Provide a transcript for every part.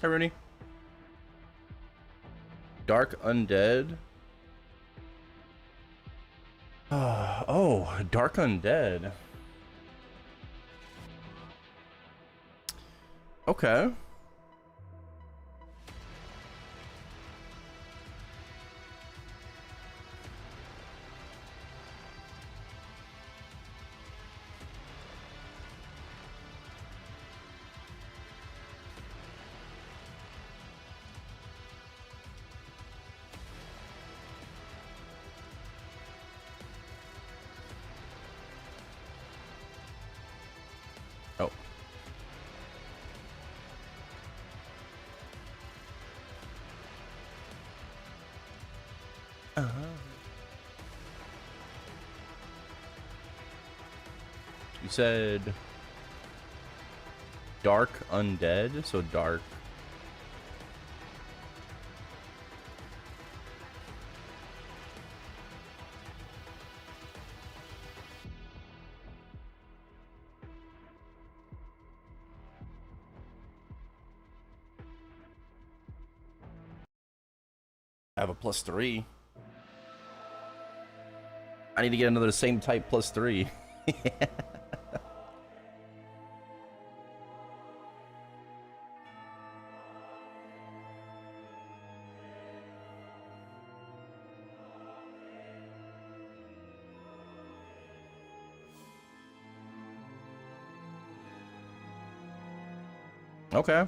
Hi, Rooney. Dark Undead. Oh, Dark Undead. Okay. Oh. You said Dark Undead, so dark. I have a +3. I need to get another same type +3. Okay.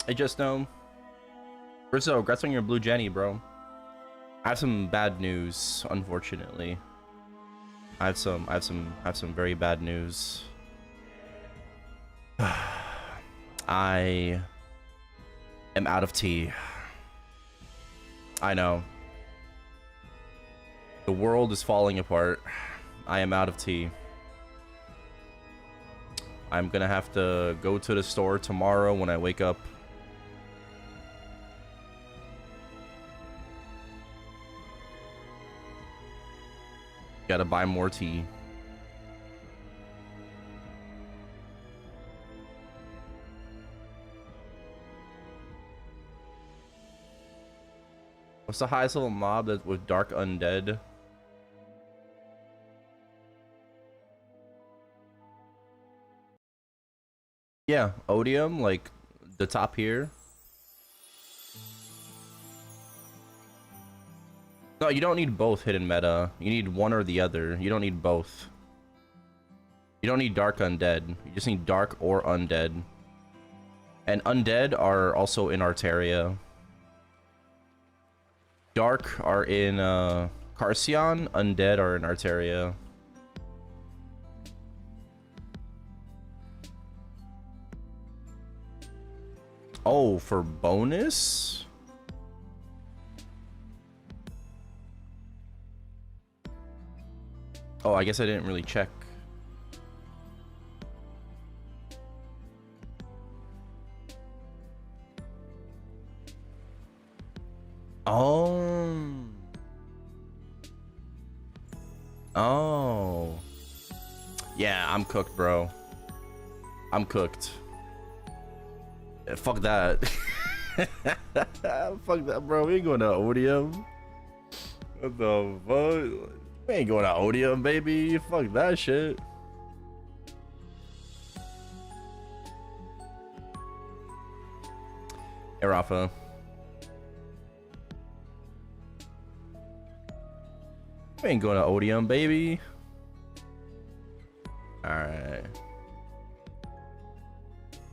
I just know. Rizzo, congrats on your blue Jenny, bro. I have some bad news, unfortunately. I have some very bad news. I am out of tea. I know. The world is falling apart. I am out of tea. I'm gonna have to go to the store tomorrow when I wake up. Gotta buy more tea. What's the highest level mob that with Dark Undead? Yeah, Odium, like the top here. No, you don't need both hidden meta. You need one or the other. You don't need both. You don't need Dark Undead. You just need Dark or Undead. And Undead are also in Arteria. Dark are in Carcion. Undead are in Arteria. Oh, for bonus? Oh, I guess I didn't really check. Oh. Oh. Yeah, I'm cooked, bro. I'm cooked. Yeah, fuck that. Fuck that, bro. We ain't going to Odium. What the fuck? We ain't going to Odium, baby. Fuck that shit. Hey, Rafa. We ain't going to Odium, baby. Alright.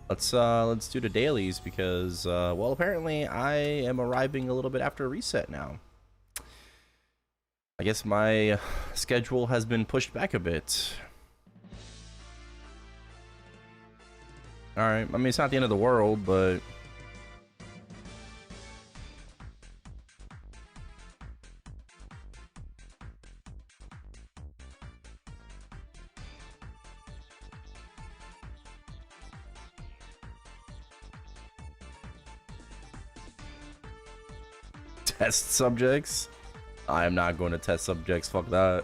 Let's do the dailies because well, apparently I am arriving a little bit after reset now. I guess my schedule has been pushed back a bit. Alright, I mean, it's not the end of the world, but test subjects? I am not going to test subjects, fuck that.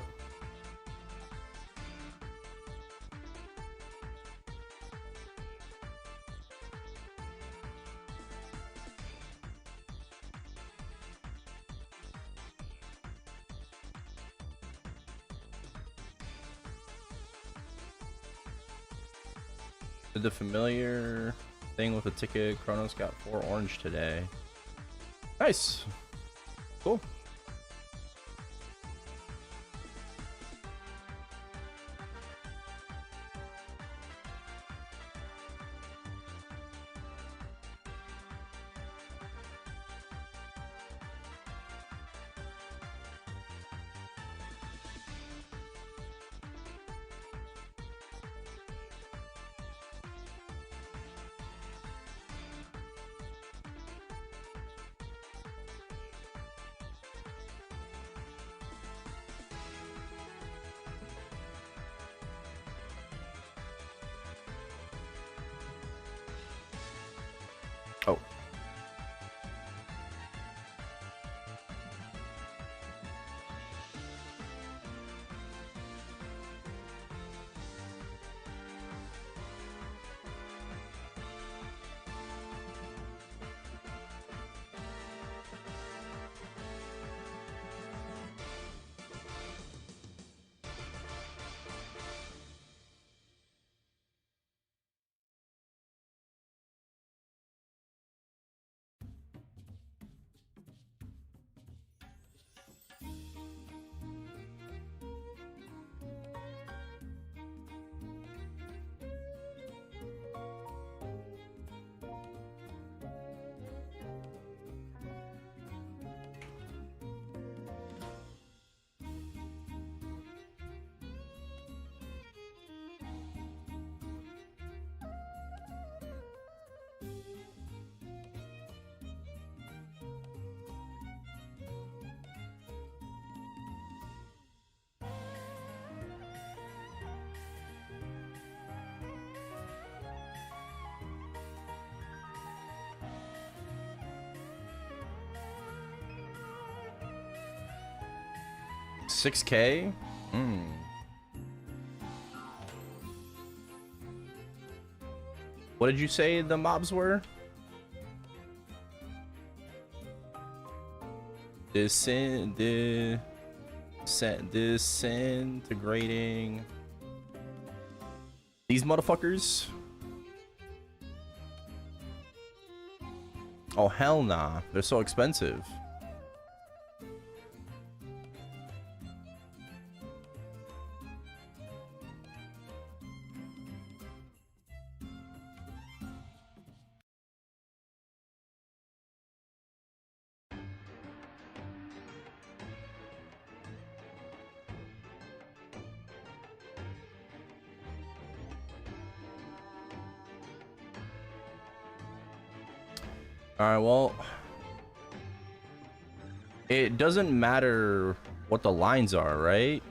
Did the familiar thing with the ticket. Kronos got 4 orange today. Nice. Cool. Oh. $6K? What did you say the mobs were? Disintegrating. These motherfuckers? Oh, hell nah. They're so expensive. Alright, well, it doesn't matter what the lines are, right?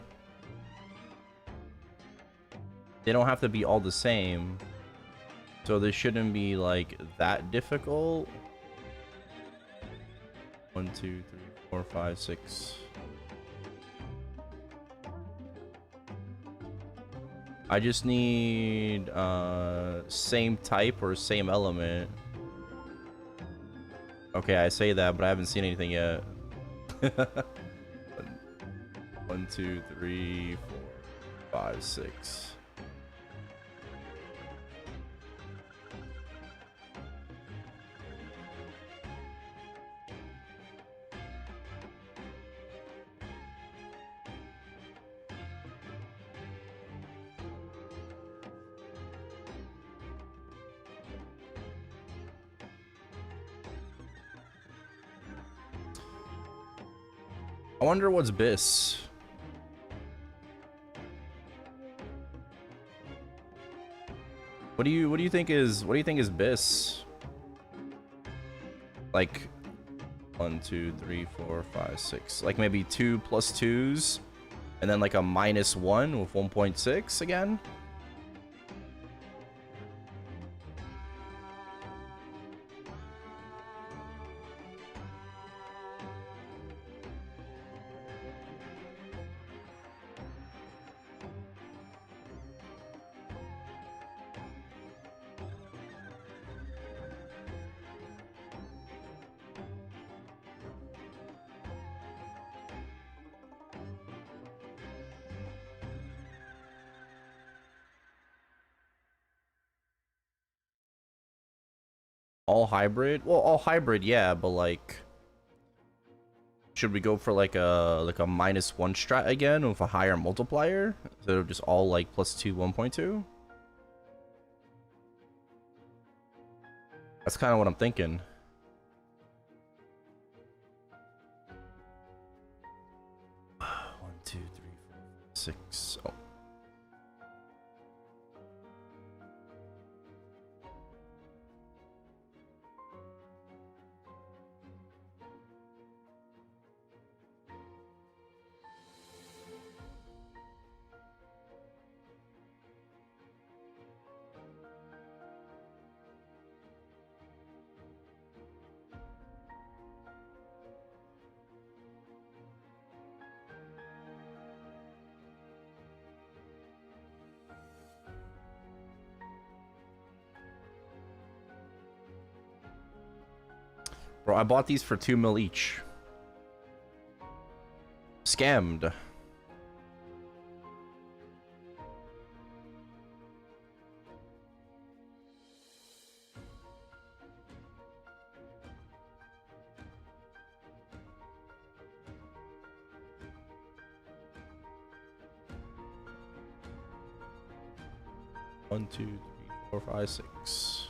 They don't have to be all the same. So this shouldn't be like that difficult. 1, 2, 3, 4, 5, 6. I just need same type or same element. Okay, I say that, but I haven't seen anything yet. 1, 2, 3, 4, 5, 6. I wonder what's BIS. What do you think is BIS? Like 1, 2, 3, 4, 5, 6. Like maybe 2 plus 2s, and then like a -1 with 1.6 again. All hybrid? Well, all hybrid, yeah, but like, should we go for like a -1 strat again with a higher multiplier instead of just all like +2 1.2? That's kind of what I'm thinking. One, two, three, four, five, six. Oh. Bro, I bought these for 2 mil each. Scammed. One, two, three, four, five, six.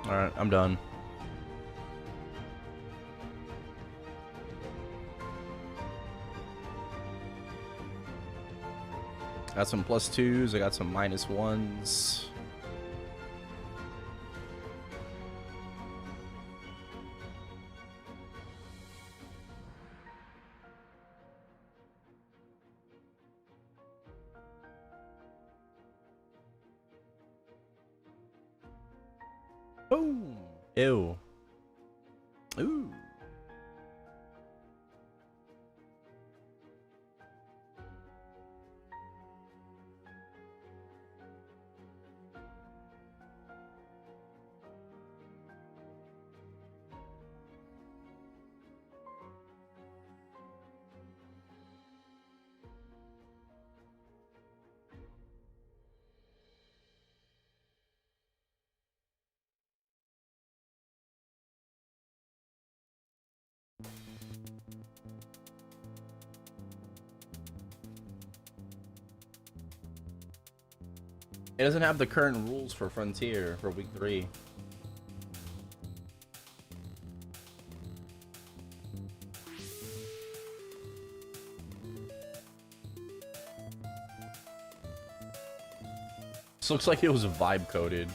Alright, I'm done. Got some +2s, I got some -1s. Boom! Ew. Ooh. It doesn't have the current rules for Frontier for week 3. This looks like it was vibe coded.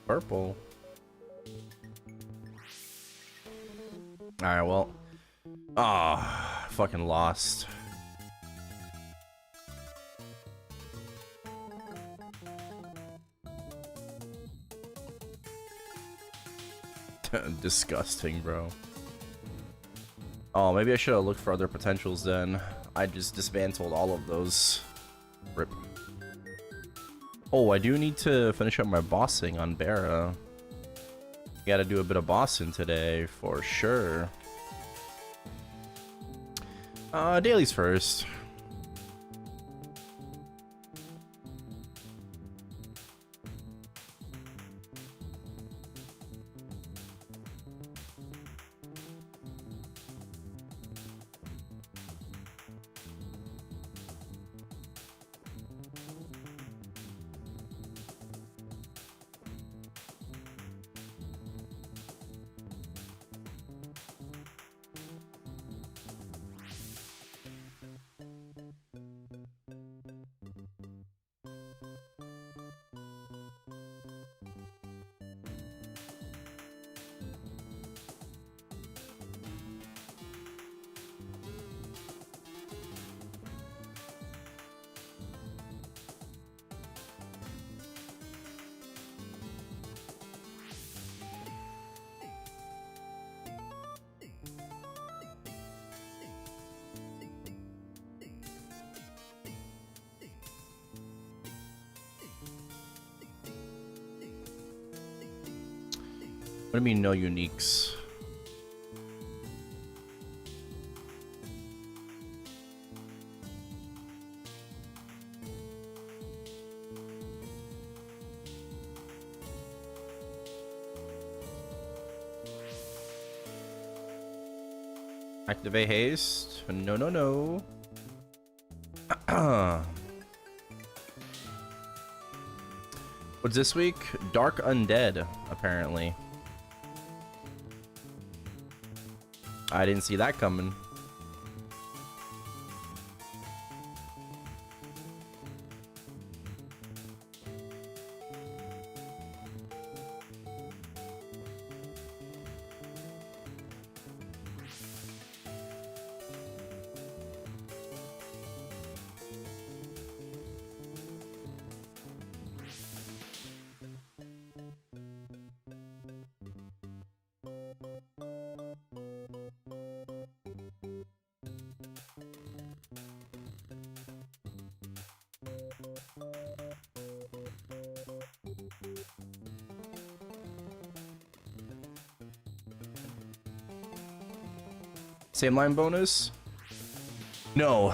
Purple. Alright, well. Ah, fucking lost. Disgusting, bro. Oh, maybe I should have looked for other potentials then. I just dismantled all of those. Rip. Oh, I do need to finish up my bossing on Barra. Gotta do a bit of bossing today, for sure. Dailies first. What do you mean no uniques? Activate haste? No, no, no. What's this week? Dark Undead, apparently. I didn't see that coming. Same line bonus? No.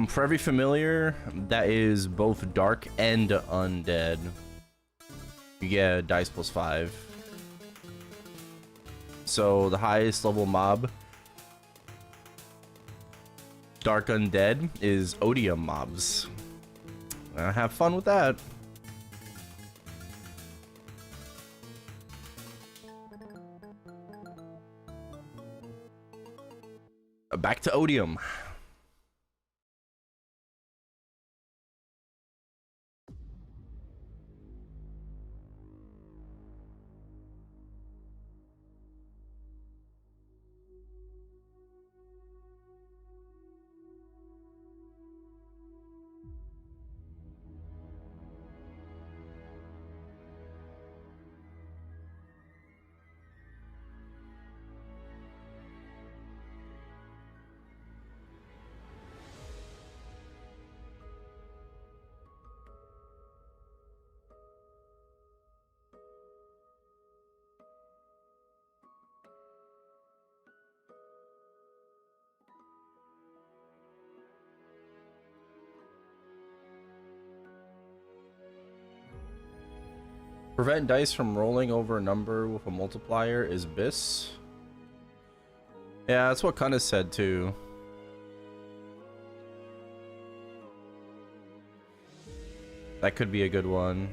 For every familiar that is both dark and undead, you get dice plus 5. So the highest level mob, dark undead, is odium mobs. Have fun with that. Back to odium. Prevent dice from rolling over a number with a multiplier is BIS. Yeah, that's what Kunna said too. That could be a good one.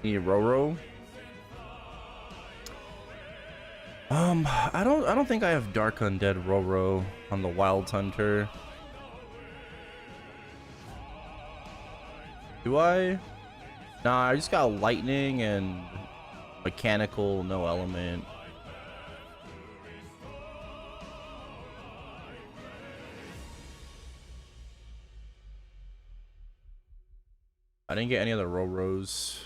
Need Roro. I don't think I have Dark Undead Roro on the Wild Hunter. Do I? Nah, I just got Lightning and Mechanical, no element. I didn't get any other Roros.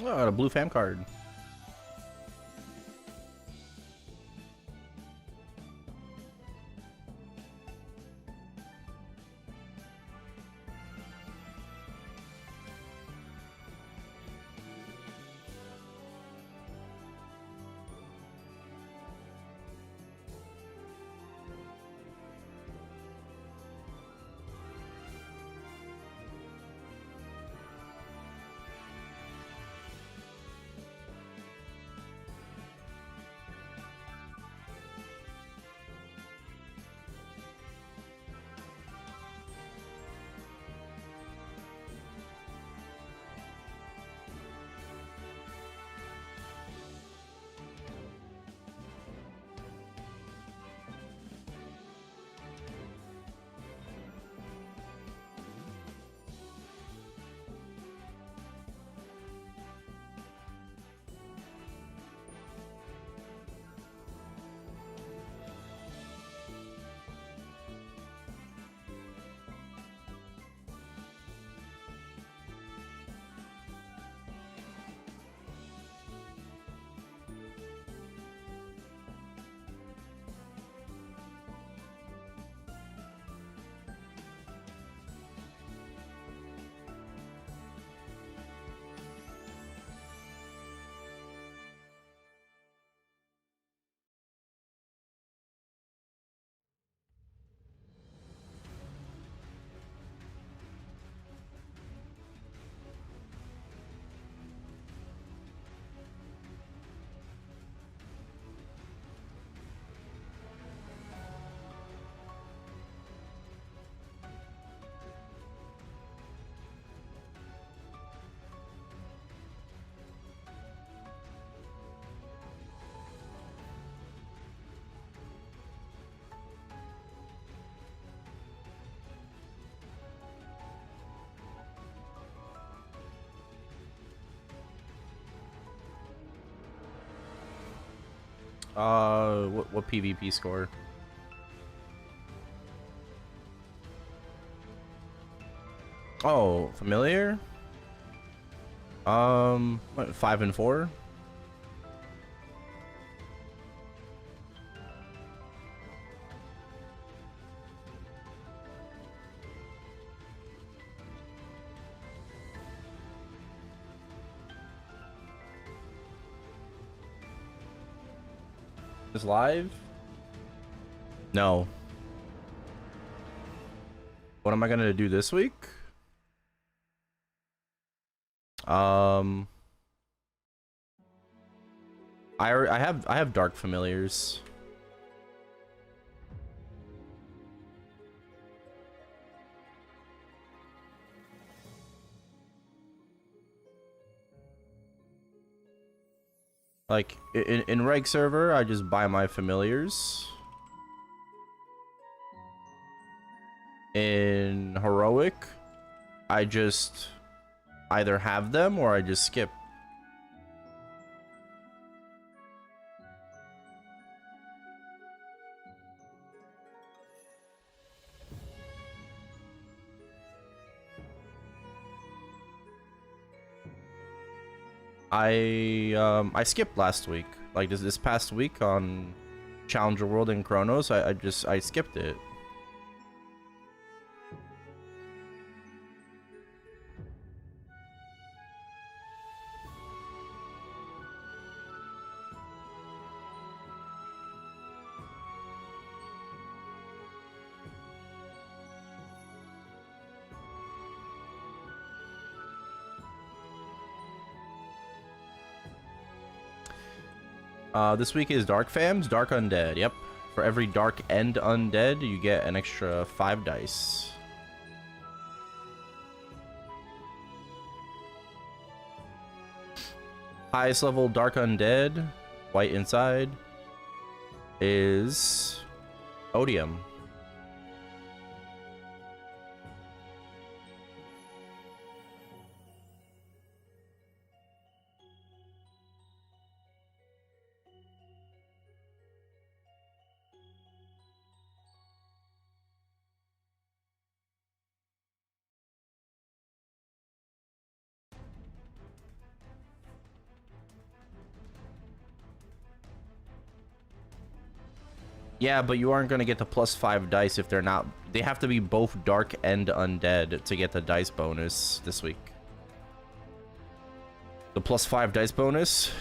Oh, a blue fam card. What PvP score? Oh, familiar? What, 5 and 4? Is live? No. What am I gonna do this week? I have dark familiars. Like in reg server, I just buy my familiars. In heroic, I just either have them or I just skip. I skipped last week. Like this past week on Challenger World and Chronos, I skipped it. This week is Dark Fams, Dark Undead. Yep. For every Dark and Undead, you get an extra 5 dice. Highest level Dark Undead, white inside, is Odium. Yeah, but you aren't gonna get the +5 dice if they're not. They have to be both dark and undead to get the dice bonus this week. The +5 dice bonus.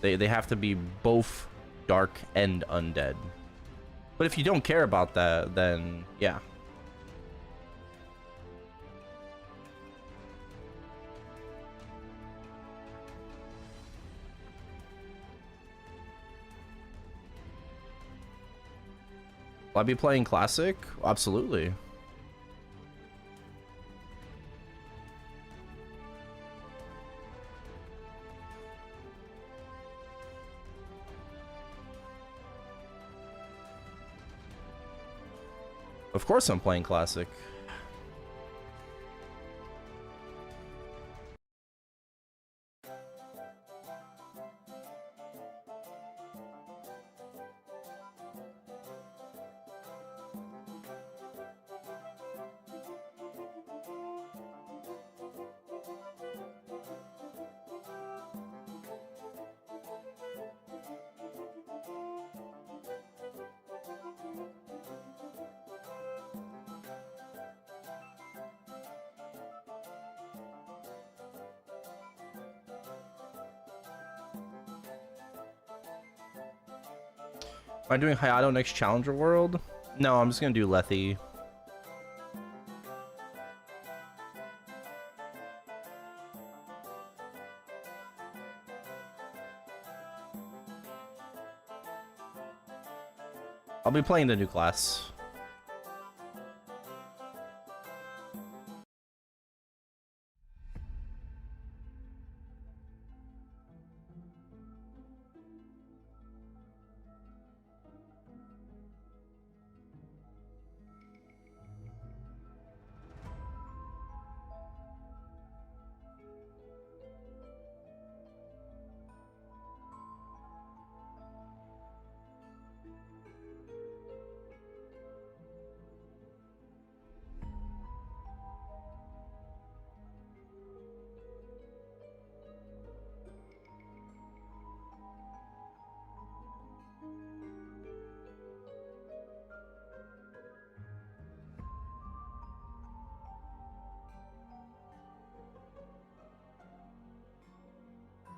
They have to be both dark and undead. But if you don't care about that, then yeah. Will I be playing Classic? Absolutely. Of course I'm playing Classic. Am I doing Hayato next Challenger World? No, I'm just gonna do Lethe. I'll be playing the new class.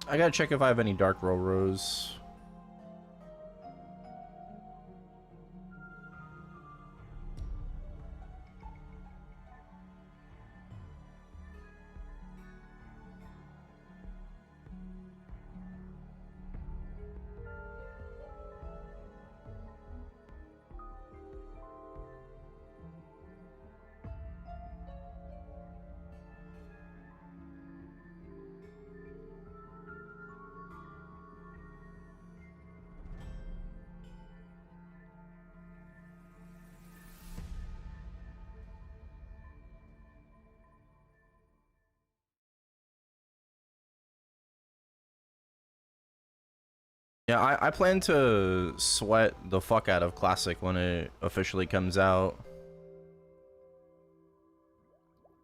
I gotta check if I have any Dark Roros. Yeah, I plan to sweat the fuck out of Classic when it officially comes out.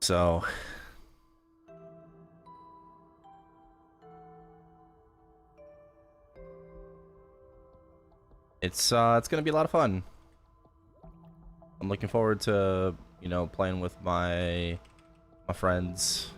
So... it's gonna be a lot of fun. I'm looking forward to, you know, playing with my friends.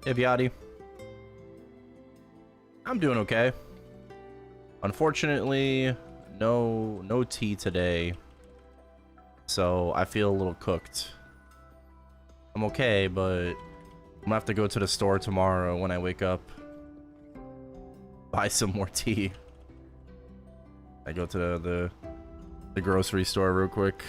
Hey, Viati. I'm doing okay. Unfortunately, no tea today. So I feel a little cooked. I'm okay, but I'm gonna have to go to the store tomorrow when I wake up. Buy some more tea. I go to the grocery store real quick.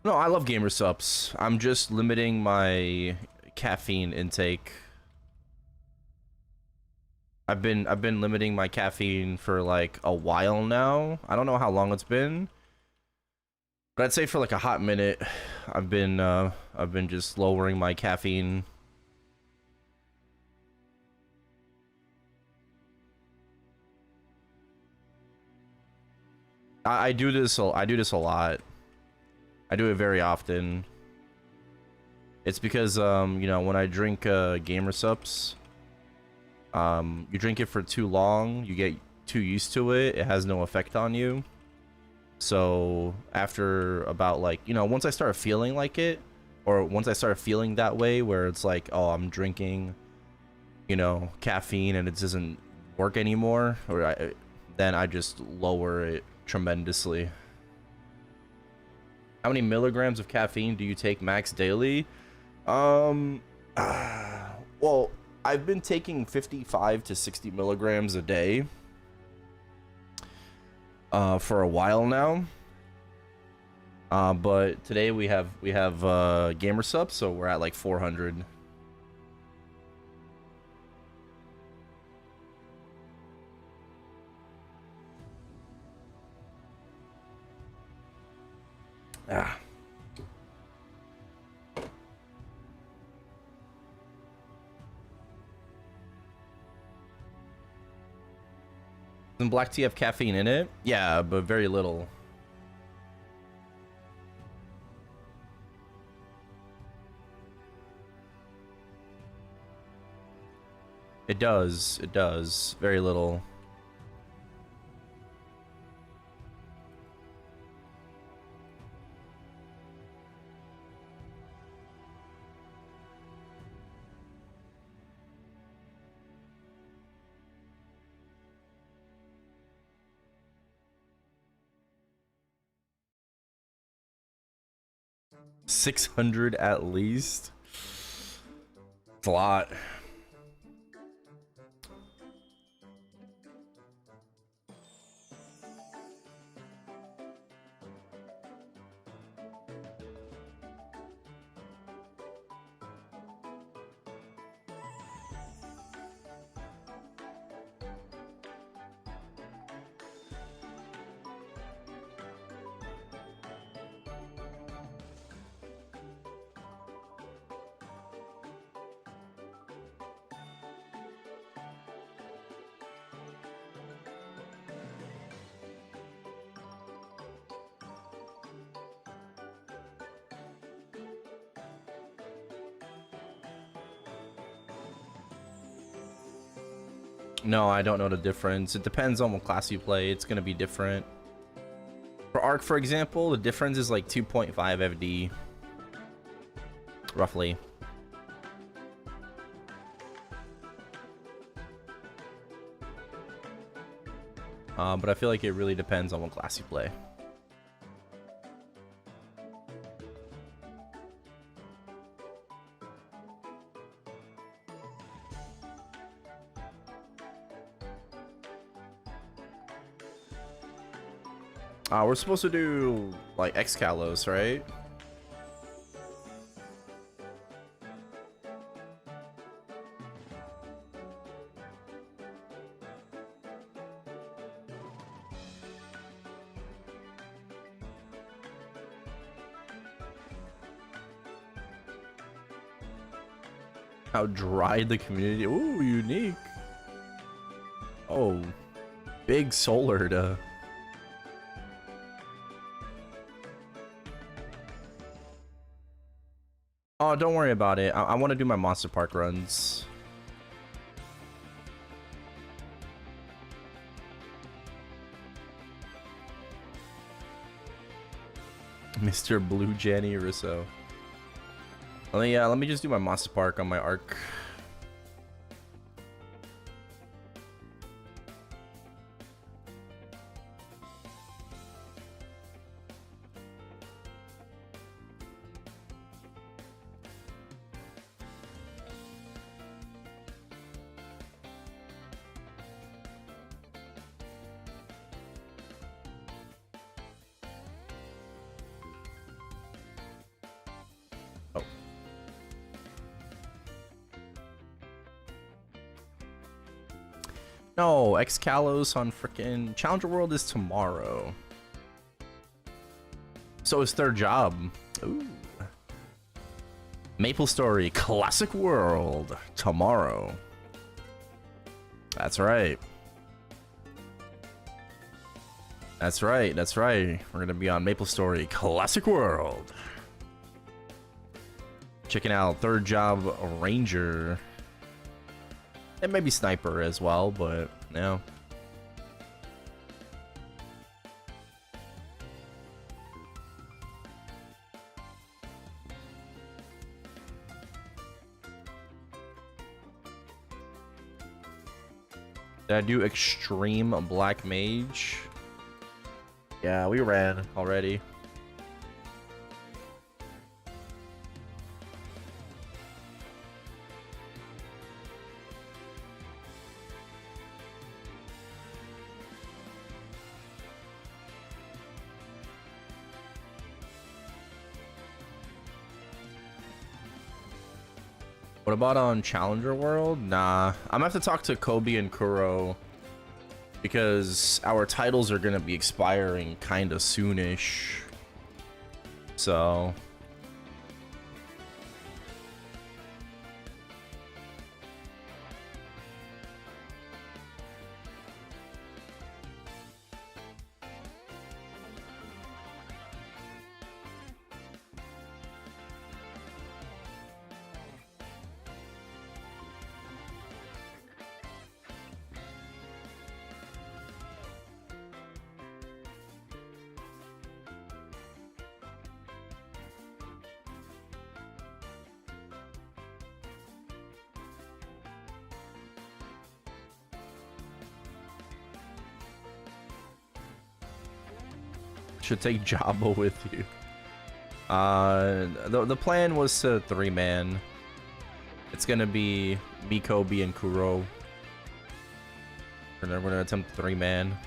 No, I love gamer subs. I'm just limiting my caffeine intake. I've been limiting my caffeine for like a while now. I don't know how long it's been, but I'd say for like a hot minute, I've been just lowering my caffeine. I do this a lot. I do it very often. It's because you know, when I drink gamer subs, you drink it for too long, you get too used to it, it has no effect on you. So after about like, you know, once I start feeling like it, or once I start feeling that way where it's like, oh, I'm drinking, you know, caffeine and it doesn't work anymore, or then I just lower it tremendously. How many milligrams of caffeine do you take max daily? Well, I've been taking 55 to 60 milligrams a day for a while now. But today we have gamer subs, so we're at like 400. Ah. Doesn't black tea have caffeine in it? Yeah, but very little. It does. It does. Very little. $600 at least. It's a lot. No, I don't know the difference. It depends on what class you play. It's gonna be different. For Arc, for example, the difference is like 2.5 FD. Roughly. But I feel like it really depends on what class you play. We're supposed to do like Excalos, right? How dry the community. Ooh, unique. Oh, big solar to. Oh, don't worry about it. I want to do my Monster Park runs. Mr. Blue Janny Russo. Let me just do my Monster Park on my Arc. No, Excalos on frickin' Challenger World is tomorrow. So is third job. Ooh. Maplestory Classic World tomorrow. That's right. That's right. That's right. We're gonna be on Maplestory Classic World. Checking out third job Ranger. And maybe Sniper as well, but yeah. Did I do Extreme Black Mage? Yeah, we ran. Already. What about on Challenger World? Nah, I'm gonna have to talk to Kobe and Kuro because our titles are gonna be expiring kinda soonish. So should take Jabba with you. The plan was to 3-man. It's gonna be me, Kobe, and Kuro. We're gonna attempt 3-man.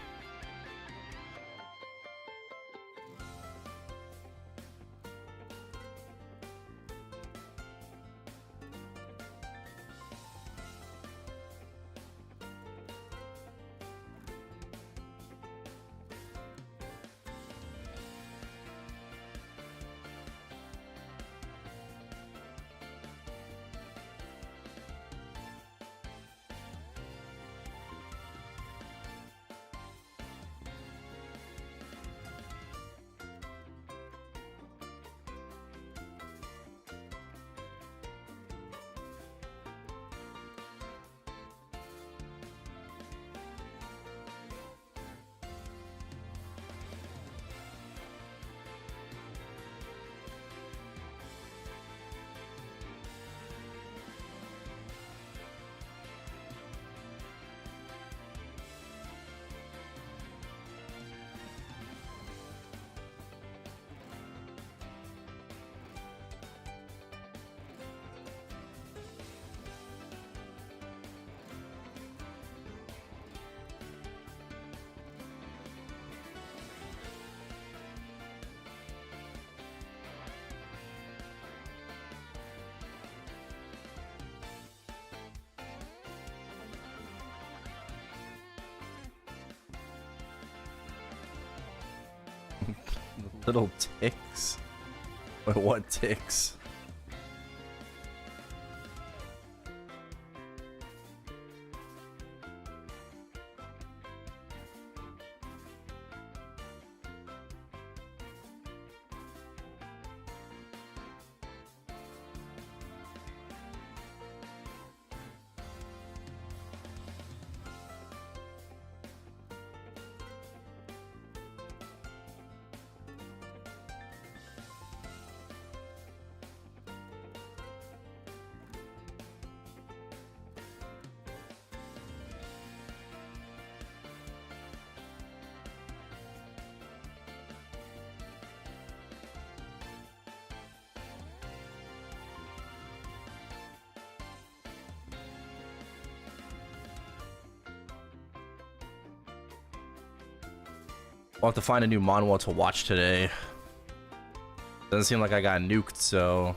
Little ticks. But what ticks? I'll have to find a new manhwa to watch today. Doesn't seem like I got nuked, so...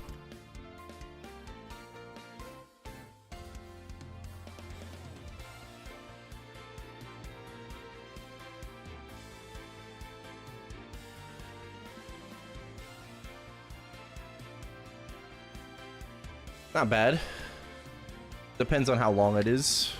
Not bad. Depends on how long it is.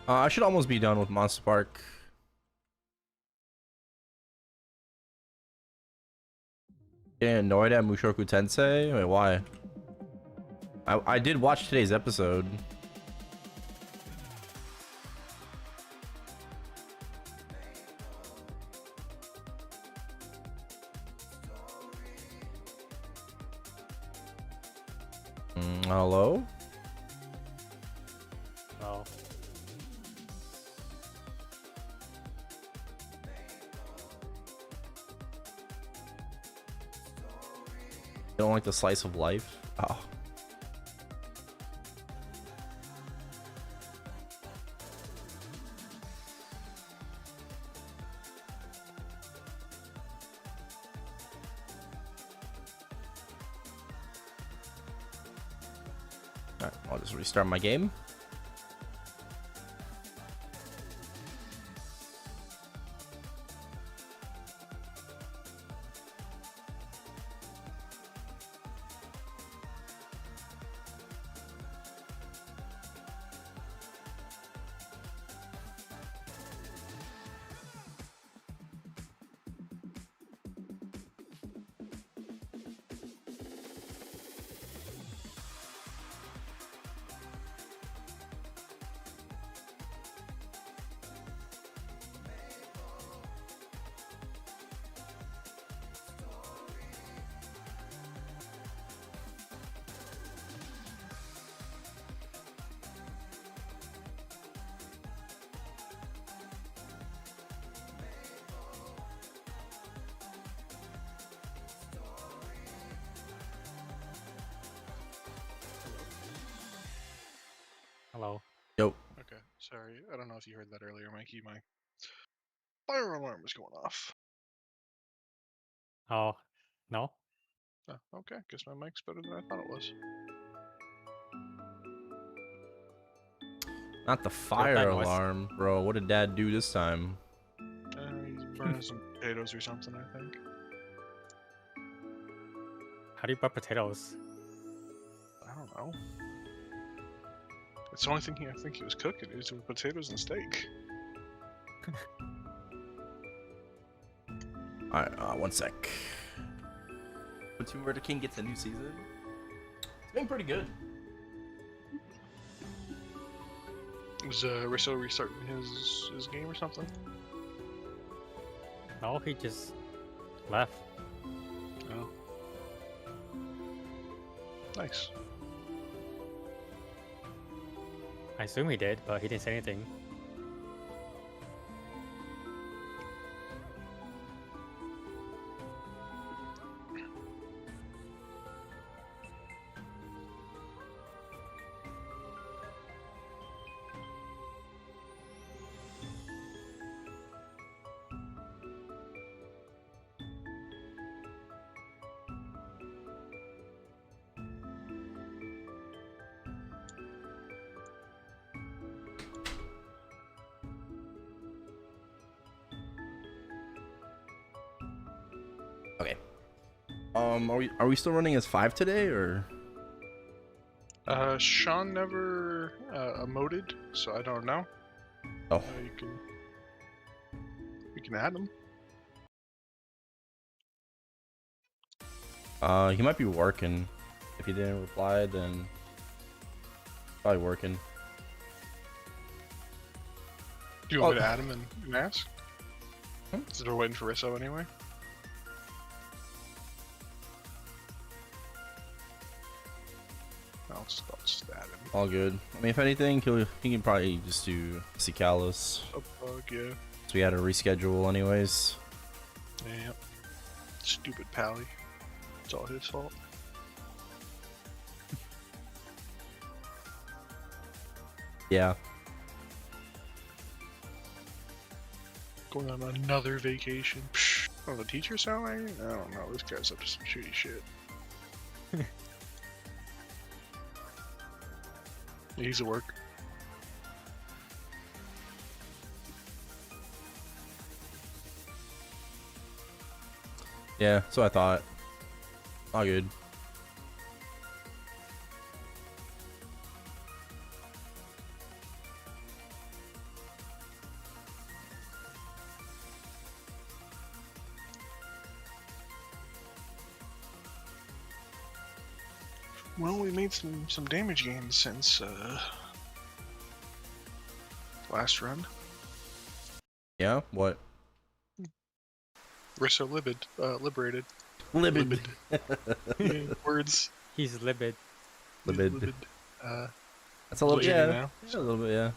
I should almost be done with Monster Park. Getting annoyed at Mushoku Tensei? Wait, why? I did watch today's episode. Hello? Oh. You don't like the slice of life? Oh. Alright, I'll just restart my game. Hello. Yo. Okay, sorry. I don't know if you heard that earlier, Mikey. My fire alarm was going off. Oh, no? Oh, okay, guess my mic's better than I thought it was. Not the that fire noise? alarm, bro. What did Dad do this time? He's burning some potatoes or something, I think. How do you buy potatoes? I don't know. It's the only thing I think he was cooking is with potatoes and steak. Alright, one sec. Tomb Raider King gets a new season. It's been pretty good. Was Risso restarting his game or something? No, he just left. Oh. Nice. I assume he did, but he didn't say anything. Okay. Are we still running as 5 today, or? Sean never emoted, so I don't know. Oh. You can add him. He might be working. If he didn't reply, then probably working. Do you want me to add him and ask? Hmm? So they're waiting for Risso anyway? I'll just add him. All good. I mean, if anything, he can probably just do Cicalis. A bug, yeah. So we had to reschedule anyways. Yep. Stupid Pally. It's all his fault. Yeah. Going on another vacation. Psh. Oh, the teacher sound like it? I don't know. This guy's up to some shitty shit. He's at work. Yeah, so I thought. All good. Well, we made some damage gains since last run. Yeah? What? Risso liberated. Libid. Yeah, words. He's libid. Libid. Uh, That's a little what you do yeah. now? Yeah, a little bit, yeah.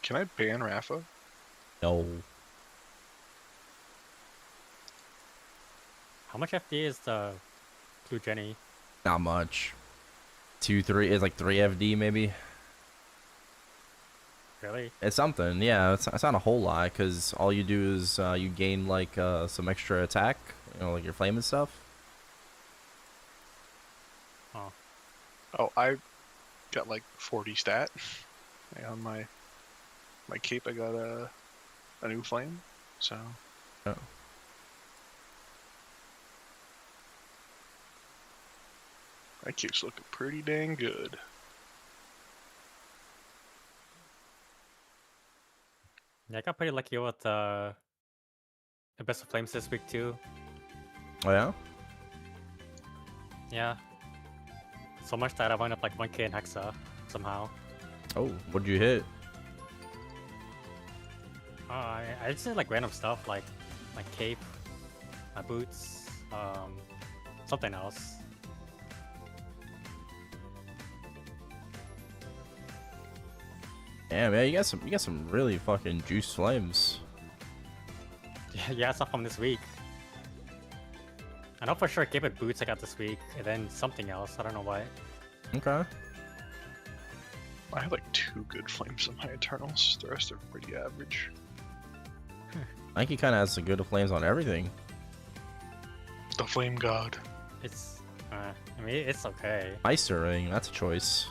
Can I ban Rafa? No. How much FD is the Blue Jenny? Not much. 2, 3, it's like 3 FD maybe. Really? It's something, yeah. It's not a whole lot, because all you do is you gain like some extra attack, you know, like your flame and stuff. Oh. Oh, I got like 40 stat. And on my cape, I got a new flame. So. Oh. That cape's looking pretty dang good. Yeah, I got pretty lucky with the Best of Flames this week too. Oh yeah? Yeah. So much that I wound up like 1k in Hexa somehow. Oh, what'd you hit? I just did like random stuff like my cape, my boots, something else. Damn, man, you got some really fucking juice flames. Yeah, stuff from this week. I know for sure cape and boots I got this week, and then something else. I don't know what. Okay. I have like 2 good flames in my Eternals. The rest are pretty average. I think he kind of has some good flames on everything. The Flame God. It's, I mean, it's okay. Meister ring, that's a choice.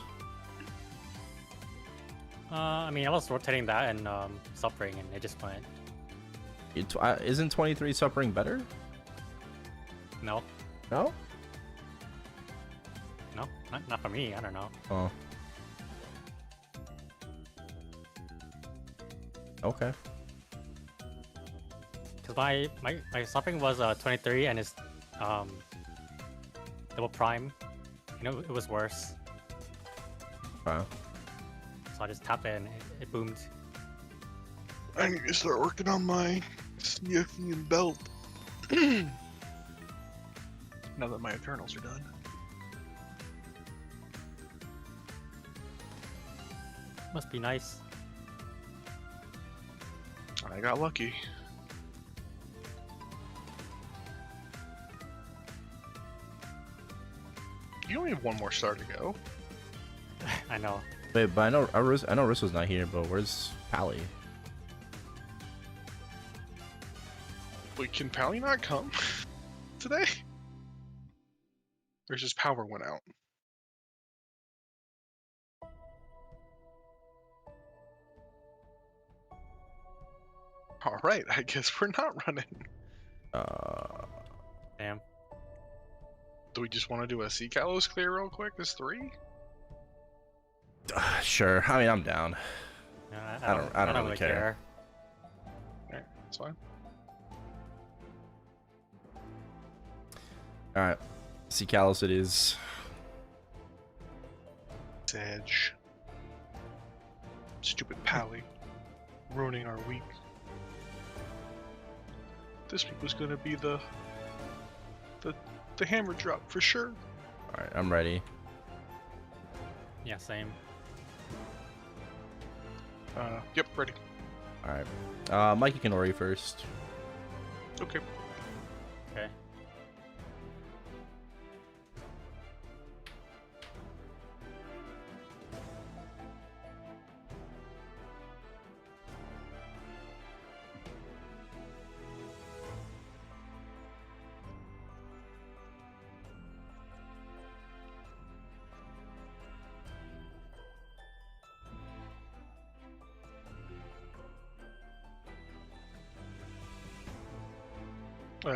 I mean, I was rotating that and suffering, and it just went. Isn't 23 suffering better? No, No? no, not for me. I don't know. Oh. Okay. Cause my suffering was 23 and it's double prime. You know, it was worse. Wow. So I just tapped it and it boomed. I need to start working on my CFE and belt. Now that my Eternals are done. Must be nice. I got lucky. You only have 1 more star to go. I know. Wait, but I know Risso's not here, but where's Pally? Wait, can Pally not come today? Or his power went out? Alright, I guess we're not running. Damn. Do we just want to do a Sea Kalos clear real quick? This 3? Sure. I mean, I'm down. I don't really care. Alright, that's fine. Alright. See Kalos it is. Sedge. Stupid Pally. Ruining our week. This week was gonna be the hammer drop for sure. Alright, I'm ready. Yeah, same. Yep, ready. Alright. Mikey can Ori first. Okay. Okay.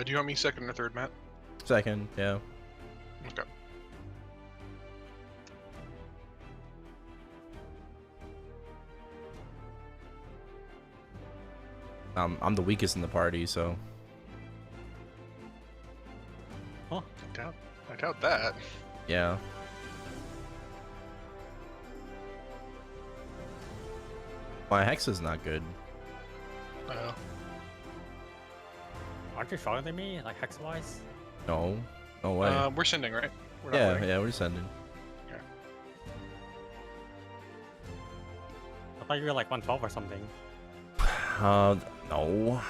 Do you want me second or third, Matt? Second, yeah. Okay. I'm the weakest in the party, so. Huh. I doubt that. Yeah. My hex is not good. Aren't you stronger than me, like hex-wise? No. No way. We're sending, right? We're not yeah, waiting. yeah, we're sending. I thought you were like 112 or something. No.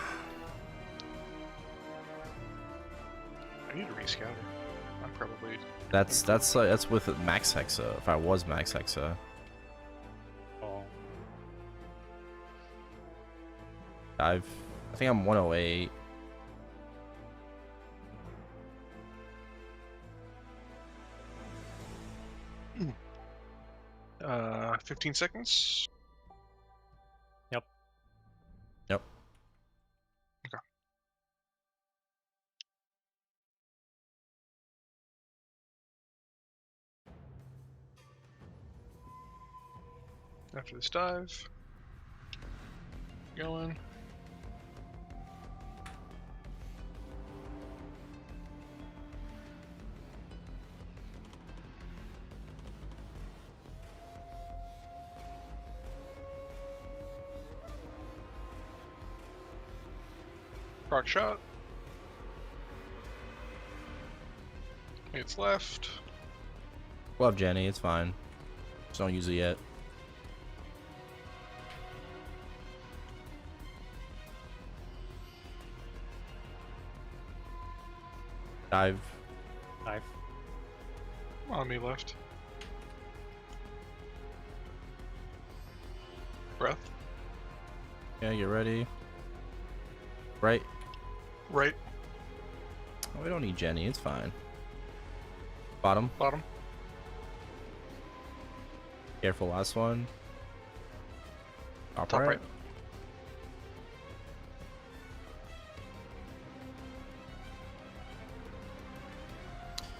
I need to rescout it. I'm probably. That's with max hexa. If I was max hexa. Oh. I think I'm 108. 15 seconds. Yep. Yep. Okay. After this dive. Going. Proc shot. It's left. Love Jenny, it's fine. Just don't use it yet. Dive. Dive. On me left. Breath. Yeah, you're ready. Right. Right. Oh, we don't need Jenny, it's fine. Bottom. Bottom. Careful, last one. Top, Top right.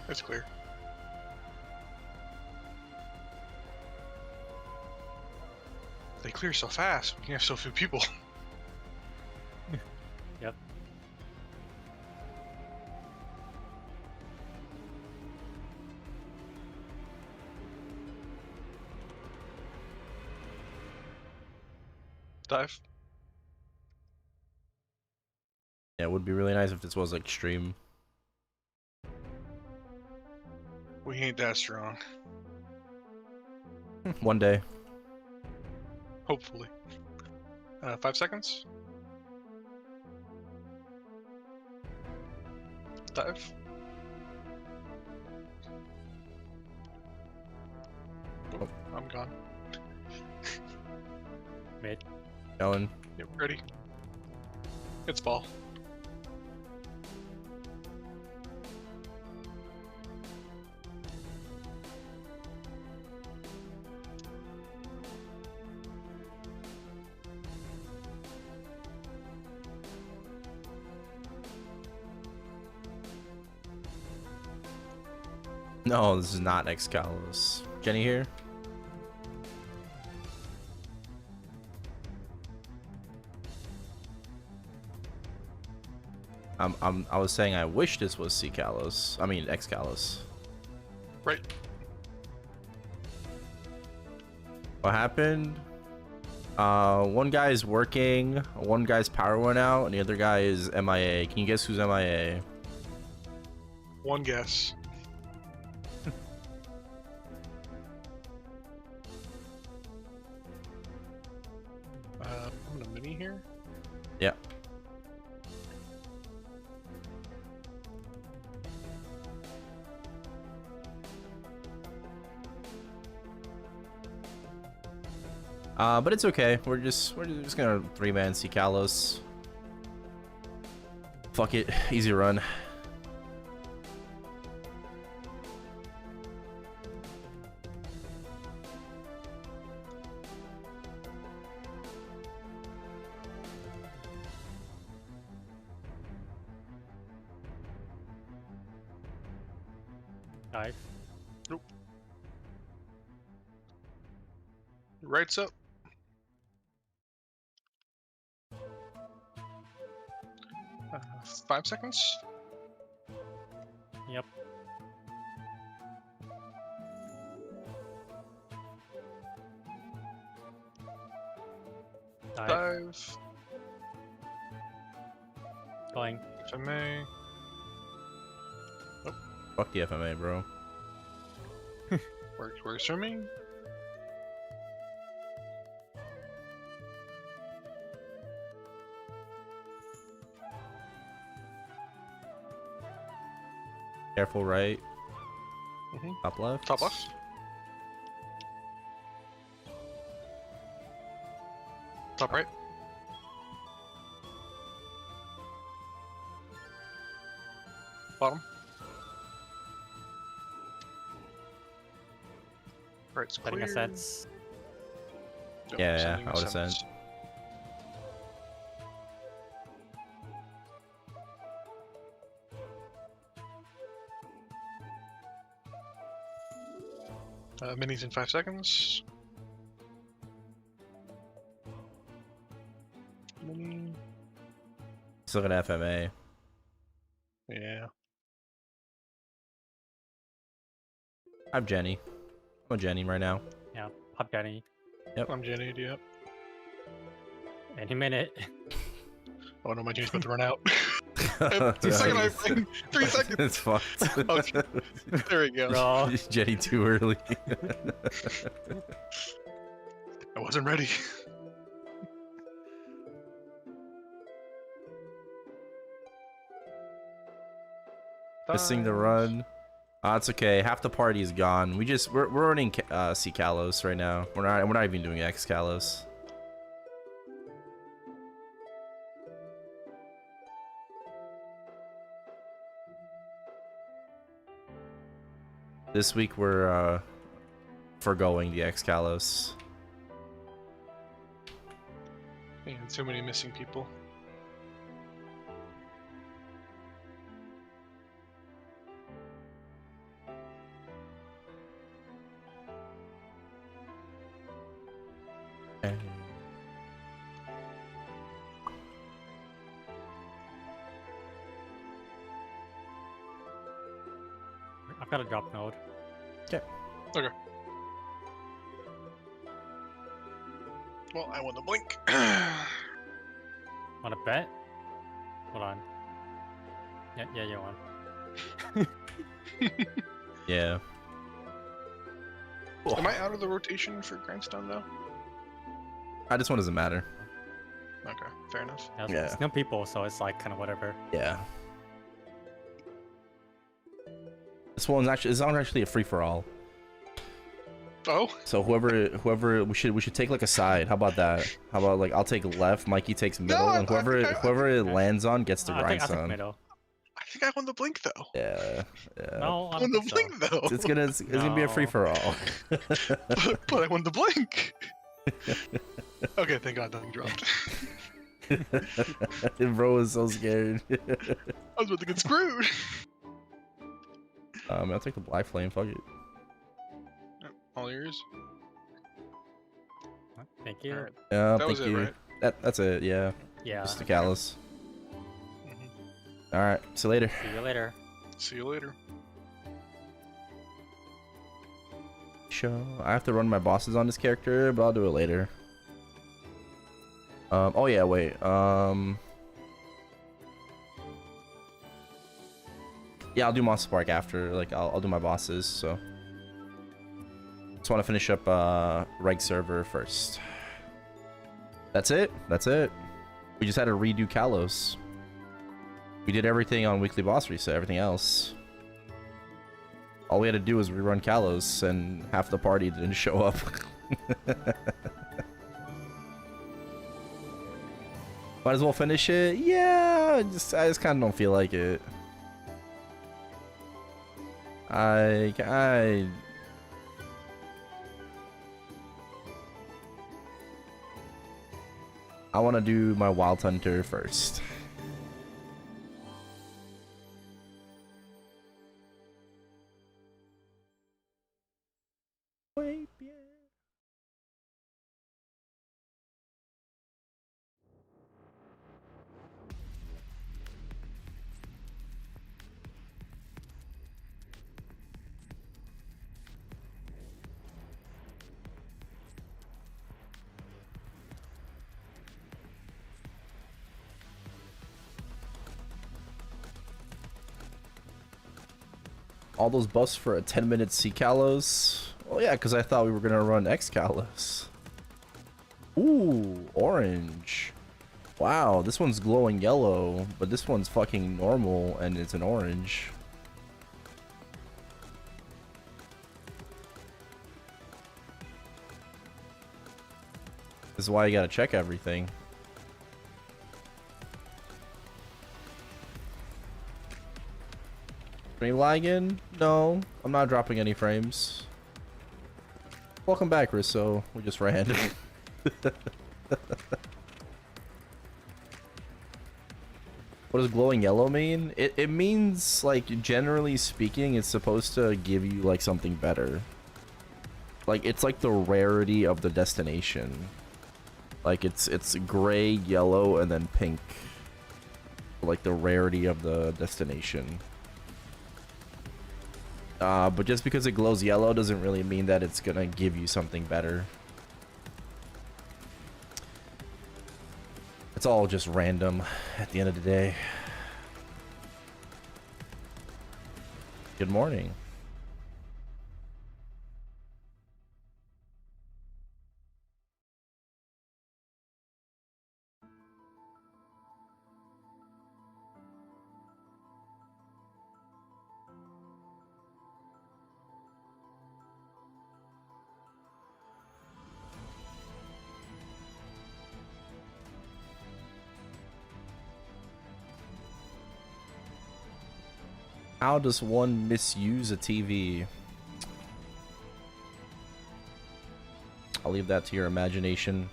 It's clear. They clear so fast. We have so few people. Yep. Dive. Yeah, it would be really nice if this was like extreme. We ain't that strong. One day. Hopefully. 5 seconds. Dive. Oh, I'm gone. Mid. Going. Yep, ready. It's ball. No, this is not Excalibus. Jenny here. I was saying I wish this was Excalibus. I mean Excalibus. Right. What happened? One guy is working, one guy's power went out, and the other guy is MIA. Can you guess who's MIA? One guess. I'm in a mini here. Yeah. But it's okay. We're just gonna 3-man see Kalos. Fuck it, easy run. Dive. Nope. Right's up. Uh, 5 seconds. Yep. Dive. Dive. Going. If I may. Fuck the FMA, bro. We're swimming. Careful right. Mhm. Top left. Top left. Top right. Bottom. Right's Setting clear. assets. Yep, Yeah, sending I would've assets. sent. Minis in 5 seconds. Mini. Still gonna FMA. Yeah. I'm Jenny. I'm a Jenny right now. Yeah. Pop Jenny. I'm Jenny, yep. Any minute. Oh no, my team's about to run out. 2 seconds, I think. 3 seconds. It's fucked. Okay. There we go. Bro. Jenny too early. I wasn't ready. Missing the run. It's okay. Half the party is gone. We're running C Kalos right now. We're not even doing X Kalos. This week we're forgoing the X Kalos. Man, too many missing people. I've got a drop node. Okay. Okay. Well, I won the blink. Want to bet? Hold on. Yeah, you won. Yeah. Am I out of the rotation for Grindstone though? This one doesn't matter. Okay, fair enough. Yeah, Yeah. It's no people, so it's like kind of whatever. Yeah. This one's actually a free for all. Oh, So whoever we should take like a side. How about that? How about like I'll take left, Mikey takes middle, I and whoever it Okay. lands on gets the I think grindstone. middle. I think I won the blink though. Yeah, yeah. No, I I won don't the think so. blink though. It's gonna be a free for all. but I won the blink. Okay, thank God nothing dropped. Bro was so scared. I was about to get screwed. I'll take the black flame. Fuck it. All yours. Thank you. Alright. Yeah, That was thank it, you. right? That's it. Yeah, Yeah. just the callus. Mhm. All right, see you later. See you later. See you later. Show. I have to run my bosses on this character, but I'll do it later. Oh yeah, wait. Yeah, I'll do Monster Park after. Like, I'll do my bosses. So, just want to finish up reg server first. That's it. That's it. We just had to redo Kalos. We did everything on weekly boss reset. Everything else. All we had to do was rerun Kalos, and half the party didn't show up. Might as well finish it. Yeah, I just kind of don't feel like it. I want to do my Wild Hunter first. Wait, yeah. All those buffs for a 10-minute C Kalos? Well, yeah, because I thought we were gonna run X Kalos. Ooh, orange. Wow, this one's glowing yellow, but this one's fucking normal and it's an orange. This is why you gotta check everything. Frame lagging? No, I'm not dropping any frames. Welcome back, Risso. We just ran. What does glowing yellow mean? It means, like, generally speaking, it's supposed to give you, like, something better. Like, it's like the rarity of the destination. Like, it's gray, yellow, and then pink. Like, the rarity of the destination. But just because it glows yellow doesn't really mean that it's gonna give you something better. It's all just random at the end of the day. Good morning. How does one misuse a TV? I'll leave that to your imagination.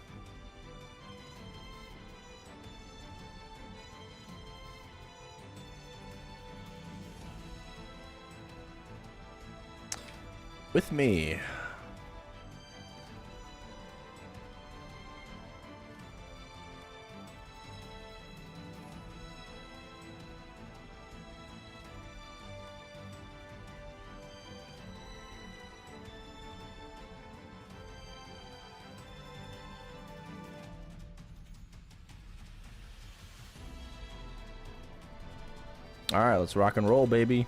With me. All right, let's rock and roll, baby.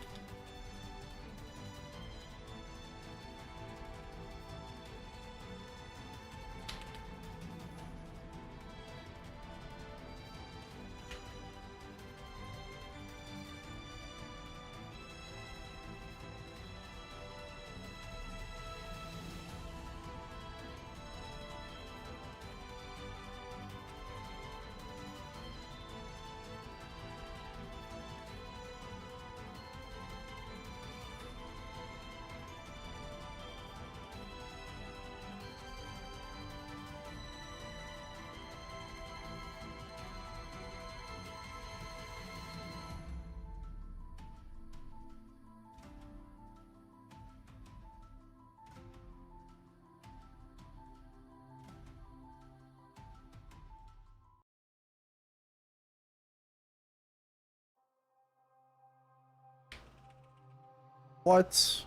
What?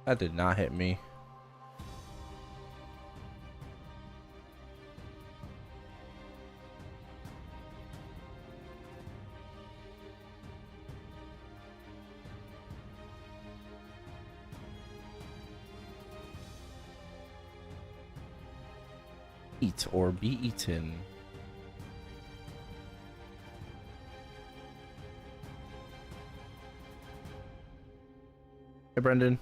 That did not hit me. eat or be eaten. Hey, Brendan.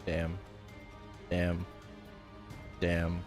Damn. Damn. Damn.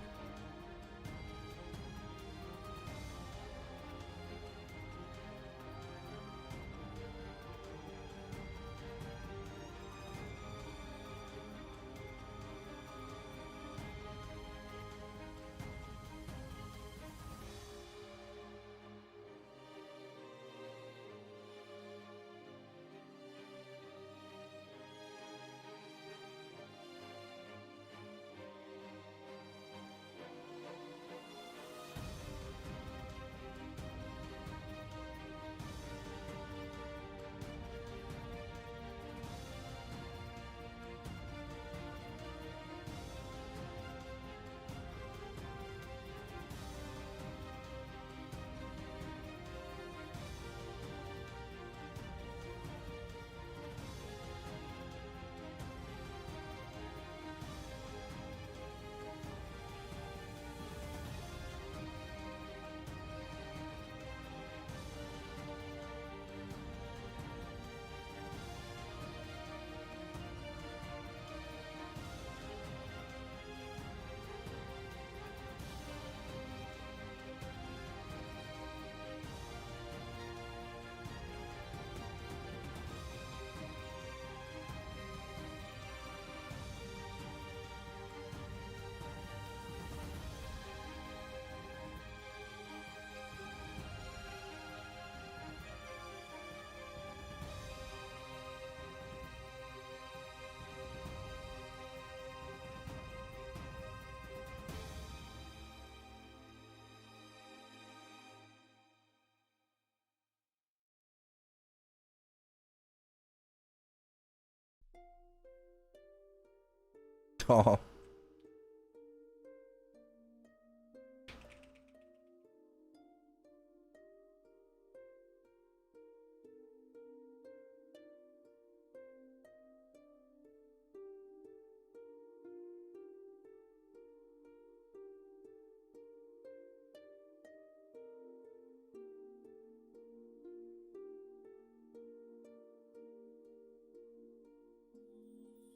Oh.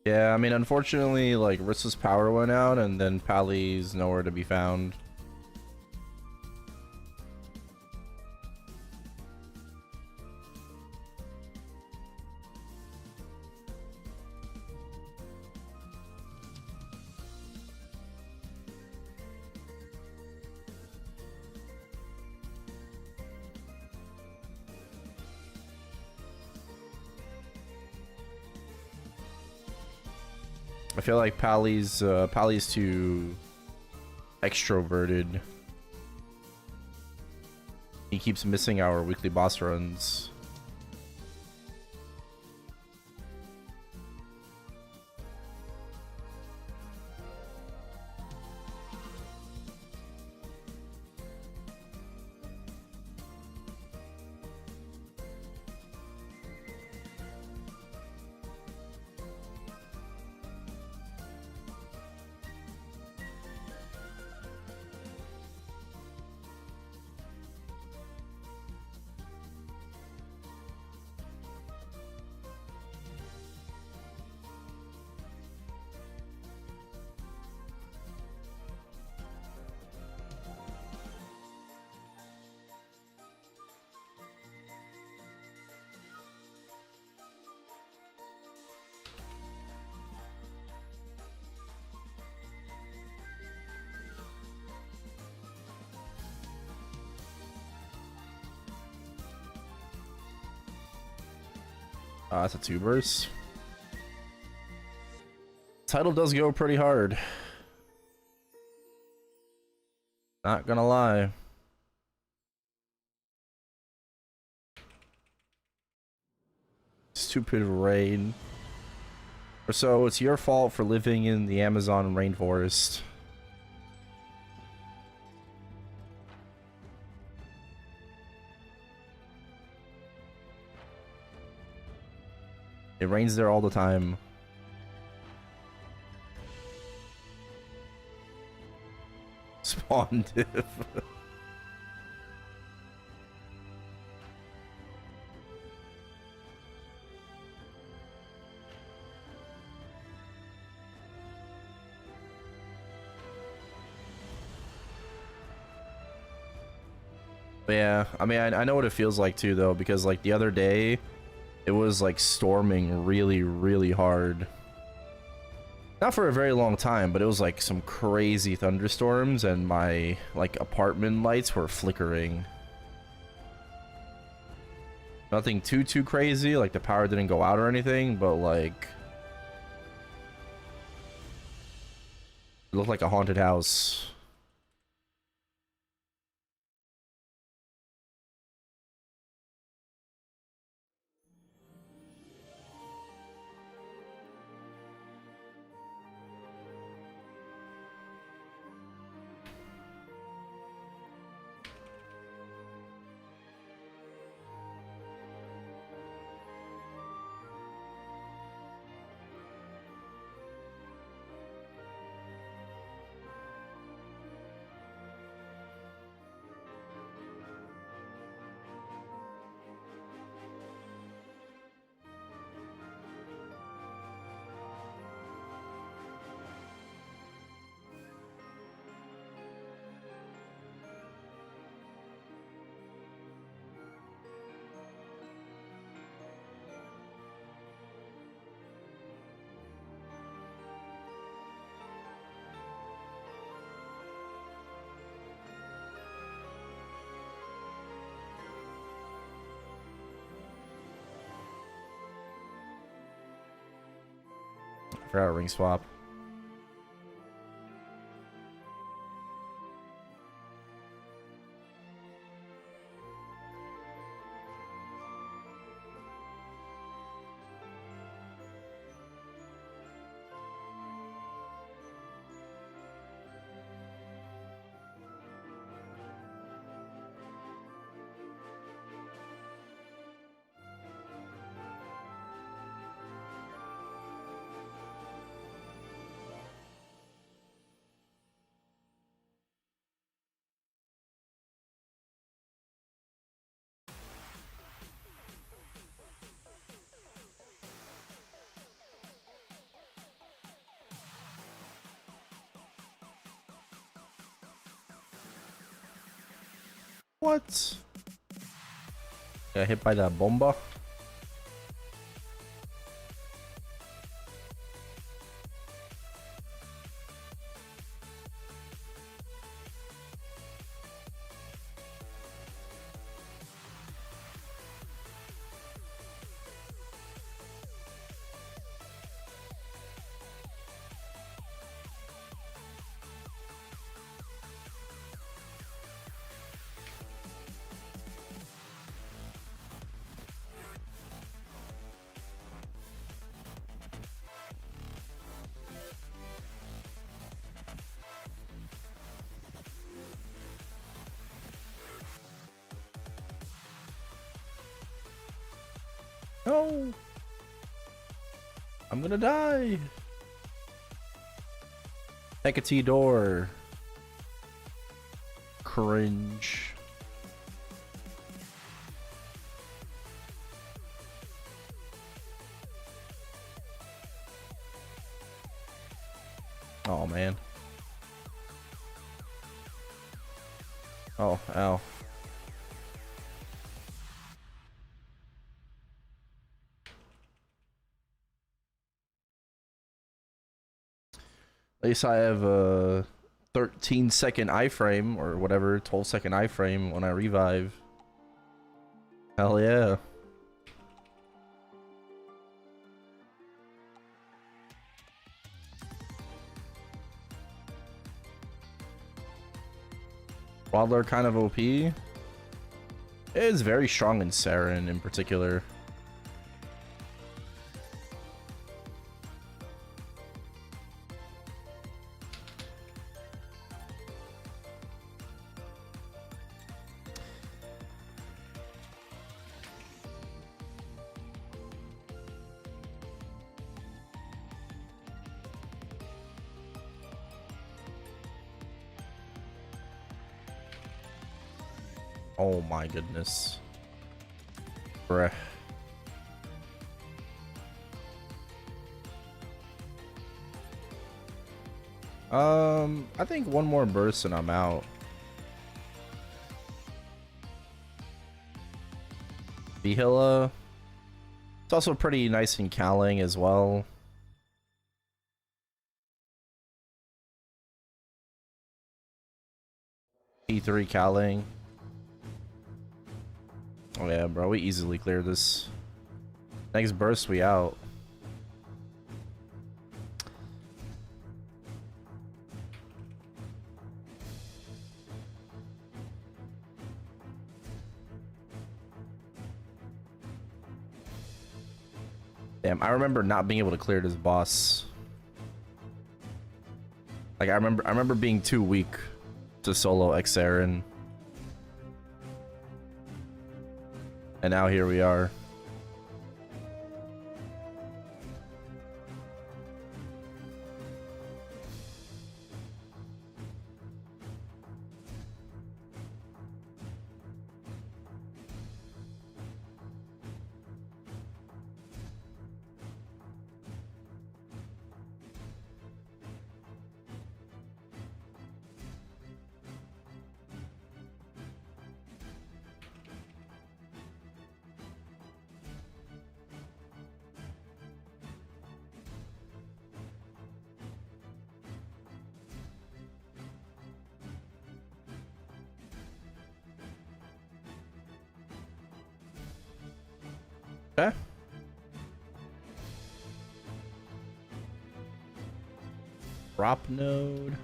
Yeah, I mean, unfortunately, like, Rissa's power went out, and then Pally's nowhere to be found. I feel like Pally's too extroverted. He keeps missing our weekly boss runs. That's a tubers. Title does go pretty hard. Not gonna lie. Stupid rain. So it's your fault for living in the Amazon rainforest. It rains there all the time. Spawn diff. But yeah, I mean, I know what it feels like too, though, because like the other day, it was like storming really, really hard. Not for a very long time, but it was like some crazy thunderstorms, and my like apartment lights were flickering. Nothing too crazy, like the power didn't go out or anything, but like it looked like a haunted house. Forgot a ring swap. What? Got hit by that bomba? No! I'm gonna die! Hecate door. Cringe. Oh man. Oh, ow. At least I have a 13-second iframe or whatever, 12-second iframe when I revive. Hell yeah. Waddler kind of OP. It is very strong in Saren in particular. Oh my goodness. Bruh. I think one more burst and I'm out. Vihilla. It's also pretty nice in Cowling as well. P3 Cowling. Oh yeah, bro, we easily clear this. Next burst, we out. Damn, I remember not being able to clear this boss. Like I remember being too weak to solo Xarin. And now here we are. Okay. Drop node.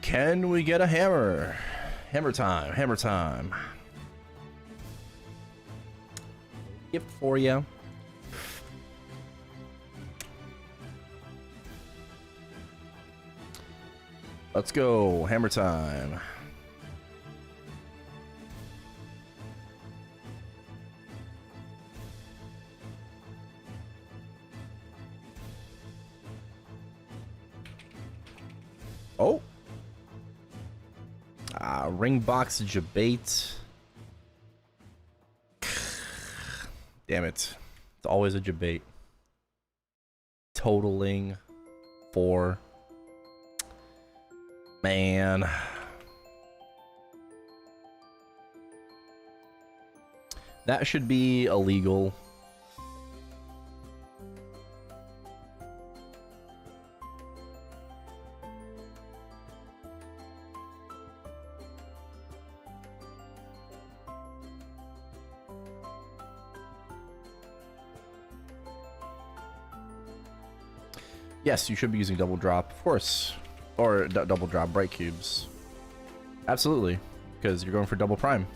Can we get a hammer? Hammer time, hammer time. Gift for you. Let's go, hammer time. Oh. Ring box debate. Damn it. It's always a debate. Totaling 4. Man. That should be illegal. Yes, you should be using double drop, of course. Or double drop bright cubes. Absolutely, because you're going for double prime.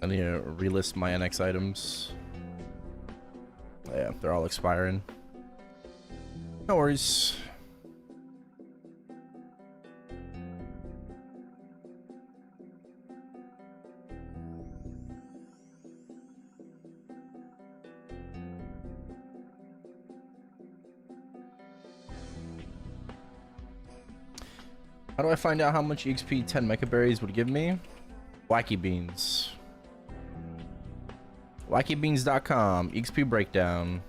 I need to relist my NX items. Oh, yeah, they're all expiring. No worries. How do I find out how much EXP 10 mecha berries would give me? Wacky Beans. WackyBeans.com. EXP breakdown.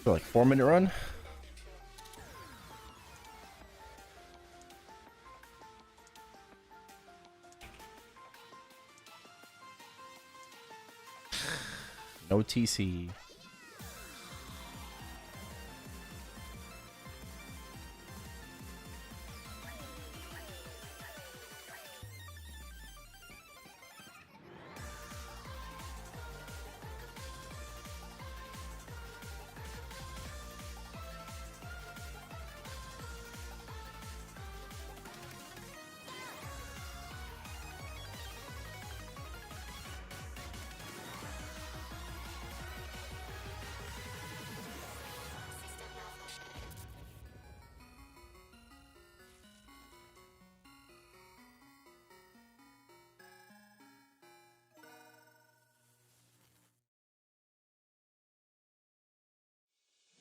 So like 4-minute run. No TC.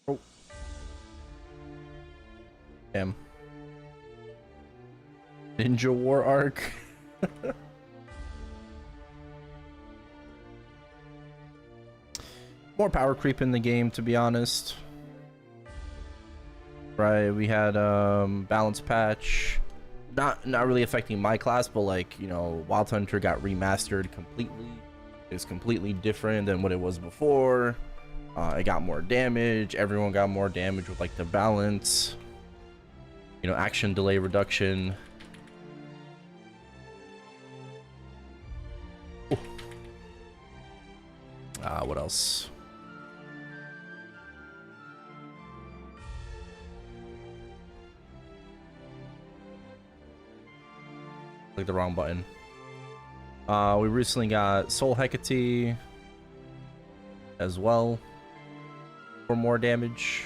Oh. Damn. Ninja War arc. More power creep in the game, to be honest. Right, we had balance patch. Not really affecting my class, but like, you know, Wild Hunter got remastered completely. It's completely different than what it was before. It got more damage. Everyone got more damage with like the balance. You know, action delay reduction. What else? Click the wrong button. We recently got Soul Hecate as well for more damage.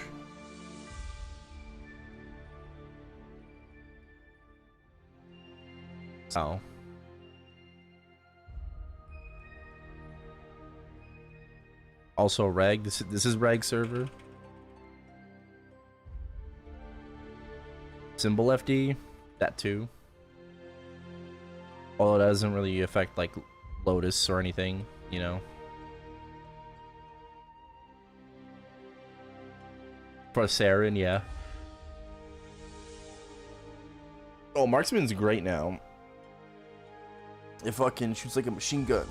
So also Reg. This is Reg server. Symbol FD, that too. Although it doesn't really affect like Lotus or anything, you know. For Saren, yeah. Oh, Marksman's great now. It fucking shoots like a machine gun.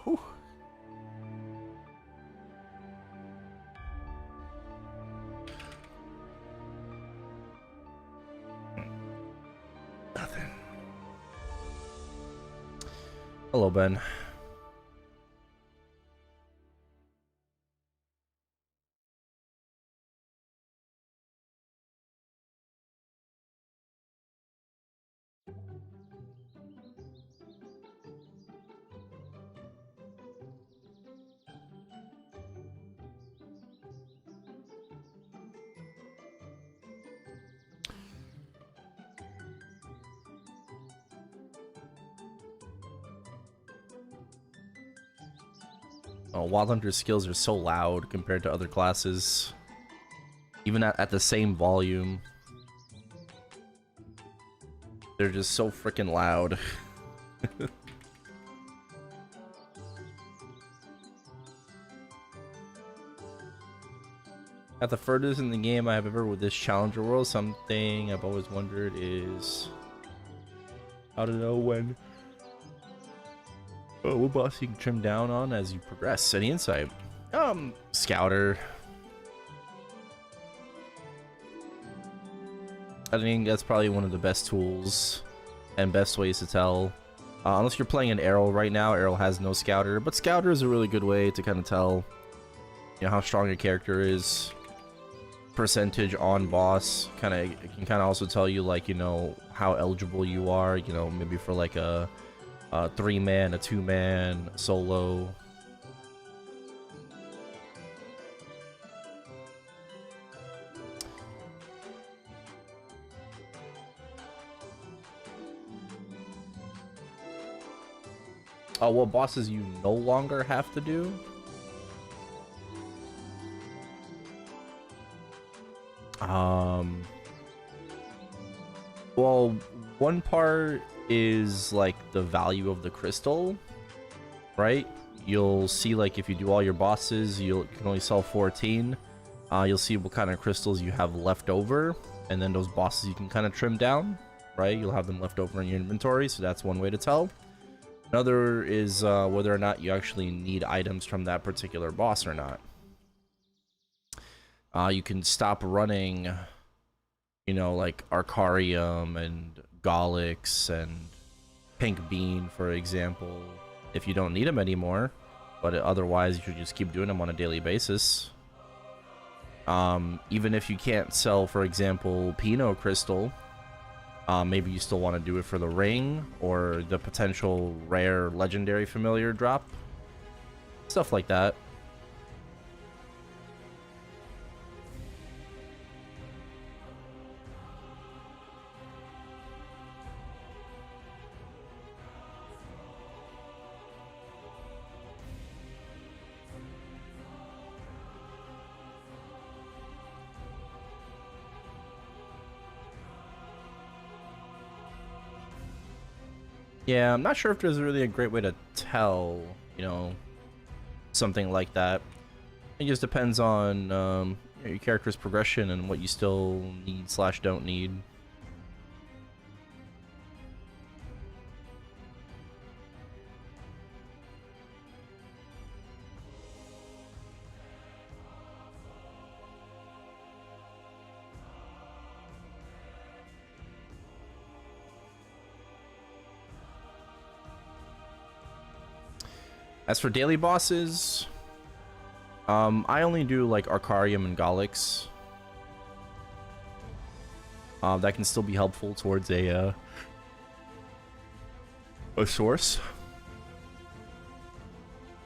Whew. Hello, Ben. Oh, Wild Hunter's skills are so loud compared to other classes. Even at the same volume. They're just so freaking loud. At the furthest in the game I have ever with this Challenger World, something I've always wondered is how to know when what boss you can trim down on as you progress. Any insight? Scouter. I think that's probably one of the best tools and best ways to tell. Unless you're playing an Erel right now, Erel has no Scouter, but Scouter is a really good way to kind of tell, you know, how strong a character is. Percentage on boss, it can kind of also tell you, like, you know, how eligible you are, you know, maybe for like a 3-man, a 2-man, solo. Oh, what bosses you no longer have to do? Well, one part is like the value of the crystal, right? You'll see, like, if you do all your bosses, you can only sell 14. You'll see what kind of crystals you have left over, and then those bosses you can kind of trim down, right? You'll have them left over in your inventory, so that's one way to tell. Another is whether or not you actually need items from that particular boss or not. You can stop running, you know, like Arcarium and Golix and Pink Bean, for example, if you don't need them anymore, but otherwise you should just keep doing them on a daily basis. Even if you can't sell, for example, Pinot Crystal, maybe you still want to do it for the ring or the potential rare legendary familiar drop. Stuff like that. Yeah, I'm not sure if there's really a great way to tell, you know, something like that. It just depends on your character's progression and what you still need / don't need. As for daily bosses, I only do like Arcarium and Golix. That can still be helpful towards a source.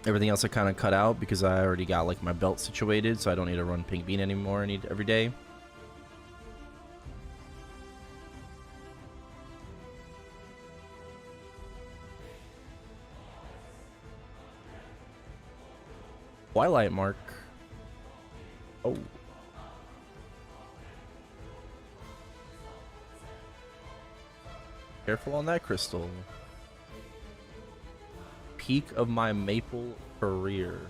Everything else I kind of cut out because I already got like my belt situated, so I don't need to run Pink Bean anymore. I need every day. Twilight Mark. Oh. Careful on that crystal. Peak of my maple career.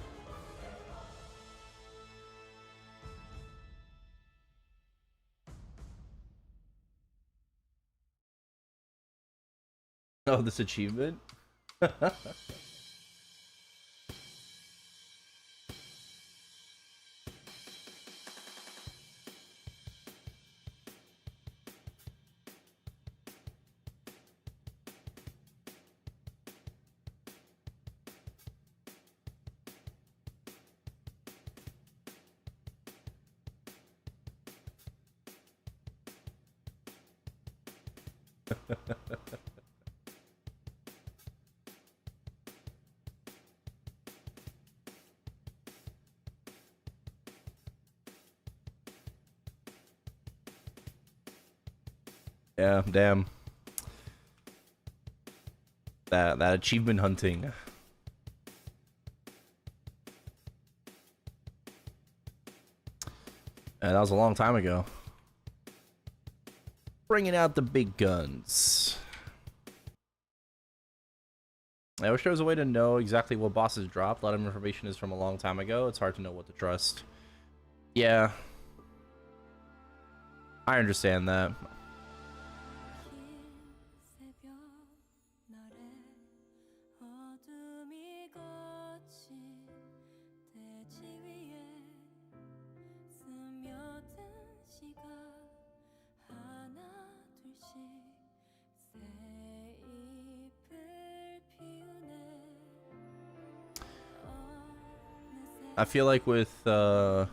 Oh, this achievement? Yeah, damn. That achievement hunting. That was a long time ago. Bringing out the big guns. I wish there was a way to know exactly what bosses dropped. A lot of information is from a long time ago. It's hard to know what to trust. Yeah. I understand that. I feel like with how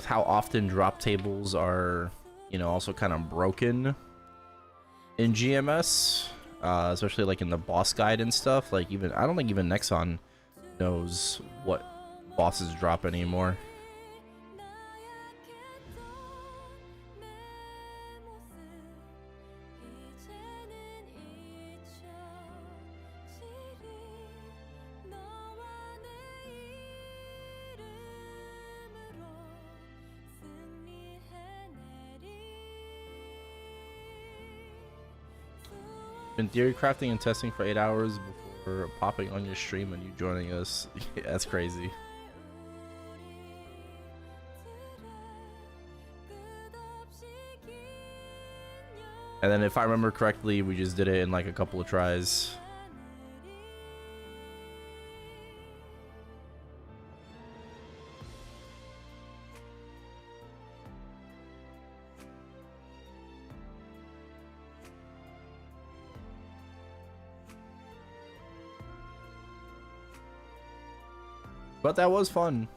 often drop tables are, you know, also kind of broken in GMS, especially like in the boss guide and stuff. Like even I don't think even Nexon knows what bosses drop anymore. Been theory crafting and testing for 8 hours before popping on your stream and you joining us. Yeah, that's crazy. And then if I remember correctly, we just did it in like a couple of tries. But that was fun.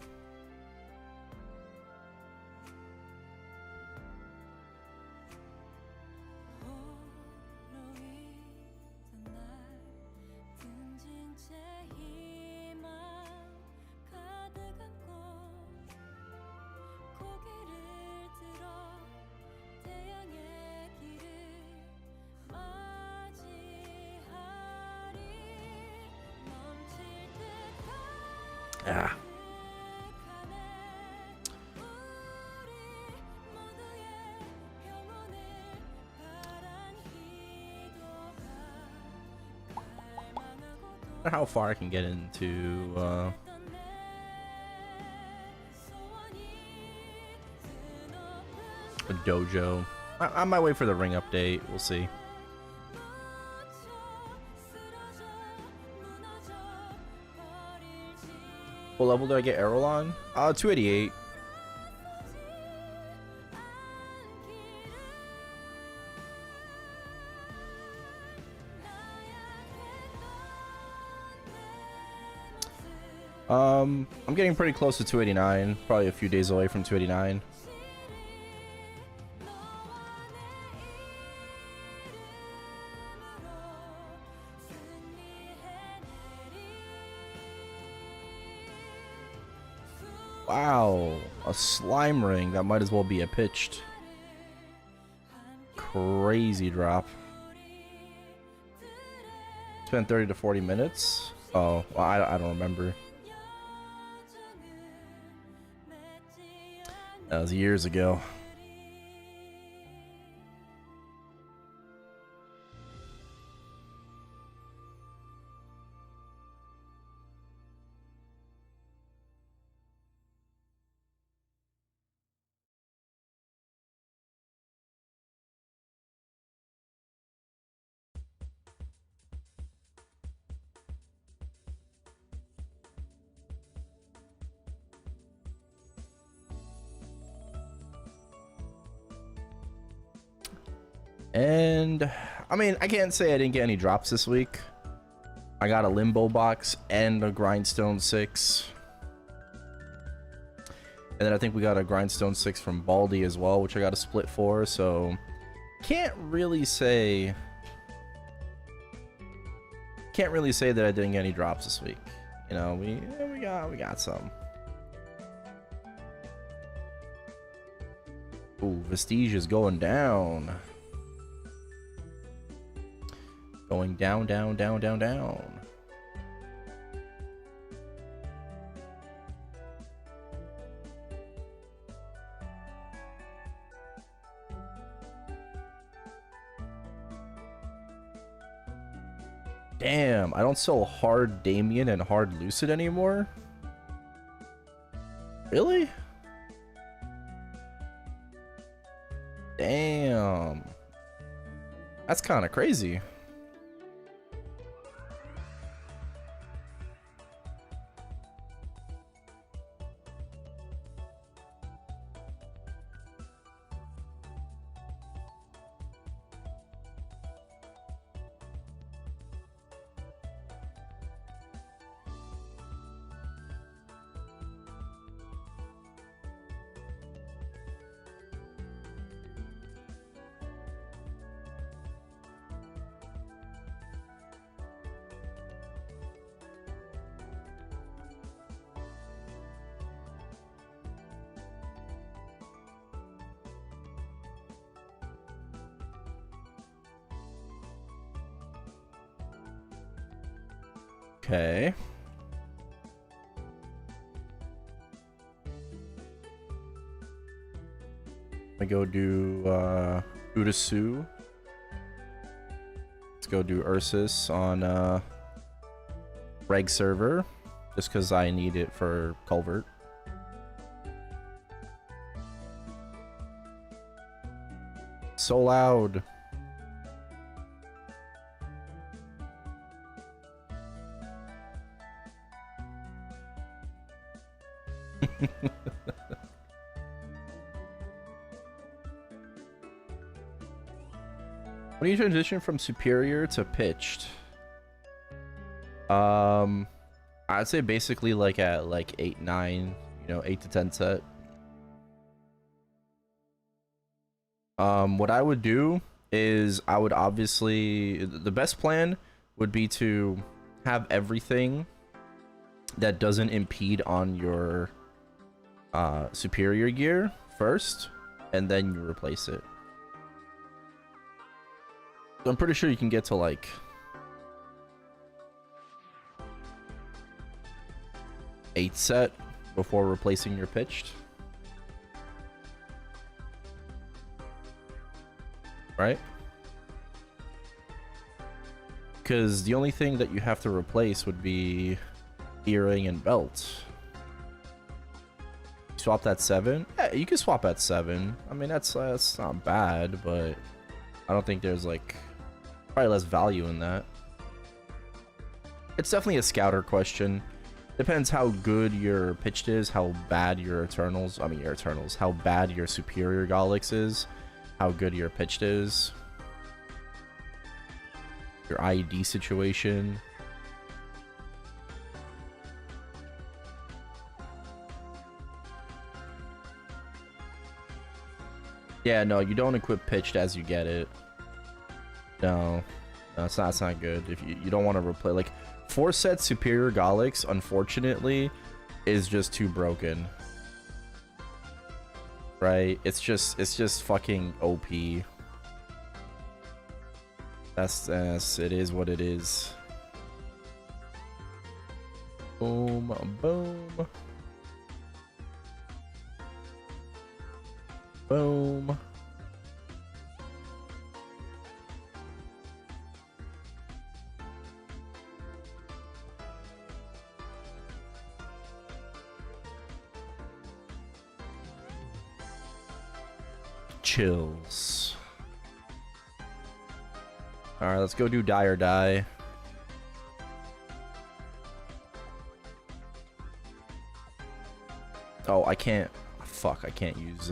Yeah. I wonder how far I can get into a dojo. I might wait for the ring update. We'll see. What level did I get Erel on? 288. I'm getting pretty close to 289. Probably a few days away from 289. Wow, a slime ring. That might as well be a pitched. Crazy drop. Spent 30 to 40 minutes. Oh, well, I don't remember. That was years ago. And I mean, I can't say I didn't get any drops this week. I got a limbo box and a grindstone 6. And then I think we got a grindstone 6 from Baldy as well, which I got a split for. So Can't really say that I didn't get any drops this week. You know, we got some. Ooh, Vestige is going down. Going down, down, down, down, down. Damn, I don't sell hard Damien and hard Lucid anymore? Really? Damn. That's kind of crazy. Okay. I go do Urasu. Let's go do Ursus on Reg server, just because I need it for Culvert. So loud. When do you transition from superior to pitched? I'd say basically like at like 8, 9, you know, 8 to 10 set. What I would do is I would obviously, the best plan would be to have everything that doesn't impede on your superior gear first, and then you replace it. So I'm pretty sure you can get to like eight set before replacing your pitched. Right? Because the only thing that you have to replace would be earring and belt. Swap that 7? Yeah, you can swap at 7. I mean, that's not bad, but I don't think there's like probably less value in that. It's definitely a scouter question. Depends how good your pitched is, how bad your Eternals, how bad your superior Golix is, how good your pitched is, your IED situation. Yeah, no, you don't equip pitched as you get it. No, it's not good. If you don't want to replay, like 4 set superior Golix, unfortunately, is just too broken. Right? It's just fucking OP. That's it is what it is. Boom, boom. Boom. Chills. Alright, let's go do die or die. Oh, I can't. Fuck, I can't use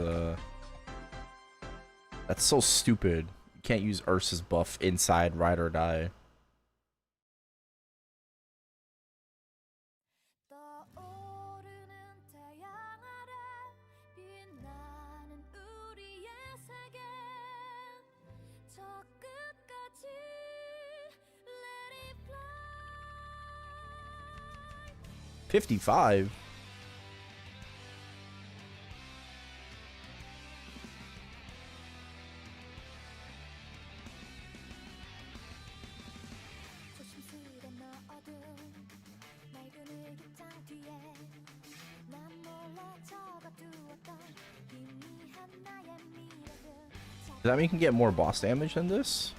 that's so stupid. You can't use Ursa's buff inside ride or die. 55? Does that mean you can get more boss damage than this?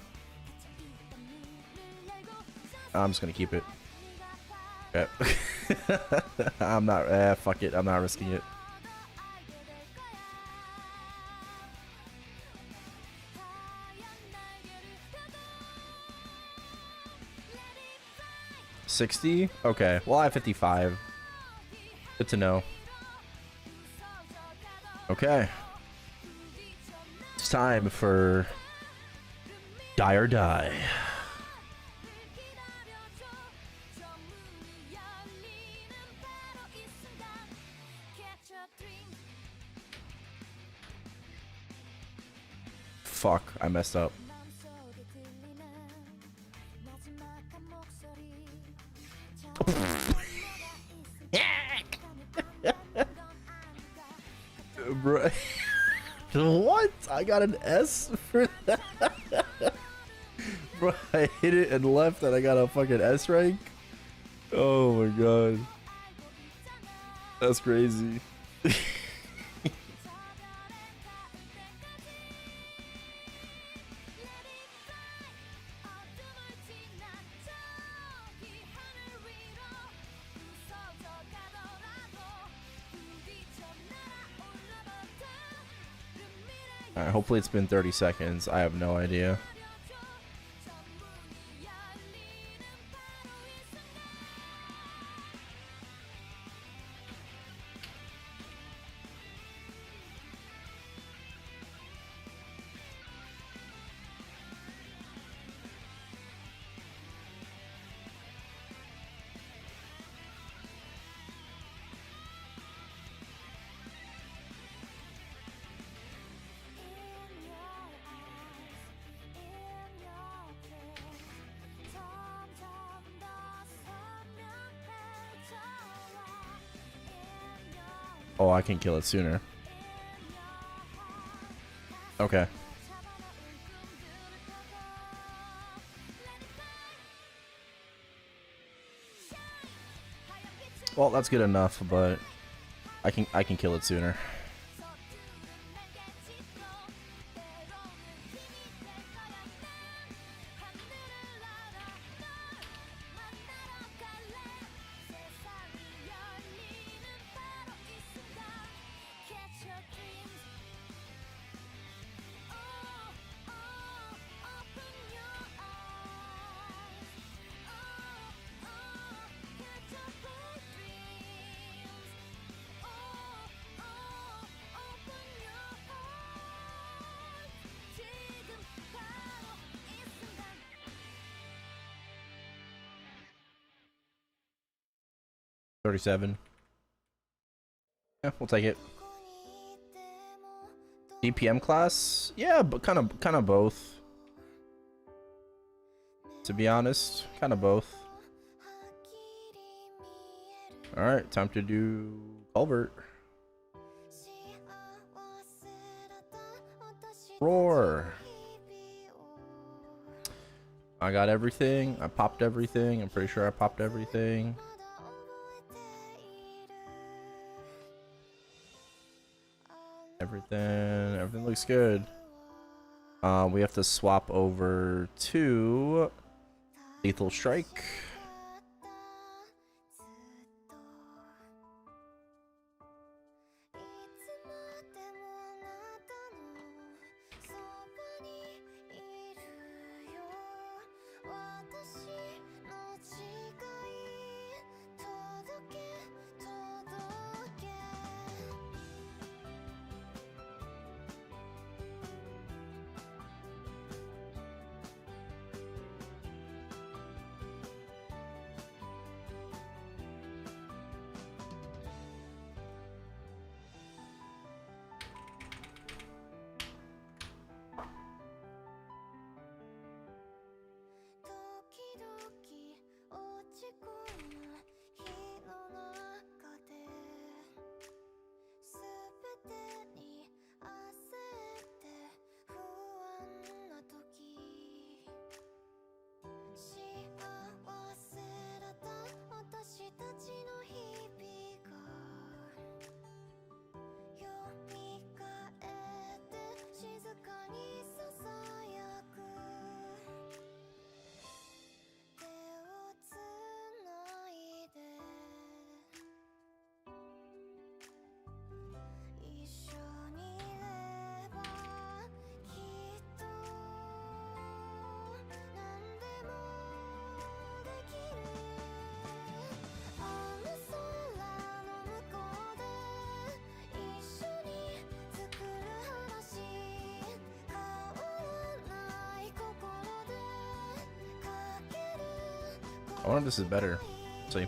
I'm just gonna keep it. Okay. I'm not. Fuck it. I'm not risking it. $60? Okay. Well, I have 55. Good to know. Okay. It's time for Die or Die. Fuck, I messed up. Bro. What? I got an S for that? Bro, I hit it and left and I got a fucking S rank? Oh my god. That's crazy. Alright, hopefully it's been 30 seconds. I have no idea. Oh, I can kill it sooner. Okay. Well, that's good enough, but I can kill it sooner. $37. Yeah, we'll take it. DPM class? Yeah, but kind of both. To be honest, kind of both. All right, time to do Culvert. Roar. I got everything. I popped everything. I'm pretty sure I popped everything. Everything looks good. We have to swap over to Lethal Strike. I wonder if this is better. Let's see.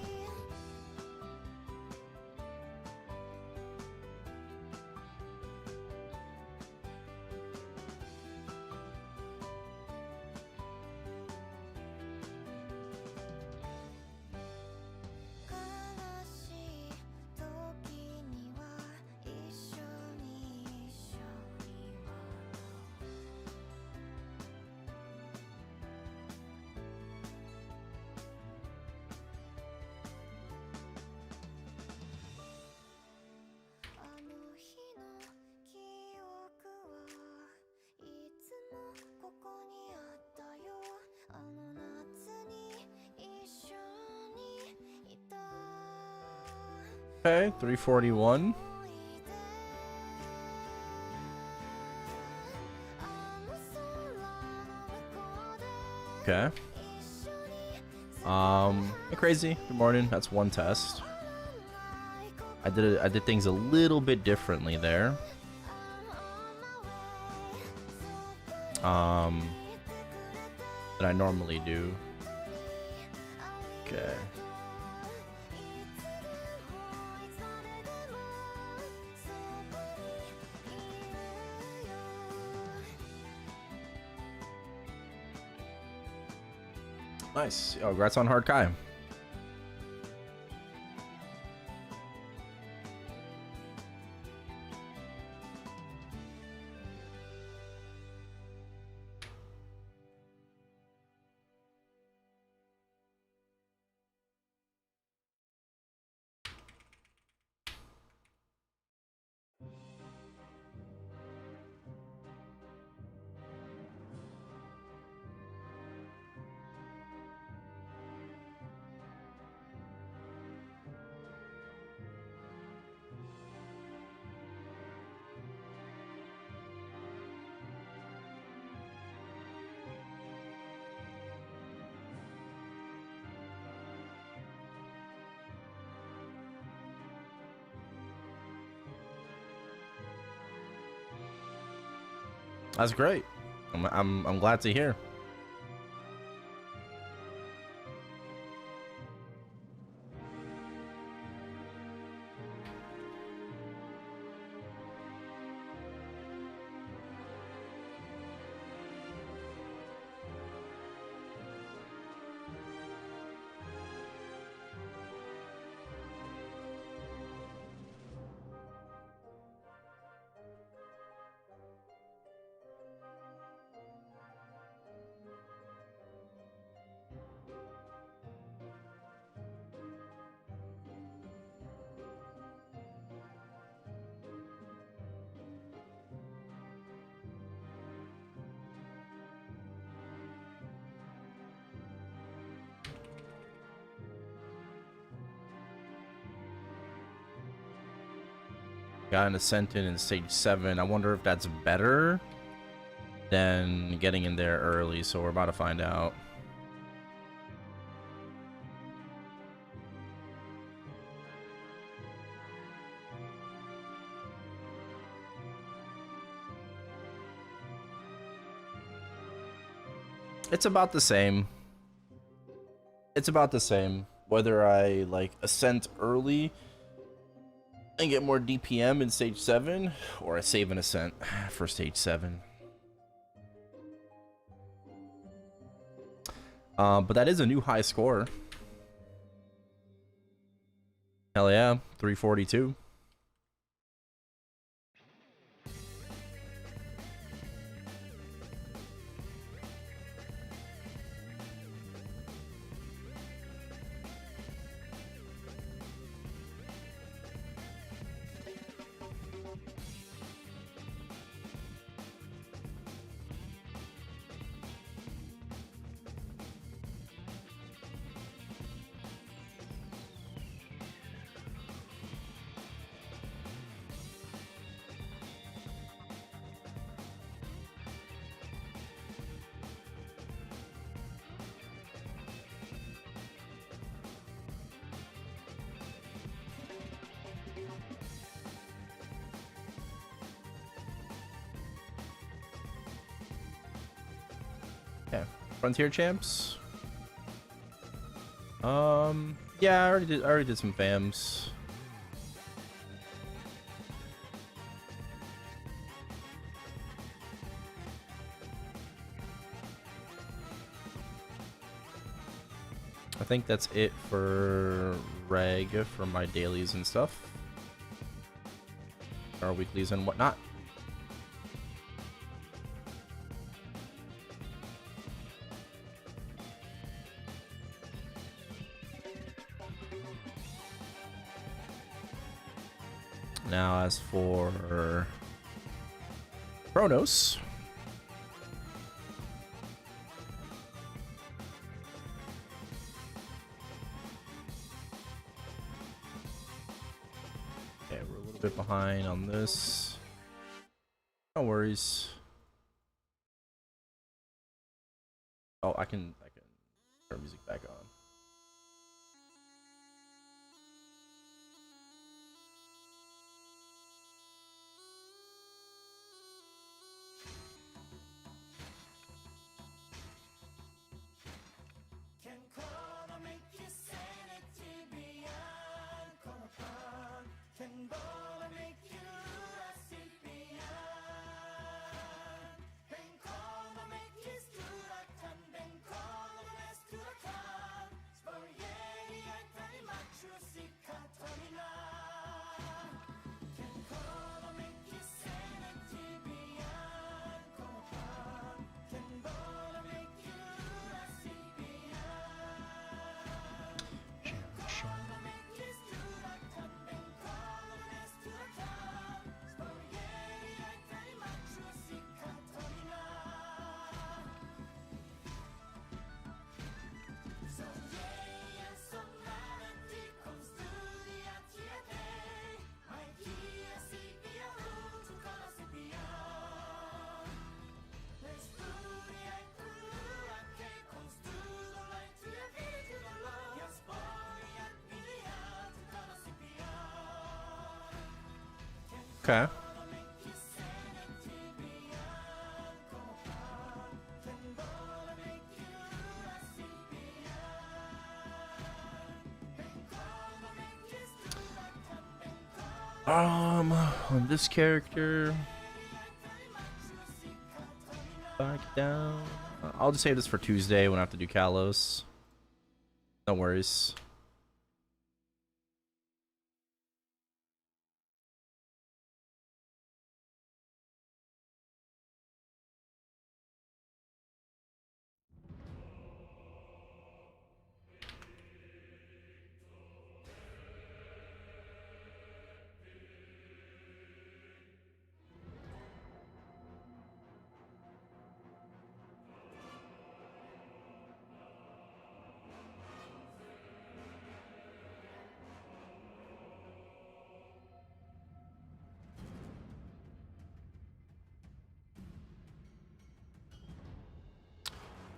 Okay, 341. Okay. Hey, Crazy. Good morning. That's one test. I did things a little bit differently there. Than I normally do. Okay. Nice. Oh, congrats on Hard Kai. That's great. I'm glad to hear. Got an Ascendant in stage 7. I wonder if that's better than getting in there early, so we're about to find out. It's about the same. It's about the same. Whether I like ascent early and get more DPM in stage 7, or I save an ascent for stage 7. But that is a new high score. Hell yeah, 342. Okay, Frontier Champs. Yeah, I already did some fams. I think that's it for reg for my dailies and stuff. Our weeklies and whatnot. Now, as for Chronos, okay, we're a little bit behind on this. No worries. Oh, I can turn music back on. Okay. On this character, back down. I'll just save this for Tuesday when I have to do Kalos. No worries.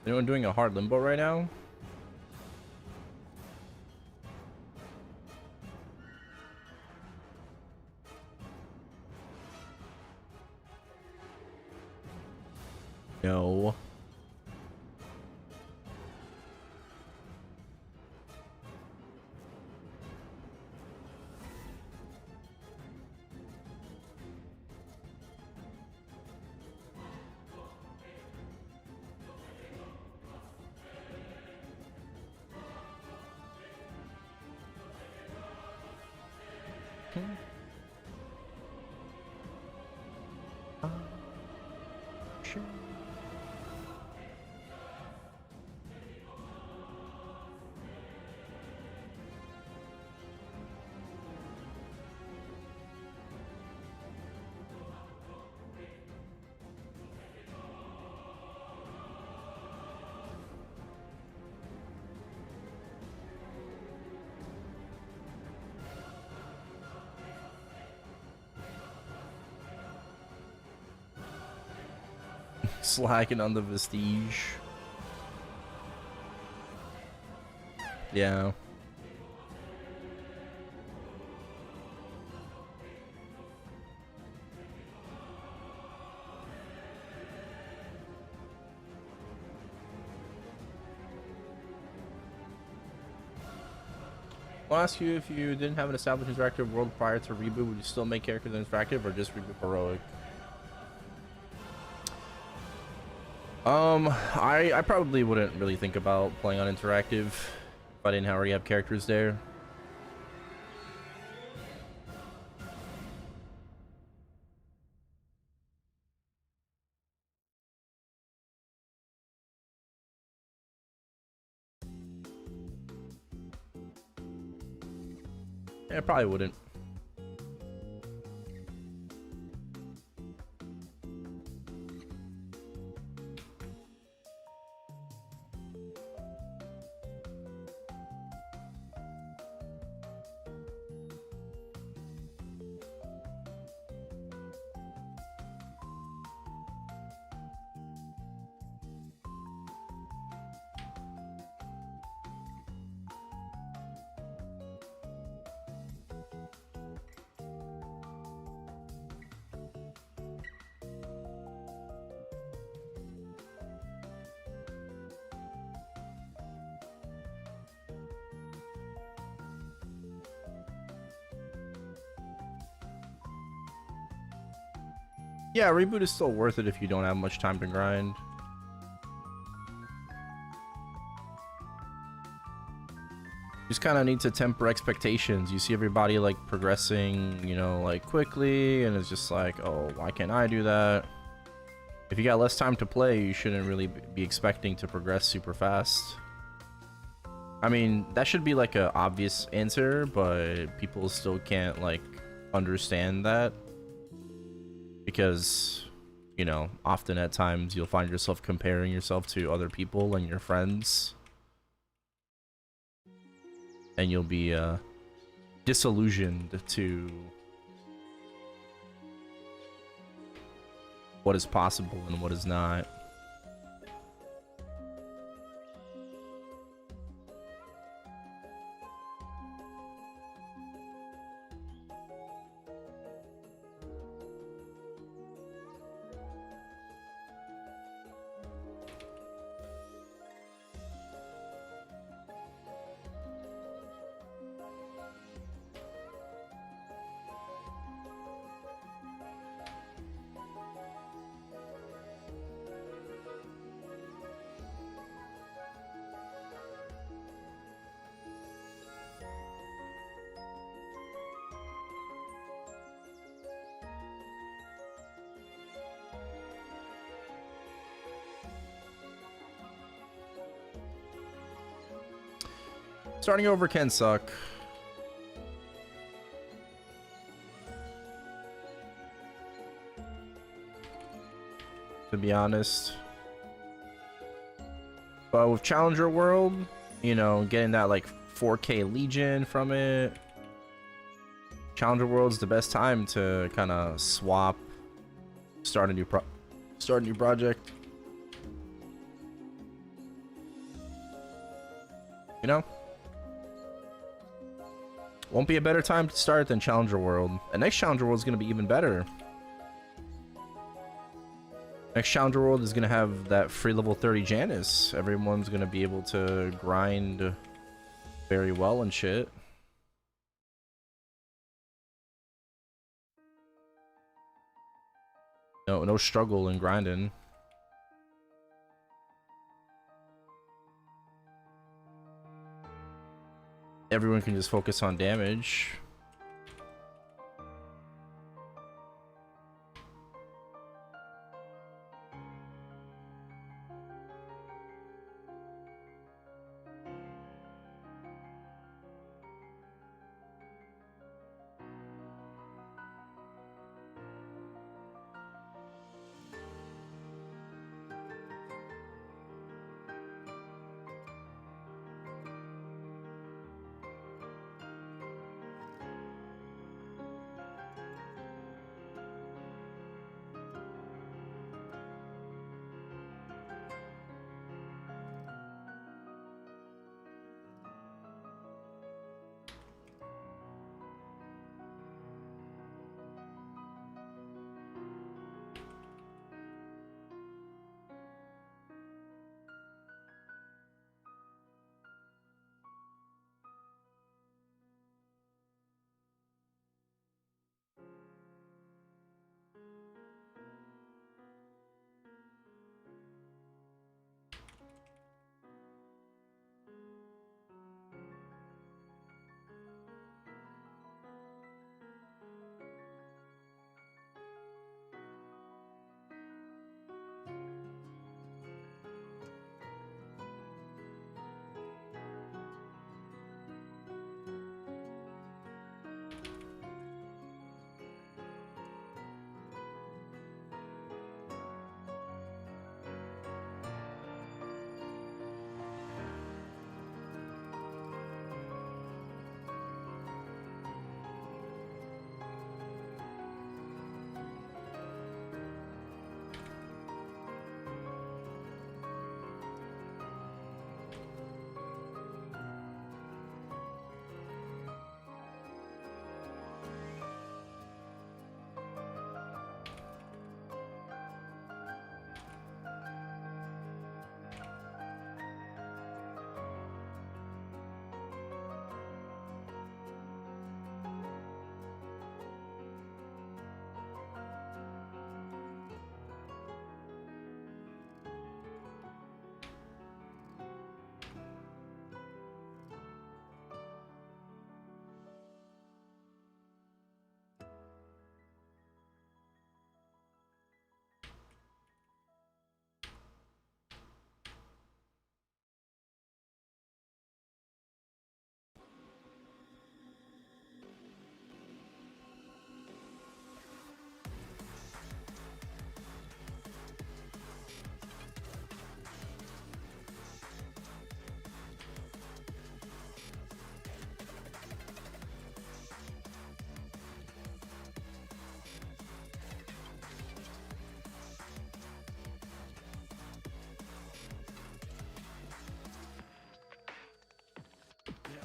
Anyone doing a hard limbo right now? No. Slacking on the Vestige. Yeah. I'll ask you, if you didn't have an established interactive world prior to reboot, would you still make characters interactive or just reboot heroic? I probably wouldn't really think about playing on interactive if I didn't already have characters there. Yeah, I probably wouldn't. Yeah, reboot is still worth it if you don't have much time to grind. Just kind of need to temper expectations. You see everybody like progressing, you know, like quickly, and it's just like, oh, why can't I do that? If you got less time to play, you shouldn't really be expecting to progress super fast. I mean, that should be like a obvious answer, but people still can't like understand that. Because, you know, often at times you'll find yourself comparing yourself to other people and your friends. And you'll be disillusioned to what is possible and what is not. Starting over can suck. To be honest. But with Challenger World, you know, getting that like 4K Legion from it. Challenger World's the best time to kind of swap, start a new project. You know? Won't be a better time to start than Challenger World. And next Challenger World is going to be even better. Next Challenger World is going to have that free level 30 Janus. Everyone's going to be able to grind very well and shit. No struggle in grinding. Everyone can just focus on damage.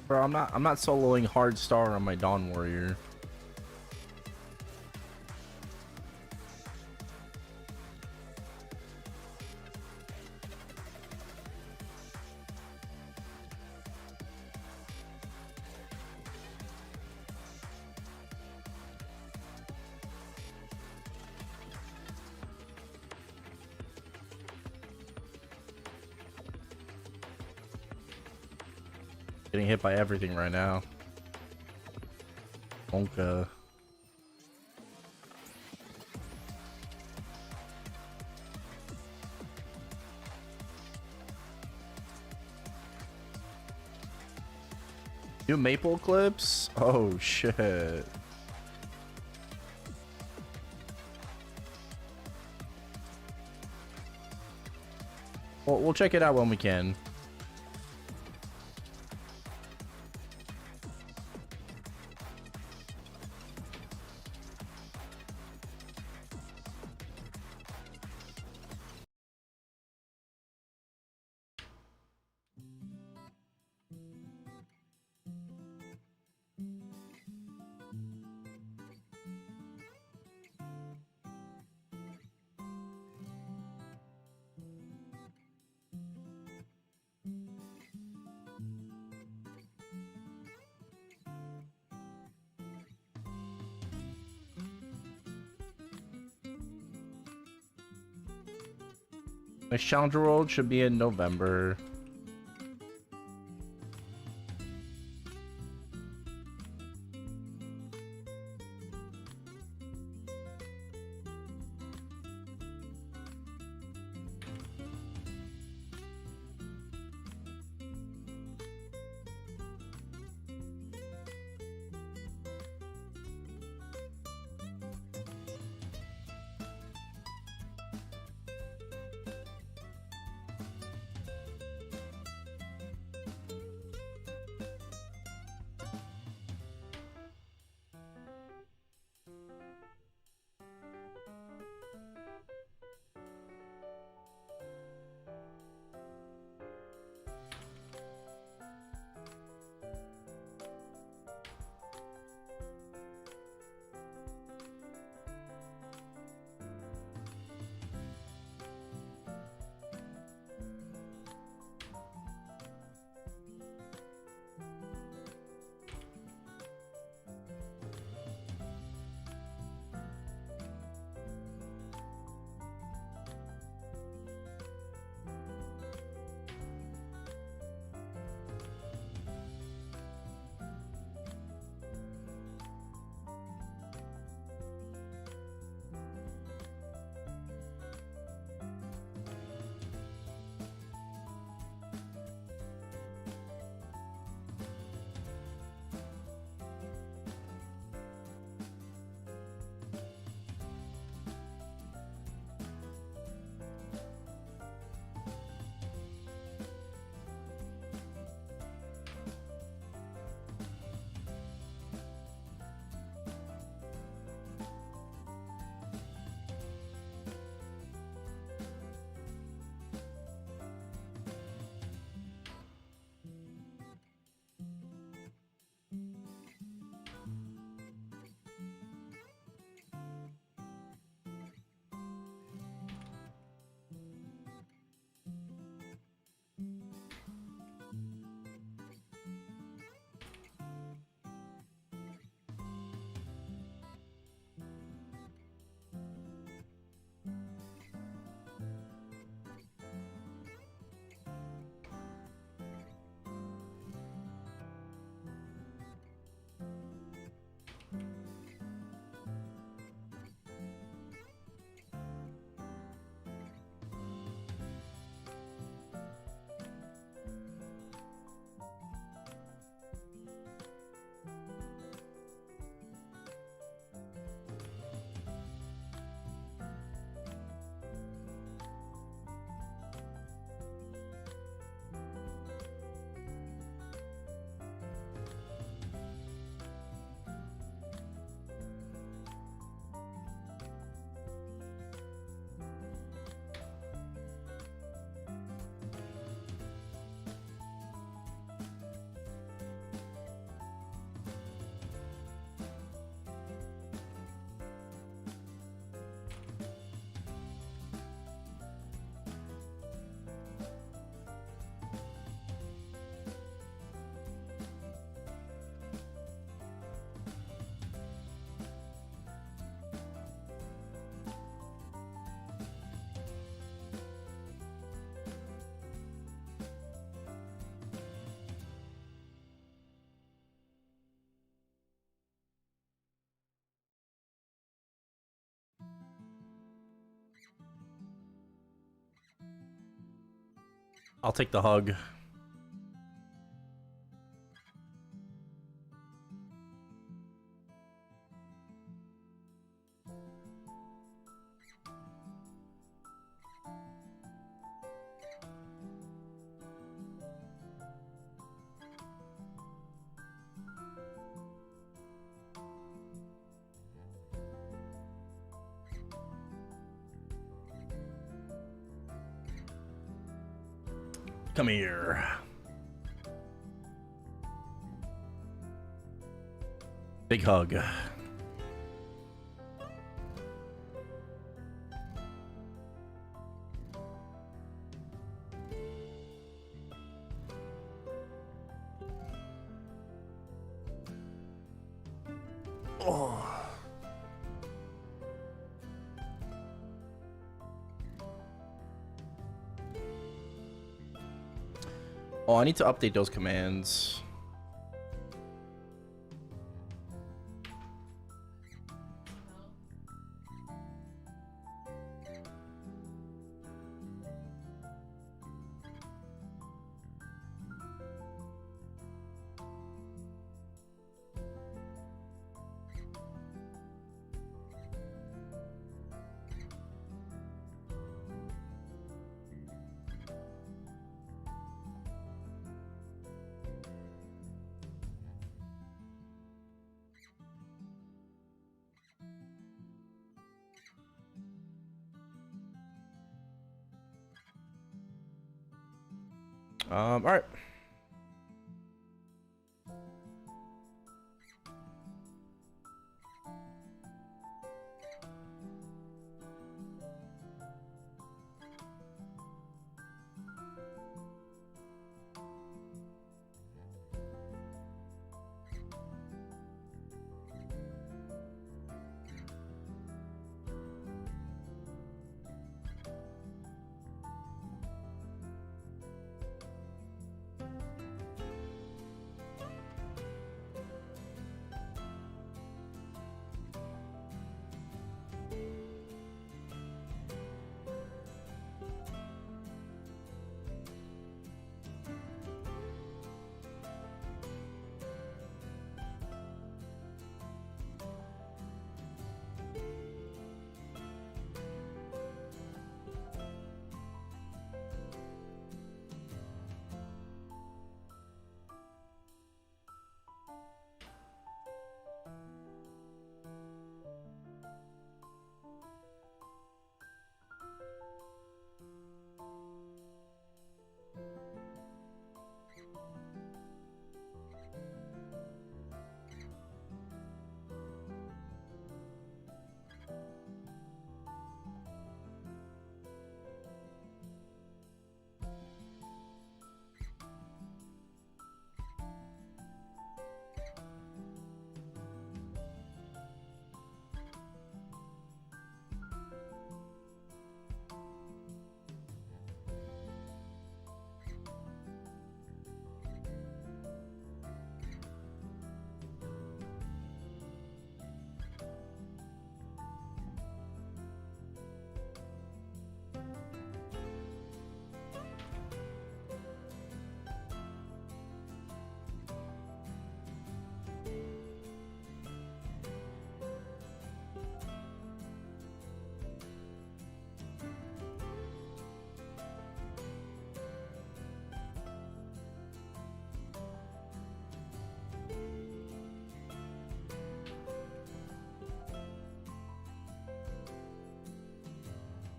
Bro, I'm not soloing hard star on my Dawn Warrior. Getting hit by everything right now. Bonka. New maple clips? Oh shit. Well, we'll check it out when we can. Next Challenger World should be in November. I'll take the hug. Come here. Big hug. Oh. Oh, I need to update those commands. All right.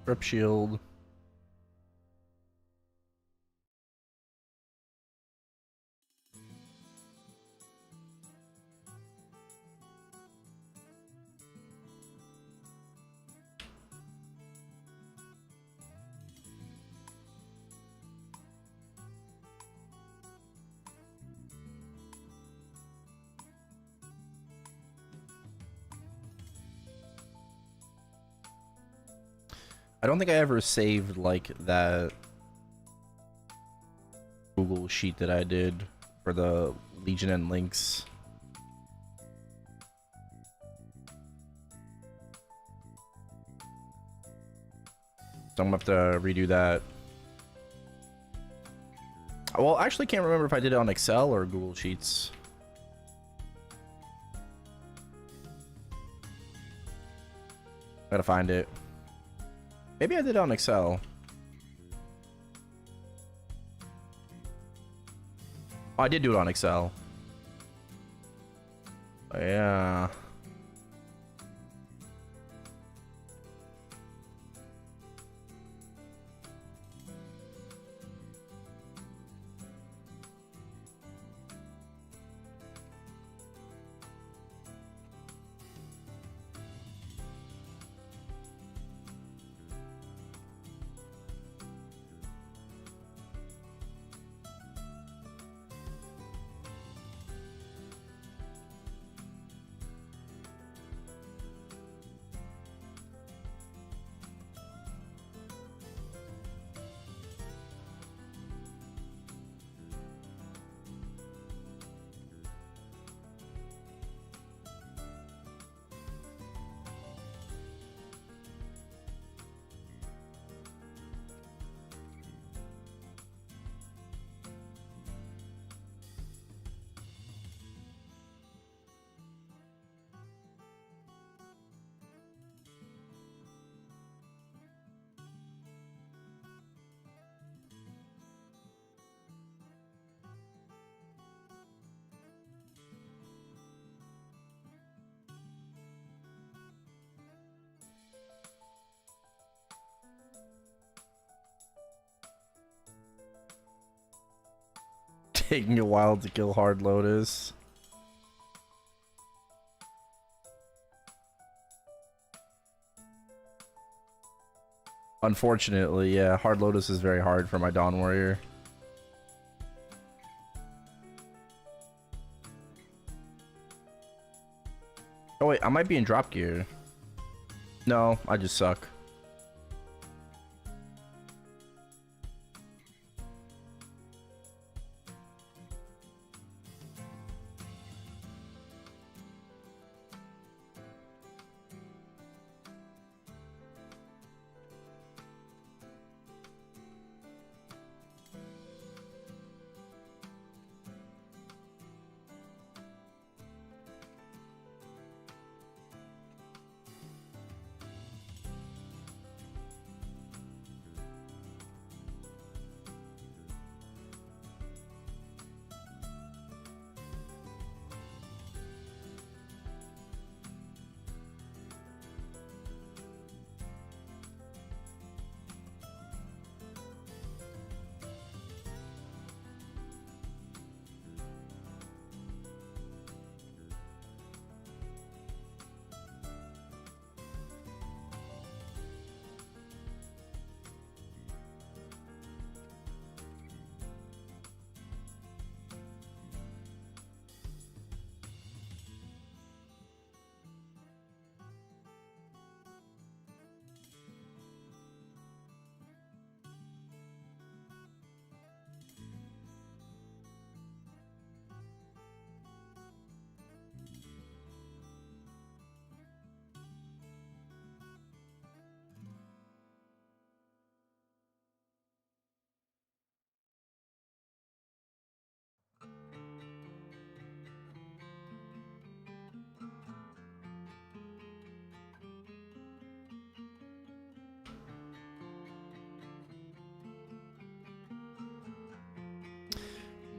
Rip shield. I don't think I ever saved like that Google sheet that I did for the Legion and Lynx. So I'm gonna have to redo that. Well, I actually can't remember if I did it on Excel or Google Sheets. Gotta find it. Maybe I did it on Excel. Oh, I did do it on Excel. Oh, yeah. Taking a while to kill Hard Lotus. Unfortunately, yeah, Hard Lotus is very hard for my Dawn Warrior. Oh wait, I might be in drop gear. No, I just suck.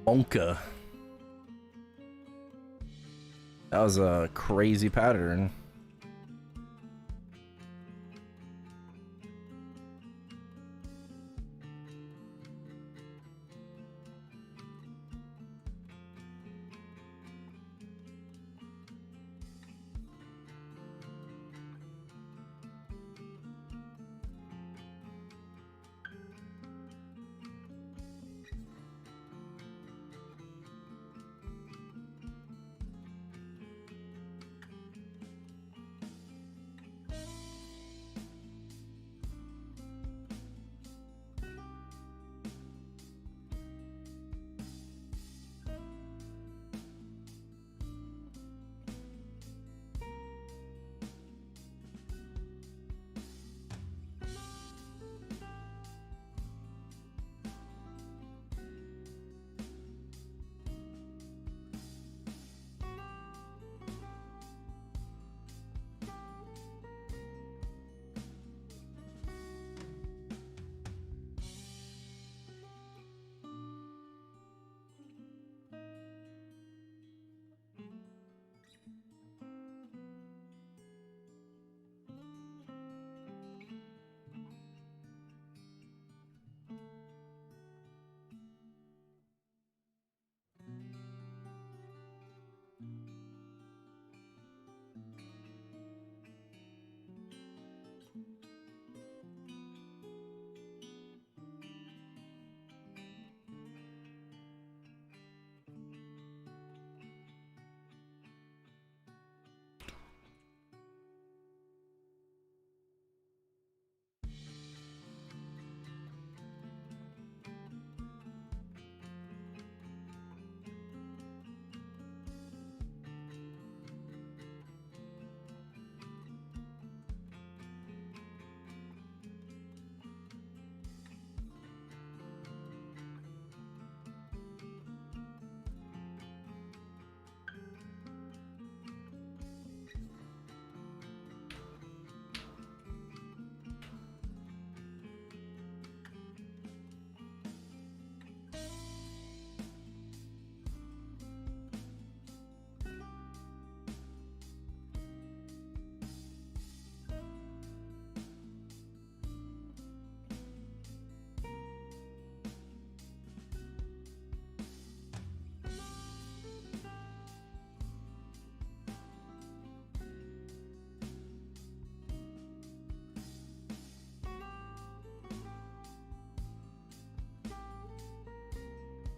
Monka. That was a crazy pattern.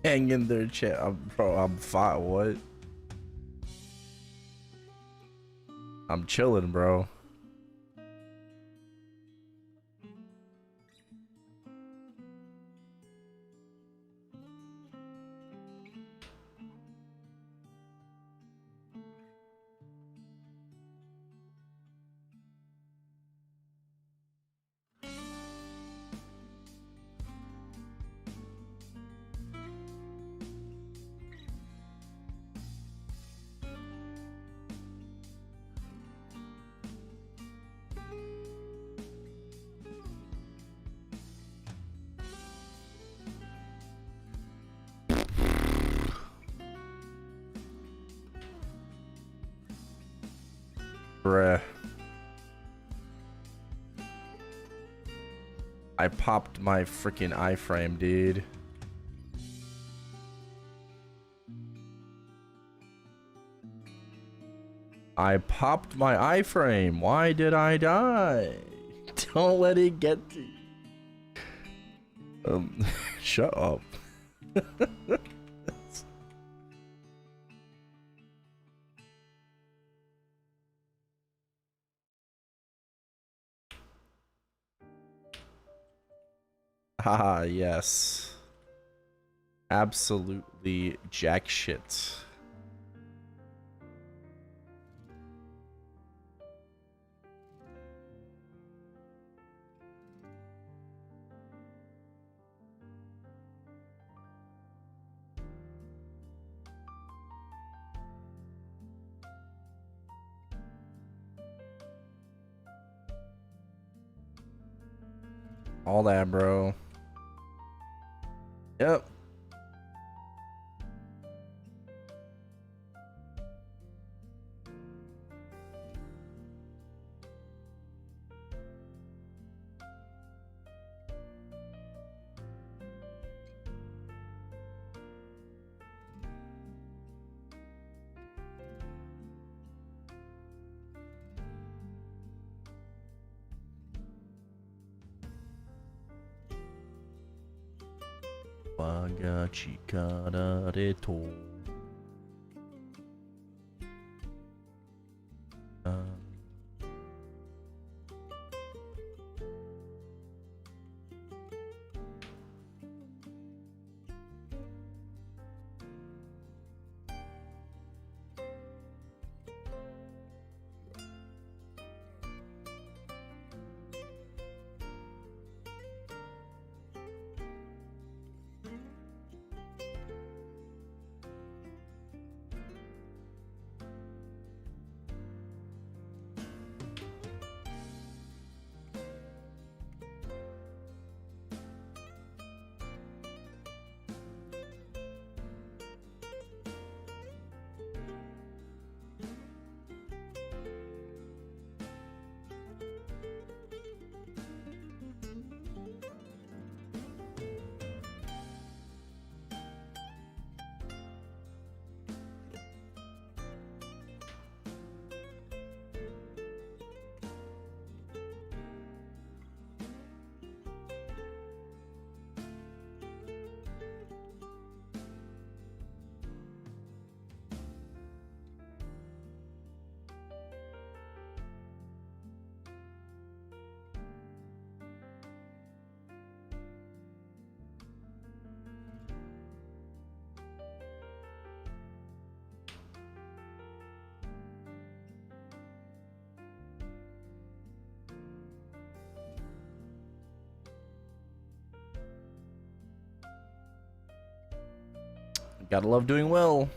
Hang in there, chat. Bro, I'm fine. What? I'm chilling, bro. Bruh. I popped my freaking iframe, dude. I popped my iframe. Why did I die? Don't let it get to you. Shut up. Haha, yes. Absolutely jack shit. All that, bro. Yep. Wagachikarareto. Gotta love doing well.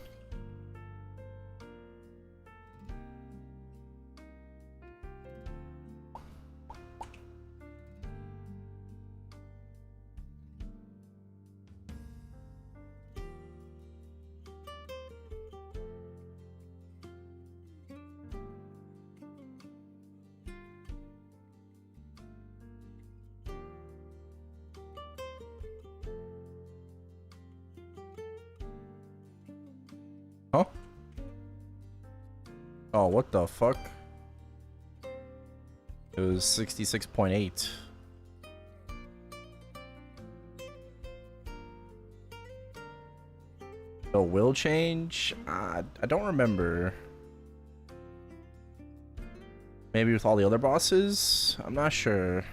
Huh? Oh, what the fuck? It was 66.8. will change? I don't remember. Maybe with all the other bosses? I'm not sure.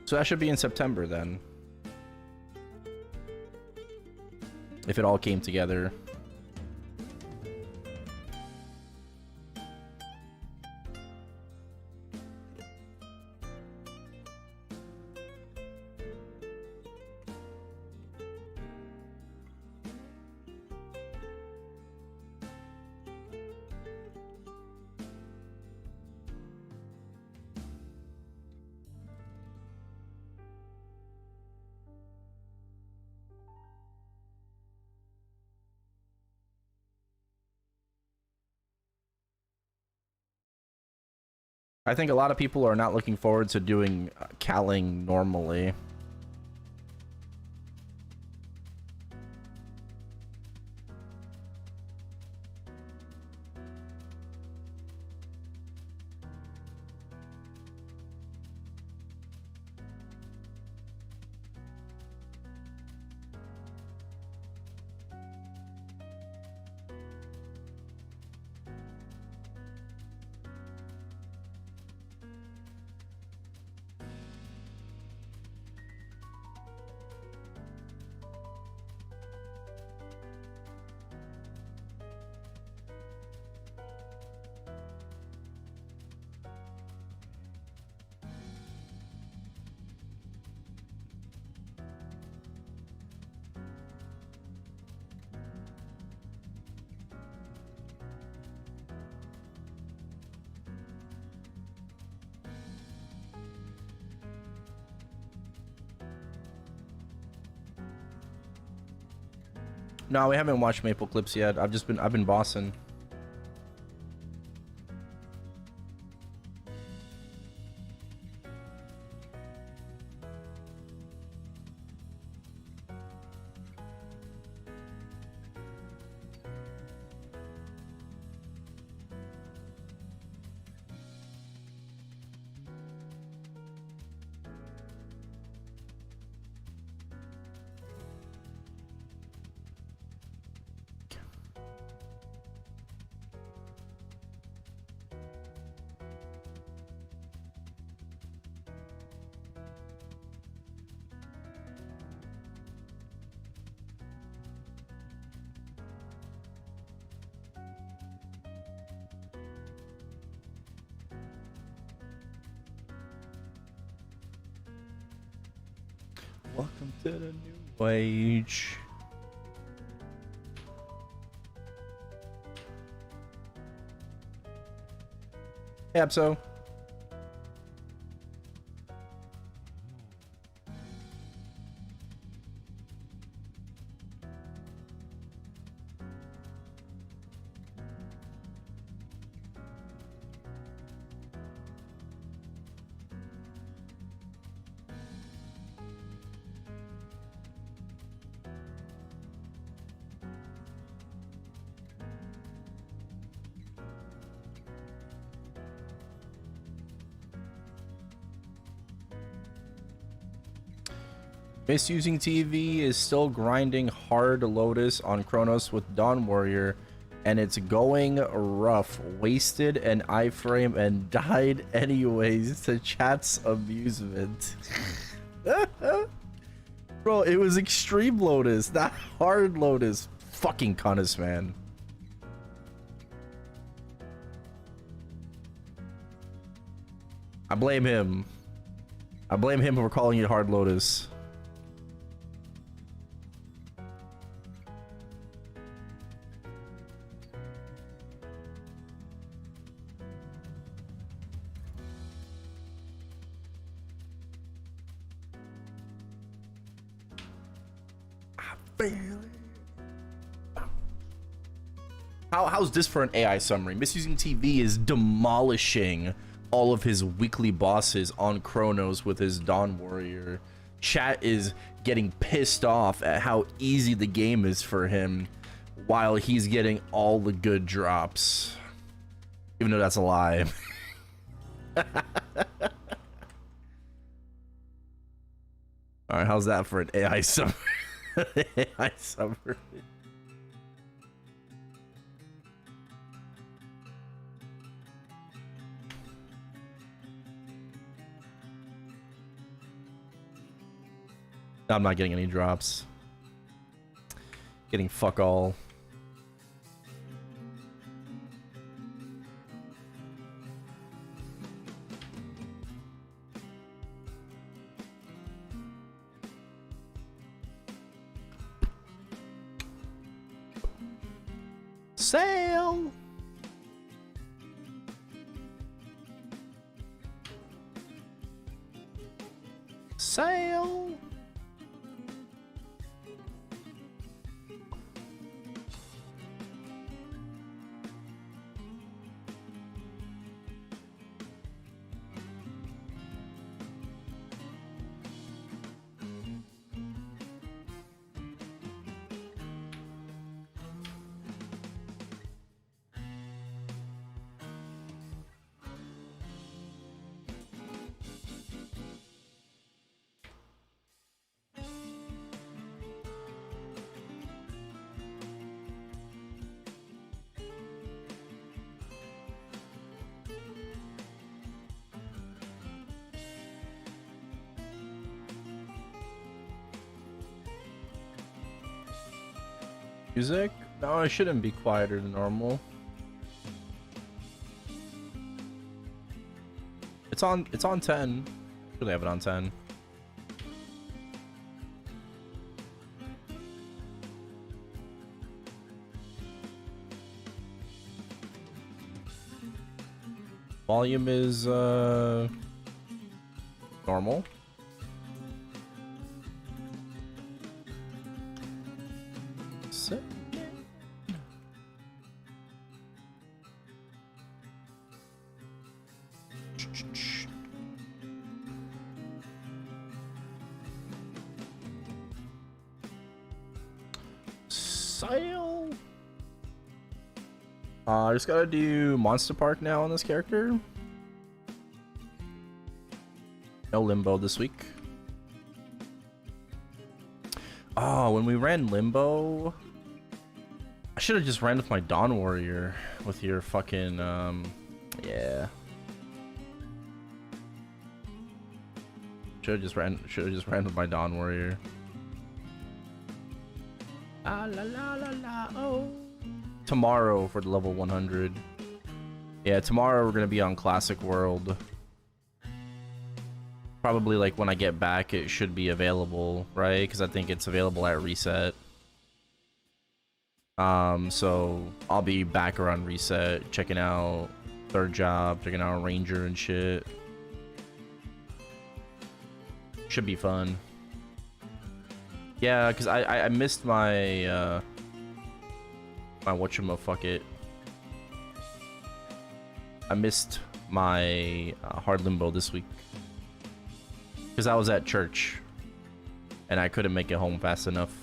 So that should be in September then. If it all came together. I think a lot of people are not looking forward to doing calling normally. No, we haven't watched Maple Clips yet. I've been bossing. Welcome to the new age. Hey, Epso. Misusing TV is still grinding hard Lotus on Chronos with Dawn Warrior, and it's going rough. Wasted an iframe and died anyways to chat's amusement. Bro, it was extreme Lotus, not hard Lotus. Fucking cunnis, man. I blame him. I blame him for calling it hard Lotus. How's this for an AI summary? Misusing TV is demolishing all of his weekly bosses on Chronos with his Dawn Warrior. Chat is getting pissed off at how easy the game is for him. while he's getting all the good drops. Even though that's a lie. Alright, how's that for an AI summer? AI summer. I'm not getting any drops. Getting fuck all. Sail. Sail. Music? No, it shouldn't be quieter than normal. It's on 10. Really have it on 10. Volume is normal. Sail. I just gotta do Monster Park now on this character. No Limbo this week. Oh, when we ran Limbo, I should have just ran with my Dawn Warrior with your fucking yeah. Should have just ran with my Dawn Warrior. Ah, la la la la oh. Tomorrow for the level 100. Yeah, tomorrow we're gonna be on Classic World. Probably like when I get back, it should be available, right? Because I think it's available at reset. So I'll be back around reset, checking out Third Job, checking out Ranger and shit. Should be fun. Yeah, because I missed my my whatchamafuck. I missed my hard limbo this week because I was at church and I couldn't make it home fast enough.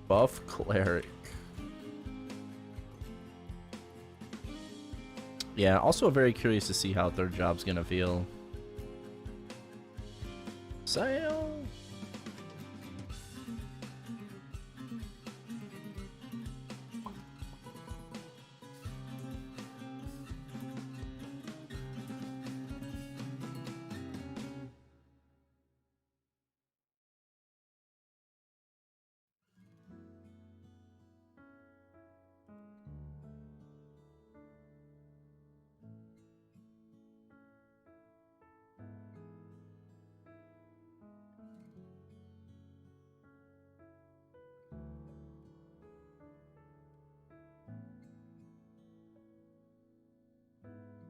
Buff Cleric. Yeah, also very curious to see how Third Job's gonna feel. Sail.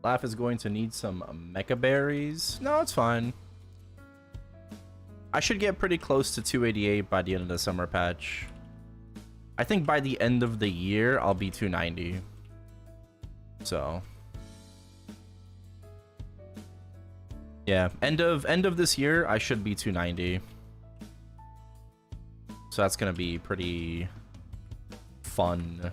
Laugh is going to need some mecha berries. No, it's fine. I should get pretty close to 288 by the end of the summer patch. I think by the end of the year, I'll be 290. So... yeah, end of this year, I should be 290. So that's gonna be pretty fun.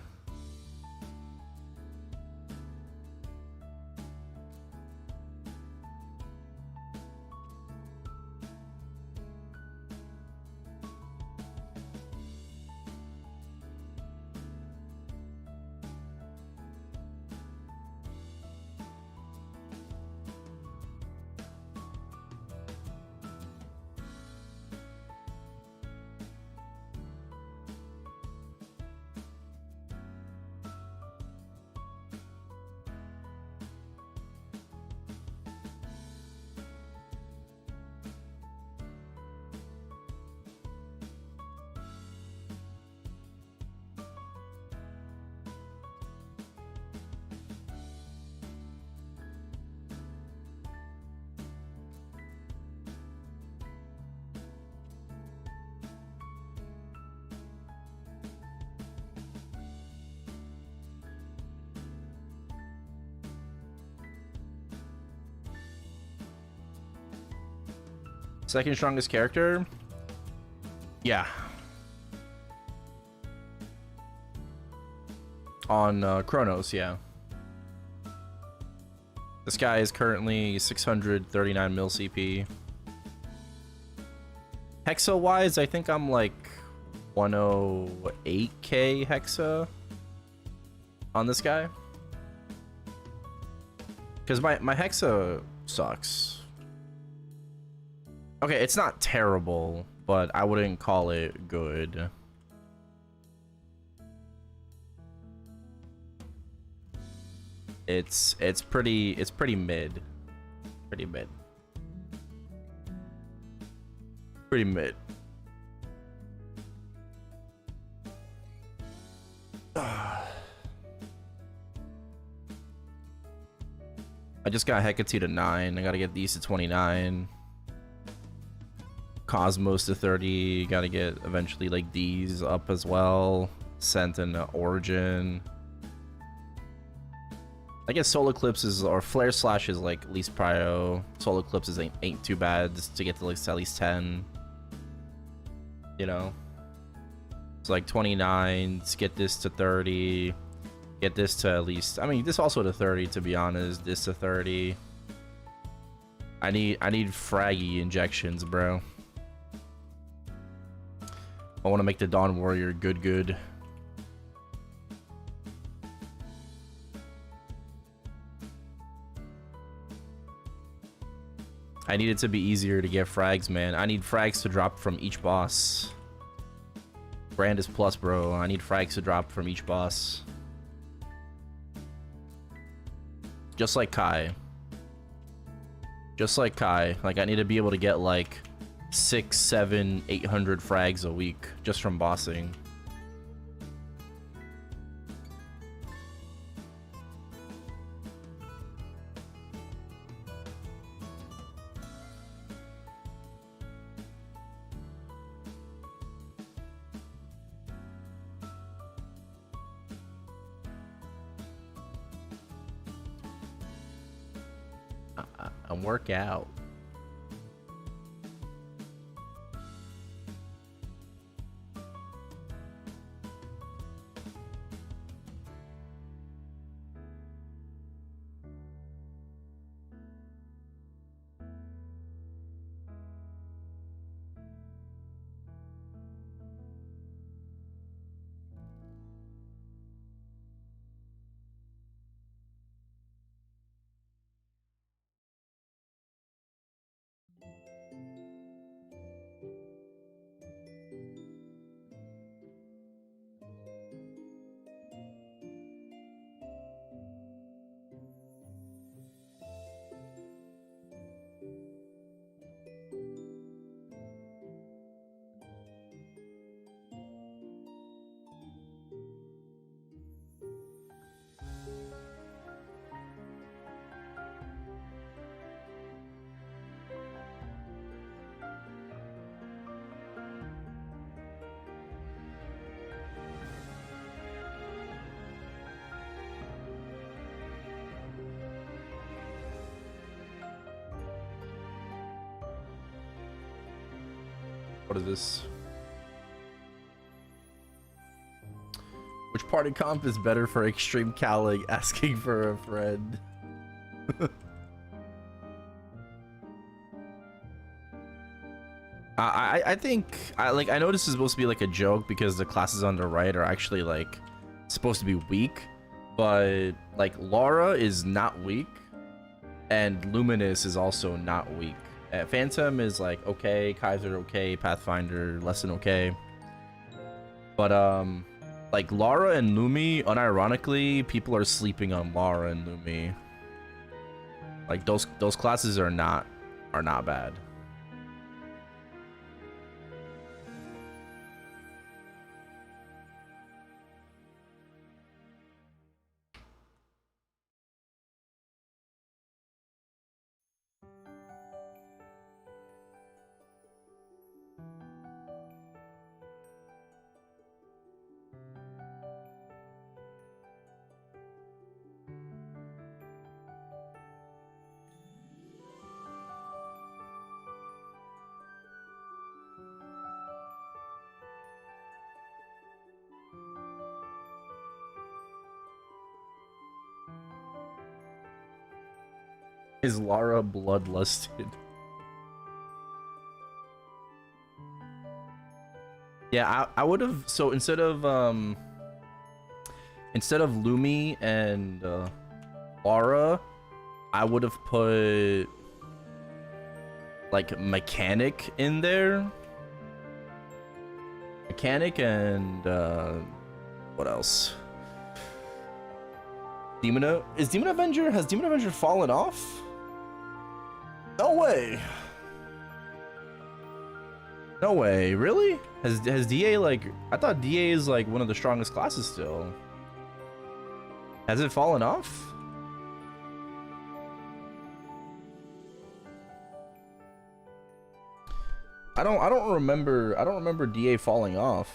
Second strongest character? Yeah. On Chronos, yeah. This guy is currently 639 mil CP. Hexa-wise, I think I'm like 108k Hexa on this guy. Because my Hexa sucks. Okay, it's not terrible, but I wouldn't call it good. It's pretty mid. Pretty mid. Pretty mid. I just got Hecate to 9. I gotta get these to 29. Cosmos to 30. Gotta get eventually like these up as well. Scent and Origin. I guess Solar Eclipse is, or Flare Slash is like least prio. Solar Eclipse ain't too bad to get to like at least 10. You know? It's like 29. Let's get this to 30. Get this to at least, I mean, this also to 30 to be honest. This to 30. I need fraggy injections, bro. I want to make the Dawn Warrior good. I need it to be easier to get frags, man. I need frags to drop from each boss. Brand is plus, bro. I need frags to drop from each boss. Just like Kai. Just like Kai. Like, I need to be able to get, like, 600, 700, 800 frags a week just from bossing. And work out. What is this? Which party comp is better for extreme cowling? Asking for a friend. I think I know this is supposed to be like a joke because the classes on the right are actually like supposed to be weak, but like Laura is not weak, and Luminous is also not weak. Phantom is like okay, Kaiser okay, Pathfinder less than okay, but like Lara and Lumi, unironically, people are sleeping on Lara and Lumi. Like those classes are not bad. Is Lara bloodlusted? Yeah, I would have. So instead of Lumi and Lara, I would have put like Mechanic in there. Mechanic and what else? Has Demon Avenger fallen off? No way. No way, really? Has DA like, I thought DA is like one of the strongest classes still. Has it fallen off? I don't remember DA falling off.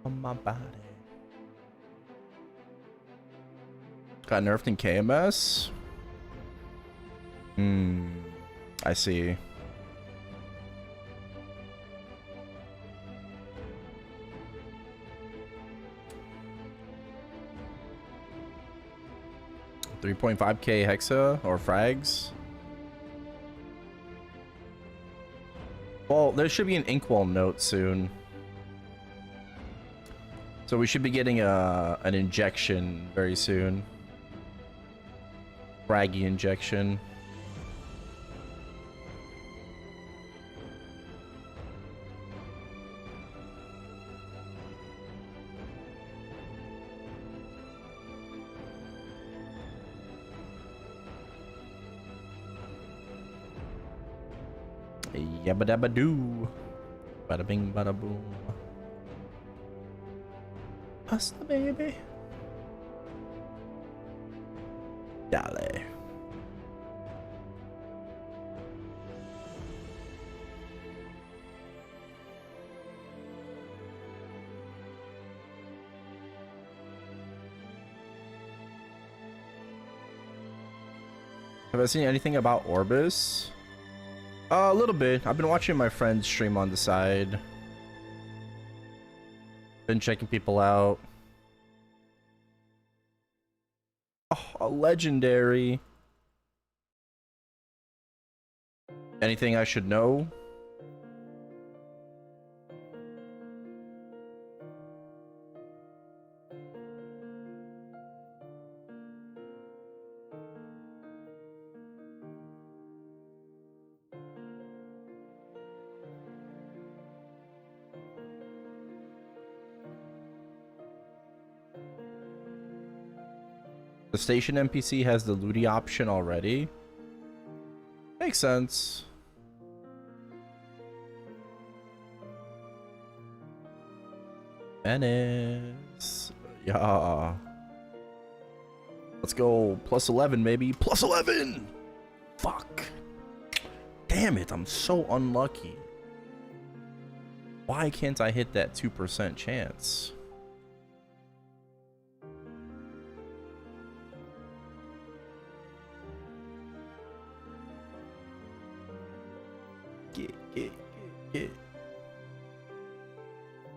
On my body. Got nerfed in KMS? I see. $3.5K hexa or frags? Well, there should be an inkwell note soon. So we should be getting an injection very soon. Fraggy injection. Yabba dabba doo. Bada bing bada boom. Hustler baby. Dale. Have I seen anything about Orbis? A little bit. I've been watching my friends stream on the side. Been checking people out. Oh, a legendary. Anything I should know? The station NPC has the looty option already. Makes sense. Menace. Yeah. Let's go. Plus 11, maybe. Plus 11! Fuck. Damn it, I'm so unlucky. Why can't I hit that 2% chance? Get.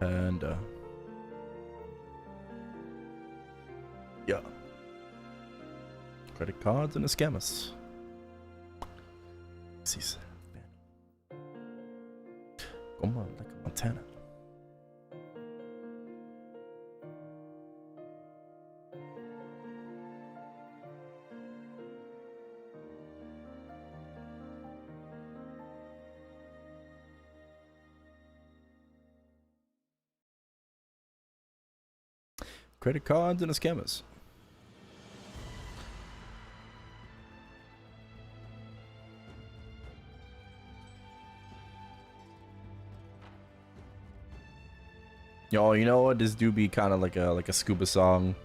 And, yeah. Credit cards and a scammers. See, come on, like a Montana. Credit cards and a scammers. Yo, you know what? This do be kind of like a scuba song.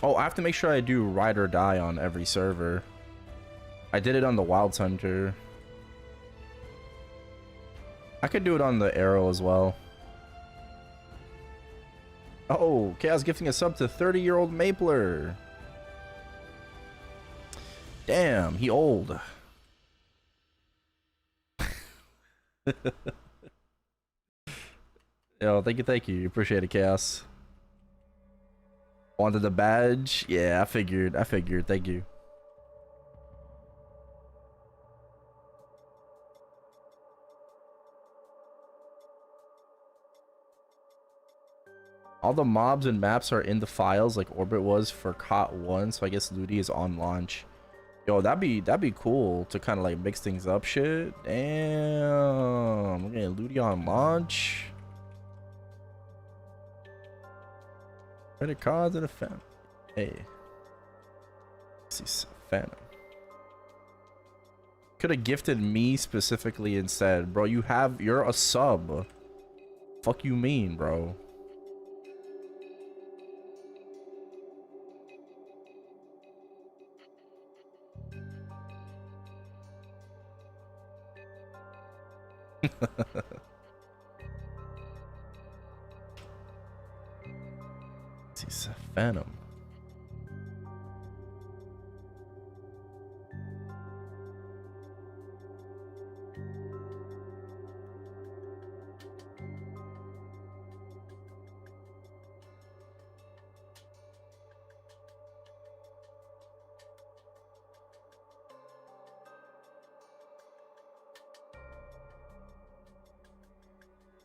Oh, I have to make sure I do ride or die on every server. I did it on the Wild Hunter. I could do it on the Erel as well. Oh, Chaos gifting a sub to 30-year-old Mapler. Damn, he old. Yo, thank you. Appreciate it, Chaos. Wanted the badge? Yeah, I figured. Thank you. All the mobs and maps are in the files like Orbit was for COT 1, so I guess Ludi is on launch. Yo, that'd be cool to kind of like mix things up shit. Damn, we're getting Ludi on launch. Credit cards and a fan. Hey. See, Phantom. Could have gifted me specifically instead. Bro, you're a sub. Fuck you mean, bro. He's a Phantom.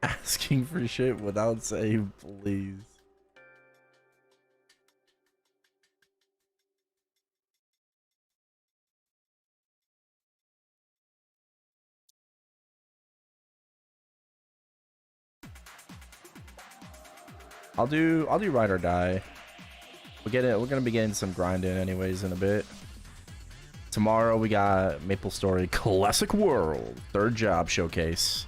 Asking for shit without saying please. I'll do ride or die. We're gonna be getting some grinding anyways in a bit. Tomorrow we got Maplestory Classic World 3rd job showcase.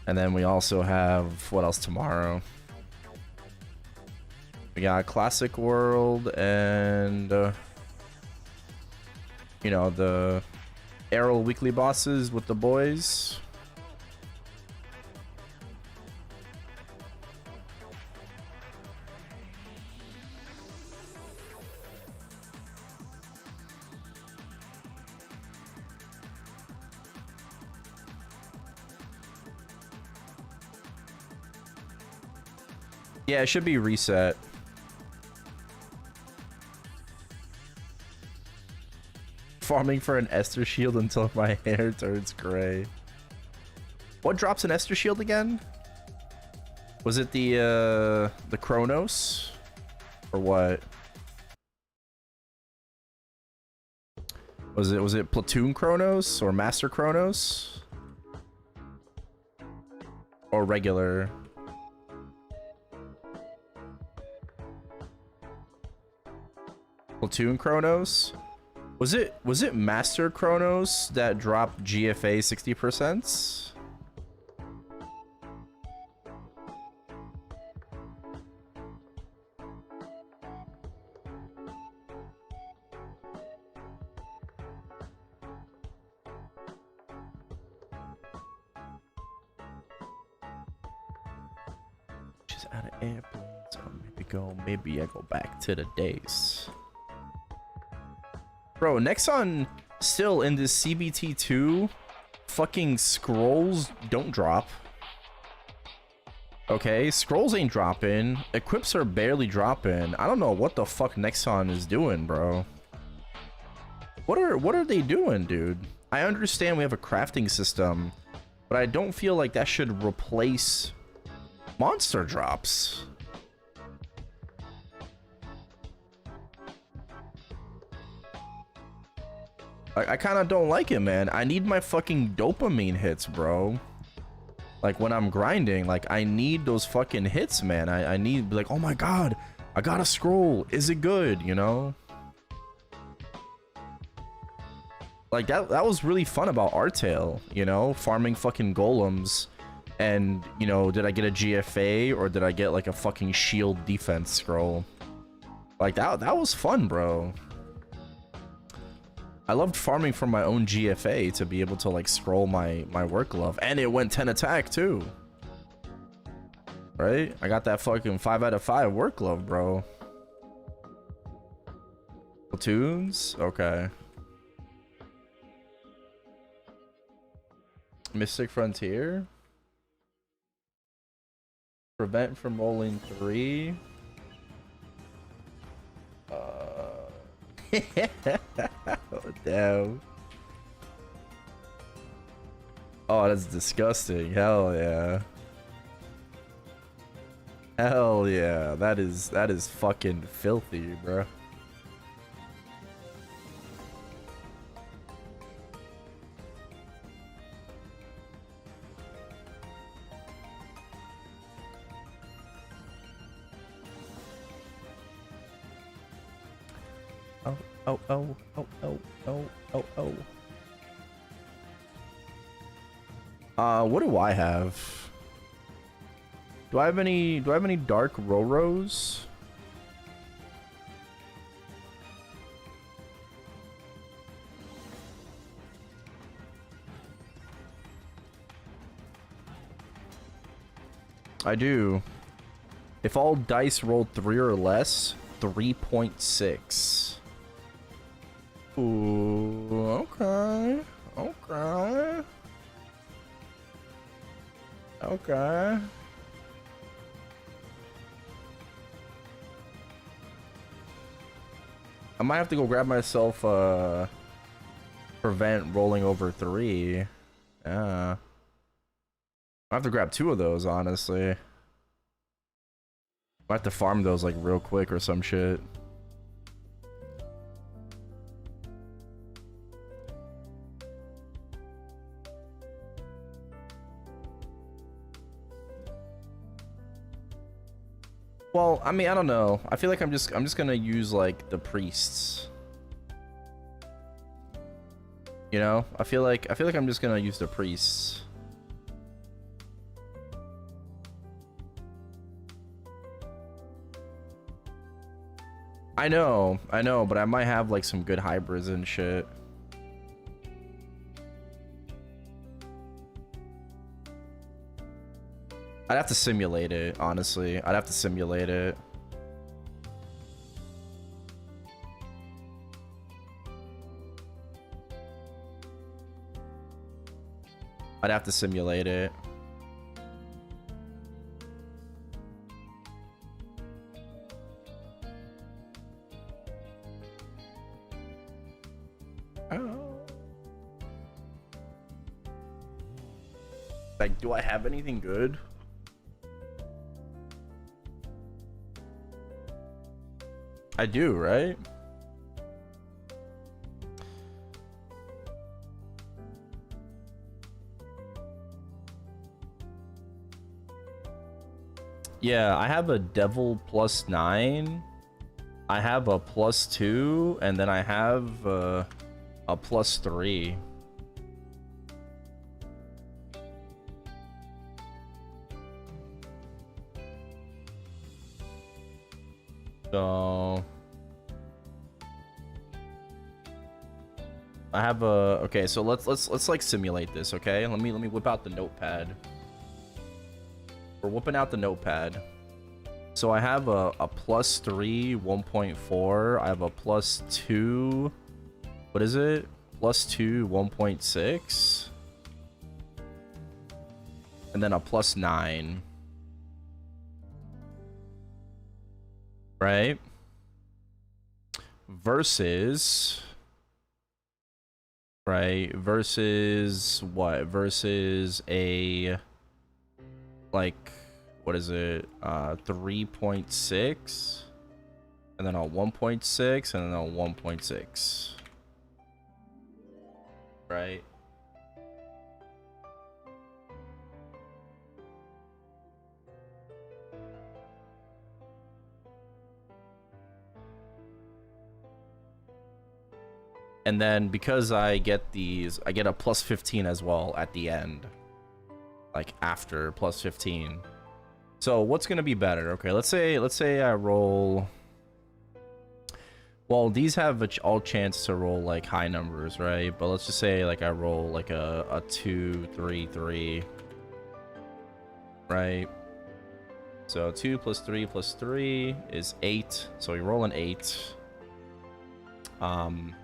And then we also have what else tomorrow? We got Classic World and you know, the Erel weekly bosses with the boys. Yeah, it should be reset. farming for an Esther shield until my hair turns gray. What drops an Esther shield again? Was it the Chronos? Or what? Was it Platoon Chronos or Master Chronos? Or regular? Platoon Chronos? Was it Master Chronos that dropped GFA 60%? Just out of airplanes. Maybe I go back to the days. Bro, Nexon still in this CBT2. Fucking scrolls don't drop. Okay, scrolls ain't dropping. Equips are barely dropping. I don't know what the fuck Nexon is doing, bro. What are they doing, dude? I understand we have a crafting system, but I don't feel like that should replace monster drops. I kind of don't like it, man. I need my fucking dopamine hits, bro. Like when I'm grinding, like I need those fucking hits, man. I need, like, oh my god, I got a scroll. Is it good, you know? Like that was really fun about Artale, you know, farming fucking golems. And, you know, did I get a GFA or did I get like a fucking shield defense scroll? Like that was fun, bro. I loved farming for my own GFA to be able to like scroll my work glove, and it went 10 attack too. Right? I got that fucking 5 out of 5 work glove, bro. Platoons? Okay. Mystic Frontier? Prevent from rolling 3. Oh, damn. Oh, that's disgusting. Hell yeah. Hell yeah. That is fucking filthy, bro. What do I have? Do I have any dark Roros? I do. If all dice rolled 3 or less, 3.6. Ooh, okay. Okay. Okay. I might have to go grab myself prevent rolling over 3. Yeah. I have to grab 2 of those, honestly. I have to farm those like real quick or some shit. Well, I mean, I don't know. I feel like I'm just gonna use like the priests. You know? I feel like I'm just gonna use the priests. I know, but I might have like some good hybrids and shit. I'd have to simulate it, honestly. I'd have to simulate it. I'd have to simulate it. Oh. Like, do I have anything good? I do, right? Yeah, I have a devil +9. I have a +2, and then I have a +3. So I have a okay. So let's like simulate this. Okay, let me whip out the notepad. We're whipping out the notepad. So I have a +3 1.4. I have a +2. What is it? +2 1.6. And then a +9. Right? Versus. Right? Versus what? Versus a. Like, what is it? 3.6. And then a 1.6. And then a 1.6. Right? And then because I get these, I get a +15 as well at the end. Like after +15. So what's gonna be better? Okay, let's say I roll. Well, these have all chance to roll like high numbers, right? But let's just say like I roll like a 2 3 3. Right? So 2 + 3 + 3 is 8. So we roll an 8.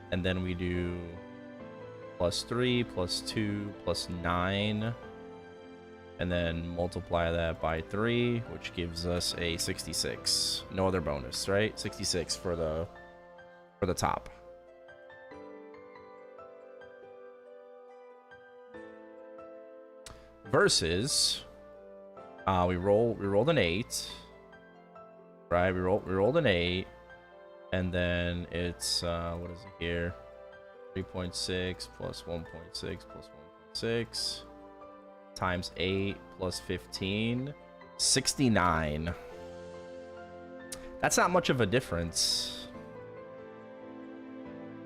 And then we do +3 +2 +9. And then multiply that by 3, which gives us a 66. No other bonus, right? 66 for the top. Versus we rolled an 8. Right? We rolled an 8. And then it's what is it here? 3.6 + 1.6 + 1.6 times 8 + 15, 69. That's not much of a difference.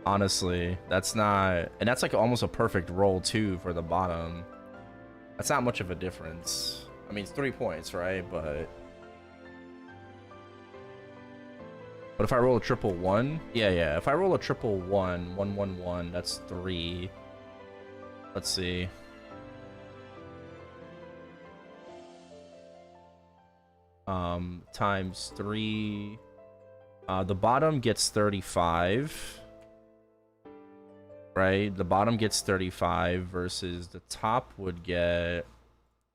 Honestly, that's not, and that's like almost a perfect roll too for the bottom. That's not much of a difference. I mean, it's 3 points, right? But if I roll a triple 1, yeah. If I roll a triple 1, 1 1 1, that's 3. Let's see. Times 3. The bottom gets 35. Right? The bottom gets 35 versus the top would get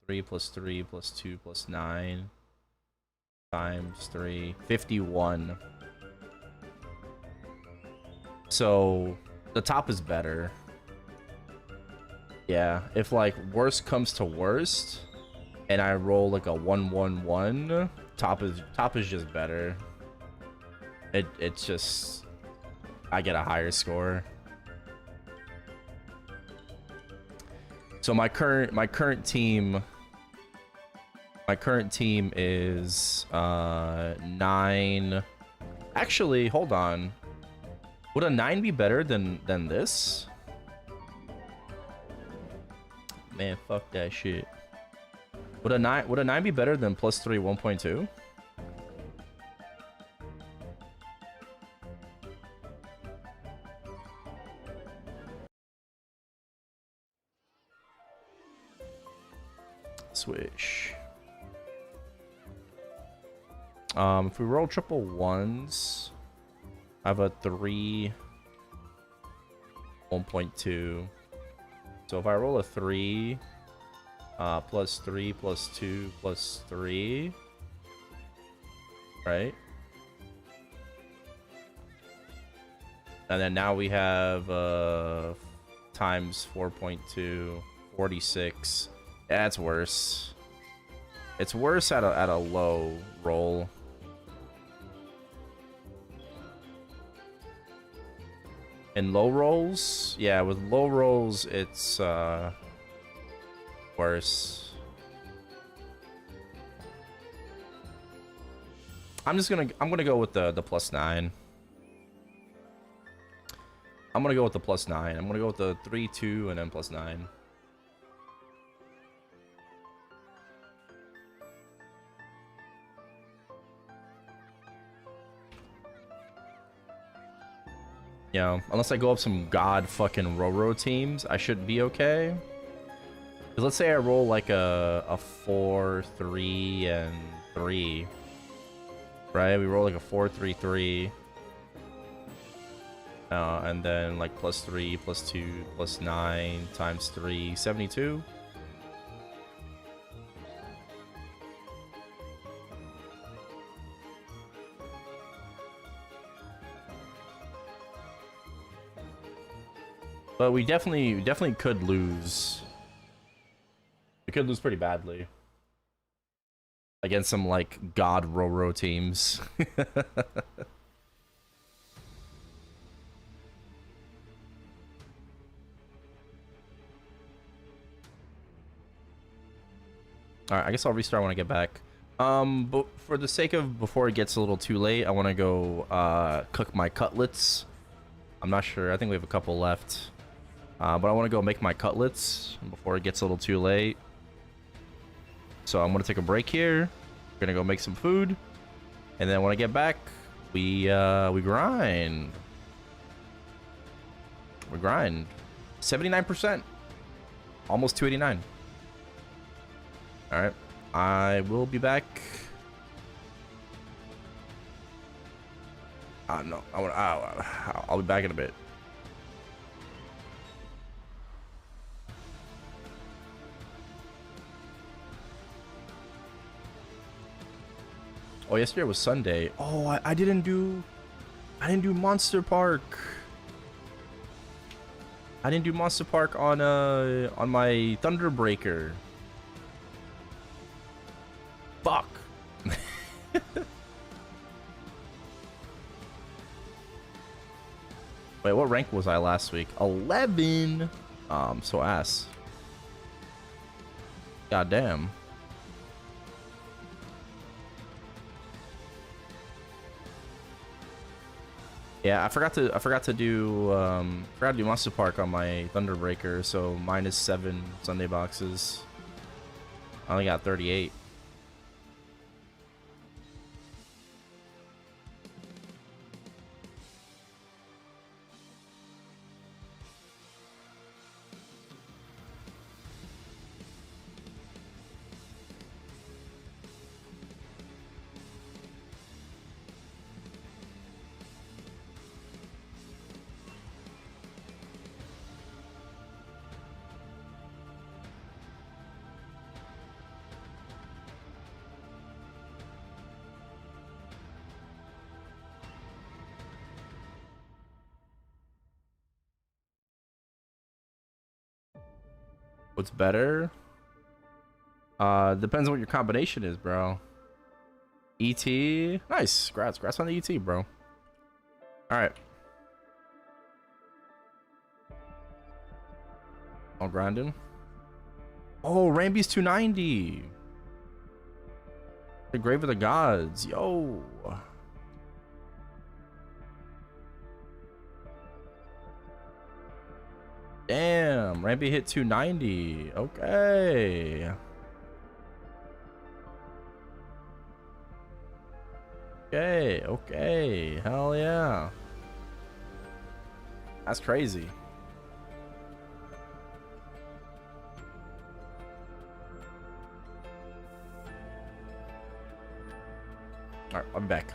3 + 3 + 2 + 9 times 3. 51. So the top is better. Yeah, if like worst comes to worst and I roll like a 1 1 1, top is just better. It's just I get a higher score. So my current team is 9. Actually, hold on. Would a 9 be better than this? Man, fuck that shit. Would a 9 be better than +3 1.2? Switch. If we roll triple 1s, I have a 3 1.2. So if I roll a 3 +3 +2 +3, right? And then now we have times 4.2, 46. Yeah, it's worse. It's worse at a low roll. In low rolls, yeah, with low rolls, it's worse. I'm gonna go with the +9. I'm gonna go with the +9. I'm gonna go with the 3, 2, and then +9. You know, unless I go up some god fucking Roro teams, I should be okay. Cause let's say I roll like a 4, 3, and 3. Right? We roll like a 4, 3, 3. And then like +3, +2, +9 times 3, 72. But we definitely could lose. We could lose pretty badly against some like god Roro teams. All right, I guess I'll restart when I get back. But for the sake of before it gets a little too late, I want to go cook my cutlets. I'm not sure. I think we have a couple left. But I want to go make my cutlets before it gets a little too late. So I'm going to take a break here. We're going to go make some food. And then when I get back, we grind. We grind. 79%. Almost 289. All right. I will be back. No. I'll be back in a bit. Oh, yesterday was Sunday. Oh, I didn't do Monster Park. I didn't do Monster Park on my Thunderbreaker. Fuck. Wait, what rank was I last week? 11. So ass. God damn. Yeah, I forgot to do Monster Park on my Thunderbreaker, so -7 Sunday boxes. I only got 38. What's better? Depends on what your combination is, bro. ET, nice. Congrats on the ET, bro. All right. All grinding. Oh, Ramby's 290. The Grave of the Gods, yo. Damn, Ramby hit 290. Okay. Okay. Hell yeah. That's crazy. All right, I'm back.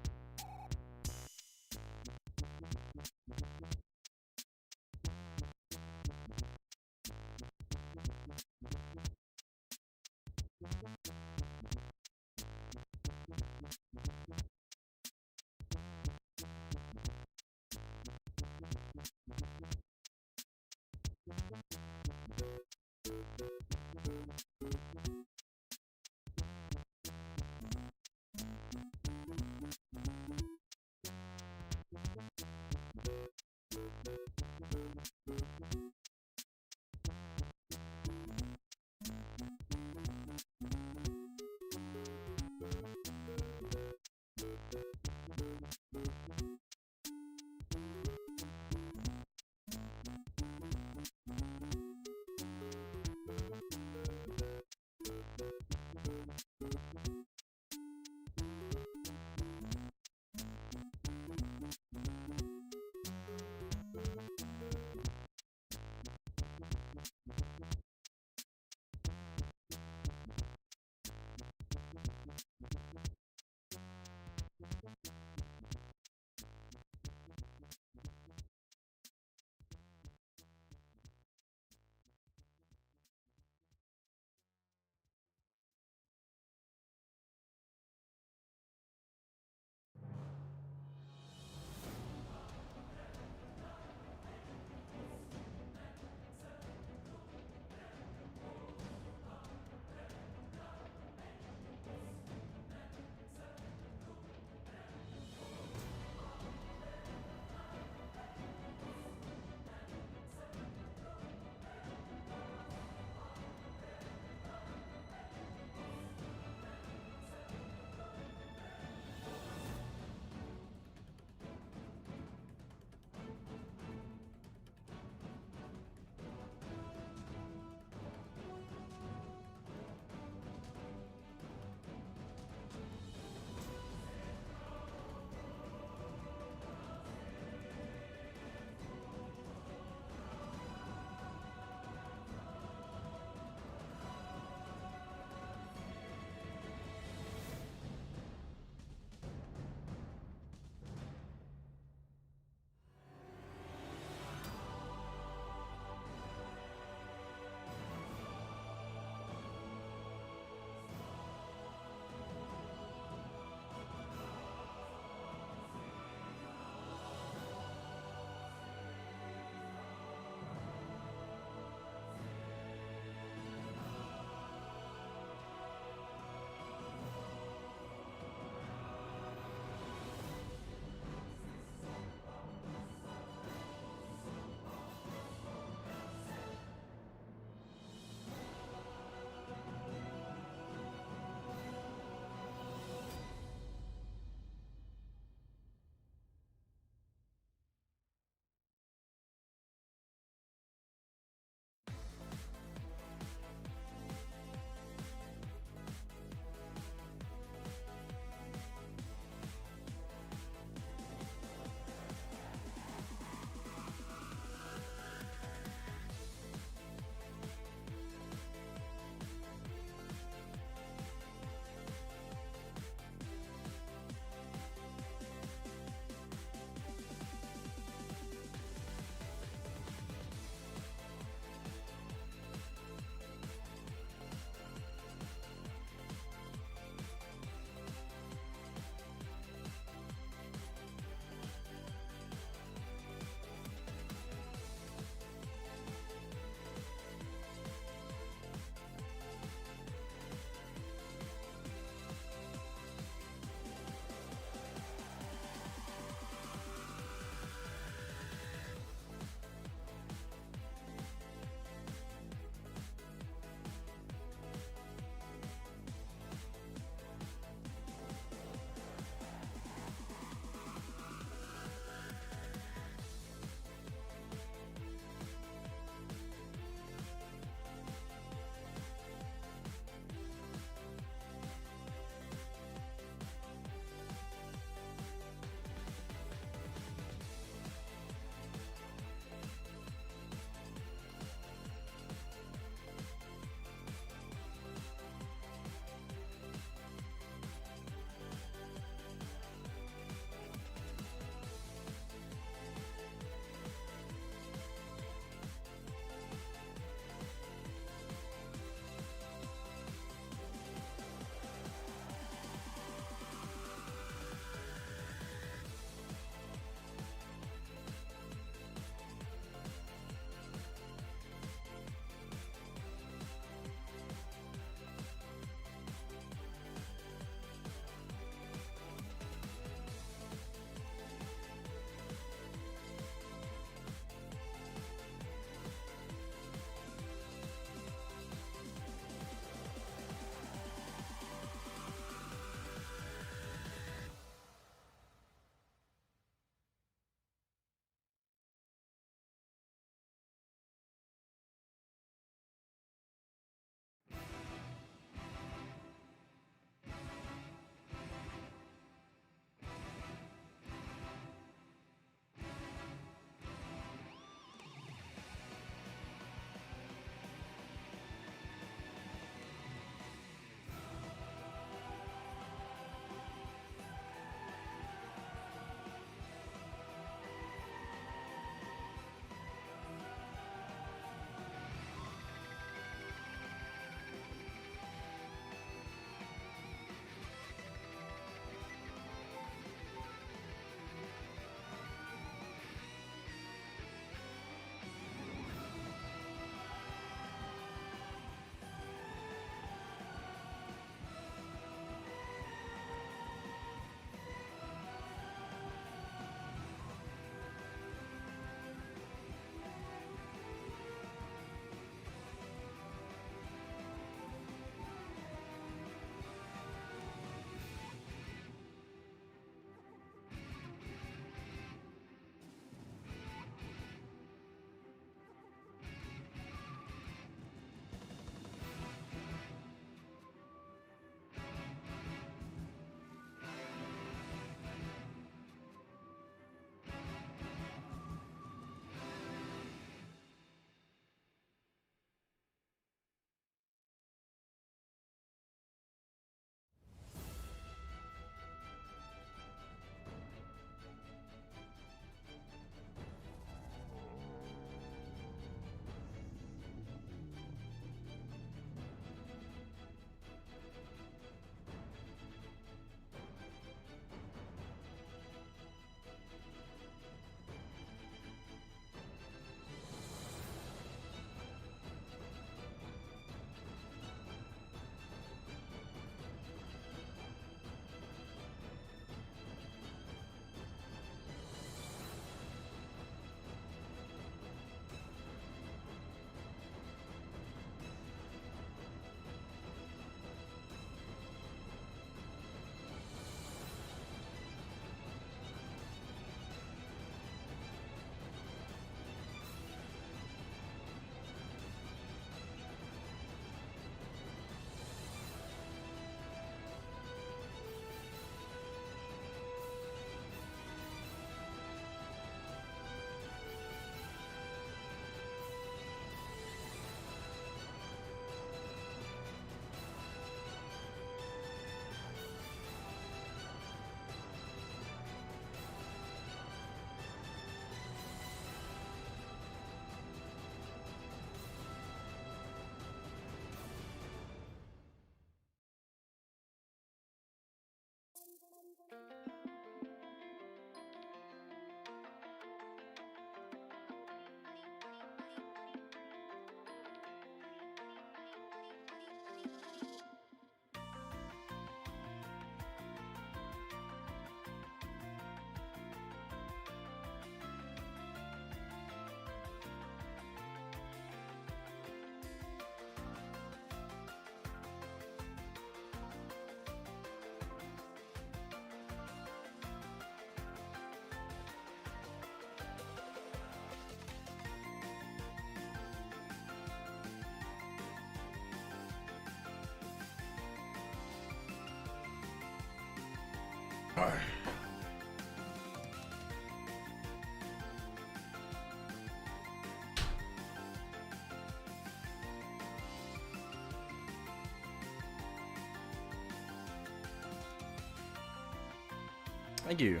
Thank you.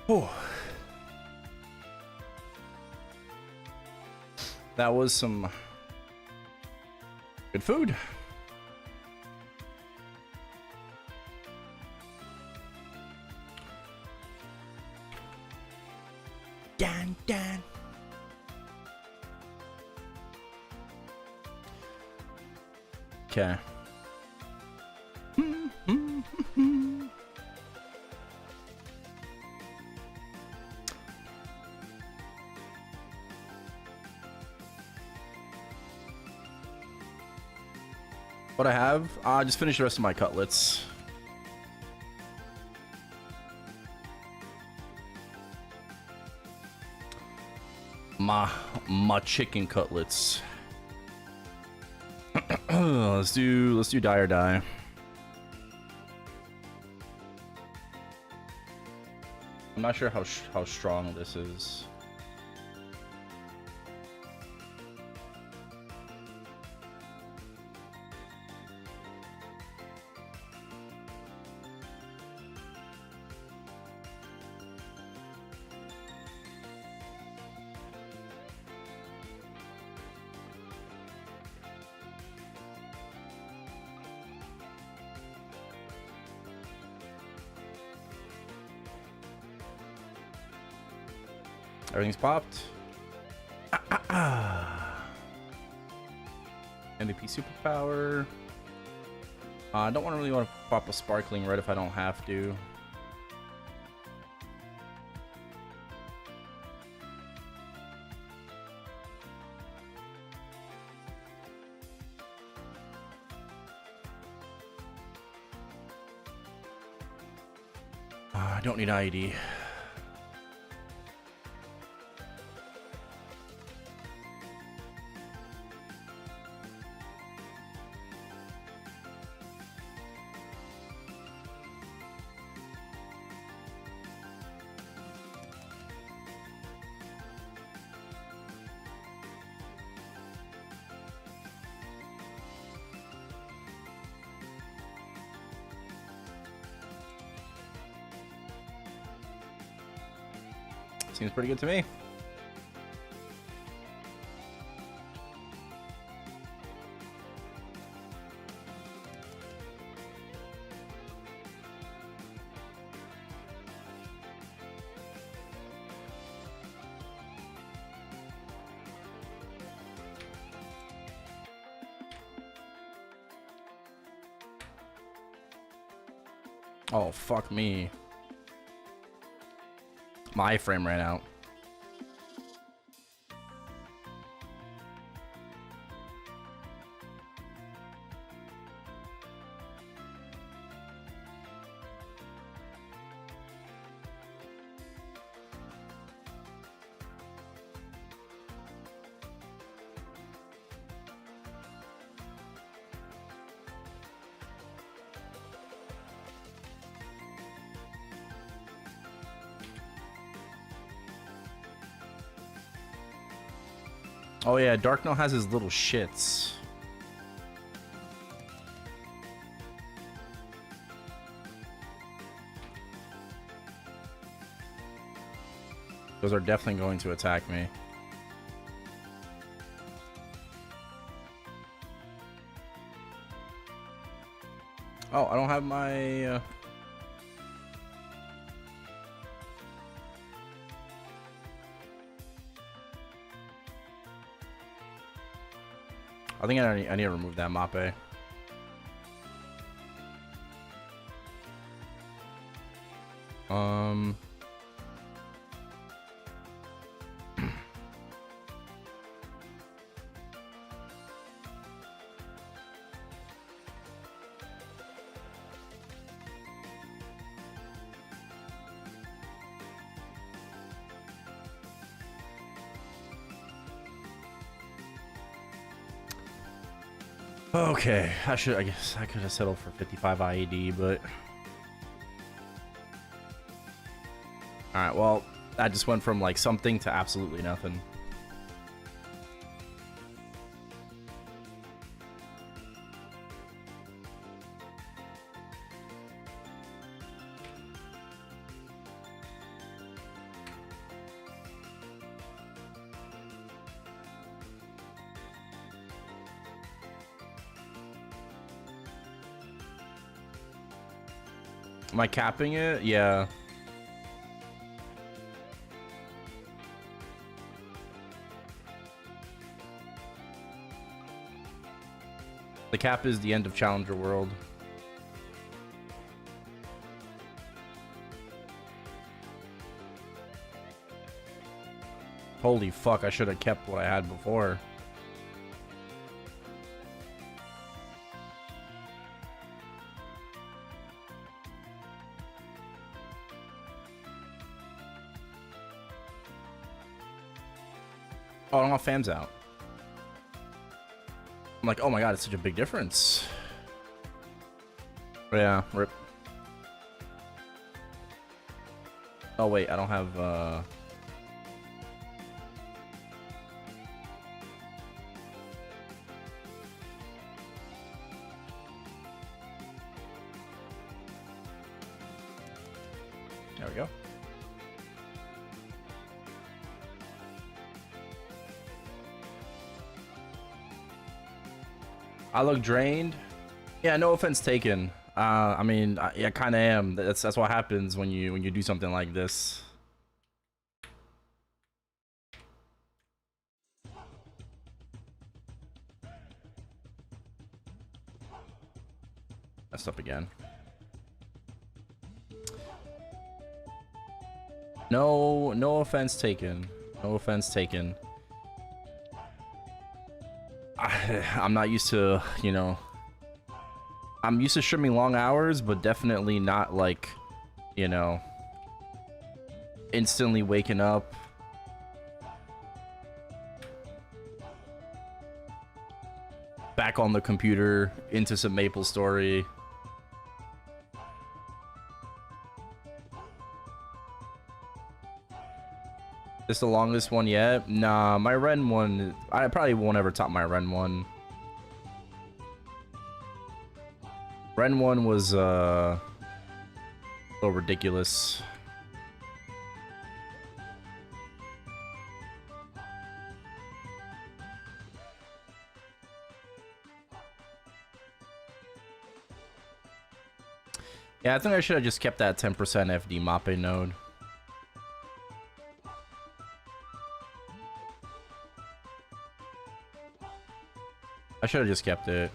Oh. That was some good food. Dan, Dan. Okay. What I have, I just finished the rest of my cutlets. My chicken cutlets. let's do die or die. I'm not sure how strong this is. Everything's popped. MVP superpower. I don't really want to pop a sparkling red if I don't have to. I don't need ID. Seems pretty good to me. Oh, fuck me. My frame ran out. Oh yeah, Darkno has his little shits. Those are definitely going to attack me. Oh, I don't have my... I think I need to remove that Mape. Okay, I guess I could have settled for 55 IAD, but all right. Well, that just went from like something to absolutely nothing. Am I capping it? Yeah. The cap is the end of Challenger World. Holy fuck, I should have kept what I had before. Oh, I don't have fams out. I'm like, oh my god, it's such a big difference. Yeah, rip. Oh wait, I don't have there we go. I look drained. Yeah, no offense taken. I mean, I kind of am. That's what happens when you do something like this. Messed up again. No offense taken. No offense taken. I'm not used to, you know, I'm used to streaming long hours, but definitely not like, you know, instantly waking up. Back on the computer, into some Maplestory. This the longest one yet? Nah, my Ren one, I probably won't ever top my Ren one. Ren one was a little ridiculous. Yeah, I think I should have just kept that 10% FD Mape node. I should have just kept it.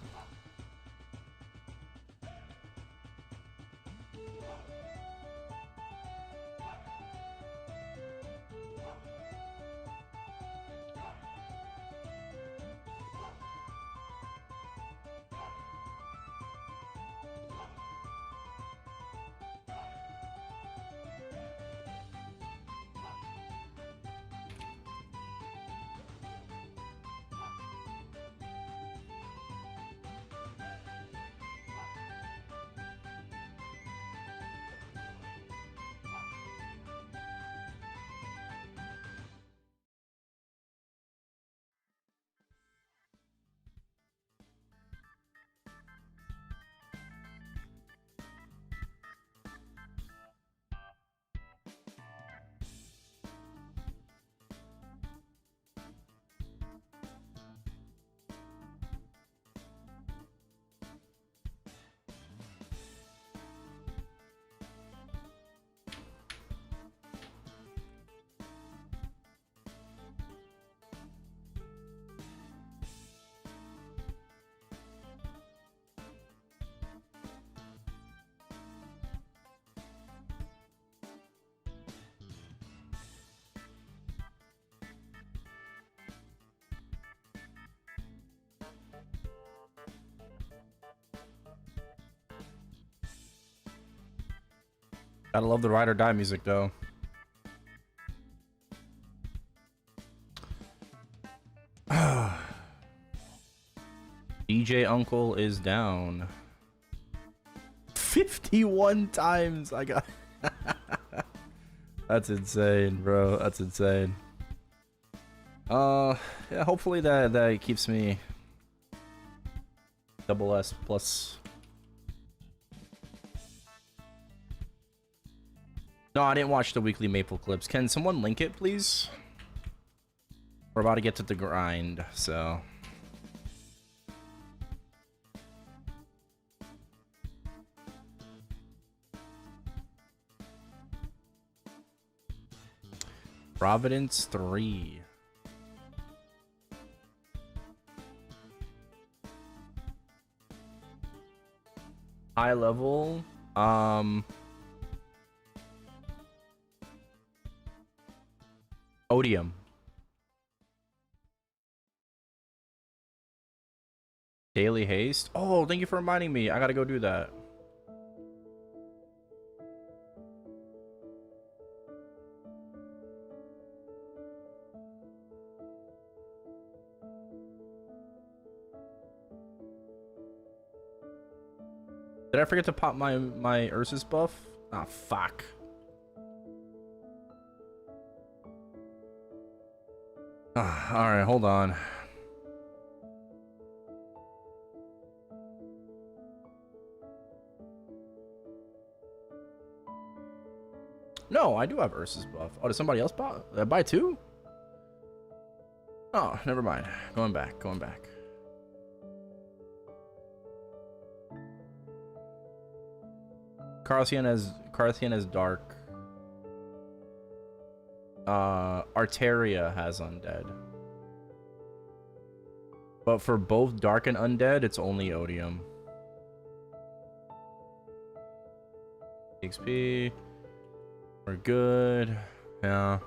Gotta love the ride or die music though. DJ Uncle is down. 51 times I got. That's insane, bro. That's insane. Yeah, hopefully that keeps me double S plus. No, I didn't watch the weekly Maple clips. Can someone link it, please? We're about to get to the grind, so. Providence 3. High level, Odium. Daily haste. Oh, thank you for reminding me. I gotta go do that. Did I forget to pop my Ursus buff? Ah, fuck. Alright, hold on. No, I do have Ursus buff. Oh, did somebody else buy? Did I buy two? Oh, never mind. Going back, going back. Carthian has dark. Arteria has undead. But for both dark and undead, it's only Odium. XP. We're good. Yeah.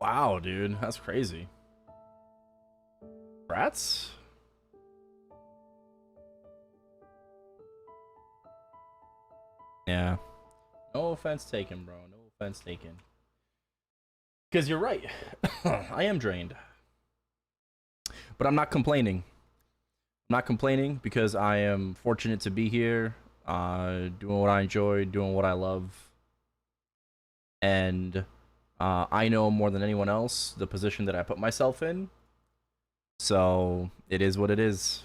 Wow, dude, that's crazy. Rats? Yeah. No offense taken, bro. No offense taken. Because you're right. I am drained. But I'm not complaining. I'm not complaining because I am fortunate to be here, doing what I enjoy, doing what I love. And I know more than anyone else the position that I put myself in. So it is what it is.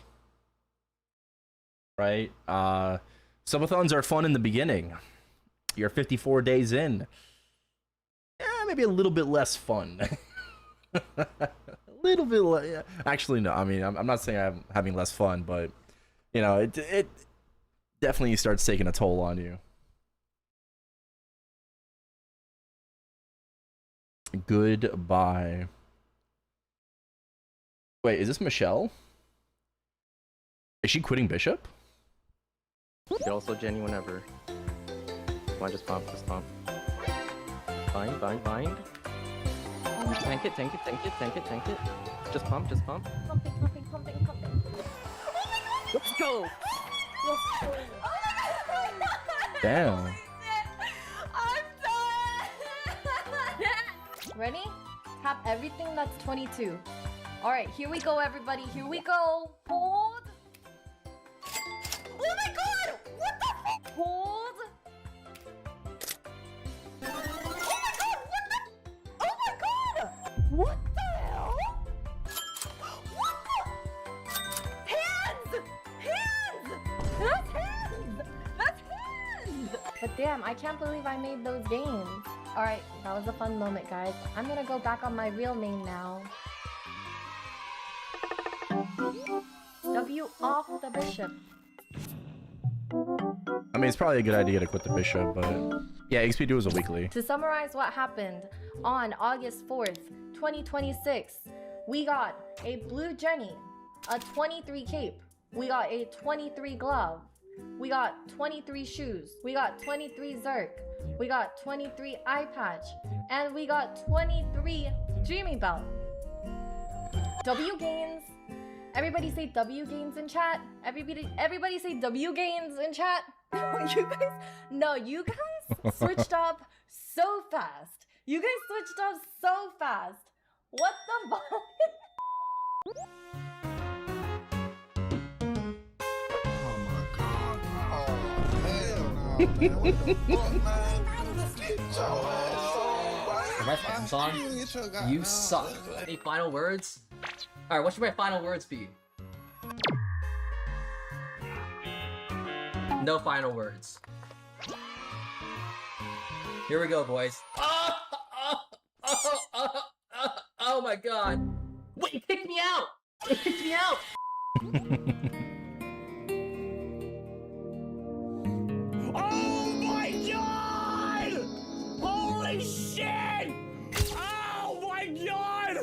Right? Subathons are fun in the beginning. You're 54 days in. Maybe a little bit less fun. A little bit less. Actually, no. I mean, I'm not saying I'm having less fun, but you know, it definitely starts taking a toll on you. Goodbye. Wait, is this Michelle? Is she quitting Bishop? You're also Jenny whenever. Come on, just pump, just pump. Bind, bind, bind. Tank it, tank it, tank it, tank it, tank it. Just pump, just pump. Pumping, pumping, pumping, pumping. Let's go! Let's go. Oh my god! Damn. I'm done! Ready? Tap everything that's 22. Alright, here we go, everybody. Here we go. Hold. Oh my god! What the fuck? Hold. Oh my god! What the hell? What the? Hands! Hands! That's hands! That's hands! But damn, I can't believe I made those gains. Alright, that was a fun moment, guys. I'm gonna go back on my real name now. W off the bishop. I mean, it's probably a good idea to quit the Bishop, but Yeah, XP2 was a weekly. To summarize what happened on August 4th, 2026, we got a blue Jenny, a 23 cape, we got a 23 glove, we got 23 shoes, we got 23 Zerk, we got 23 eye patch, and we got 23 dreamy belt. W gains. Everybody say W gains in chat. Everybody say W gains in chat. You guys switched up so fast. You guys switched up so fast. What the fuck? Oh my god. Oh, hell no, man. What the fuck, man? My fucking song? You suck. Any final words? Alright, what should my final words be? No final words. Here we go, boys. Oh my god. Wait, it kicked me out! It kicked me out! Oh my god! Holy shit! Oh my god!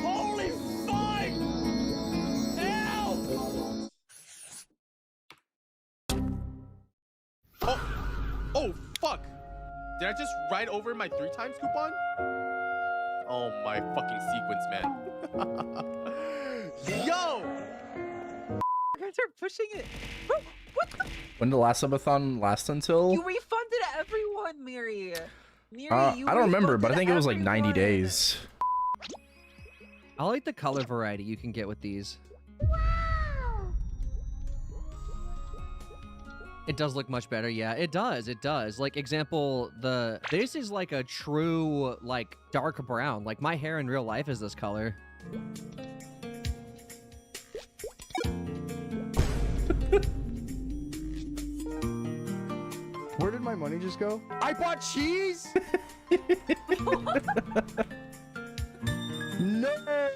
Holy fuck! Help! Oh, fuck! Did I just ride over my 3 times coupon? Oh my fucking sequence, man. Yo! You guys are pushing it. Bro, what the? When did the last subathon last until? You refunded everyone, Miri. Miri, you I don't remember, but I refunded think it was like 90 everyone. days. I like the color variety you can get with these. It does look much better, yeah. It does, it does. Like, example, this is like a true, like, dark brown. Like, my hair in real life is this color. Where did my money just go? I bought cheese? No!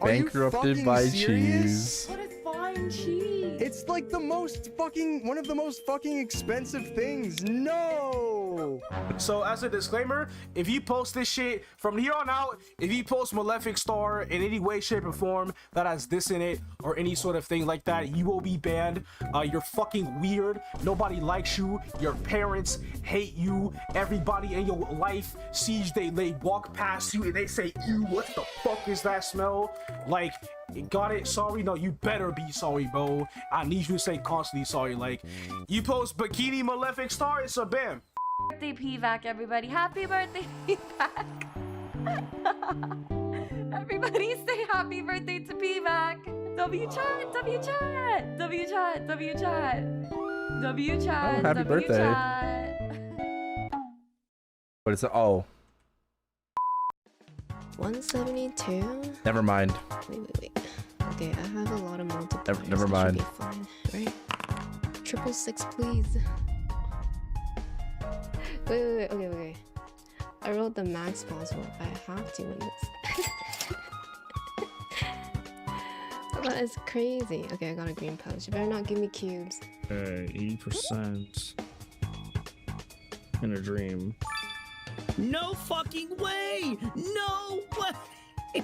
Bankrupted by cheese. What is buying cheese? It's like the most fucking, one of the most fucking expensive things. No! So as a disclaimer, if you post this shit from here on out, if you post Malefic Star in any way, shape, or form that has this in it or any sort of thing like that, you will be banned. You're fucking weird. Nobody likes you. Your parents hate you. Everybody in your life sees they walk past you and they say, "Ew, what the fuck is that smell?" Like, got it? Sorry? No, you better be sorry, bro. I need you to say constantly sorry. Like, you post Bikini Malefic Star, it's a ban. Birthday PVAC, everybody. Happy birthday, PVAC. Everybody say happy birthday to PVAC. W chat, W chat, W chat, W chat, W chat, Oh, happy W birthday. chat. What is it? Oh, 172? never mind. Wait. Okay, I have a lot of multipliers. Never It mind. should be fine, right? 666, please. Wait. Okay. I rolled the max possible. I have to win this. That is crazy. Okay, I got a green pouch. You better not give me cubes. 80% in a dream. No fucking way! No way!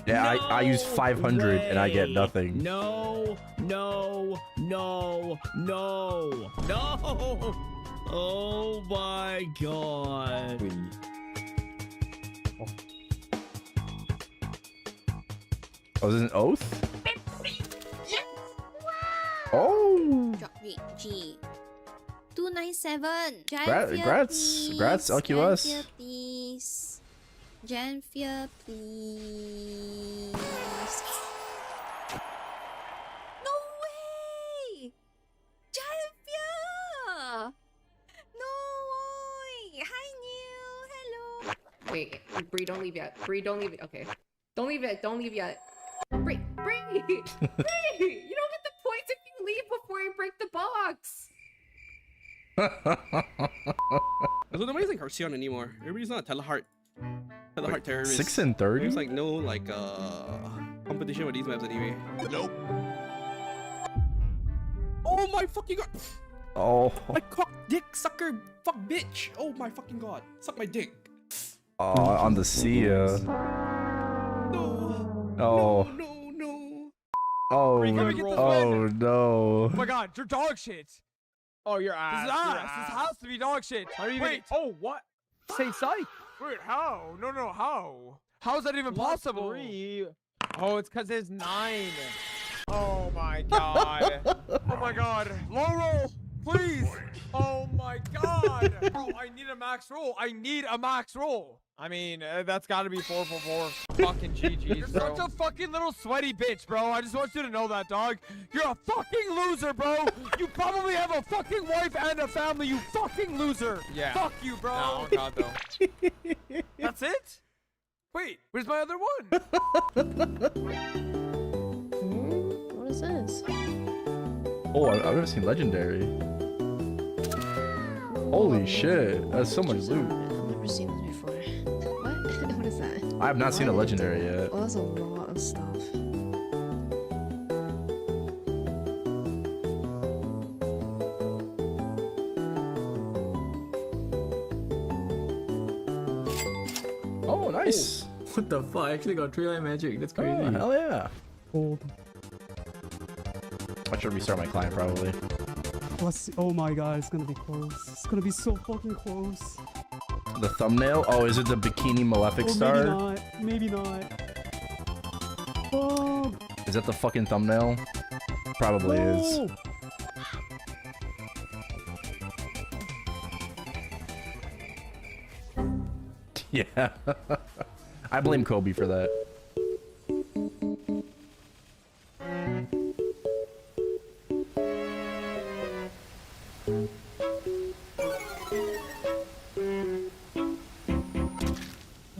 Yeah, I use 500 and I get nothing. No! Oh my god. Oh, is this an oath? Oh! Drop rate G. 297. Grats, LQS. Please. Janfia, please. No way! Janfia! No way! Hi, Neil. Hello. Wait, Bree, don't leave yet. Bree, don't leave it. Okay. Don't leave it. Don't leave yet. Bree! Bree! You don't get the points if you leave before you break the box. Nobody's like Hearthstone anymore. Everybody's not a teleheart terrorist. 6 and 30? There's like no competition with these maps anyway. Nope. Oh my my fucking god! Oh. My cock, dick, sucker, fuck, bitch! Oh my fucking god! Suck my dick! Oh, on the Sia. No. Oh. No, no. Oh. Come and get this Oh win. no. Oh my god, you're dog shit. Oh, you're ass. This is ass. This has to be dog shit. How do you Wait. Oh, what? Say psych. Wait, how? No, how? How is that even Plus possible? 3. Oh, it's because there's 9. Oh my god. Oh my god. Low roll, please. Oh my god. Bro, I need a max roll. I need a max roll. I mean, that's got to be 4 for 4. Fucking GG's, You're bro. such a fucking little sweaty bitch, bro. I just want you to know that, dog. You're a fucking loser, bro. You probably have a fucking wife and a family, you fucking loser. Yeah. Fuck you, bro. No, God, though. That's it? Wait, where's my other one? What is this? Oh, I've never seen Legendary. Holy shit, that's so much loot. I've never seen this before. What? What is that? I have not seen a Legendary yet. Well, that's a lot of stuff. Oh, nice. What the fuck? I actually got Tree Line Magic. That's crazy. Oh, hell yeah. Cool. I should restart my client probably. Oh my god, it's gonna be close. It's gonna be so fucking close. The thumbnail? Oh, is it the Bikini Malefic Star? Maybe not. Oh. Is that the fucking thumbnail? Probably is. No. Yeah. I blame Kobe for that.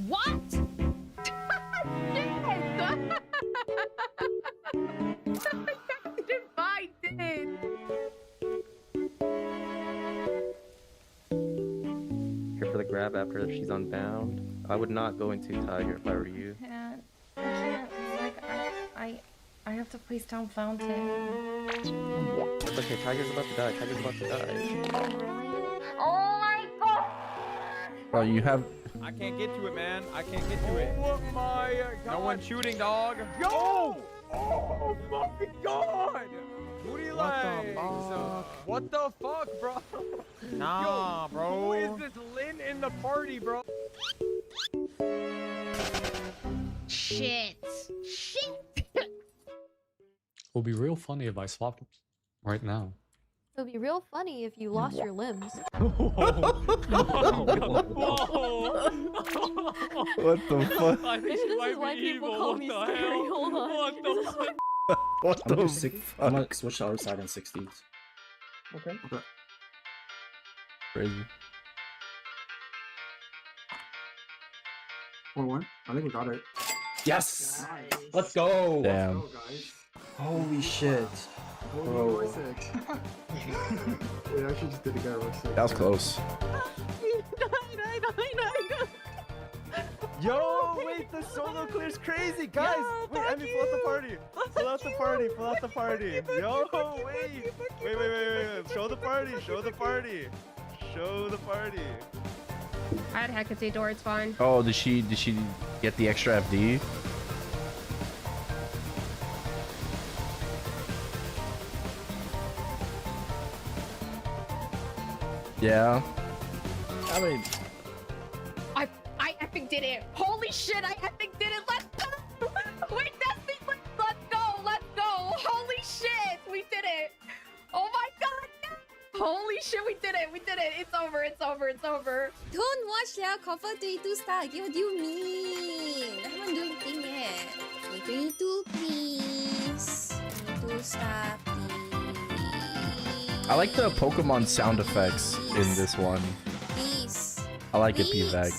What? I did. Here for the grab after she's unbound. I would not go into Tiger if I were you. I can't. Like, I have to place down Fountain. It's okay, Tiger's about to die. Tiger's about to die. Oh my god! Bro, you have... I can't get to it, man. I can't get to it. Oh my god. No one's shooting, dog. Yo! Oh my god! Booty legs! What the fuck, bro? Nah, Yo, bro. Who is this Lin in the party, bro? Shit. Shit. It would be real funny if I swapped right now. It would be real funny if you lost your limbs. What the fuck? Maybe this is why people call me scary. Hold on. What I'm the sick. I'm gonna switch to our side in 60s. Okay. Crazy. 4-1. I think we got it. Yes! Let's go! Damn. Holy shit. Bro. We actually just did a guy real sick. That was close. Yo, wait, the solo clear's crazy, guys. Wait, Emmy, pull out the party. Pull out the party. Pull out the party. Yo, wait. Wait. Show the party. Show the party. Show the party. I had Hecate door, it's fine. Oh, did she get the extra FD? Yeah. I mean, I epic did it. Holy shit, I epic did it. Let's go. Wait, Destiny, let's go. Let's go. Holy shit, we did it. Oh my god. Holy shit, we did it. We did it. It's over. It's over. It's over. Don't watch now. Confirm 22 star. What do you mean? I haven't done anything yet. Okay, 22, please. 22 star, please. I like the Pokemon sound effects in this one. Please. I like it, P-Vac.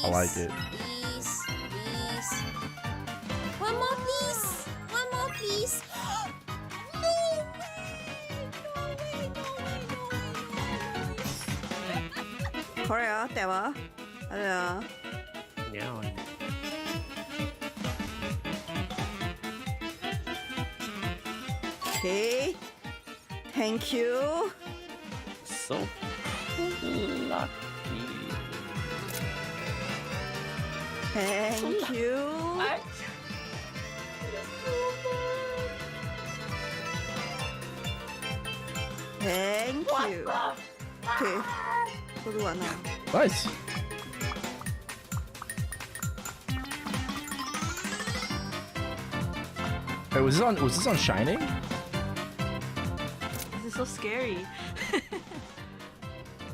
I like it. Please. Please. One more, please. One more, please. No way. No way. No way. No way. これあってはあれだ Yeah. Okay. Thank you. So lucky. Thank you. Thank you. Okay. Todo ano. Nice. Hey, was this on Shining? This is so scary.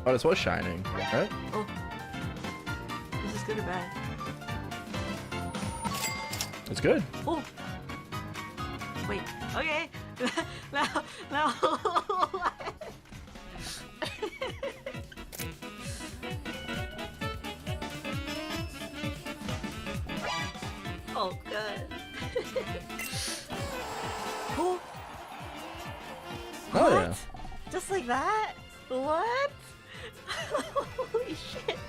Oh, this was Shining, right? Oh. This is good or bad? It's good. Oh. Wait. Okay. Now. Oh, good. Oh. Oh yeah. Just like that? What? Holy shit.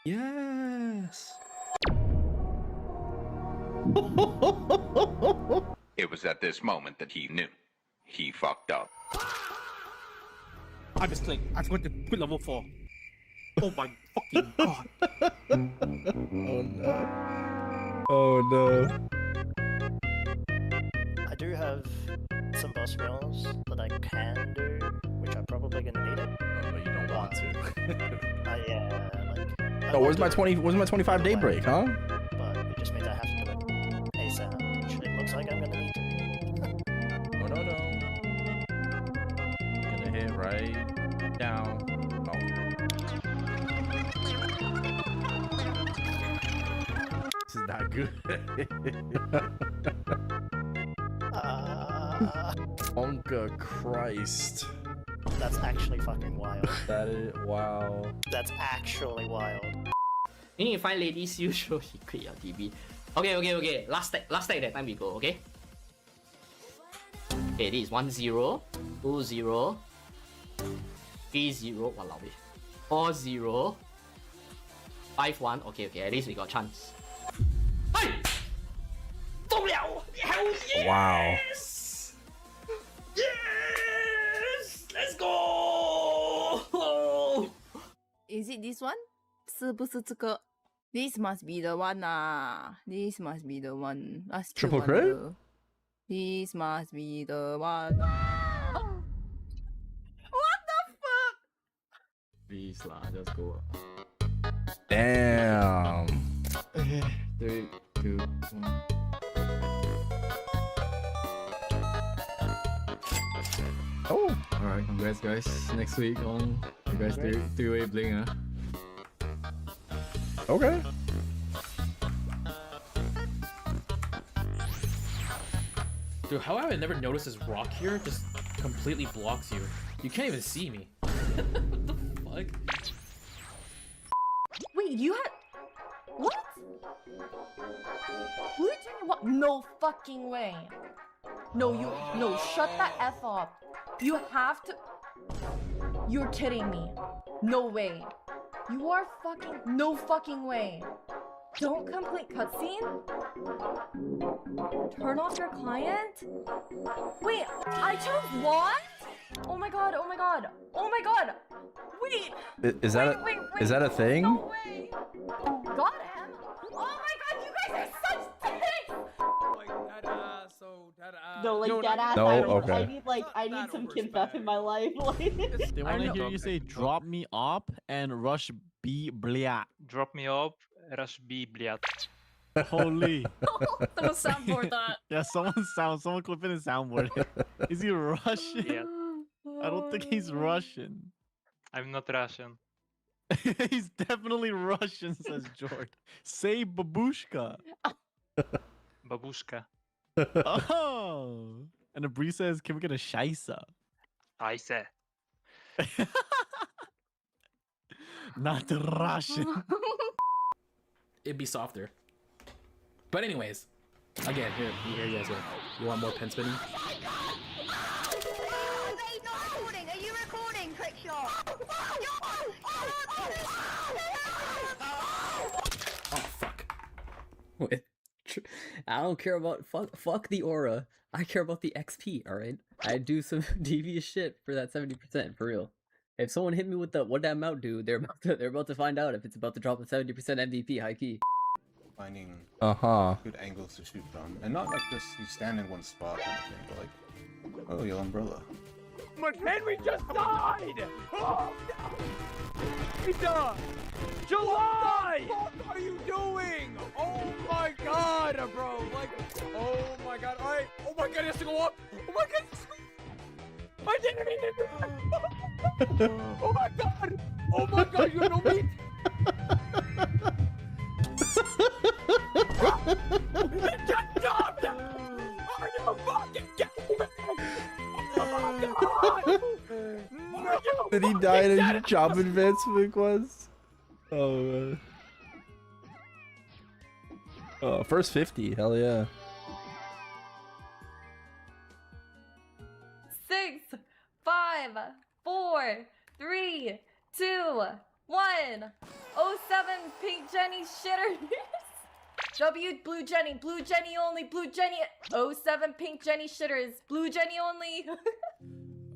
Yes. It was at this moment that he knew. He fucked up. I misclicked. I forgot to put level 4. Oh my fucking god. Oh no. Oh no. I do have some boss meals that I can do, which I'm probably gonna need it. Oh, but you don't want to. Yeah, like. Oh, where's my 25 day break, huh? But it just means I have to do it ASAP, which it looks like I'm gonna need to. Oh no. Gonna hit right down. Oh. This is not good. Onka Christ. That's actually fucking wild. That is wow. That's actually wild. You need to find ladies usually quit your TV. Okay. Last stack that time we go, okay? Okay, this is 1-0, 2-0, 3-0, walao wei. 4-0, 5-1, okay, at least we got chance. Hey! 中了! Hell yes! Wow. Yes! Let's go! Is it this one? 是不是这个? This must be the one This must be the one. Triple crit? This must be the one. What the fuck? Please lah, just go. Damn. 3, 2, 1. Oh. Alright, congrats guys. Next week on you guys three-way bling, huh? Okay. Dude, how have I never noticed this rock here just completely blocks you? You can't even see me. What the fuck? Wait, you had... What? Were you doing what? No fucking way. No, shut the F up. You have to... You're kidding me. No way. You are fucking... No fucking way. Don't complete cutscene? Turn off your client? Wait, I chose what? Oh my god. Wait. Is that a thing? No way. Got him. Oh my god, you guys are such dicks. No, like that ass. No, okay. I need some kimbap in my life. They want to hear you say drop me up and rush B bliat. Drop me up, rush B bliat. Holy. Someone soundboard that. Yeah, someone clip it and soundboard it. Is he Russian? Yeah. I don't think he's Russian. I'm not Russian. He's definitely Russian, says George. Say babushka. Babushka. Oh. And the Bree says, can we get a shaisa? Shaisa. Not Russian. It'd be softer. But anyways, again, here you guys go. You want more pen spinning? Are you recording, Trickshot? Oh fuck. Wait, I don't care about fuck the aura. I care about the XP. All right, I do some devious shit for that 70% for real. If someone hit me with the what that mount do, they're about to find out if it's about to drop a 70% MVP high key. Finding Uh-huh. good angles to shoot from, and not like just you stand in one spot kind of thing, but like, oh, your umbrella. My Henry just died! Oh no! He died! July! What the fuck are you doing? Oh my god, bro! Like, oh my god! All right! Oh my god! He has to go up! Oh my god! I didn't even do that! Oh my god! Oh my god! You have no meat! He just dropped! Are you fucking kidding me? Oh my god! Did he die in a job advancement was? Oh man. Oh, first 50, hell yeah. 6, 5, 4, 3, 2, 1. 07 Pink Jenny shitters. W Blue Jenny only, Blue Jenny. 07 Pink Jenny shitters, Blue Jenny only.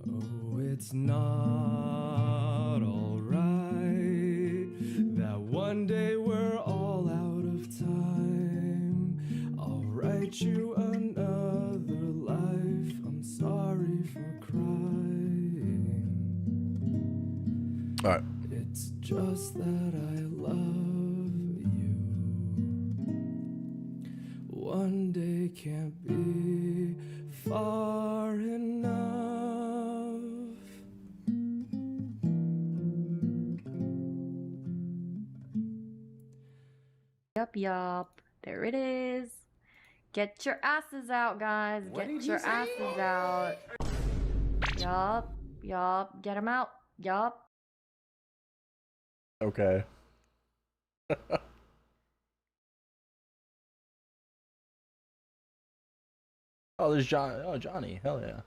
Oh, it's not alright that one day we're all out of time. I'll write you another life. I'm sorry for crying. All right. It's just that I love you. One day can't be far enough. Yup. There it is. Get your asses out, guys. What Get did your you say? asses out. Yup. Get them out. Yup. Okay. Oh, there's John. Oh, Johnny. Hell yeah.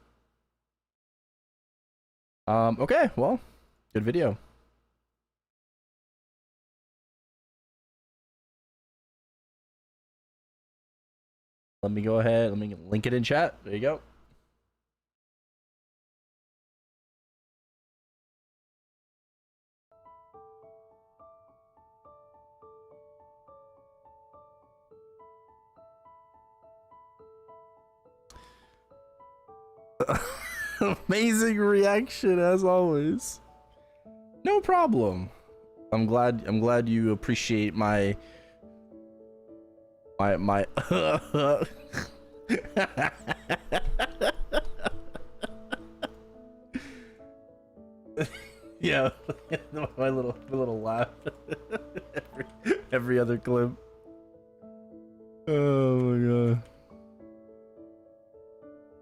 Okay. Well, good video. Let me go ahead. Let me link it in chat. There you go. Amazing reaction as always. No problem. I'm glad you appreciate my yeah, my little laugh every other clip. Oh my god.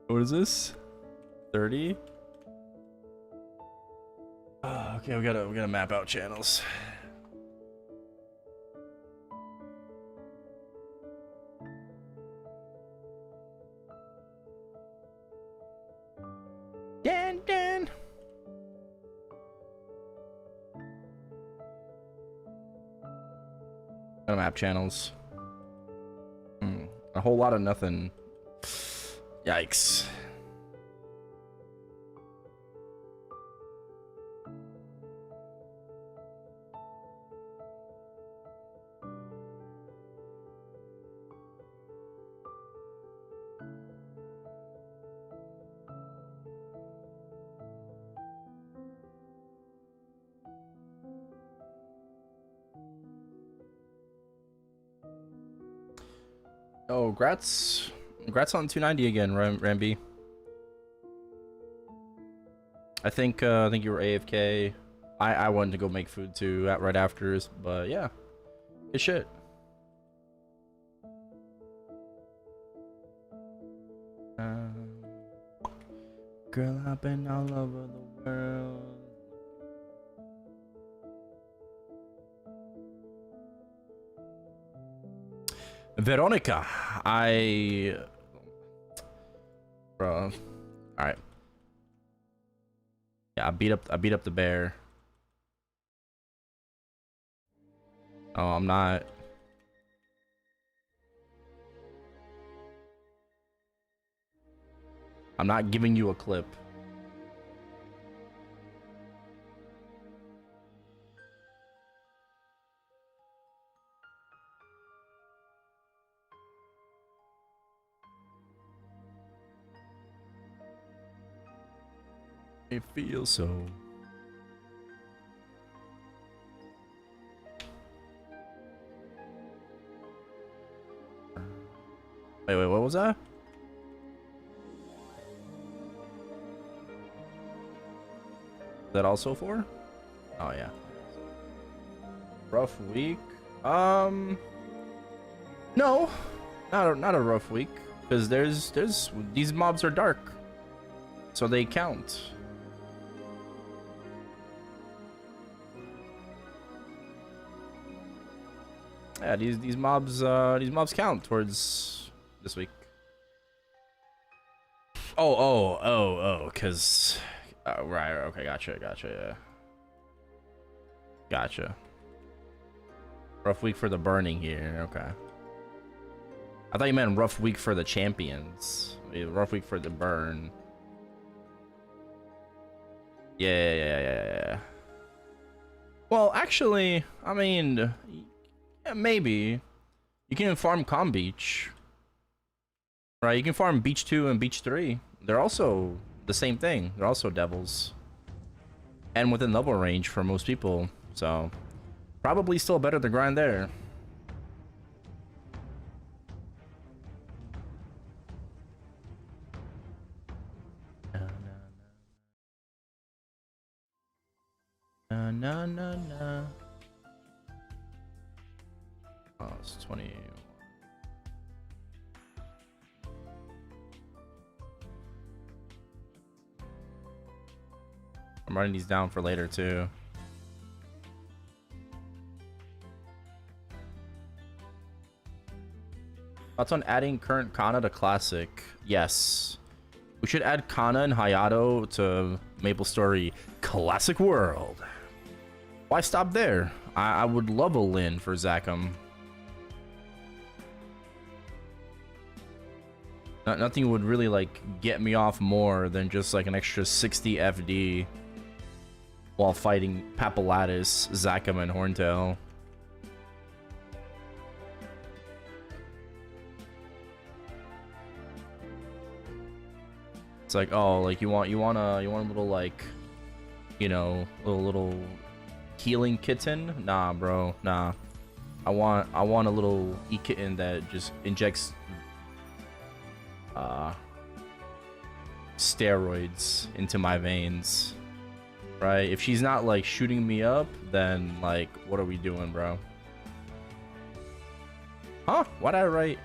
What is this? 30? Oh, okay, we gotta map out channels. Dan. Gotta map channels. A whole lot of nothing. Yikes. Oh, congrats on 290 again, Ramby. I think you were AFK. I wanted to go make food too right after, but yeah, good shit. Girl, I've been all over the world. Veronica, bro. All right. Yeah, I beat up the bear. Oh, I'm not. I'm not giving you a clip. It feels so. Wait, what was that? That also for? Oh yeah. Rough week? No, not a rough week, because there's these mobs are dark, so they count. Yeah, these mobs count towards this week. Oh, cause right, okay, gotcha, yeah. Gotcha. Rough week for the burning here, okay. I thought you meant rough week for the champions. Yeah, rough week for the burn. Yeah. Well, actually, I mean, yeah, maybe. You can farm Calm Beach. Right, you can farm Beach 2 and Beach 3. They're also the same thing. They're also devils. And within level range for most people. So, probably still better to grind there. No. Oh, it's 20. I'm writing these down for later too. Thoughts on adding current Kana to Classic? Yes. We should add Kana and Hayato to Maplestory Classic World. Why stop there? I would love a Lin for Zakum. Nothing would really like get me off more than just like an extra 60 FD while fighting Papulatus, Zakum, and Horntail. It's like, oh, like you want a little like, you know, little healing kitten? Nah, bro, nah. I want a little kitten that just injects steroids into my veins, right? If she's not like shooting me up, then like what are we doing, bro? Huh? Why'd I write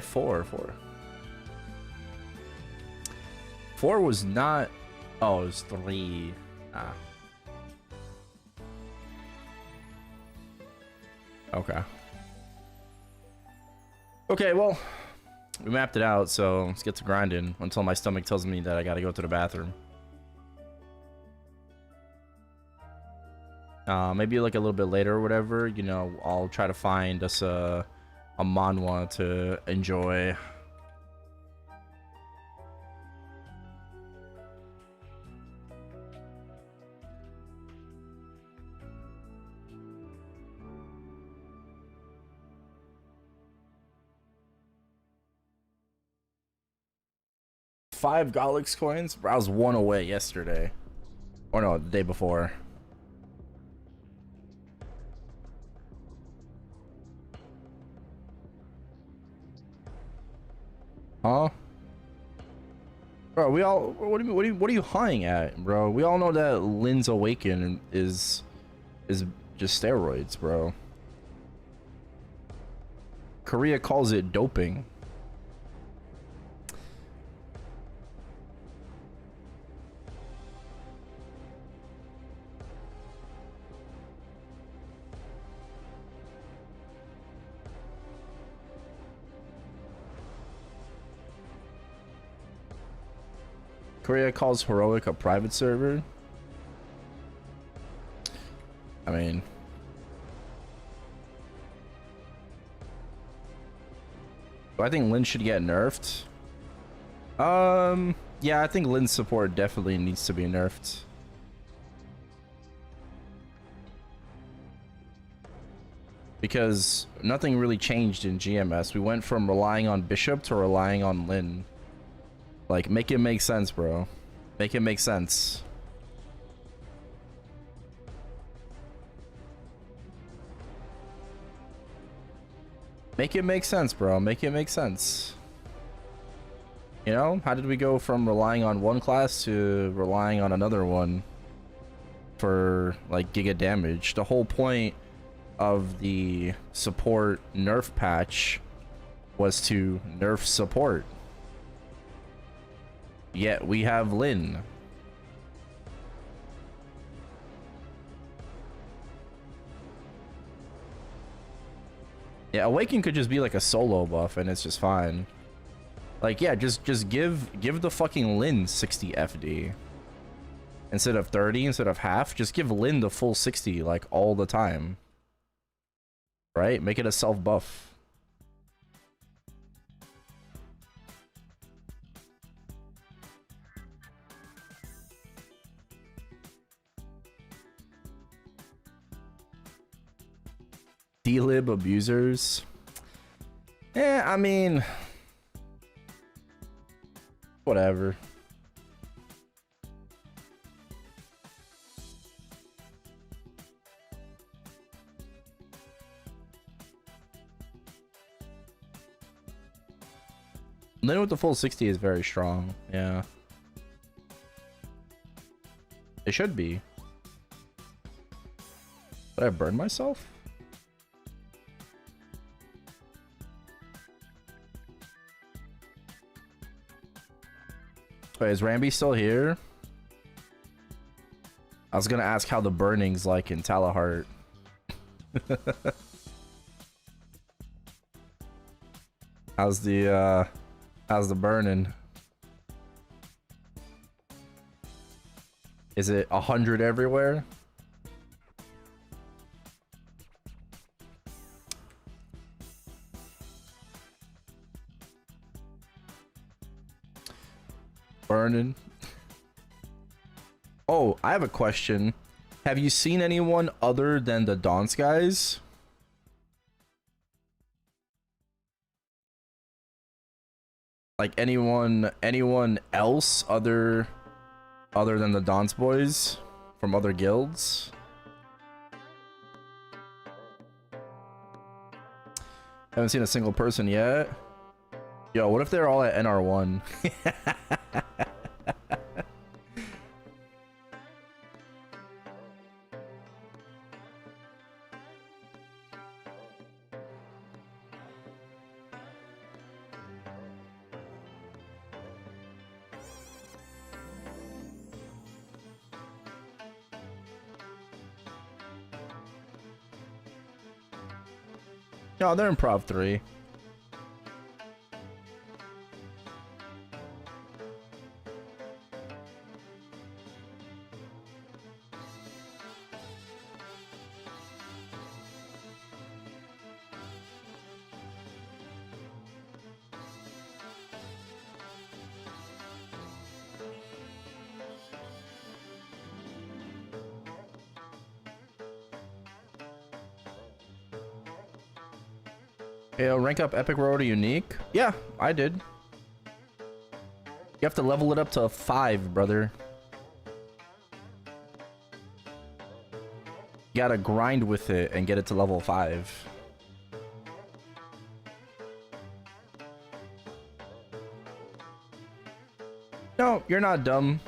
4? 4 was not. Oh, it was 3. Okay, well, we mapped it out, so let's get to grinding until my stomach tells me that I gotta go to the bathroom. Maybe like a little bit later or whatever, you know, I'll try to find us a manhwa to enjoy. Five Golix coins? Bro, I was 1 away yesterday. Or no, the day before. Huh? Bro, we all. What are you hawing at, bro? We all know that Lin's Awaken is just steroids, bro. Korea calls it doping. Korea calls Heroic a private server. I mean, do I think Lin should get nerfed? Yeah, I think Lynn's support definitely needs to be nerfed. Because nothing really changed in GMS. We went from relying on Bishop to relying on Lynn. Like, make it make sense, bro. Make it make sense. Make it make sense, bro. Make it make sense. You know, how did we go from relying on one class to relying on another one for like giga damage? The whole point of the support nerf patch was to nerf support. Yet we have Lynn. Yeah, Awaken could just be like a solo buff and it's just fine. Like, yeah, just give the fucking Lynn 60 FD. Instead of 30, instead of half, just give Lynn the full 60 like all the time. Right? Make it a self buff. D-lib abusers. I mean, whatever. Lynn with the full 60 is very strong. Yeah. It should be. Did I burn myself? Wait, is Ramby still here? I was gonna ask how the burning's like in Talahart. How's the burning? Is it 100 everywhere? Burning. Oh, I have a question. Have you seen anyone other than the Donsk guys? Like anyone else other than the Donsk boys from other guilds? Haven't seen a single person yet. Yo, what if they're all at NR1? No, they're improv 3. Rank up Epic Road to Unique? Yeah, I did. You have to level it up to 5, brother. You gotta grind with it and get it to level 5. No, you're not dumb.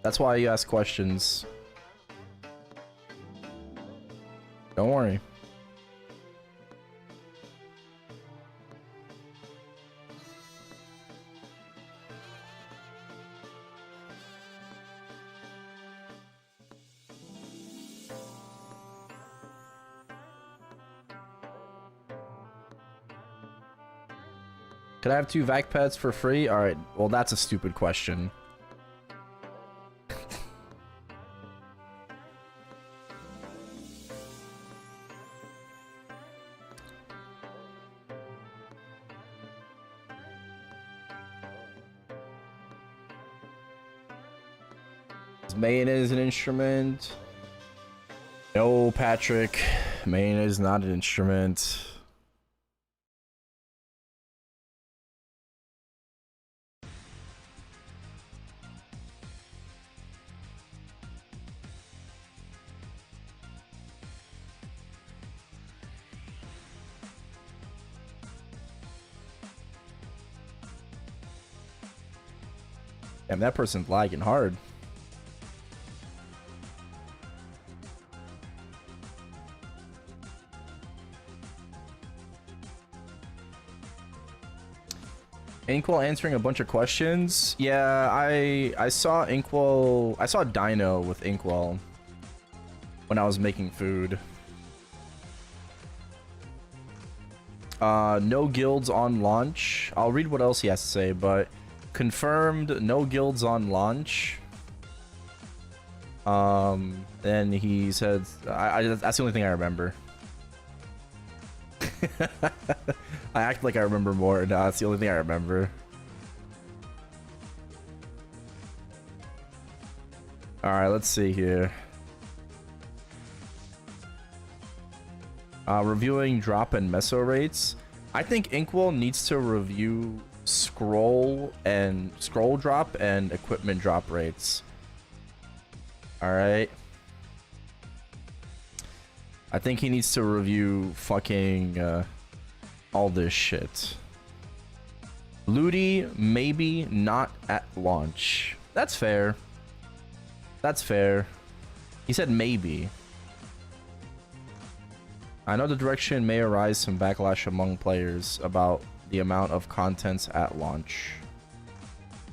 That's why you ask questions. Don't worry. Could I have 2 vac pets for free? Alright, well that's a stupid question. Is mayonnaise an instrument? No, Patrick. Mayonnaise is not an instrument. Damn, that person's lagging hard. Inkwell answering a bunch of questions. Yeah, I saw Inkwell. I saw Dino with Inkwell when I was making food. No guilds on launch. I'll read what else he has to say, but confirmed no guilds on launch. Then he said, that's the only thing I remember. I act like I remember more. No, that's the only thing I remember. Alright, let's see here. Reviewing drop and meso rates. I think Inkwell needs to review scroll drop and equipment drop rates. Alright. I think he needs to review fucking all this shit. Looty, maybe not at launch. That's fair. That's fair. He said maybe. I know the direction may arise some backlash among players about the amount of contents at launch.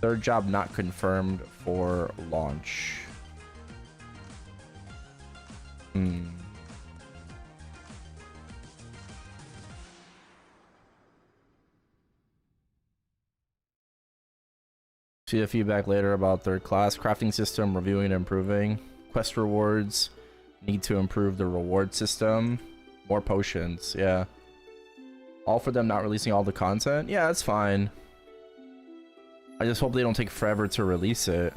Third job not confirmed for launch. See the feedback later about third class. Crafting system, reviewing and improving. Quest rewards, need to improve the reward system. More potions, yeah. All for them not releasing all the content? Yeah, that's fine. I just hope they don't take forever to release it.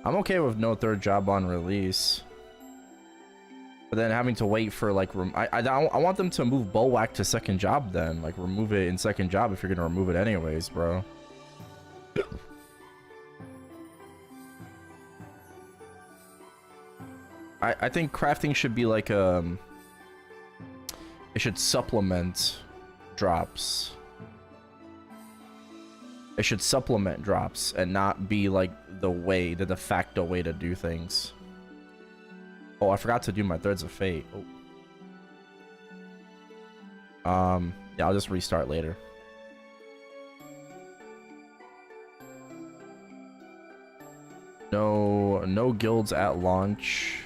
I'm okay with no third job on release. But then having to wait for like... I want them to move Bulwark to second job then. Like remove it in second job if you're gonna remove it anyways, bro. I think crafting should be like it should supplement drops. It should supplement drops and not be like the de facto way to do things. Oh, I forgot to do my Threads of Fate. Oh. Yeah, I'll just restart later. No guilds at launch.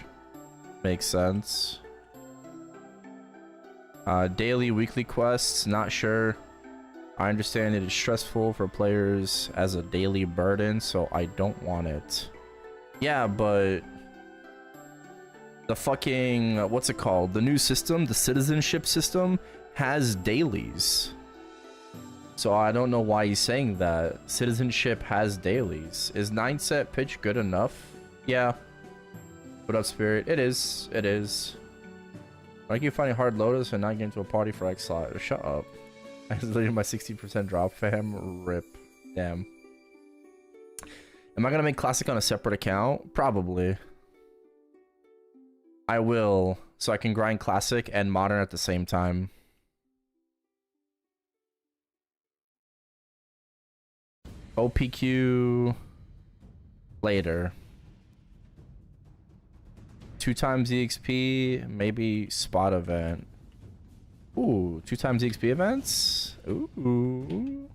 Makes sense. Daily, weekly quests, not sure. I understand it is stressful for players as a daily burden, so I don't want it. Yeah, but the fucking, what's it called? The new system, the citizenship system, has dailies. So I don't know why he's saying that. Citizenship has dailies. Is 9-set pitch good enough? Yeah. What up, Spirit? It is. It is. I keep finding Hard Lotus and not getting to a party for X slot. Shut up. I deleted my 60% drop, fam. Rip. Damn. Am I gonna make Classic on a separate account? Probably. I will, so I can grind Classic and Modern at the same time. OPQ later. 2 times EXP, maybe spot event. Ooh, 2 times EXP events? Ooh.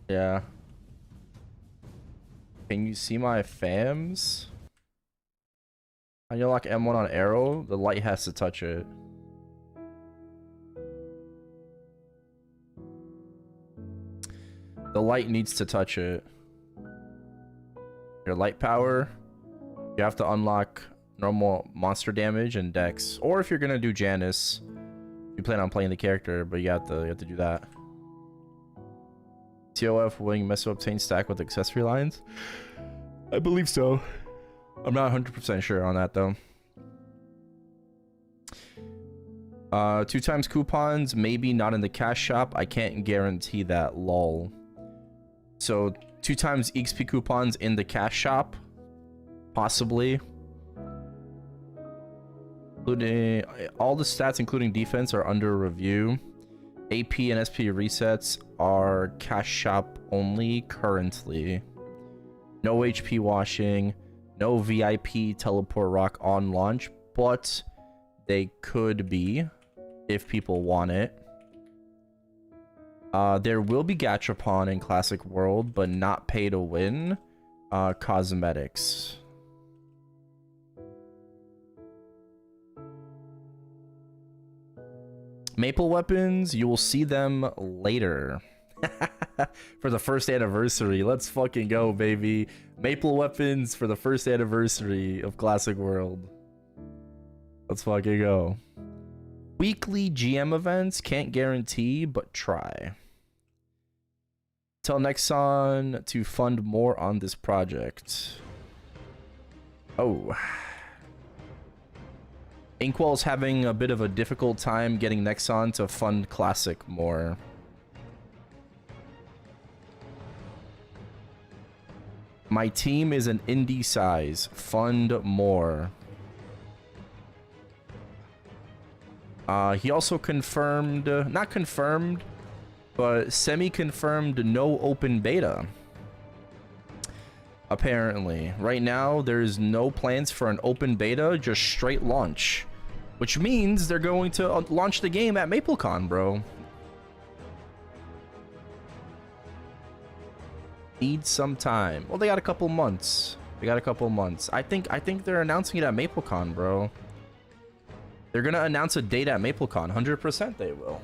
Yeah. Can you see my fams? How you lock M1 on Erel? The light has to touch it. The light needs to touch it. Your light power, you have to unlock normal monster damage and dex. Or if you're gonna do Janice, you plan on playing the character, but you have to do that. TOF willing mess to obtain stack with accessory lines? I believe so. I'm not 100% sure on that though. 2 times coupons, maybe not in the cash shop. I can't guarantee that, lol. So 2 times XP coupons in the cash shop, possibly. Including all the stats, including defense, are under review. AP and SP resets are cash shop only currently. No HP washing, no VIP teleport rock on launch, but they could be if people want it. There will be Gachapon in Classic World, but not pay to win cosmetics. Maple weapons, you will see them later. For the first anniversary. Let's fucking go, baby. Maple weapons for the first anniversary of Classic World. Let's fucking go. Weekly GM events, can't guarantee, but try. Tell Nexon to fund more on this project. Oh. Inkwell's having a bit of a difficult time getting Nexon to fund Classic more. My team is an indie size. Fund more. He also confirmed, not confirmed, but semi-confirmed no open beta. Apparently. Right now, there's no plans for an open beta, just straight launch. Which means they're going to launch the game at MapleCon, bro. Need some time. Well, they got a couple months. They got a couple months. I think they're announcing it at MapleCon, bro. They're gonna announce a date at MapleCon. 100% they will.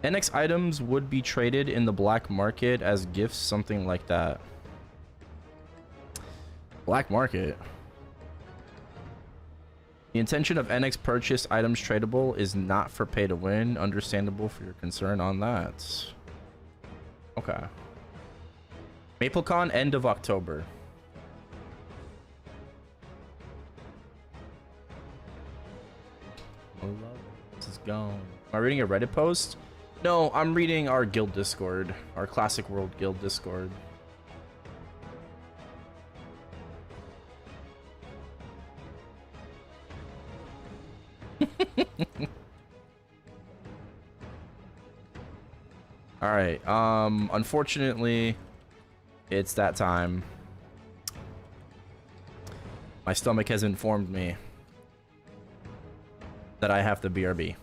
NX items would be traded in the black market as gifts, something like that. Black market. The intention of NX purchased items tradable is not for pay to win. Understandable for your concern on that. Okay. MapleCon, end of October. This is gone. Am I reading a Reddit post? No, I'm reading our guild Discord. Our Classic World guild Discord. Alright, unfortunately, it's that time. My stomach has informed me that I have to BRB.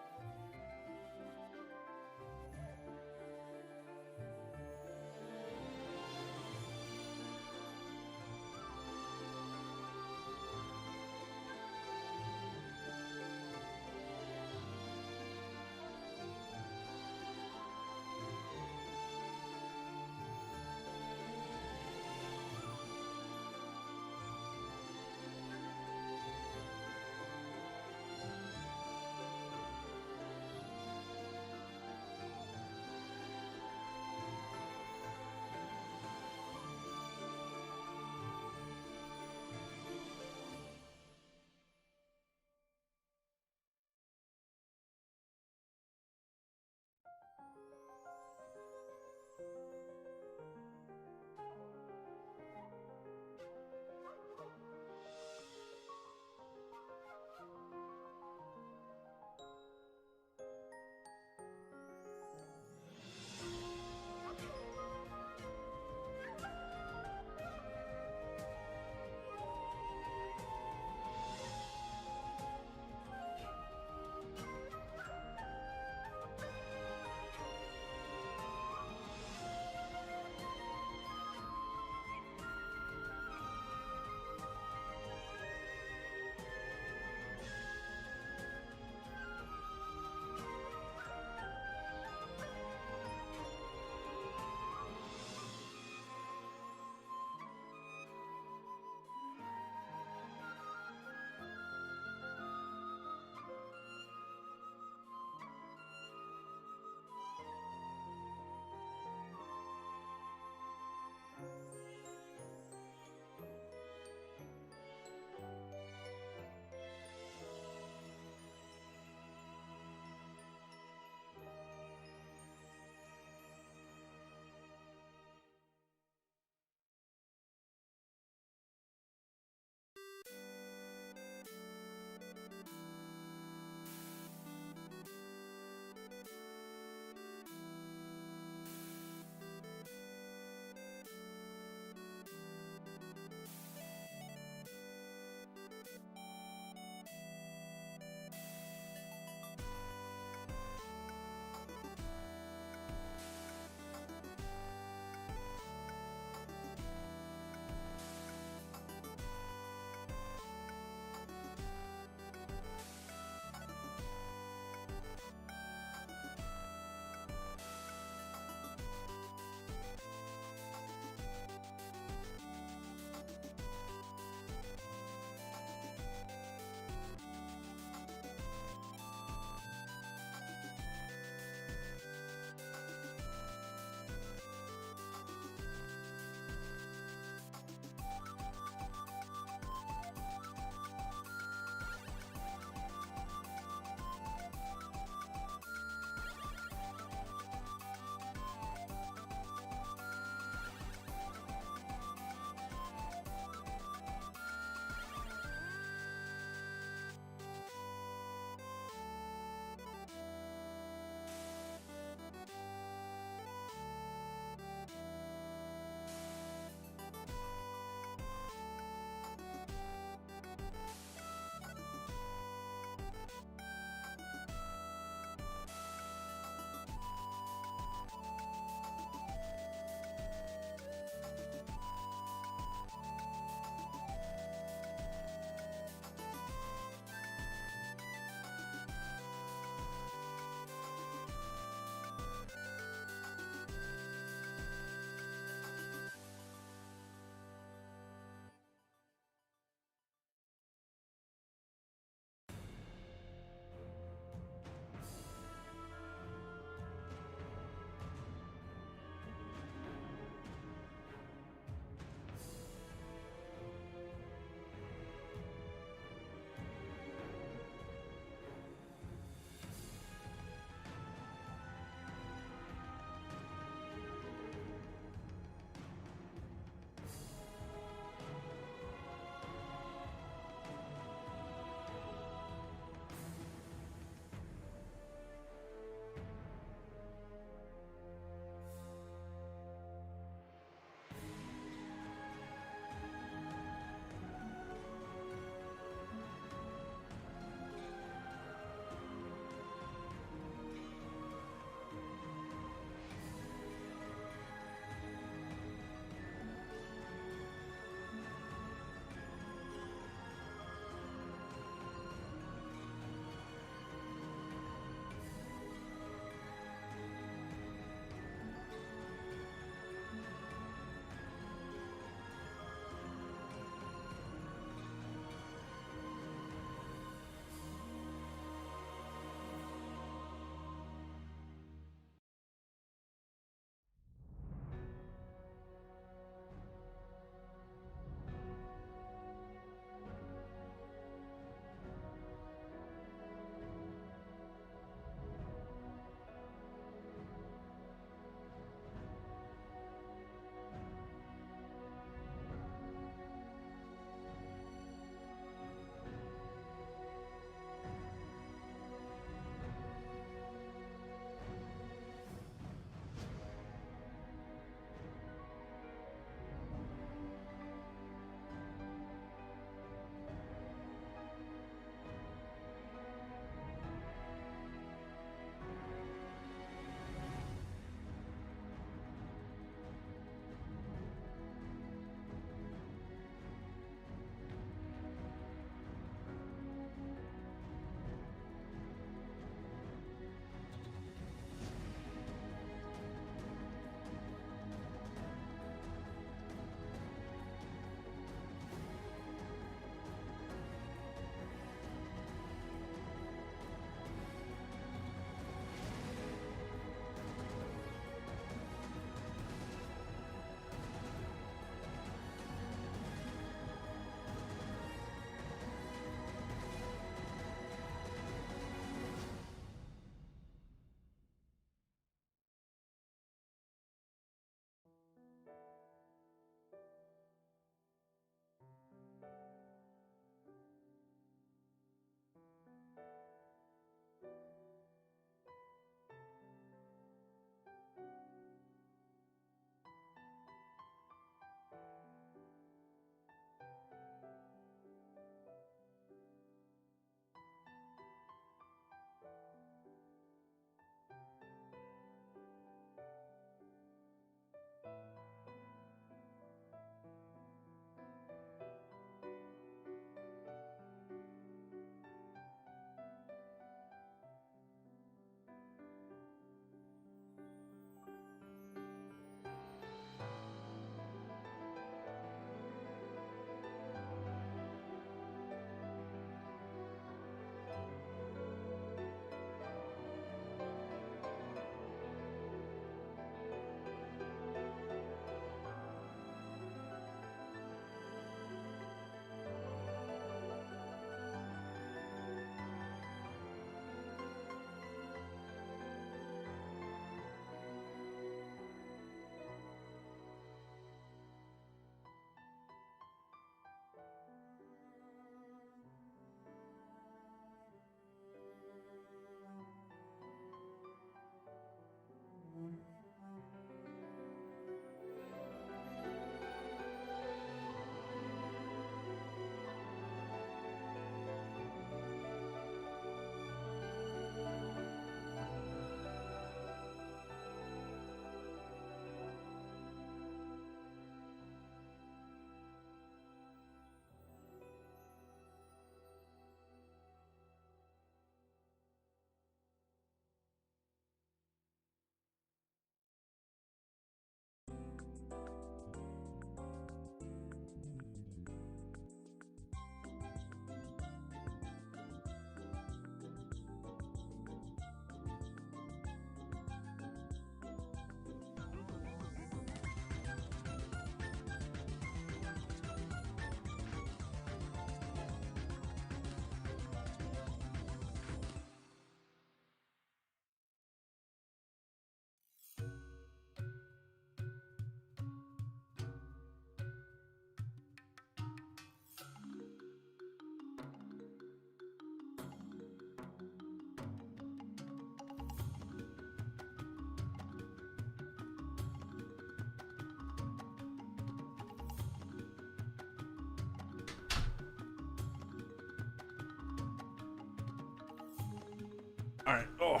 All right. Oh,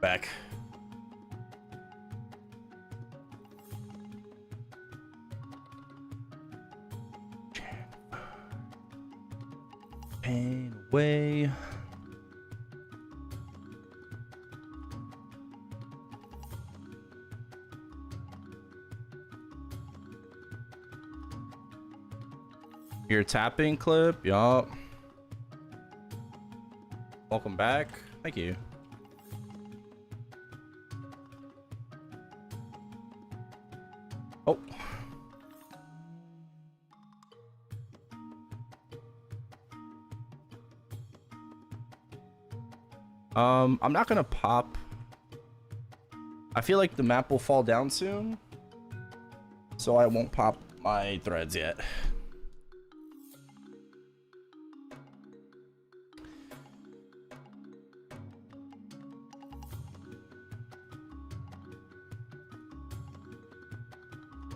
back. Pain away. Your tapping clip, yup. Welcome back. Thank you. Oh. I'm not gonna pop. I feel like the map will fall down soon, so I won't pop my threads yet.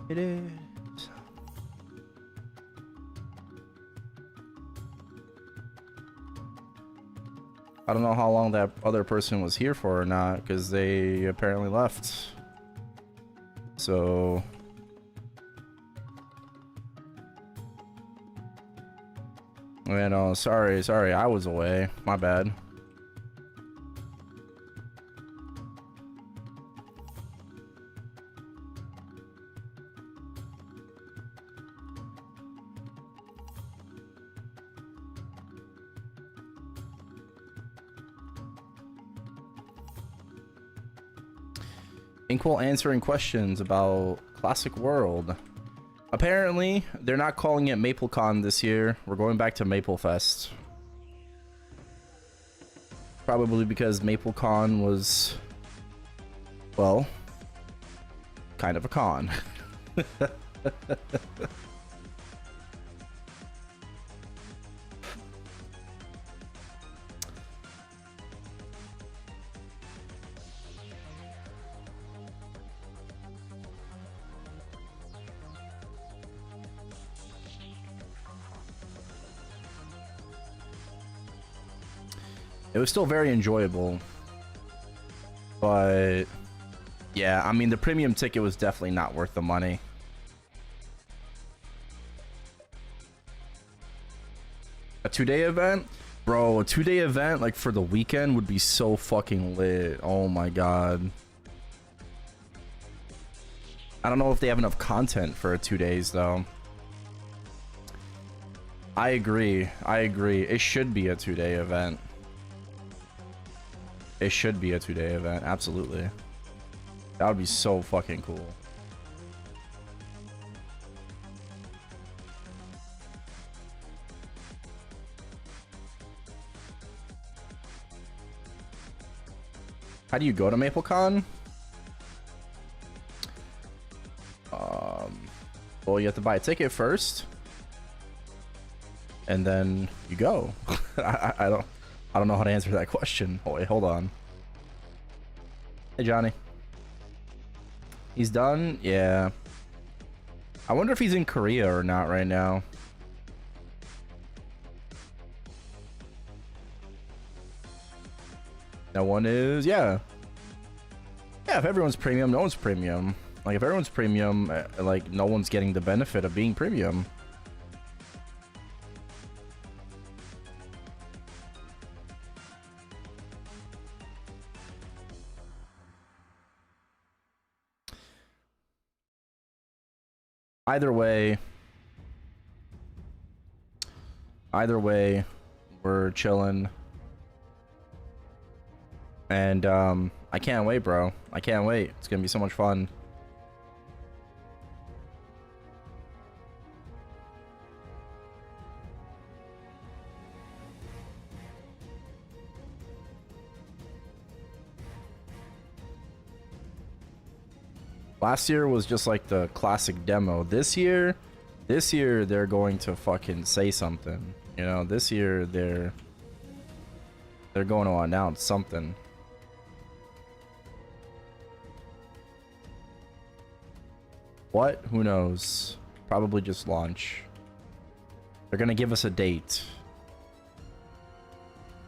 It is. I don't know how long that other person was here for or not, because they apparently left. So... sorry, I was away. My bad. Inkwell answering questions about Classic World. Apparently, they're not calling it MapleCon this year. We're going back to Maplefest. Probably because MapleCon was, well, kind of a con. It was still very enjoyable, but yeah, I mean, the premium ticket was definitely not worth the money. A 2-day event? Bro, a 2-day event like for the weekend would be so fucking lit. Oh my god. I don't know if they have enough content for 2 days though. I agree. It should be a 2-day event. It should be a 2-day event, absolutely. That would be so fucking cool. How do you go to MapleCon? Well, you have to buy a ticket first, and then you go. I don't know how to answer that question. Oh, wait, hold on. Hey, Johnny. He's done? Yeah. I wonder if he's in Korea or not right now. No one is? Yeah. Yeah, if everyone's premium, no one's premium. Like, if everyone's premium, like, no one's getting the benefit of being premium. Either way, we're chilling. And I can't wait, bro. I can't wait. It's gonna be so much fun. Last year was just like the classic demo. This year they're going to fucking say something. You know, this year they're going to announce something. What? Who knows? Probably just launch. They're gonna give us a date.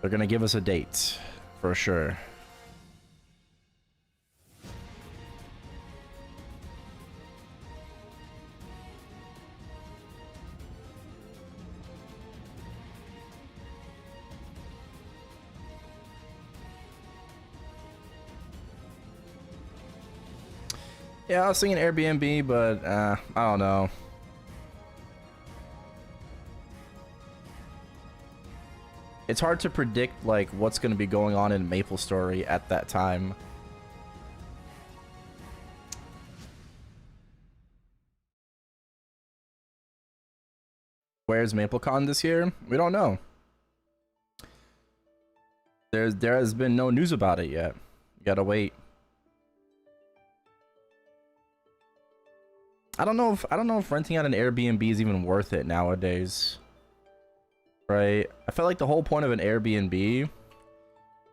They're gonna give us a date. For sure. Yeah, I was thinking Airbnb, but I don't know. It's hard to predict like what's going to be going on in Maplestory at that time. Where's MapleCon this year? We don't know. There has been no news about it yet. You gotta wait. I don't know if renting out an Airbnb is even worth it nowadays. Right? I felt like the whole point of an Airbnb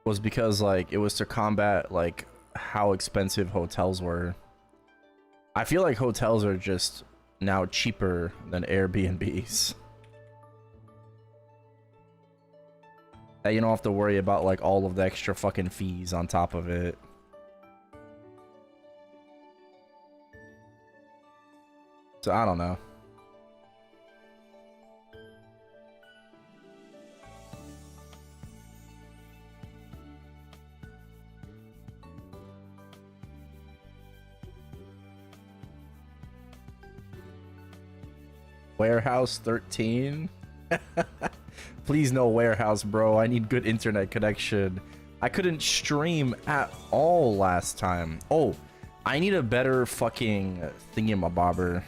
was because like it was to combat like how expensive hotels were. I feel like hotels are just now cheaper than Airbnbs. That you don't have to worry about like all of the extra fucking fees on top of it. So I don't know. Warehouse 13? Please no warehouse, bro. I need good internet connection. I couldn't stream at all last time. Oh, I need a better fucking thingamabobber.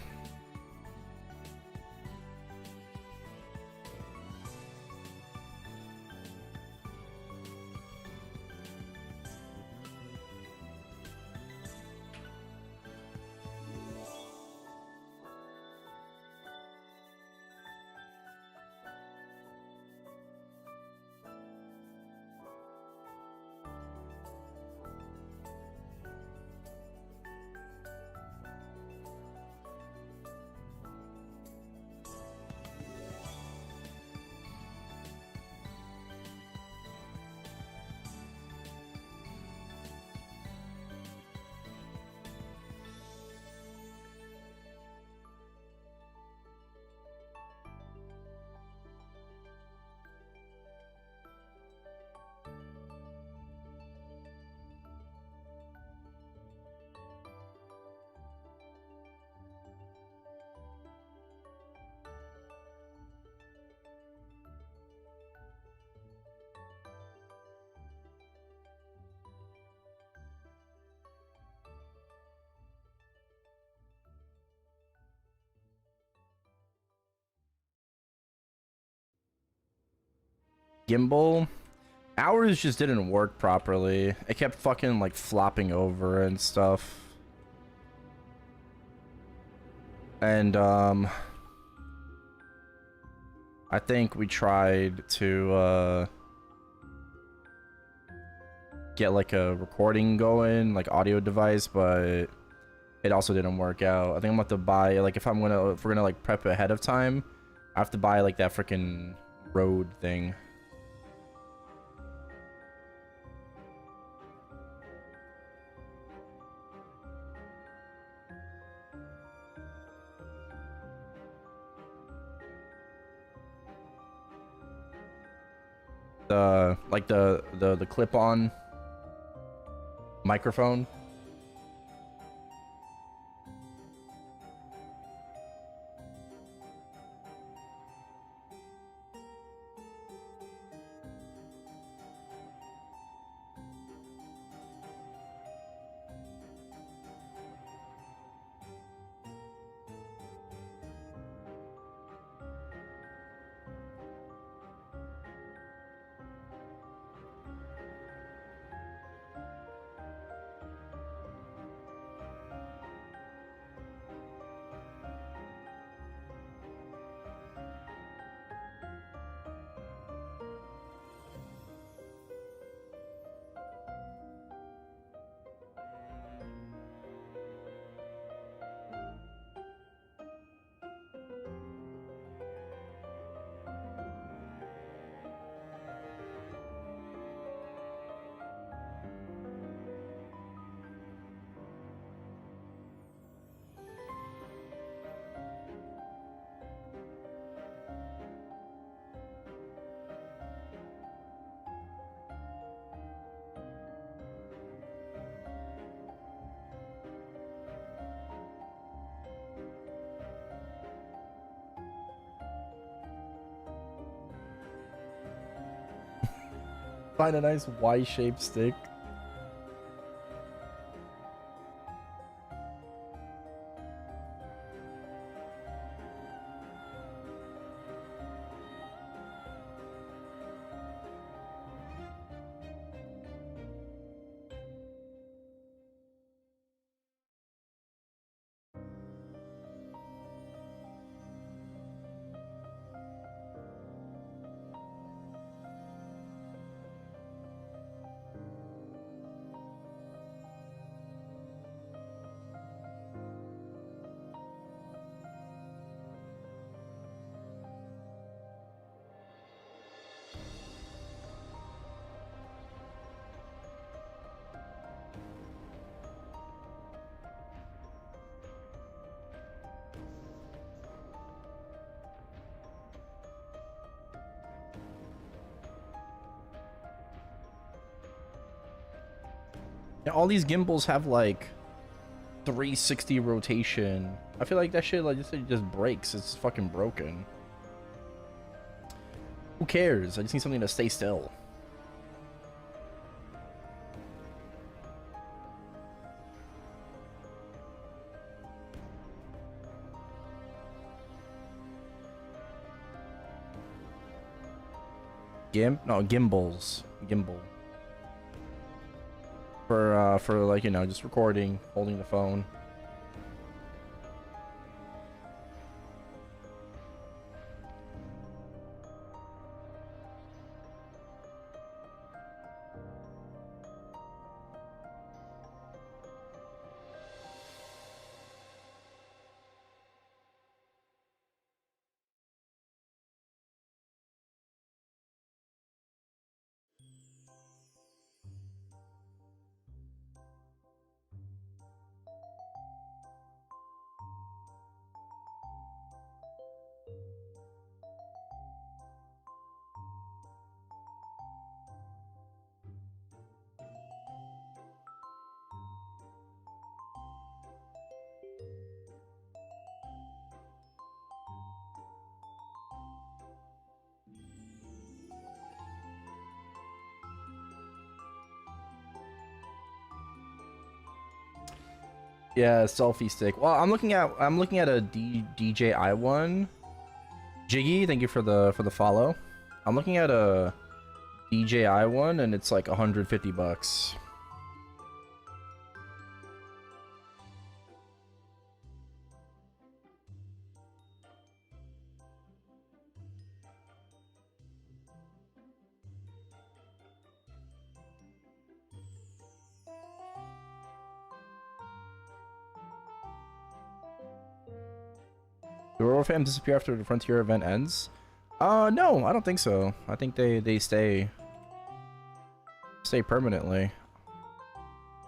Gimbal, ours just didn't work properly. It kept fucking like flopping over and stuff. And I think we tried to get like a recording going, like audio device, but it also didn't work out. I think I'm gonna have to buy like if we're gonna like prep ahead of time, I have to buy like that freaking Rode thing. The clip-on microphone. Find a nice Y-shaped stick. Yeah, all these gimbals have like 360 rotation. I feel like that shit like just breaks. It's fucking broken. Who cares? I just need something to stay still. No, gimbals. Gimbal. For like, you know, just recording, holding the phone. Yeah, selfie stick. Well, I'm looking at a DJI one. Jiggy, thank you for the follow. I'm looking at a DJI one and it's like 150 bucks. Do Royal fans disappear after the Frontier event ends? No, I don't think so. I think they stay permanently.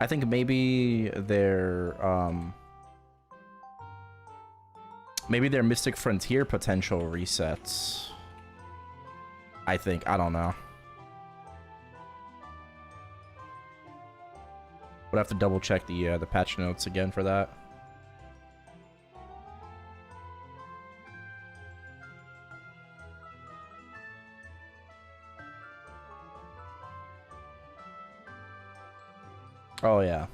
I think maybe their Mystic Frontier potential resets. I think. I don't know. Would have to double check the patch notes again for that. Oh yeah.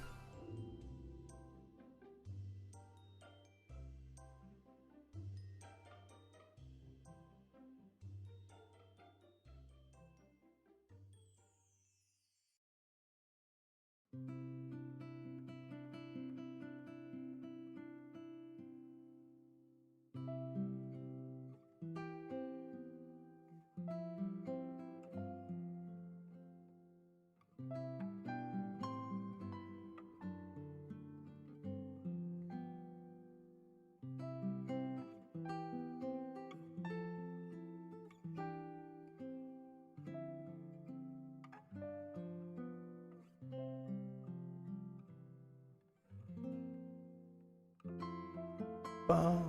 Oh.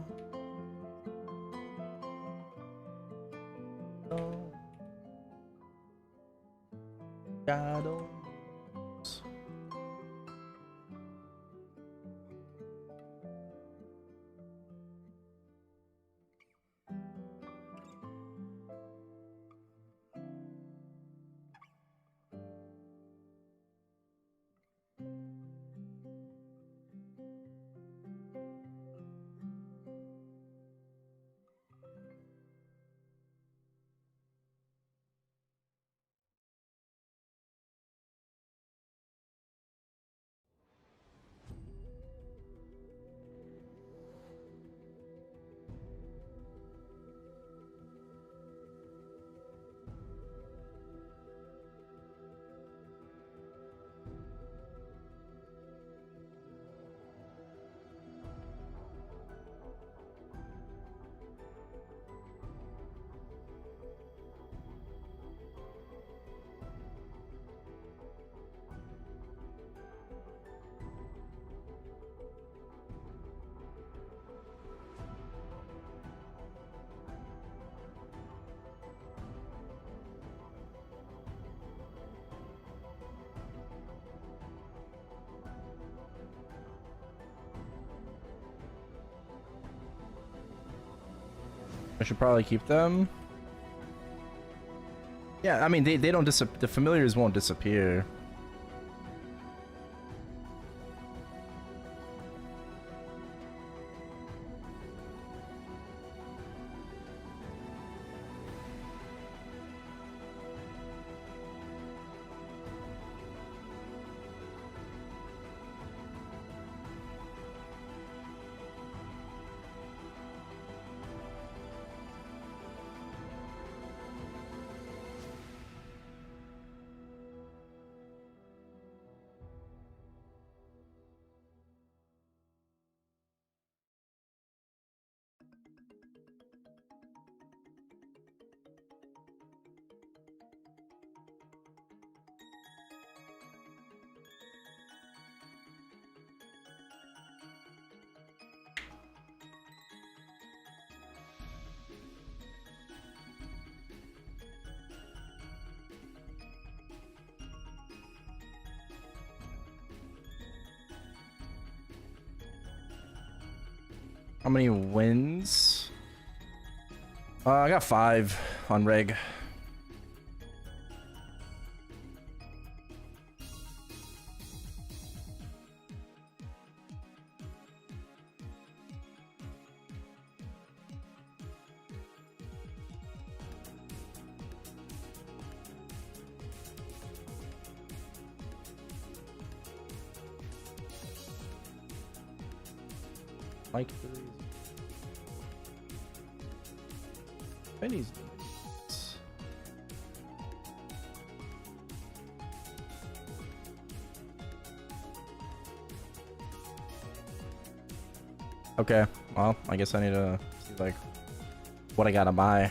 Shadows. I should probably keep them. Yeah, I mean, they don't the familiars won't disappear. How many wins? I got 5 on reg. Mike 3. Pennies. Okay, well, I guess I need to see like what I gotta buy.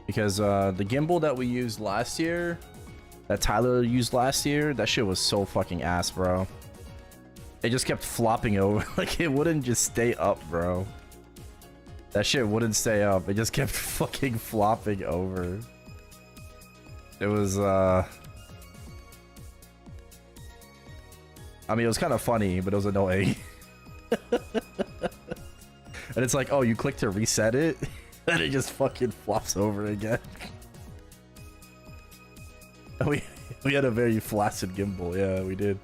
Because the gimbal that we used last year, that Tyler used last year, that shit was so fucking ass, bro. It just kept flopping over. Like, it wouldn't just stay up, bro. That shit wouldn't stay up. It just kept fucking flopping over. It was, I mean, it was kind of funny, but it was annoying. And it's like, oh, you click to reset it, and it just fucking flops over again. We had a very flaccid gimbal. Yeah, we did.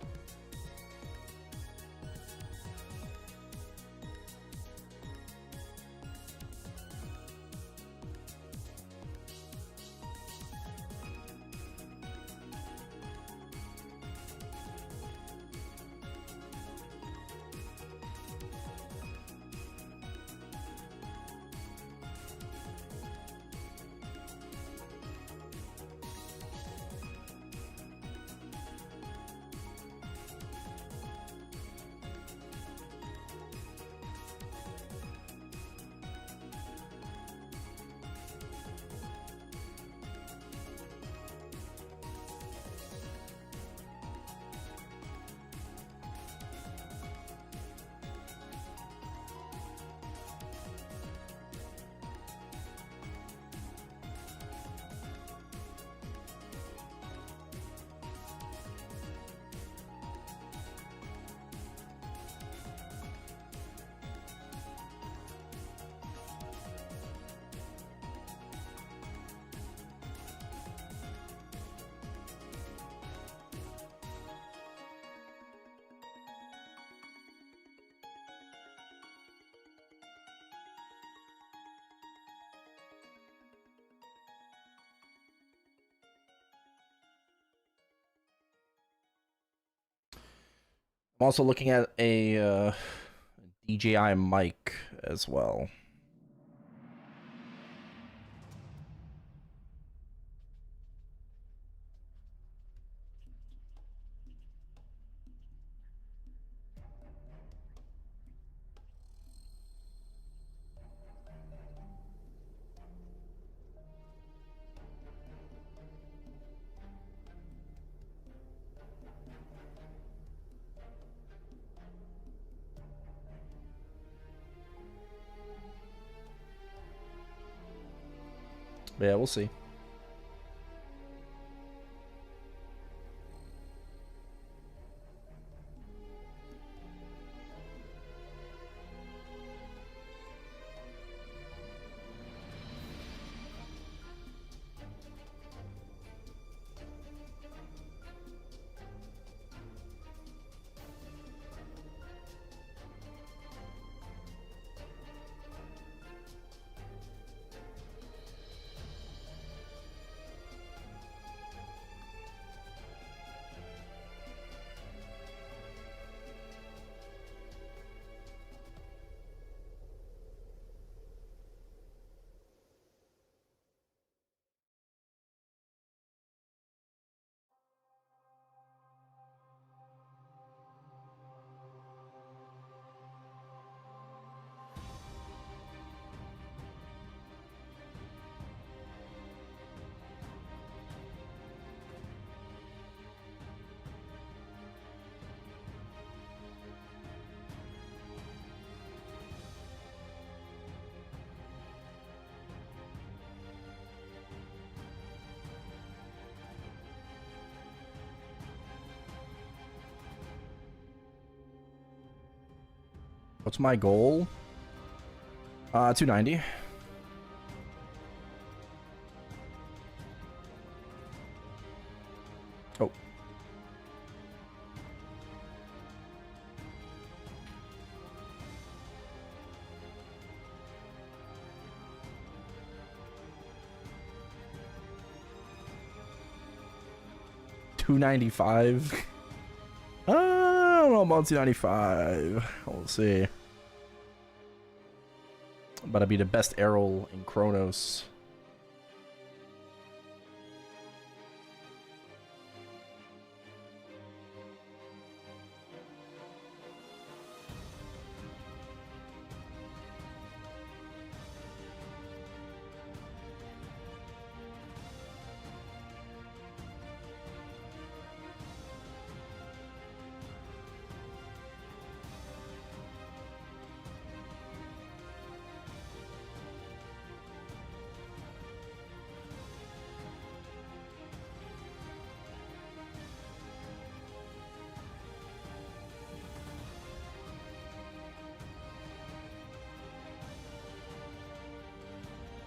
I'm also looking at a DJI mic as well. But yeah, we'll see. What's my goal? 290. Oh. $295. I don't know about 295. We'll see. But I'd be the best Erel in Chronos.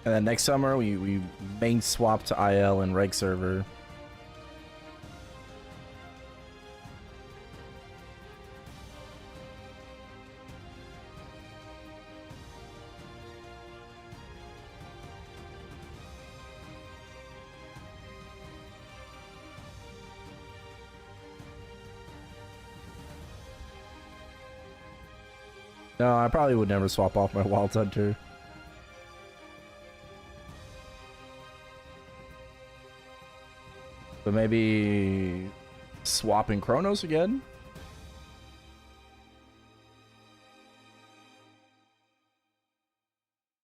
And then next summer, we main swap to IL and reg server. No, I probably would never swap off my Wild Hunter. But maybe swapping Chronos again?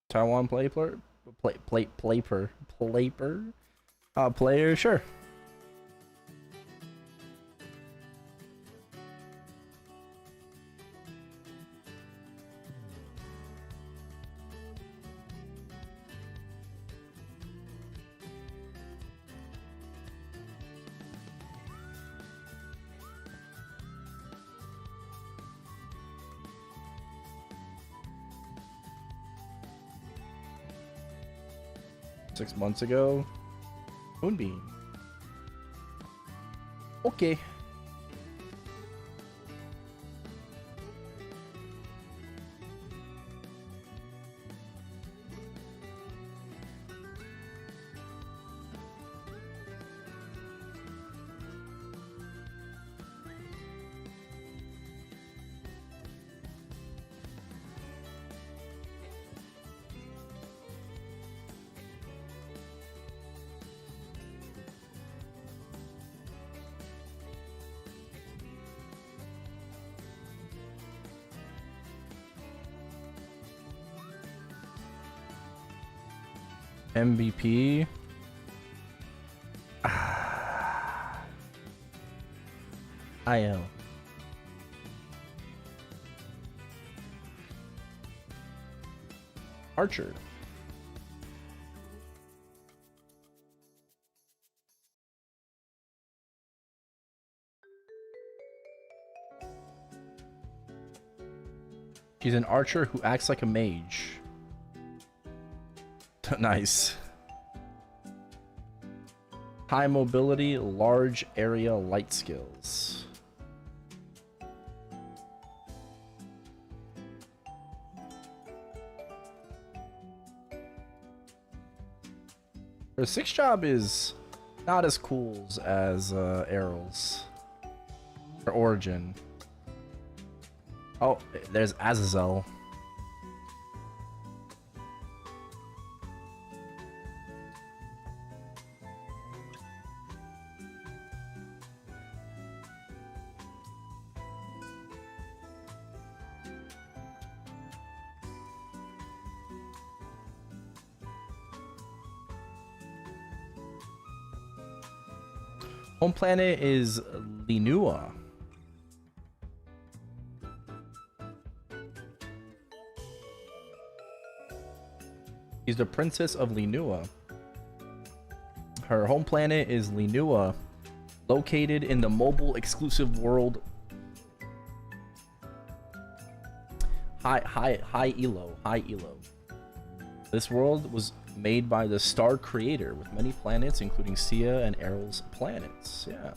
Taiwan player? Player? Sure. Six months ago. Moonbeam. Okay. MVP. IL. Archer. She's an archer who acts like a mage. Nice. High mobility, large area light skills. Her 6 job is not as cool as Erel's. Her origin. Oh, there's Azazel. Home planet is Linua. She's the princess of Linua. Her home planet is Linua, located in the mobile exclusive world high elo. This world was made by the star creator with many planets, including Sia and Erel's planets. Yeah.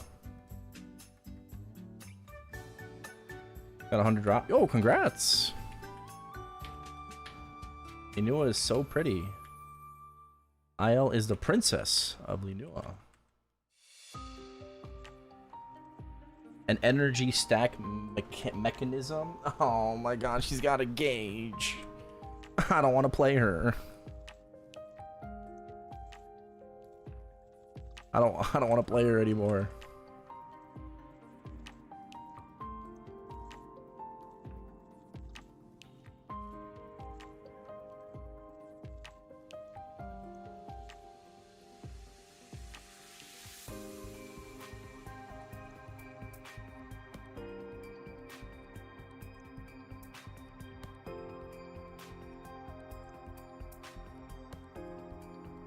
Got 100 drop. Oh, congrats! Linua is so pretty. Isle is the princess of Linua. An energy stack mechanism? Oh my god, she's got a gauge. I don't want to play her. I don't want to play her anymore.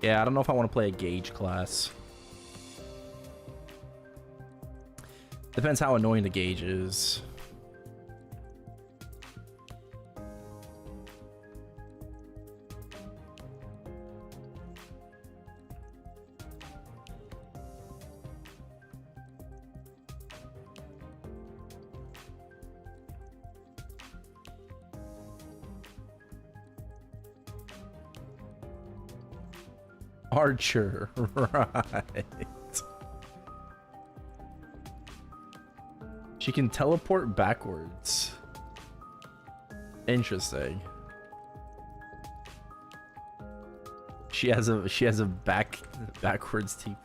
Yeah, I don't know if I want to play a gauge class. Depends how annoying the gauge is. Archer, right. She can teleport backwards. Interesting. She has a backwards TP.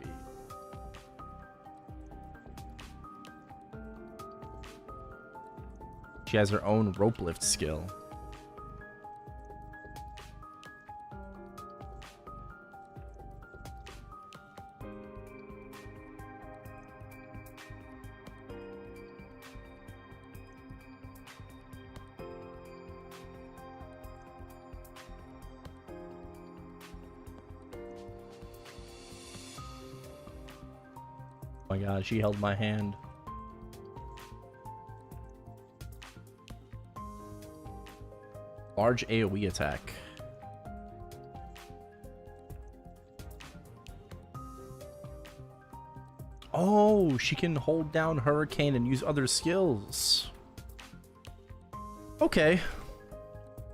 She has her own rope lift skill. Oh my god, she held my hand. Large AoE attack. Oh, she can hold down Hurricane and use other skills. Okay.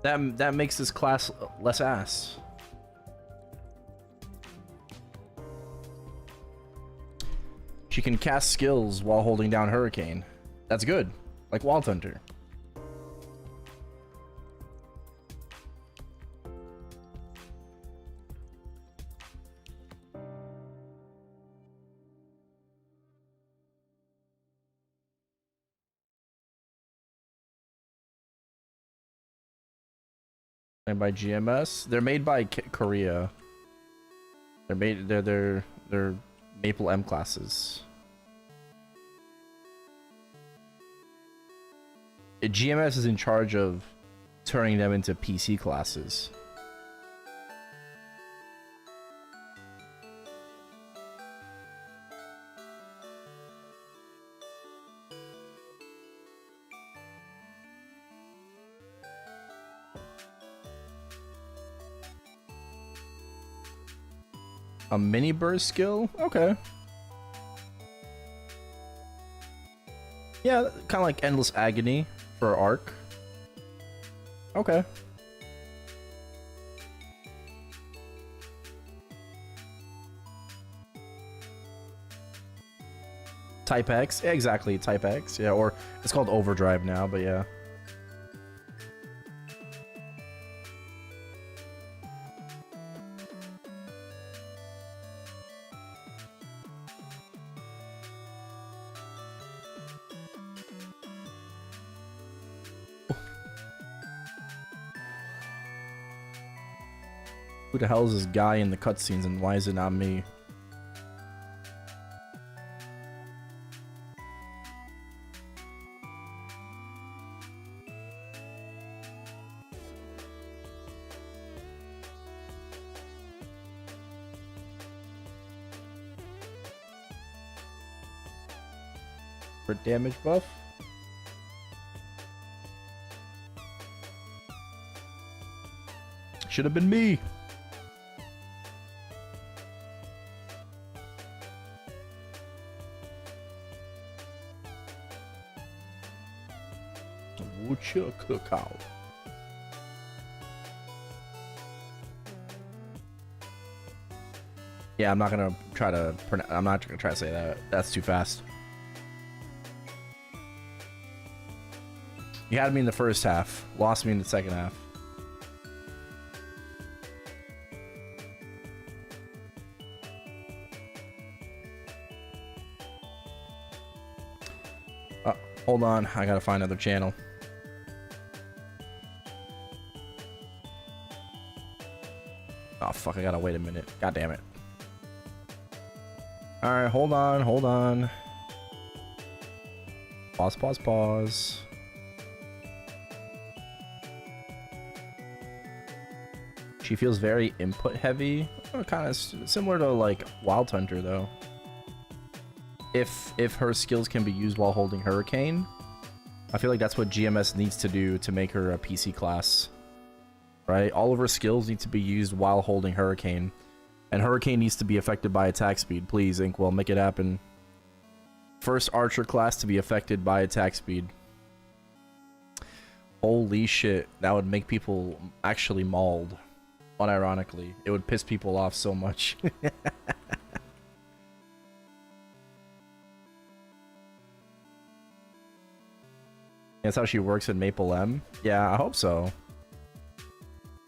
That makes this class less ass. She can cast skills while holding down Hurricane. That's good. Like Wild Hunter. Made by GMS. They're made by Korea. They're Maple M classes. GMS is in charge of turning them into PC classes. A mini burst skill? Okay. Yeah, kind of like Endless Agony for Arc. Okay. Type X? Yeah, exactly, Type X. Yeah, or it's called Overdrive now, but yeah. Who the hell is this guy in the cutscenes and why is it not me? For damage buff? Should have been me. Woodchuck cookout. Yeah, I'm not gonna try to say that. That's too fast. You had me in the first half, lost me in the second half. Hold on, I gotta find another channel. Oh fuck, I gotta wait a minute. God damn it. Alright, hold on. Pause. She feels very input heavy. Kind of similar to like Wild Hunter though. If her skills can be used while holding Hurricane, I feel like that's what GMS needs to do to make her a PC class. Right? All of her skills need to be used while holding Hurricane. And Hurricane needs to be affected by attack speed. Please, Inkwell, make it happen. First Archer class to be affected by attack speed. Holy shit. That would make people actually mauled. Unironically. It would piss people off so much. That's how she works in Maple M? Yeah, I hope so.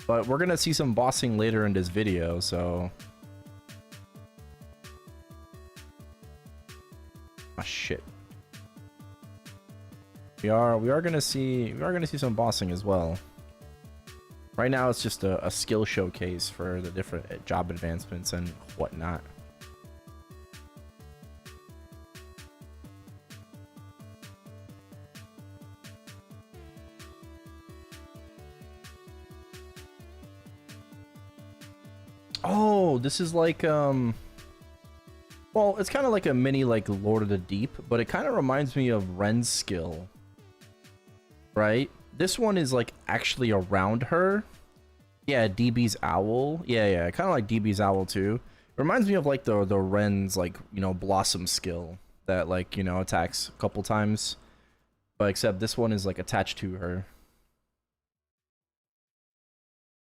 But we're gonna see some bossing later in this video, so... Oh shit. We are gonna see some bossing as well. Right now it's just a skill showcase for the different job advancements and whatnot. Oh, this is like, well, it's kind of like a mini, like, Lord of the Deep, but it kind of reminds me of Ren's skill. Right? This one is, like, actually around her. Yeah, DB's Owl. Yeah, kind of like DB's Owl, too. It reminds me of, like, the Ren's, like, you know, Blossom skill that, like, you know, attacks a couple times. But except this one is, like, attached to her.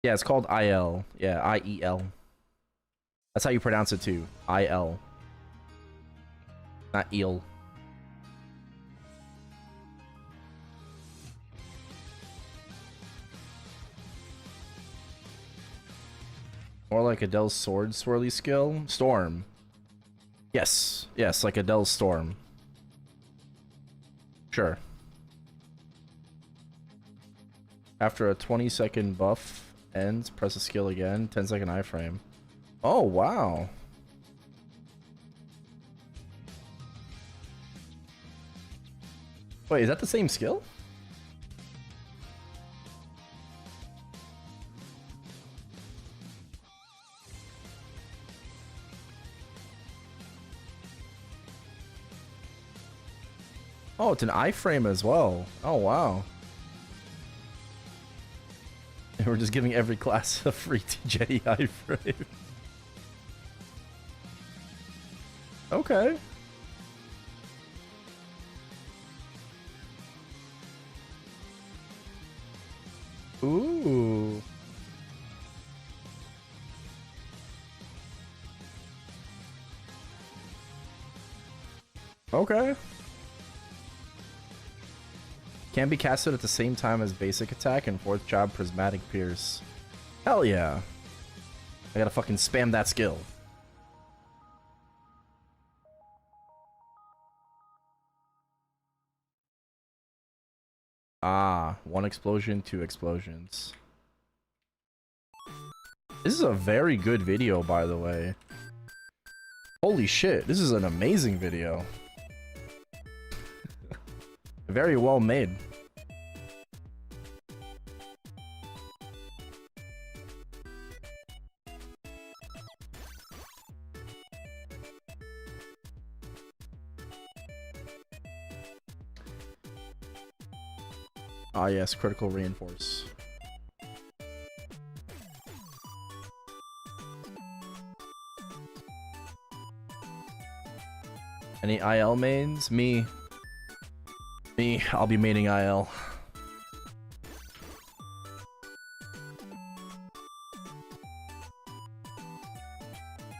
Yeah, it's called IL. Yeah, IEL. That's how you pronounce it too. IL. Not eel. More like Adele's sword swirly skill. Storm. Yes, like Adele's Storm. Sure. After a 20-second buff ends, press a skill again. 10-second iframe. Oh, wow. Wait, is that the same skill? Oh, it's an iframe as well. Oh, wow. And we're just giving every class a free Jedi iframe. Okay. Ooh. Okay. Can be casted at the same time as basic attack and fourth job prismatic pierce. Hell yeah. I gotta fucking spam that skill. Ah, 1 explosion, 2 explosions. This is a very good video, by the way. Holy shit, this is an amazing video. Very well made. Ah yes, critical reinforce. Any IL mains? Me. I'll be maining IL.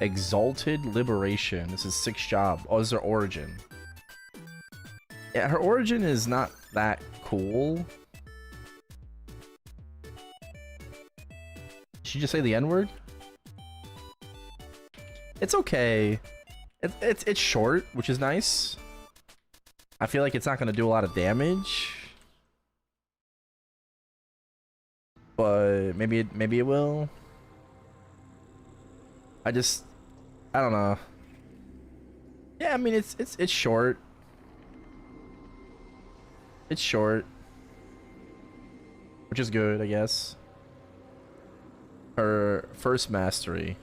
Exalted Liberation. This is 6th job. Oh, this is her origin. Yeah, her origin is not that cool. Did she just say the N-word? It's okay. It's short, which is nice. I feel like it's not gonna do a lot of damage. But maybe it will. I don't know. Yeah, I mean it's short. It's short. Which is good, I guess. Her first mastery.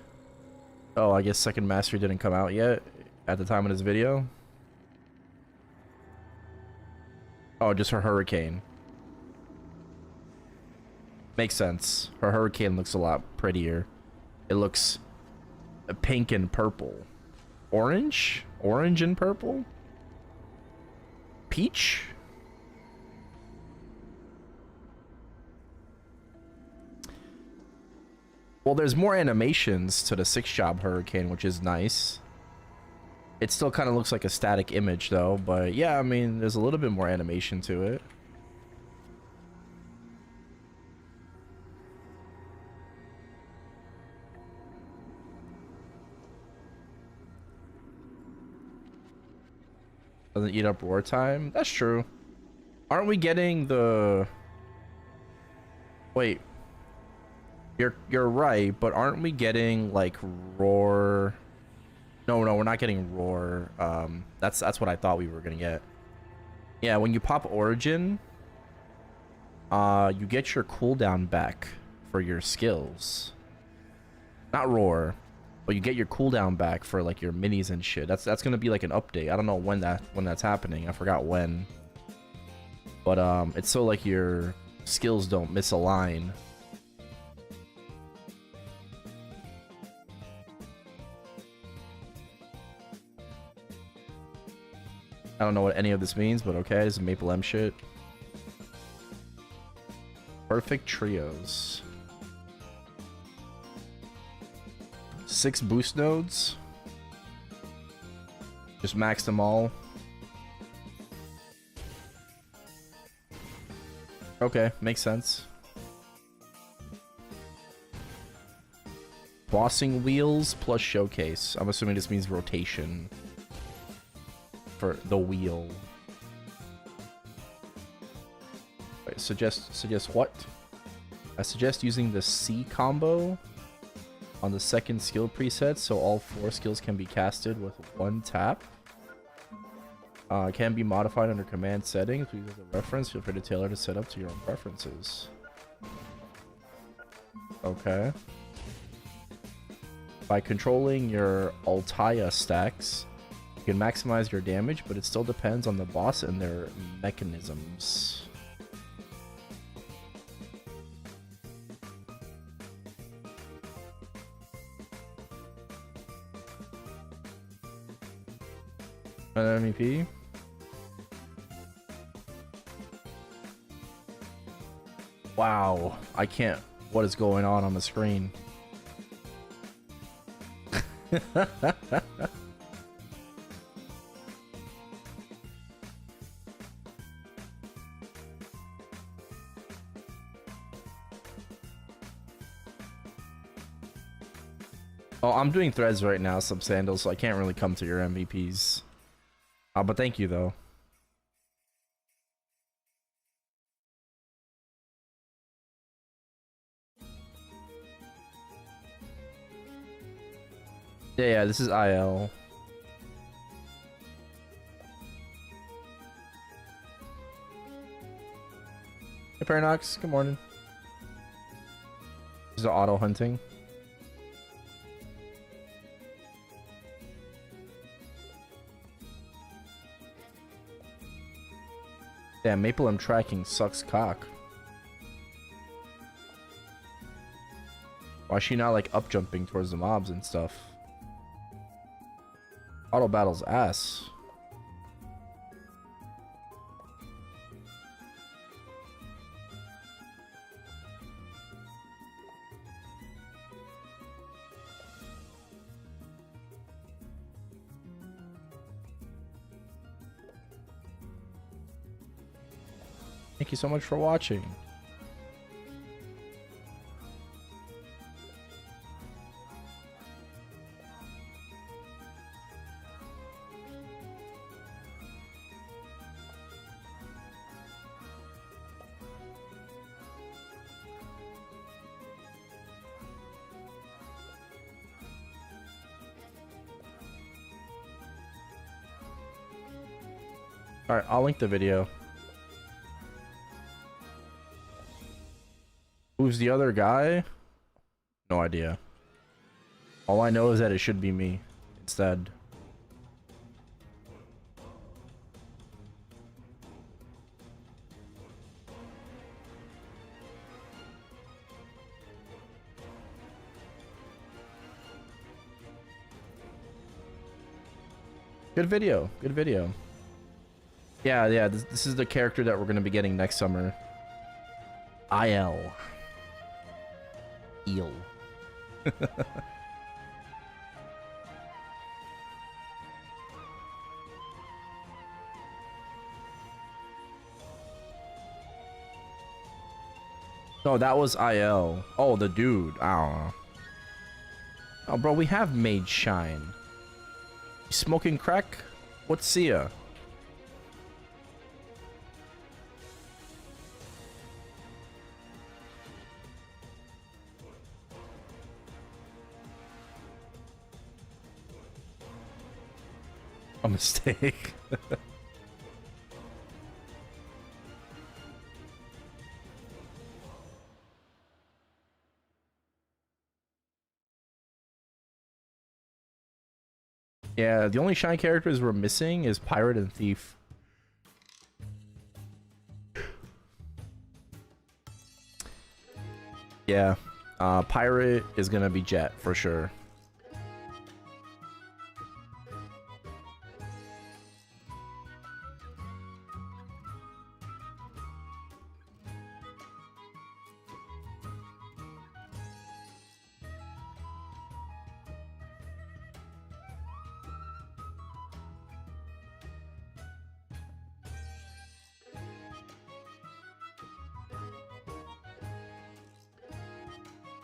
Oh, I guess second mastery didn't come out yet at the time of this video. Oh, just her hurricane. Makes sense. Her hurricane looks a lot prettier. It looks pink and purple. Orange? Orange and purple? Peach? Well, there's more animations to the 6th job hurricane, which is nice. It still kind of looks like a static image, though. But yeah, I mean, there's a little bit more animation to it. Doesn't eat up roar time? That's true. Aren't we getting the... Wait. You're right, but aren't we getting like roar? No, we're not getting roar. That's what I thought we were gonna get. Yeah, when you pop origin, you get your cooldown back for your skills. Not roar, but you get your cooldown back for like your minis and shit. That's gonna be like an update. I don't know when that's happening. I forgot when. But it's so like your skills don't misalign. I don't know what any of this means, but okay, it's Maple M shit. Perfect trios. 6 boost nodes. Just max them all. Okay, makes sense. Bossing wheels plus showcase. I'm assuming this means rotation. For the wheel. Wait, suggest what? I suggest using the C combo on the 2nd skill preset so all 4 skills can be casted with 1 tap. Can be modified under command settings. Please use a reference. Feel free to tailor the setup to your own preferences. Okay. By controlling your Altaia stacks, you can maximize your damage, but it still depends on the boss and their mechanisms. An MEP? Wow, I can't. What is going on the screen? Oh, I'm doing threads right now, Subsandal, so I can't really come to your MVPs. But thank you, though. Yeah, this is IL. Hey, Paradox, good morning. This is auto hunting. Damn, Maple M tracking sucks cock. Why is she not like up jumping towards the mobs and stuff? Auto battle's ass. Thank you so much for watching. All right, I'll link the video. Who's the other guy? No idea. All I know is that it should be me instead. Good video. Good video. Yeah, this is the character that we're going to be getting next summer. IL. Eel. No, that was IL. Oh, the dude. I don't know. Oh, bro, we have made shine. You smoking crack? What's Sia? A mistake. Yeah, the only shine characters we're missing is Pirate and Thief. Yeah, Pirate is gonna be Jet for sure.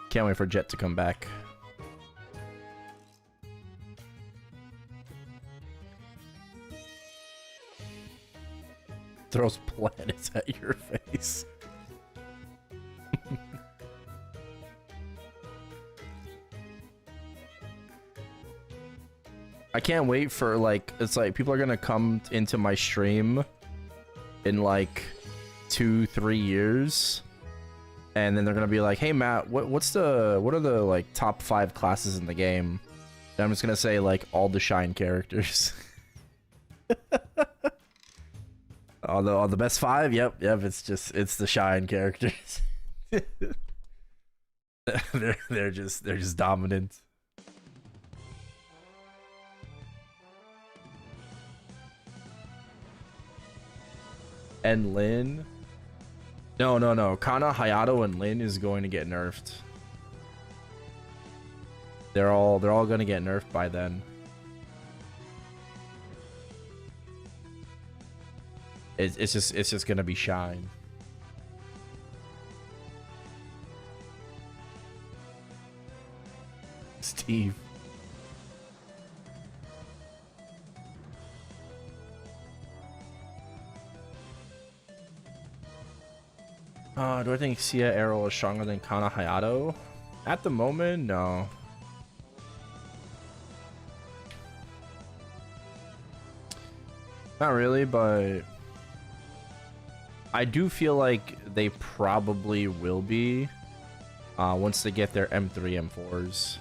Can't wait for Jet to come back. Throws planets at your face. I can't wait for, like, it's like people are gonna come into my stream in like 2-3 years. And then they're gonna be like, "Hey Matt, what are the like top 5 classes in the game?" And I'm just gonna say like all the shine characters. all the best 5. Yep. It's the shine characters. they're just dominant. And Lin. No. Kana, Hayato, and Lin is going to get nerfed. They're all gonna get nerfed by then. It's just gonna be shine. Steve. Do I think Sia Erel is stronger than Kana Hayato? At the moment, no. Not really, but I do feel like they probably will be once they get their M3, M4s.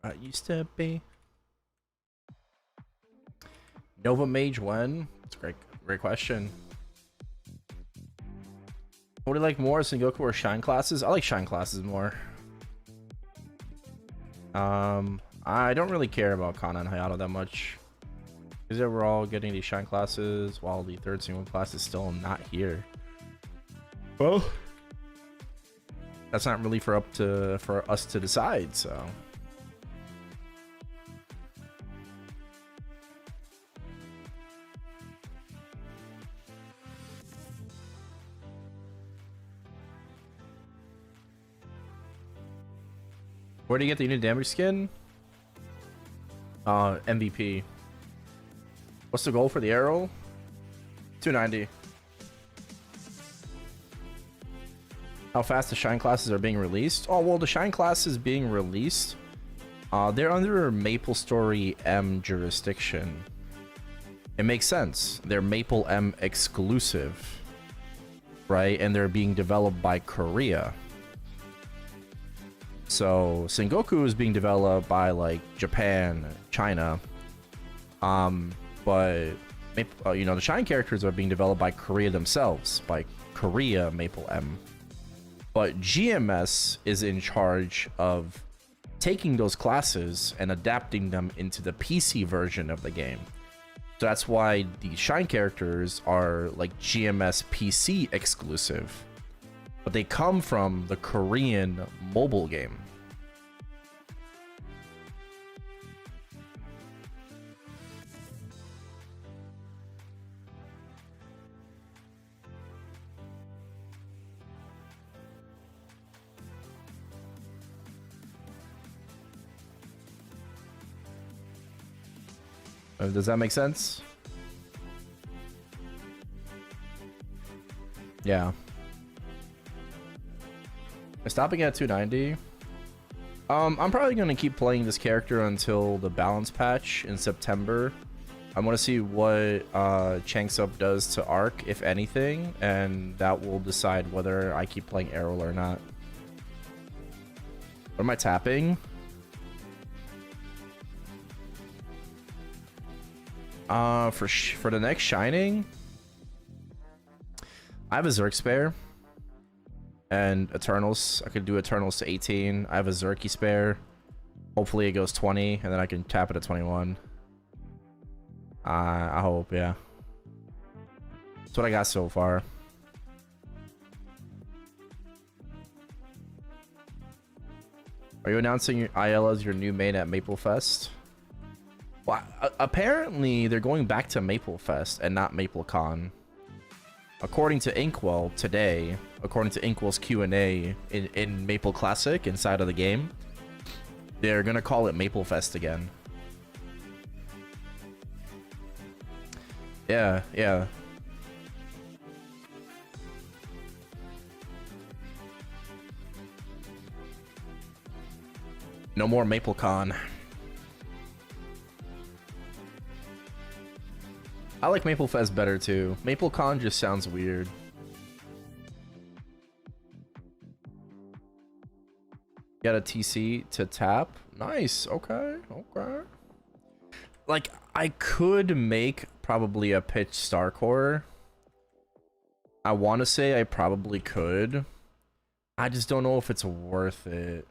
I used to be. Nova Mage when? That's a great question. What do you like more, Sengoku or Shine classes? I like Shine classes more. I don't really care about Kana and Hayato that much. Because we're all getting these Shine classes while the third single class is still not here. Well, that's not really for us to decide, so. Where do you get the unit damage skin? MVP. What's the goal for the Erel? 290. How fast the Shine classes are being released? Oh, well, the Shine classes being released, they're under Maplestory M jurisdiction. It makes sense. They're Maple M exclusive, right? And they're being developed by Korea. So Sengoku is being developed by like Japan, China, but you know, the Shine characters are being developed by Korea themselves, by Korea Maple M. But GMS is in charge of taking those classes and adapting them into the PC version of the game. So that's why the Shine characters are like GMS PC exclusive, but they come from the Korean mobile game. Does that make sense? Yeah. Stopping at 290. I'm probably gonna keep playing this character until the balance patch in September. I want to see what Chang's Up does to Arc, if anything, and that will decide whether I keep playing Erel or not. What am I tapping? For the next Shining, I have a Zerk spare and Eternals. I could do Eternals to 18. I have a Zerky spare. Hopefully it goes 20 and then I can tap it at 21. I hope, yeah. That's what I got so far. Are you announcing your IL as your new main at Maplefest? Well, apparently they're going back to Maplefest and not MapleCon. According to Inkwell today, according to Inkwell's Q&A in Maple Classic inside of the game, they're gonna call it Maplefest again. Yeah, yeah. No more MapleCon. I like Maplefest better too. MapleCon just sounds weird. Got a TC to tap. Nice. Okay. Okay. Like, I could make probably a pitch Starcore. I want to say I probably could. I just don't know if it's worth it.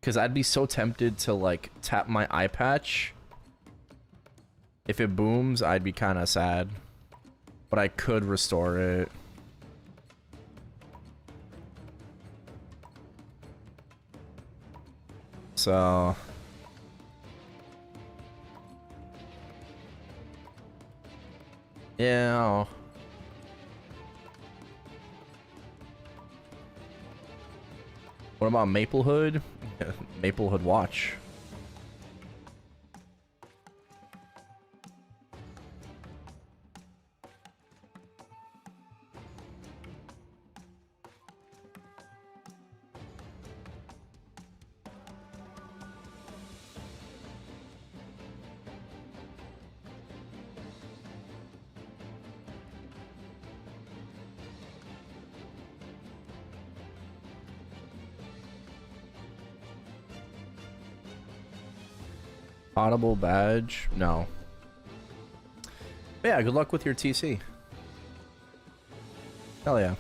Because I'd be so tempted to, like, tap my eye patch. If it booms, I'd be kind of sad. But I could restore it. So... yeah. What about Maplehood? Maplehood Watch. Audible badge? No. But yeah, good luck with your TC. Hell yeah.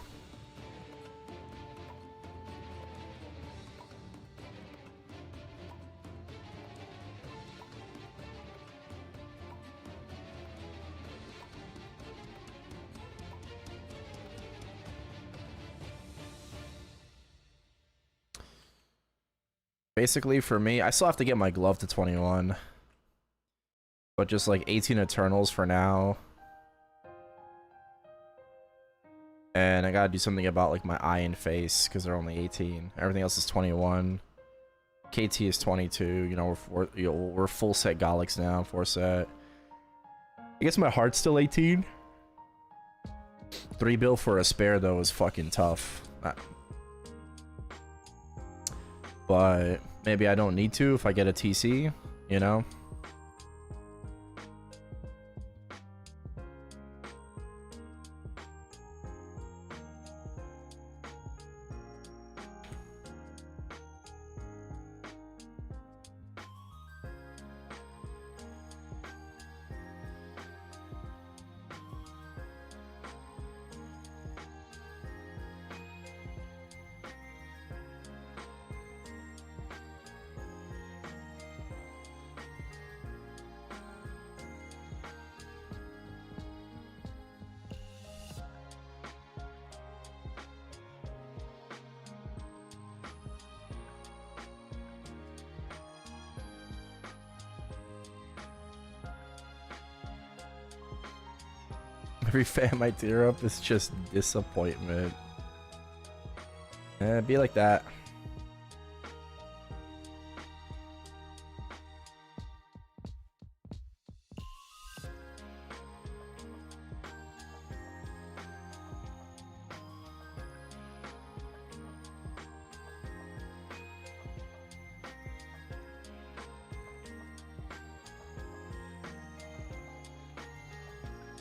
Basically, for me, I still have to get my glove to 21. But just like 18 Eternals for now. And I gotta do something about like my eye and face, because they're only 18. Everything else is 21. KT is 22. You know, we're full set Galax now, 4 set. I guess my heart's still 18. 3 bill for a spare, though, is fucking tough. But maybe I don't need to if I get a TC, you know? Every fan might tear up is just disappointment. Be like that.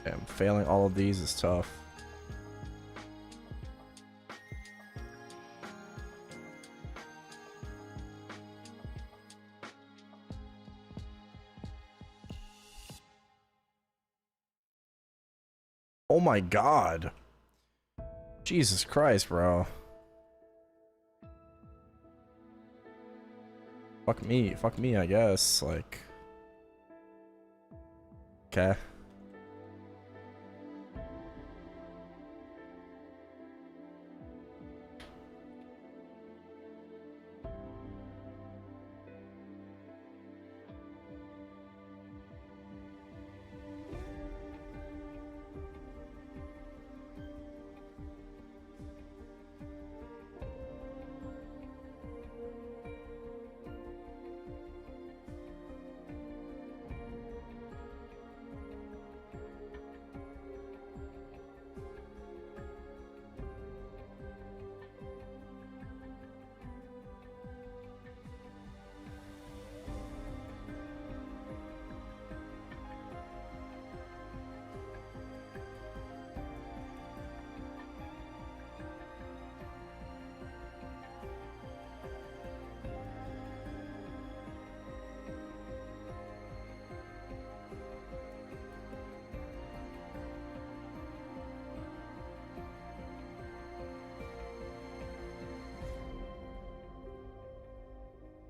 Damn, failing all of these is tough. Oh my god. Jesus Christ, bro. Fuck me, I guess. Like, okay.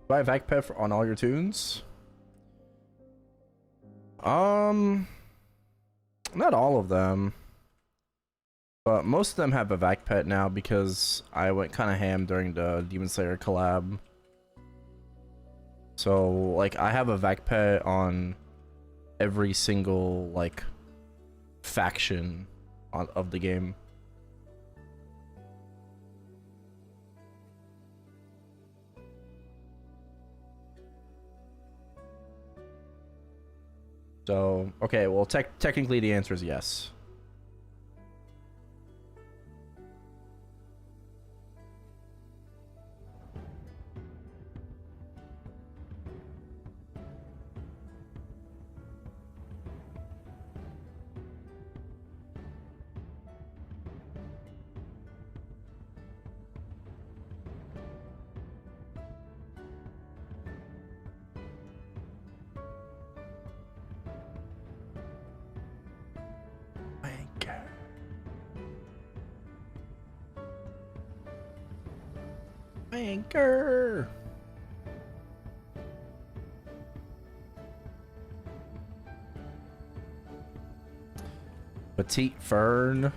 Buy a vac pet on all your tunes? Not all of them, but most of them have a vac pet now because I went kind of ham during the Demon Slayer collab. So like I have a vac pet on every single like faction of the game. So, okay, well, technically the answer is yes. Anchor. Petite Fern.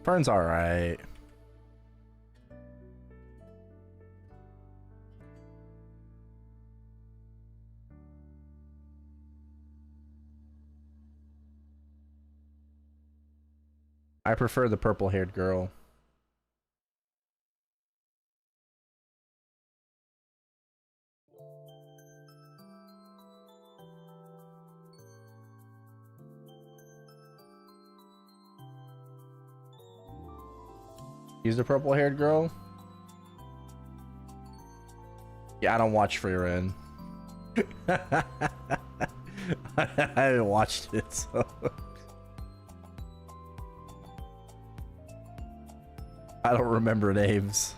Fern's alright. I prefer the purple-haired girl. He's the purple-haired girl? Yeah, I don't watch Free Ren. I haven't watched it, so... I don't remember names.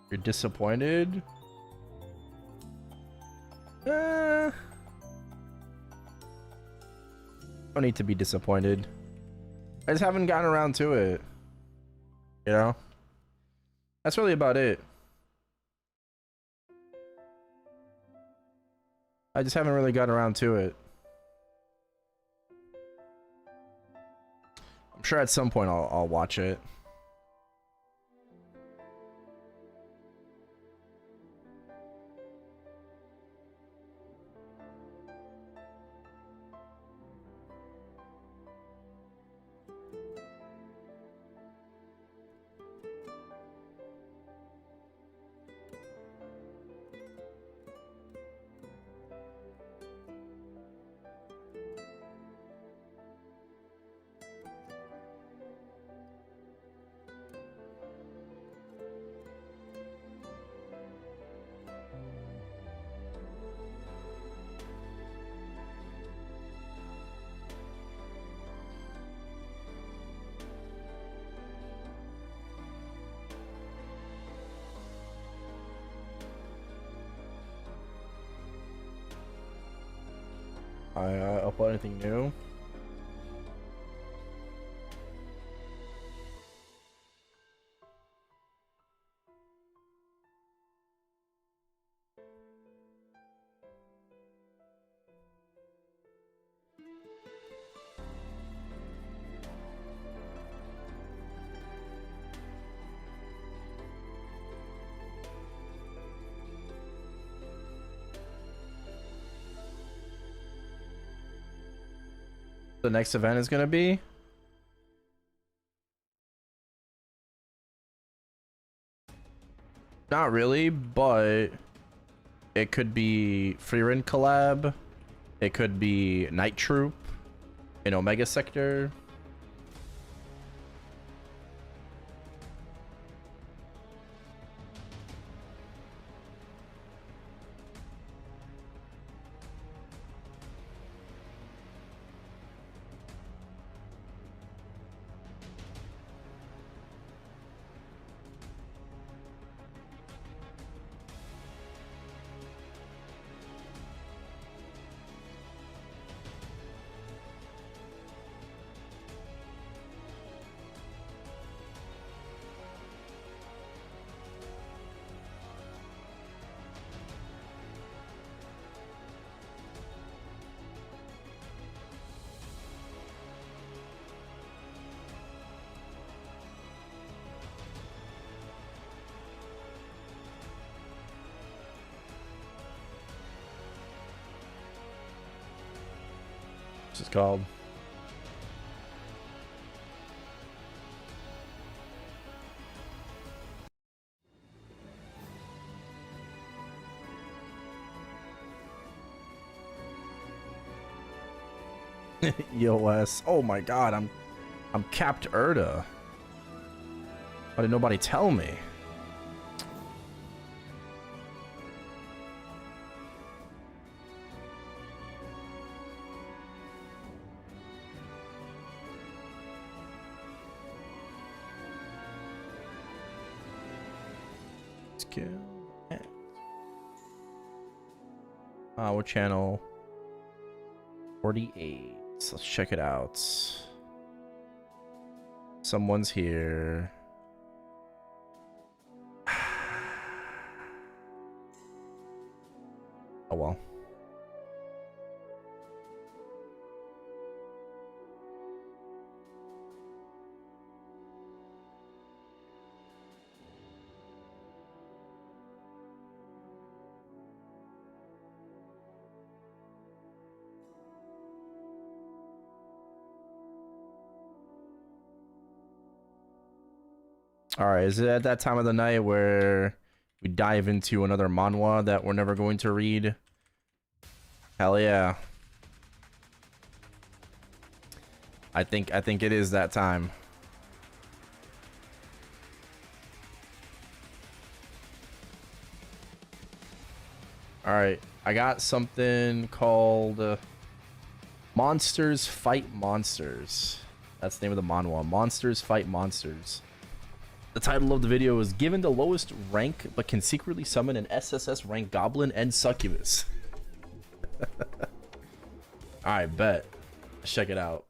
You're disappointed? Don't need to be disappointed. I just haven't gotten around to it. You know? That's really about it. I just haven't really gotten around to it. I'm sure at some point I'll watch it. I upload anything new? The next event is gonna be? Not really, but it could be Free Ren collab. It could be Night Troop in Omega Sector. What's it called? EOS. Oh my god, I'm capped Erta. Why did nobody tell me? Skill. What channel? 48. Let's check it out. Someone's here. Oh well. All right, is it at that time of the night where we dive into another manhwa that we're never going to read? Hell yeah. I think it is that time. All right, I got something called Monsters Fight Monsters. That's the name of the manhwa. Monsters Fight Monsters. The title of the video is Given the lowest rank but can secretly summon an SSS rank goblin and succubus. Alright, bet. Let's check it out.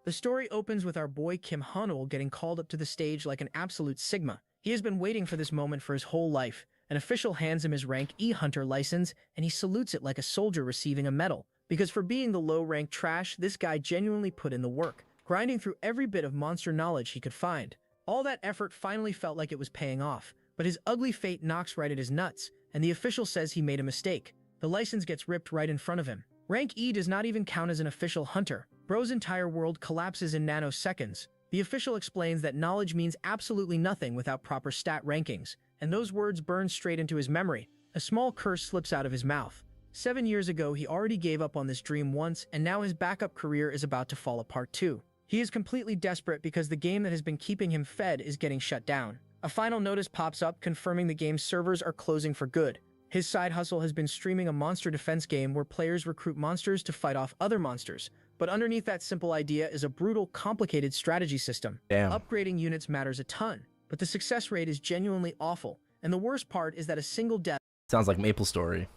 The story opens with our boy Kim Hanul getting called up to the stage like an absolute Sigma. He has been waiting for this moment for his whole life. An official hands him his rank E Hunter license, and he salutes it like a soldier receiving a medal. Because for being the low-rank trash, this guy genuinely put in the work, grinding through every bit of monster knowledge he could find. All that effort finally felt like it was paying off, but his ugly fate knocks right at his nuts, and the official says he made a mistake. The license gets ripped right in front of him. Rank E does not even count as an official hunter. Bro's entire world collapses in nanoseconds. The official explains that knowledge means absolutely nothing without proper stat rankings, and those words burn straight into his memory. A small curse slips out of his mouth. 7 years ago, he already gave up on this dream once, and now his backup career is about to fall apart too. He is completely desperate because the game that has been keeping him fed is getting shut down. A final notice pops up confirming the game's servers are closing for good. His side hustle has been streaming a monster defense game where players recruit monsters to fight off other monsters. But underneath that simple idea is a brutal, complicated strategy system. Damn. Upgrading units matters a ton, but the success rate is genuinely awful. And the worst part is that a single death Sounds like Maplestory.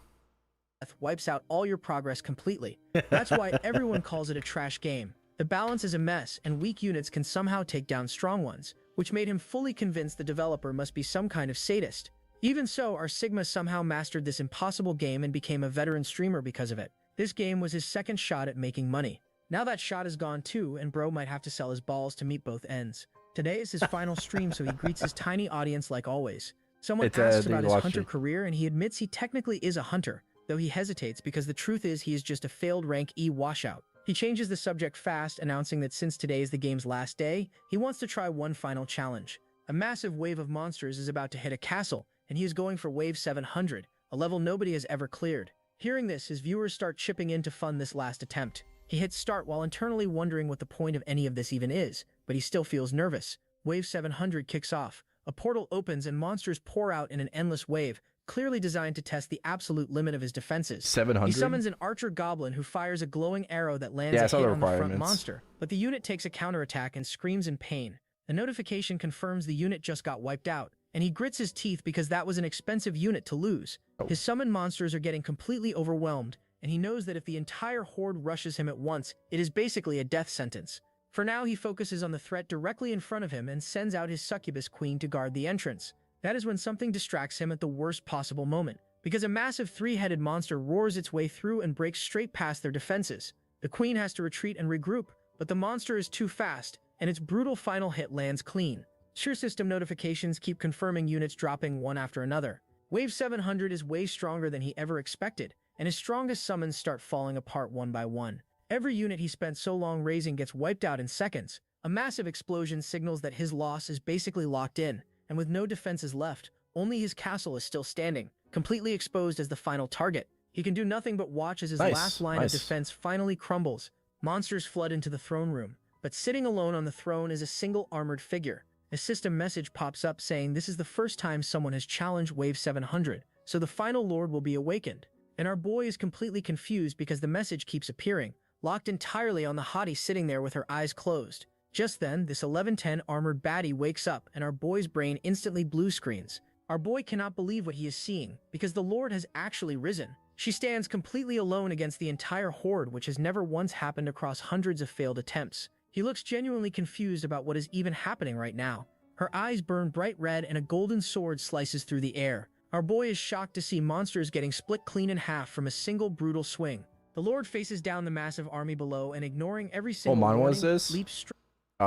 wipes out all your progress completely. That's why everyone calls it a trash game. The balance is a mess, and weak units can somehow take down strong ones, which made him fully convinced the developer must be some kind of sadist. Even so, our Sigma somehow mastered this impossible game and became a veteran streamer because of it. This game was his second shot at making money. Now that shot is gone too, and Bro might have to sell his balls to meet both ends. Today is his final stream, so he greets his tiny audience like always. Someone asks about his hunter career, and he admits he technically is a hunter, though he hesitates because the truth is he is just a failed rank E washout. He changes the subject fast, announcing that since today is the game's last day, he wants to try one final challenge. A massive wave of monsters is about to hit a castle, and he is going for wave 700, a level nobody has ever cleared. Hearing this, his viewers start chipping in to fund this last attempt. He hits start while internally wondering what the point of any of this even is, but he still feels nervous. Wave 700 kicks off. A portal opens and monsters pour out in an endless wave, clearly designed to test the absolute limit of his defenses. 700? He summons an archer goblin who fires a glowing arrow that lands a hit on the front monster, but the unit takes a counterattack and screams in pain. A notification confirms the unit just got wiped out, and he grits his teeth because that was an expensive unit to lose. His summoned monsters are getting completely overwhelmed, and he knows that if the entire horde rushes him at once, it is basically a death sentence. For now, he focuses on the threat directly in front of him and sends out his succubus queen to guard the entrance. That is when something distracts him at the worst possible moment, because a massive three-headed monster roars its way through and breaks straight past their defenses. The queen has to retreat and regroup, but the monster is too fast, and its brutal final hit lands clean. Sure system notifications keep confirming units dropping one after another. Wave 700 is way stronger than he ever expected, and his strongest summons start falling apart one by one. Every unit he spent so long raising gets wiped out in seconds. A massive explosion signals that his loss is basically locked in, and with no defenses left, only his castle is still standing, completely exposed as the final target. He can do nothing but watch as his last line of defense finally crumbles. Monsters flood into the throne room, but sitting alone on the throne is a single armored figure. A system message pops up saying this is the first time someone has challenged Wave 700, so the final lord will be awakened. And our boy is completely confused because the message keeps appearing, locked entirely on the hottie sitting there with her eyes closed. Just then, this 1110 armored baddie wakes up and our boy's brain instantly blue screens. Our boy cannot believe what he is seeing, because the lord has actually risen. She stands completely alone against the entire horde, which has never once happened across hundreds of failed attempts. He looks genuinely confused about what is even happening right now. Her eyes burn bright red and a golden sword slices through the air. Our boy is shocked to see monsters getting split clean in half from a single brutal swing. The lord faces down the massive army below and ignoring every single warning, was was this? Leaps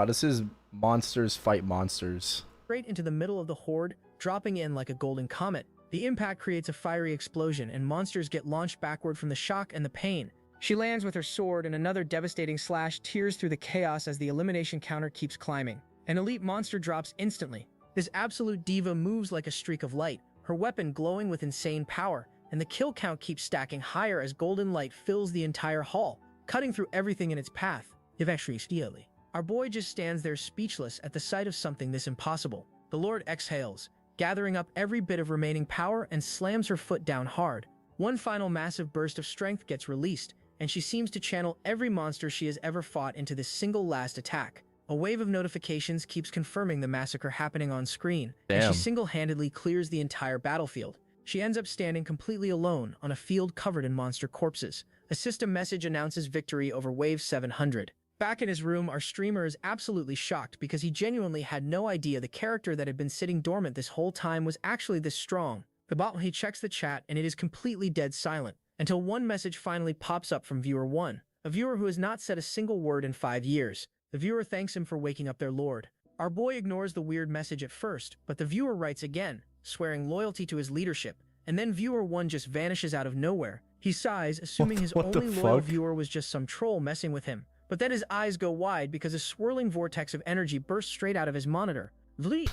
This is Monsters Fight Monsters. straight into the middle of the horde, dropping in like a golden comet. The impact creates a fiery explosion and monsters get launched backward from the shock and the pain. She lands with her sword and another devastating slash tears through the chaos as the elimination counter keeps climbing. An elite monster drops instantly. This absolute diva moves like a streak of light, her weapon glowing with insane power, and the kill count keeps stacking higher as golden light fills the entire hall, cutting through everything in its path. Eventually, our boy just stands there speechless at the sight of something this impossible. The lord exhales, gathering up every bit of remaining power and slams her foot down hard. One final massive burst of strength gets released, and she seems to channel every monster she has ever fought into this single last attack. A wave of notifications keeps confirming the massacre happening on screen, and she single-handedly clears the entire battlefield. She ends up standing completely alone on a field covered in monster corpses. A system message announces victory over Wave 700. Back in his room, our streamer is absolutely shocked because he genuinely had no idea the character that had been sitting dormant this whole time was actually this strong. But he checks the chat and it is completely dead silent, until one message finally pops up from viewer 1, a viewer who has not said a single word in 5 years. The viewer thanks him for waking up their lord. Our boy ignores the weird message at first, but the viewer writes again, swearing loyalty to his leadership, and then viewer 1 just vanishes out of nowhere. He sighs, assuming his only loyal viewer was just some troll messing with him, but then his eyes go wide because a swirling vortex of energy bursts straight out of his monitor.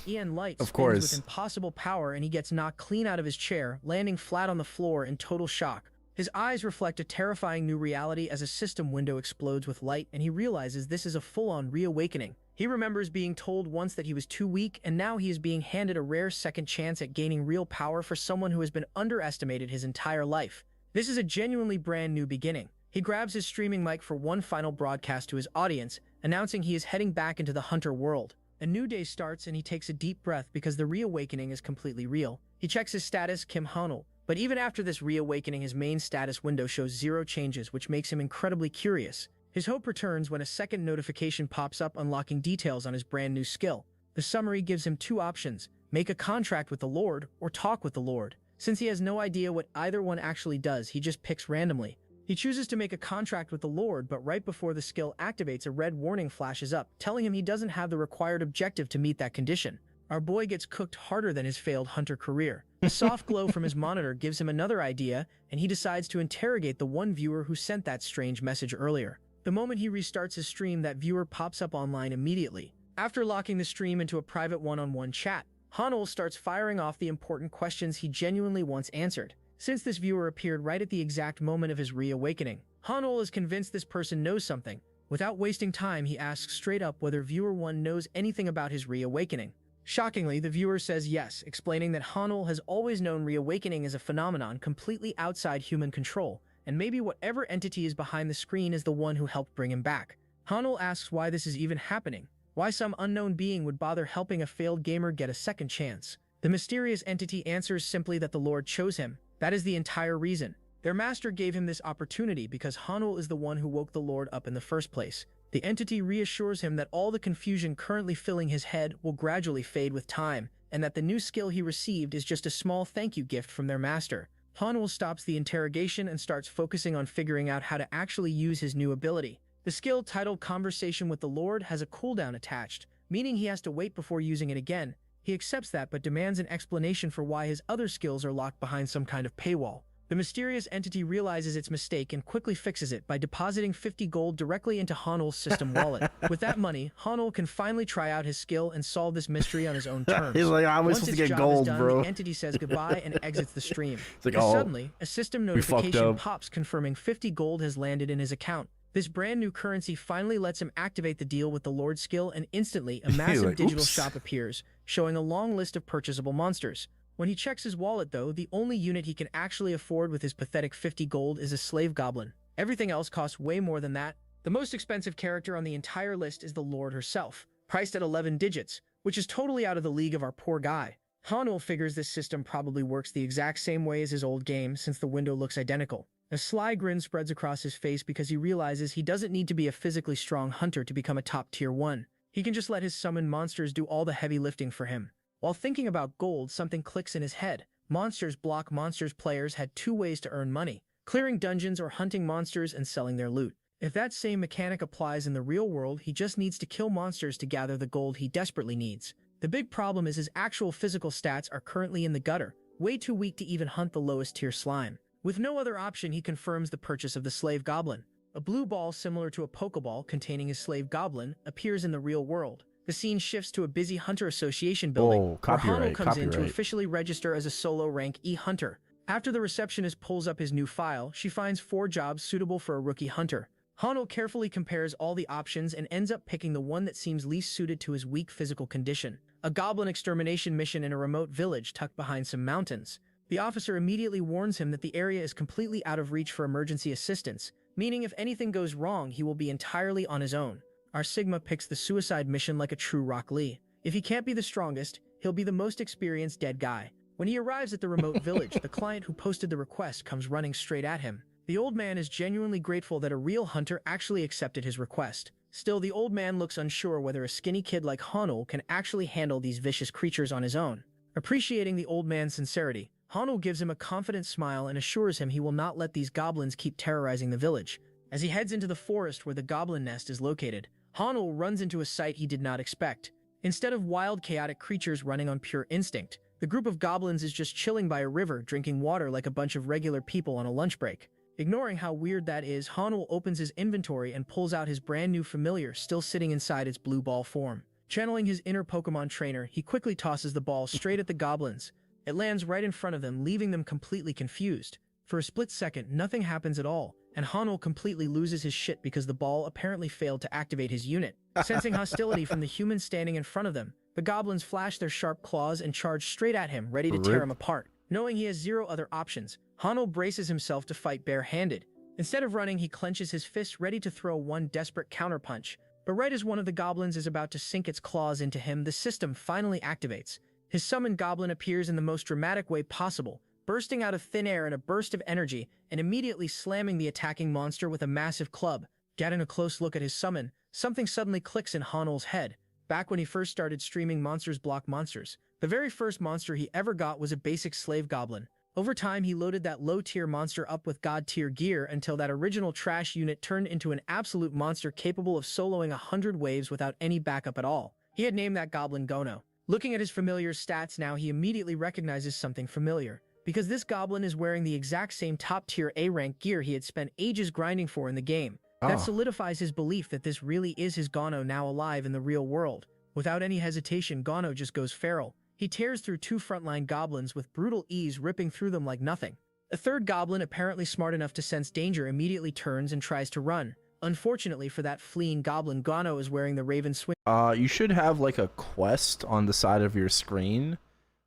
Ian light spins with impossible power and he gets knocked clean out of his chair, landing flat on the floor in total shock. His eyes reflect a terrifying new reality as a system window explodes with light and he realizes this is a full-on reawakening. He remembers being told once that he was too weak and now he is being handed a rare second chance at gaining real power for someone who has been underestimated his entire life. This is a genuinely brand new beginning. He grabs his streaming mic for one final broadcast to his audience, announcing he is heading back into the hunter world. A new day starts and he takes a deep breath because the reawakening is completely real. He checks his status, Kim Honol, but even after this reawakening his main status window shows 0 changes, which makes him incredibly curious. His hope returns when a second notification pops up unlocking details on his brand new skill. The summary gives him 2 options, make a contract with the Lord or talk with the Lord. Since he has no idea what either one actually does, he just picks randomly. He chooses to make a contract with the Lord, but right before the skill activates a red warning flashes up, telling him he doesn't have the required objective to meet that condition. Our boy gets cooked harder than his failed hunter career. A soft glow from his monitor gives him another idea, and he decides to interrogate the one viewer who sent that strange message earlier. The moment he restarts his stream, that viewer pops up online immediately. After locking the stream into a private one-on-one chat, Honol starts firing off the important questions he genuinely wants answered. Since this viewer appeared right at the exact moment of his reawakening, Honol is convinced this person knows something. Without wasting time, he asks straight up whether viewer 1 knows anything about his reawakening. Shockingly, the viewer says yes, explaining that Honol has always known reawakening is a phenomenon completely outside human control, and maybe whatever entity is behind the screen is the one who helped bring him back. Honol asks why this is even happening, why some unknown being would bother helping a failed gamer get a second chance. The mysterious entity answers simply that the Lord chose him. That is the entire reason. Their master gave him this opportunity because Honol is the one who woke the Lord up in the first place. The entity reassures him that all the confusion currently filling his head will gradually fade with time, and that the new skill he received is just a small thank you gift from their master. Honol stops the interrogation and starts focusing on figuring out how to actually use his new ability. The skill titled Conversation with the Lord has a cooldown attached, meaning he has to wait before using it again. He accepts that but demands an explanation for why his other skills are locked behind some kind of paywall. The mysterious entity realizes its mistake and quickly fixes it by depositing 50 gold directly into Hanul's system wallet. With that money, Hanul can finally try out his skill and solve this mystery on his own terms. He's like, I'm Once supposed its to get job gold, is done, bro. the entity says goodbye and exits the stream. It's like, And oh, suddenly, a system we fucked notification up. pops confirming 50 gold has landed in his account. This brand new currency finally lets him activate the deal with the Lord skill, and instantly a massive like, digital oops. shop appears, showing a long list of purchasable monsters. When he checks his wallet though, the only unit he can actually afford with his pathetic 50 gold is a slave goblin. Everything else costs way more than that. The most expensive character on the entire list is the Lord herself, priced at 11 digits, which is totally out of the league of our poor guy. Hanul figures this system probably works the exact same way as his old game since the window looks identical. A sly grin spreads across his face because he realizes he doesn't need to be a physically strong hunter to become a top tier 1. He can just let his summoned monsters do all the heavy lifting for him. While thinking about gold, something clicks in his head. Monsters Block Monsters players had 2 ways to earn money: clearing dungeons or hunting monsters and selling their loot. If that same mechanic applies in the real world, he just needs to kill monsters to gather the gold he desperately needs. The big problem is his actual physical stats are currently in the gutter, way too weak to even hunt the lowest tier slime. With no other option, he confirms the purchase of the slave goblin. A blue ball similar to a Pokeball containing his slave goblin appears in the real world. The scene shifts to a busy Hunter Association building, Oh, where copyright, Hanul comes in to copyright. officially register as a solo rank E hunter. After the receptionist pulls up his new file, she finds 4 jobs suitable for a rookie hunter. Hanul carefully compares all the options and ends up picking the one that seems least suited to his weak physical condition: a goblin extermination mission in a remote village tucked behind some mountains. The officer immediately warns him that the area is completely out of reach for emergency assistance, meaning if anything goes wrong, he will be entirely on his own. Our Sigma picks the suicide mission like a true Rock Lee. If he can't be the strongest, he'll be the most experienced dead guy. When he arrives at the remote village, the client who posted the request comes running straight at him. The old man is genuinely grateful that a real hunter actually accepted his request. Still, the old man looks unsure whether a skinny kid like Hanul can actually handle these vicious creatures on his own. Appreciating the old man's sincerity, Hanul gives him a confident smile and assures him he will not let these goblins keep terrorizing the village. As he heads into the forest where the goblin nest is located, Hanul runs into a sight he did not expect. Instead of wild, chaotic creatures running on pure instinct, the group of goblins is just chilling by a river, drinking water like a bunch of regular people on a lunch break. Ignoring how weird that is, Hanul opens his inventory and pulls out his brand new familiar still sitting inside its blue ball form. Channeling his inner Pokemon trainer, he quickly tosses the ball straight at the goblins. It lands right in front of them, leaving them completely confused. For a split second, nothing happens at all, and Hanul completely loses his shit because the ball apparently failed to activate his unit. Sensing hostility from the humans standing in front of them, the goblins flash their sharp claws and charge straight at him, ready to tear him apart. Knowing he has 0 other options, Hanul braces himself to fight bare-handed. Instead of running, he clenches his fists ready to throw one desperate counterpunch. But right as one of the goblins is about to sink its claws into him, the system finally activates. His summoned goblin appears in the most dramatic way possible, bursting out of thin air in a burst of energy and immediately slamming the attacking monster with a massive club. Getting a close look at his summon, something suddenly clicks in Hanul's head. Back when he first started streaming Monsters Block Monsters, the very first monster he ever got was a basic slave goblin. Over time, he loaded that low-tier monster up with god-tier gear until that original trash unit turned into an absolute monster capable of soloing 100 waves without any backup at all. He had named that goblin Gono. Looking at his familiar's stats now, he immediately recognizes something familiar, because this goblin is wearing the exact same top-tier A-rank gear he had spent ages grinding for in the game. That solidifies his belief that this really is his Gono now alive in the real world. Without any hesitation, Gono just goes feral. He tears through 2 frontline goblins with brutal ease, ripping through them like nothing. A third goblin, apparently smart enough to sense danger, immediately turns and tries to run. Unfortunately for that fleeing goblin, Gono is wearing the Raven Swing. You should have like a quest on the side of your screen.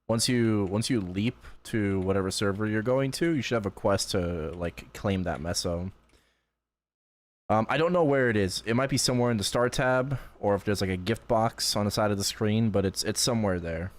Once you leap to whatever server you're going to, you should have a quest to like claim that meso. I don't know where it is. It might be somewhere in the start tab, or if there's like a gift box on the side of the screen, but it's somewhere there.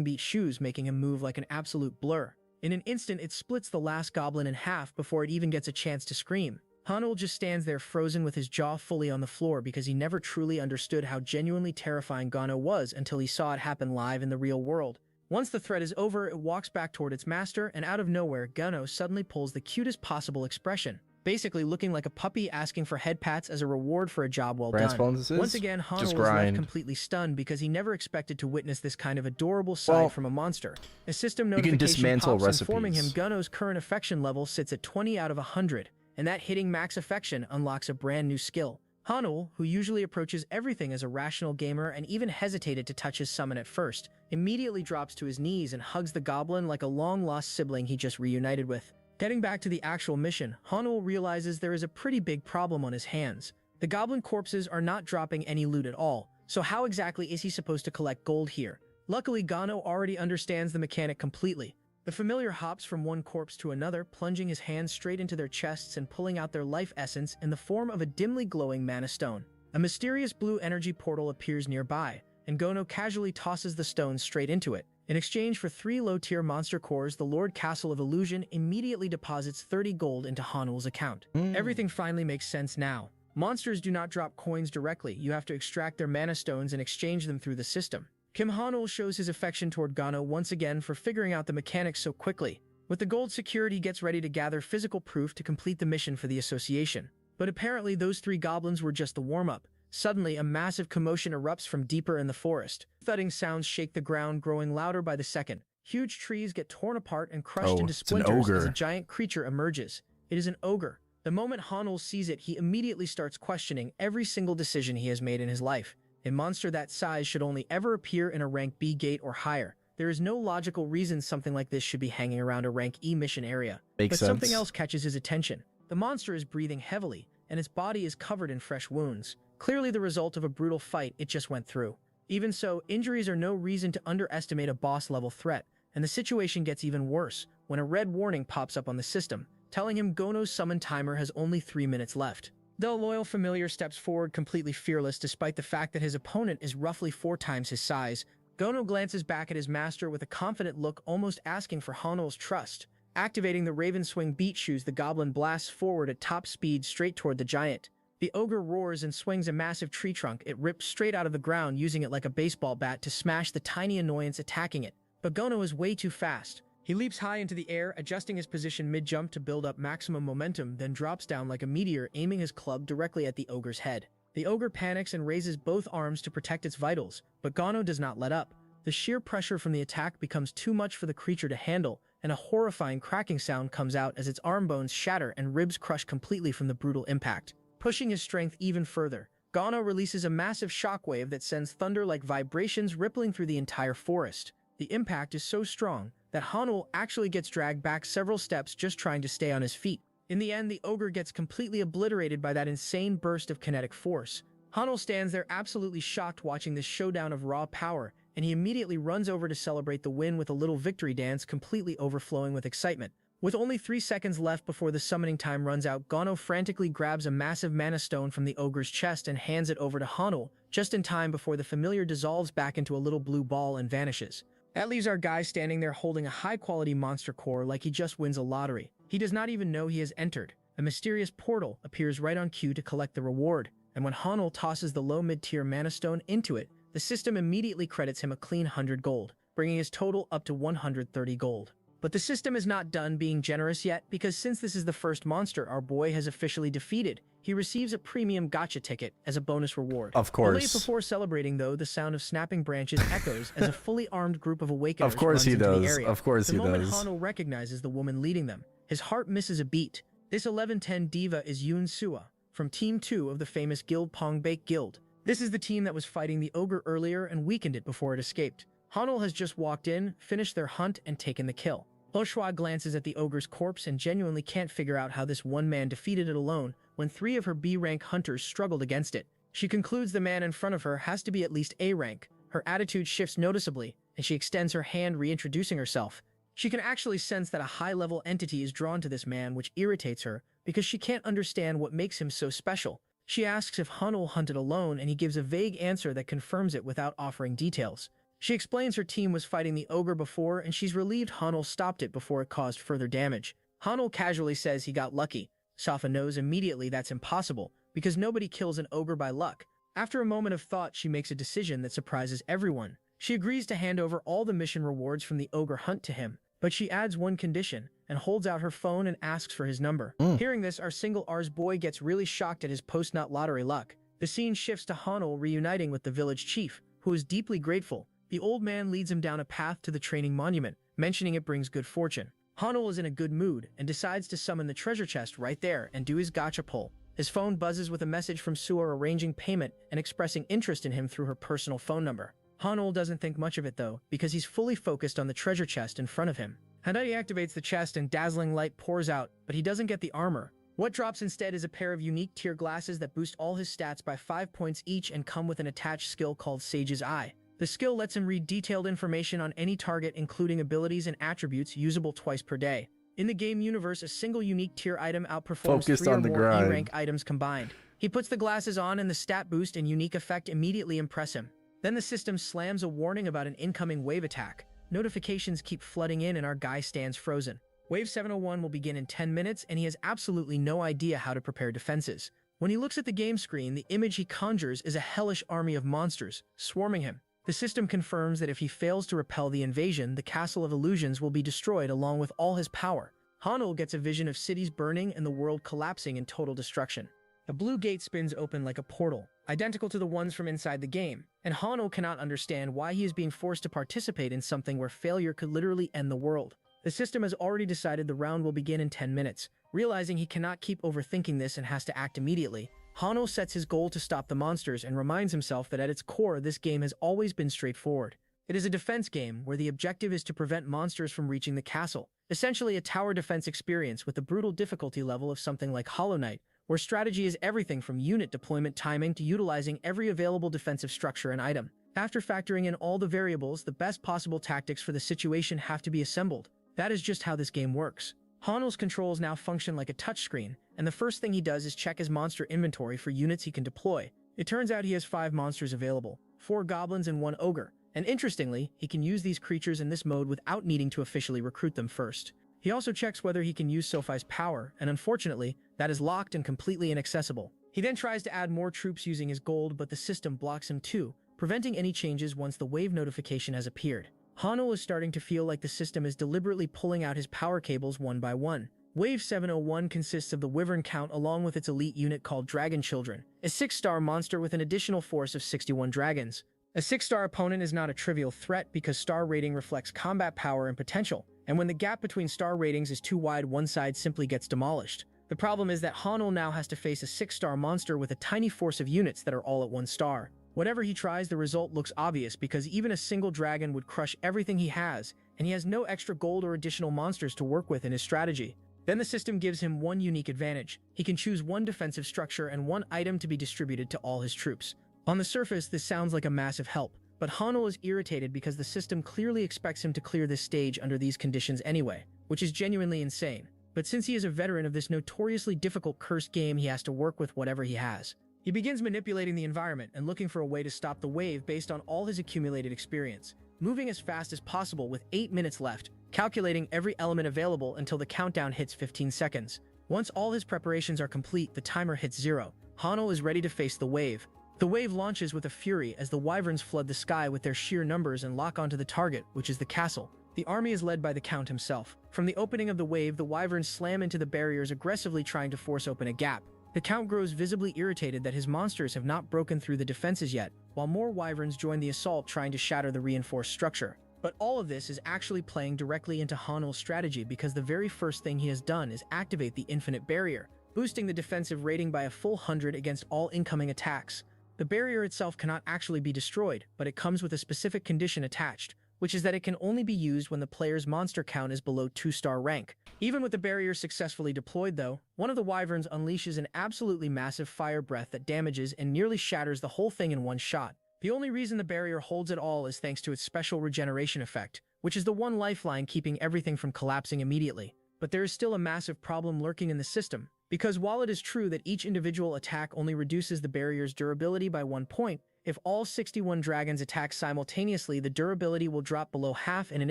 Beat shoes, making him move like an absolute blur. In an instant, it splits the last goblin in half before it even gets a chance to scream. Hanul just stands there frozen with his jaw fully on the floor because he never truly understood how genuinely terrifying Gono was until he saw it happen live in the real world. Once the threat is over, it walks back toward its master, and out of nowhere, Gono suddenly pulls the cutest possible expression. basically looking like a puppy asking for head pats as a reward for a job well Brand done. bonuses? Once again, Hanel Just was left grind. completely stunned because he never expected to witness this kind of adorable side from a monster. A system you can notification dismantle pops informing him recipes. Gunno's current affection level sits at 20 out of 100, and that hitting max affection unlocks a brand new skill. Hanul, who usually approaches everything as a rational gamer and even hesitated to touch his summon at first, immediately drops to his knees and hugs the goblin like a long-lost sibling he just reunited with. Getting back to the actual mission, Hanul realizes there is a pretty big problem on his hands. The goblin corpses are not dropping any loot at all, so how exactly is he supposed to collect gold here? Luckily, Gano already understands the mechanic completely. The familiar hops from one corpse to another, plunging his hands straight into their chests and pulling out their life essence in the form of a dimly glowing mana stone. A mysterious blue energy portal appears nearby, and Gono casually tosses the stone straight into it. In exchange for 3 low-tier monster cores, the Lord Castle of Illusion immediately deposits 30 gold into Hanul's account. Everything finally makes sense now. Monsters do not drop coins directly, you have to extract their mana stones and exchange them through the system. Kim Hanul shows his affection toward Gano once again for figuring out the mechanics so quickly. With the gold secured, he gets ready to gather physical proof to complete the mission for the association. But apparently those 3 goblins were just the warm-up. Suddenly, a massive commotion erupts from deeper in the forest. Thudding sounds shake the ground, growing louder by the second. Huge trees get torn apart and crushed into splinters as a giant creature emerges. It is an ogre. The moment Hanul sees it, he immediately starts questioning every single decision he has made in his life. A monster that size should only ever appear in a rank B gate or higher. There is no logical reason something like this should be hanging around a rank E mission area. Makes sense. Something else catches his attention. The monster is breathing heavily, and its body is covered in fresh wounds. Clearly the result of a brutal fight it just went through. Even so, injuries are no reason to underestimate a boss-level threat, and the situation gets even worse when a red warning pops up on the system, telling him Gono's summon timer has only 3 minutes left. The loyal familiar steps forward completely fearless despite the fact that his opponent is roughly 4 times his size. Gono glances back at his master with a confident look, almost asking for Hanul's trust. Activating the Raven Swing beat shoes, the goblin blasts forward at top speed straight toward the giant. The ogre roars and swings a massive tree trunk. It rips straight out of the ground, using it like a baseball bat to smash the tiny annoyance attacking it. But Gono is way too fast. He leaps high into the air, adjusting his position mid-jump to build up maximum momentum, then drops down like a meteor, aiming his club directly at the ogre's head. The ogre panics and raises both arms to protect its vitals, but Gono does not let up. The sheer pressure from the attack becomes too much for the creature to handle, and a horrifying cracking sound comes out as its arm bones shatter and ribs crush completely from the brutal impact. Pushing his strength even further, Gono releases a massive shockwave that sends thunder-like vibrations rippling through the entire forest. The impact is so strong that Hanul actually gets dragged back several steps just trying to stay on his feet. In the end, the ogre gets completely obliterated by that insane burst of kinetic force. Hanul stands there absolutely shocked watching this showdown of raw power, and he immediately runs over to celebrate the win with a little victory dance completely overflowing with excitement. With only 3 seconds left before the summoning time runs out, Gono frantically grabs a massive mana stone from the ogre's chest and hands it over to Hanul, just in time before the familiar dissolves back into a little blue ball and vanishes. That leaves our guy standing there holding a high-quality monster core like he just wins a lottery. He does not even know he has entered. A mysterious portal appears right on cue to collect the reward, and when Hanul tosses the low mid-tier mana stone into it, the system immediately credits him a clean 100 gold, bringing his total up to 130 gold. But the system is not done being generous yet, because since this is the first monster our boy has officially defeated, he receives a premium gacha ticket as a bonus reward. Of course. Only before celebrating, though, the sound of snapping branches echoes as a fully armed group of awakeners Of course runs he into the does. area. Of course the he moment does. Hanul recognizes the woman leading them, his heart misses a beat. This 1110 diva is Yoon Sua, from Team 2 of the famous Guild Pong Bake Guild. This is the team that was fighting the ogre earlier and weakened it before it escaped. Hanul has just walked in, finished their hunt, and taken the kill. Oshua glances at the ogre's corpse and genuinely can't figure out how this one man defeated it alone when 3 of her B-rank hunters struggled against it. She concludes the man in front of her has to be at least A rank. Her attitude shifts noticeably, and she extends her hand reintroducing herself. She can actually sense that a high-level entity is drawn to this man, which irritates her because she can't understand what makes him so special. She asks if Hanul hunted alone, and he gives a vague answer that confirms it without offering details. She explains her team was fighting the ogre before, and she's relieved Hanul stopped it before it caused further damage. Hanul casually says he got lucky. Safa knows immediately that's impossible, because nobody kills an ogre by luck. After a moment of thought, she makes a decision that surprises everyone. She agrees to hand over all the mission rewards from the ogre hunt to him, but she adds one condition, and holds out her phone and asks for his number. Hearing this, our single R's boy gets really shocked at his post-nut lottery luck. The scene shifts to Hanul reuniting with the village chief, who is deeply grateful. The old man leads him down a path to the training monument, mentioning it brings good fortune. Hanul is in a good mood and decides to summon the treasure chest right there and do his gacha pull. His phone buzzes with a message from Suor arranging payment and expressing interest in him through her personal phone number. Hanul doesn't think much of it though, because he's fully focused on the treasure chest in front of him. Handai activates the chest and dazzling light pours out, but he doesn't get the armor. What drops instead is a pair of unique tier glasses that boost all his stats by 5 points each and come with an attached skill called Sage's Eye. The skill lets him read detailed information on any target, including abilities and attributes usable twice per day. In the game universe, a single unique tier item outperforms Focused 3 or on the more grind. E-rank items combined. He puts the glasses on and the stat boost and unique effect immediately impress him. Then the system slams a warning about an incoming wave attack. Notifications keep flooding in and our guy stands frozen. Wave 701 will begin in 10 minutes and he has absolutely no idea how to prepare defenses. When he looks at the game screen, the image he conjures is a hellish army of monsters, swarming him. The system confirms that if he fails to repel the invasion, the Castle of Illusions will be destroyed along with all his power. Hanul gets a vision of cities burning and the world collapsing in total destruction. A blue gate spins open like a portal, identical to the ones from inside the game, and Hanul cannot understand why he is being forced to participate in something where failure could literally end the world. The system has already decided the round will begin in 10 minutes. Realizing he cannot keep overthinking this and has to act immediately, Hanul sets his goal to stop the monsters and reminds himself that at its core this game has always been straightforward. It is a defense game where the objective is to prevent monsters from reaching the castle, essentially a tower defense experience with the brutal difficulty level of something like Hollow Knight, where strategy is everything from unit deployment timing to utilizing every available defensive structure and item. After factoring in all the variables, the best possible tactics for the situation have to be assembled. That is just how this game works. Hanul's controls now function like a touchscreen, and the first thing he does is check his monster inventory for units he can deploy. It turns out he has 5 monsters available, 4 goblins and 1 ogre, and interestingly, he can use these creatures in this mode without needing to officially recruit them first. He also checks whether he can use Sophie's power, and unfortunately, that is locked and completely inaccessible. He then tries to add more troops using his gold, but the system blocks him too, preventing any changes once the wave notification has appeared. Hanul is starting to feel like the system is deliberately pulling out his power cables one by one. Wave 701 consists of the Wyvern Count along with its elite unit called Dragon Children, a 6-star monster with an additional force of 61 dragons. A 6-star opponent is not a trivial threat because star rating reflects combat power and potential, and when the gap between star ratings is too wide, one side simply gets demolished. The problem is that Hanul now has to face a 6-star monster with a tiny force of units that are all at 1 star. Whatever he tries, the result looks obvious because even a single dragon would crush everything he has, and he has no extra gold or additional monsters to work with in his strategy. Then the system gives him one unique advantage. He can choose 1 defensive structure and 1 item to be distributed to all his troops. On the surface, this sounds like a massive help, but Hanul is irritated because the system clearly expects him to clear this stage under these conditions anyway, which is genuinely insane. But since he is a veteran of this notoriously difficult cursed game, he has to work with whatever he has. He begins manipulating the environment and looking for a way to stop the wave based on all his accumulated experience, moving as fast as possible with 8 minutes left, calculating every element available until the countdown hits 15 seconds. Once all his preparations are complete, the timer hits 0. Hanul is ready to face the wave. The wave launches with a fury as the wyverns flood the sky with their sheer numbers and lock onto the target, which is the castle. The army is led by the Count himself. From the opening of the wave, the wyverns slam into the barriers, aggressively trying to force open a gap. The Count grows visibly irritated that his monsters have not broken through the defenses yet, while more wyverns join the assault trying to shatter the reinforced structure. But all of this is actually playing directly into Hanul's strategy because the very first thing he has done is activate the infinite barrier, boosting the defensive rating by a full 100 against all incoming attacks. The barrier itself cannot actually be destroyed, but it comes with a specific condition attached, which is that it can only be used when the player's monster count is below 2-star rank. Even with the barrier successfully deployed though, one of the wyverns unleashes an absolutely massive fire breath that damages and nearly shatters the whole thing in one shot. The only reason the barrier holds at all is thanks to its special regeneration effect, which is the one lifeline keeping everything from collapsing immediately. But there is still a massive problem lurking in the system, because while it is true that each individual attack only reduces the barrier's durability by 1 point, if all 61 dragons attack simultaneously, the durability will drop below half in an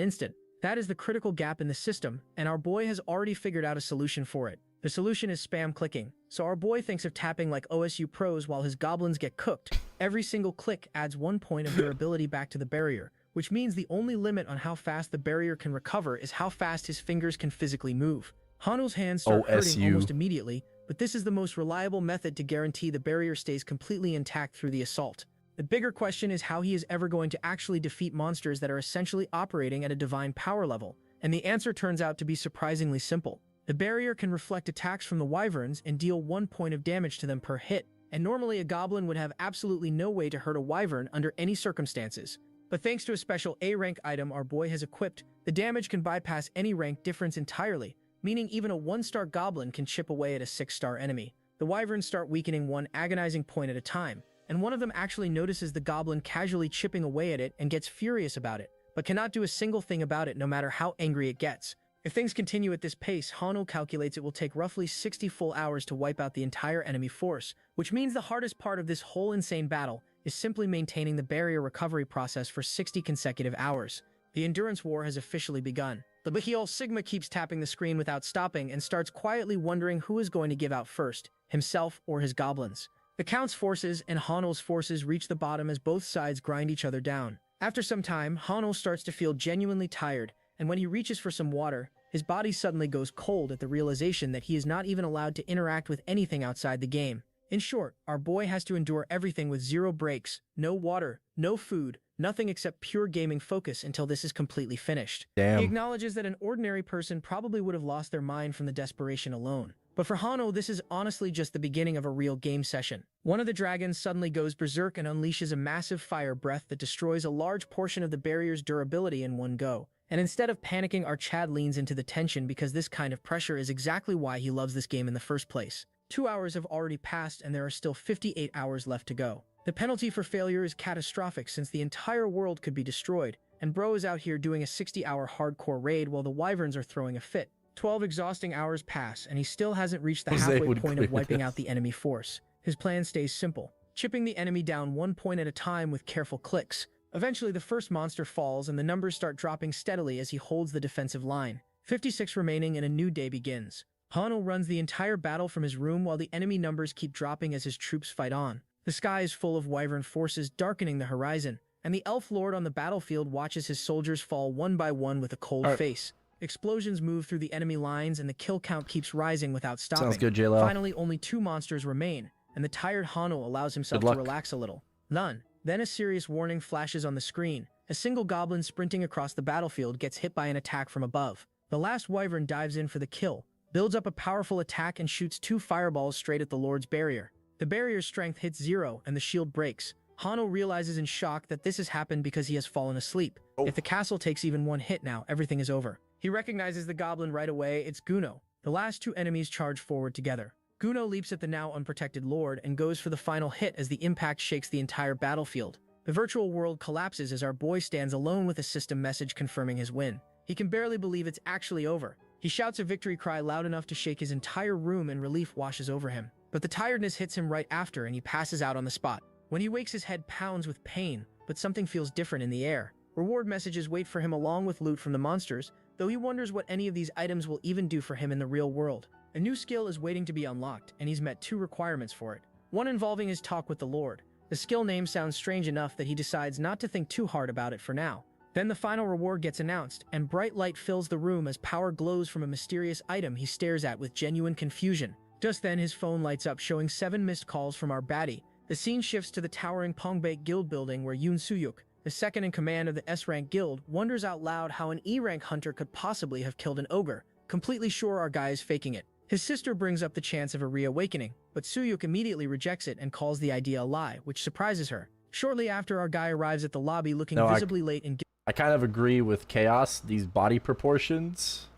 instant. That is the critical gap in the system, and our boy has already figured out a solution for it. The solution is spam clicking, so our boy thinks of tapping like OSU pros while his goblins get cooked. Every single click adds 1 point of durability back to the barrier, which means the only limit on how fast the barrier can recover is how fast his fingers can physically move. Hano's hands start hurting OSU. almost immediately, but this is the most reliable method to guarantee the barrier stays completely intact through the assault. The bigger question is how he is ever going to actually defeat monsters that are essentially operating at a divine power level, and the answer turns out to be surprisingly simple. The barrier can reflect attacks from the wyverns and deal 1 point of damage to them per hit, and normally a goblin would have absolutely no way to hurt a wyvern under any circumstances. But thanks to a special A-rank item our boy has equipped, the damage can bypass any rank difference entirely, meaning even a 1-star goblin can chip away at a 6-star enemy. The wyverns start weakening 1 agonizing point at a time, and one of them actually notices the goblin casually chipping away at it and gets furious about it, but cannot do a single thing about it no matter how angry it gets. If things continue at this pace, Hano calculates it will take roughly 60 full hours to wipe out the entire enemy force, which means the hardest part of this whole insane battle is simply maintaining the barrier recovery process for 60 consecutive hours. The endurance war has officially begun. The Beheel Sigma keeps tapping the screen without stopping and starts quietly wondering who is going to give out first, himself or his goblins. The Count's forces and Hano's forces reach the bottom as both sides grind each other down. After some time, Hano starts to feel genuinely tired, and when he reaches for some water, his body suddenly goes cold at the realization that he is not even allowed to interact with anything outside the game. In short, our boy has to endure everything with 0 breaks, no water, no food, nothing except pure gaming focus until this is completely finished. Damn. He acknowledges that an ordinary person probably would have lost their mind from the desperation alone. But for Hano, this is honestly just the beginning of a real game session. One of the dragons suddenly goes berserk and unleashes a massive fire breath that destroys a large portion of the barrier's durability in one go. And instead of panicking, our Chad leans into the tension because this kind of pressure is exactly why he loves this game in the first place. 2 hours have already passed and there are still 58 hours left to go. The penalty for failure is catastrophic since the entire world could be destroyed, and bro is out here doing a 60-hour hardcore raid while the wyverns are throwing a fit. 12 exhausting hours pass and he still hasn't reached the halfway point of wiping out the enemy force. His plan stays simple, chipping the enemy down 1 point at a time with careful clicks. Eventually the first monster falls and the numbers start dropping steadily as he holds the defensive line. 56 remaining and a new day begins. Hano runs the entire battle from his room while the enemy numbers keep dropping as his troops fight on. The sky is full of wyvern forces darkening the horizon, and the elf lord on the battlefield watches his soldiers fall one by one with a cold face. Explosions move through the enemy lines and the kill count keeps rising without stopping. Sounds good, JLo. Finally, only 2 monsters remain, and the tired Hano allows himself to relax a little. None. Then a serious warning flashes on the screen. A single goblin sprinting across the battlefield gets hit by an attack from above. The last wyvern dives in for the kill, builds up a powerful attack and shoots 2 fireballs straight at the Lord's barrier. The barrier's strength hits 0 and the shield breaks. Hano realizes in shock that this has happened because he has fallen asleep. If the castle takes even 1 hit now, everything is over. He recognizes the goblin right away. It's Guno. The last 2 enemies charge forward together. Guno leaps at the now unprotected Lord and goes for the final hit as the impact shakes the entire battlefield. The virtual world collapses as our boy stands alone with a system message confirming his win. He can barely believe it's actually over. He shouts a victory cry loud enough to shake his entire room and relief washes over him. But the tiredness hits him right after and he passes out on the spot. When he wakes, his head pounds with pain, but something feels different in the air. Reward messages wait for him along with loot from the monsters, though he wonders what any of these items will even do for him in the real world. A new skill is waiting to be unlocked, and he's met 2 requirements for it. One involving his talk with the Lord. The skill name sounds strange enough that he decides not to think too hard about it for now. Then the final reward gets announced, and bright light fills the room as power glows from a mysterious item he stares at with genuine confusion. Just then his phone lights up showing 7 missed calls from our baddie. The scene shifts to the towering Pongbait guild building where Yoon Suyuk, the second in command of the S-rank guild, wonders out loud how an E-rank hunter could possibly have killed an ogre, completely sure our guy is faking it. His sister brings up the chance of a reawakening, but Suyuk immediately rejects it and calls the idea a lie, which surprises her. Shortly after, our guy arrives at the lobby looking visibly late and I kind of agree with Chaos, these body proportions.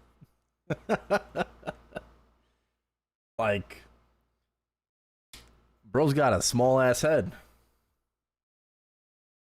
Like, bro's got a small ass head.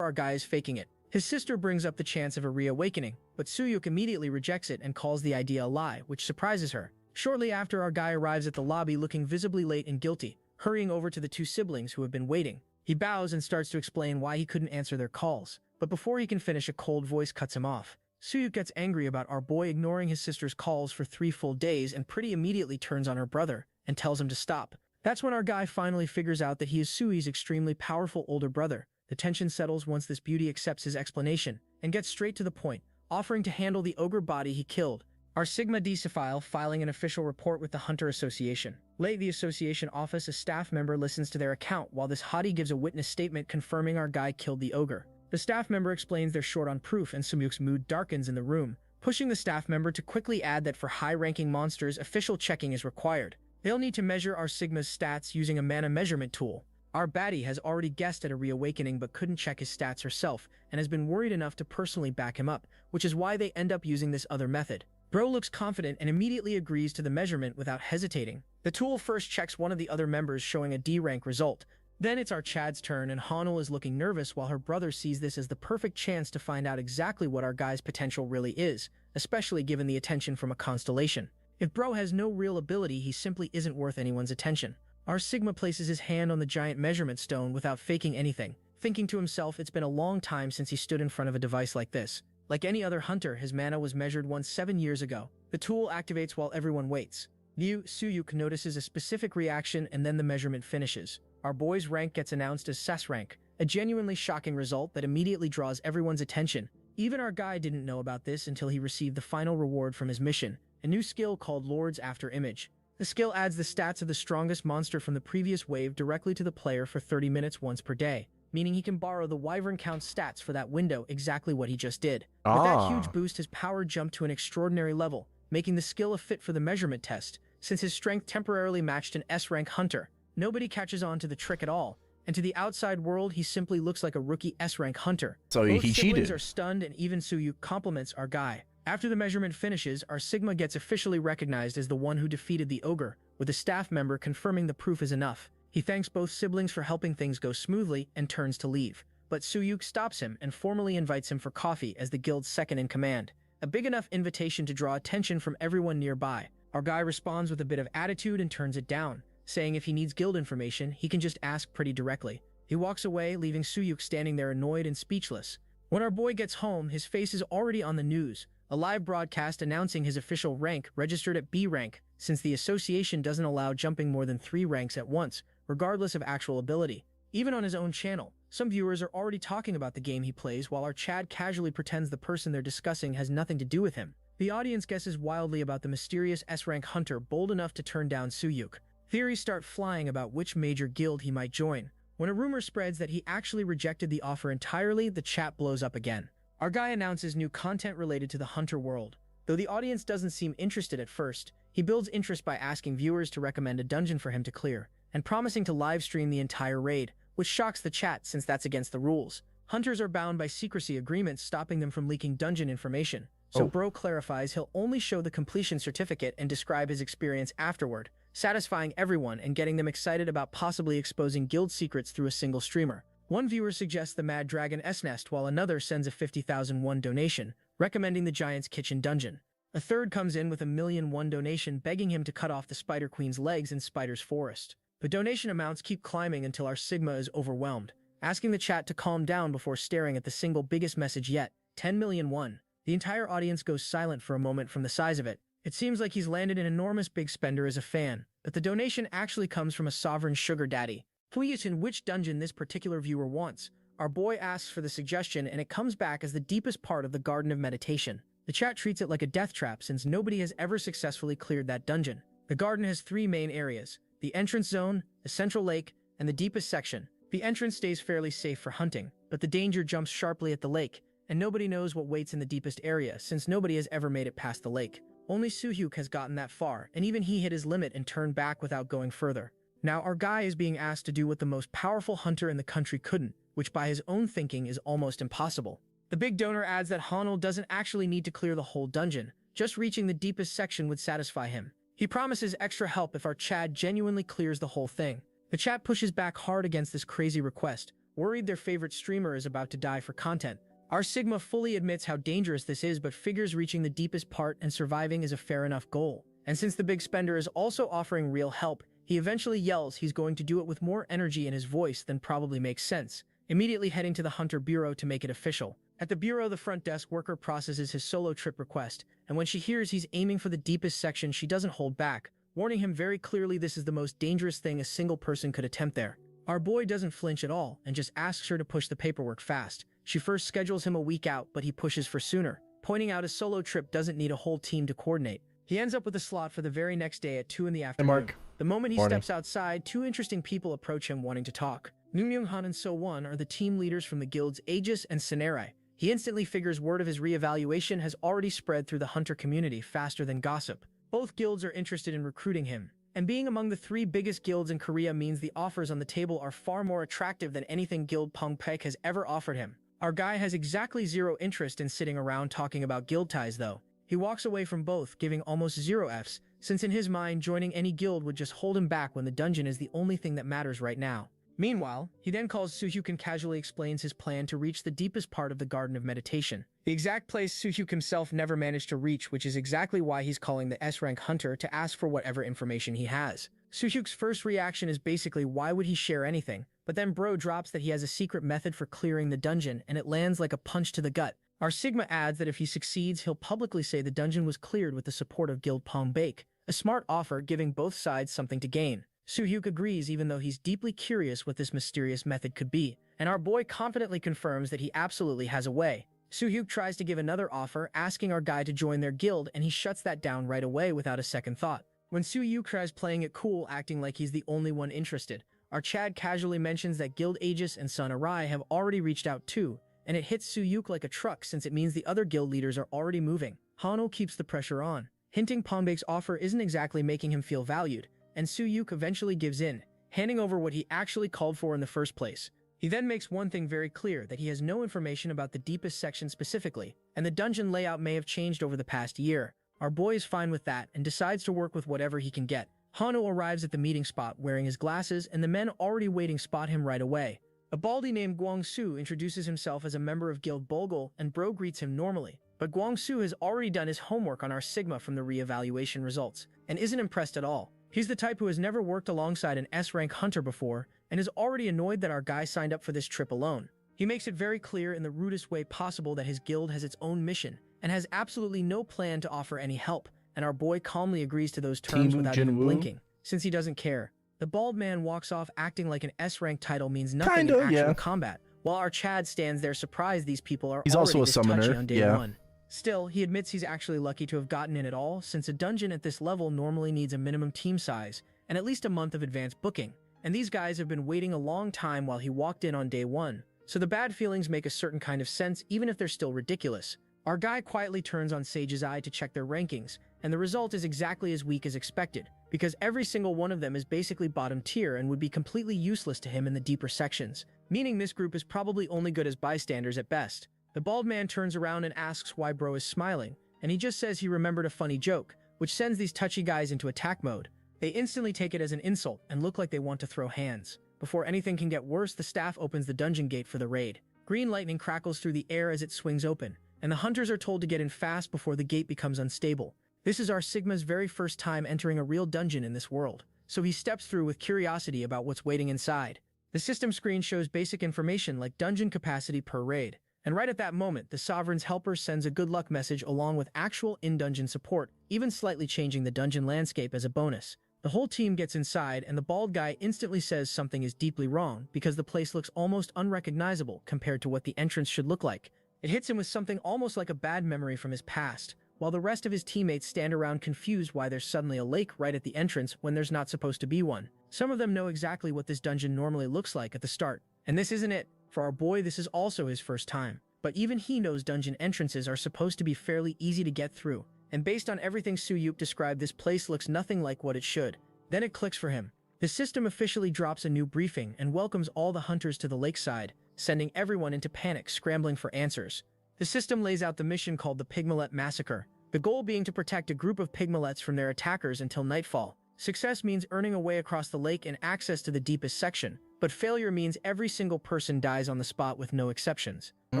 Our guy is faking it. His sister brings up the chance of a reawakening, but Suyuk immediately rejects it and calls the idea a lie, which surprises her. Shortly after, our guy arrives at the lobby looking visibly late and guilty, hurrying over to the 2 siblings who have been waiting. He bows and starts to explain why he couldn't answer their calls, but before he can finish, a cold voice cuts him off. Suyuk gets angry about our boy ignoring his sister's calls for 3 full days and pretty immediately turns on her brother and tells him to stop. That's when our guy finally figures out that he is Sui's extremely powerful older brother, The tension settles once this beauty accepts his explanation and gets straight to the point, offering to handle the ogre body he killed. Our Sigma Desophile filing an official report with the Hunter Association. Late the association office, a staff member listens to their account while this hottie gives a witness statement confirming our guy killed the ogre. The staff member explains they're short on proof and Sumyuk's mood darkens in the room, pushing the staff member to quickly add that for high-ranking monsters, official checking is required. They'll need to measure our Sigma's stats using a mana measurement tool. Our baddie has already guessed at a reawakening but couldn't check his stats herself and has been worried enough to personally back him up, which is why they end up using this other method. Bro looks confident and immediately agrees to the measurement without hesitating. The tool first checks one of the other members, showing a D rank result. Then it's our Chad's turn, and Hanul is looking nervous while her brother sees this as the perfect chance to find out exactly what our guy's potential really is, especially given the attention from a constellation. If Bro has no real ability, he simply isn't worth anyone's attention. Our Sigma places his hand on the giant measurement stone without faking anything, thinking to himself it's been a long time since he stood in front of a device like this. Like any other hunter, his mana was measured once 7 years ago. The tool activates while everyone waits. Suyuk notices a specific reaction and then the measurement finishes. Our boy's rank gets announced as SAS rank, a genuinely shocking result that immediately draws everyone's attention. Even our guy didn't know about this until he received the final reward from his mission, a new skill called Lord's After Image. The skill adds the stats of the strongest monster from the previous wave directly to the player for 30 minutes once per day, meaning he can borrow the Wyvern Count's stats for that window, exactly what he just did. With that huge boost, his power jumped to an extraordinary level, making the skill a fit for the measurement test, since his strength temporarily matched an S-rank hunter. Nobody catches on to the trick at all, and to the outside world, he simply looks like a rookie S-rank hunter. So Both he siblings cheated. are stunned, and even Suyuk compliments our guy. After the measurement finishes, our Sigma gets officially recognized as the one who defeated the ogre, with a staff member confirming the proof is enough. He thanks both siblings for helping things go smoothly and turns to leave. But Suyuk stops him and formally invites him for coffee as the guild's second in command. A big enough invitation to draw attention from everyone nearby. Our guy responds with a bit of attitude and turns it down, saying if he needs guild information, he can just ask pretty directly. He walks away, leaving Suyuk standing there annoyed and speechless. When our boy gets home, his face is already on the news. A live broadcast announcing his official rank registered at B rank, since the association doesn't allow jumping more than 3 ranks at once, regardless of actual ability. Even on his own channel, some viewers are already talking about the game he plays while our Chad casually pretends the person they're discussing has nothing to do with him. The audience guesses wildly about the mysterious S-rank hunter bold enough to turn down Suyuk. Theories start flying about which major guild he might join. When a rumor spreads that he actually rejected the offer entirely, the chat blows up again. Our guy announces new content related to the hunter world. Though the audience doesn't seem interested at first, he builds interest by asking viewers to recommend a dungeon for him to clear, and promising to live stream the entire raid, which shocks the chat since that's against the rules. Hunters are bound by secrecy agreements stopping them from leaking dungeon information, so Bro clarifies he'll only show the completion certificate and describe his experience afterward, satisfying everyone and getting them excited about possibly exposing guild secrets through a single streamer. One viewer suggests the Mad Dragon S-Nest while another sends a 50,001 donation, recommending the Giant's Kitchen Dungeon. A third comes in with a 1,000,001 donation begging him to cut off the Spider Queen's legs in Spider's Forest. The donation amounts keep climbing until our Sigma is overwhelmed, asking the chat to calm down before staring at the single biggest message yet, 10,000,001. The entire audience goes silent for a moment from the size of it. It seems like he's landed an enormous big spender as a fan, but the donation actually comes from a sovereign sugar daddy. Please in which dungeon this particular viewer wants. Our boy asks for the suggestion and it comes back as the deepest part of the Garden of Meditation. The chat treats it like a death trap since nobody has ever successfully cleared that dungeon. The garden has 3 main areas: the entrance zone, the central lake, and the deepest section. The entrance stays fairly safe for hunting, but the danger jumps sharply at the lake, and nobody knows what waits in the deepest area since nobody has ever made it past the lake. Only Suhyuk has gotten that far, and even he hit his limit and turned back without going further. Now our guy is being asked to do what the most powerful hunter in the country couldn't, which by his own thinking is almost impossible. The big donor adds that Hanul doesn't actually need to clear the whole dungeon, just reaching the deepest section would satisfy him. He promises extra help if our Chad genuinely clears the whole thing. The chat pushes back hard against this crazy request, worried their favorite streamer is about to die for content. Our Sigma fully admits how dangerous this is but figures reaching the deepest part and surviving is a fair enough goal. And since the big spender is also offering real help, he eventually yells he's going to do it with more energy in his voice than probably makes sense, immediately heading to the Hunter Bureau to make it official. At the Bureau, the front desk worker processes his solo trip request, and when she hears he's aiming for the deepest section, she doesn't hold back, warning him very clearly this is the most dangerous thing a single person could attempt there. Our boy doesn't flinch at all and just asks her to push the paperwork fast. She first schedules him a week out, but he pushes for sooner, pointing out a solo trip doesn't need a whole team to coordinate. He ends up with a slot for the very next day at 2 in the afternoon. Mark. The moment he Morning. steps outside, two interesting people approach him wanting to talk. Myung-Han and So-won are the team leaders from the guilds Aegis and Senerai. He instantly figures word of his reevaluation has already spread through the hunter community faster than gossip. Both guilds are interested in recruiting him, and being among the 3 biggest guilds in Korea means the offers on the table are far more attractive than anything Guild Pongpek has ever offered him. Our guy has exactly zero interest in sitting around talking about guild ties though. He walks away from both, giving almost 0 Fs, since in his mind joining any guild would just hold him back when the dungeon is the only thing that matters right now. Meanwhile, he then calls Soo-hyuk and casually explains his plan to reach the deepest part of the Garden of Meditation. The exact place Soo-hyuk himself never managed to reach, which is exactly why he's calling the S-rank hunter to ask for whatever information he has. Soo-hyuk's first reaction is basically why would he share anything, but then bro drops that he has a secret method for clearing the dungeon and it lands like a punch to the gut. Our Sigma adds that if he succeeds, he'll publicly say the dungeon was cleared with the support of Guild Pongbaek, a smart offer giving both sides something to gain. Soo-hyuk agrees even though he's deeply curious what this mysterious method could be, and our boy confidently confirms that he absolutely has a way. Soo-hyuk tries to give another offer, asking our guy to join their guild, and he shuts that down right away without a second thought. When Soo-hyuk tries playing it cool, acting like he's the only one interested, our Chad casually mentions that Guild Aegis and Sun Arai have already reached out too, and it hits Soo-hyuk like a truck since it means the other guild leaders are already moving. Hano keeps the pressure on, hinting Pongbaek's offer isn't exactly making him feel valued, and Soo-hyuk eventually gives in, handing over what he actually called for in the first place. He then makes one thing very clear, that he has no information about the deepest section specifically, and the dungeon layout may have changed over the past year. Our boy is fine with that and decides to work with whatever he can get. Hano arrives at the meeting spot wearing his glasses, and the men already waiting spot him right away. A baldy named Gwang-soo introduces himself as a member of Guild Bulgul, and bro greets him normally. But Gwang-soo has already done his homework on our Sigma from the re-evaluation results, and isn't impressed at all. He's the type who has never worked alongside an S-rank hunter before, and is already annoyed that our guy signed up for this trip alone. He makes it very clear in the rudest way possible that his guild has its own mission, and has absolutely no plan to offer any help, and our boy calmly agrees to those terms without even blinking, since he doesn't care. The bald man walks off acting like an S-rank title means nothing in actual combat, while our Chad stands there surprised these people are already this touchy on day one. Still, he admits he's actually lucky to have gotten in at all, since a dungeon at this level normally needs a minimum team size, and at least a month of advanced booking, and these guys have been waiting a long time while he walked in on day 1, so the bad feelings make a certain kind of sense even if they're still ridiculous. Our guy quietly turns on Sage's eye to check their rankings, and the result is exactly as weak as expected, because every single one of them is basically bottom tier and would be completely useless to him in the deeper sections, meaning this group is probably only good as bystanders at best. The bald man turns around and asks why bro is smiling, and he just says he remembered a funny joke, which sends these touchy guys into attack mode. They instantly take it as an insult and look like they want to throw hands. Before anything can get worse, the staff opens the dungeon gate for the raid. Green lightning crackles through the air as it swings open, and the hunters are told to get in fast before the gate becomes unstable. This is our Sigma's very first time entering a real dungeon in this world, so he steps through with curiosity about what's waiting inside. The system screen shows basic information like dungeon capacity per raid, and right at that moment, the Sovereign's helper sends a good luck message along with actual in-dungeon support, even slightly changing the dungeon landscape as a bonus. The whole team gets inside, and the bald guy instantly says something is deeply wrong because the place looks almost unrecognizable compared to what the entrance should look like. It hits him with something almost like a bad memory from his past, while the rest of his teammates stand around confused why there's suddenly a lake right at the entrance when there's not supposed to be one. Some of them know exactly what this dungeon normally looks like at the start, and this isn't it. For our boy, this is also his first time. But even he knows dungeon entrances are supposed to be fairly easy to get through, and based on everything Soo-hyuk described, this place looks nothing like what it should. Then it clicks for him. The system officially drops a new briefing and welcomes all the hunters to the lakeside, sending everyone into panic, scrambling for answers. The system lays out the mission called the Pygmalette Massacre, the goal being to protect a group of pygmalettes from their attackers until nightfall. Success means earning a way across the lake and access to the deepest section, but failure means every single person dies on the spot with no exceptions. A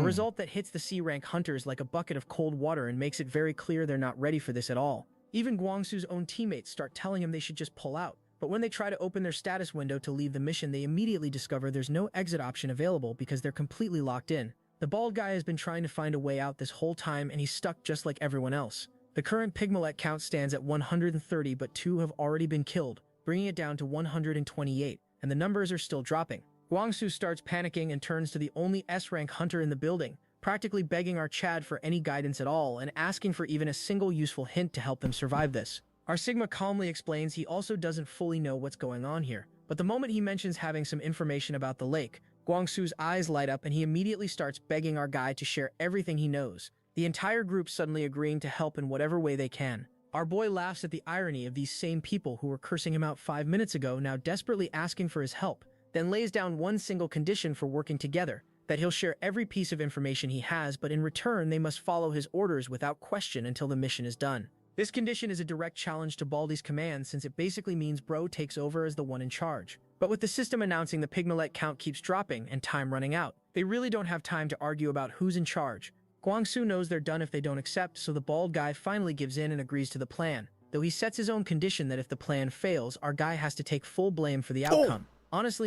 result that hits the C-rank hunters like a bucket of cold water and makes it very clear they're not ready for this at all. Even Gwang-soo's own teammates start telling him they should just pull out, but when they try to open their status window to leave the mission, they immediately discover there's no exit option available because they're completely locked in. The bald guy has been trying to find a way out this whole time, and he's stuck just like everyone else. The current Pygmalette count stands at 130, but 2 have already been killed, bringing it down to 128. and the numbers are still dropping. Guangsu starts panicking and turns to the only S-rank hunter in the building, practically begging our Chad for any guidance at all and asking for even a single useful hint to help them survive this. Our Sigma calmly explains he also doesn't fully know what's going on here, but the moment he mentions having some information about the lake, Guangsu's eyes light up and he immediately starts begging our guy to share everything he knows, the entire group suddenly agreeing to help in whatever way they can. Our boy laughs at the irony of these same people who were cursing him out 5 minutes ago now desperately asking for his help, then lays down one single condition for working together, that he'll share every piece of information he has, but in return they must follow his orders without question until the mission is done. This condition is a direct challenge to Baldi's command since it basically means Bro takes over as the one in charge. But with the system announcing the Pigmelet count keeps dropping and time running out, they really don't have time to argue about who's in charge. Guangsu knows they're done if they don't accept, so the bald guy finally gives in and agrees to the plan, though he sets his own condition that if the plan fails, our guy has to take full blame for the outcome. Honestly,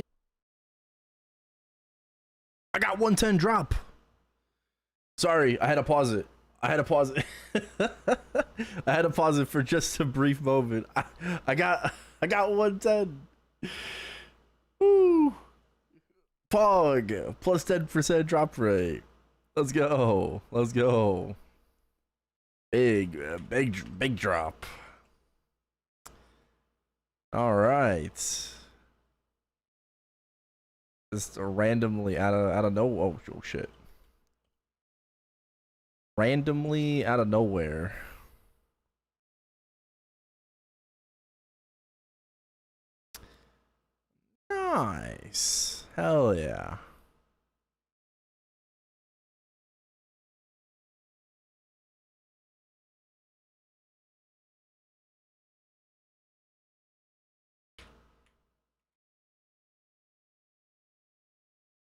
I got 110 drop. Sorry, I had to pause it. I had to pause it for just a brief moment. I got 110. Woo. Pog plus 10% drop rate. Let's go. Let's go. Big drop. All right. Just randomly out of nowhere. Oh shit. Randomly out of nowhere. Nice. Hell yeah.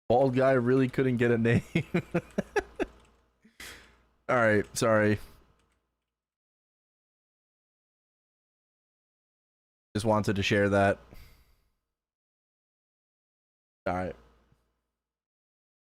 Bald guy really couldn't get a name. All right, sorry. Just wanted to share that. All right.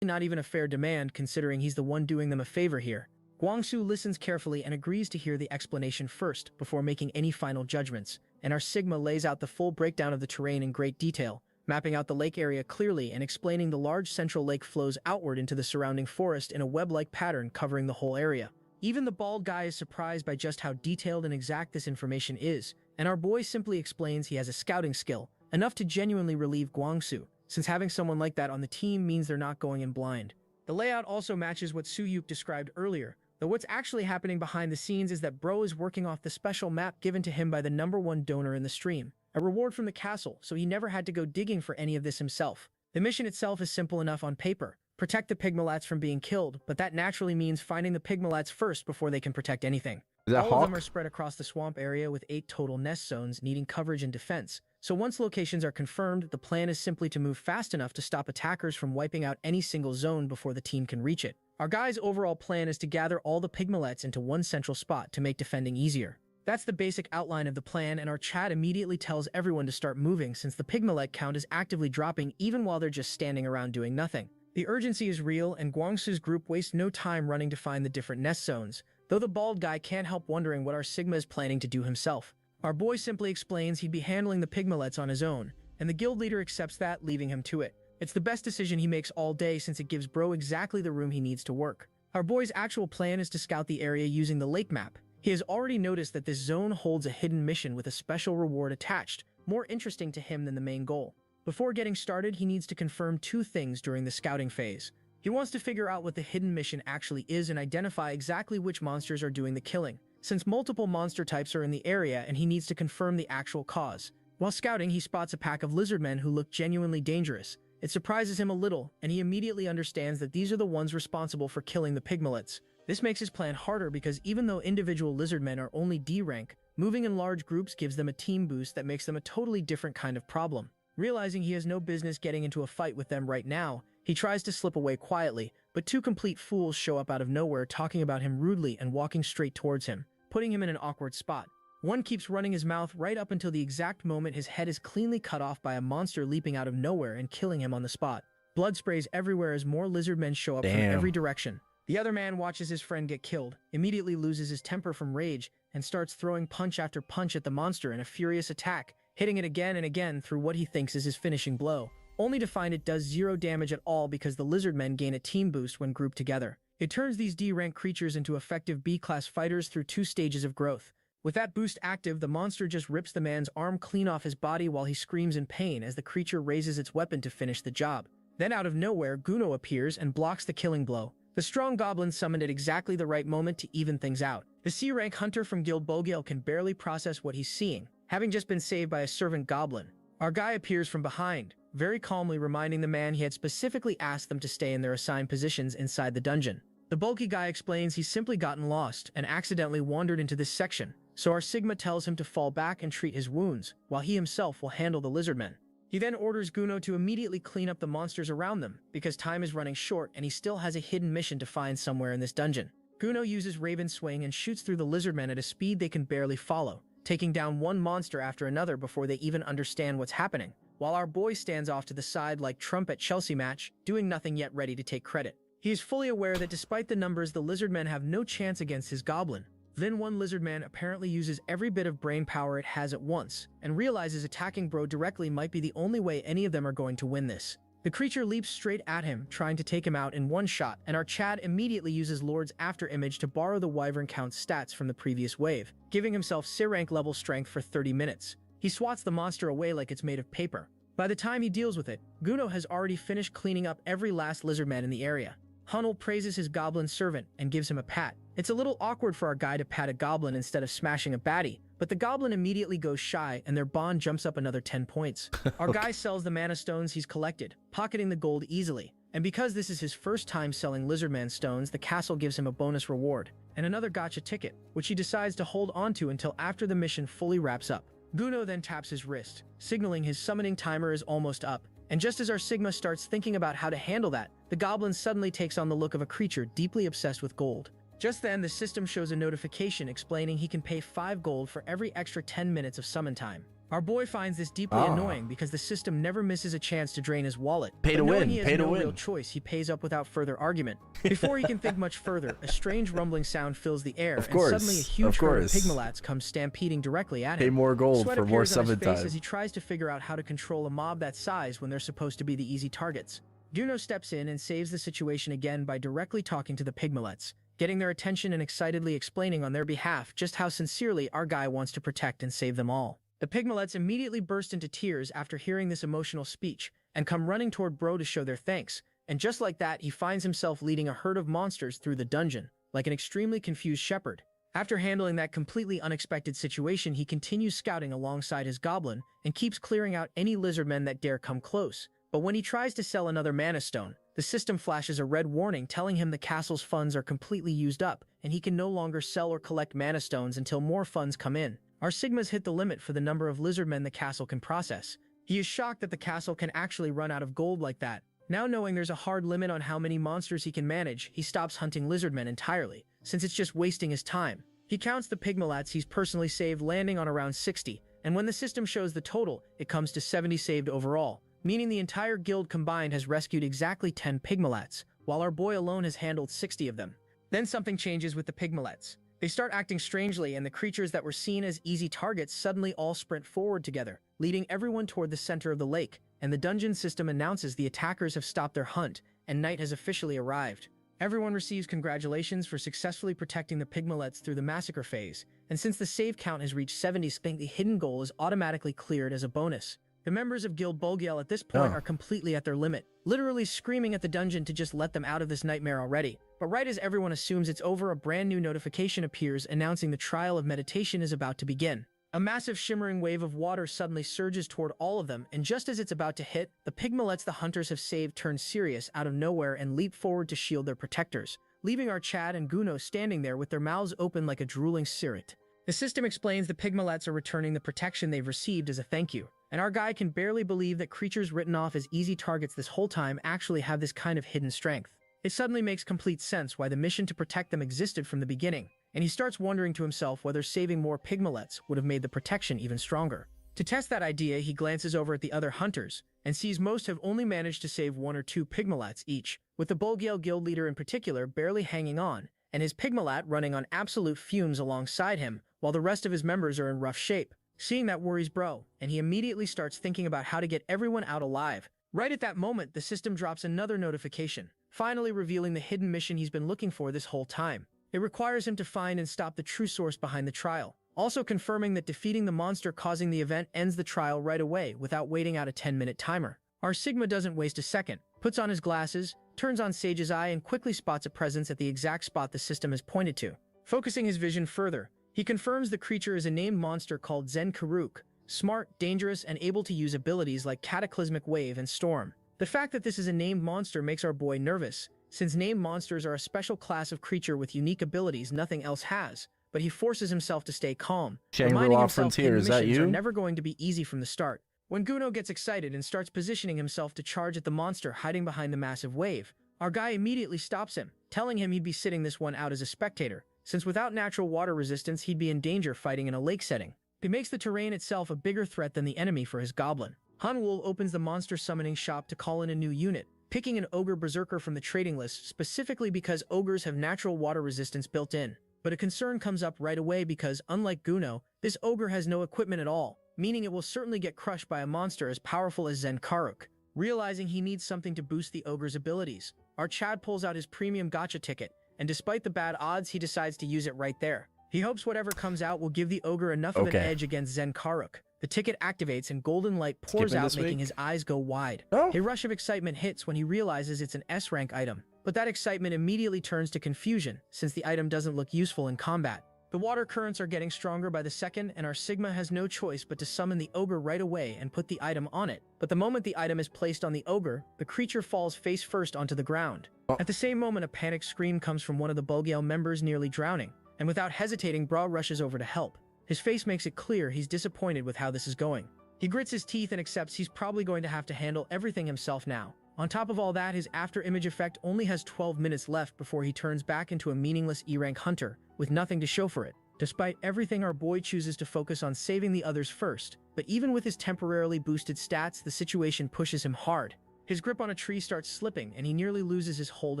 not even a fair demand considering he's the one doing them a favor here. Guangsu listens carefully and agrees to hear the explanation first before making any final judgments, and our Sigma lays out the full breakdown of the terrain in great detail, mapping out the lake area clearly and explaining the large central lake flows outward into the surrounding forest in a web-like pattern covering the whole area. Even the bald guy is surprised by just how detailed and exact this information is, and our boy simply explains he has a scouting skill, enough to genuinely relieve Guangsu, since having someone like that on the team means they're not going in blind. The layout also matches what Suyuk described earlier, though what's actually happening behind the scenes is that Bro is working off the special map given to him by the #1 donor in the stream, a reward from the castle, so he never had to go digging for any of this himself. The mission itself is simple enough on paper: protect the Pygmalats from being killed, but that naturally means finding the Pygmalats first before they can protect anything. All of them are spread across the swamp area with 8 total nest zones needing coverage and defense, so once locations are confirmed, the plan is simply to move fast enough to stop attackers from wiping out any single zone before the team can reach it. Our guy's overall plan is to gather all the Pygmalats into one central spot to make defending easier. That's the basic outline of the plan, and our chat immediately tells everyone to start moving since the Pygmalet count is actively dropping even while they're just standing around doing nothing. The urgency is real, and Guangsu's group wastes no time running to find the different nest zones, though the bald guy can't help wondering what our Sigma is planning to do himself. Our boy simply explains he'd be handling the Pygmalets on his own, and the guild leader accepts that, leaving him to it. It's the best decision he makes all day since it gives Bro exactly the room he needs to work. Our boy's actual plan is to scout the area using the lake map. He has already noticed that this zone holds a hidden mission with a special reward attached, more interesting to him than the main goal. Before getting started, he needs to confirm 2 things during the scouting phase. He wants to figure out what the hidden mission actually is and identify exactly which monsters are doing the killing, since multiple monster types are in the area and he needs to confirm the actual cause. While scouting, he spots a pack of lizardmen who look genuinely dangerous. It surprises him a little, and he immediately understands that these are the ones responsible for killing the Pygmalets. This makes his plan harder because even though individual lizardmen are only D rank, moving in large groups gives them a team boost that makes them a totally different kind of problem. Realizing he has no business getting into a fight with them right now, he tries to slip away quietly, but 2 complete fools show up out of nowhere talking about him rudely and walking straight towards him, putting him in an awkward spot. One keeps running his mouth right up until the exact moment his head is cleanly cut off by a monster leaping out of nowhere and killing him on the spot. Blood sprays everywhere as more lizardmen show up from every direction. The other man watches his friend get killed, immediately loses his temper from rage, and starts throwing punch after punch at the monster in a furious attack, hitting it again and again through what he thinks is his finishing blow, only to find it does 0 damage at all because the lizardmen gain a team boost when grouped together. It turns these D-rank creatures into effective B-class fighters through 2 stages of growth. With that boost active, the monster just rips the man's arm clean off his body while he screams in pain as the creature raises its weapon to finish the job. Then out of nowhere, Guno appears and blocks the killing blow. The strong goblin summoned at exactly the right moment to even things out. The C-rank hunter from Guild Bogiel can barely process what he's seeing, having just been saved by a servant goblin. Our guy appears from behind, very calmly reminding the man he had specifically asked them to stay in their assigned positions inside the dungeon. The bulky guy explains he's simply gotten lost and accidentally wandered into this section, so our Sigma tells him to fall back and treat his wounds, while he himself will handle the lizardmen. He then orders Guno to immediately clean up the monsters around them, because time is running short and he still has a hidden mission to find somewhere in this dungeon. Guno uses Raven Swing and shoots through the lizardmen at a speed they can barely follow, taking down one monster after another before they even understand what's happening, while our boy stands off to the side like Trump at Chelsea match, doing nothing yet ready to take credit. He is fully aware that despite the numbers, the lizardmen have no chance against his goblin. Then one lizardman apparently uses every bit of brain power it has at once, and realizes attacking Bro directly might be the only way any of them are going to win this. The creature leaps straight at him, trying to take him out in one shot, and our Chad immediately uses Lord's After Image to borrow the Wyvern Count's stats from the previous wave, giving himself C-rank level strength for 30 minutes. He swats the monster away like it's made of paper. By the time he deals with it, Guno has already finished cleaning up every last lizardman in the area. Hunnel praises his goblin servant and gives him a pat. It's a little awkward for our guy to pat a goblin instead of smashing a baddie, but the goblin immediately goes shy and their bond jumps up another 10 points. Our guy sells the mana stones he's collected, pocketing the gold easily. And because this is his first time selling lizardman stones, the castle gives him a bonus reward, and another gacha ticket, which he decides to hold onto until after the mission fully wraps up. Guno then taps his wrist, signaling his summoning timer is almost up. And just as our Sigma starts thinking about how to handle that, the goblin suddenly takes on the look of a creature deeply obsessed with gold. Just then, the system shows a notification explaining he can pay 5 gold for every extra 10 minutes of summon time. Our boy finds this deeply annoying because the system never misses a chance to drain his wallet. Pay to win, He has pay to no win. real choice. He pays up without further argument. Before he can think much further, a strange rumbling sound fills the air, and suddenly a huge herd of pygmalats comes stampeding directly at him. Pay more gold Sweat for more appears on his summon face time. as he tries to figure out how to control a mob that size when they're supposed to be the easy targets. Guno steps in and saves the situation again by directly talking to the pygmalets, getting their attention and excitedly explaining on their behalf just how sincerely our guy wants to protect and save them all. The pygmalets immediately burst into tears after hearing this emotional speech, and come running toward Bro to show their thanks, and just like that, he finds himself leading a herd of monsters through the dungeon, like an extremely confused shepherd. After handling that completely unexpected situation, he continues scouting alongside his goblin, and keeps clearing out any lizardmen that dare come close. But when he tries to sell another mana stone, the system flashes a red warning telling him the castle's funds are completely used up, and he can no longer sell or collect mana stones until more funds come in. Our Sigmas hit the limit for the number of lizardmen the castle can process. He is shocked that the castle can actually run out of gold like that. Now knowing there's a hard limit on how many monsters he can manage, he stops hunting lizardmen entirely, since it's just wasting his time. He counts the pygmalats he's personally saved, landing on around 60, and when the system shows the total, it comes to 70 saved overall, meaning the entire guild combined has rescued exactly 10 pygmalats, while our boy alone has handled 60 of them. Then something changes with the pygmalats. They start acting strangely, and the creatures that were seen as easy targets suddenly all sprint forward together, leading everyone toward the center of the lake, and the dungeon system announces the attackers have stopped their hunt, and night has officially arrived. Everyone receives congratulations for successfully protecting the pygmalets through the massacre phase, and since the save count has reached 70, the hidden goal is automatically cleared as a bonus. The members of Guild Bogiel at this point are completely at their limit, literally screaming at the dungeon to just let them out of this nightmare already. But right as everyone assumes it's over, a brand new notification appears announcing the trial of meditation is about to begin. A massive shimmering wave of water suddenly surges toward all of them, and just as it's about to hit, the pygmalets the hunters have saved turn serious out of nowhere and leap forward to shield their protectors, leaving our Chad and Guno standing there with their mouths open like a drooling sirit. The system explains the pygmalets are returning the protection they've received as a thank you, and our guy can barely believe that creatures written off as easy targets this whole time actually have this kind of hidden strength. It suddenly makes complete sense why the mission to protect them existed from the beginning, and he starts wondering to himself whether saving more pygmalets would have made the protection even stronger. To test that idea, he glances over at the other hunters, and sees most have only managed to save 1 or 2 pygmalets each, with the Bogiel guild leader in particular barely hanging on, and his pygmalat running on absolute fumes alongside him, while the rest of his members are in rough shape. Seeing that worries bro, and he immediately starts thinking about how to get everyone out alive. Right at that moment, the system drops another notification, finally revealing the hidden mission he's been looking for this whole time. It requires him to find and stop the true source behind the trial, also confirming that defeating the monster causing the event ends the trial right away without waiting out a 10-minute timer. Our Sigma doesn't waste a second, puts on his glasses, turns on Sage's eye and quickly spots a presence at the exact spot the system has pointed to. Focusing his vision further, he confirms the creature is a named monster called Zen Karuk, smart, dangerous, and able to use abilities like Cataclysmic Wave and Storm. The fact that this is a named monster makes our boy nervous, since named monsters are a special class of creature with unique abilities nothing else has, but he forces himself to stay calm, reminding himself hidden missions are never going to be easy from the start. When Guno gets excited and starts positioning himself to charge at the monster hiding behind the massive wave, our guy immediately stops him, telling him he'd be sitting this one out as a spectator, since without natural water resistance he'd be in danger fighting in a lake setting. He makes the terrain itself a bigger threat than the enemy for his goblin. Hanwul opens the monster summoning shop to call in a new unit, picking an ogre berserker from the trading list specifically because ogres have natural water resistance built in. But a concern comes up right away because, unlike Guno, this ogre has no equipment at all, meaning it will certainly get crushed by a monster as powerful as Zen Karuk. Realizing he needs something to boost the ogre's abilities, our Chad pulls out his premium gacha ticket, and despite the bad odds, he decides to use it right there. He hopes whatever comes out will give the ogre enough of an edge against Zen Karuk. The ticket activates and golden light pours out, making his eyes go wide. A rush of excitement hits when he realizes it's an S-rank item, but that excitement immediately turns to confusion since the item doesn't look useful in combat. The water currents are getting stronger by the second, and our Sigma has no choice but to summon the ogre right away and put the item on it. But the moment the item is placed on the ogre, the creature falls face first onto the ground. At the same moment, a panic scream comes from one of the Bulgale members nearly drowning, and without hesitating, Bra rushes over to help. His face makes it clear he's disappointed with how this is going. He grits his teeth and accepts he's probably going to have to handle everything himself now. On top of all that, his after-image effect only has 12 minutes left before he turns back into a meaningless E-rank hunter, with nothing to show for it. Despite everything, our boy chooses to focus on saving the others first, but even with his temporarily boosted stats, the situation pushes him hard. His grip on a tree starts slipping, and he nearly loses his hold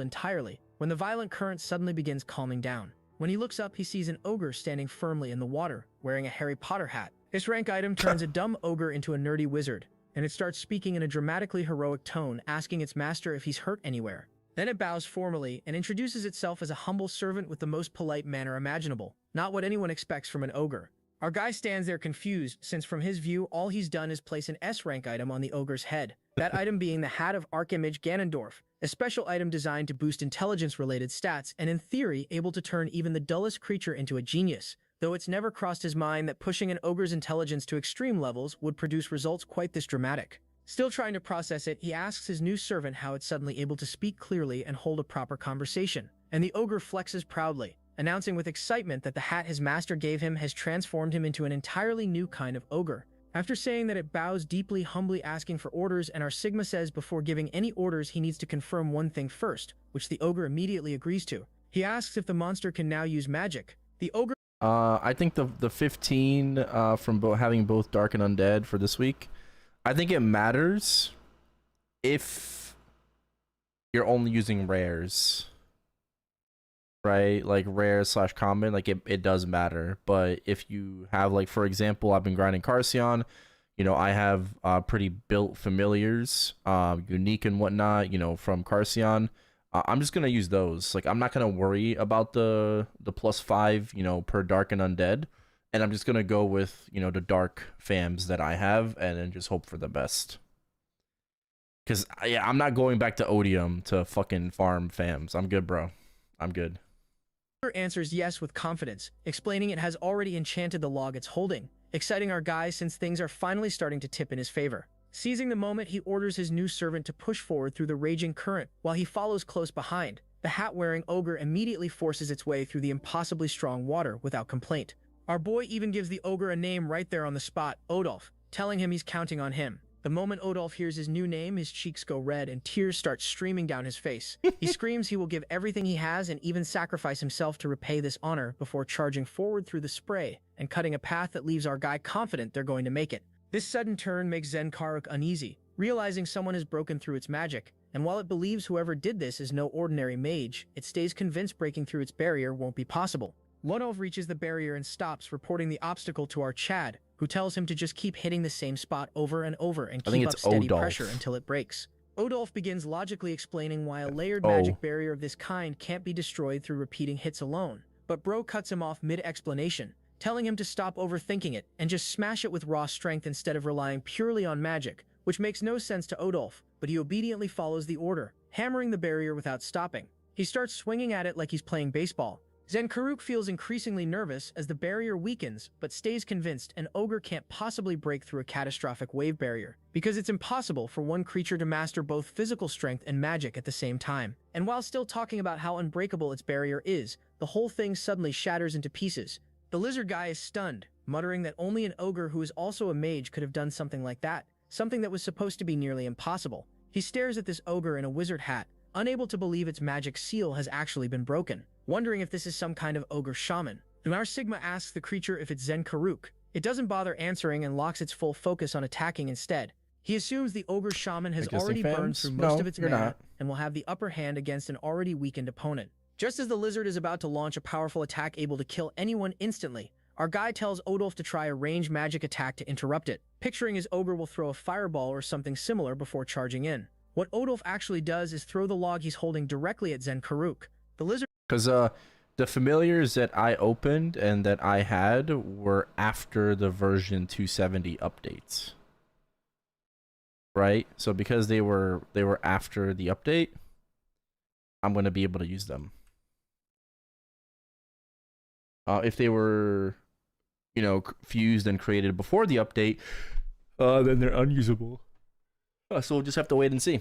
entirely, when the violent current suddenly begins calming down. When he looks up, he sees an ogre standing firmly in the water, wearing a Harry Potter hat. This rank item turns a dumb ogre into a nerdy wizard, and it starts speaking in a dramatically heroic tone, asking its master if he's hurt anywhere. Then it bows formally and introduces itself as a humble servant with the most polite manner imaginable, not what anyone expects from an ogre. Our guy stands there confused, since from his view, all he's done is place an S-rank item on the ogre's head, that item being the Hat of Archimage Ganondorf, a special item designed to boost intelligence-related stats and in theory able to turn even the dullest creature into a genius, though it's never crossed his mind that pushing an ogre's intelligence to extreme levels would produce results quite this dramatic. Still trying to process it, he asks his new servant how it's suddenly able to speak clearly and hold a proper conversation, and the ogre flexes proudly, announcing with excitement that the hat his master gave him has transformed him into an entirely new kind of ogre. After saying that it bows deeply, humbly asking for orders, and our Sigma says before giving any orders he needs to confirm one thing first, which the ogre immediately agrees to. He asks if the monster can now use magic. The ogre... I think the 15 from having both Dark and Undead for this week, I think it matters if you're only using rares. Right, like rare / common, like it does matter. But if you have, like, for example, I've been grinding Carcion, you know, I have pretty built familiars, unique and whatnot, you know, from Carcion. I'm just gonna use those. Like, I'm not gonna worry about the +5, you know, per Dark and Undead, and I'm just gonna go with, you know, the Dark fams that I have, and then just hope for the best. Cause yeah, I'm not going back to Odium to fucking farm fams. I'm good, bro. I'm good. Answers yes with confidence, explaining it has already enchanted the log it's holding, exciting our guy since things are finally starting to tip in his favor. Seizing the moment, he orders his new servant to push forward through the raging current while he follows close behind. The hat-wearing ogre immediately forces its way through the impossibly strong water without complaint. Our boy even gives the ogre a name right there on the spot, Odolph, telling him he's counting on him. The moment Odolph hears his new name, his cheeks go red and tears start streaming down his face. He screams he will give everything he has and even sacrifice himself to repay this honor before charging forward through the spray and cutting a path that leaves our guy confident they're going to make it. This sudden turn makes Zen Karuk uneasy, realizing someone has broken through its magic, and while it believes whoever did this is no ordinary mage, it stays convinced breaking through its barrier won't be possible. Lunolf reaches the barrier and stops, reporting the obstacle to our Chad, who tells him to just keep hitting the same spot over and over and keep up steady pressure until it breaks. Odolph begins logically explaining why a layered magic barrier of this kind can't be destroyed through repeating hits alone, but Bro cuts him off mid-explanation, telling him to stop overthinking it and just smash it with raw strength instead of relying purely on magic, which makes no sense to Odolph, but he obediently follows the order, hammering the barrier without stopping. He starts swinging at it like he's playing baseball. Zenkaruk feels increasingly nervous as the barrier weakens, but stays convinced an ogre can't possibly break through a catastrophic wave barrier, because it's impossible for one creature to master both physical strength and magic at the same time. And while still talking about how unbreakable its barrier is, the whole thing suddenly shatters into pieces. The lizard guy is stunned, muttering that only an ogre who is also a mage could have done something like that, something that was supposed to be nearly impossible. He stares at this ogre in a wizard hat, unable to believe its magic seal has actually been broken, wondering if this is some kind of ogre shaman. And our Sigma asks the creature if it's Zenkaruk. It doesn't bother answering and locks its full focus on attacking instead. He assumes the ogre shaman has already burned through most of its mana and will have the upper hand against an already weakened opponent. Just as the lizard is about to launch a powerful attack able to kill anyone instantly, our guy tells Odolph to try a ranged magic attack to interrupt it, picturing his ogre will throw a fireball or something similar before charging in. What Odolph actually does is throw the log he's holding directly at Zenkaruk. The lizard... Because the familiars that I opened and that I had were after the version 270 updates. Right? So because they were after the update, I'm going to be able to use them. If they were, you know, fused and created before the update, then they're unusable. So we'll just have to wait and see.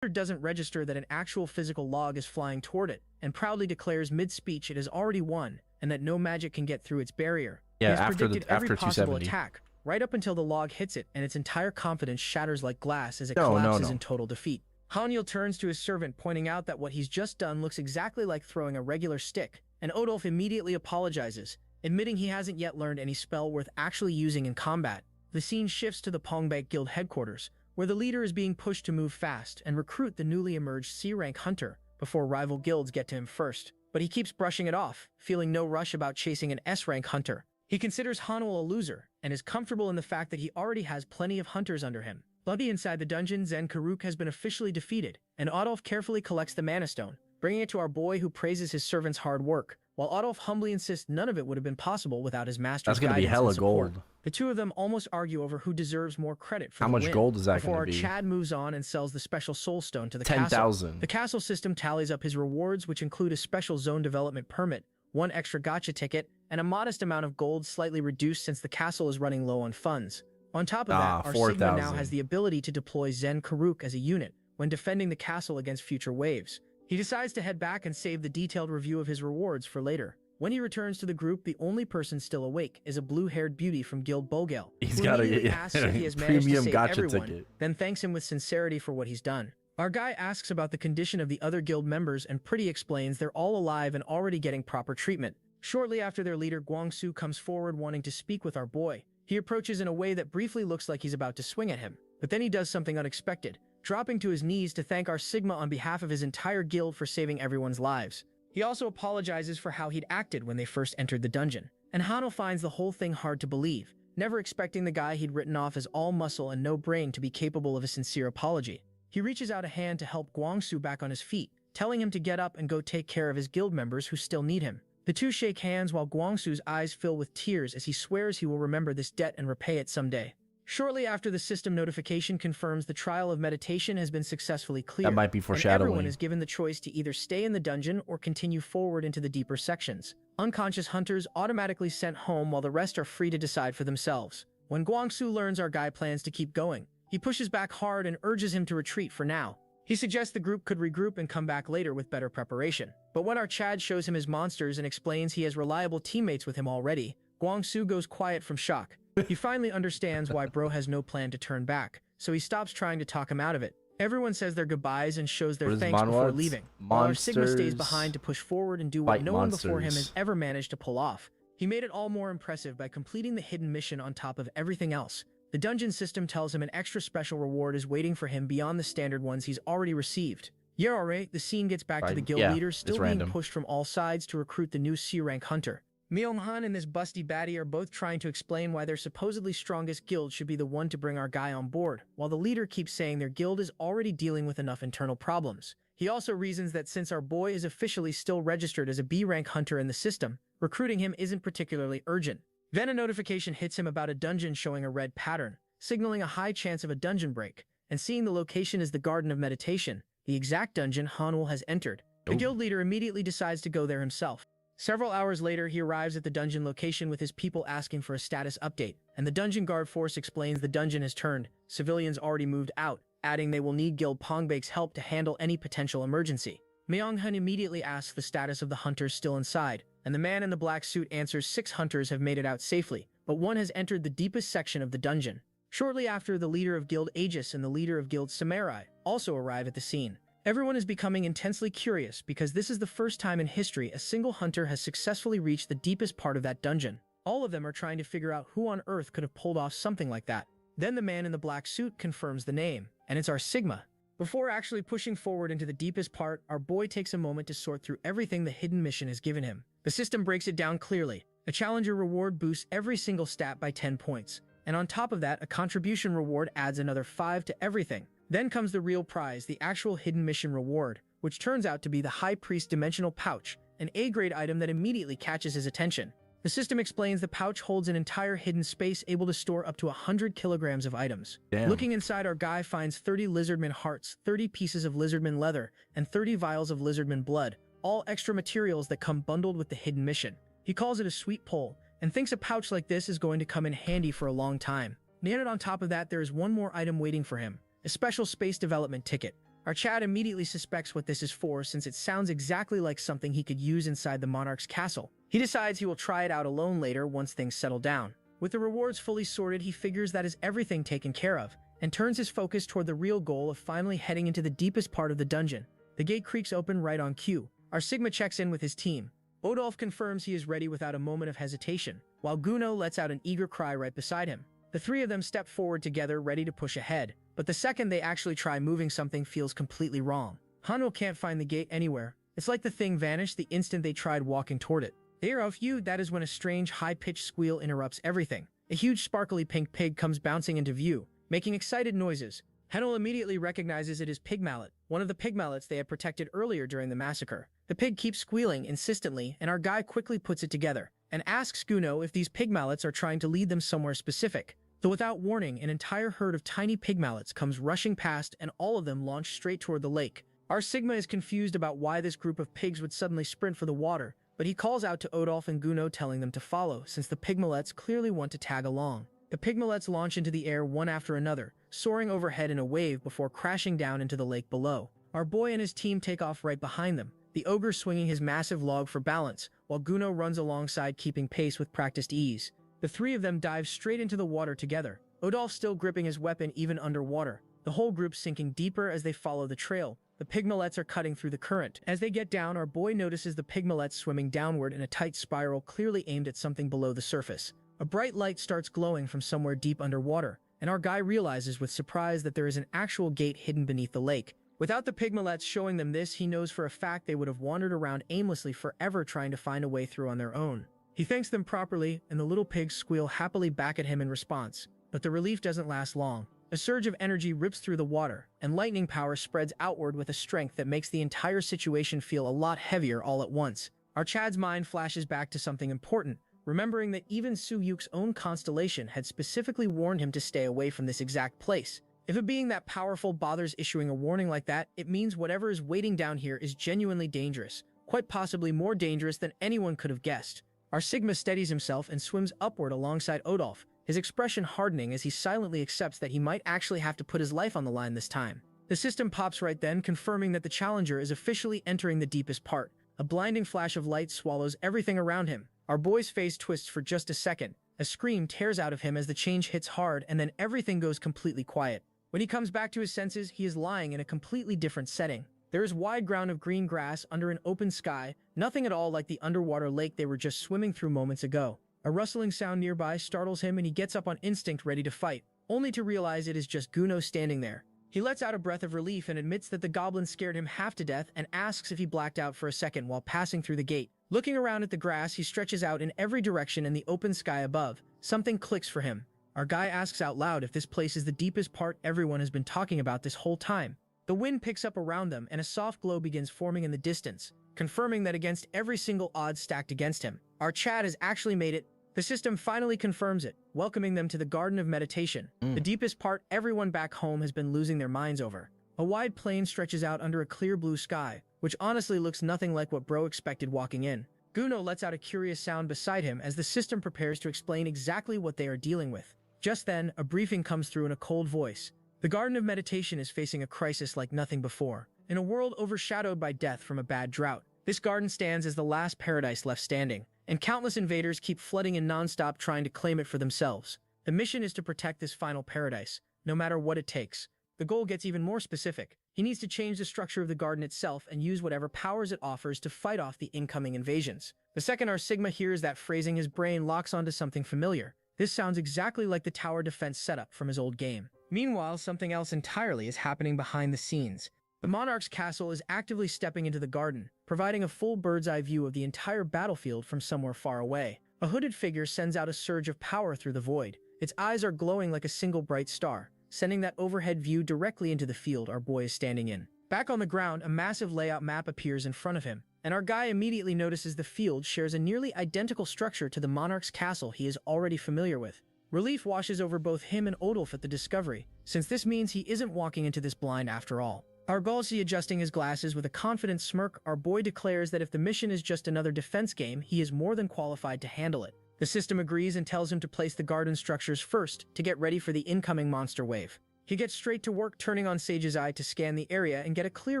Doesn't register that an actual physical log is flying toward it, and proudly declares mid-speech it has already won, and that no magic can get through its barrier. Yeah, he has after predicted after every possible 270. attack, right up until the log hits it, and its entire confidence shatters like glass as it collapses in total defeat. Haniel turns to his servant, pointing out that what he's just done looks exactly like throwing a regular stick, and Odolph immediately apologizes, admitting he hasn't yet learned any spell worth actually using in combat. The scene shifts to the Pongbank Guild headquarters, where the leader is being pushed to move fast and recruit the newly emerged C-rank hunter before rival guilds get to him first. But he keeps brushing it off, feeling no rush about chasing an S-rank hunter. He considers Haniel a loser, and is comfortable in the fact that he already has plenty of hunters under him. Lucky inside the dungeon, Zenkaruk has been officially defeated, and Odolph carefully collects the Mana Stone, bringing it to our boy who praises his servant's hard work, while Odolph humbly insists none of it would have been possible without his master's guidance. That's gonna be hella gold. The two of them almost argue over who deserves more credit for how the much win, gold is that before going to be? Chad moves on and sells the special soul stone to the 10,000. castle. The castle system tallies up his rewards, which include a special zone development permit, one extra gacha ticket, and a modest amount of gold slightly reduced since the castle is running low on funds. On top of that, our Sigma now has the ability to deploy Zenkaruk as a unit when defending the castle against future waves. He decides to head back and save the detailed review of his rewards for later. When he returns to the group, the only person still awake is a blue-haired beauty from Guild Bogale. He's got a asks if he has managed to premium save gacha everyone, ticket. then thanks him with sincerity for what he's done. Our guy asks about the condition of the other guild members, and Pretty explains they're all alive and already getting proper treatment. Shortly after, their leader Guangsu comes forward wanting to speak with our boy. He approaches in a way that briefly looks like he's about to swing at him, but then he does something unexpected, dropping to his knees to thank our Sigma on behalf of his entire guild for saving everyone's lives. He also apologizes for how he'd acted when they first entered the dungeon, and Hano finds the whole thing hard to believe, never expecting the guy he'd written off as all muscle and no brain to be capable of a sincere apology. He reaches out a hand to help Guangsu back on his feet, telling him to get up and go take care of his guild members who still need him. The two shake hands while Guangsu's eyes fill with tears as he swears he will remember this debt and repay it someday. Shortly after, the system notification confirms the trial of meditation has been successfully cleared. That might be foreshadowing. And everyone is given the choice to either stay in the dungeon or continue forward into the deeper sections. Unconscious hunters automatically sent home, while the rest are free to decide for themselves. When Guangsu learns our guy plans to keep going, he pushes back hard and urges him to retreat for now. He suggests the group could regroup and come back later with better preparation. But when our Chad shows him his monsters and explains he has reliable teammates with him already, Guangsu goes quiet from shock. He finally understands why Bro has no plan to turn back, so he stops trying to talk him out of it. Everyone says their goodbyes and shows their thanks before leaving, while our Sigma stays behind to push forward and do what no one before him has ever managed to pull off. He made it all more impressive by completing the hidden mission on top of everything else, The dungeon system tells him an extra special reward is waiting for him beyond the standard ones he's already received. Yeah, alright, the scene gets back to the guild leaders still being pushed from all sides to recruit the new C-rank hunter. Myung-han and this busty baddie are both trying to explain why their supposedly strongest guild should be the one to bring our guy on board, while the leader keeps saying their guild is already dealing with enough internal problems. He also reasons that since our boy is officially still registered as a B-rank hunter in the system, recruiting him isn't particularly urgent. Then a notification hits him about a dungeon showing a red pattern, signaling a high chance of a dungeon break, and seeing the location as the Garden of Meditation, the exact dungeon Hanwol has entered. The guild leader immediately decides to go there himself. Several hours later, he arrives at the dungeon location with his people asking for a status update, and the dungeon guard force explains the dungeon has turned, civilians already moved out, adding they will need Guild Pongbake's help to handle any potential emergency. Myung-hun immediately asks the status of the hunters still inside, and the man in the black suit answers 6 hunters have made it out safely, but one has entered the deepest section of the dungeon. Shortly after, the leader of Guild Aegis and the leader of Guild Samurai also arrive at the scene. Everyone is becoming intensely curious because this is the first time in history a single hunter has successfully reached the deepest part of that dungeon. All of them are trying to figure out who on earth could have pulled off something like that. Then the man in the black suit confirms the name, and it's our Sigma. Before actually pushing forward into the deepest part, our boy takes a moment to sort through everything the hidden mission has given him. The system breaks it down clearly. A challenger reward boosts every single stat by 10 points. And on top of that, a contribution reward adds another 5 to everything. Then comes the real prize, the actual hidden mission reward, which turns out to be the High Priest Dimensional Pouch, an A-grade item that immediately catches his attention. The system explains the pouch holds an entire hidden space able to store up to 100 kilograms of items. Damn. Looking inside, our guy finds 30 lizardman hearts, 30 pieces of lizardman leather, and 30 vials of lizardman blood, all extra materials that come bundled with the hidden mission. He calls it a sweet pull, and thinks a pouch like this is going to come in handy for a long time. And on top of that, there is one more item waiting for him, a special space development ticket. Our Chad immediately suspects what this is for since it sounds exactly like something he could use inside the Monarch's castle. He decides he will try it out alone later once things settle down. With the rewards fully sorted, he figures that is everything taken care of, and turns his focus toward the real goal of finally heading into the deepest part of the dungeon. The gate creaks open right on cue. Our Sigma checks in with his team. Odolph confirms he is ready without a moment of hesitation, while Guno lets out an eager cry right beside him. The three of them step forward together, ready to push ahead, but the second they actually try moving, something feels completely wrong. Hanwol can't find the gate anywhere. It's like the thing vanished the instant they tried walking toward it. They are of you, that is when a strange high-pitched squeal interrupts everything. A huge sparkly pink pig comes bouncing into view, making excited noises. Hanwol immediately recognizes it as Pig Mallet, one of the pig mallets they had protected earlier during the massacre. The pig keeps squealing insistently, and our guy quickly puts it together, and asks Guno if these pig mallets are trying to lead them somewhere specific. Though without warning, an entire herd of tiny pig mallets comes rushing past, and all of them launch straight toward the lake. Our Sigma is confused about why this group of pigs would suddenly sprint for the water, but he calls out to Odolph and Guno telling them to follow, since the pigmalets clearly want to tag along. The pigmalets launch into the air one after another, soaring overhead in a wave before crashing down into the lake below. Our boy and his team take off right behind them, the ogre swinging his massive log for balance, while Guno runs alongside keeping pace with practiced ease. The three of them dive straight into the water together, Odolph still gripping his weapon even underwater, the whole group sinking deeper as they follow the trail. The pigmalets are cutting through the current. As they get down, our boy notices the pigmalets swimming downward in a tight spiral clearly aimed at something below the surface. A bright light starts glowing from somewhere deep underwater, and our guy realizes with surprise that there is an actual gate hidden beneath the lake. Without the pigmalets showing them this, he knows for a fact they would have wandered around aimlessly forever trying to find a way through on their own. He thanks them properly, and the little pigs squeal happily back at him in response. But the relief doesn't last long. A surge of energy rips through the water, and lightning power spreads outward with a strength that makes the entire situation feel a lot heavier all at once. Our Chad's mind flashes back to something important, remembering that even Su Yuk's own constellation had specifically warned him to stay away from this exact place. If a being that powerful bothers issuing a warning like that, it means whatever is waiting down here is genuinely dangerous, quite possibly more dangerous than anyone could have guessed. Our Sigma steadies himself and swims upward alongside Odolph, his expression hardening as he silently accepts that he might actually have to put his life on the line this time. The system pops right then, confirming that the challenger is officially entering the deepest part. A blinding flash of light swallows everything around him. Our boy's face twists for just a second. A scream tears out of him as the change hits hard, and then everything goes completely quiet. When he comes back to his senses, he is lying in a completely different setting. There is wide ground of green grass under an open sky, nothing at all like the underwater lake they were just swimming through moments ago. A rustling sound nearby startles him and he gets up on instinct ready to fight, only to realize it is just Guno standing there. He lets out a breath of relief and admits that the goblin scared him half to death and asks if he blacked out for a second while passing through the gate. Looking around at the grass, he stretches out in every direction in the open sky above. Something clicks for him. Our guy asks out loud if this place is the deepest part everyone has been talking about this whole time. The wind picks up around them and a soft glow begins forming in the distance, confirming that against every single odds stacked against him, our Chad has actually made it. The system finally confirms it, welcoming them to the Garden of Meditation, the deepest part everyone back home has been losing their minds over. A wide plain stretches out under a clear blue sky, which honestly looks nothing like what bro expected walking in. Guno lets out a curious sound beside him as the system prepares to explain exactly what they are dealing with. Just then, a briefing comes through in a cold voice. The Garden of Meditation is facing a crisis like nothing before. In a world overshadowed by death from a bad drought, this garden stands as the last paradise left standing, and countless invaders keep flooding in non-stop trying to claim it for themselves. The mission is to protect this final paradise, no matter what it takes. The goal gets even more specific. He needs to change the structure of the garden itself and use whatever powers it offers to fight off the incoming invasions. The second our Sigma hears that phrasing, his brain locks onto something familiar. This sounds exactly like the tower defense setup from his old game. Meanwhile, something else entirely is happening behind the scenes. The Monarch's castle is actively stepping into the garden, providing a full bird's-eye view of the entire battlefield from somewhere far away. A hooded figure sends out a surge of power through the void. Its eyes are glowing like a single bright star, sending that overhead view directly into the field our boy is standing in. Back on the ground, a massive layout map appears in front of him, and our guy immediately notices the field shares a nearly identical structure to the Monarch's castle he is already familiar with. Relief washes over both him and Odolf at the discovery, since this means he isn't walking into this blind after all. Argolsi adjusting his glasses with a confident smirk, our boy declares that if the mission is just another defense game, he is more than qualified to handle it. The system agrees and tells him to place the garden structures first to get ready for the incoming monster wave. He gets straight to work, turning on Sage's eye to scan the area and get a clear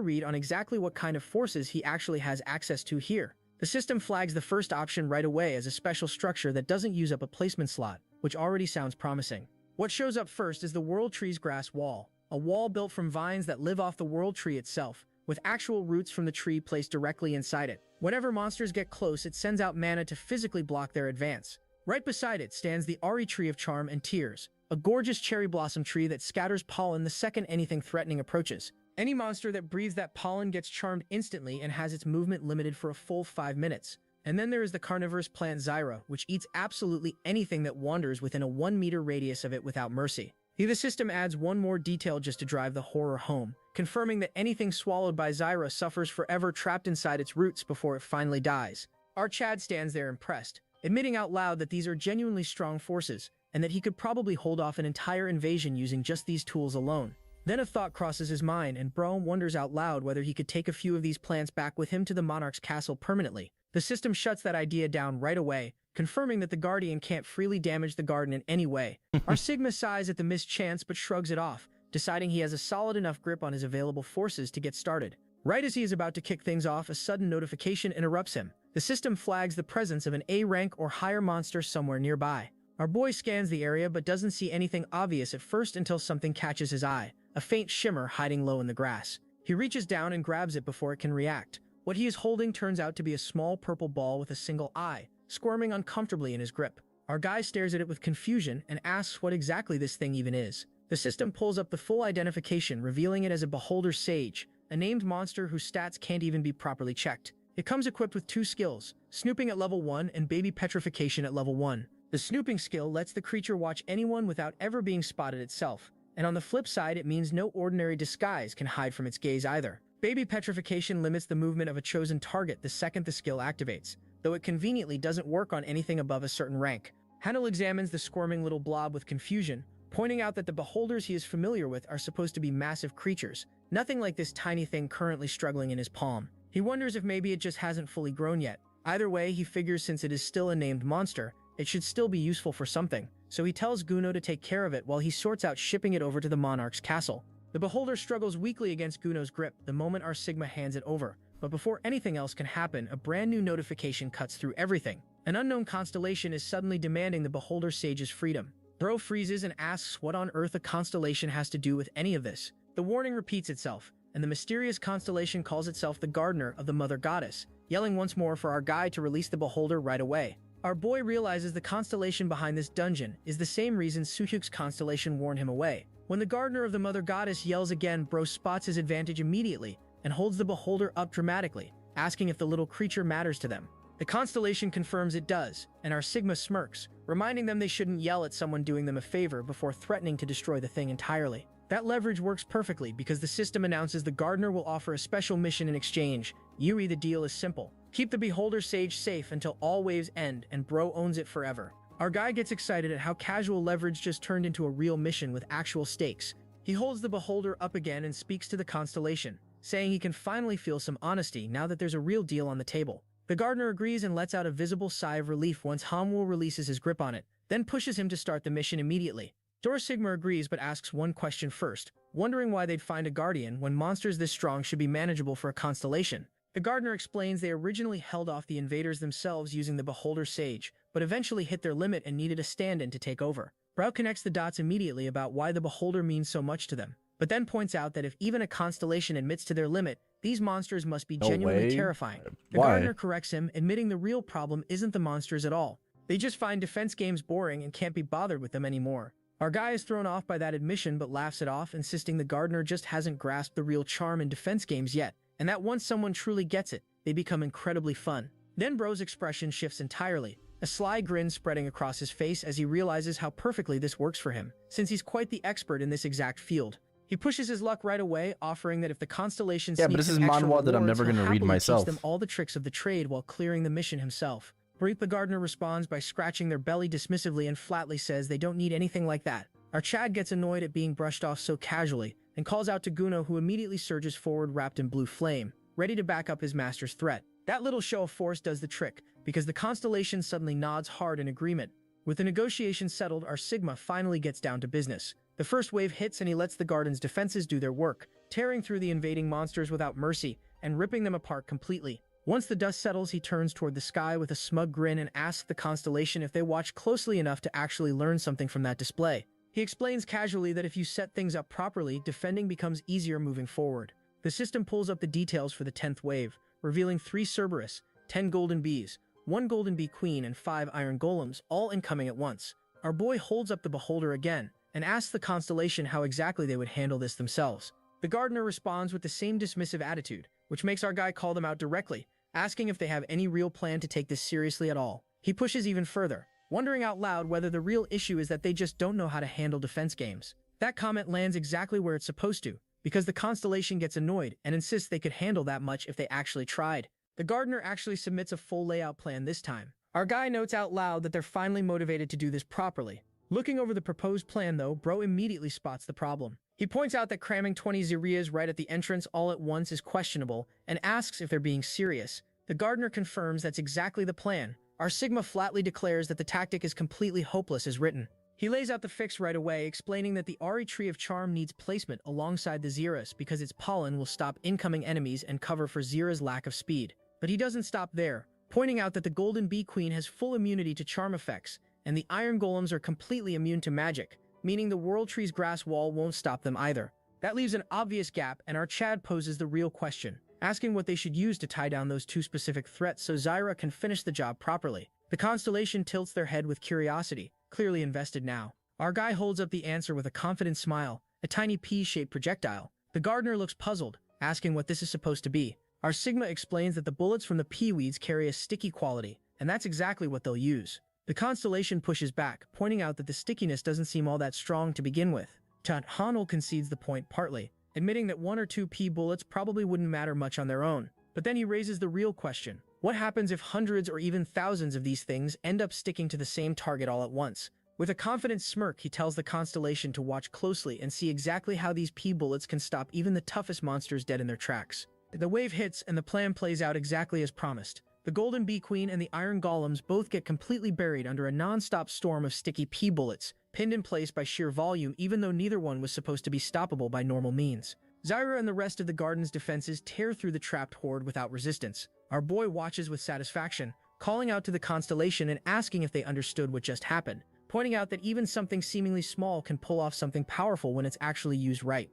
read on exactly what kind of forces he actually has access to here. The system flags the first option right away as a special structure that doesn't use up a placement slot, which already sounds promising. What shows up first is the World Tree's grass wall, a wall built from vines that live off the World Tree itself, with actual roots from the tree placed directly inside it. Whenever monsters get close, it sends out mana to physically block their advance. Right beside it stands the Ari Tree of Charm and Tears, a gorgeous cherry blossom tree that scatters pollen the second anything threatening approaches. Any monster that breathes that pollen gets charmed instantly and has its movement limited for a full 5 minutes. And then there is the carnivorous plant Zyra, which eats absolutely anything that wanders within a 1-meter radius of it without mercy. The system adds one more detail just to drive the horror home, confirming that anything swallowed by Zyra suffers forever trapped inside its roots before it finally dies. Our Chad stands there impressed, admitting out loud that these are genuinely strong forces, and that he could probably hold off an entire invasion using just these tools alone. Then a thought crosses his mind, and Bro wonders out loud whether he could take a few of these plants back with him to the Monarch's castle permanently. The system shuts that idea down right away, confirming that the Guardian can't freely damage the garden in any way. Our Sigma sighs at the missed chance but shrugs it off, deciding he has a solid enough grip on his available forces to get started. Right as he is about to kick things off, a sudden notification interrupts him. The system flags the presence of an A rank or higher monster somewhere nearby. Our boy scans the area but doesn't see anything obvious at first until something catches his eye, a faint shimmer hiding low in the grass. He reaches down and grabs it before it can react. What he is holding turns out to be a small purple ball with a single eye, squirming uncomfortably in his grip. Our guy stares at it with confusion and asks what exactly this thing even is. The system pulls up the full identification, revealing it as a Beholder Sage, a named monster whose stats can't even be properly checked. It comes equipped with 2 skills, Snooping at level 1 and Baby Petrification at level 1. The Snooping skill lets the creature watch anyone without ever being spotted itself, and on the flip side it means no ordinary disguise can hide from its gaze either. Baby Petrification limits the movement of a chosen target the second the skill activates, though it conveniently doesn't work on anything above a certain rank. Hanel examines the squirming little blob with confusion, pointing out that the beholders he is familiar with are supposed to be massive creatures, nothing like this tiny thing currently struggling in his palm. He wonders if maybe it just hasn't fully grown yet. Either way, he figures since it is still a named monster, it should still be useful for something, so he tells Guno to take care of it while he sorts out shipping it over to the Monarch's castle. The beholder struggles weakly against Guno's grip the moment our Sigma hands it over, but before anything else can happen, a brand new notification cuts through everything. An unknown constellation is suddenly demanding the Beholder Sage's freedom. Bro freezes and asks what on earth a constellation has to do with any of this. The warning repeats itself, and the mysterious constellation calls itself the Gardener of the Mother Goddess, yelling once more for our guy to release the Beholder right away. Our boy realizes the constellation behind this dungeon is the same reason Suhyuk's constellation warned him away. When the gardener of the Mother Goddess yells again, Bro spots his advantage immediately and holds the beholder up dramatically, asking if the little creature matters to them. The constellation confirms it does, and our Sigma smirks, reminding them they shouldn't yell at someone doing them a favor before threatening to destroy the thing entirely. That leverage works perfectly because the system announces the gardener will offer a special mission in exchange. Yuri, the deal is simple. Keep the beholder sage safe until all waves end and Bro owns it forever. Our guy gets excited at how casual leverage just turned into a real mission with actual stakes. He holds the beholder up again and speaks to the constellation, saying he can finally feel some honesty now that there's a real deal on the table. The gardener agrees and lets out a visible sigh of relief once Hamwoo releases his grip on it, then pushes him to start the mission immediately. Dora Sigma agrees but asks one question first, wondering why they'd find a guardian when monsters this strong should be manageable for a constellation. The gardener explains they originally held off the invaders themselves using the beholder sage, but eventually hit their limit and needed a stand-in to take over. Brow connects the dots immediately about why the beholder means so much to them, but then points out that if even a constellation admits to their limit, these monsters must be genuinely terrifying. The gardener corrects him, admitting the real problem isn't the monsters at all. They just find defense games boring and can't be bothered with them anymore. Our guy is thrown off by that admission but laughs it off, insisting the gardener just hasn't grasped the real charm in defense games yet, and that once someone truly gets it, they become incredibly fun. Then Bro's expression shifts entirely, a sly grin spreading across his face as he realizes how perfectly this works for him, since he's quite the expert in this exact field. He pushes his luck right away, offering that if the constellation Yeah, but this is manhwa that I'm never going to read myself. Teach them all the tricks of the trade while clearing the mission himself. Breep the gardener responds by scratching their belly dismissively and flatly says they don't need anything like that. Our Chad gets annoyed at being brushed off so casually and calls out to Guno, who immediately surges forward wrapped in blue flame, ready to back up his master's threat. That little show of force does the trick, because the constellation suddenly nods hard in agreement. With the negotiations settled, our Sigma finally gets down to business. The first wave hits and he lets the garden's defenses do their work, tearing through the invading monsters without mercy and ripping them apart completely. Once the dust settles, he turns toward the sky with a smug grin and asks the constellation if they watch closely enough to actually learn something from that display. He explains casually that if you set things up properly, defending becomes easier moving forward. The system pulls up the details for the 10th wave, revealing 3 Cerberus, 10 golden bees, 1 golden bee queen, and 5 iron golems, all incoming at once. Our boy holds up the beholder again, and asks the constellation how exactly they would handle this themselves. The gardener responds with the same dismissive attitude, which makes our guy call them out directly, asking if they have any real plan to take this seriously at all. He pushes even further, wondering out loud whether the real issue is that they just don't know how to handle defense games. That comment lands exactly where it's supposed to, because the constellation gets annoyed and insists they could handle that much if they actually tried. The gardener actually submits a full layout plan this time. Our guy notes out loud that they're finally motivated to do this properly. Looking over the proposed plan though, Bro immediately spots the problem. He points out that cramming 20 Zerias right at the entrance all at once is questionable and asks if they're being serious. The gardener confirms that's exactly the plan. Our Sigma flatly declares that the tactic is completely hopeless as written. He lays out the fix right away, explaining that the Ari Tree of Charm needs placement alongside the Xeras because its pollen will stop incoming enemies and cover for Xera's lack of speed. But he doesn't stop there, pointing out that the Golden Bee Queen has full immunity to charm effects, and the Iron Golems are completely immune to magic, meaning the World Tree's grass wall won't stop them either. That leaves an obvious gap, and our Chad poses the real question, asking what they should use to tie down those 2 specific threats so Zyra can finish the job properly. The constellation tilts their head with curiosity, clearly invested now. Our guy holds up the answer with a confident smile, a tiny pea-shaped projectile. The gardener looks puzzled, asking what this is supposed to be. Our Sigma explains that the bullets from the pea-weeds carry a sticky quality, and that's exactly what they'll use. The constellation pushes back, pointing out that the stickiness doesn't seem all that strong to begin with. Hanul concedes the point partly, admitting that 1 or 2 pea bullets probably wouldn't matter much on their own. But then he raises the real question. What happens if hundreds or even thousands of these things end up sticking to the same target all at once? With a confident smirk, he tells the constellation to watch closely and see exactly how these pea bullets can stop even the toughest monsters dead in their tracks. The wave hits and the plan plays out exactly as promised. The Golden Bee Queen and the Iron Golems both get completely buried under a non-stop storm of sticky pea bullets, pinned in place by sheer volume even though neither one was supposed to be stoppable by normal means. Zyra and the rest of the garden's defenses tear through the trapped horde without resistance. Our boy watches with satisfaction, calling out to the constellation and asking if they understood what just happened, pointing out that even something seemingly small can pull off something powerful when it's actually used right.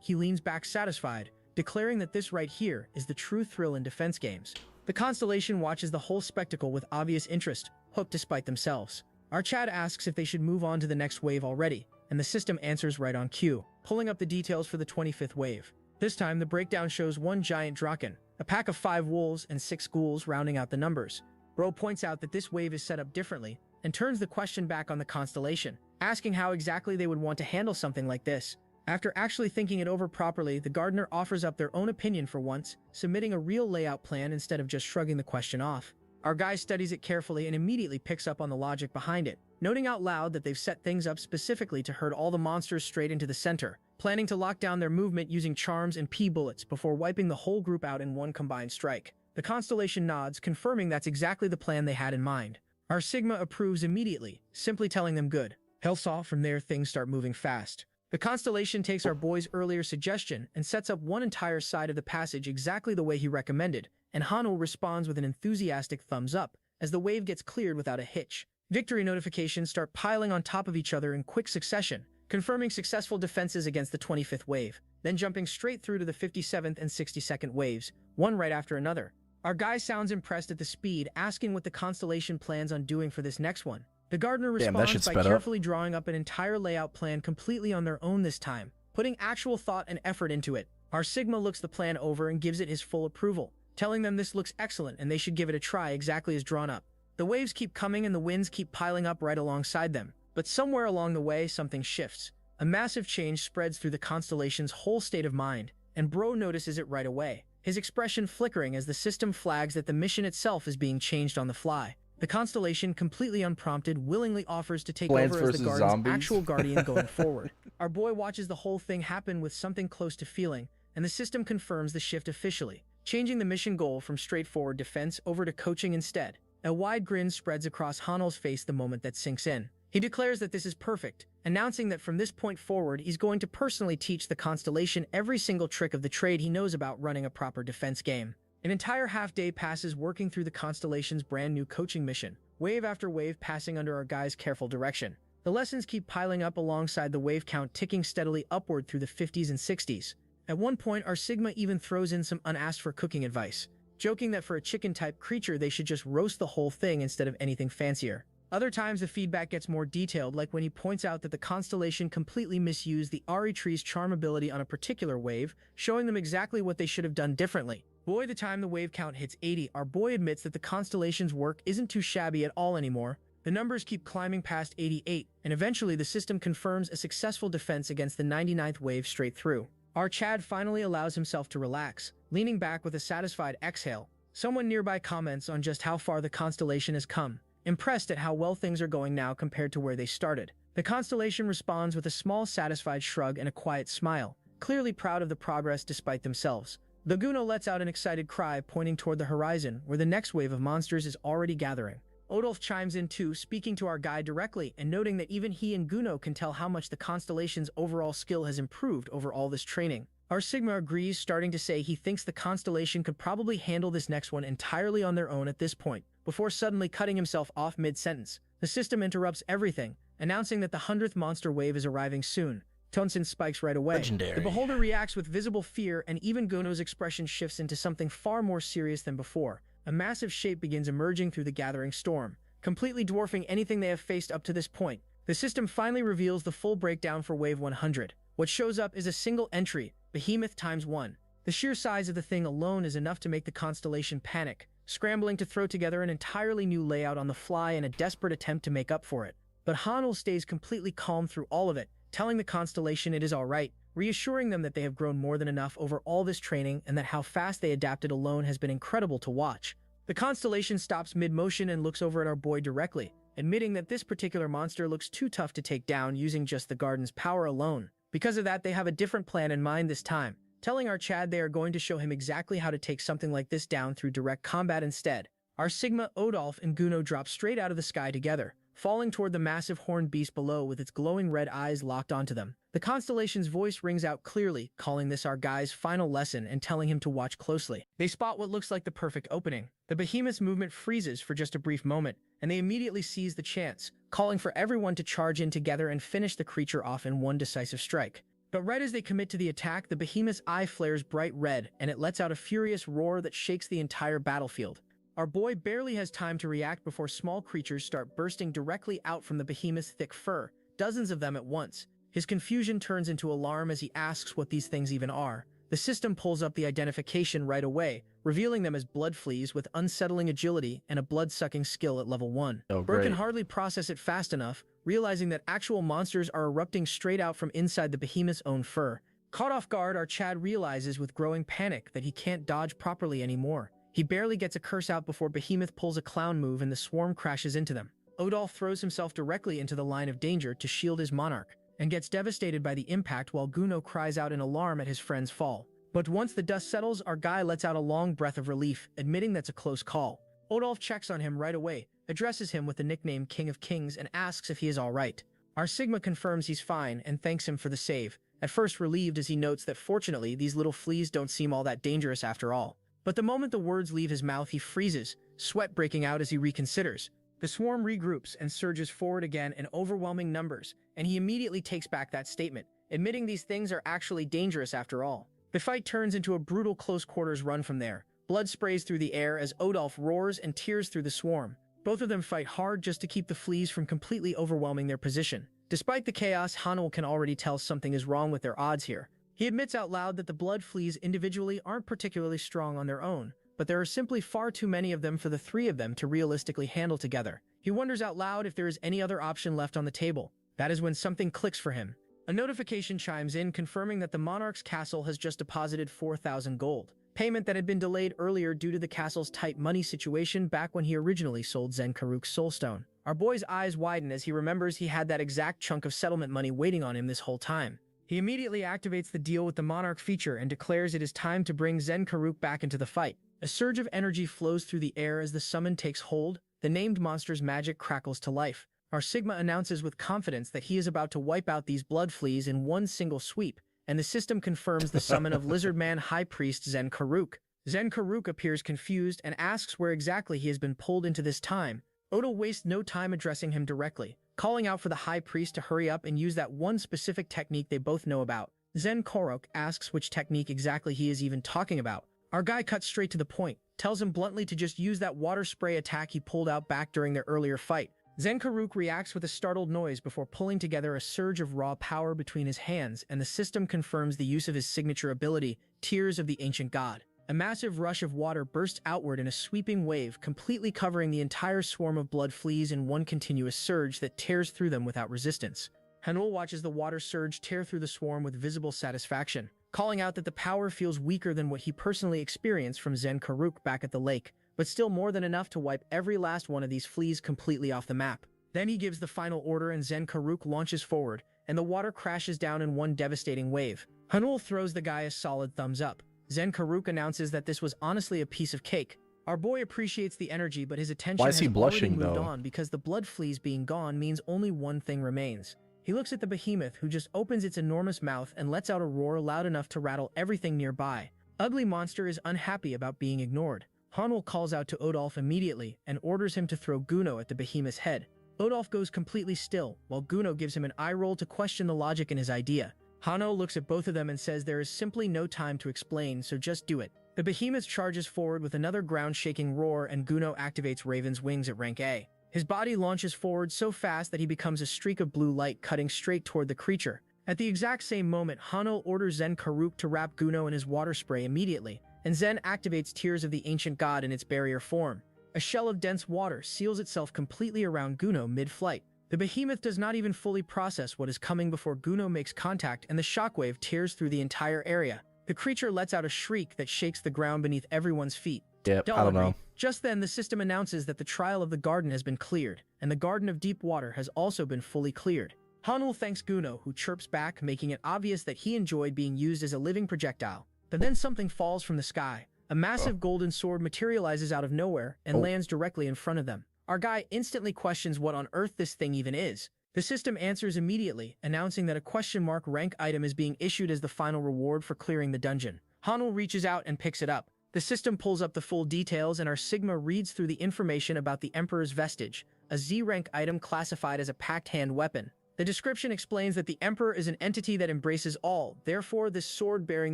He leans back satisfied, declaring that this right here is the true thrill in defense games. The constellation watches the whole spectacle with obvious interest, hooked despite themselves. Our Chad asks if they should move on to the next wave already, and the system answers right on cue, pulling up the details for the 25th wave. This time, the breakdown shows one giant Draken, a pack of 5 wolves and 6 ghouls rounding out the numbers. Bro points out that this wave is set up differently, and turns the question back on the constellation, asking how exactly they would want to handle something like this. After actually thinking it over properly, the gardener offers up their own opinion for once, submitting a real layout plan instead of just shrugging the question off. Our guy studies it carefully and immediately picks up on the logic behind it, noting out loud that they've set things up specifically to herd all the monsters straight into the center, planning to lock down their movement using charms and P-bullets before wiping the whole group out in one combined strike. The constellation nods, confirming that's exactly the plan they had in mind. Our Sigma approves immediately, simply telling them good. Hell saw from there things start moving fast. The constellation takes our boy's earlier suggestion and sets up one entire side of the passage exactly the way he recommended, and Hanul responds with an enthusiastic thumbs up as the wave gets cleared without a hitch. Victory notifications start piling on top of each other in quick succession, confirming successful defenses against the 25th wave, then jumping straight through to the 57th and 62nd waves, one right after another. Our guy sounds impressed at the speed, asking what the constellation plans on doing for this next one. The gardener responds by carefully drawing up an entire layout plan completely on their own this time, putting actual thought and effort into it. Our Sigma looks the plan over and gives it his full approval, telling them this looks excellent and they should give it a try exactly as drawn up. The waves keep coming and the winds keep piling up right alongside them, but somewhere along the way something shifts. A massive change spreads through the constellation's whole state of mind, and Bro notices it right away, his expression flickering as the system flags that the mission itself is being changed on the fly. The constellation, completely unprompted, willingly offers to take over as the garden's actual guardian going forward. Our boy watches the whole thing happen with something close to feeling, and the system confirms the shift officially, changing the mission goal from straightforward defense over to coaching instead. A wide grin spreads across Hanul's face the moment that sinks in. He declares that this is perfect, announcing that from this point forward he's going to personally teach the constellation every single trick of the trade he knows about running a proper defense game. An entire half-day passes working through the constellation's brand new coaching mission, wave after wave passing under our guy's careful direction. The lessons keep piling up alongside the wave count ticking steadily upward through the 50s and 60s. At one point, our Sigma even throws in some unasked-for cooking advice, joking that for a chicken-type creature they should just roast the whole thing instead of anything fancier. Other times the feedback gets more detailed, like when he points out that the constellation completely misused the Ari tree's charm ability on a particular wave, showing them exactly what they should have done differently. Boy, the time the wave count hits 80, our boy admits that the constellation's work isn't too shabby at all anymore. The numbers keep climbing past 88, and eventually the system confirms a successful defense against the 99th wave straight through. Our Chad finally allows himself to relax, leaning back with a satisfied exhale. Someone nearby comments on just how far the constellation has come, impressed at how well things are going now compared to where they started. The constellation responds with a small satisfied shrug and a quiet smile, clearly proud of the progress despite themselves. The Guno lets out an excited cry, pointing toward the horizon, where the next wave of monsters is already gathering. Odolf chimes in too, speaking to our guy directly and noting that even he and Guno can tell how much the constellation's overall skill has improved over all this training. Our Sigma agrees, starting to say he thinks the constellation could probably handle this next one entirely on their own at this point, before suddenly cutting himself off mid-sentence. The system interrupts everything, announcing that the 100th monster wave is arriving soon. Tonsin spikes right away. Legendary. The beholder reacts with visible fear, and even Guno's expression shifts into something far more serious than before. A massive shape begins emerging through the gathering storm, completely dwarfing anything they have faced up to this point. The system finally reveals the full breakdown for Wave 100. What shows up is a single entry, Behemoth ×1. The sheer size of the thing alone is enough to make the constellation panic, scrambling to throw together an entirely new layout on the fly in a desperate attempt to make up for it. But Hanul stays completely calm through all of it, telling the constellation it is alright, reassuring them that they have grown more than enough over all this training and that how fast they adapted alone has been incredible to watch. The constellation stops mid-motion and looks over at our boy directly, admitting that this particular monster looks too tough to take down using just the garden's power alone. Because of that, they have a different plan in mind this time, telling our Chad they are going to show him exactly how to take something like this down through direct combat instead. Our Sigma, Odolf, and Guno drop straight out of the sky together, falling toward the massive horned beast below with its glowing red eyes locked onto them. The constellation's voice rings out clearly, calling this our guy's final lesson and telling him to watch closely. They spot what looks like the perfect opening. The behemoth's movement freezes for just a brief moment, and they immediately seize the chance, calling for everyone to charge in together and finish the creature off in one decisive strike. But right as they commit to the attack, the behemoth's eye flares bright red, and it lets out a furious roar that shakes the entire battlefield. Our boy barely has time to react before small creatures start bursting directly out from the behemoth's thick fur, dozens of them at once. His confusion turns into alarm as he asks what these things even are. The system pulls up the identification right away, revealing them as blood fleas with unsettling agility and a blood-sucking skill at level 1. Oh, Burr can great. hardly process it fast enough, realizing that actual monsters are erupting straight out from inside the behemoth's own fur. Caught off guard, our Chad realizes with growing panic that he can't dodge properly anymore. He barely gets a curse out before Behemoth pulls a clown move and the swarm crashes into them. Odolph throws himself directly into the line of danger to shield his monarch, and gets devastated by the impact while Guno cries out in alarm at his friend's fall. But once the dust settles, our guy lets out a long breath of relief, admitting that's a close call. Odolph checks on him right away, addresses him with the nickname King of Kings, and asks if he is alright. Our Sigma confirms he's fine and thanks him for the save, at first relieved as he notes that fortunately these little fleas don't seem all that dangerous after all. But the moment the words leave his mouth, he freezes, sweat breaking out as he reconsiders. The swarm regroups and surges forward again in overwhelming numbers, and he immediately takes back that statement, admitting these things are actually dangerous after all. The fight turns into a brutal close-quarters run from there. Blood sprays through the air as Odolph roars and tears through the swarm. Both of them fight hard just to keep the fleas from completely overwhelming their position. Despite the chaos, Hanul can already tell something is wrong with their odds here. He admits out loud that the blood fleas individually aren't particularly strong on their own, but there are simply far too many of them for the three of them to realistically handle together. He wonders out loud if there is any other option left on the table. That is when something clicks for him. A notification chimes in confirming that the monarch's castle has just deposited 4,000 gold, payment that had been delayed earlier due to the castle's tight money situation back when he originally sold Zen Karuk's soulstone. Our boy's eyes widen as he remembers he had that exact chunk of settlement money waiting on him this whole time. He immediately activates the deal with the monarch feature and declares it is time to bring Zen Karuk back into the fight. A surge of energy flows through the air as the summon takes hold. The named monster's magic crackles to life. Our Sigma announces with confidence that he is about to wipe out these blood fleas in one single sweep, and the system confirms the summon of Lizardman High Priest Zen Karuk. Zen Karuk appears confused and asks where exactly he has been pulled into this time. Odo wastes no time addressing him directly, calling out for the High Priest to hurry up and use that one specific technique they both know about. Zen Korok asks which technique exactly he is even talking about. Our guy cuts straight to the point, tells him bluntly to just use that water spray attack he pulled out back during their earlier fight. Zen Karuk reacts with a startled noise before pulling together a surge of raw power between his hands, and the system confirms the use of his signature ability, Tears of the Ancient God. A massive rush of water bursts outward in a sweeping wave, completely covering the entire swarm of blood fleas in one continuous surge that tears through them without resistance. Hanul watches the water surge tear through the swarm with visible satisfaction, calling out that the power feels weaker than what he personally experienced from Zen Karuk back at the lake, but still more than enough to wipe every last one of these fleas completely off the map. Then he gives the final order and Zen Karuk launches forward, and the water crashes down in one devastating wave. Hanul throws the guy a solid thumbs up. Zen Karuk announces that this was honestly a piece of cake. Our boy appreciates the energy, but his attention Why is he has blushing, already moved though? on because the blood fleas being gone means only one thing remains. He looks at the behemoth, who just opens its enormous mouth and lets out a roar loud enough to rattle everything nearby. Ugly Monster is unhappy about being ignored. Hanul calls out to Odolph immediately and orders him to throw Guno at the behemoth's head. Odolph goes completely still, while Guno gives him an eye roll to question the logic in his idea. Hanul looks at both of them and says there is simply no time to explain, so just do it. The behemoth charges forward with another ground-shaking roar, and Guno activates Raven's wings at rank A. His body launches forward so fast that he becomes a streak of blue light cutting straight toward the creature. At the exact same moment, Hanul orders Zen Karuk to wrap Guno in his water spray immediately, and Zen activates Tears of the Ancient God in its barrier form. A shell of dense water seals itself completely around Guno mid-flight. The behemoth does not even fully process what is coming before Guno makes contact, and the shockwave tears through the entire area. The creature lets out a shriek that shakes the ground beneath everyone's feet. Yep, I don't know. Just then, the system announces that the trial of the garden has been cleared, and the Garden of Deep Water has also been fully cleared. Hanul thanks Guno, who chirps back, making it obvious that he enjoyed being used as a living projectile. But then something falls from the sky. A massive golden sword materializes out of nowhere and lands directly in front of them. Our guy instantly questions what on earth this thing even is. The system answers immediately, announcing that a question mark rank item is being issued as the final reward for clearing the dungeon. Hanul reaches out and picks it up. The system pulls up the full details, and our Sigma reads through the information about the Emperor's Vestige, a Z-rank item classified as a packed hand weapon. The description explains that the Emperor is an entity that embraces all, therefore this sword bearing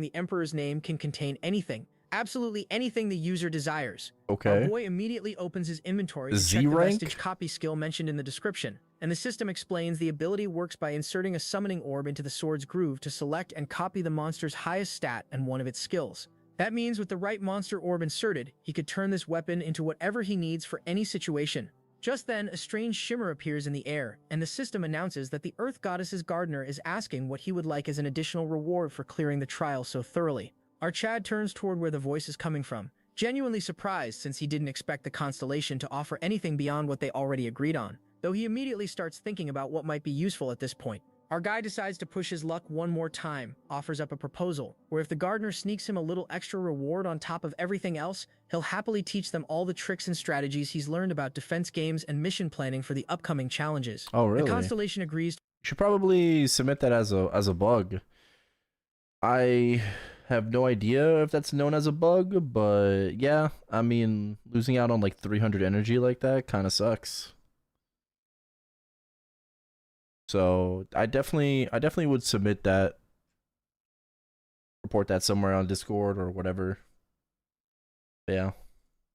the Emperor's name can contain anything, absolutely anything the user desires. Okay. Our boy immediately opens his inventory to check the Z-rank? vestige copy skill mentioned in the description, and the system explains the ability works by inserting a summoning orb into the sword's groove to select and copy the monster's highest stat and one of its skills. That means with the right monster orb inserted, he could turn this weapon into whatever he needs for any situation. Just then, a strange shimmer appears in the air, and the system announces that the Earth Goddess's gardener is asking what he would like as an additional reward for clearing the trial so thoroughly. Our Chad turns toward where the voice is coming from, genuinely surprised since he didn't expect the constellation to offer anything beyond what they already agreed on, though he immediately starts thinking about what might be useful at this point. Our guy decides to push his luck one more time, offers up a proposal, where if the gardener sneaks him a little extra reward on top of everything else, he'll happily teach them all the tricks and strategies he's learned about defense games and mission planning for the upcoming challenges. Oh, really? The constellation agrees. You should probably submit that as a bug. I have no idea if that's known as a bug, but yeah, I mean, losing out on like 300 energy like that kind of sucks. So I definitely would submit that, report that somewhere on Discord or whatever. Yeah.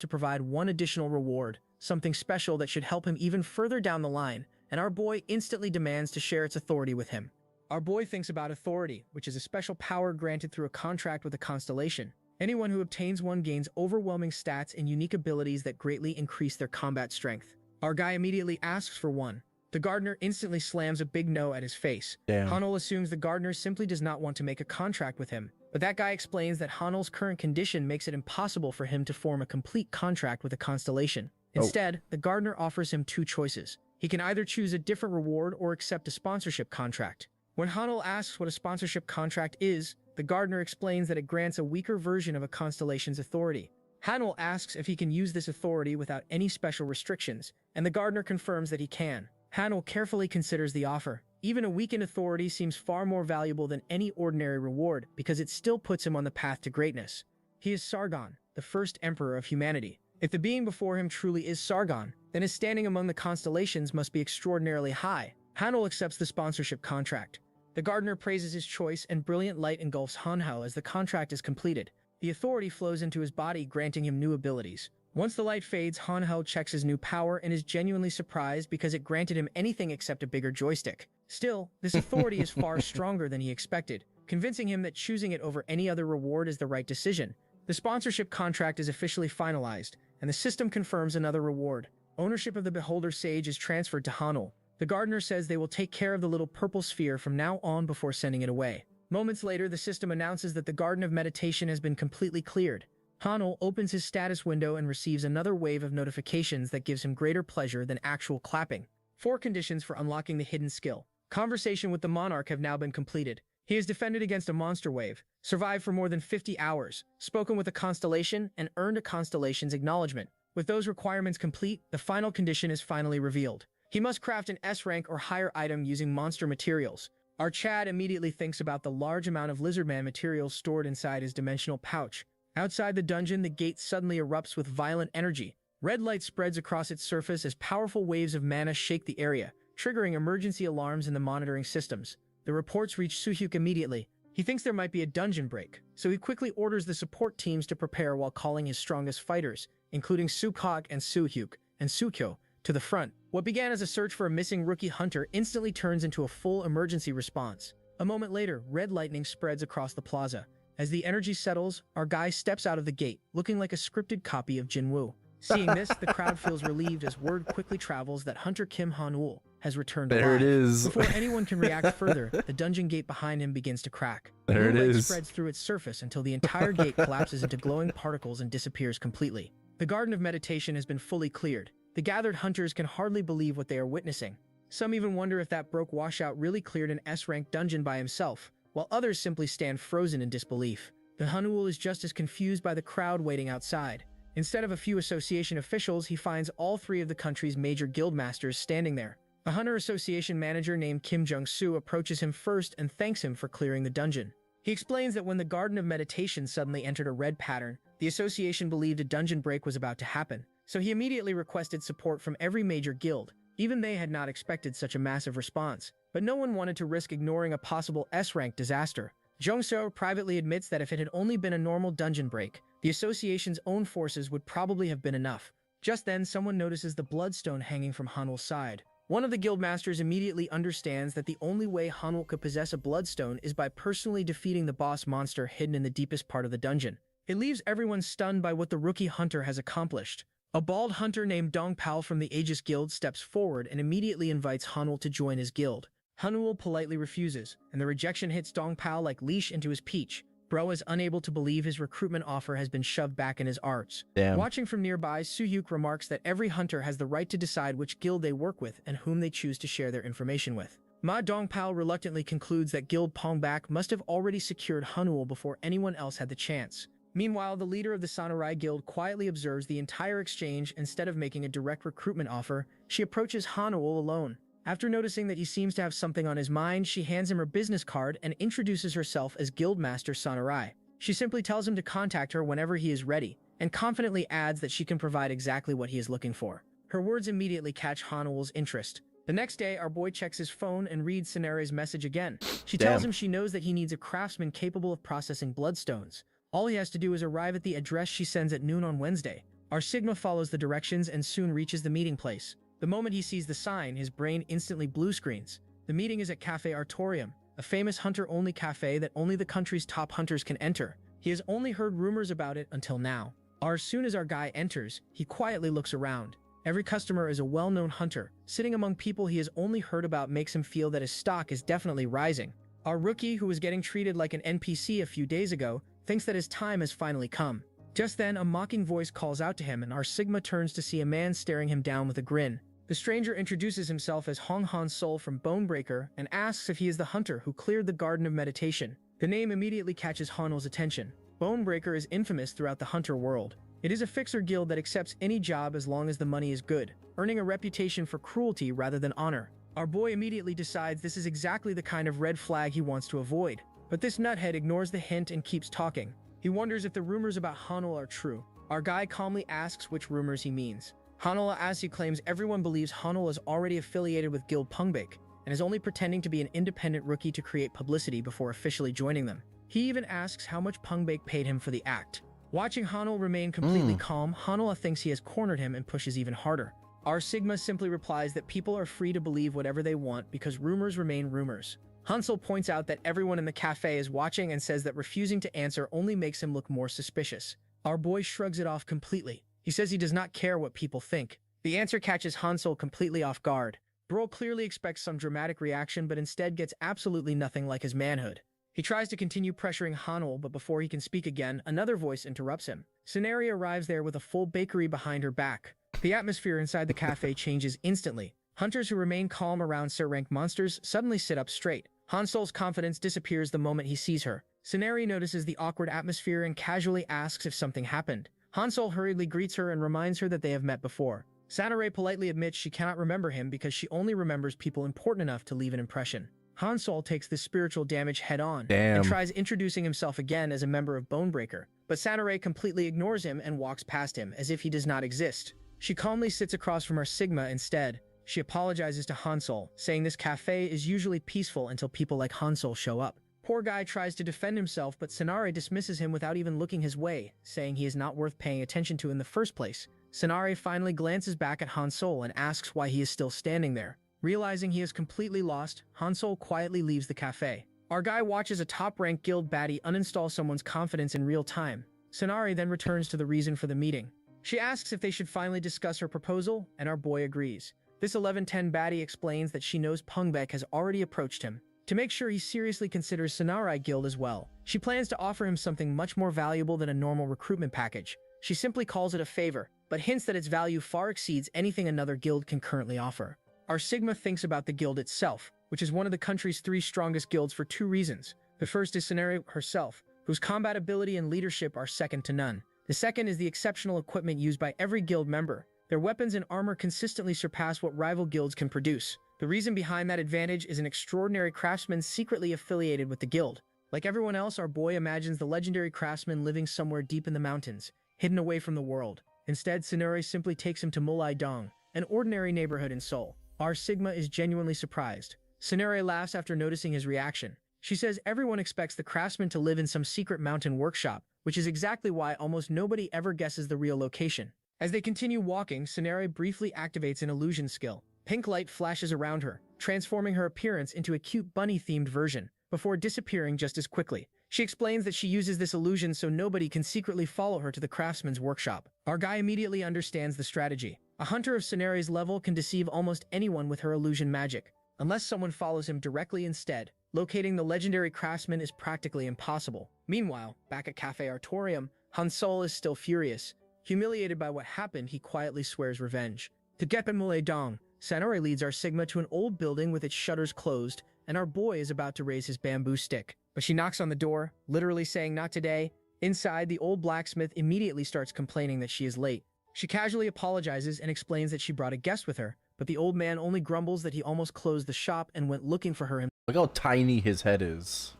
To provide one additional reward, something special that should help him even further down the line, and our boy instantly demands to share its authority with him. Our boy thinks about authority, which is a special power granted through a contract with a constellation. Anyone who obtains one gains overwhelming stats and unique abilities that greatly increase their combat strength. Our guy immediately asks for one. The gardener instantly slams a big no at his face. Damn. Hanul assumes the gardener simply does not want to make a contract with him, but that guy explains that Hanul's current condition makes it impossible for him to form a complete contract with a constellation. Instead, the gardener offers him two choices. He can either choose a different reward or accept a sponsorship contract. When Hanul asks what a sponsorship contract is, the gardener explains that it grants a weaker version of a constellation's authority. Hanul asks if he can use this authority without any special restrictions, and the gardener confirms that he can. Hanul carefully considers the offer. Even a weakened authority seems far more valuable than any ordinary reward because it still puts him on the path to greatness. He is Sargon, the first emperor of humanity. If the being before him truly is Sargon, then his standing among the constellations must be extraordinarily high. Hanul accepts the sponsorship contract. The gardener praises his choice and brilliant light engulfs Hanhao as the contract is completed. The authority flows into his body, granting him new abilities. Once the light fades, Hanhao checks his new power and is genuinely surprised because it granted him anything except a bigger joystick. Still, this authority is far stronger than he expected, convincing him that choosing it over any other reward is the right decision. The sponsorship contract is officially finalized, and the system confirms another reward. Ownership of the Beholder Sage is transferred to Hanul. The gardener says they will take care of the little purple sphere from now on before sending it away. Moments later, the system announces that the Garden of Meditation has been completely cleared. Hanul opens his status window and receives another wave of notifications that gives him greater pleasure than actual clapping. 4 conditions for unlocking the hidden skill. Conversation with the monarch have now been completed. He has defended against a monster wave, survived for more than 50 hours, spoken with a constellation, and earned a constellation's acknowledgement. With those requirements complete, the final condition is finally revealed. He must craft an S-rank or higher item using monster materials. Our Chad immediately thinks about the large amount of Lizardman materials stored inside his dimensional pouch. Outside the dungeon, the gate suddenly erupts with violent energy. Red light spreads across its surface as powerful waves of mana shake the area, triggering emergency alarms in the monitoring systems. The reports reach Suhyuk immediately. He thinks there might be a dungeon break, so he quickly orders the support teams to prepare while calling his strongest fighters, including Sukog and Suhyuk, and Sukyo, to the front. What began as a search for a missing rookie hunter instantly turns into a full emergency response. A moment later, red lightning spreads across the plaza. As the energy settles, our guy steps out of the gate, looking like a scripted copy of Jinwoo. Seeing this, the crowd feels relieved as word quickly travels that Hunter Kim Han-ul has returned alive. There it is. Before anyone can react further, the dungeon gate behind him begins to crack. There it Blue light is. spreads through its surface until the entire gate collapses into glowing particles and disappears completely. The Garden of Meditation has been fully cleared. The gathered hunters can hardly believe what they are witnessing. Some even wonder if that broke washout really cleared an S-rank dungeon by himself, while others simply stand frozen in disbelief. The Hanul is just as confused by the crowd waiting outside. Instead of a few association officials, he finds all 3 of the country's major guildmasters standing there. A Hunter Association manager named Kim Jung-soo approaches him first and thanks him for clearing the dungeon. He explains that when the Garden of Meditation suddenly entered a red pattern, the association believed a dungeon break was about to happen, so he immediately requested support from every major guild. Even they had not expected such a massive response, but no one wanted to risk ignoring a possible S-rank disaster. Jung-soo privately admits that if it had only been a normal dungeon break, The association's own forces would probably have been enough. Just then, someone notices the bloodstone hanging from Hanul's side. One of the guildmasters immediately understands that the only way Hanul could possess a bloodstone is by personally defeating the boss monster hidden in the deepest part of the dungeon. It leaves everyone stunned by what the rookie hunter has accomplished. A bald hunter named Dong Pal from the Aegis Guild steps forward and immediately invites Hanul to join his guild. Hanul politely refuses, and the rejection hits Dong Pal like leash into his peach. Bro is unable to believe his recruitment offer has been shoved back in his arts. Damn. Watching from nearby, Suyuk remarks that every hunter has the right to decide which guild they work with and whom they choose to share their information with. Ma Dongpal reluctantly concludes that Guild Pongbak must have already secured Hanul before anyone else had the chance. Meanwhile, the leader of the Samurai Guild quietly observes the entire exchange. Instead of making a direct recruitment offer, she approaches Hanul alone. After noticing that he seems to have something on his mind, she hands him her business card and introduces herself as Guildmaster Samurai. She simply tells him to contact her whenever he is ready, and confidently adds that she can provide exactly what he is looking for. Her words immediately catch Hanul's interest. The next day, our boy checks his phone and reads Scenary's message again. She tells him she knows that he needs a craftsman capable of processing bloodstones. All he has to do is arrive at the address she sends at noon on Wednesday. Our Sigma follows the directions and soon reaches the meeting place. The moment he sees the sign, his brain instantly blue screens. The meeting is at Cafe Artorium, a famous hunter-only cafe that only the country's top hunters can enter. He has only heard rumors about it until now. As soon as our guy enters, he quietly looks around. Every customer is a well-known hunter. Sitting among people he has only heard about makes him feel that his stock is definitely rising. Our rookie, who was getting treated like an NPC a few days ago, thinks that his time has finally come. Just then, a mocking voice calls out to him, and our Sigma turns to see a man staring him down with a grin. The stranger introduces himself as Hong Han Sol from Bonebreaker and asks if he is the hunter who cleared the Garden of Meditation. The name immediately catches Hanul's attention. Bonebreaker is infamous throughout the hunter world. It is a fixer guild that accepts any job as long as the money is good, earning a reputation for cruelty rather than honor. Our boy immediately decides this is exactly the kind of red flag he wants to avoid. But this nuthead ignores the hint and keeps talking. He wonders if the rumors about Hanul are true. Our guy calmly asks which rumors he means. Hanul Asi claims everyone believes Hanul is already affiliated with Guild Pungbak and is only pretending to be an independent rookie to create publicity before officially joining them. He even asks how much Pungbak paid him for the act. Watching Hanul remain completely calm, Hanul thinks he has cornered him and pushes even harder. Our Sigma simply replies that people are free to believe whatever they want because rumors remain rumors. Hansel points out that everyone in the cafe is watching and says that refusing to answer only makes him look more suspicious. Our boy shrugs it off completely. He says he does not care what people think. The answer catches Hansel completely off guard. Bro clearly expects some dramatic reaction, but instead gets absolutely nothing like his manhood. He tries to continue pressuring Hanul, but before he can speak again, another voice interrupts him. Scenario arrives there with a full bakery behind her back. The atmosphere inside the cafe changes instantly. Hunters who remain calm around Sir-rank monsters suddenly sit up straight. Hansel's confidence disappears the moment he sees her. Scenario notices the awkward atmosphere and casually asks if something happened. Hansel hurriedly greets her and reminds her that they have met before. Sanare politely admits she cannot remember him because she only remembers people important enough to leave an impression. Hansel takes this spiritual damage head-on and tries introducing himself again as a member of Bonebreaker, but Sanare completely ignores him and walks past him as if he does not exist. She calmly sits across from our Sigma instead. She apologizes to Hansel, saying this cafe is usually peaceful until people like Hansel show up. Poor guy tries to defend himself, but Sanare dismisses him without even looking his way, saying he is not worth paying attention to in the first place. Sanare finally glances back at Hansol and asks why he is still standing there. Realizing he is completely lost, Hansol quietly leaves the cafe. Our guy watches a top-ranked guild baddie uninstall someone's confidence in real time. Sanare then returns to the reason for the meeting. She asks if they should finally discuss her proposal, and our boy agrees. This 1110 baddie explains that she knows Pungbak has already approached him. To make sure he seriously considers Samurai Guild as well, she plans to offer him something much more valuable than a normal recruitment package. She simply calls it a favor, but hints that its value far exceeds anything another guild can currently offer. Our Sigma thinks about the guild itself, which is one of the country's 3 strongest guilds for 2 reasons. The first is Scenario herself, whose combat ability and leadership are second to none. The second is the exceptional equipment used by every guild member. Their weapons and armor consistently surpass what rival guilds can produce. The reason behind that advantage is an extraordinary craftsman secretly affiliated with the guild. Like everyone else, our boy imagines the legendary craftsman living somewhere deep in the mountains, hidden away from the world. Instead, Scenario simply takes him to Mulai Dong, an ordinary neighborhood in Seoul. Our Sigma is genuinely surprised. Scenario laughs after noticing his reaction. She says everyone expects the craftsman to live in some secret mountain workshop, which is exactly why almost nobody ever guesses the real location. As they continue walking, Sonari briefly activates an illusion skill. Pink light flashes around her, transforming her appearance into a cute bunny-themed version, before disappearing just as quickly. She explains that she uses this illusion so nobody can secretly follow her to the craftsman's workshop. Our guy immediately understands the strategy. A hunter of Sonari's level can deceive almost anyone with her illusion magic, unless someone follows him directly instead. Locating the legendary craftsman is practically impossible. Meanwhile, back at Cafe Artorium, Hansol is still furious. Humiliated by what happened, he quietly swears revenge. To Gepenmule Dong, Sonari leads our Sigma to an old building with its shutters closed, and our boy is about to raise his bamboo stick. But she knocks on the door, literally saying not today. Inside, the old blacksmith immediately starts complaining that she is late. She casually apologizes and explains that she brought a guest with her, but the old man only grumbles that he almost closed the shop and went looking for her. Look how tiny his head is.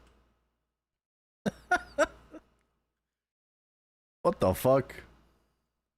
What the fuck?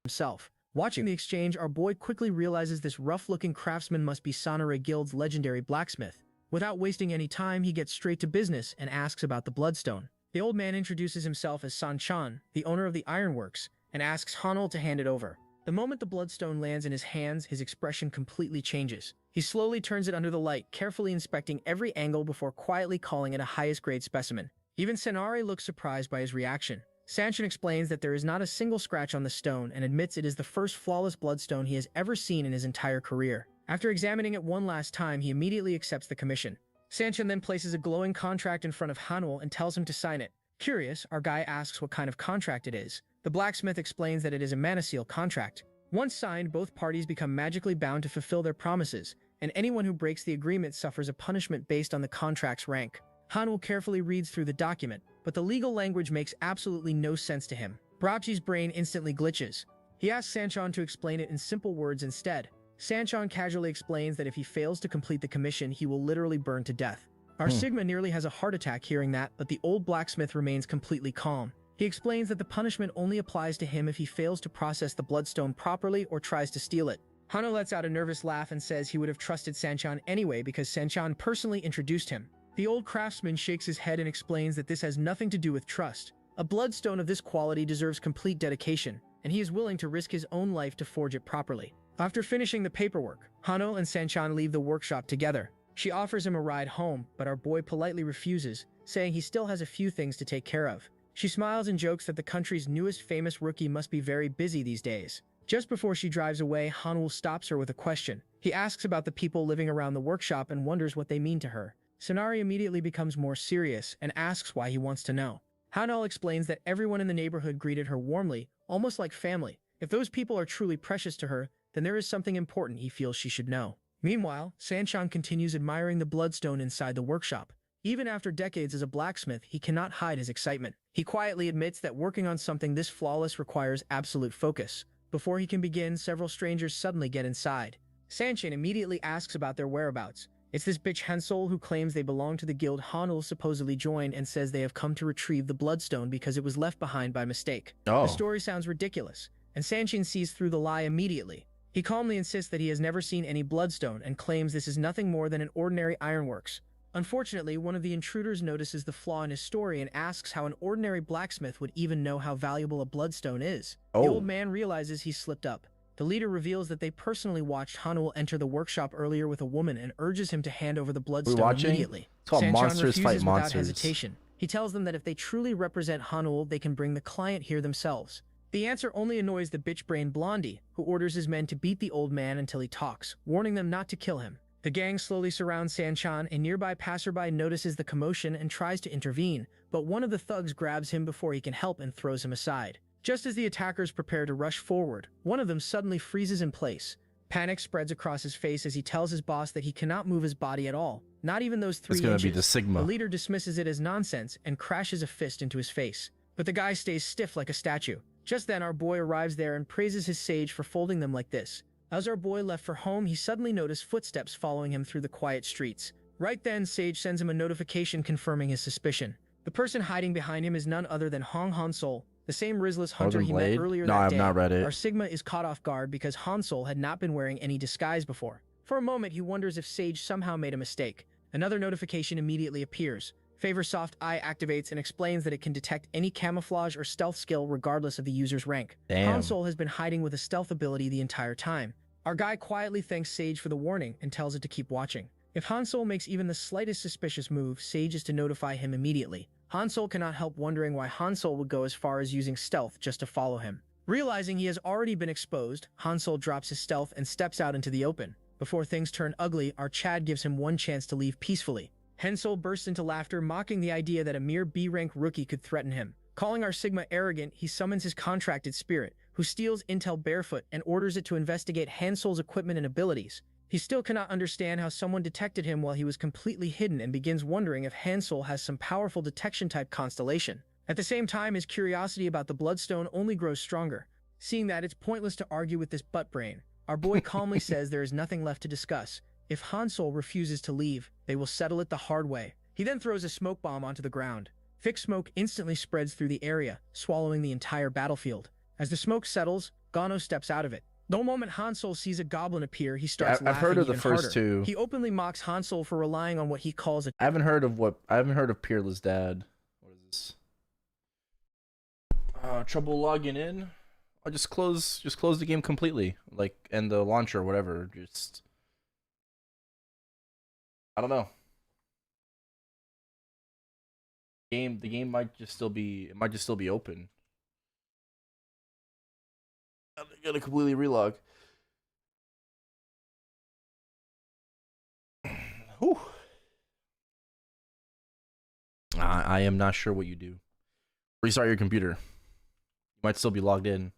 Himself. Watching the exchange, our boy quickly realizes this rough-looking craftsman must be Sonari Guild's legendary blacksmith. Without wasting any time, he gets straight to business and asks about the bloodstone. The old man introduces himself as San-chan, the owner of the ironworks, and asks Hanul to hand it over. The moment the bloodstone lands in his hands, his expression completely changes. He slowly turns it under the light, carefully inspecting every angle before quietly calling it a highest-grade specimen. Even Sonari looks surprised by his reaction. Sanchin explains that there is not a single scratch on the stone and admits it is the first flawless bloodstone he has ever seen in his entire career. After examining it one last time, he immediately accepts the commission. Sanchin then places a glowing contract in front of Hanul and tells him to sign it. Curious, our guy asks what kind of contract it is. The blacksmith explains that it is a mana seal contract. Once signed, both parties become magically bound to fulfill their promises, and anyone who breaks the agreement suffers a punishment based on the contract's rank. Hanul carefully reads through the document, but the legal language makes absolutely no sense to him. Brachi's brain instantly glitches. He asks Sanchan to explain it in simple words instead. Sanchan casually explains that if he fails to complete the commission, he will literally burn to death. Our Sigma nearly has a heart attack hearing that, but the old blacksmith remains completely calm. He explains that the punishment only applies to him if he fails to process the bloodstone properly or tries to steal it. Hanul lets out a nervous laugh and says he would have trusted Sanchan anyway because Sanchan personally introduced him. The old craftsman shakes his head and explains that this has nothing to do with trust. A bloodstone of this quality deserves complete dedication, and he is willing to risk his own life to forge it properly. After finishing the paperwork, Hanul and Sanchan leave the workshop together. She offers him a ride home, but our boy politely refuses, saying he still has a few things to take care of. She smiles and jokes that the country's newest famous rookie must be very busy these days. Just before she drives away, Hanul stops her with a question. He asks about the people living around the workshop and wonders what they mean to her. Sonari immediately becomes more serious and asks why he wants to know. Hanul explains that everyone in the neighborhood greeted her warmly, almost like family. If those people are truly precious to her, then there is something important he feels she should know. Meanwhile, Sanchan continues admiring the bloodstone inside the workshop. Even after decades as a blacksmith, he cannot hide his excitement. He quietly admits that working on something this flawless requires absolute focus. Before he can begin, several strangers suddenly get inside. Sanchin immediately asks about their whereabouts. It's this bitch Hansol who claims they belong to the guild Hanul supposedly joined and says they have come to retrieve the bloodstone because it was left behind by mistake. Oh. The story sounds ridiculous, and Sanchin sees through the lie immediately. He calmly insists that he has never seen any bloodstone and claims this is nothing more than an ordinary ironworks. Unfortunately, one of the intruders notices the flaw in his story and asks how an ordinary blacksmith would even know how valuable a bloodstone is. Oh. The old man realizes he's slipped up. The leader reveals that they personally watched Hanul enter the workshop earlier with a woman and urges him to hand over the bloodstone immediately. It's called Sanchan Monsters Fight refuses without Monsters. hesitation. He tells them that if they truly represent Hanul, they can bring the client here themselves. The answer only annoys the bitch-brained Blondie, who orders his men to beat the old man until he talks, warning them not to kill him. The gang slowly surrounds Sanchan. A nearby passerby notices the commotion and tries to intervene, but one of the thugs grabs him before he can help and throws him aside. Just as the attackers prepare to rush forward, one of them suddenly freezes in place. Panic spreads across his face as he tells his boss that he cannot move his body at all, not even those 3 It's gonna inches. be the Sigma. The leader dismisses it as nonsense and crashes a fist into his face, but the guy stays stiff like a statue. Just then, our boy arrives there and praises his sage for folding them like this. As our boy left for home, he suddenly noticed footsteps following him through the quiet streets. Right then, Sage sends him a notification confirming his suspicion. The person hiding behind him is none other than Hong Hansol, the same Rizless hunter Golden he Blade? met earlier No, that I've day. not read it. Our Sigma is caught off guard because Hansol had not been wearing any disguise before. For a moment, he wonders if Sage somehow made a mistake. Another notification immediately appears. Favor Soft Eye activates and explains that it can detect any camouflage or stealth skill regardless of the user's rank. Damn. Hansol has been hiding with a stealth ability the entire time. Our guy quietly thanks Sage for the warning and tells it to keep watching. If Hansol makes even the slightest suspicious move, Sage is to notify him immediately. Hansol cannot help wondering why Hansol would go as far as using stealth just to follow him. Realizing he has already been exposed, Hansol drops his stealth and steps out into the open. Before things turn ugly, our Chad gives him one chance to leave peacefully. Hansol bursts into laughter, mocking the idea that a mere B-rank rookie could threaten him. Calling our Sigma arrogant, he summons his contracted spirit, who steals Intel barefoot and orders it to investigate Hansol's equipment and abilities. He still cannot understand how someone detected him while he was completely hidden and begins wondering if Hansol has some powerful detection-type constellation. At the same time, his curiosity about the Bloodstone only grows stronger. Seeing that it's pointless to argue with this buttbrain, our boy calmly says there is nothing left to discuss. If Hansol refuses to leave, they will settle it the hard way. He then throws a smoke bomb onto the ground. Thick smoke instantly spreads through the area, swallowing the entire battlefield. As the smoke settles, Gano steps out of it. The moment Hansol sees a goblin appear, he starts laughing I've heard of the even first harder. two. He openly mocks Hansol for relying on what he calls a— I haven't heard of Peerless Dad. What is this? Trouble logging in. I'll just close the game completely, like, and the launcher or whatever. Just, I don't know. The game might just still be open. I'm gonna completely relog. Whew. I am not sure what you do. Restart your computer. You might still be logged in.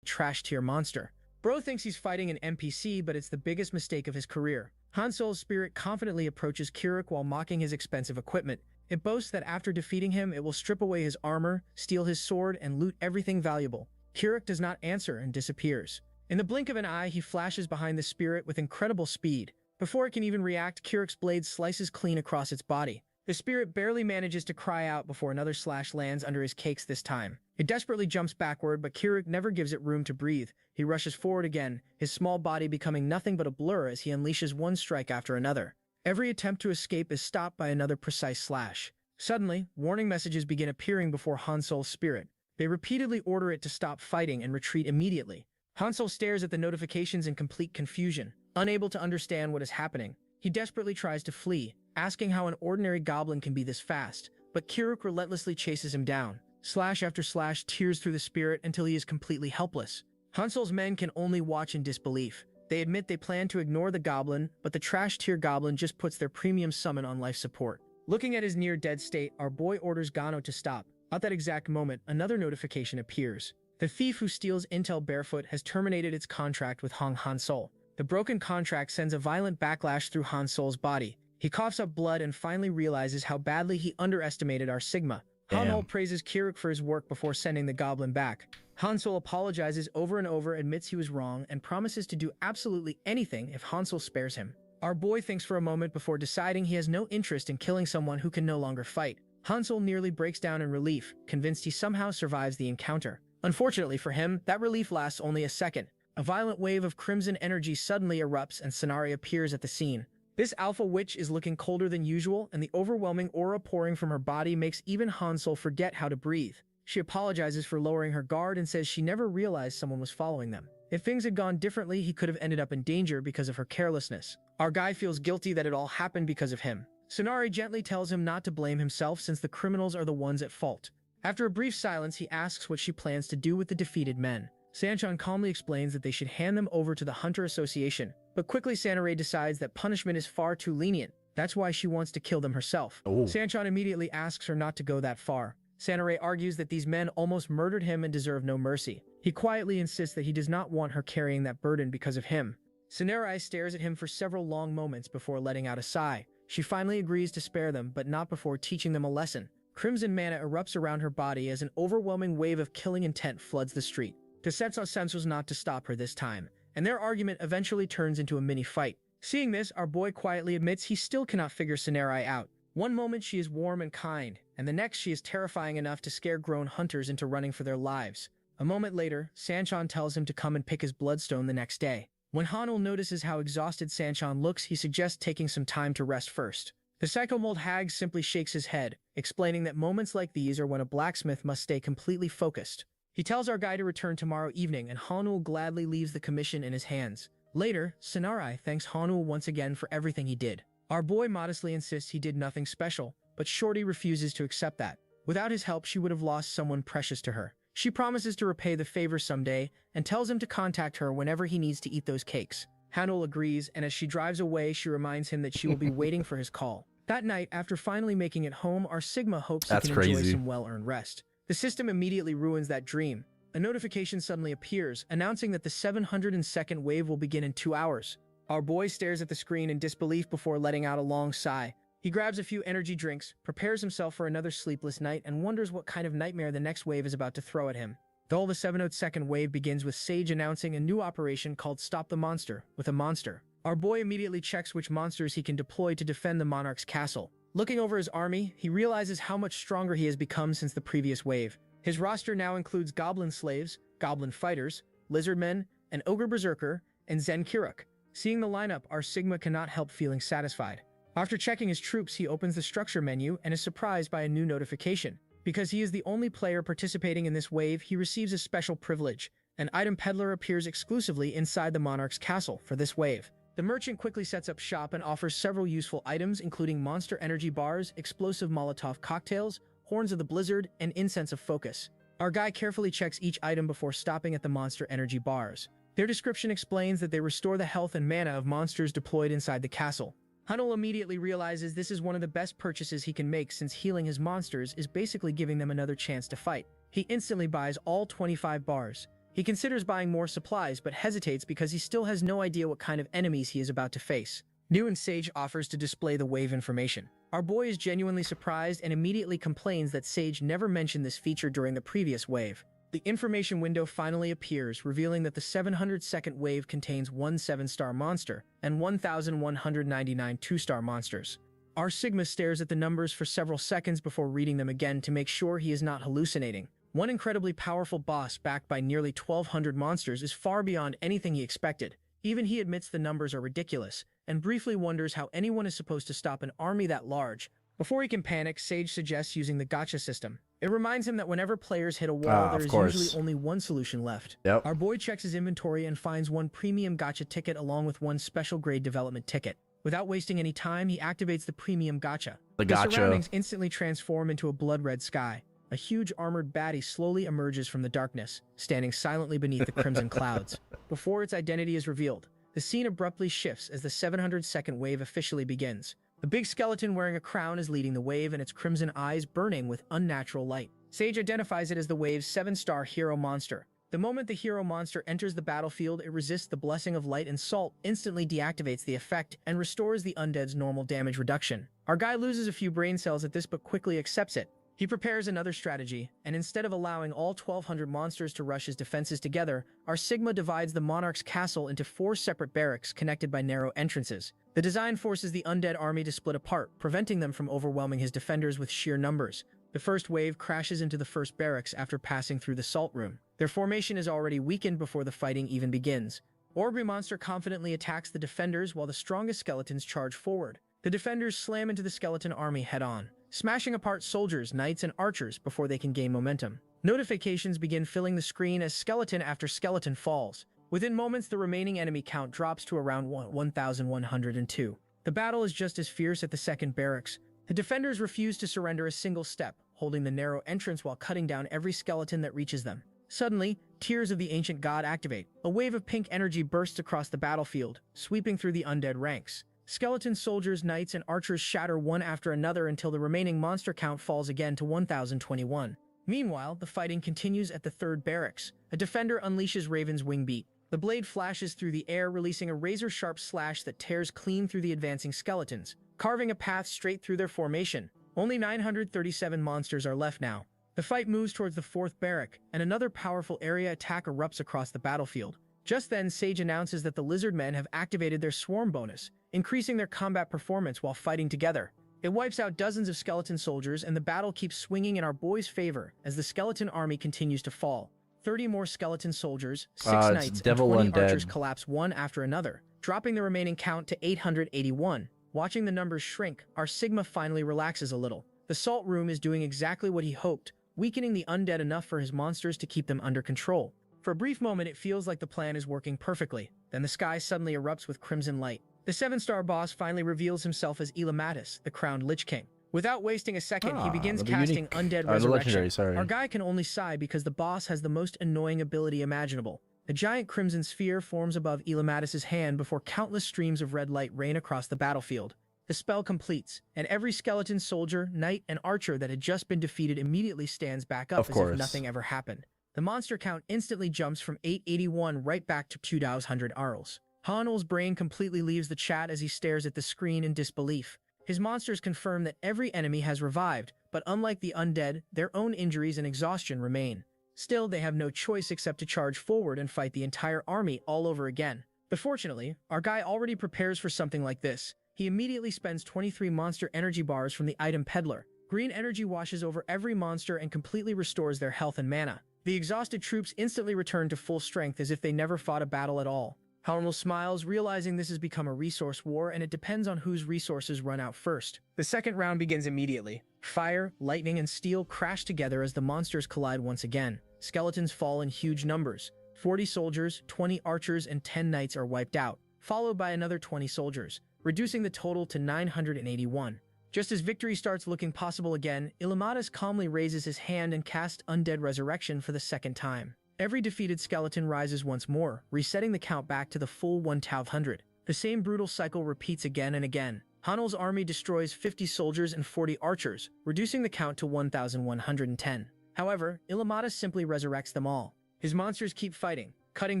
trash tier monster. Bro thinks he's fighting an NPC, but it's the biggest mistake of his career. Hansol's spirit confidently approaches Kirik while mocking his expensive equipment. It boasts that after defeating him, it will strip away his armor, steal his sword, and loot everything valuable. Kirik does not answer and disappears. In the blink of an eye, he flashes behind the spirit with incredible speed. Before it can even react, Kirik's blade slices clean across its body. The spirit barely manages to cry out before another slash lands under his cakes this time. It desperately jumps backward, but Kirik never gives it room to breathe. He rushes forward again, his small body becoming nothing but a blur as he unleashes one strike after another. Every attempt to escape is stopped by another precise slash. Suddenly, warning messages begin appearing before Hansol's spirit. They repeatedly order it to stop fighting and retreat immediately. Hansol stares at the notifications in complete confusion, unable to understand what is happening. He desperately tries to flee, asking how an ordinary goblin can be this fast, but Kirik relentlessly chases him down. Slash after slash tears through the spirit until he is completely helpless. Hansol's men can only watch in disbelief. They admit they plan to ignore the goblin, but the trash tier goblin just puts their premium summon on life support. Looking at his near-dead state, our boy orders Gano to stop. At that exact moment, another notification appears. The thief who steals Intel barefoot has terminated its contract with Hansol. The broken contract sends a violent backlash through Hansol's body. He coughs up blood and finally realizes how badly he underestimated our Sigma. Hansol praises Kirik for his work before sending the goblin back. Hansol apologizes over and over, admits he was wrong, and promises to do absolutely anything if Hansol spares him. Our boy thinks for a moment before deciding he has no interest in killing someone who can no longer fight. Hansol nearly breaks down in relief, convinced he somehow survives the encounter. Unfortunately for him, that relief lasts only a second. A violent wave of crimson energy suddenly erupts and Sonari appears at the scene. This alpha witch is looking colder than usual, and the overwhelming aura pouring from her body makes even Hansol forget how to breathe. She apologizes for lowering her guard and says she never realized someone was following them. If things had gone differently, he could have ended up in danger because of her carelessness. Our guy feels guilty that it all happened because of him. Sonari gently tells him not to blame himself since the criminals are the ones at fault. After a brief silence, he asks what she plans to do with the defeated men. Sanchan calmly explains that they should hand them over to the Hunter Association, but quickly Sanare decides that punishment is far too lenient. That's why she wants to kill them herself. Sanchan immediately asks her not to go that far. Sanare argues that these men almost murdered him and deserve no mercy. He quietly insists that he does not want her carrying that burden because of him. Sanare stares at him for several long moments before letting out a sigh. She finally agrees to spare them, but not before teaching them a lesson. Crimson mana erupts around her body as an overwhelming wave of killing intent floods the street. Tesetsu's sense was not to stop her this time, and their argument eventually turns into a mini-fight. Seeing this, our boy quietly admits he still cannot figure Sanare out. One moment she is warm and kind, and the next she is terrifying enough to scare grown hunters into running for their lives. A moment later, Sanchan tells him to come and pick his bloodstone the next day. When Hanul notices how exhausted Sanchan looks, he suggests taking some time to rest first. The Psychomold hag simply shakes his head, explaining that moments like these are when a blacksmith must stay completely focused. He tells our guy to return tomorrow evening, and Hanul gladly leaves the commission in his hands. Later, Sonarai thanks Hanul once again for everything he did. Our boy modestly insists he did nothing special, but Shorty refuses to accept that. Without his help, she would have lost someone precious to her. She promises to repay the favor someday, and tells him to contact her whenever he needs to eat those cakes. Hanul agrees, and as she drives away, she reminds him that she will be waiting for his call. That night, after finally making it home, our Sigma hopes he can enjoy some well-earned rest. The system immediately ruins that dream. A notification suddenly appears, announcing that the 702nd wave will begin in 2 hours. Our boy stares at the screen in disbelief before letting out a long sigh. He grabs a few energy drinks, prepares himself for another sleepless night, and wonders what kind of nightmare the next wave is about to throw at him. The 702nd wave begins with Sage announcing a new operation called Stop the Monster, with a monster. Our boy immediately checks which monsters he can deploy to defend the Monarch's castle. Looking over his army, he realizes how much stronger he has become since the previous wave. His roster now includes Goblin Slaves, Goblin Fighters, Lizardmen, an Ogre Berserker, and Zen Kiruk. Seeing the lineup, our Sigma cannot help feeling satisfied. After checking his troops, he opens the structure menu and is surprised by a new notification. Because he is the only player participating in this wave, he receives a special privilege. An item peddler appears exclusively inside the Monarch's castle for this wave. The merchant quickly sets up shop and offers several useful items, including Monster Energy Bars, Explosive Molotov Cocktails, Horns of the Blizzard, and Incense of Focus. Our guy carefully checks each item before stopping at the Monster Energy Bars. Their description explains that they restore the health and mana of monsters deployed inside the castle. Hanul immediately realizes this is one of the best purchases he can make, since healing his monsters is basically giving them another chance to fight. He instantly buys all 25 bars. He considers buying more supplies, but hesitates because he still has no idea what kind of enemies he is about to face. New and Sage offers to display the wave information. Our boy is genuinely surprised and immediately complains that Sage never mentioned this feature during the previous wave. The information window finally appears, revealing that the 702nd wave contains 1 7-star monster and 1,199 2-star monsters. Our Sigma stares at the numbers for several seconds before reading them again to make sure he is not hallucinating. One incredibly powerful boss backed by nearly 1,200 monsters is far beyond anything he expected. Even he admits the numbers are ridiculous, and briefly wonders how anyone is supposed to stop an army that large. Before he can panic, Sage suggests using the gacha system. It reminds him that whenever players hit a wall, there is usually only one solution left. Our boy checks his inventory and finds one premium gacha ticket along with one special grade development ticket. Without wasting any time, he activates the premium gacha. The surroundings instantly transform into a blood-red sky. A huge armored baddie slowly emerges from the darkness, standing silently beneath the crimson clouds. Before its identity is revealed, the scene abruptly shifts as the 702nd wave officially begins. The big skeleton wearing a crown is leading the wave, and its crimson eyes burning with unnatural light. Sage identifies it as the wave's 7-star hero monster. The moment the hero monster enters the battlefield, it resists the blessing of light and salt, instantly deactivates the effect, and restores the undead's normal damage reduction. Our guy loses a few brain cells at this but quickly accepts it. He prepares another strategy, and instead of allowing all 1,200 monsters to rush his defenses together, our Sigma divides the Monarch's castle into 4 separate barracks connected by narrow entrances. The design forces the undead army to split apart, preventing them from overwhelming his defenders with sheer numbers. The first wave crashes into the first barracks after passing through the salt room. Their formation is already weakened before the fighting even begins. Orby Monster confidently attacks the defenders while the strongest skeletons charge forward. The defenders slam into the skeleton army head-on, smashing apart soldiers, knights, and archers before they can gain momentum. Notifications begin filling the screen as skeleton after skeleton falls. Within moments, the remaining enemy count drops to around 1,102. The battle is just as fierce at the second barracks. The defenders refuse to surrender a single step, holding the narrow entrance while cutting down every skeleton that reaches them. Suddenly, Tears of the Ancient God activate. A wave of pink energy bursts across the battlefield, sweeping through the undead ranks. Skeleton soldiers, knights, and archers shatter one after another until the remaining monster count falls again to 1,021. Meanwhile, the fighting continues at the third barracks. A defender unleashes Raven's Wing Beat. The blade flashes through the air, releasing a razor-sharp slash that tears clean through the advancing skeletons, carving a path straight through their formation. Only 937 monsters are left now. The fight moves towards the fourth barrack, and another powerful area attack erupts across the battlefield. Just then, Sage announces that the Lizardmen have activated their swarm bonus, increasing their combat performance while fighting together. It wipes out dozens of skeleton soldiers, and the battle keeps swinging in our boy's favor as the skeleton army continues to fall. 30 more skeleton soldiers, 6 it's knights, and devil 20 undead. archers collapse one after another, dropping the remaining count to 881. Watching the numbers shrink, our Sigma finally relaxes a little. The Salt Room is doing exactly what he hoped, weakening the undead enough for his monsters to keep them under control. For a brief moment, it feels like the plan is working perfectly. Then the sky suddenly erupts with crimson light. The 7-star boss finally reveals himself as Elamatus, the crowned Lich King. Without wasting a second, he begins the casting unique- Undead the Resurrection. legendary, sorry. Our guy can only sigh because the boss has the most annoying ability imaginable. A giant crimson sphere forms above Elamatus' hand before countless streams of red light rain across the battlefield. The spell completes, and every skeleton soldier, knight, and archer that had just been defeated immediately stands back up Of as course. if nothing ever happened. The monster count instantly jumps from 881 right back to 2,000 Arls. Hanul's brain completely leaves the chat as he stares at the screen in disbelief. His monsters confirm that every enemy has revived, but unlike the undead, their own injuries and exhaustion remain. Still, they have no choice except to charge forward and fight the entire army all over again. But fortunately, our guy already prepares for something like this. He immediately spends 23 monster energy bars from the item peddler. Green energy washes over every monster and completely restores their health and mana. The exhausted troops instantly return to full strength as if they never fought a battle at all. Hanul smiles, realizing this has become a resource war and it depends on whose resources run out first. The second round begins immediately. Fire, lightning, and steel crash together as the monsters collide once again. Skeletons fall in huge numbers. 40 soldiers, 20 archers, and 10 knights are wiped out, followed by another 20 soldiers, reducing the total to 981. Just as victory starts looking possible again, Elamatus calmly raises his hand and casts Undead Resurrection for the second time. Every defeated skeleton rises once more, resetting the count back to the full 1,200. The same brutal cycle repeats again and again. Hanul's army destroys 50 soldiers and 40 archers, reducing the count to 1,110. However, Elamatus simply resurrects them all. His monsters keep fighting, cutting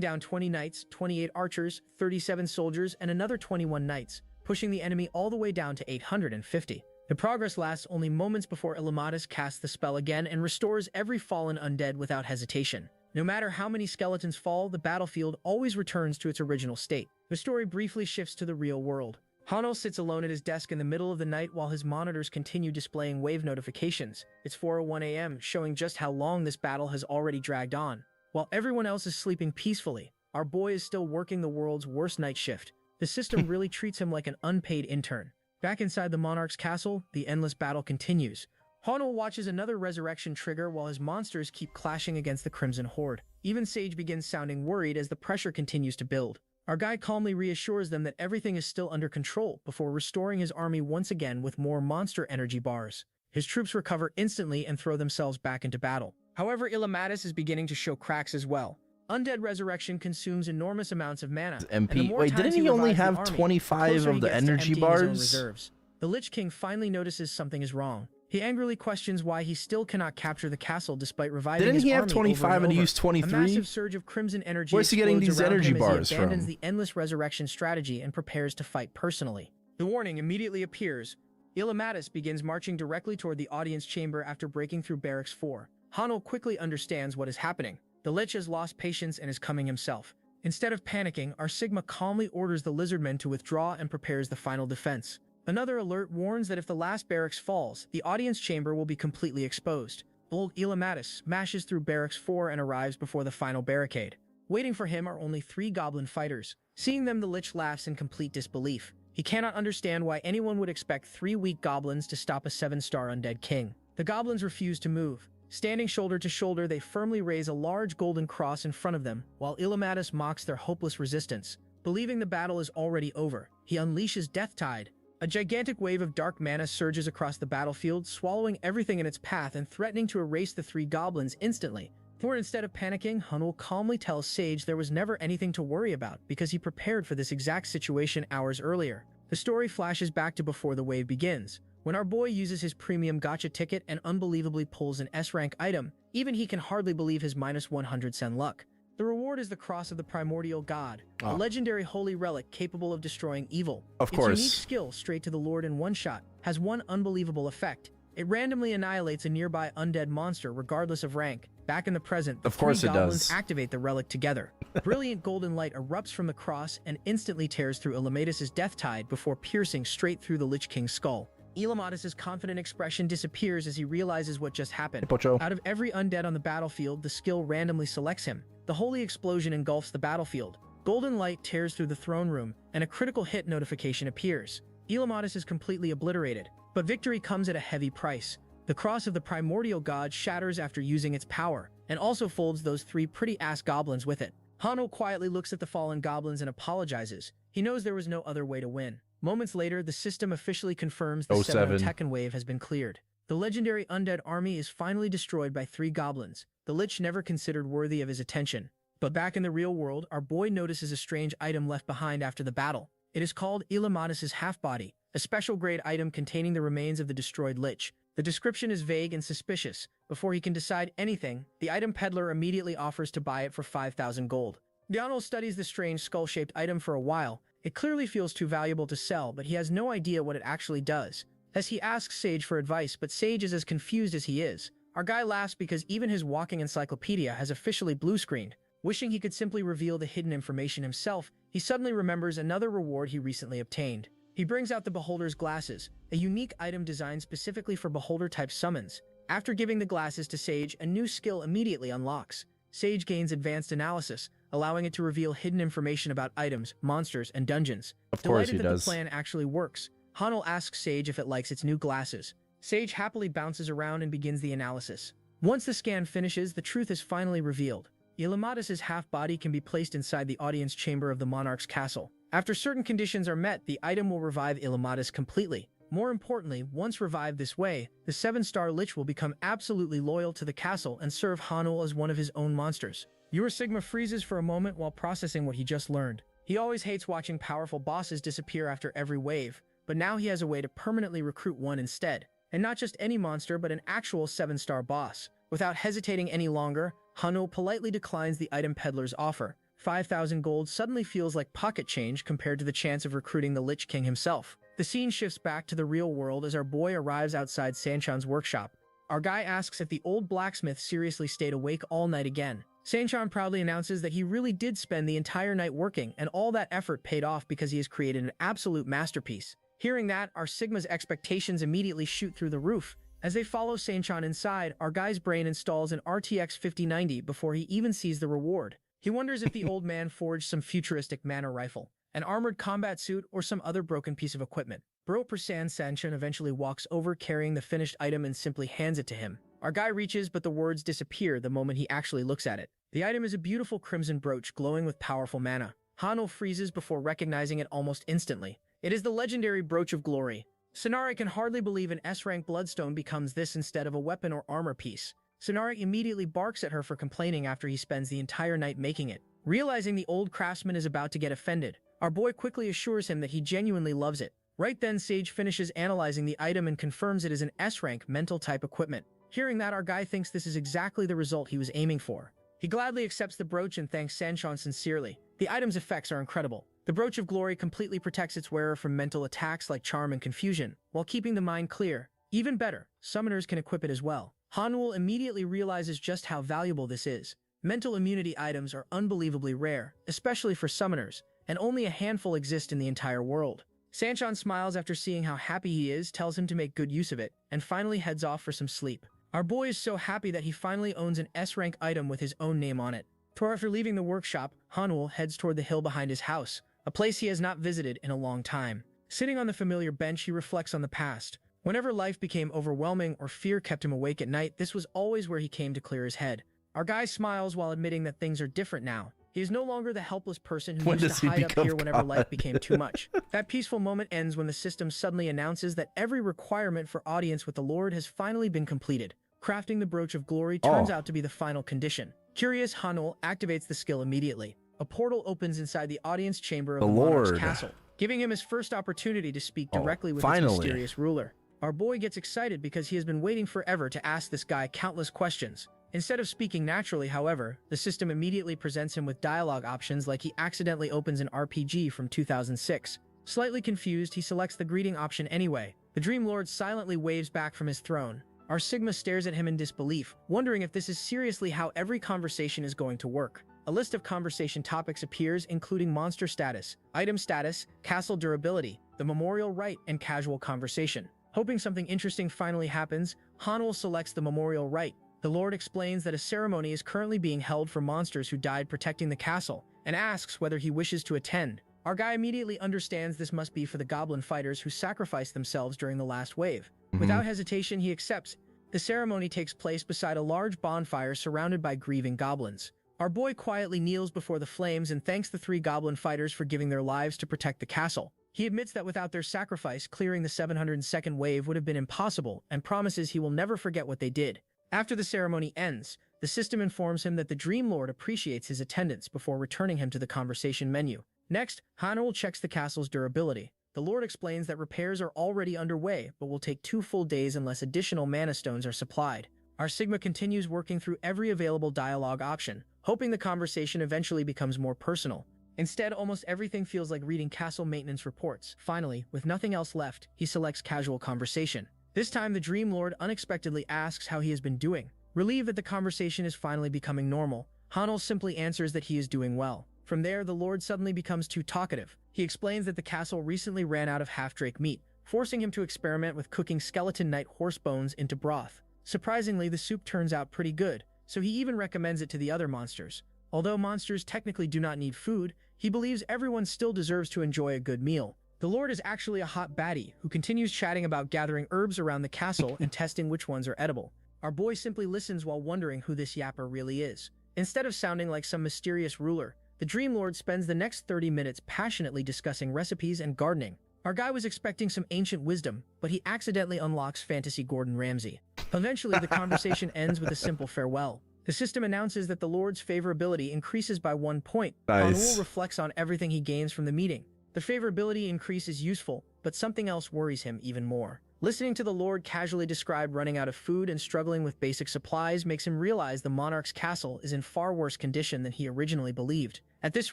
down 20 knights, 28 archers, 37 soldiers, and another 21 knights, pushing the enemy all the way down to 850. The progress lasts only moments before Elamatus casts the spell again and restores every fallen undead without hesitation. No matter how many skeletons fall, the battlefield always returns to its original state. The story briefly shifts to the real world. Hanul sits alone at his desk in the middle of the night while his monitors continue displaying wave notifications. It's 4:01 a.m., showing just how long this battle has already dragged on. While everyone else is sleeping peacefully, our boy is still working the world's worst night shift. The system really treats him like an unpaid intern. Back inside the Monarch's castle, the endless battle continues. Hanul watches another resurrection trigger while his monsters keep clashing against the Crimson Horde. Even Sage begins sounding worried as the pressure continues to build. Our guy calmly reassures them that everything is still under control before restoring his army once again with more monster energy bars. His troops recover instantly and throw themselves back into battle. However, Elamatus is beginning to show cracks as well. Undead Resurrection consumes enormous amounts of mana. and the MP. more Wait, times didn't he only revives the have army, 25 the closer of he the gets to energy emptying his own bars? reserves. The Lich King finally notices something is wrong. He angrily questions why he still cannot capture the castle despite reviving Didn't his he have army 25 over and he over. used 23? A massive surge of crimson energy Where's he getting explodes these around energy him as bars he abandons from? the endless resurrection strategy and prepares to fight personally. The warning immediately appears. Elamatus begins marching directly toward the audience chamber after breaking through Barracks 4. Hanul quickly understands what is happening. The Lich has lost patience and is coming himself. Instead of panicking, our Sigma calmly orders the Lizardmen to withdraw and prepares the final defense. Another alert warns that if the last barracks falls, the audience chamber will be completely exposed. Bold Elamatus smashes through Barracks 4 and arrives before the final barricade. Waiting for him are only 3 goblin fighters. Seeing them, the Lich laughs in complete disbelief. He cannot understand why anyone would expect 3 weak goblins to stop a 7-star undead king. The goblins refuse to move. Standing shoulder to shoulder, they firmly raise a large golden cross in front of them, while Elamatus mocks their hopeless resistance. Believing the battle is already over, he unleashes Death Tide. A gigantic wave of dark mana surges across the battlefield, swallowing everything in its path and threatening to erase the 3 goblins instantly. For instead of panicking, Hanul calmly tells Sage there was never anything to worry about because he prepared for this exact situation hours earlier. The story flashes back to before the wave begins. When our boy uses his premium gacha ticket and unbelievably pulls an S-rank item, even he can hardly believe his minus 100 sen luck. The reward is the Cross of the Primordial God, a legendary holy relic capable of destroying evil. Of course. Its unique skill, straight to the Lord in one shot, has one unbelievable effect. It randomly annihilates a nearby undead monster regardless of rank. Back in the present, the Of course 3 it goblins does. activate the relic together. Brilliant golden light erupts from the cross and instantly tears through Elamatus' Death Tide before piercing straight through the Lich King's skull. Elamotis' confident expression disappears as he realizes what just happened. Pocho. Out of every undead on the battlefield, the skill randomly selects him. The holy explosion engulfs the battlefield. Golden light tears through the throne room, and a critical hit notification appears. Elamotis is completely obliterated, but victory comes at a heavy price. The cross of the primordial god shatters after using its power, and also folds those 3 pretty-ass goblins with it. Hanul quietly looks at the fallen goblins and apologizes. He knows there was no other way to win. Moments later, the system officially confirms the 7 Tekken wave has been cleared. The legendary undead army is finally destroyed by 3 goblins, the Lich never considered worthy of his attention. But back in the real world, our boy notices a strange item left behind after the battle. It is called Elamotis' half-body, a special grade item containing the remains of the destroyed Lich. The description is vague and suspicious. Before he can decide anything, the item peddler immediately offers to buy it for 5,000 gold. Dianel studies the strange skull-shaped item for a while. It clearly feels too valuable to sell, but he has no idea what it actually does. As he asks Sage for advice, but Sage is as confused as he is. Our guy laughs because even his walking encyclopedia has officially blue-screened. Wishing he could simply reveal the hidden information himself, he suddenly remembers another reward he recently obtained. He brings out the Beholder's glasses, a unique item designed specifically for Beholder-type summons. After giving the glasses to Sage, a new skill immediately unlocks. Sage gains advanced analysis, allowing it to reveal hidden information about items, monsters, and dungeons. Of course he Delighted that does. the plan actually works, Hanul asks Sage if it likes its new glasses. Sage happily bounces around and begins the analysis. Once the scan finishes, the truth is finally revealed. Elamotis' half-body can be placed inside the audience chamber of the monarch's castle. After certain conditions are met, the item will revive Elamotis completely. More importantly, once revived this way, the 7-star Lich will become absolutely loyal to the castle and serve Hanul as one of his own monsters. Your Sigma freezes for a moment while processing what he just learned. He always hates watching powerful bosses disappear after every wave, but now he has a way to permanently recruit one instead. And not just any monster, but an actual 7-star boss. Without hesitating any longer, Hanul politely declines the item peddler's offer. 5,000 gold suddenly feels like pocket change compared to the chance of recruiting the Lich King himself. The scene shifts back to the real world as our boy arrives outside Sanchan's workshop. Our guy asks if the old blacksmith seriously stayed awake all night again. Sanchan proudly announces that he really did spend the entire night working, and all that effort paid off because he has created an absolute masterpiece. Hearing that, our Sigma's expectations immediately shoot through the roof. As they follow Sanchan inside, our guy's brain installs an RTX 5090 before he even sees the reward. He wonders if the old man forged some futuristic mana rifle, an armored combat suit, or some other broken piece of equipment. Bro Persan Sanchan eventually walks over carrying the finished item and simply hands it to him. Our guy reaches, but the words disappear the moment he actually looks at it. The item is a beautiful crimson brooch glowing with powerful mana. Hanul freezes before recognizing it almost instantly. It is the legendary Brooch of Glory. Sonari can hardly believe an S-rank bloodstone becomes this instead of a weapon or armor piece. Sonari immediately barks at her for complaining after he spends the entire night making it. Realizing the old craftsman is about to get offended, our boy quickly assures him that he genuinely loves it. Right then, Sage finishes analyzing the item and confirms it is an S-rank mental-type equipment. Hearing that, our guy thinks this is exactly the result he was aiming for. He gladly accepts the brooch and thanks Sanchan sincerely. The item's effects are incredible. The Brooch of Glory completely protects its wearer from mental attacks like charm and confusion, while keeping the mind clear. Even better, summoners can equip it as well. Hanul immediately realizes just how valuable this is. Mental immunity items are unbelievably rare, especially for summoners, and only a handful exist in the entire world. Sanchan smiles after seeing how happy he is, tells him to make good use of it, and finally heads off for some sleep. Our boy is so happy that he finally owns an S-rank item with his own name on it. After leaving the workshop, Hanul heads toward the hill behind his house, a place he has not visited in a long time. Sitting on the familiar bench, he reflects on the past. Whenever life became overwhelming or fear kept him awake at night, this was always where he came to clear his head. Our guy smiles while admitting that things are different now. He is no longer the helpless person who used to hide up here whenever life became too much. That peaceful moment ends when the system suddenly announces that every requirement for audience with the Lord has finally been completed. Crafting the Brooch of Glory turns out to be the final condition. Curious, Hanul activates the skill immediately. A portal opens inside the audience chamber of the monarch's castle, giving him his first opportunity to speak directly with its mysterious ruler. Our boy gets excited because he has been waiting forever to ask this guy countless questions. Instead of speaking naturally, however, the system immediately presents him with dialogue options like he accidentally opens an RPG from 2006. Slightly confused, he selects the greeting option anyway. The Dream Lord silently waves back from his throne. Our Sigma stares at him in disbelief, wondering if this is seriously how every conversation is going to work. A list of conversation topics appears, including monster status, item status, castle durability, the memorial rite, and casual conversation. Hoping something interesting finally happens, Hanul selects the memorial rite. The Lord explains that a ceremony is currently being held for monsters who died protecting the castle, and asks whether he wishes to attend. Our guy immediately understands this must be for the goblin fighters who sacrificed themselves during the last wave. Without hesitation, he accepts. The ceremony takes place beside a large bonfire surrounded by grieving goblins. Our boy quietly kneels before the flames and thanks the 3 goblin fighters for giving their lives to protect the castle. He admits that without their sacrifice, clearing the 702nd wave would have been impossible, and promises he will never forget what they did. After the ceremony ends, the system informs him that the Dream Lord appreciates his attendance before returning him to the conversation menu. Next, Hanul checks the castle's durability. The Lord explains that repairs are already underway, but will take 2 full days unless additional mana stones are supplied. Our Sigma continues working through every available dialogue option, hoping the conversation eventually becomes more personal. Instead, almost everything feels like reading castle maintenance reports. Finally, with nothing else left, he selects casual conversation. This time, the Dream Lord unexpectedly asks how he has been doing. Relieved that the conversation is finally becoming normal, Hanul simply answers that he is doing well. From there, the Lord suddenly becomes too talkative. He explains that the castle recently ran out of half-drake meat, forcing him to experiment with cooking skeleton knight horse bones into broth. Surprisingly, the soup turns out pretty good, so he even recommends it to the other monsters. Although monsters technically do not need food, he believes everyone still deserves to enjoy a good meal. The Lord is actually a hot baddie who continues chatting about gathering herbs around the castle and testing which ones are edible. Our boy simply listens while wondering who this yapper really is. Instead of sounding like some mysterious ruler, the Dream Lord spends the next 30 minutes passionately discussing recipes and gardening. Our guy was expecting some ancient wisdom, but he accidentally unlocks fantasy Gordon Ramsay. Eventually, the conversation ends with a simple farewell. The system announces that the Lord's favorability increases by 1 point. Nice. Hanul reflects on everything he gains from the meeting. The favorability increase is useful, but something else worries him even more. Listening to the Lord casually describe running out of food and struggling with basic supplies makes him realize the monarch's castle is in far worse condition than he originally believed. At this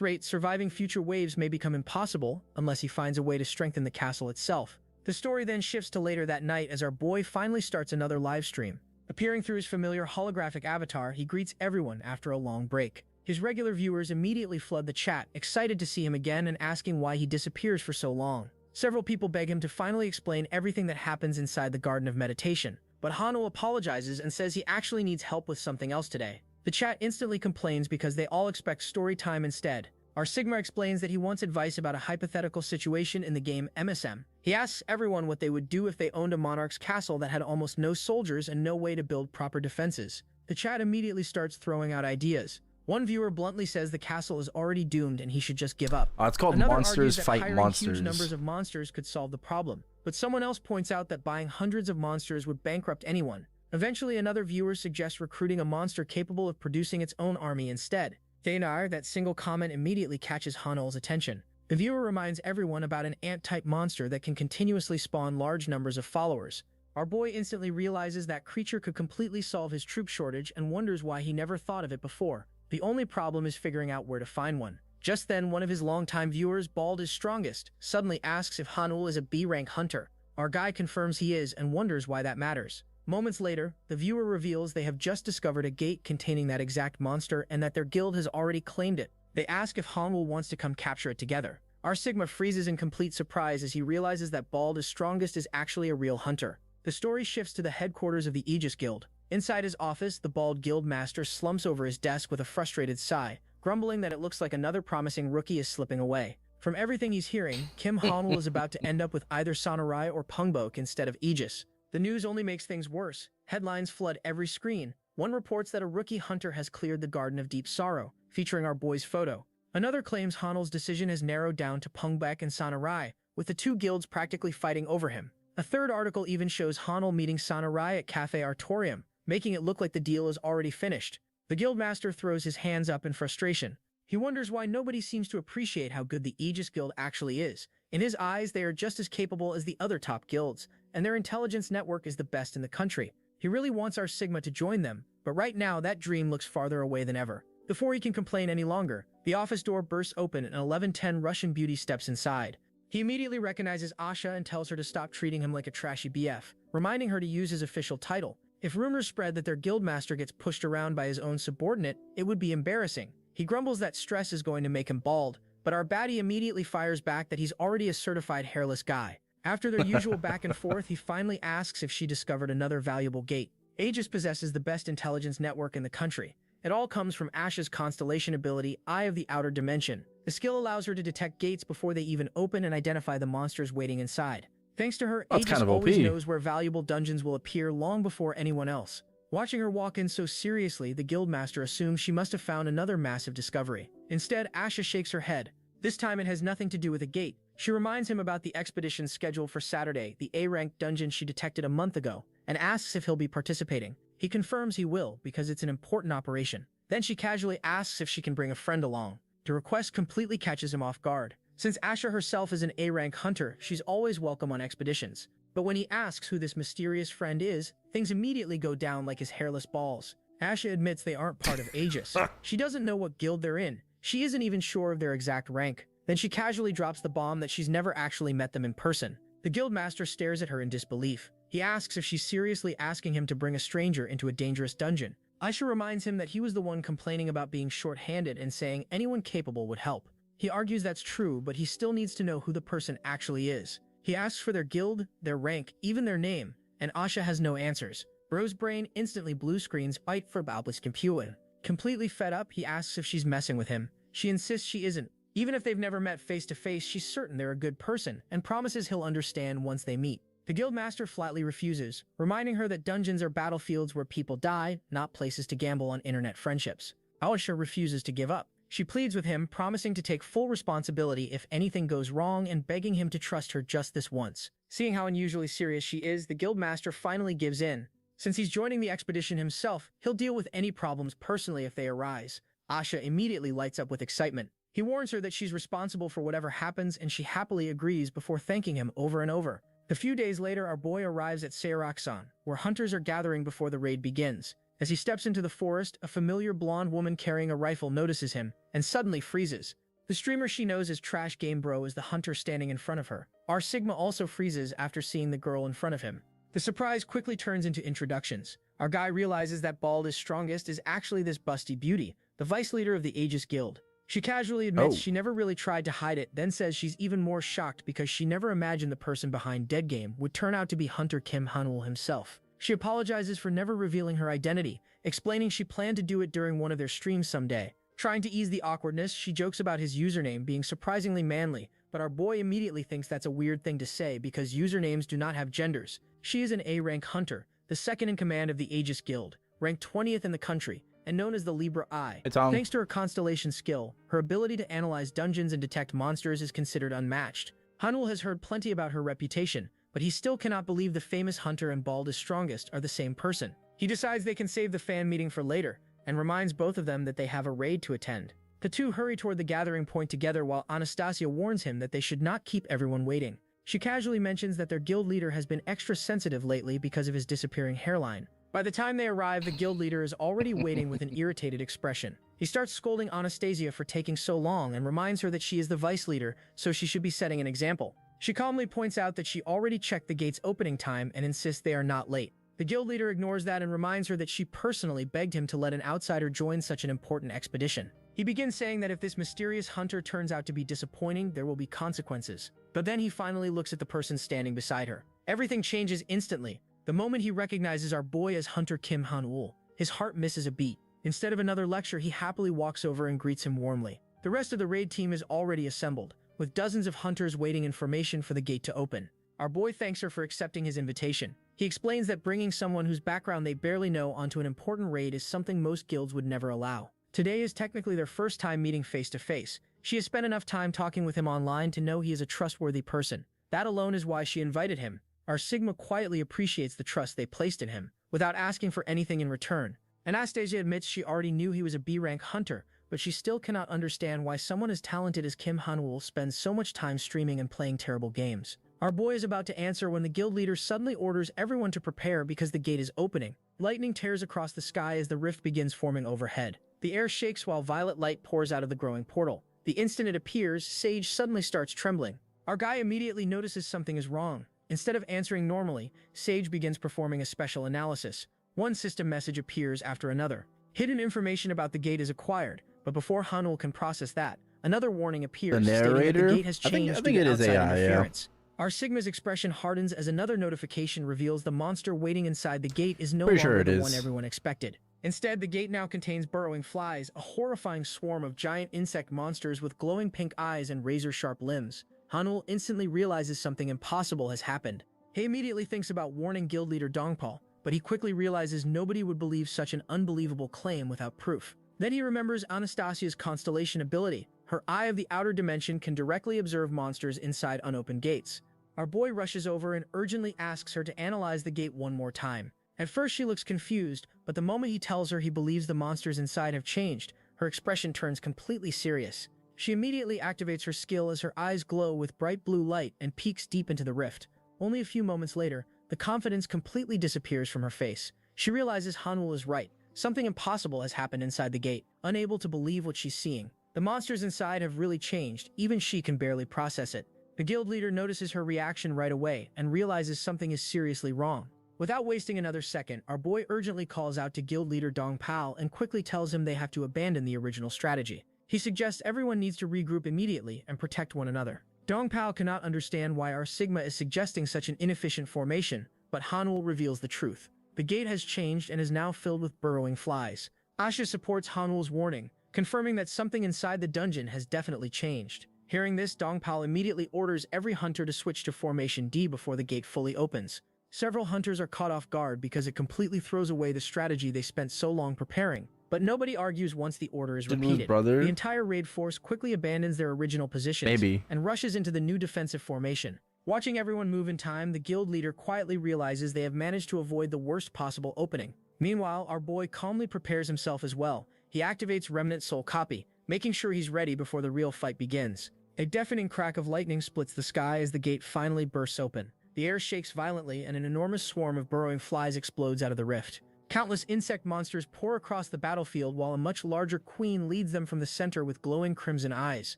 rate, surviving future waves may become impossible unless he finds a way to strengthen the castle itself. The story then shifts to later that night as our boy finally starts another live stream. Appearing through his familiar holographic avatar, he greets everyone after a long break. His regular viewers immediately flood the chat, excited to see him again and asking why he disappears for so long. Several people beg him to finally explain everything that happens inside the Garden of Meditation, but Hanul apologizes and says he actually needs help with something else today. The chat instantly complains because they all expect story time instead. Our Sigma explains that he wants advice about a hypothetical situation in the game MSM. He asks everyone what they would do if they owned a monarch's castle that had almost no soldiers and no way to build proper defenses. The chat immediately starts throwing out ideas. One viewer bluntly says the castle is already doomed and he should just give up. It's called Another Monsters argues that Fight hiring Monsters. Huge numbers of monsters could solve the problem, but someone else points out that buying hundreds of monsters would bankrupt anyone. Eventually, another viewer suggests recruiting a monster capable of producing its own army instead. That single comment immediately catches Hanul's attention. The viewer reminds everyone about an ant-type monster that can continuously spawn large numbers of followers. Our boy instantly realizes that creature could completely solve his troop shortage and wonders why he never thought of it before. The only problem is figuring out where to find one. Just then, one of his longtime viewers, Bald is Strongest, suddenly asks if Hanul is a B-rank hunter. Our guy confirms he is and wonders why that matters. Moments later, the viewer reveals they have just discovered a gate containing that exact monster and that their guild has already claimed it. They ask if Hanul wants to come capture it together. Our Sigma freezes in complete surprise as he realizes that Bald is Strongest is actually a real hunter. The story shifts to the headquarters of the Aegis Guild. Inside his office, the bald guild master slumps over his desk with a frustrated sigh, grumbling that it looks like another promising rookie is slipping away. From everything he's hearing, Kim Hanul is about to end up with either Samurai or Pungbok instead of Aegis. The news only makes things worse. Headlines flood every screen. One reports that a rookie hunter has cleared the Garden of Deep Sorrow, featuring our boy's photo. Another claims Hanul's decision has narrowed down to Pungbok and Samurai, with the two guilds practically fighting over him. A third article even shows Hanul meeting Samurai at Cafe Artorium, making it look like the deal is already finished. The guildmaster throws his hands up in frustration. He wonders why nobody seems to appreciate how good the Aegis Guild actually is. In his eyes, they are just as capable as the other top guilds, and their intelligence network is the best in the country. He really wants our Sigma to join them, but right now that dream looks farther away than ever. Before he can complain any longer, the office door bursts open and an 1110 Russian beauty steps inside. He immediately recognizes Asha and tells her to stop treating him like a trashy BF, reminding her to use his official title. If rumors spread that their guildmaster gets pushed around by his own subordinate, it would be embarrassing. He grumbles that stress is going to make him bald, but our baddie immediately fires back that he's already a certified hairless guy. After their usual back and forth, he finally asks if she discovered another valuable gate. Aegis possesses the best intelligence network in the country. It all comes from Asha's constellation ability, Eye of the Outer Dimension. The skill allows her to detect gates before they even open and identify the monsters waiting inside. Thanks to her, That's Aegis kind of always OP. knows where valuable dungeons will appear long before anyone else. Watching her walk in so seriously, the guildmaster assumes she must have found another massive discovery. Instead, Asha shakes her head. This time it has nothing to do with a gate. She reminds him about the expedition scheduled for Saturday, the A-rank dungeon she detected a month ago, and asks if he'll be participating. He confirms he will, because it's an important operation. Then she casually asks if she can bring a friend along. The request completely catches him off guard. Since Asha herself is an A-rank hunter, she's always welcome on expeditions. But when he asks who this mysterious friend is, things immediately go down like his hairless balls. Asha admits they aren't part of Aegis. She doesn't know what guild they're in. She isn't even sure of their exact rank. Then she casually drops the bomb that she's never actually met them in person. The guildmaster stares at her in disbelief. He asks if she's seriously asking him to bring a stranger into a dangerous dungeon. Asha reminds him that he was the one complaining about being short-handed and saying anyone capable would help. He argues that's true, but he still needs to know who the person actually is. He asks for their guild, their rank, even their name, and Asha has no answers. Bro's brain instantly blue screens fight for Balbus Computer. Completely fed up, he asks if she's messing with him. She insists she isn't. Even if they've never met face to face, she's certain they're a good person and promises he'll understand once they meet. The guildmaster flatly refuses, reminding her that dungeons are battlefields where people die, not places to gamble on internet friendships. Asha refuses to give up. She pleads with him, promising to take full responsibility if anything goes wrong and begging him to trust her just this once. Seeing how unusually serious she is, the guildmaster finally gives in. Since he's joining the expedition himself, he'll deal with any problems personally if they arise. Asha immediately lights up with excitement. He warns her that she's responsible for whatever happens, and she happily agrees before thanking him over and over. A few days later, our boy arrives at Seyraksan, where hunters are gathering before the raid begins. As he steps into the forest, a familiar blonde woman carrying a rifle notices him, and suddenly freezes. The streamer she knows as Trash Game Bro is the hunter standing in front of her. Our Sigma also freezes after seeing the girl in front of him. The surprise quickly turns into introductions. Our guy realizes that Bald is strongest is actually this busty beauty, the vice leader of the Aegis Guild. She casually admits she never really tried to hide it, then says she's even more shocked because she never imagined the person behind Dead Game would turn out to be Hunter Kim Hanul himself. She apologizes for never revealing her identity, explaining she planned to do it during one of their streams someday. Trying to ease the awkwardness, she jokes about his username being surprisingly manly, but our boy immediately thinks that's a weird thing to say because usernames do not have genders. She is an A-rank hunter, the second in command of the Aegis Guild, ranked 20th in the country, and known as the Libra Eye. Thanks to her constellation skill, her ability to analyze dungeons and detect monsters is considered unmatched. Hanul has heard plenty about her reputation, but he still cannot believe the famous hunter and Bald is strongest are the same person. He decides they can save the fan meeting for later, and reminds both of them that they have a raid to attend. The two hurry toward the gathering point together while Anastasia warns him that they should not keep everyone waiting. She casually mentions that their guild leader has been extra sensitive lately because of his disappearing hairline. By the time they arrive, the guild leader is already waiting with an irritated expression. He starts scolding Anastasia for taking so long and reminds her that she is the vice leader, so she should be setting an example. She calmly points out that she already checked the gate's opening time and insists they are not late. The guild leader ignores that and reminds her that she personally begged him to let an outsider join such an important expedition. He begins saying that if this mysterious hunter turns out to be disappointing, there will be consequences. But then he finally looks at the person standing beside her. Everything changes instantly. The moment he recognizes our boy as Hunter Kim Han-ul, his heart misses a beat. Instead of another lecture, he happily walks over and greets him warmly. The rest of the raid team is already assembled, with dozens of hunters waiting in formation for the gate to open. Our boy thanks her for accepting his invitation. He explains that bringing someone whose background they barely know onto an important raid is something most guilds would never allow. Today is technically their first time meeting face to face. She has spent enough time talking with him online to know he is a trustworthy person. That alone is why she invited him. Our Sigma quietly appreciates the trust they placed in him, without asking for anything in return. Anastasia admits she already knew he was a B-rank hunter, but she still cannot understand why someone as talented as Kim Han-ul spends so much time streaming and playing terrible games. Our boy is about to answer when the guild leader suddenly orders everyone to prepare because the gate is opening. Lightning tears across the sky as the rift begins forming overhead. The air shakes while violet light pours out of the growing portal. The instant it appears, Sage suddenly starts trembling. Our guy immediately notices something is wrong. Instead of answering normally, Sage begins performing a special analysis. One system message appears after another. Hidden information about the gate is acquired, but before Hanul can process that, another warning appears The stating that narrator? the gate has changed I think due it to is outside AI, interference. Our Sigma's expression hardens as another notification reveals the monster waiting inside the gate is no Pretty longer sure the it one is. everyone expected. Instead, the gate now contains burrowing flies, a horrifying swarm of giant insect monsters with glowing pink eyes and razor-sharp limbs. Hanul instantly realizes something impossible has happened. He immediately thinks about warning guild leader Dongpal, but he quickly realizes nobody would believe such an unbelievable claim without proof. Then he remembers Anastasia's constellation ability. Her Eye of the Outer Dimension can directly observe monsters inside unopened gates. Our boy rushes over and urgently asks her to analyze the gate one more time. At first she looks confused, but the moment he tells her he believes the monsters inside have changed, her expression turns completely serious. She immediately activates her skill as her eyes glow with bright blue light and peeks deep into the rift. Only a few moments later, the confidence completely disappears from her face. She realizes Hanul is right. Something impossible has happened inside the gate, unable to believe what she's seeing. The monsters inside have really changed, even she can barely process it. The guild leader notices her reaction right away and realizes something is seriously wrong. Without wasting another second, our boy urgently calls out to guild leader Dongpal and quickly tells him they have to abandon the original strategy. He suggests everyone needs to regroup immediately and protect one another. Dongpal cannot understand why our Sigma is suggesting such an inefficient formation, but Hanul reveals the truth. The gate has changed and is now filled with burrowing flies. Asha supports Hanul's warning, confirming that something inside the dungeon has definitely changed. Hearing this, Dongpal immediately orders every hunter to switch to Formation D before the gate fully opens. Several hunters are caught off guard because it completely throws away the strategy they spent so long preparing. But nobody argues once the order is repeated. Brother? The entire raid force quickly abandons their original positions and rushes into the new defensive formation. Watching everyone move in time, the guild leader quietly realizes they have managed to avoid the worst possible opening. Meanwhile, our boy calmly prepares himself as well. He activates Remnant Soul Copy, making sure he's ready before the real fight begins. A deafening crack of lightning splits the sky as the gate finally bursts open. The air shakes violently and an enormous swarm of burrowing flies explodes out of the rift. Countless insect monsters pour across the battlefield while a much larger queen leads them from the center with glowing crimson eyes.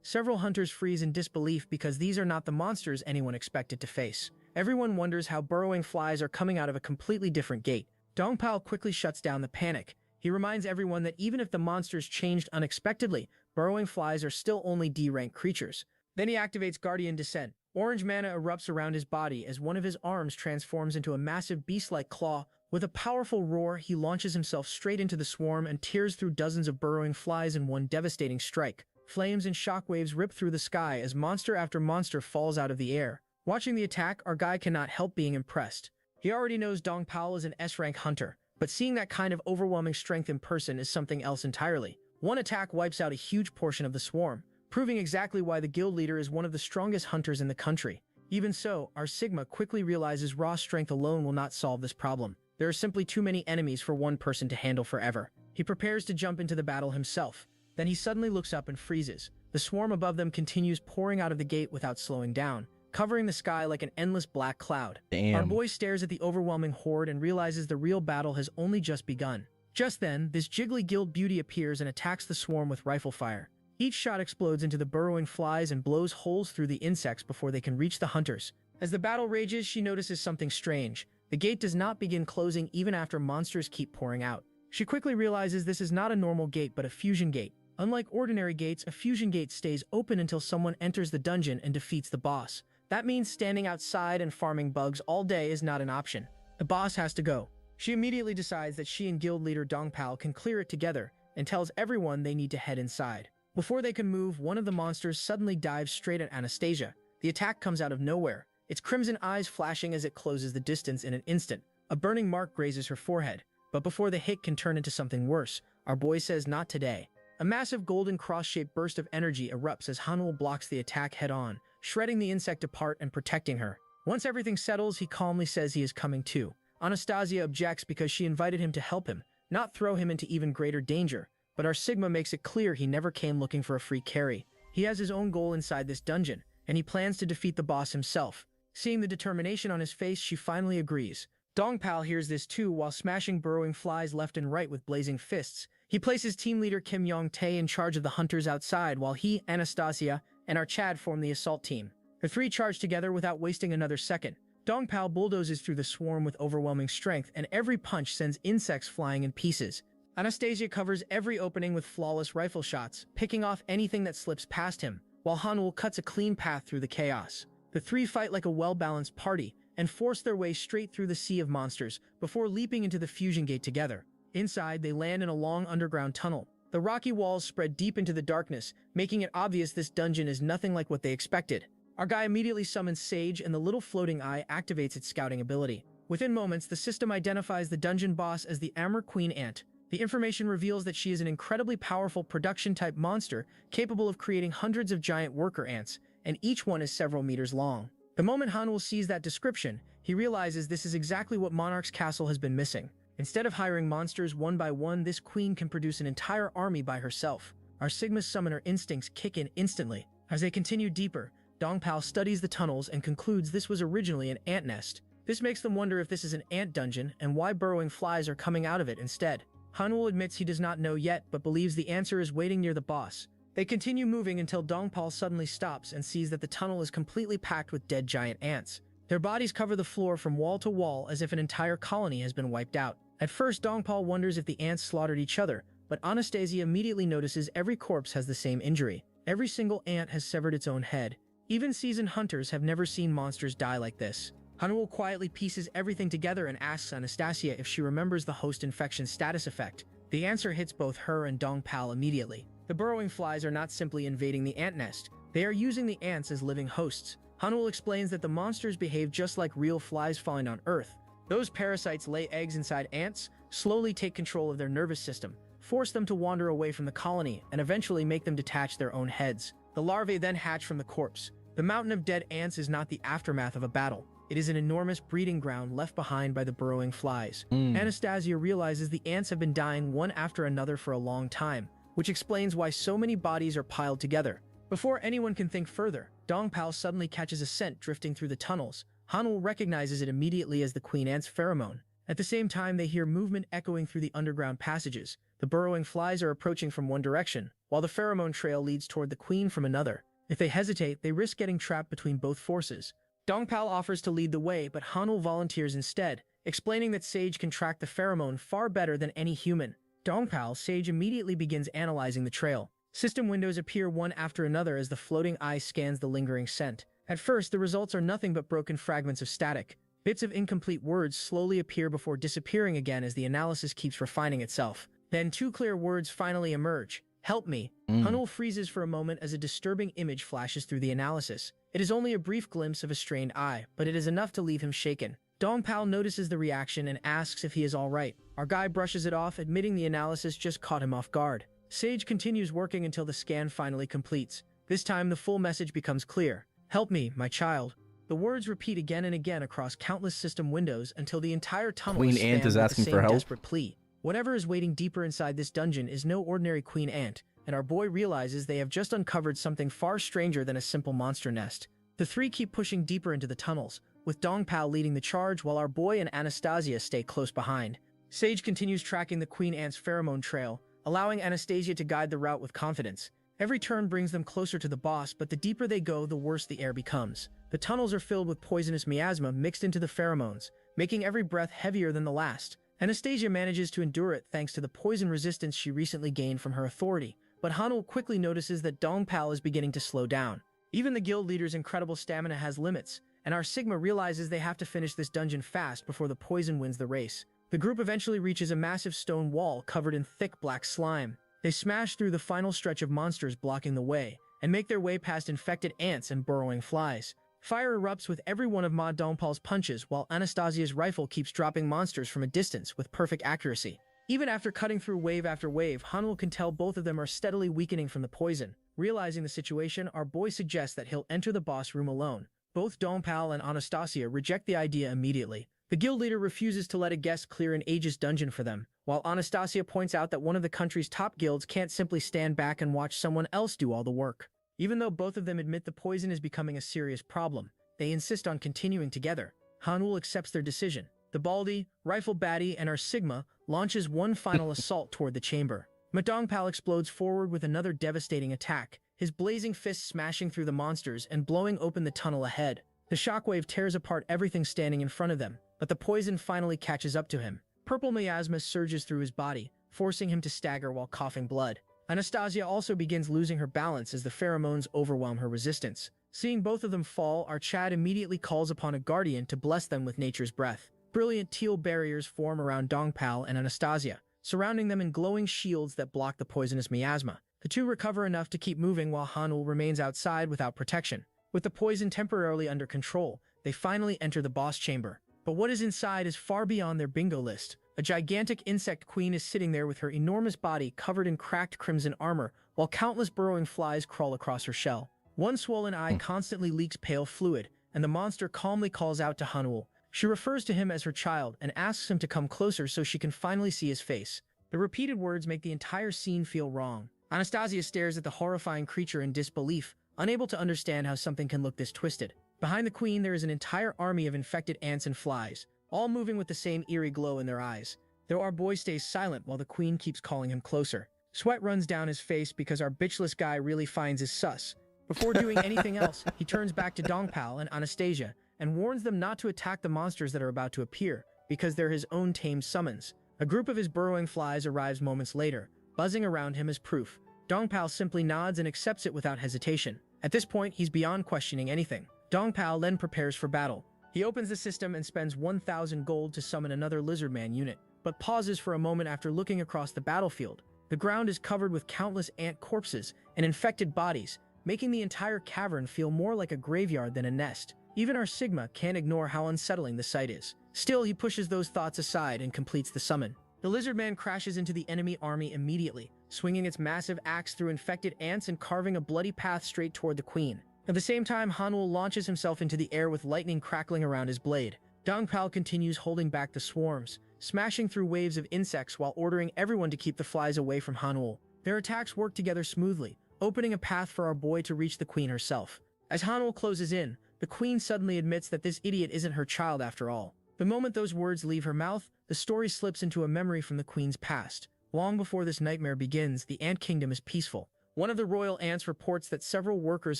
Several hunters freeze in disbelief because these are not the monsters anyone expected to face. Everyone wonders how burrowing flies are coming out of a completely different gate. Dongpal quickly shuts down the panic. He reminds everyone that even if the monsters changed unexpectedly, burrowing flies are still only D-rank creatures. Then he activates Guardian Descent. Orange mana erupts around his body as one of his arms transforms into a massive beast-like claw. With a powerful roar, he launches himself straight into the swarm and tears through dozens of burrowing flies in one devastating strike. Flames and shockwaves rip through the sky as monster after monster falls out of the air. Watching the attack, our guy cannot help being impressed. He already knows Dongpal is an S-rank hunter, but seeing that kind of overwhelming strength in person is something else entirely. One attack wipes out a huge portion of the swarm, proving exactly why the guild leader is one of the strongest hunters in the country. Even so, our Sigma quickly realizes raw strength alone will not solve this problem. There are simply too many enemies for one person to handle forever. He prepares to jump into the battle himself. Then he suddenly looks up and freezes. The swarm above them continues pouring out of the gate without slowing down, covering the sky like an endless black cloud. Damn. Our boy stares at the overwhelming horde and realizes the real battle has only just begun. Just then, this jiggly guild beauty appears and attacks the swarm with rifle fire. Each shot explodes into the burrowing flies and blows holes through the insects before they can reach the hunters. As the battle rages, she notices something strange. The gate does not begin closing even after monsters keep pouring out. She quickly realizes this is not a normal gate but a fusion gate. Unlike ordinary gates, a fusion gate stays open until someone enters the dungeon and defeats the boss. That means standing outside and farming bugs all day is not an option. The boss has to go. She immediately decides that she and guild leader Dongpal can clear it together and tells everyone they need to head inside. Before they can move, one of the monsters suddenly dives straight at Anastasia. The attack comes out of nowhere, its crimson eyes flashing as it closes the distance in an instant. A burning mark grazes her forehead, but before the hit can turn into something worse, our boy says not today. A massive golden cross-shaped burst of energy erupts as Hanul blocks the attack head-on, shredding the insect apart and protecting her. Once everything settles, he calmly says he is coming too. Anastasia objects because she invited him to help him, not throw him into even greater danger, but our Sigma makes it clear he never came looking for a free carry. He has his own goal inside this dungeon, and he plans to defeat the boss himself. Seeing the determination on his face, she finally agrees. Dongpal hears this too while smashing burrowing flies left and right with blazing fists. He places team leader Kim Yong-tae in charge of the hunters outside while he, Anastasia, and our Chad form the assault team. The three charge together without wasting another second. Dongpal bulldozes through the swarm with overwhelming strength, and every punch sends insects flying in pieces. Anastasia covers every opening with flawless rifle shots, picking off anything that slips past him, while Hanul cuts a clean path through the chaos. The three fight like a well-balanced party and force their way straight through the sea of monsters before leaping into the fusion gate together. Inside, they land in a long underground tunnel. The rocky walls spread deep into the darkness, making it obvious this dungeon is nothing like what they expected. Our guy immediately summons Sage, and the little floating eye activates its scouting ability. Within moments, the system identifies the dungeon boss as the Amber Queen Ant. The information reveals that she is an incredibly powerful production-type monster capable of creating hundreds of giant worker ants, and each one is several meters long. The moment Hanul sees that description, he realizes this is exactly what Monarch's castle has been missing. Instead of hiring monsters one by one, this queen can produce an entire army by herself. Our Sigma's summoner instincts kick in instantly. As they continue deeper, Dongpal studies the tunnels and concludes this was originally an ant nest. This makes them wonder if this is an ant dungeon and why burrowing flies are coming out of it instead. Hanul admits he does not know yet, but believes the answer is waiting near the boss. They continue moving until Dongpal suddenly stops and sees that the tunnel is completely packed with dead giant ants. Their bodies cover the floor from wall to wall as if an entire colony has been wiped out. At first, Dongpal wonders if the ants slaughtered each other, but Anastasia immediately notices every corpse has the same injury. Every single ant has severed its own head. Even seasoned hunters have never seen monsters die like this. Hanul quietly pieces everything together and asks Anastasia if she remembers the host infection status effect. The answer hits both her and Dongpal immediately. The burrowing flies are not simply invading the ant nest. They are using the ants as living hosts. Hanul explains that the monsters behave just like real flies falling on Earth. Those parasites lay eggs inside ants, slowly take control of their nervous system, force them to wander away from the colony, and eventually make them detach their own heads. The larvae then hatch from the corpse. The mountain of dead ants is not the aftermath of a battle. It is an enormous breeding ground left behind by the burrowing flies. Anastasia realizes the ants have been dying one after another for a long time, which explains why so many bodies are piled together. Before anyone can think further, Dongpal suddenly catches a scent drifting through the tunnels. Hanul recognizes it immediately as the queen ant's pheromone. At the same time, they hear movement echoing through the underground passages. The burrowing flies are approaching from one direction, while the pheromone trail leads toward the queen from another. If they hesitate, they risk getting trapped between both forces. Dongpal offers to lead the way, but Hanul volunteers instead, explaining that Sage can track the pheromone far better than any human. Dongpal, Sage immediately begins analyzing the trail. System windows appear one after another as the floating eye scans the lingering scent. At first, the results are nothing but broken fragments of static. Bits of incomplete words slowly appear before disappearing again as the analysis keeps refining itself. Then two clear words finally emerge. Help me. Hanul freezes for a moment as a disturbing image flashes through the analysis. It is only a brief glimpse of a strained eye, but it is enough to leave him shaken. Dongpal notices the reaction and asks if he is alright. Our guy brushes it off, admitting the analysis just caught him off guard. Sage continues working until the scan finally completes. This time, the full message becomes clear. Help me, my child. The words repeat again and again across countless system windows until the entire tunnel Queen is Ant is spanned with asking the for same help? desperate plea. Whatever is waiting deeper inside this dungeon is no ordinary Queen Ant, and our boy realizes they have just uncovered something far stranger than a simple monster nest. The three keep pushing deeper into the tunnels, with Dongpal leading the charge while our boy and Anastasia stay close behind. Sage continues tracking the Queen Ant's pheromone trail, allowing Anastasia to guide the route with confidence. Every turn brings them closer to the boss, but the deeper they go, the worse the air becomes. The tunnels are filled with poisonous miasma mixed into the pheromones, making every breath heavier than the last. Anastasia manages to endure it thanks to the poison resistance she recently gained from her authority, but Hanul quickly notices that Dongpal is beginning to slow down. Even the guild leader's incredible stamina has limits, and our Sigma realizes they have to finish this dungeon fast before the poison wins the race. The group eventually reaches a massive stone wall covered in thick black slime. They smash through the final stretch of monsters blocking the way, and make their way past infected ants and burrowing flies. Fire erupts with every one of Ma Dongpal's punches, while Anastasia's rifle keeps dropping monsters from a distance with perfect accuracy. Even after cutting through wave after wave, Hanul can tell both of them are steadily weakening from the poison. Realizing the situation, our boy suggests that he'll enter the boss room alone. Both Dongpal and Anastasia reject the idea immediately. The guild leader refuses to let a guest clear an aegis dungeon for them, while Anastasia points out that one of the country's top guilds can't simply stand back and watch someone else do all the work. Even though both of them admit the poison is becoming a serious problem, they insist on continuing together. Hanul accepts their decision. The Baldy, Rifle Baddie, and our Sigma launches one final assault toward the chamber. Dongpal explodes forward with another devastating attack, his blazing fists smashing through the monsters and blowing open the tunnel ahead. The shockwave tears apart everything standing in front of them, but the poison finally catches up to him. Purple miasma surges through his body, forcing him to stagger while coughing blood. Anastasia also begins losing her balance as the pheromones overwhelm her resistance. Seeing both of them fall, our Chad immediately calls upon a guardian to bless them with nature's breath. Brilliant teal barriers form around Dongpal and Anastasia, surrounding them in glowing shields that block the poisonous miasma. The two recover enough to keep moving while Hanul remains outside without protection. With the poison temporarily under control, they finally enter the boss chamber. But what is inside is far beyond their bingo list. A gigantic insect queen is sitting there with her enormous body covered in cracked crimson armor, while countless burrowing flies crawl across her shell. One swollen eye constantly leaks pale fluid, and the monster calmly calls out to Hanul. She refers to him as her child and asks him to come closer so she can finally see his face. The repeated words make the entire scene feel wrong. Anastasia stares at the horrifying creature in disbelief, unable to understand how something can look this twisted. Behind the queen, there is an entire army of infected ants and flies, all moving with the same eerie glow in their eyes. Though our boy stays silent while the queen keeps calling him closer. Sweat runs down his face because our bitchless guy really finds his sus. Before doing anything else, he turns back to Dongpal and Anastasia and warns them not to attack the monsters that are about to appear, because they're his own tame summons. A group of his burrowing flies arrives moments later, buzzing around him as proof. Dongpal simply nods and accepts it without hesitation. At this point, he's beyond questioning anything. Dongpal then prepares for battle. He opens the system and spends 1,000 gold to summon another Lizardman unit, but pauses for a moment after looking across the battlefield. The ground is covered with countless ant corpses and infected bodies, making the entire cavern feel more like a graveyard than a nest. Even our Sigma can't ignore how unsettling the sight is. Still, he pushes those thoughts aside and completes the summon. The Lizardman crashes into the enemy army immediately, swinging its massive axe through infected ants and carving a bloody path straight toward the queen. At the same time, Hanul launches himself into the air with lightning crackling around his blade. Dongpal continues holding back the swarms, smashing through waves of insects while ordering everyone to keep the flies away from Hanul. Their attacks work together smoothly, opening a path for our boy to reach the queen herself. As Hanul closes in, the queen suddenly admits that this idiot isn't her child after all. The moment those words leave her mouth, the story slips into a memory from the queen's past. Long before this nightmare begins, the ant kingdom is peaceful. One of the royal ants reports that several workers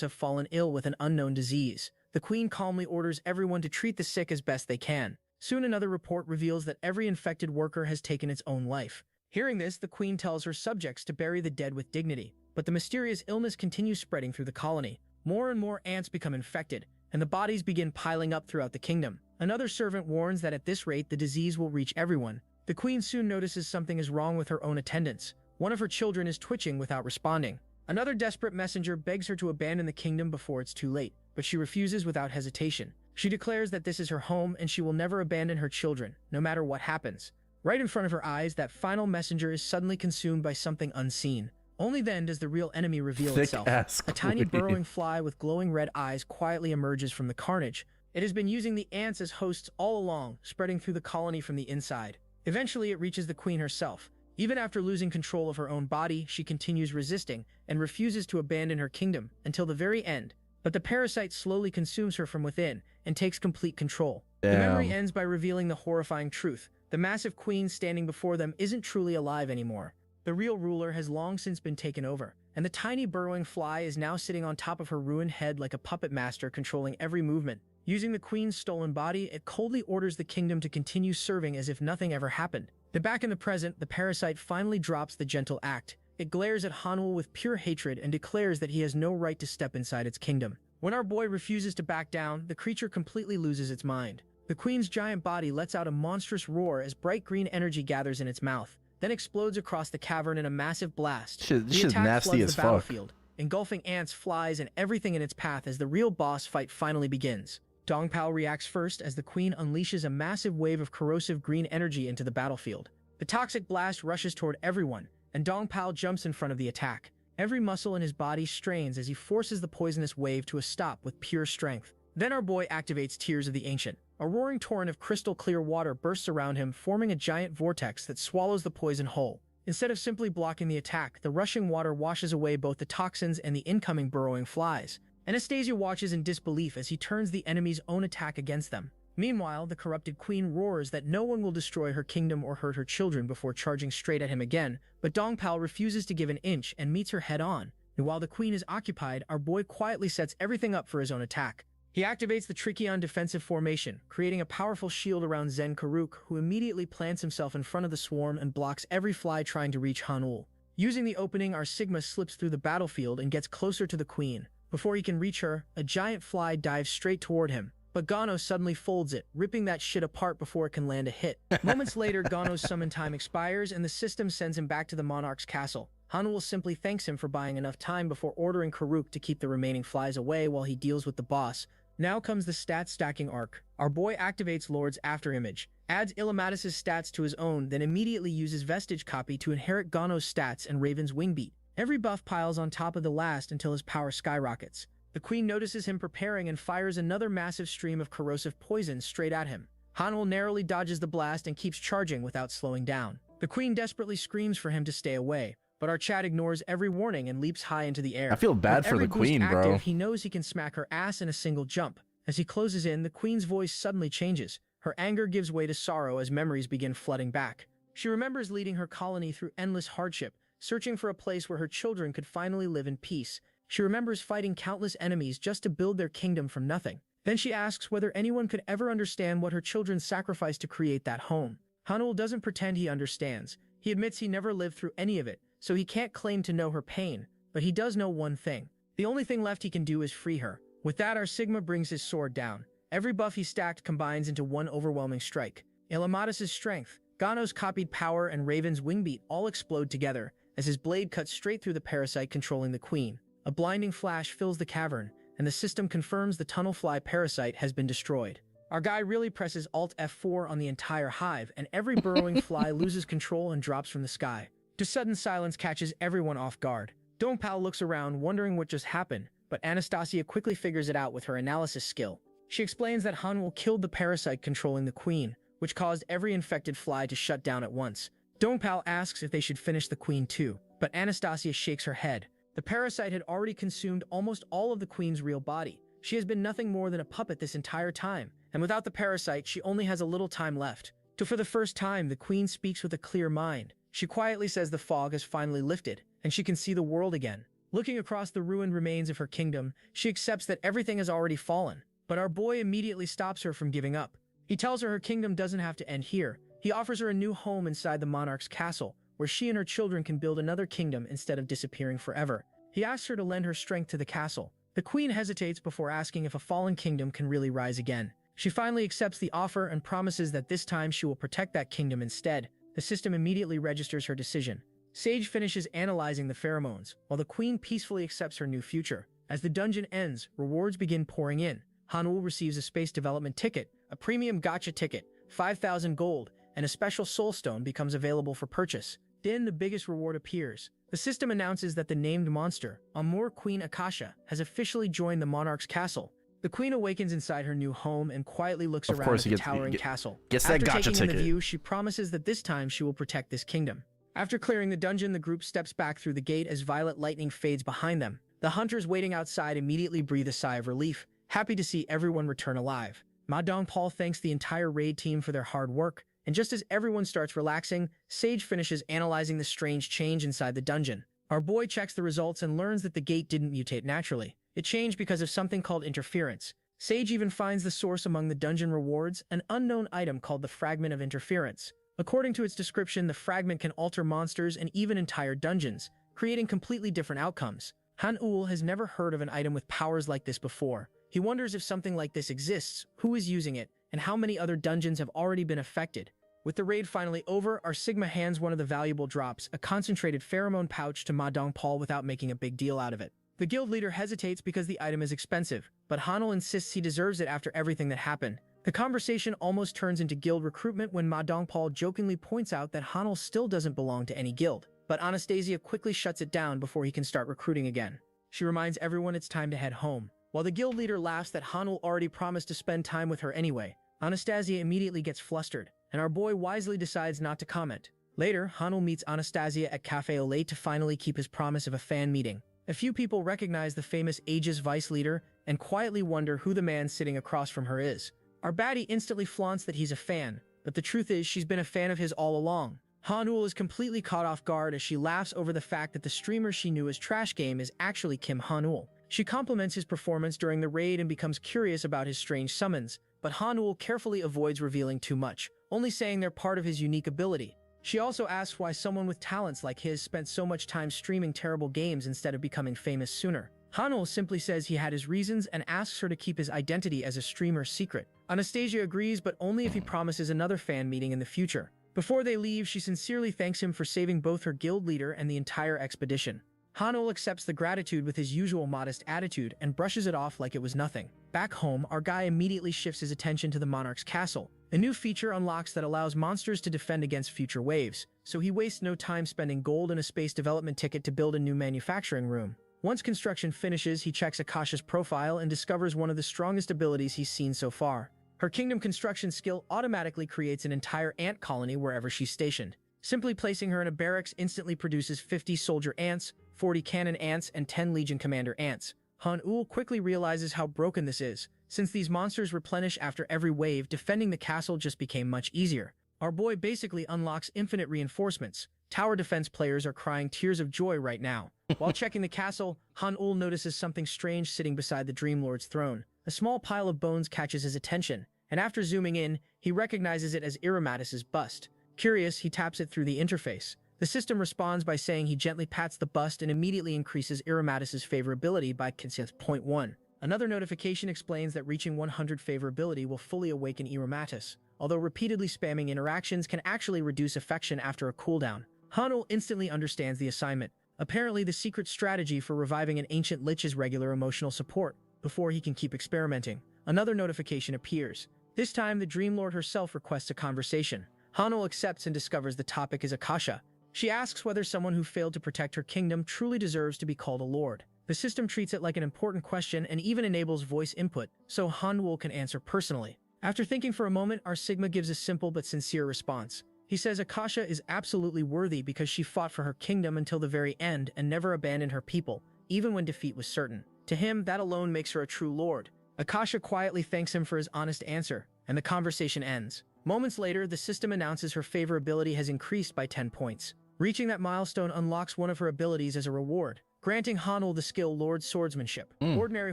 have fallen ill with an unknown disease. The queen calmly orders everyone to treat the sick as best they can. Soon another report reveals that every infected worker has taken its own life. Hearing this, the queen tells her subjects to bury the dead with dignity. But the mysterious illness continues spreading through the colony. More and more ants become infected, and the bodies begin piling up throughout the kingdom. Another servant warns that at this rate the disease will reach everyone. The queen soon notices something is wrong with her own attendants. One of her children is twitching without responding. Another desperate messenger begs her to abandon the kingdom before it's too late, but she refuses without hesitation. She declares that this is her home and she will never abandon her children, no matter what happens. Right in front of her eyes, that final messenger is suddenly consumed by something unseen. Only then does the real enemy reveal itself. A tiny burrowing fly with glowing red eyes quietly emerges from the carnage. It has been using the ants as hosts all along, spreading through the colony from the inside. Eventually, it reaches the queen herself. Even after losing control of her own body, she continues resisting and refuses to abandon her kingdom until the very end. But the parasite slowly consumes her from within and takes complete control. Damn. The memory ends by revealing the horrifying truth. The massive queen standing before them isn't truly alive anymore. The real ruler has long since been taken over, and the tiny burrowing fly is now sitting on top of her ruined head like a puppet master controlling every movement. Using the queen's stolen body, it coldly orders the kingdom to continue serving as if nothing ever happened. Back in the present, the parasite finally drops the gentle act. It glares at Hanul with pure hatred and declares that he has no right to step inside its kingdom. When our boy refuses to back down, the creature completely loses its mind. The queen's giant body lets out a monstrous roar as bright green energy gathers in its mouth, then explodes across the cavern in a massive blast. This shit's nasty as fuck. Battlefield, engulfing ants, flies, and everything in its path as the real boss fight finally begins. Dongpal reacts first as the queen unleashes a massive wave of corrosive green energy into the battlefield. The toxic blast rushes toward everyone, and Dongpal jumps in front of the attack. Every muscle in his body strains as he forces the poisonous wave to a stop with pure strength. Then our boy activates Tears of the Ancient. A roaring torrent of crystal clear water bursts around him, forming a giant vortex that swallows the poison whole. Instead of simply blocking the attack, the rushing water washes away both the toxins and the incoming burrowing flies. Anastasia watches in disbelief as he turns the enemy's own attack against them. Meanwhile, the corrupted queen roars that no one will destroy her kingdom or hurt her children before charging straight at him again, but Dongpal refuses to give an inch and meets her head-on. And while the queen is occupied, our boy quietly sets everything up for his own attack. He activates the Trichion defensive formation, creating a powerful shield around Zen Karuk, who immediately plants himself in front of the swarm and blocks every fly trying to reach Hanul. Using the opening, our Sigma slips through the battlefield and gets closer to the queen. Before he can reach her, a giant fly dives straight toward him, but Gano suddenly folds it, ripping that shit apart before it can land a hit. Moments later, Gano's summon time expires and the system sends him back to the monarch's castle. Hanul simply thanks him for buying enough time before ordering Karuk to keep the remaining flies away while he deals with the boss. Now comes the stat stacking arc. Our boy activates Lord's Afterimage, adds Illimatis' stats to his own, then immediately uses Vestige Copy to inherit Gano's stats and Raven's Wingbeat. Every buff piles on top of the last until his power skyrockets. The queen notices him preparing and fires another massive stream of corrosive poison straight at him. Hanul narrowly dodges the blast and keeps charging without slowing down. The queen desperately screams for him to stay away, but our Chad ignores every warning and leaps high into the air. I feel bad for the queen, bro. He knows he can smack her ass in a single jump. As he closes in, the queen's voice suddenly changes. Her anger gives way to sorrow as memories begin flooding back. She remembers leading her colony through endless hardship, searching for a place where her children could finally live in peace. She remembers fighting countless enemies just to build their kingdom from nothing. Then she asks whether anyone could ever understand what her children sacrificed to create that home. Hanul doesn't pretend he understands. He admits he never lived through any of it, so he can't claim to know her pain, but he does know one thing. The only thing left he can do is free her. With that, our Sigma brings his sword down. Every buff he stacked combines into one overwhelming strike. Illimatis' strength, Gano's copied power, and Raven's Wingbeat all explode together as his blade cuts straight through the parasite controlling the queen. A blinding flash fills the cavern, and the system confirms the tunnelfly parasite has been destroyed. Our guy really presses Alt F4 on the entire hive, and every burrowing fly loses control and drops from the sky. The sudden silence catches everyone off guard. Dongpal looks around, wondering what just happened, but Anastasia quickly figures it out with her analysis skill. She explains that Hanul killed the parasite controlling the queen, which caused every infected fly to shut down at once. Dongpal asks if they should finish the queen too, but Anastasia shakes her head. The parasite had already consumed almost all of the queen's real body. She has been nothing more than a puppet this entire time, and without the parasite, she only has a little time left. So for the first time, the queen speaks with a clear mind. She quietly says the fog has finally lifted, and she can see the world again. Looking across the ruined remains of her kingdom, she accepts that everything has already fallen, but our boy immediately stops her from giving up. He tells her kingdom doesn't have to end here. He offers her a new home inside the monarch's castle, where she and her children can build another kingdom instead of disappearing forever. He asks her to lend her strength to the castle. The queen hesitates before asking if a fallen kingdom can really rise again. She finally accepts the offer and promises that this time she will protect that kingdom instead. The system immediately registers her decision. Sage finishes analyzing the pheromones, while the queen peacefully accepts her new future. As the dungeon ends, rewards begin pouring in. Hanul receives a space development ticket, a premium gacha ticket, 5,000 gold, and a special soul stone becomes available for purchase. Then the biggest reward appears. The system announces that the named monster, Amur Queen Akasha, has officially joined the monarch's castle. The queen awakens inside her new home and quietly looks around at the towering castle. Gets that After gacha taking in the ticket. view, she promises that this time she will protect this kingdom. After clearing the dungeon, the group steps back through the gate as violet lightning fades behind them. The hunters waiting outside immediately breathe a sigh of relief, happy to see everyone return alive. Ma Dongpal thanks the entire raid team for their hard work, and just as everyone starts relaxing, Sage finishes analyzing the strange change inside the dungeon. Our boy checks the results and learns that the gate didn't mutate naturally. It changed because of something called interference. Sage even finds the source among the dungeon rewards, an unknown item called the Fragment of Interference. According to its description, the fragment can alter monsters and even entire dungeons, creating completely different outcomes. Hanul has never heard of an item with powers like this before. He wonders if something like this exists, who is using it, and how many other dungeons have already been affected. With the raid finally over, our Sigma hands one of the valuable drops, a concentrated pheromone pouch, to Ma Dongpal without making a big deal out of it. The guild leader hesitates because the item is expensive, but Hanul insists he deserves it after everything that happened. The conversation almost turns into guild recruitment when Ma Dongpal jokingly points out that Hanul still doesn't belong to any guild, but Anastasia quickly shuts it down before he can start recruiting again. She reminds everyone it's time to head home. While the guild leader laughs that Hanul already promised to spend time with her anyway, Anastasia immediately gets flustered, and our boy wisely decides not to comment. Later, Hanul meets Anastasia at Cafe Olay to finally keep his promise of a fan meeting. A few people recognize the famous Aegis vice leader and quietly wonder who the man sitting across from her is. Our baddie instantly flaunts that he's a fan, but the truth is she's been a fan of his all along. Hanul is completely caught off guard as she laughs over the fact that the streamer she knew as Trash Game is actually Kim Hanul. She compliments his performance during the raid and becomes curious about his strange summons, but Hanul carefully avoids revealing too much, only saying they're part of his unique ability. She also asks why someone with talents like his spent so much time streaming terrible games instead of becoming famous sooner. Hanul simply says he had his reasons and asks her to keep his identity as a streamer secret. Anastasia agrees, but only if he promises another fan meeting in the future. Before they leave, she sincerely thanks him for saving both her guild leader and the entire expedition. Hanul accepts the gratitude with his usual modest attitude and brushes it off like it was nothing. Back home, our guy immediately shifts his attention to the monarch's castle. A new feature unlocks that allows monsters to defend against future waves, so he wastes no time spending gold and a space development ticket to build a new manufacturing room. Once construction finishes, he checks Akasha's profile and discovers one of the strongest abilities he's seen so far. Her kingdom construction skill automatically creates an entire ant colony wherever she's stationed. Simply placing her in a barracks instantly produces 50 soldier ants, 40 cannon ants, and 10 legion commander ants. Han-Ul quickly realizes how broken this is. Since these monsters replenish after every wave, defending the castle just became much easier. Our boy basically unlocks infinite reinforcements. Tower defense players are crying tears of joy right now. While checking the castle, Han-Ul notices something strange sitting beside the Dream Lord's throne. A small pile of bones catches his attention, and after zooming in, he recognizes it as Iramatus's bust. Curious, he taps it through the interface. The system responds by saying he gently pats the bust and immediately increases Iramatus's favorability by 0.1. Another notification explains that reaching 100 favorability will fully awaken Iramatus, although repeatedly spamming interactions can actually reduce affection after a cooldown. Hanul instantly understands the assignment. Apparently, the secret strategy for reviving an ancient lich is regular emotional support, before he can keep experimenting. Another notification appears. This time, the Dream Lord herself requests a conversation. Hanul accepts and discovers the topic is Akasha. She asks whether someone who failed to protect her kingdom truly deserves to be called a lord. The system treats it like an important question and even enables voice input, so Hanul can answer personally. After thinking for a moment, our Sigma gives a simple but sincere response. He says Akasha is absolutely worthy because she fought for her kingdom until the very end and never abandoned her people, even when defeat was certain. To him, that alone makes her a true lord. Akasha quietly thanks him for his honest answer, and the conversation ends. Moments later, the system announces her favorability has increased by 10 points. Reaching that milestone unlocks one of her abilities as a reward, granting Hanul the skill Lord Swordsmanship, ordinary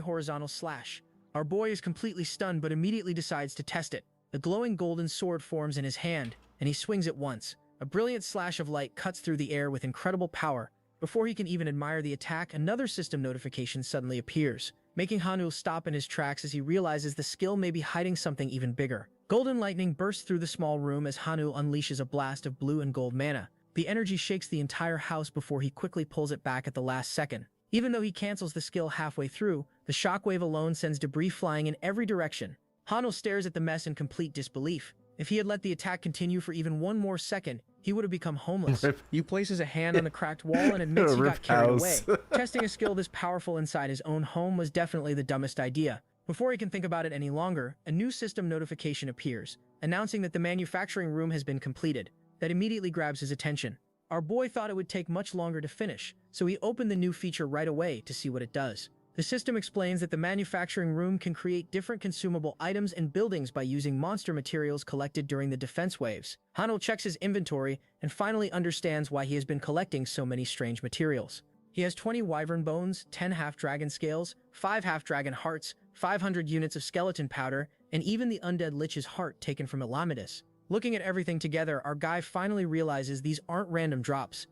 horizontal slash. Our boy is completely stunned but immediately decides to test it. A glowing golden sword forms in his hand, and he swings it once. A brilliant slash of light cuts through the air with incredible power. Before he can even admire the attack, another system notification suddenly appears, making Hanul stop in his tracks as he realizes the skill may be hiding something even bigger. Golden lightning bursts through the small room as Hanul unleashes a blast of blue and gold mana. The energy shakes the entire house before he quickly pulls it back at the last second. Even though he cancels the skill halfway through, the shockwave alone sends debris flying in every direction. Hanul stares at the mess in complete disbelief. If he had let the attack continue for even one more second, he would have become homeless. He places a hand on the cracked wall and admits he got carried away. Testing a skill this powerful inside his own home was definitely the dumbest idea. Before he can think about it any longer, a new system notification appears, announcing that the manufacturing room has been completed. That immediately grabs his attention. Our boy thought it would take much longer to finish, so he opened the new feature right away to see what it does. The system explains that the manufacturing room can create different consumable items and buildings by using monster materials collected during the defense waves. Hanul checks his inventory and finally understands why he has been collecting so many strange materials. He has 20 wyvern bones, 10 half-dragon scales, 5 half-dragon hearts, 500 units of skeleton powder, and even the undead lich's heart taken from Elamadus. Looking at everything together, our guy finally realizes these aren't random drops.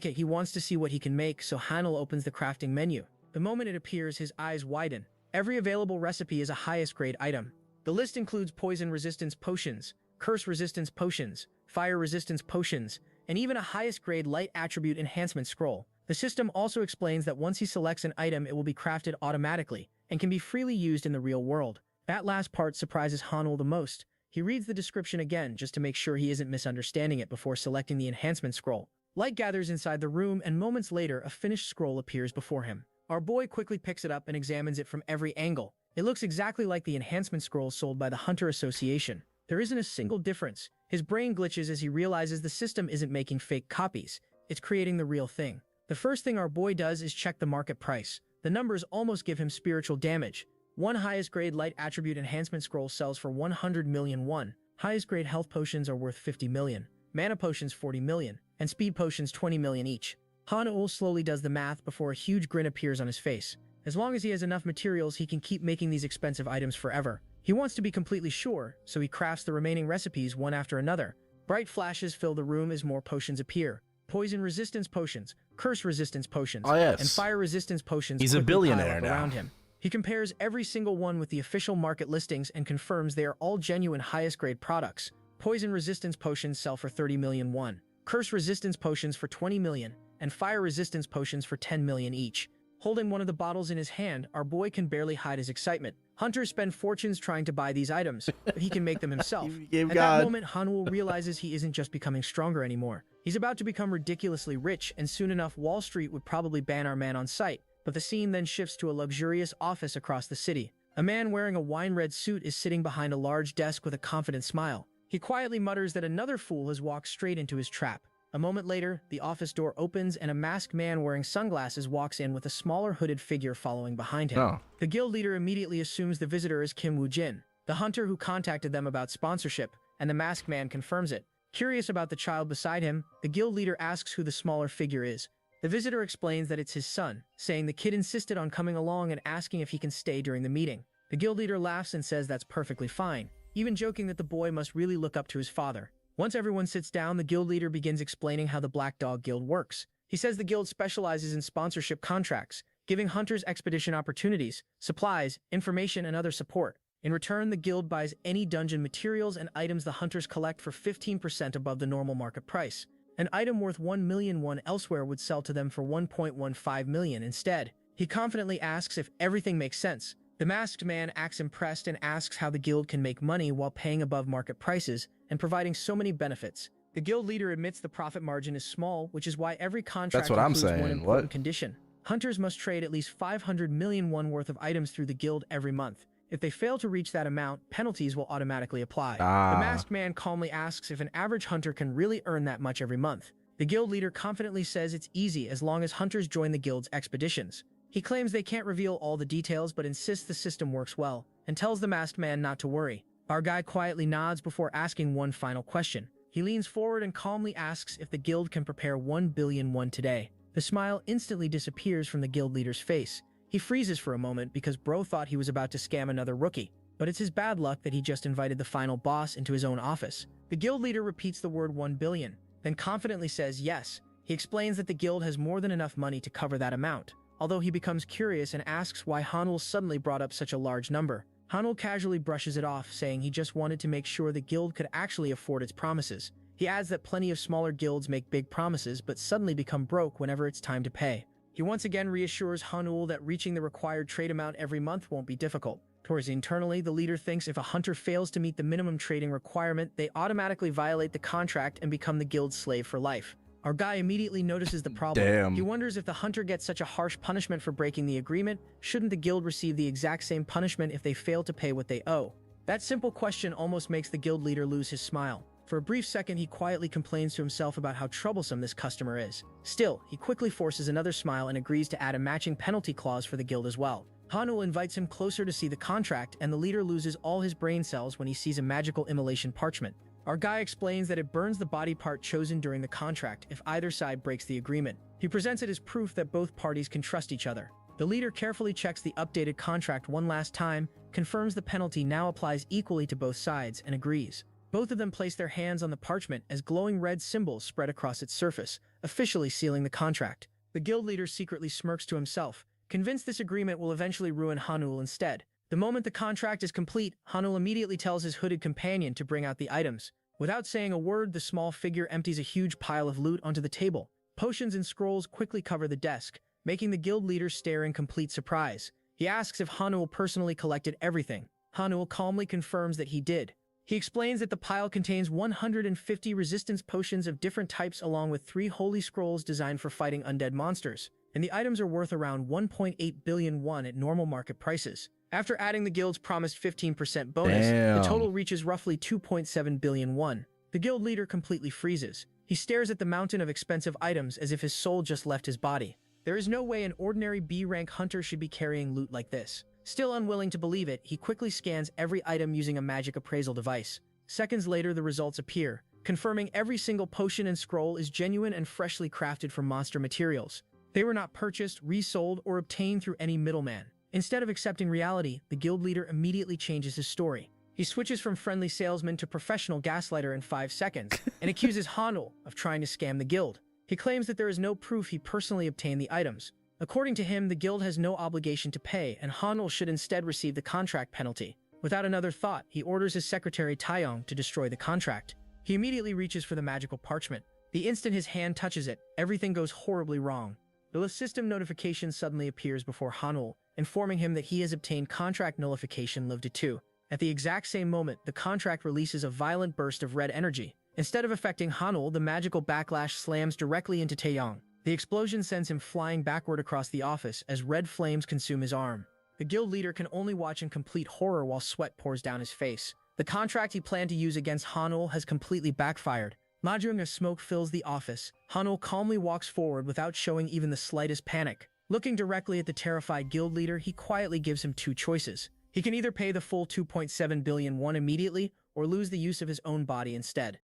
He wants to see what he can make, so Hanul opens the crafting menu. The moment it appears, his eyes widen. Every available recipe is a highest grade item. The list includes poison resistance potions, curse resistance potions, fire resistance potions, and even a highest grade light attribute enhancement scroll. The system also explains that once he selects an item, it will be crafted automatically and can be freely used in the real world. That last part surprises Hanul the most. He reads the description again just to make sure he isn't misunderstanding it before selecting the enhancement scroll. Light gathers inside the room, and moments later, a finished scroll appears before him. Our boy quickly picks it up and examines it from every angle. It looks exactly like the enhancement scroll sold by the Hunter Association. There isn't a single difference. His brain glitches as he realizes the system isn't making fake copies. It's creating the real thing. The first thing our boy does is check the market price. The numbers almost give him spiritual damage. One highest grade light attribute enhancement scroll sells for 100 million won. Highest grade health potions are worth 50 million. Mana potions 40 million. And speed potions 20 million each. Hanul slowly does the math before a huge grin appears on his face. As long as he has enough materials, he can keep making these expensive items forever. He wants to be completely sure, so he crafts the remaining recipes one after another. Bright flashes fill the room as more potions appear. Poison resistance potions, curse resistance potions, Oh, yes. and fire resistance potions He's a quickly pile billionaire up now. around him. He compares every single one with the official market listings and confirms they are all genuine highest grade products. Poison resistance potions sell for 30 million won, curse resistance potions for 20 million, and fire resistance potions for 10 million each. Holding one of the bottles in his hand, our boy can barely hide his excitement. Hunters spend fortunes trying to buy these items, but he can make them himself. At that moment, Hanwoo realizes he isn't just becoming stronger anymore. He's about to become ridiculously rich, and soon enough Wall Street would probably ban our man on sight. But the scene then shifts to a luxurious office across the city. A man wearing a wine-red suit is sitting behind a large desk with a confident smile. He quietly mutters that another fool has walked straight into his trap. A moment later, the office door opens and a masked man wearing sunglasses walks in with a smaller hooded figure following behind him. Oh. The guild leader immediately assumes the visitor is Kim Woo-jin, the hunter who contacted them about sponsorship, and the masked man confirms it. Curious about the child beside him, the guild leader asks who the smaller figure is. The visitor explains that it's his son, saying the kid insisted on coming along and asking if he can stay during the meeting. The guild leader laughs and says that's perfectly fine, even joking that the boy must really look up to his father. Once everyone sits down, the guild leader begins explaining how the Black Dog Guild works. He says the guild specializes in sponsorship contracts, giving hunters expedition opportunities, supplies, information, and other support. In return, the guild buys any dungeon materials and items the hunters collect for 15% above the normal market price. An item worth 1 million won elsewhere would sell to them for 1.15 million instead. He confidently asks if everything makes sense. The masked man acts impressed and asks how the guild can make money while paying above market prices and providing so many benefits. The guild leader admits the profit margin is small, which is why every contract That's what I'm includes one saying. important What? condition. Hunters must trade at least 500 million won worth of items through the guild every month. If they fail to reach that amount, penalties will automatically apply. Ah. The masked man calmly asks if an average hunter can really earn that much every month. The guild leader confidently says it's easy as long as hunters join the guild's expeditions. He claims they can't reveal all the details but insists the system works well, and tells the masked man not to worry. Our guy quietly nods before asking one final question. He leans forward and calmly asks if the guild can prepare 1 billion won today. The smile instantly disappears from the guild leader's face. He freezes for a moment because bro thought he was about to scam another rookie. But it's his bad luck that he just invited the final boss into his own office. The guild leader repeats the word 1 billion, then confidently says yes. He explains that the guild has more than enough money to cover that amount. Although he becomes curious and asks why Hanul suddenly brought up such a large number. Hanul casually brushes it off, saying he just wanted to make sure the guild could actually afford its promises. He adds that plenty of smaller guilds make big promises but suddenly become broke whenever it's time to pay. He once again reassures Hanul that reaching the required trade amount every month won't be difficult. Towards internally, the leader thinks if a hunter fails to meet the minimum trading requirement, they automatically violate the contract and become the guild's slave for life. Our guy immediately notices the problem. Damn. He wonders if the hunter gets such a harsh punishment for breaking the agreement, shouldn't the guild receive the exact same punishment if they fail to pay what they owe? That simple question almost makes the guild leader lose his smile. For a brief second, he quietly complains to himself about how troublesome this customer is. Still, he quickly forces another smile and agrees to add a matching penalty clause for the guild as well. Hanul invites him closer to see the contract, and the leader loses all his brain cells when he sees a magical immolation parchment. Our guy explains that it burns the body part chosen during the contract if either side breaks the agreement. He presents it as proof that both parties can trust each other. The leader carefully checks the updated contract one last time, confirms the penalty now applies equally to both sides, and agrees. Both of them place their hands on the parchment as glowing red symbols spread across its surface, officially sealing the contract. The guild leader secretly smirks to himself, convinced this agreement will eventually ruin Hanul instead. The moment the contract is complete, Hanul immediately tells his hooded companion to bring out the items. Without saying a word, the small figure empties a huge pile of loot onto the table. Potions and scrolls quickly cover the desk, making the guild leader stare in complete surprise. He asks if Hanul personally collected everything. Hanul calmly confirms that he did. He explains that the pile contains 150 resistance potions of different types along with 3 holy scrolls designed for fighting undead monsters, and the items are worth around 1.8 billion won at normal market prices. After adding the guild's promised 15% bonus, the total reaches roughly 2.7 billion won. The guild leader completely freezes. He stares at the mountain of expensive items as if his soul just left his body. There is no way an ordinary B-rank hunter should be carrying loot like this. Still unwilling to believe it, he quickly scans every item using a magic appraisal device. Seconds later, the results appear, confirming every single potion and scroll is genuine and freshly crafted from monster materials. They were not purchased, resold, or obtained through any middleman. Instead of accepting reality, the guild leader immediately changes his story. He switches from friendly salesman to professional gaslighter in 5 seconds, and accuses Hanul of trying to scam the guild. He claims that there is no proof he personally obtained the items. According to him, the guild has no obligation to pay, and Hanul should instead receive the contract penalty. Without another thought, he orders his secretary Taeyong to destroy the contract. He immediately reaches for the magical parchment. The instant his hand touches it, everything goes horribly wrong. The system notification suddenly appears before Hanul, informing him that he has obtained contract nullification Lived 2. At the exact same moment, the contract releases a violent burst of red energy. Instead of affecting Hanul, the magical backlash slams directly into Taeyong. The explosion sends him flying backward across the office as red flames consume his arm. The guild leader can only watch in complete horror while sweat pours down his face. The contract he planned to use against Hanul has completely backfired. Lodging as smoke fills the office, Hanul calmly walks forward without showing even the slightest panic. Looking directly at the terrified guild leader, he quietly gives him two choices. He can either pay the full 2.7 billion won immediately, or lose the use of his own body instead.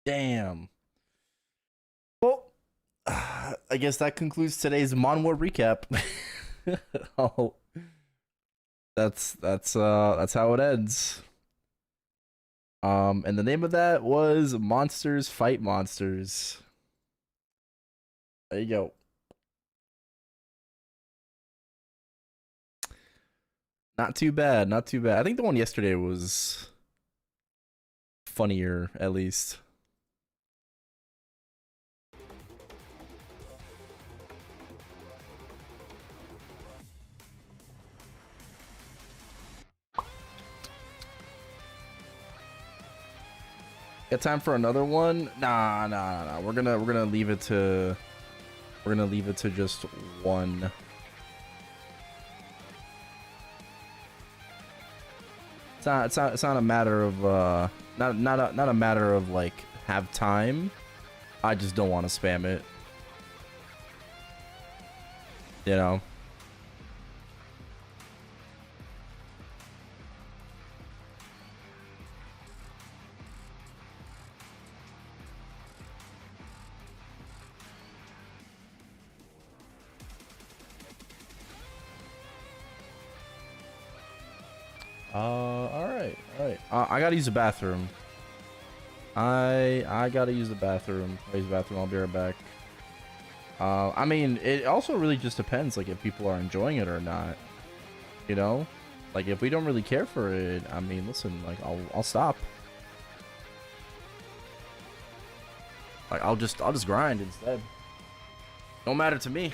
Damn. Well, I guess that concludes today's Mon War recap. Oh, that's how it ends. And the name of that was Monsters Fight Monsters. There you go. Not too bad, not too bad. I think the one yesterday was funnier, at least. Got time for another one? Nah. We're gonna leave it to just one. It's not a matter of not a matter of like have time. I just don't want to spam it. You know. All right. I gotta use the bathroom. I gotta use the bathroom. I'll use the bathroom. I'll be right back. I mean, it also really just depends, like, if people are enjoying it or not. You know, like, if we don't really care for it, I mean, listen, like, I'll stop. Like, I'll just grind instead. Don't matter to me.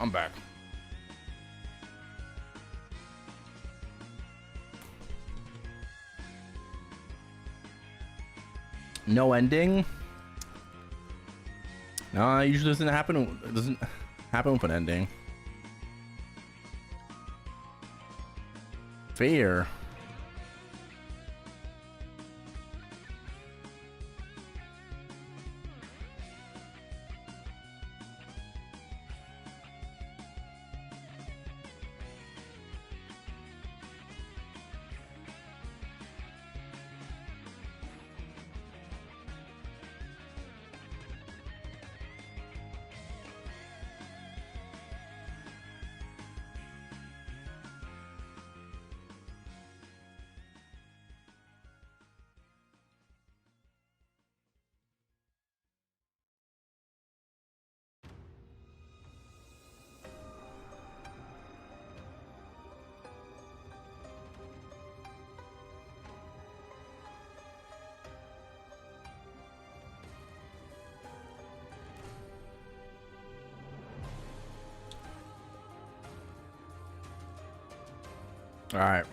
I'm back. No ending? No, it usually doesn't happen. It doesn't happen with an ending. Fair. All right.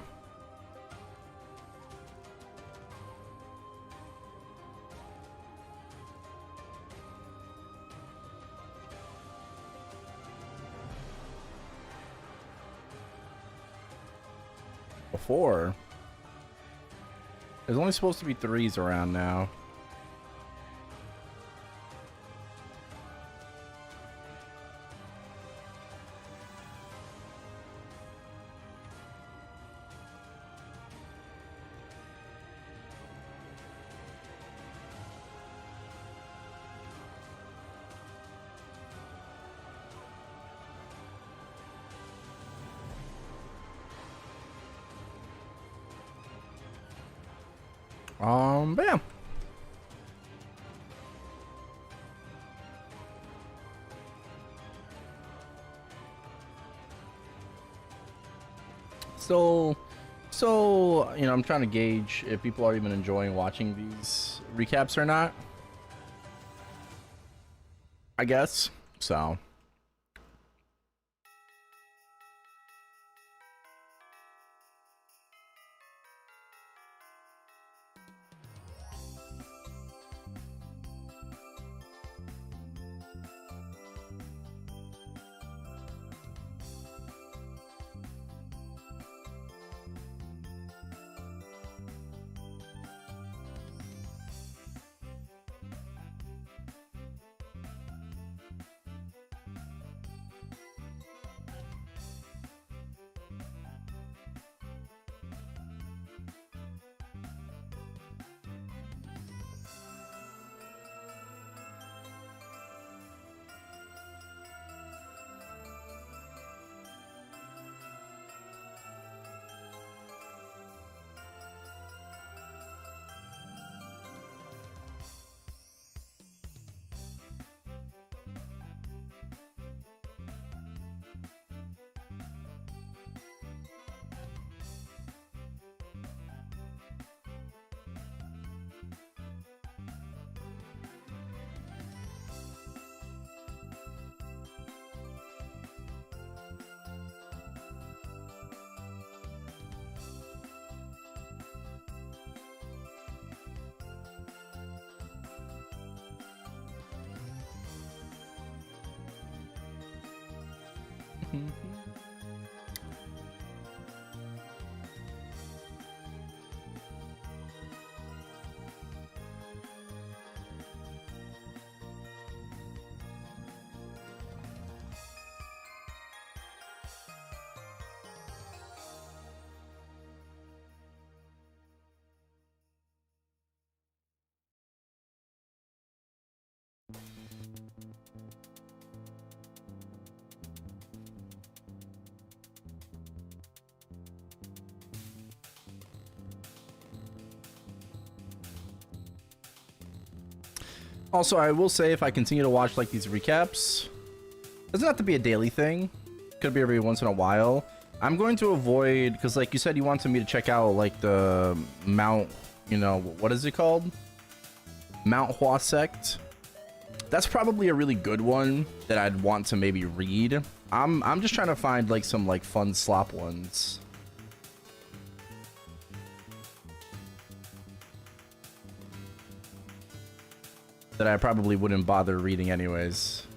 Before, there's only supposed to be 3s around now. Bam. So, you know, I'm trying to gauge if people are even enjoying watching these recaps or not. I guess so. Also, I will say, if I continue to watch like these recaps, doesn't have to be a daily thing. Could be every once in a while. I'm going to avoid, because like you said, you wanted me to check out like the Mount, you know, what is it called? Mount Hua sect. That's probably a really good one that I'd want to maybe read I'm just trying to find like some like fun slop ones. That I probably wouldn't bother reading anyways.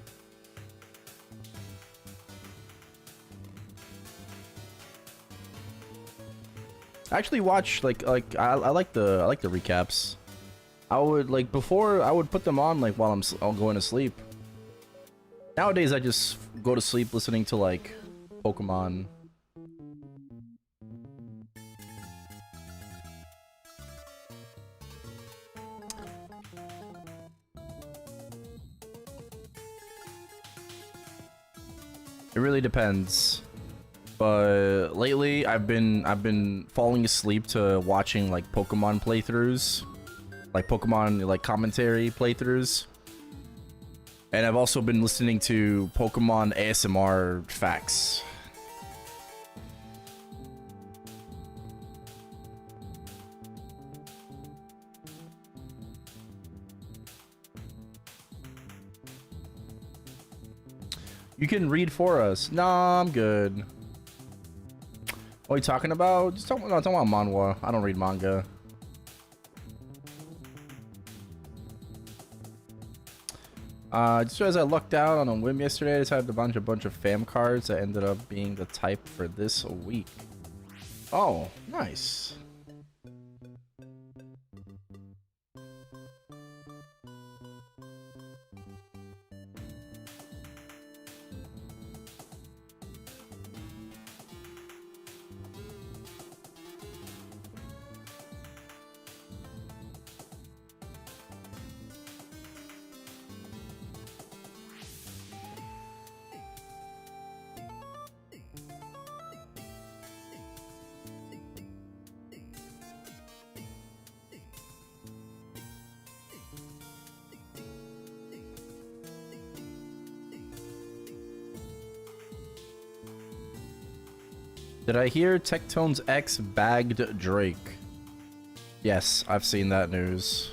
I actually watch like I like the recaps. I would like before I would put them on like while I'm going to sleep. Nowadays I just go to sleep listening to like Pokemon. It really depends. But lately I've been falling asleep to watching like Pokemon playthroughs. Like Pokemon like commentary playthroughs. And I've also been listening to Pokemon ASMR facts. You can read for us. Nah, I'm good. What are you talking about? Just talking about manhwa. I don't read manga. Just as I lucked out on a whim yesterday, I decided to bunch a bunch of fam cards that ended up being the type for this week. Oh, nice. Did I hear Tectone's ex bagged Drake? Yes, I've seen that news.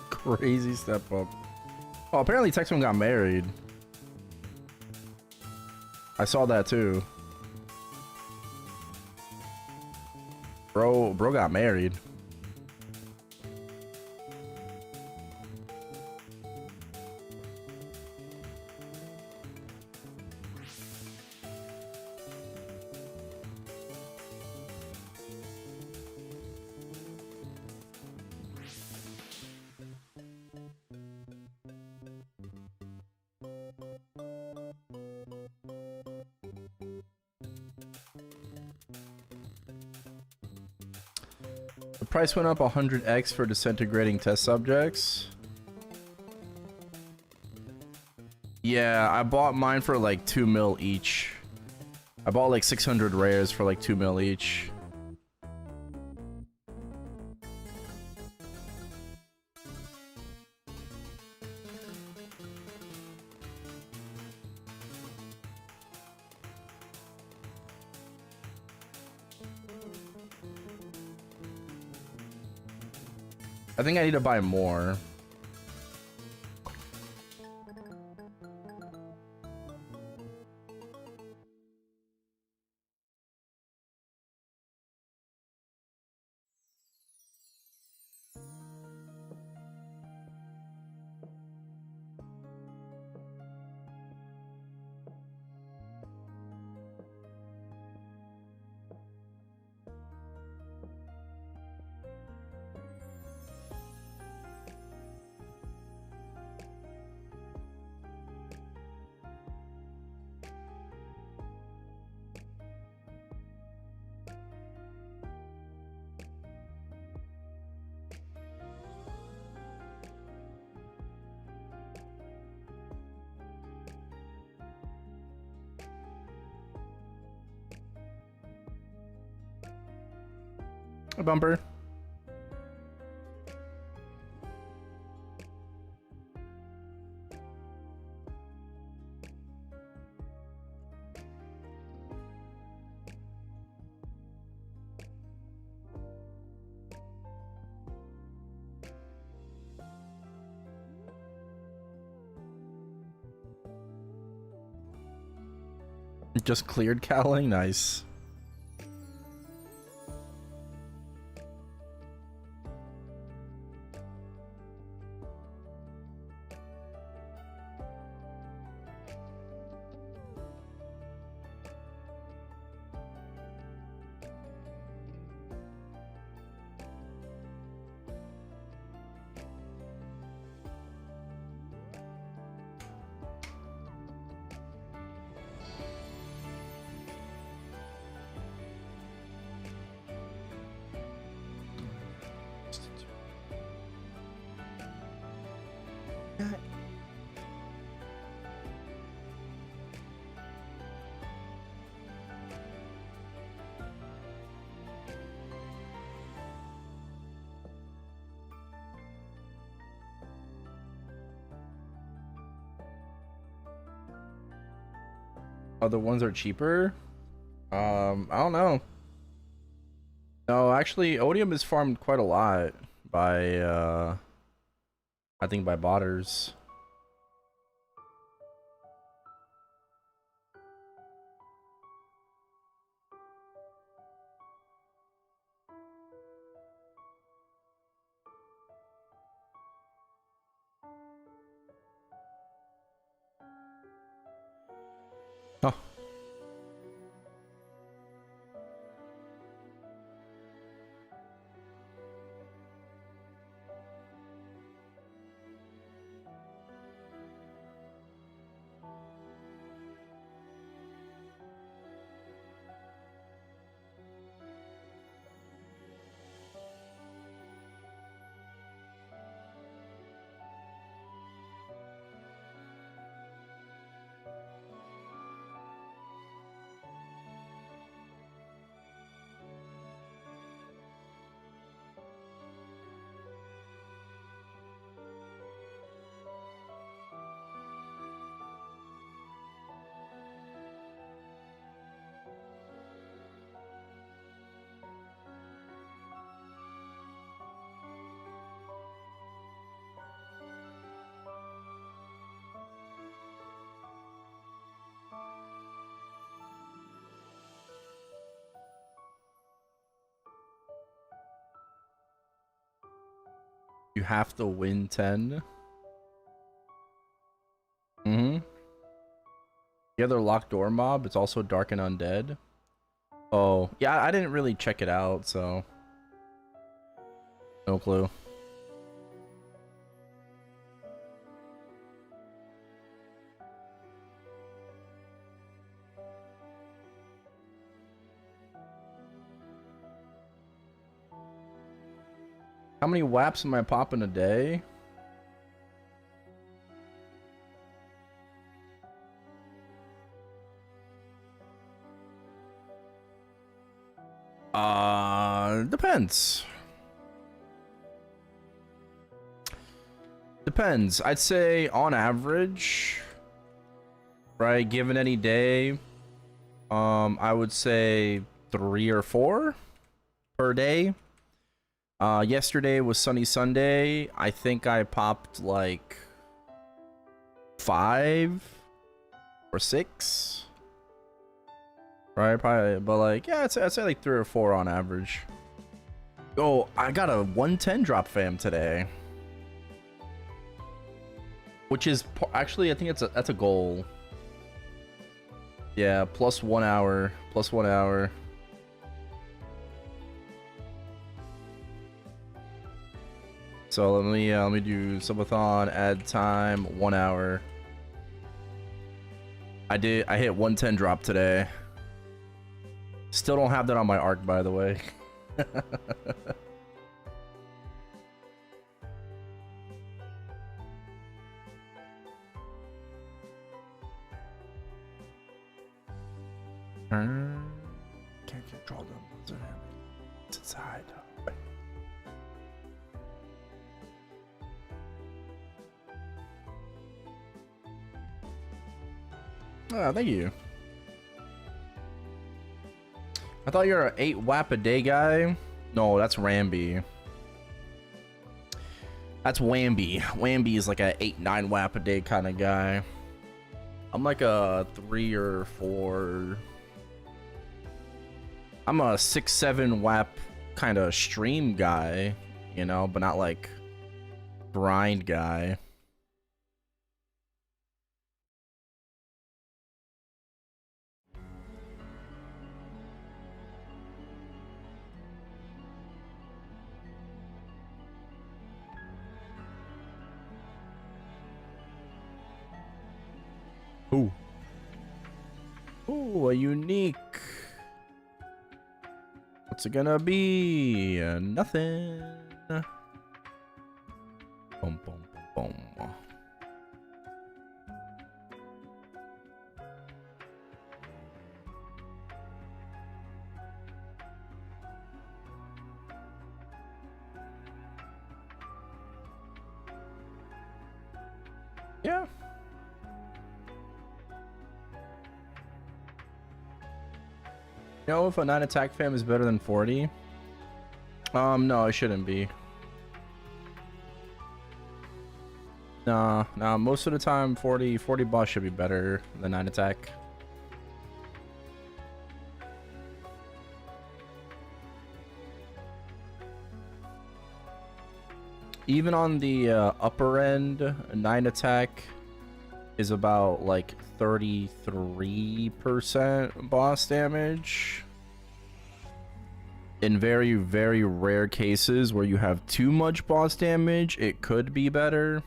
Crazy step up. Oh, apparently Tectone got married. I saw that too. Bro got married. The price went up 100x for disintegrating test subjects. Yeah, I bought mine for like 2 mil each. I bought like 600 rares for like 2 mil each. I think I need to buy more. A bumper. Just cleared cowling, nice. Other ones are cheaper? I don't know. No, actually, Odium is farmed quite a lot by, I think by botters. Oh. You have to win 10. The other locked door mob, it's also dark and undead. Oh, yeah, I didn't really check it out, so no clue. How many whaps am I popping a day? Depends. Depends. I'd say on average, right, given any day, I would say 3 or 4 per day. Yesterday was Sunny Sunday. I think I popped like 5 or 6. Right, probably, but like, yeah, I'd say like 3 or 4 on average. Oh, I got a 110 drop fam today, which is actually, I think that's a goal. Yeah, plus 1 hour, plus 1 hour. So let me do subathon, add time, 1 hour. I hit 110 drop today. Still don't have that on my arc, by the way. Can't control them. It's inside. Oh, thank you. I thought you're an 8 whap a day guy. No, that's Ramby. That's Wamby. Wamby is like a 8-9 whap a day kind of guy. I'm like a 3 or 4. I'm a 6-7 WAP kind of stream guy, you know, but not like grind guy. Ooh. Ooh, a unique. What's it gonna be? Nothing. Boom, boom, boom, boom. Yeah. You know if a 9 attack fam is better than 40? No, it shouldn't be. Nah, most of the time 40 boss should be better than 9 attack. Even on the upper end, 9 attack is about like 33% boss damage. In very, very rare cases where you have too much boss damage, it could be better.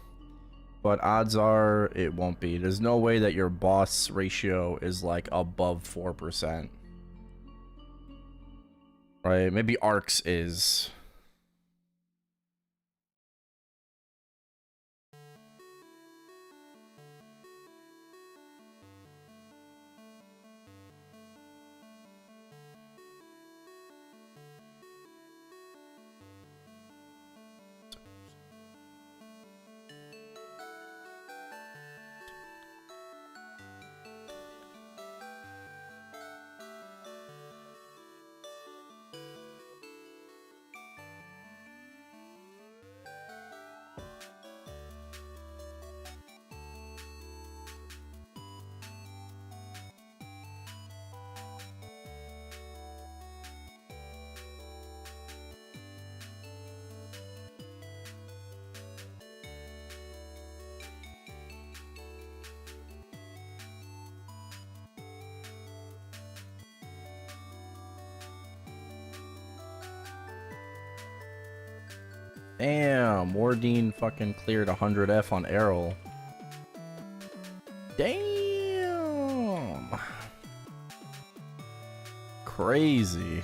But odds are it won't be. There's no way that your boss ratio is like above 4%. Right? Maybe Arcs is. Damn, Wardine fucking cleared 100F on Erel. Damn. Crazy.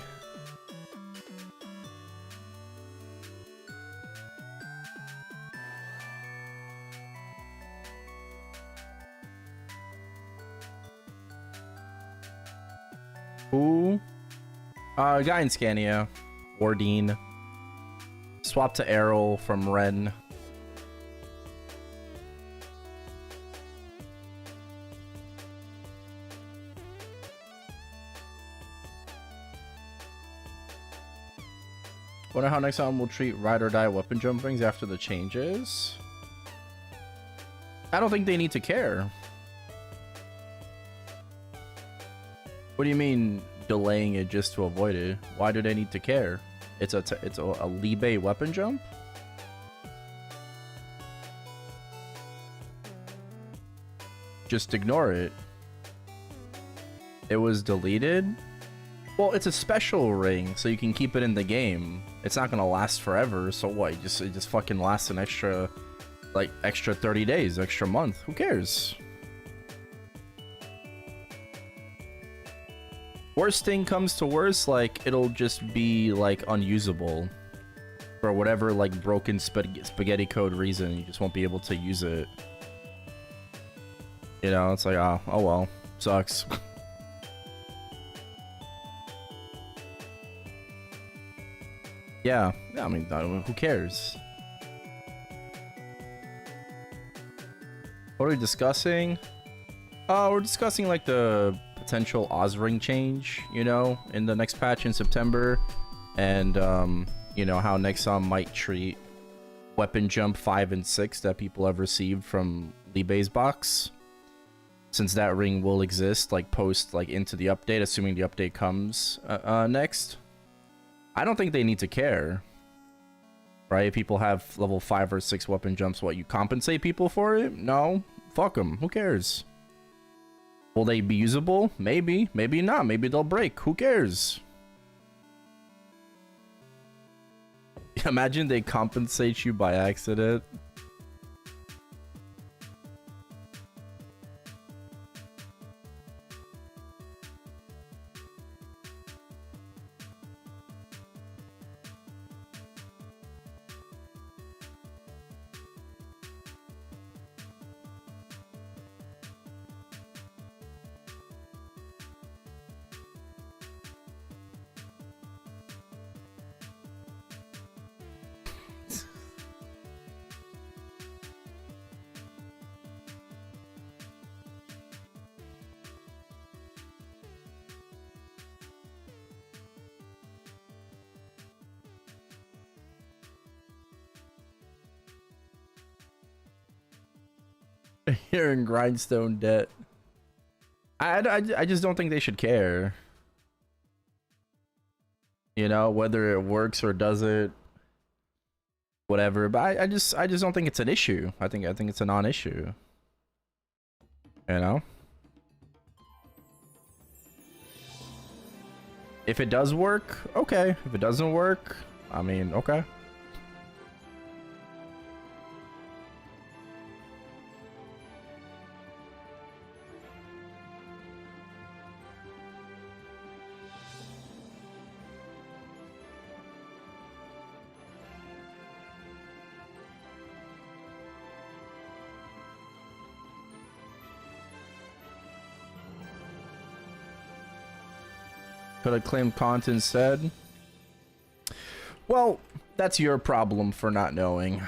Who? Guy in Scania. Wardine. Swap to Erel from Ren. Wonder how next album will treat ride or die weapon jumpings after the changes. I don't think they need to care. What do you mean delaying it just to avoid it? Why do they need to care? It's a Libe weapon jump? Just ignore it. It was deleted? Well, it's a special ring, so you can keep it in the game. It's not gonna last forever, so what? It just fucking lasts an extra, like, extra 30 days, extra month. Who cares? Worst thing comes to worst, like, it'll just be, like, unusable. For whatever, like, broken spaghetti code reason, you just won't be able to use it. You know, it's like, oh well. Sucks. Yeah, I mean, who cares? What are we discussing? We're discussing, like, the potential Ozring change, you know, in the next patch in September, and you know, how Nexon might treat weapon jump 5 and 6 that people have received from Libe's box. since that ring will exist, like post like into the update, assuming the update comes next. I don't think they need to care, right? People have level 5 or 6 weapon jumps. What, you compensate people for it? No, fuck them. Who cares? Will they be usable? Maybe, maybe not. Maybe they'll break. Who cares? Imagine they compensate you by accident. You're in grindstone debt. I just don't think they should care. You know, whether it works or doesn't, whatever. But I just don't think it's an issue. I think it's a non-issue. You know? If it does work, okay. If it doesn't work, I mean, okay. Could have claimed content instead. Well, that's your problem for not knowing.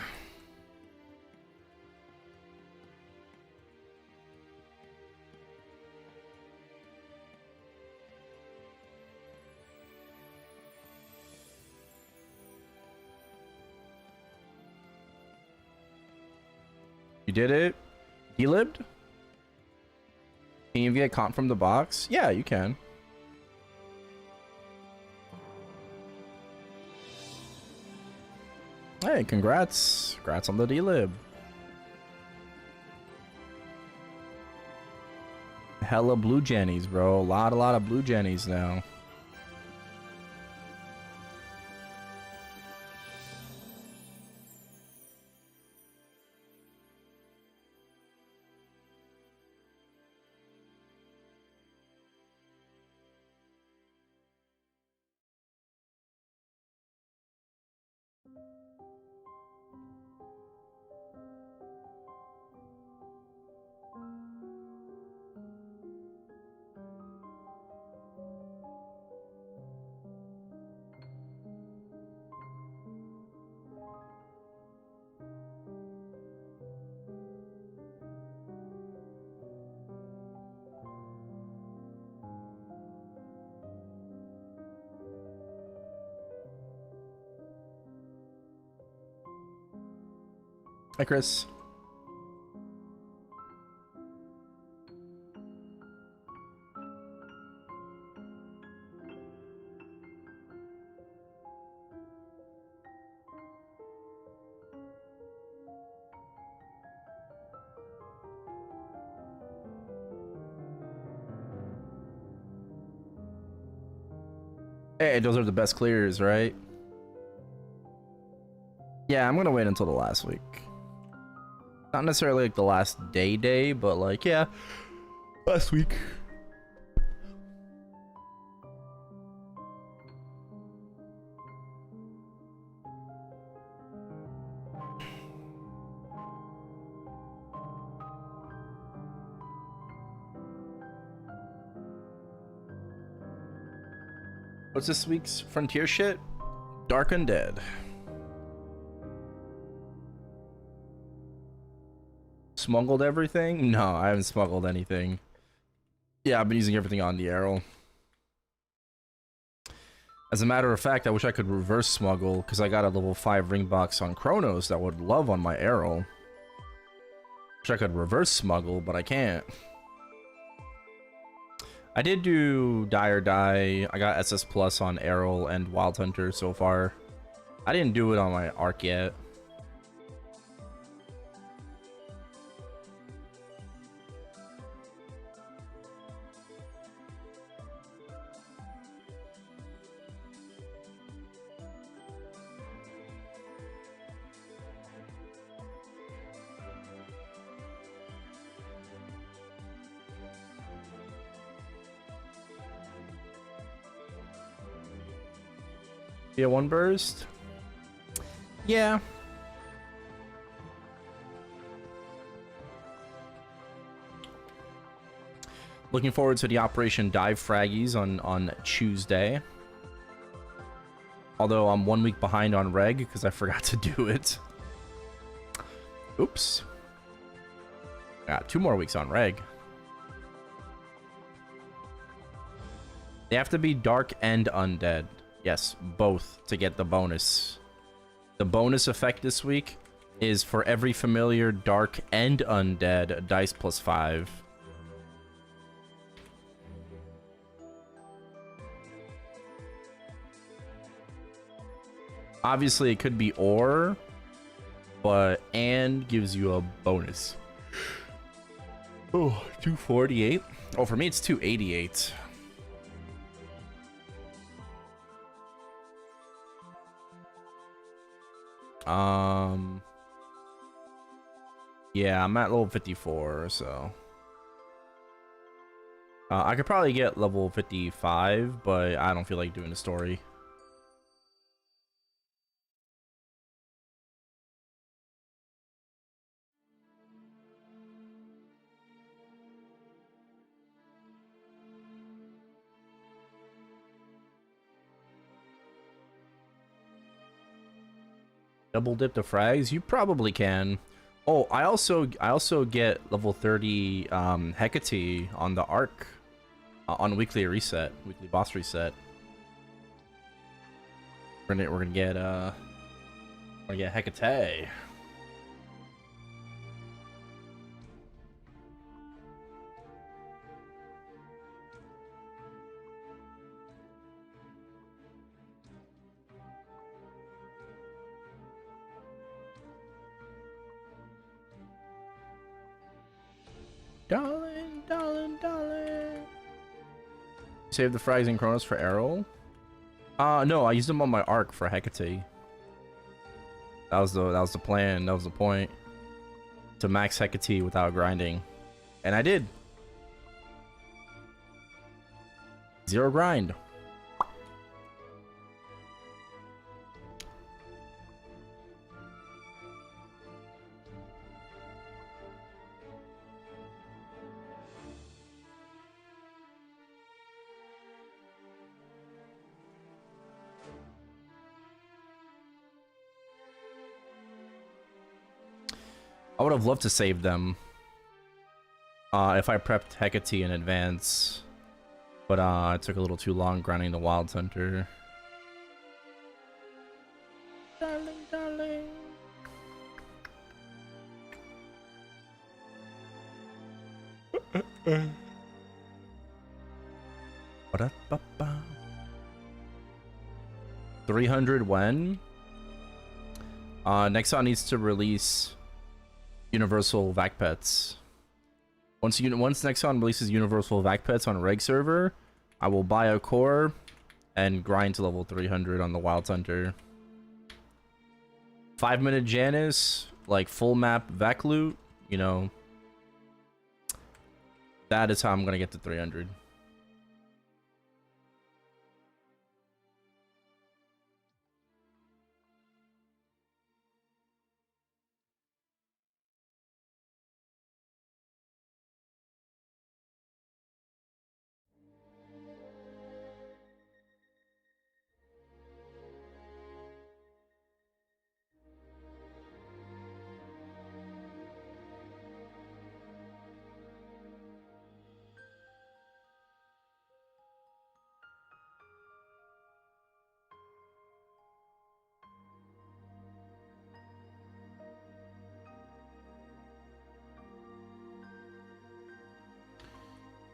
You did it? Delibbed? Can you get comp from the box? Yeah, you can. Hey, congrats. Congrats on the D-Lib. Hella blue jennies, bro. A lot of blue jennies now. Hi, Chris. Hey, those are the best clears, right? Yeah, I'm gonna wait until the last week. Not necessarily like the last day, but like, yeah, last week. What's this week's Frontier shit? Dark Undead. Smuggled everything? No, I haven't smuggled anything. Yeah, I've been using everything on the Erel. As a matter of fact, I wish I could reverse smuggle because I got a level 5 ring box on Chronos that would love on my Erel. Wish I could reverse smuggle, but I can't. I did do Die or Die. I got SS Plus on Erel and Wild Hunter so far. I didn't do it on my Arc yet. Yeah, one burst. Yeah. Looking forward to the Operation Dive Fraggies on Tuesday. Although I'm 1 week behind on Reg because I forgot to do it. Oops. Got 2 more weeks on Reg. They have to be Dark and Undead. Yes, both to get the bonus. The bonus effect this week is for every familiar Dark and Undead, dice +5. Obviously, it could be or, but and gives you a bonus. Oh, 248. Oh, for me, it's 288. Yeah, I'm at level 54, so I could probably get level 55, but I don't feel like doing the story. Double dip the frags? You probably can. Oh, I also get level 30 Hecate on the Arc on weekly boss reset. We're gonna get Hecate. Darling, darling, darling. Save the frags and Chronos for Erel? No, I used them on my Arc for Hecate. That was the plan. That was the point. To max Hecate without grinding. And I did. 0 grind. I would have loved to save them if I prepped Hecate in advance, but it took a little too long grinding the Wild Hunter. Darling, darling. Ba-da-ba-ba. 300 when? Nexon needs to release Universal Vac Pets. Once Nexon releases Universal Vac Pets on a reg server, I will buy a core and grind to level 300 on the Wild Hunter. 5-minute Janus, like full map Vac loot, you know. That is how I'm gonna get to 300.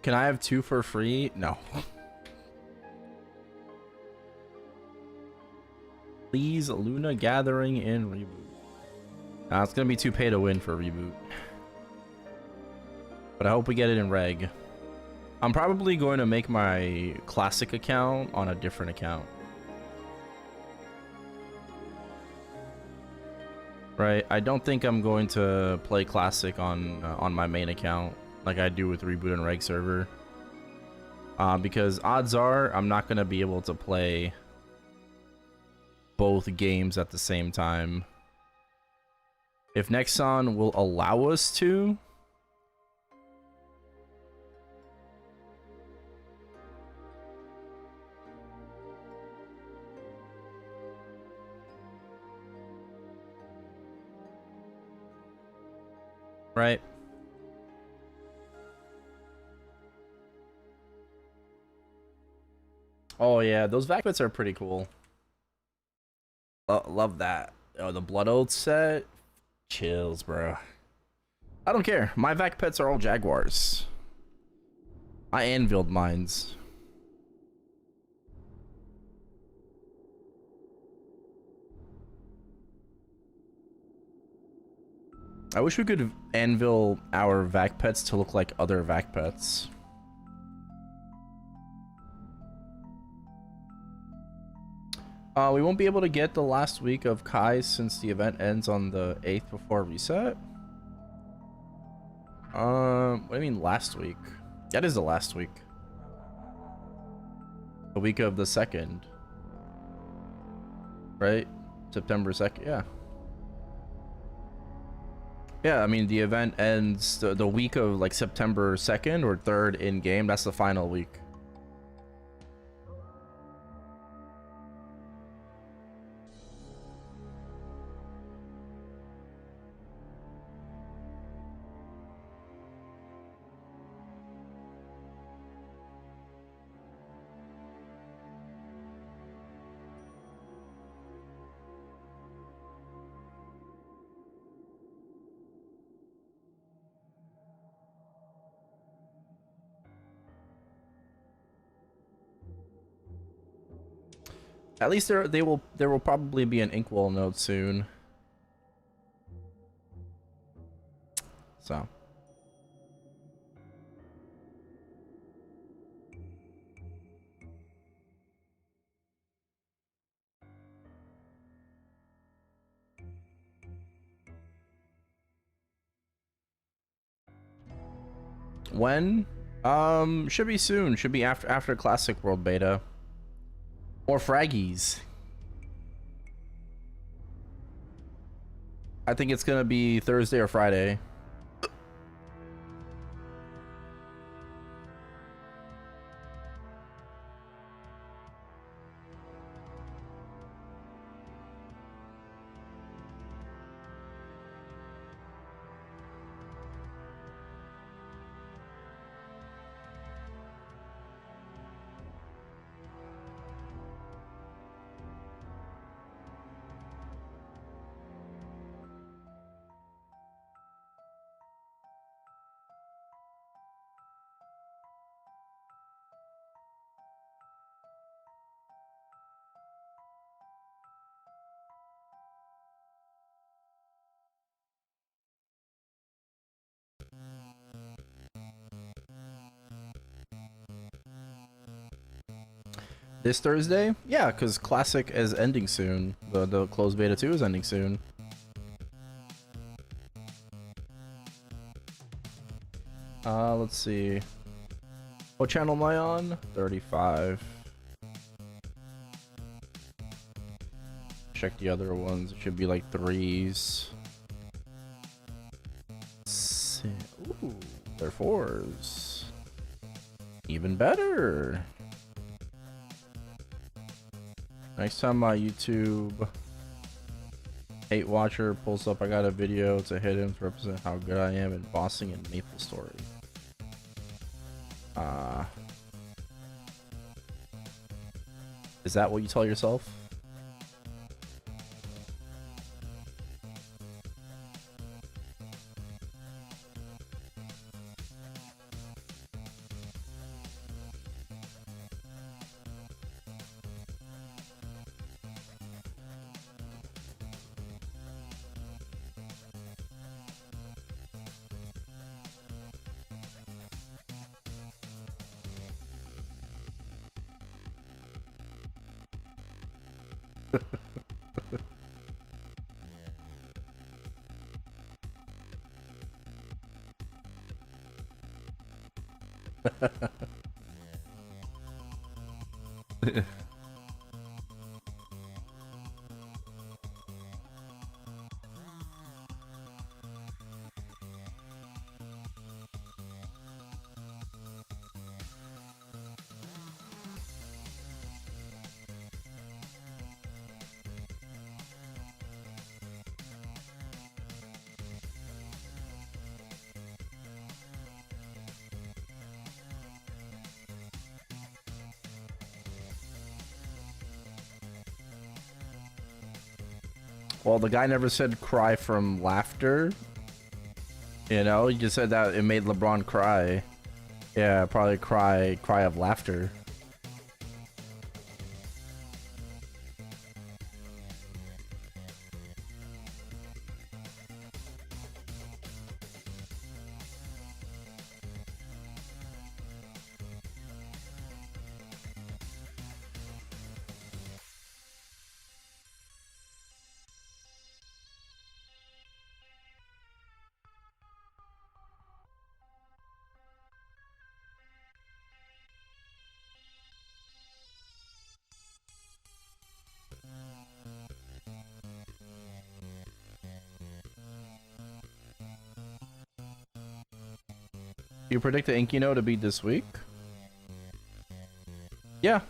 Can I have 2 for free? No. Please, Luna Gathering and Reboot. It's gonna be too pay to win for Reboot. But I hope we get it in Reg. I'm probably going to make my Classic account on a different account. Right, I don't think I'm going to play Classic on my main account like I do with Reboot and Reg server. Because odds are I'm not going to be able to play both games at the same time. If Nexon will allow us to, right? Oh yeah, those vac bits are pretty cool. Love that. Oh, the Blood Oath set. Chills, bro. I don't care. My vac pets are all Jaguars. I anviled mines. I wish we could anvil our vac pets to look like other vac pets. We won't be able to get the last week of Kai since the event ends on the 8th before reset. What do you mean last week? That is the last week. The week of the 2nd. Right? September 2nd, yeah. Yeah, I mean the event ends the week of like September 2nd or 3rd in game. That's the final week. At least there will probably be an Inkwell node soon. So. When? Should be soon. Should be after Classic World Beta. Or Fraggies. I think it's gonna be Thursday or Friday. This Thursday? Yeah, because Classic is ending soon. The closed beta 2 is ending soon. Let's see. What channel am I on? 35. Check the other ones. It should be like 3s. Ooh, they're 4s. Even better. Next time my YouTube 8 watcher pulls up, I got a video to hit him to represent how good I am in bossing in Maplestory. Is that what you tell yourself? Well, the guy never said cry from laughter. You know, he just said that it made LeBron cry. Yeah, probably cry of laughter. You predict the Inkino to beat this week? Yeah.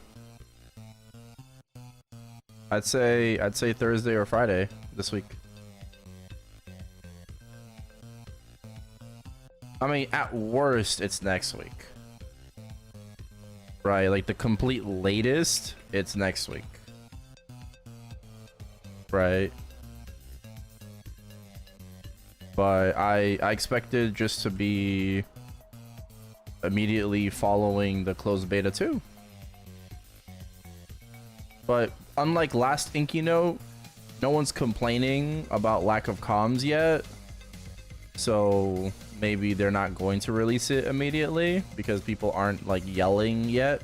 I'd say Thursday or Friday this week. I mean, at worst, it's next week. Right, like the complete latest, it's next week. Right. But I expected just to be immediately following the closed beta 2. But unlike last Inkino, no one's complaining about lack of comms yet. So maybe they're not going to release it immediately because people aren't like yelling yet.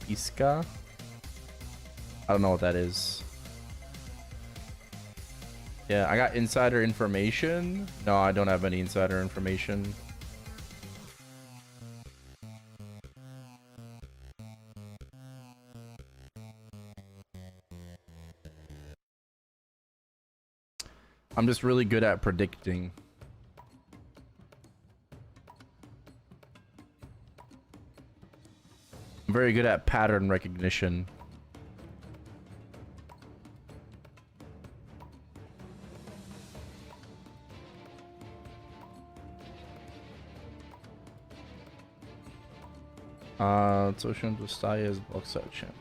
Iska? I don't know what that is. Yeah, I got insider information. No, I don't have any insider information. I'm just really good at predicting. I'm very good at pattern recognition. Co się dostaje z boxerciem.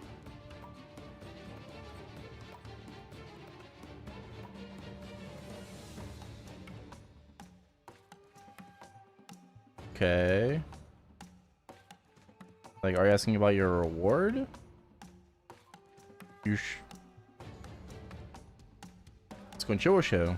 Okay. Like, are you asking about your reward? Skończyło się.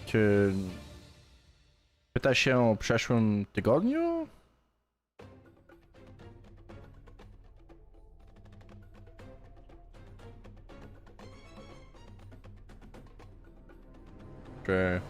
Czy pyta się o przeszłym tygodniu? Czy...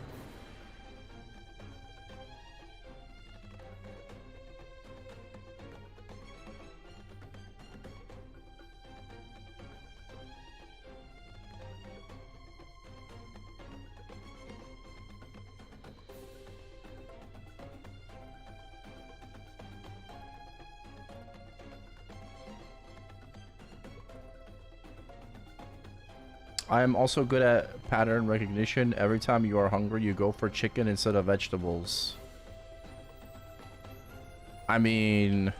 I am also good at pattern recognition. Every time you are hungry, you go for chicken instead of vegetables. I mean,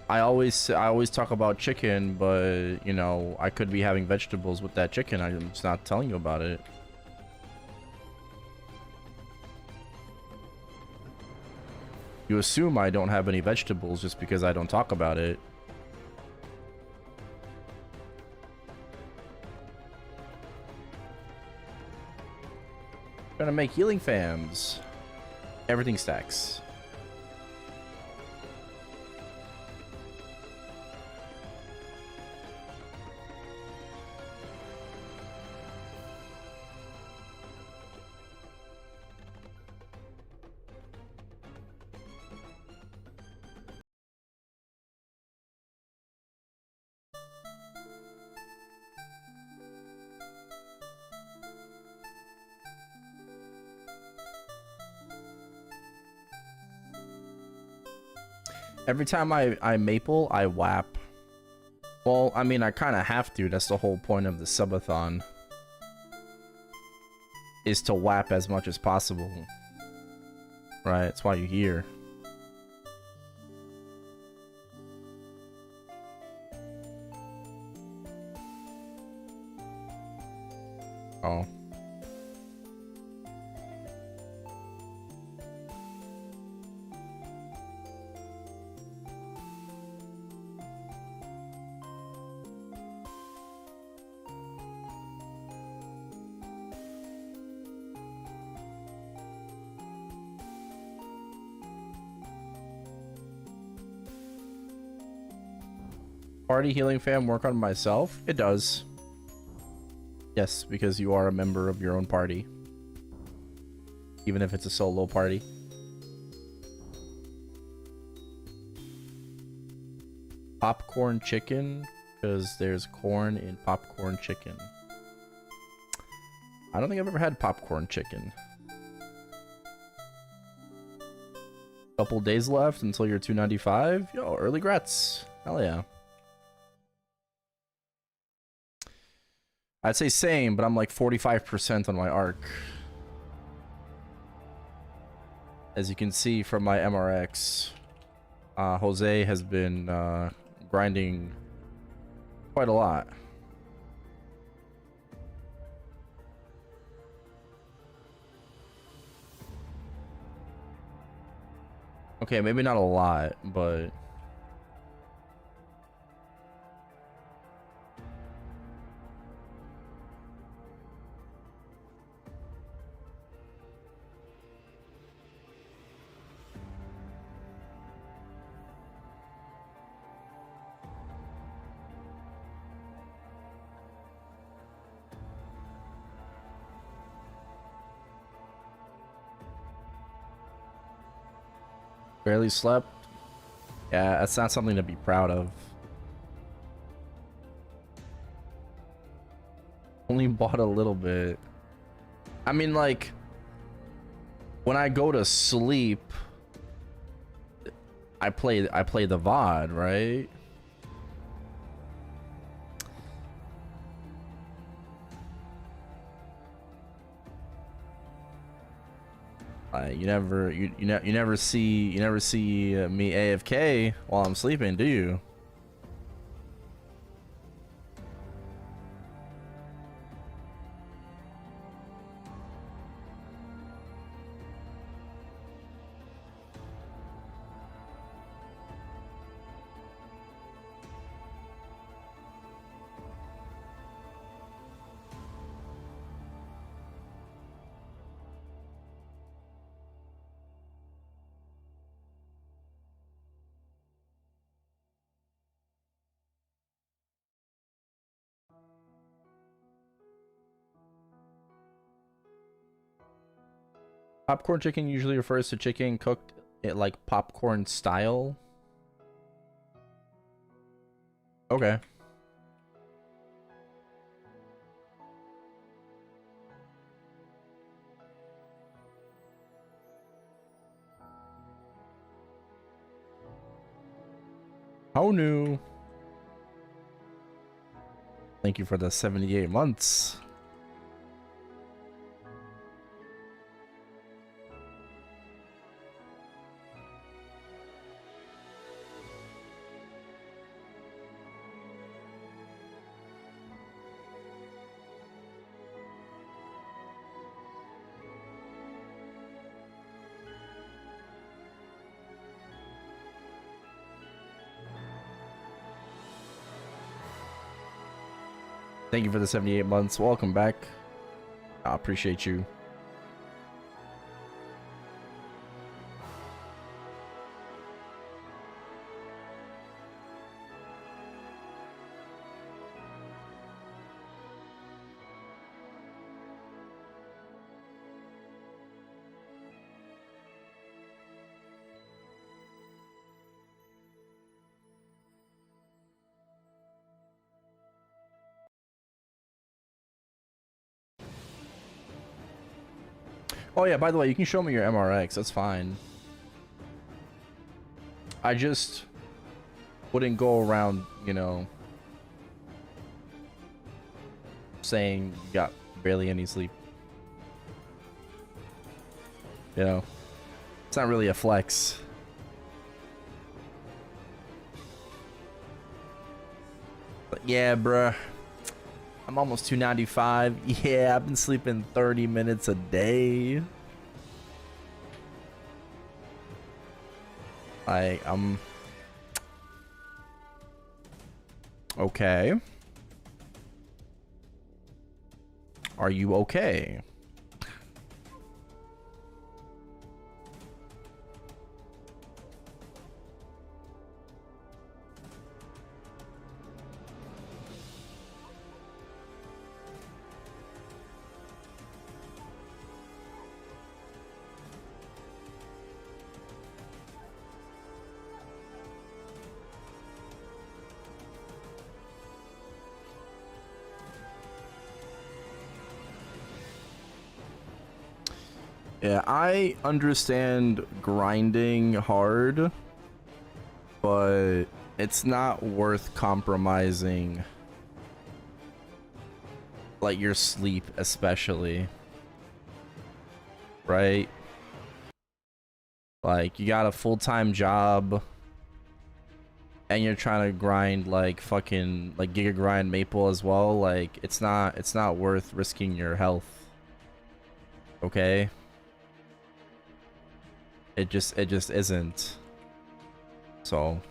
I always talk about chicken, but you know, I could be having vegetables with that chicken. I'm just not telling you about it. You assume I don't have any vegetables just because I don't talk about it. Gonna make healing fams. Everything stacks. Every time I maple, I whap. Well, I mean, I kind of have to. That's the whole point of the subathon. Is to whap as much as possible. Right? That's why you're here. Oh. Party healing fam work on myself? It does. Yes, because you are a member of your own party. Even if it's a solo party. Popcorn chicken, because there's corn in popcorn chicken. I don't think I've ever had popcorn chicken. Couple days left until you're 295. Yo, early grats. Hell yeah. I'd say same, but I'm like 45% on my arc. As you can see from my MRX, Jose has been grinding quite a lot. Okay, maybe not a lot, but... Barely slept. Yeah, that's not something to be proud of. Only bought a little bit. I mean, like, when I go to sleep, I play the VOD, right? You never see me AFK while I'm sleeping, do you? Popcorn chicken usually refers to chicken cooked like popcorn style. Okay. How new? Thank you for the 78 months. Thank you for the 78 months. Welcome back. I appreciate you. Oh yeah, by the way, you can show me your MRX. That's fine. I just wouldn't go around, you know, saying you got barely any sleep. You know, it's not really a flex. But yeah, bruh. I'm almost 295. Yeah, I've been sleeping 30 minutes a day. I'm okay. Are you okay? Yeah, I understand grinding hard, but it's not worth compromising, like, your sleep especially, right? Like, you got a full-time job and you're trying to grind like fucking like Giga Grind Maple as well. Like, it's not worth risking your health. Okay? It just isn't. So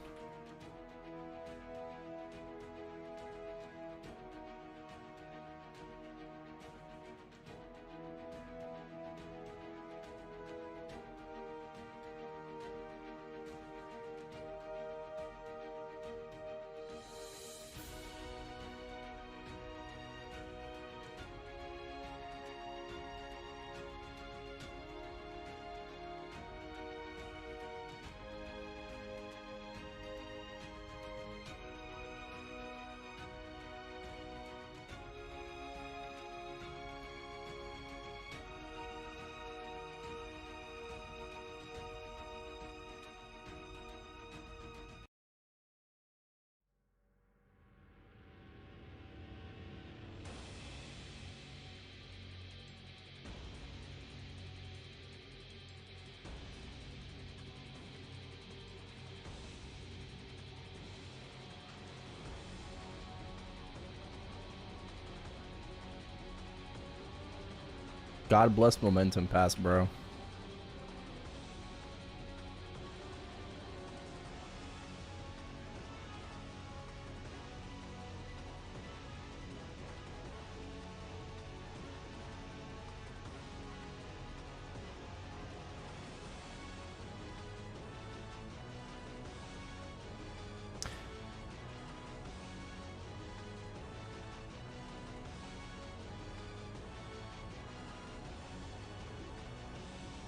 God bless Momentum Pass, bro.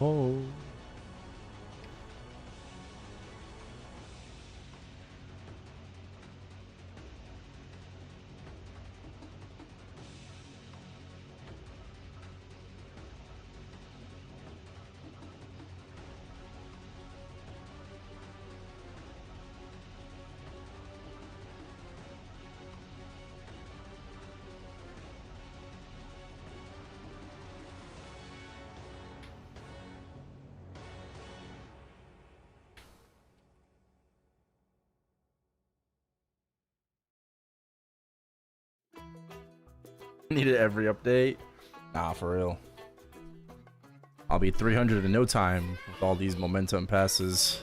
Oh. Need it every update? Nah, for real. I'll be 300 in no time with all these Momentum Passes.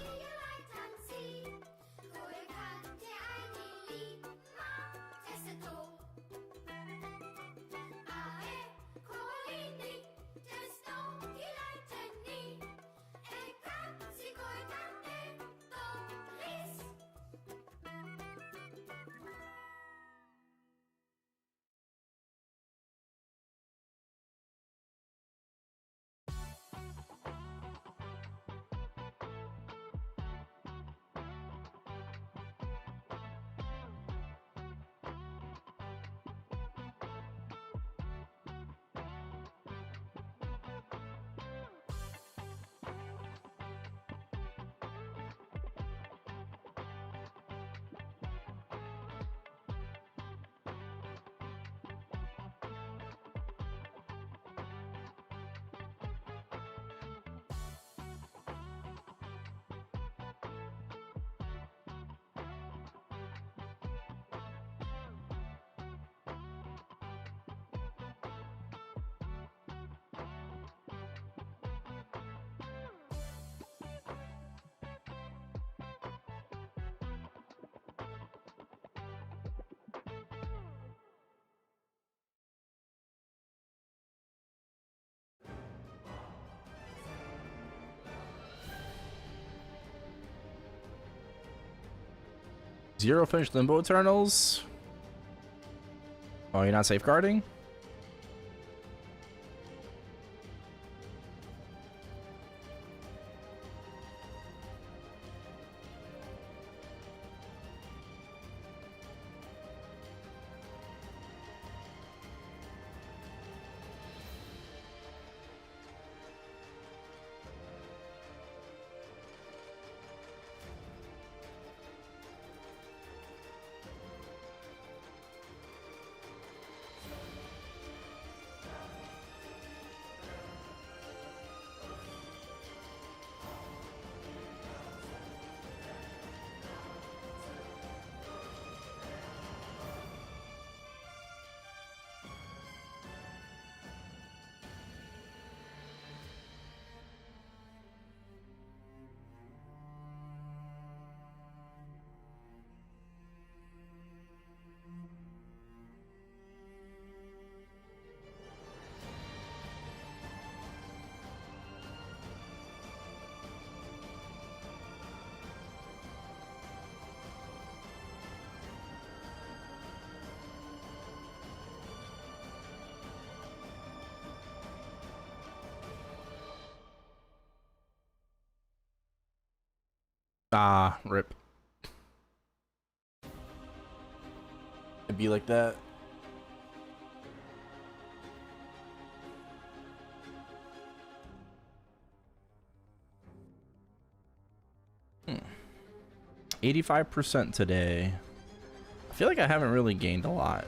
0 finished Limbo Eternals. Oh, you're not safeguarding? Ah, rip. It'd be like that. Hmm. 85% today. I feel like I haven't really gained a lot.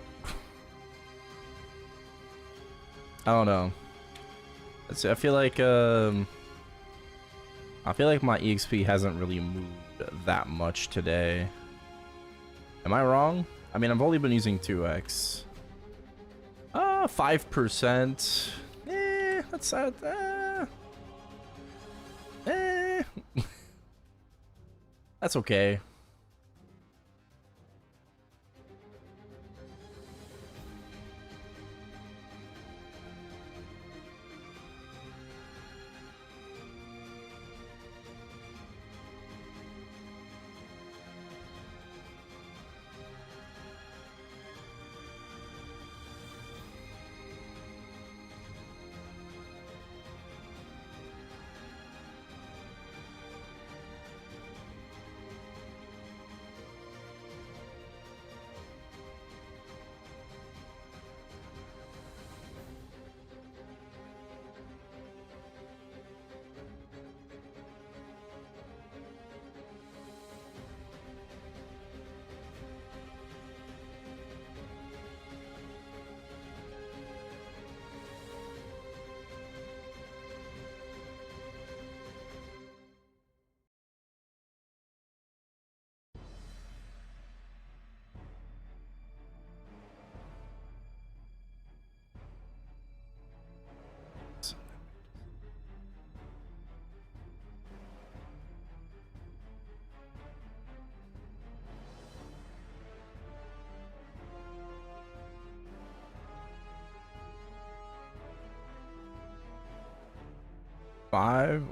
I don't know. I feel like my EXP hasn't really moved that much today. Am I wrong? I mean, I've only been using 2x. 5%. That's that's okay.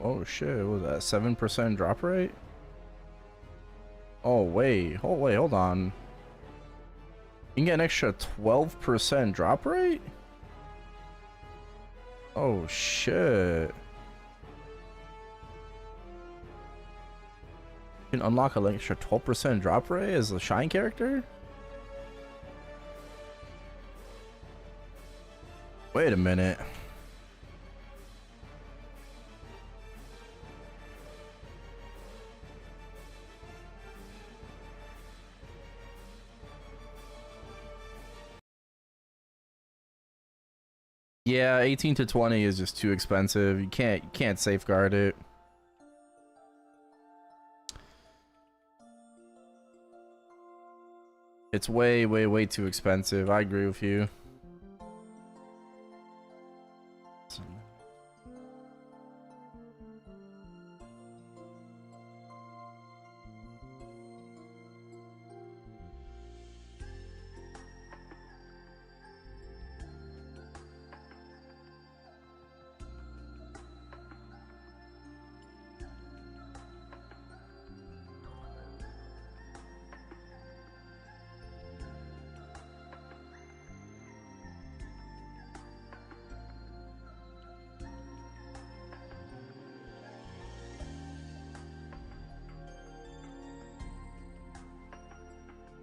Oh shit, what was that 7% drop rate? Oh wait, hold on. You can get an extra 12% drop rate? Oh shit. You can unlock an extra 12% drop rate as a shine character? Wait a minute. Yeah, 18 to 20 is just too expensive. You can't safeguard it. It's way too expensive. I agree with you.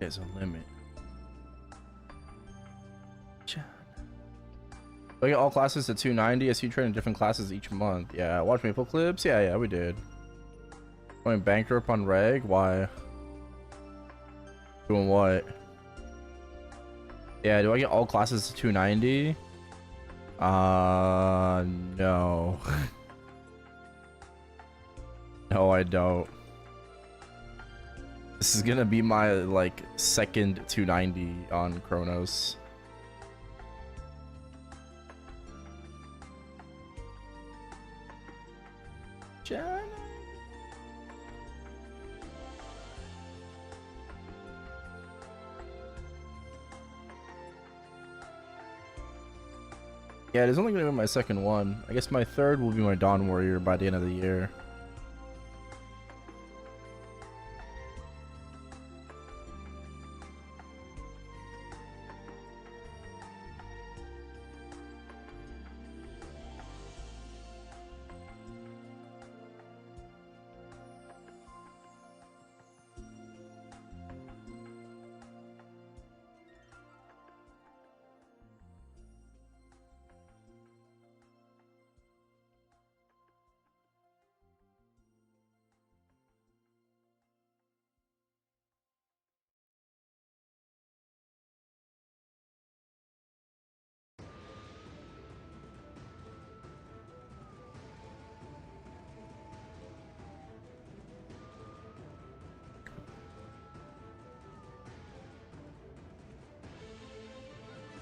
There's a limit. I get all classes to 290. I see you training different classes each month. Yeah, watch Maple Clips. Yeah, we did. Going bankrupt on reg? Why? Doing what? Yeah, do I get all classes to 290? No. No, I don't. This is gonna be my, like, second 290 on Chronos. John. Yeah, it is only gonna be my second one. I guess my third will be my Dawn Warrior by the end of the year.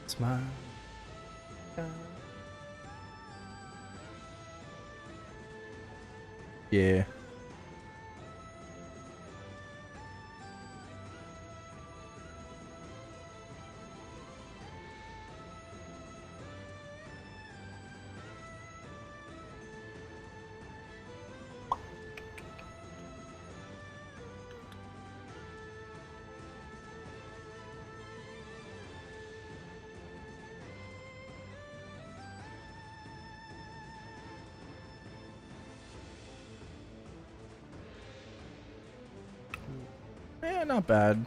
Smile. Yeah. Yeah, not bad.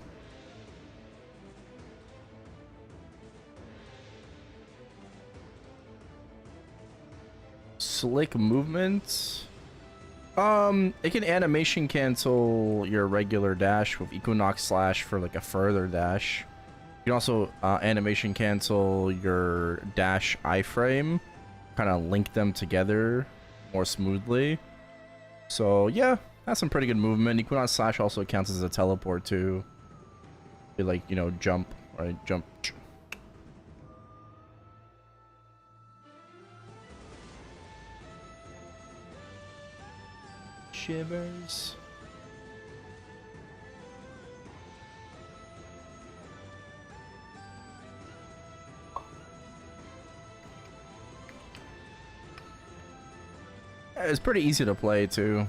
Slick movement. It can animation cancel your regular dash with Equinox Slash for like a further dash. You can also animation cancel your dash iframe, kind of link them together more smoothly. So yeah, that's some pretty good movement. Equinox Slash also counts as a teleport too. You like, you know, jump, right? Jump. Shivers. Yeah, it's pretty easy to play too.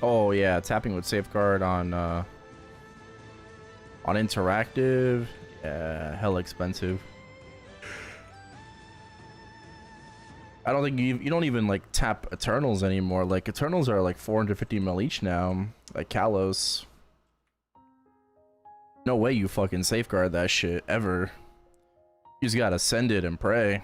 Oh yeah, tapping with safeguard on interactive. Yeah, hell expensive. I don't think you don't even like tap Eternals anymore. Like Eternals are like 450 mil each now. Like Kalos. No way you fucking safeguard that shit ever. You just gotta send it and pray.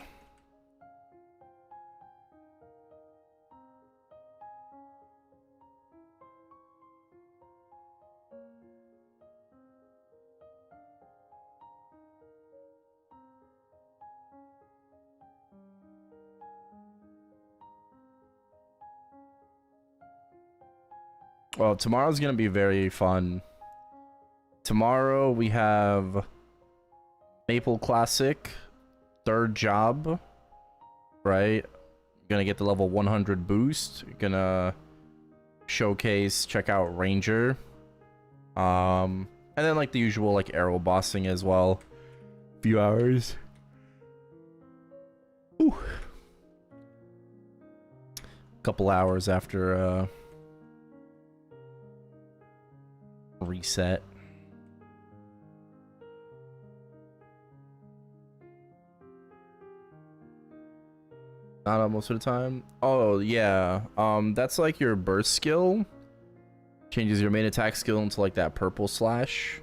Well, tomorrow's gonna be very fun. Tomorrow we have Maple Classic, third job, right? Gonna get the level 100 boost. Gonna showcase, check out Ranger. And then like the usual like Erel bossing as well. Few hours. Ooh. Couple hours after reset. Not most of the time. Oh yeah, that's like your burst skill. Changes your main attack skill into like that purple slash.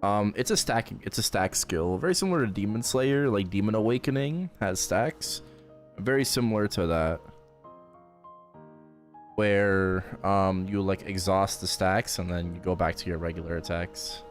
It's a stack skill, very similar to Demon Slayer. Like Demon Awakening has stacks, very similar to that, where you like exhaust the stacks and then you go back to your regular attacks.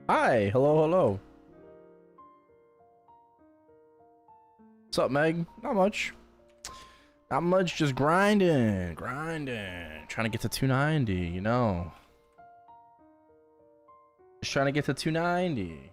Hi, hello. What's up, Meg? Not much. Not much, just grinding. Trying to get to 290, you know. Just trying to get to 290.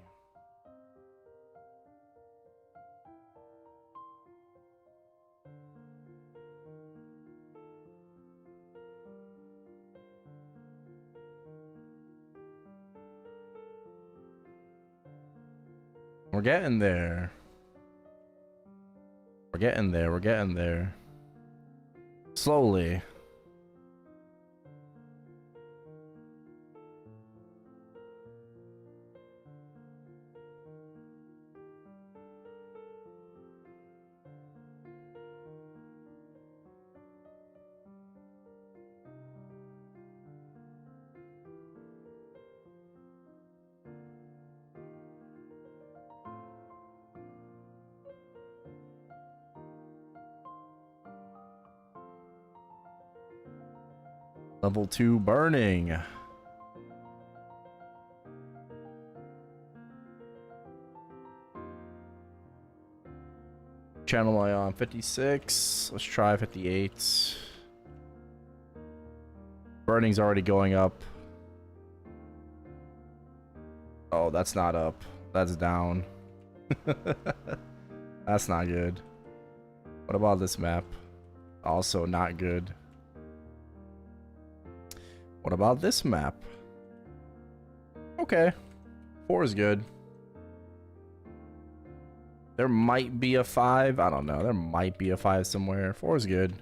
We're getting there. We're getting there. Slowly. Level 2 burning. Channel I on 56. Let's try 58. Burning's already going up. Oh, that's not up. That's down. That's not good. What about this map? Also not good. What about this map? Okay. 4 is good. There might be a 5. I don't know. There might be a 5 somewhere. 4 is good.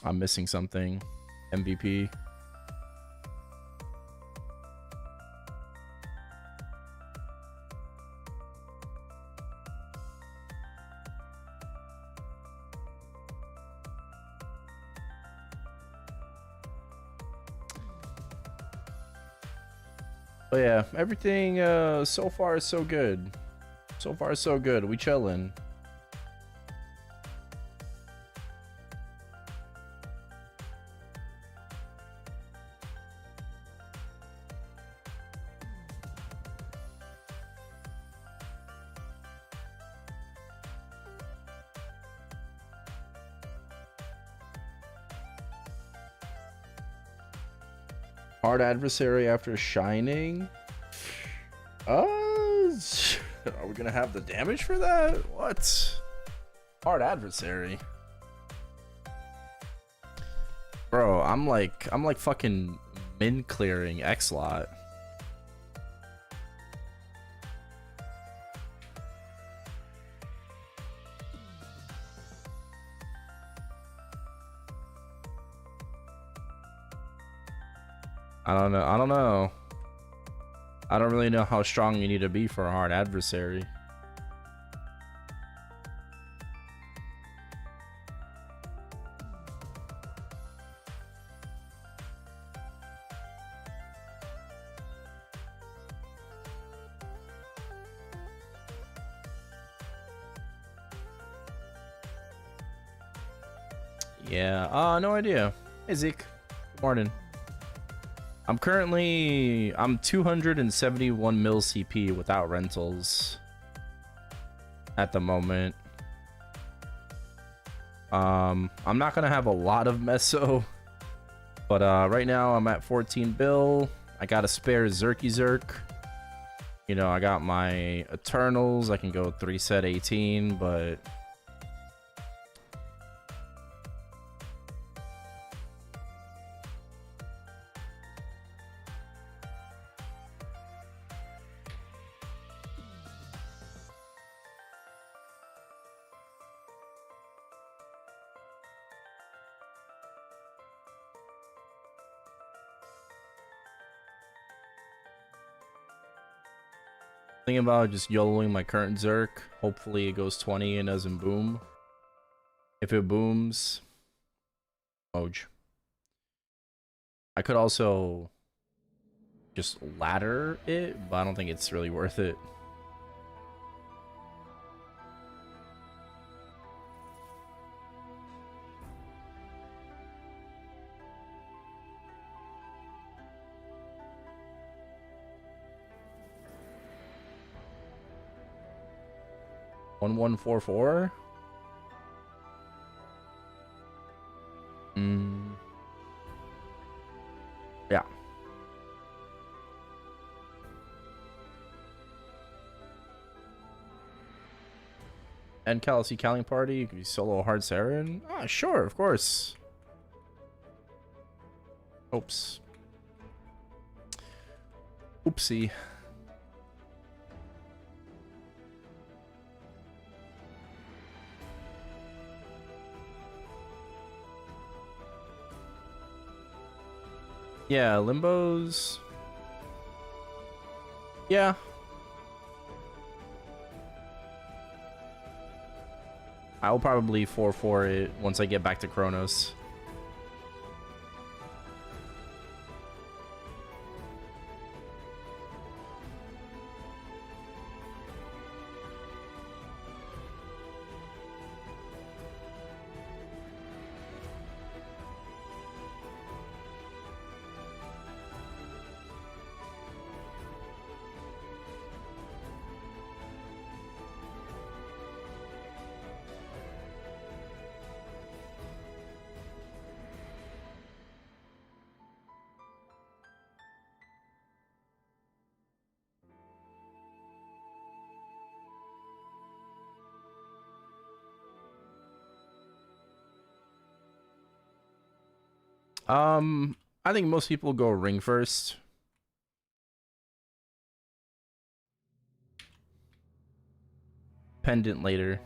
I'm missing something. MVP. But yeah, everything so far is so good. So far so good. We chillin'. Hard adversary after shining. Are we gonna have the damage for that? What? Hard adversary. Bro, I'm like fucking min clearing X-Lot. I don't know. I don't really know how strong you need to be for a hard adversary. Yeah, no idea. Hey Zeke, good morning. I'm 271 mil CP without rentals at the moment. I'm not gonna have a lot of meso, but right now I'm at 14 bill. I got a spare Zerk. You know, I got my Eternals. I can go 3 set 18, but thinking about just YOLOing my current Zerk. Hopefully it goes 20 and doesn't boom. If it booms, Moj. I could also just ladder it, but I don't think it's really worth it. One 144. Yeah. And Calicy Calling Party, you could be solo hard Siren. Ah, sure, of course. Oops. Oopsie. Yeah, Limbos. Yeah. I'll probably 4-4 it once I get back to Kronos. I think most people go ring first. Pendant later.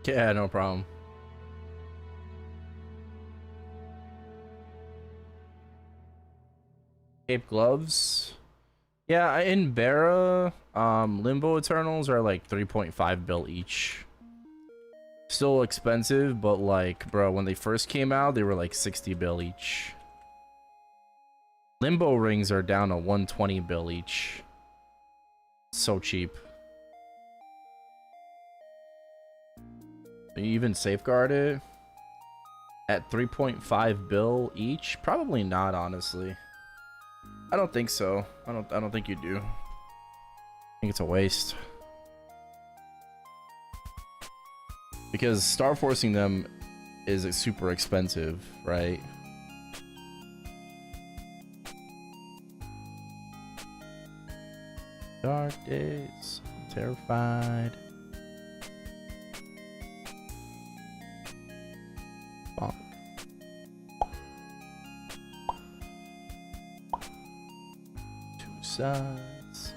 Yeah, no problem. Cape gloves. Yeah, in Barra, Limbo Eternals are like 3.5 bill each. Still expensive, but like, bro, when they first came out, they were like 60 bill each. Limbo rings are down to 120 bill each. So cheap. You even safeguard it. At 3.5 bill each? Probably not, honestly. I don't think so. I don't think you do. I think it's a waste. Because star forcing them is super expensive, right? Dark days, I'm terrified. Fuck. Two sides.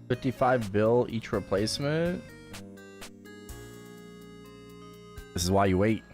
$55 bill each replacement. This is why you wait.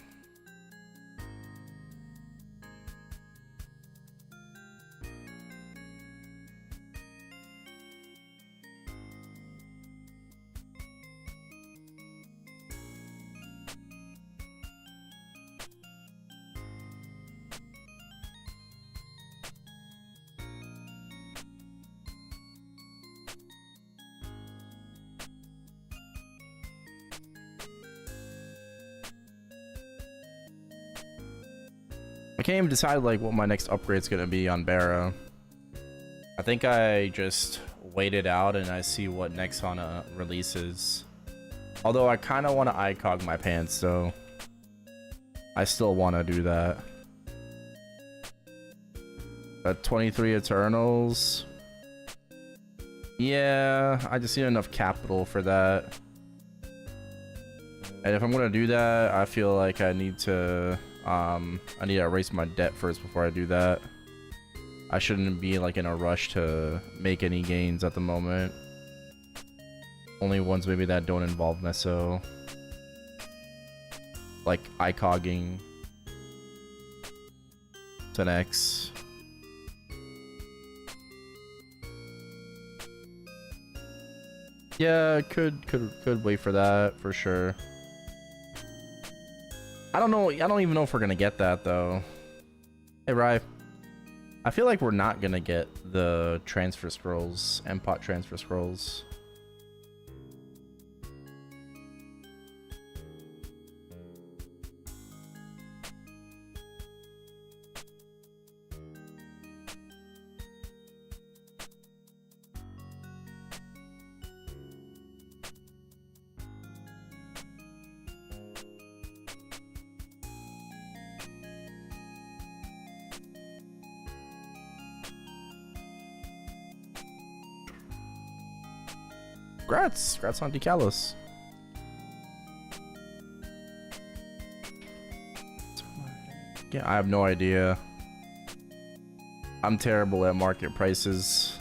I can't even decide like what my next upgrade's gonna be on Barrow. I think I just wait it out and I see what Nexana releases. Although I kind of want to ICOG my pants, so I still want to do that. At 23 Eternals. Yeah, I just need enough capital for that. And if I'm gonna do that, I feel like I need to erase my debt first before I do that. I shouldn't be like in a rush to make any gains at the moment. Only ones maybe that don't involve Meso. Like ICOGing to X. Yeah, could wait for that for sure. I don't know. I don't even know if we're gonna get that though. Hey, Rye. I feel like we're not gonna get the transfer scrolls, MPOT transfer scrolls. Congrats on Decalos. Yeah, I have no idea. I'm terrible at market prices.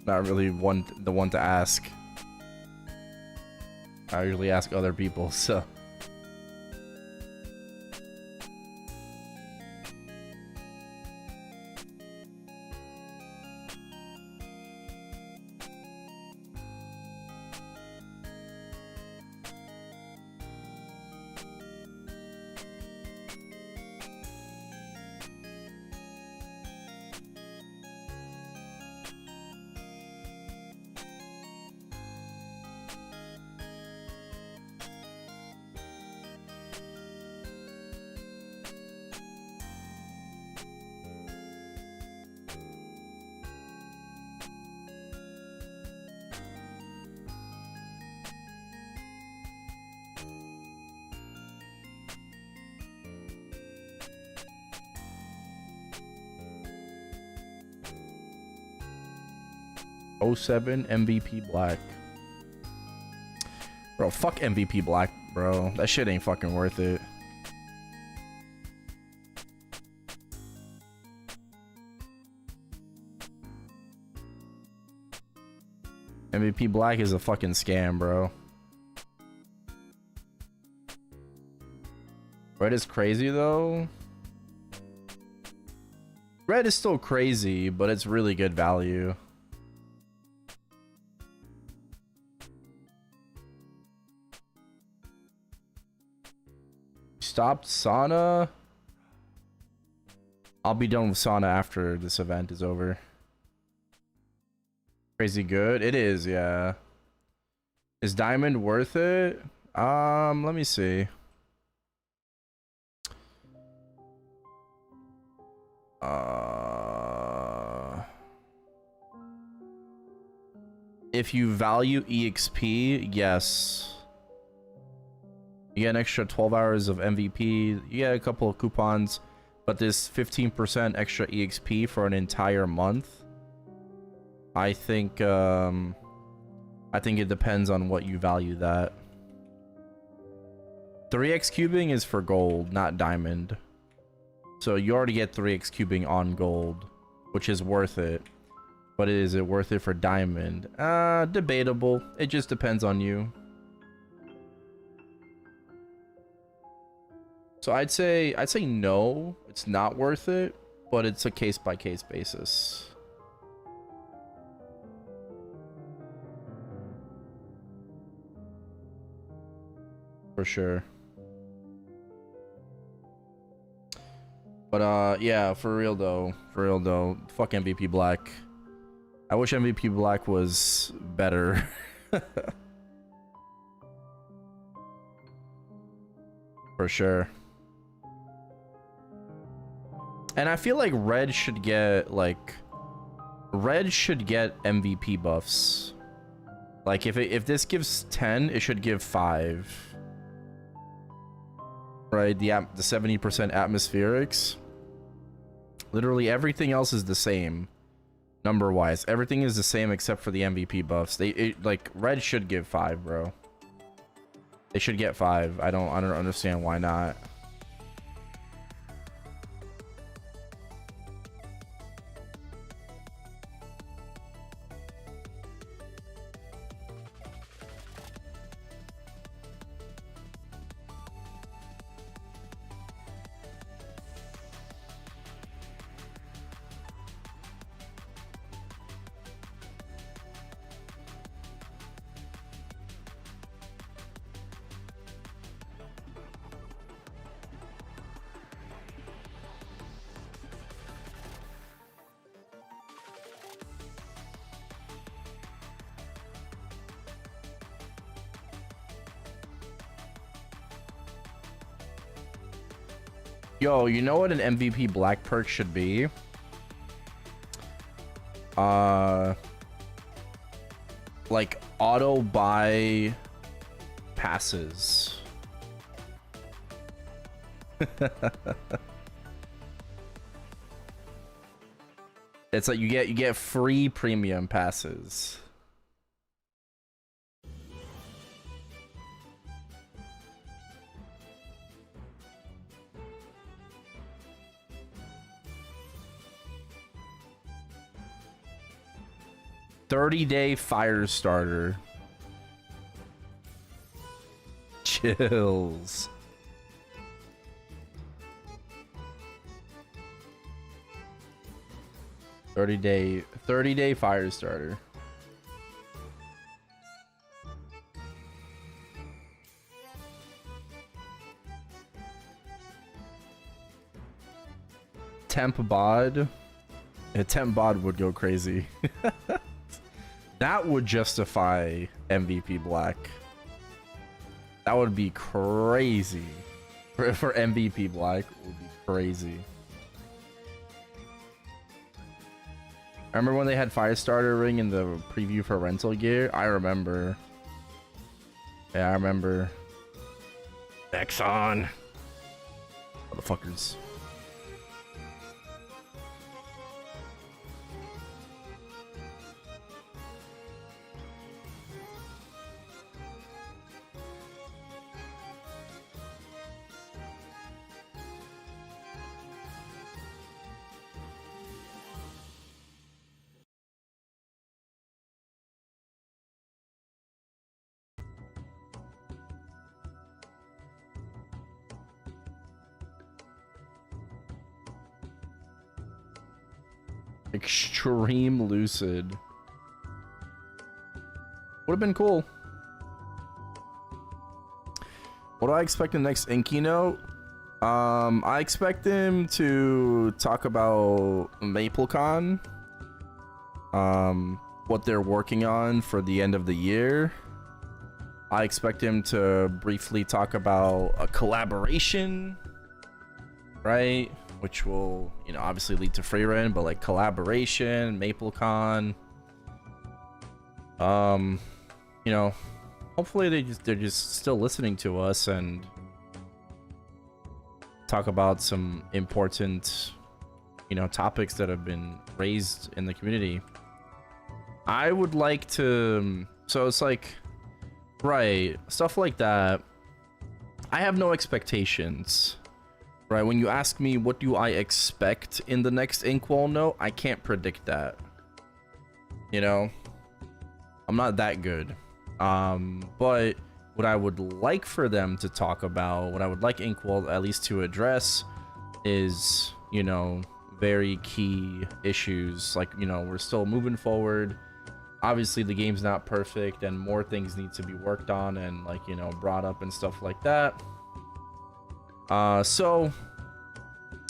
Not really the one to ask. I usually ask other people, so. '07 MVP Black. Bro, fuck MVP Black, bro. That shit ain't fucking worth it. MVP Black is a fucking scam, bro. Red is crazy, though. Red is still crazy, but it's really good value. Stopped Sauna. I'll be done with Sauna after this event is over. Crazy good. It is, yeah. Is Diamond worth it? Let me see. If you value EXP, yes. You get an extra 12 hours of MVP. You get a couple of coupons, but this 15% extra EXP for an entire month. I think it depends on what you value that. 3x cubing is for gold, not diamond. So you already get 3x cubing on gold, which is worth it. But is it worth it for diamond? Debatable. It just depends on you. So I'd say no, it's not worth it, but it's a case by case basis. For sure. But yeah, for real though, fuck MVP Black. I wish MVP Black was better. For sure. And I feel like Red should get MVP buffs. Like if this gives 10, it should give 5. Right? The 70% atmospherics. Literally everything else is the same. Number wise, everything is the same except for the MVP buffs. Like Red should give 5, bro. They should get 5. I don't understand why not. Yo, you know what an MVP Black perk should be? Like auto buy passes. It's like you get free premium passes. $30-day fire starter. Chills. $30-day fire starter. Temp bod. A temp bod would go crazy. That would justify MVP Black. That would be crazy. For MVP Black, would be crazy. Remember when they had Firestarter Ring in the preview for rental gear? I remember. Yeah, I remember. Exxon. Motherfuckers. Extreme Lucid. Would have been cool. What do I expect in the next Inky note? I expect him to talk about MapleCon. What they're working on for the end of the year. I expect him to briefly talk about a collaboration, right? Which will, you know, obviously lead to Freerun, but like collaboration, MapleCon. You know, hopefully they're just still listening to us and talk about some important, you know, topics that have been raised in the community. I would like to, so it's like, right, stuff like that. I have no expectations, right? When you ask me what do I expect in the next Inkwell note, I can't predict that. You know, I'm not that good. But what I would like for them to talk about, what I would like Inkwell at least to address is, you know, very key issues. Like, you know, we're still moving forward. Obviously the game's not perfect and more things need to be worked on and, like, you know, brought up and stuff like that. So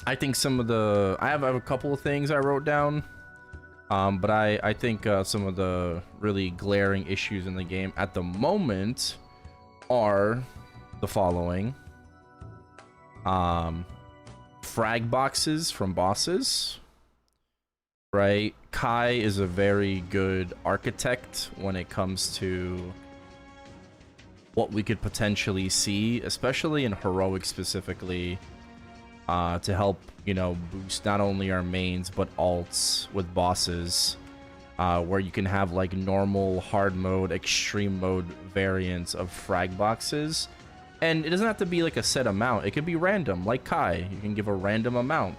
I think some of the, I have a couple of things I wrote down. But I think some of the really glaring issues in the game at the moment are the following. Frag boxes from bosses, right? Kai is a very good architect when it comes to what we could potentially see, especially in heroic specifically, to help, you know, boost not only our mains but alts with bosses, where you can have like normal, hard mode, extreme mode variants of frag boxes, and it doesn't have to be like a set amount. It could be random, like Kai. You can give a random amount,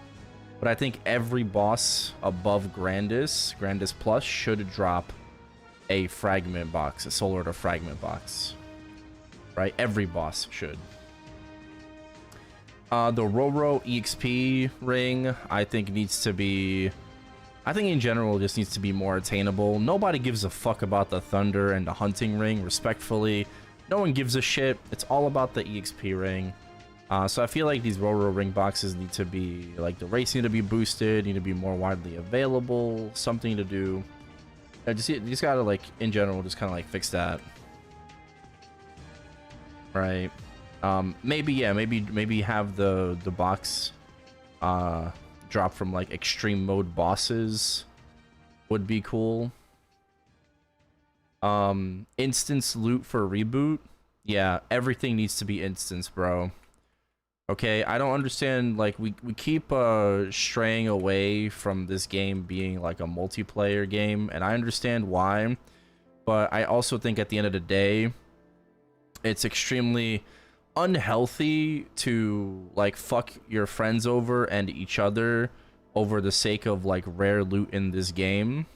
but I think every boss above Grandis Plus should drop a fragment box, a solar to fragment box, right? Every boss should. The Roro EXP ring, I think needs to be, I think in general just needs to be more attainable. Nobody gives a fuck about the Thunder and the Hunting ring, respectfully. No one gives a shit. It's all about the EXP ring. So I feel like these Roro ring boxes need to be, like, the race need to be boosted, need to be more widely available, something to do. You just gotta, like, in general, just kind of like fix that. Right. Maybe, yeah, maybe have the box drop from like extreme mode bosses would be cool. Instance loot for reboot, yeah, everything needs to be instance, bro. Okay, I don't understand, like, we keep straying away from this game being like a multiplayer game, and I understand why, but I also think at the end of the day it's extremely unhealthy to like fuck your friends over and each other over the sake of like rare loot in this game.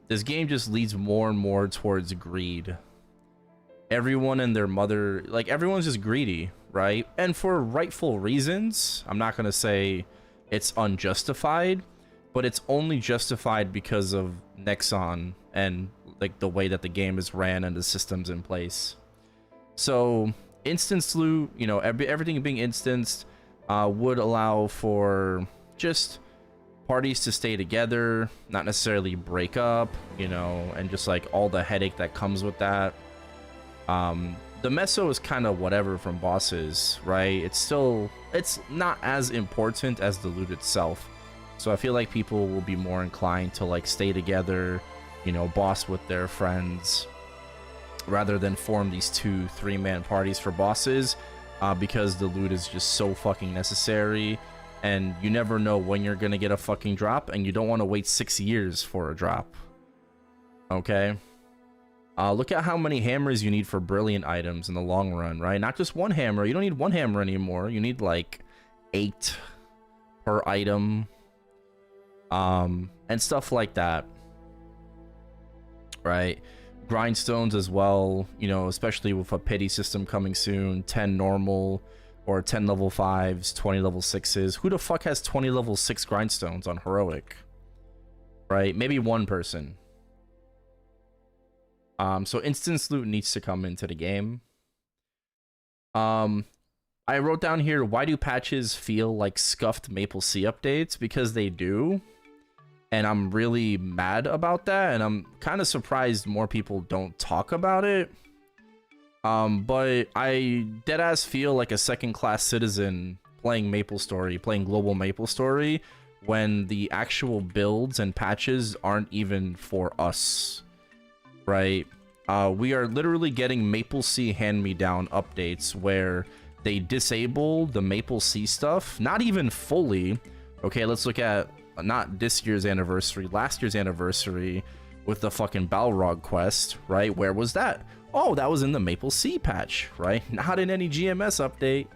This game just leads more and more towards greed. Everyone and their mother, like, everyone's just greedy, right? And for rightful reasons. I'm not gonna say it's unjustified, but it's only justified because of Nexon and like the way that the game is ran and the systems in place. So instance loot, you know, everything being instanced would allow for just parties to stay together, not necessarily break up, you know, and just like all the headache that comes with that. The meso is kind of whatever from bosses, right? It's not as important as the loot itself. So I feel like people will be more inclined to like stay together, you know, boss with their friends, rather than form these 2-3 man parties for bosses, because the loot is just so fucking necessary, and you never know when you're gonna get a fucking drop, and you don't want to wait 6 years for a drop. Okay, look at how many hammers you need for brilliant items in the long run, right? Not just one hammer. You don't need one hammer anymore. You need like 8 per item, and stuff like that, right? Grindstones as well, you know, especially with a pity system coming soon. 10 normal or 10 level 5s, 20 level 6s. Who the fuck has 20 level 6 grindstones on heroic? right? Maybe one person. So instance loot needs to come into the game. I wrote down here, why do patches feel like scuffed Maple C updates? Because they do. And I'm really mad about that. And I'm kind of surprised more people don't talk about it. But I deadass feel like a second-class citizen playing Maplestory, playing global Maplestory, when the actual builds and patches aren't even for us, right? We are literally getting Maple C hand-me-down updates where they disable the Maple C stuff, not even fully. Okay, let's look at not this year's anniversary, last year's anniversary with the fucking Balrog quest, right? Where was that? Oh, that was in the Maple C patch, right? Not in any GMS update.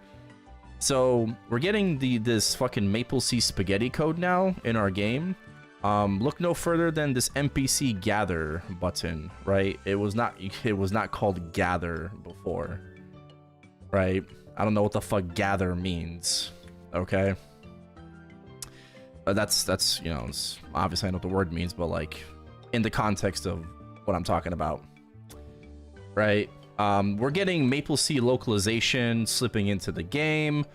So we're getting this fucking Maple C spaghetti code now in our game. Look no further than this NPC gather button, right? It was not called gather before, right? I don't know what the fuck gather means. Okay, that's you know, it's obviously I know what the word means, but like in the context of what I'm talking about, right? We're getting Maple C localization slipping into the game.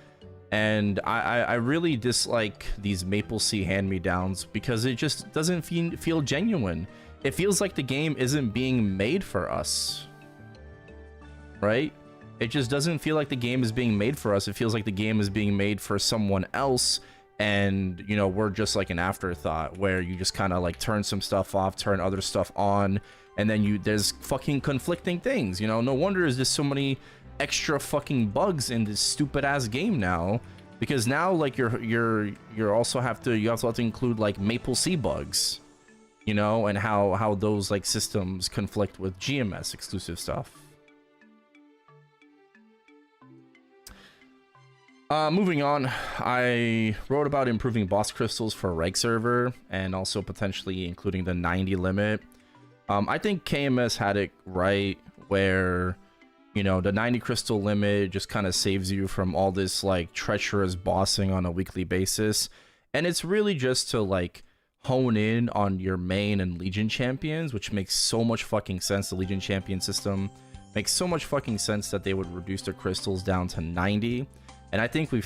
And I really dislike these Maple C hand-me-downs because it just doesn't feel genuine. It feels like the game isn't being made for us, right? It just doesn't feel like the game is being made for us. It feels like the game is being made for someone else, and you know, we're just like an afterthought where you just kind of like turn some stuff off, turn other stuff on, and then there's fucking conflicting things. You know, no wonder there's so many extra fucking bugs in this stupid ass game now, because now like you also have to include like Maple C bugs, you know, and how those like systems conflict with GMS exclusive stuff. Moving on, I wrote about improving boss crystals for reg server and also potentially including the 90 limit. I think KMS had it right where, you know, the 90 crystal limit just kind of saves you from all this like treacherous bossing on a weekly basis. And it's really just to like hone in on your main and Legion champions, which makes so much fucking sense. The Legion champion system makes so much fucking sense that they would reduce their crystals down to 90. And I think we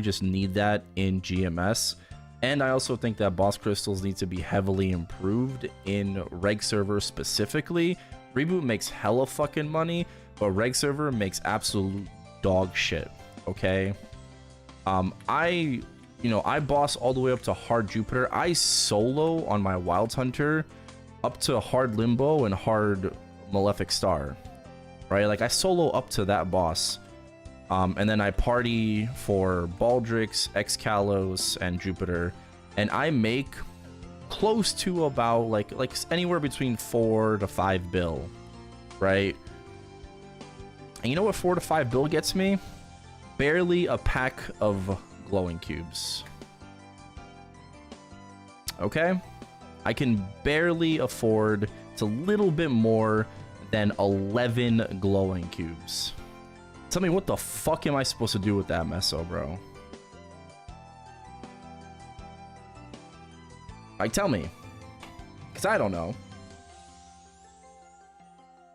just need that in GMS. And I also think that boss crystals need to be heavily improved in reg server specifically. Reboot makes hella fucking money, but reg server makes absolute dog shit, okay? I boss all the way up to hard Jupiter. I solo on my Wild Hunter up to hard Limbo and hard Malefic Star, right? Like I solo up to that boss. And then I party for Baldrix, Excalos, and Jupiter, and I make close to about like anywhere between 4 to 5 bill, right? And you know what 4 to 5 bill gets me? Barely a pack of glowing cubes. Okay? I can barely afford, it's a little bit more than 11 glowing cubes. Tell me, what the fuck am I supposed to do with that meso, bro? Like, tell me. Because I don't know.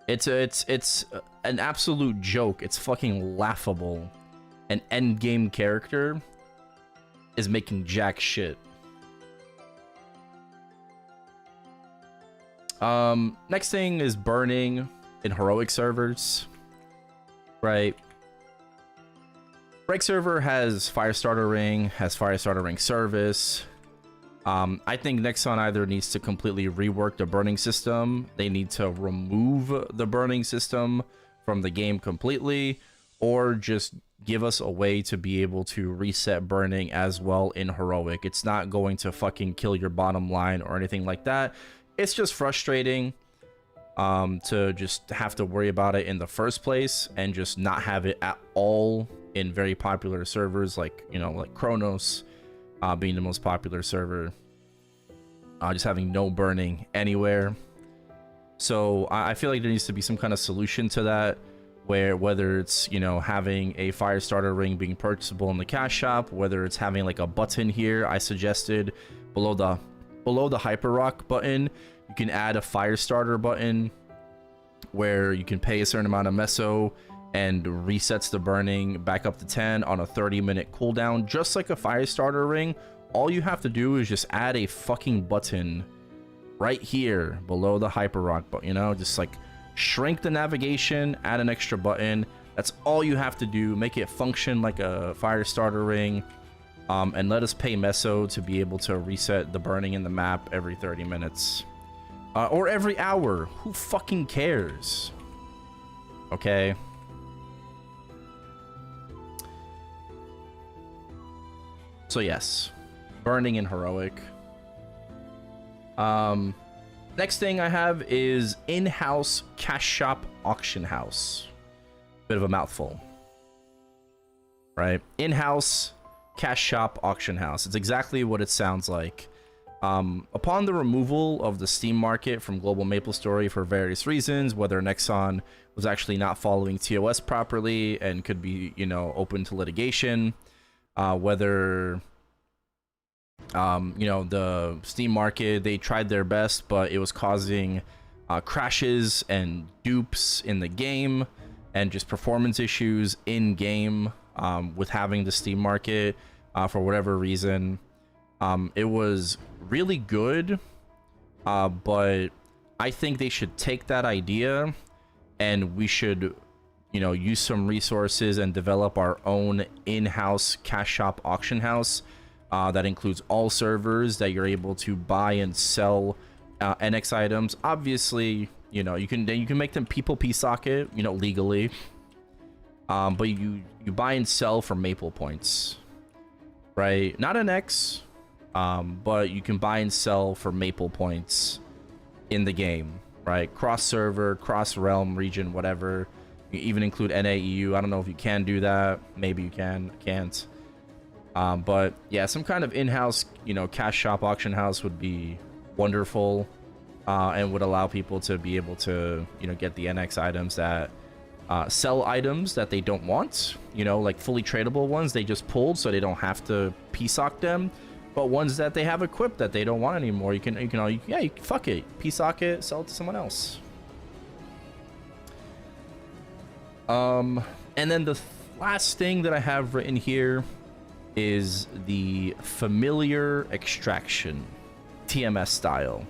It's an absolute joke. It's fucking laughable. An endgame character is making jack shit. Next thing is burning in heroic servers. Right. Reg server has Firestarter Ring, has Firestarter Ring service. I think Nexon either needs to completely rework the burning system, they need to remove the burning system from the game completely, or just give us a way to be able to reset burning as well in heroic. It's not going to fucking kill your bottom line or anything like that. It's just frustrating to just have to worry about it in the first place and just not have it at all in very popular servers like, you know, like Kronos being the most popular server, just having no burning anywhere. So I feel like there needs to be some kind of solution to that, where whether it's, you know, having a Firestarter Ring being purchasable in the cash shop, whether it's having like a button here I suggested below the below the Hyper Rock button, you can add a fire starter button where you can pay a certain amount of meso and resets the burning back up to 10 on a 30-minute cooldown, just like a fire starter ring. All you have to do is just add a fucking button right here below the Hyper Rock button, you know, just like shrink the navigation, add an extra button. That's all you have to do. Make it function like a fire starter ring, and let us pay meso to be able to reset the burning in the map every 30 minutes. Or every hour. Who fucking cares? Okay. So yes, burning in heroic. Next thing I have is in-house cash shop auction house. Bit of a mouthful, right? In-house cash shop auction house. It's exactly what it sounds like. Upon the removal of the Steam market from global Maplestory for various reasons, whether Nexon was actually not following TOS properly and could be, you know, open to litigation, whether you know, the Steam market, they tried their best, but it was causing crashes and dupes in the game and just performance issues in game with having the Steam market for whatever reason. It was really good, but I think they should take that idea and we should, you know, use some resources and develop our own in-house cash shop auction house that includes all servers that you're able to buy and sell NX items. Obviously, you know, you can make them people socket, you know, legally, but you buy and sell for Maple points, right? Not NX, but you can buy and sell for Maple points in the game, right? Cross server, cross realm, region, whatever. You even include NAEU. I don't know if you can do that. Maybe you can, can't. But yeah, some kind of in-house, you know, cash shop auction house would be wonderful, and would allow people to be able to, you know, get the NX items that sell items that they don't want, you know, like fully tradable ones they just pulled so they don't have to PSOC them, but ones that they have equipped that they don't want anymore, you can fuck it, PSOC it, sell it to someone else. And then the last thing that I have written here is the familiar extraction, TMS style.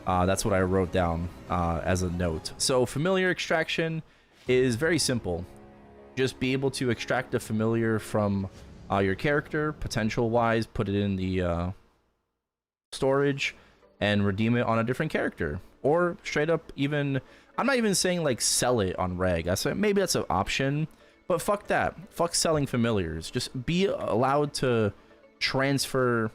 That's what I wrote down as a note. So familiar extraction is very simple. Just be able to extract a familiar from your character, potential wise, put it in the storage and redeem it on a different character, or straight up, even, I'm not even saying like sell it on reg. I said maybe that's an option, but fuck that. Fuck selling familiars. Just be allowed to transfer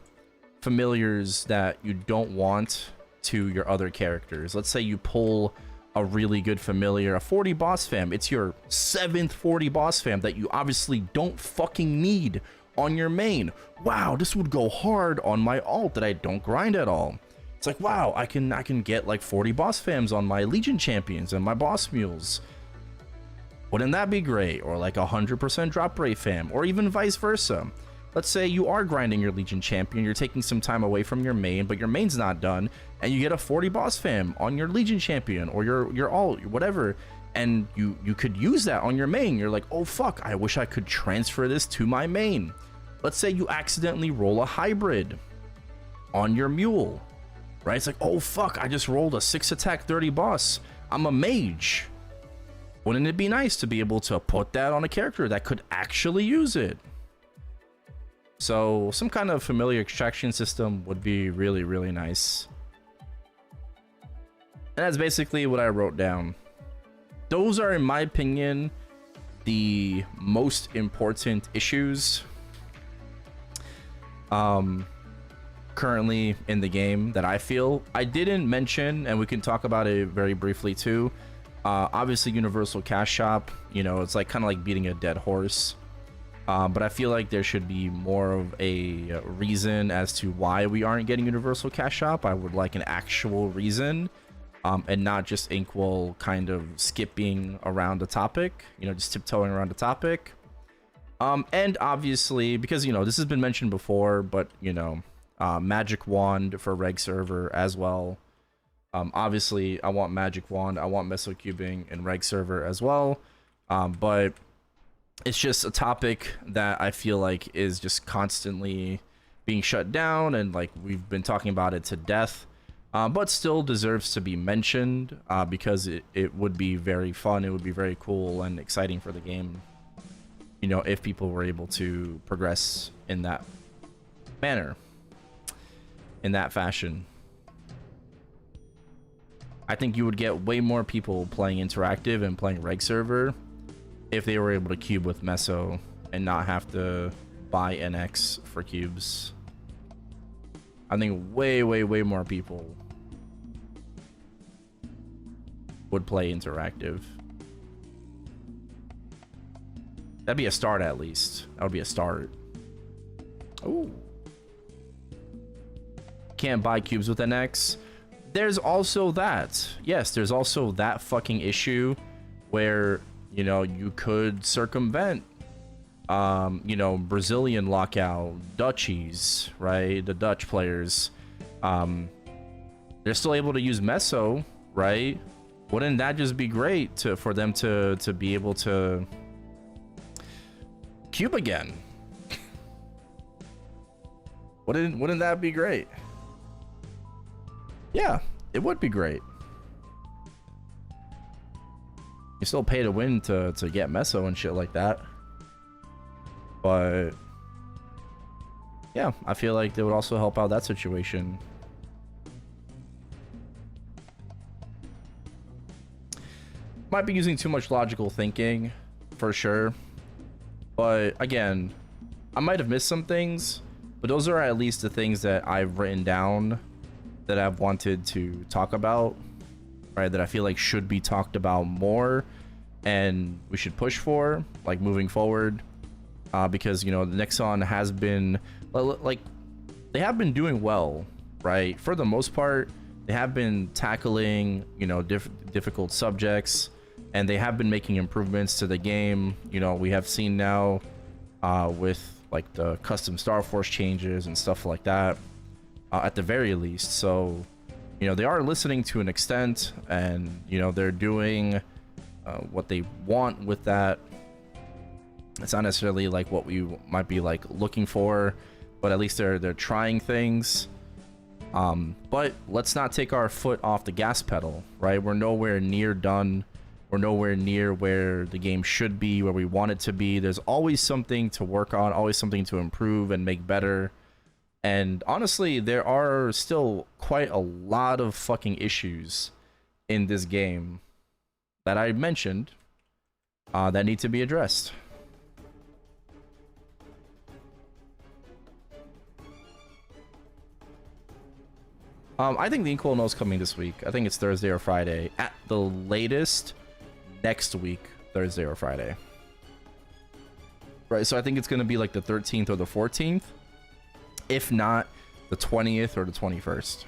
familiars that you don't want to your other characters. Let's say you pull a really good familiar, a 40 boss fam. It's your 7th 40 boss fam that you obviously don't fucking need on your main. Wow, this would go hard on my alt that I don't grind at all. It's like, wow, I can get like 40 boss fams on my Legion champions and my boss mules. Wouldn't that be great? Or like 100% drop rate fam, or even vice versa. Let's say you are grinding your Legion champion, you're taking some time away from your main, but your main's not done, and you get a 40 boss fam on your Legion champion or your alt, whatever, and you could use that on your main. You're like, oh fuck, I wish I could transfer this to my main. Let's say you accidentally roll a hybrid on your mule, right? It's like, oh fuck, I just rolled a 6 attack 30 boss. I'm a mage. Wouldn't it be nice to be able to put that on a character that could actually use it? So some kind of familiar extraction system would be really, really nice. And that's basically what I wrote down. Those are, in my opinion, the most important issues currently in the game that I feel. I didn't mention, and we can talk about it very briefly too, obviously Universal Cash Shop, you know, it's like kind of like beating a dead horse. But I feel like there should be more of a reason as to why we aren't getting Universal Cash Shop. I would like an actual reason, and not just Inkwell kind of skipping around the topic, you know, just tiptoeing around the topic. And obviously, because, you know, this has been mentioned before, but, you know, Magic Wand for reg server as well. Obviously, I want Magic Wand, I want Meso Cubing in reg server as well. But it's just a topic that I feel like is just constantly being shut down, and like we've been talking about it to death. But still deserves to be mentioned because it would be very fun, it would be very cool and exciting for the game, you know, if people were able to progress in that manner, in that fashion. I think you would get way more people playing interactive and playing reg server if they were able to cube with Meso and not have to buy NX for cubes. I think way more people would play interactive. That'd be a start at least. That would be a start. Ooh. Can't buy cubes with NX. There's also that. Yes, there's also that fucking issue where, you know, you could circumvent you know, Brazilian lockout, Dutchies, right? The Dutch players, they're still able to use Meso, right? Wouldn't that just be great for them to be able to cube again? Wouldn't that be great? Yeah, it would be great. You still pay to win to get Meso and shit like that. But yeah, I feel like they would also help out that situation. Might be using too much logical thinking for sure, but again, I might have missed some things, but those are at least the things that I've written down that I've wanted to talk about, right? That I feel like should be talked about more and we should push for, like, moving forward. Because, you know, the Nexon has been, like, they have been doing well, right? For the most part, they have been tackling, you know, difficult subjects, and they have been making improvements to the game. You know, we have seen now with, like, the custom Star Force changes and stuff like that, at the very least. So, you know, they are listening to an extent, and, you know, they're doing what they want with that. It's not necessarily like what we might be like looking for, but at least they're trying things. But let's not take our foot off the gas pedal, right? We're nowhere near done. We're nowhere near where the game should be, where we want it to be. There's always something to work on, always something to improve and make better. And honestly, there are still quite a lot of fucking issues in this game that I mentioned that need to be addressed. I think the Inkwell No's coming this week. I think it's Thursday or Friday. At the latest, next week, Thursday or Friday. Right, so I think it's going to be like the 13th or the 14th. If not, the 20th or the 21st.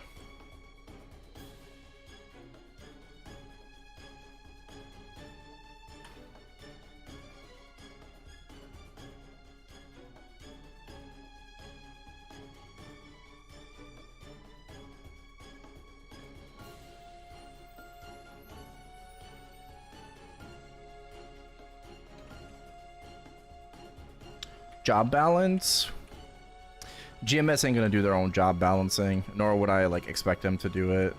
Job balance. GMS ain't gonna do their own job balancing, nor would I like expect them to do it,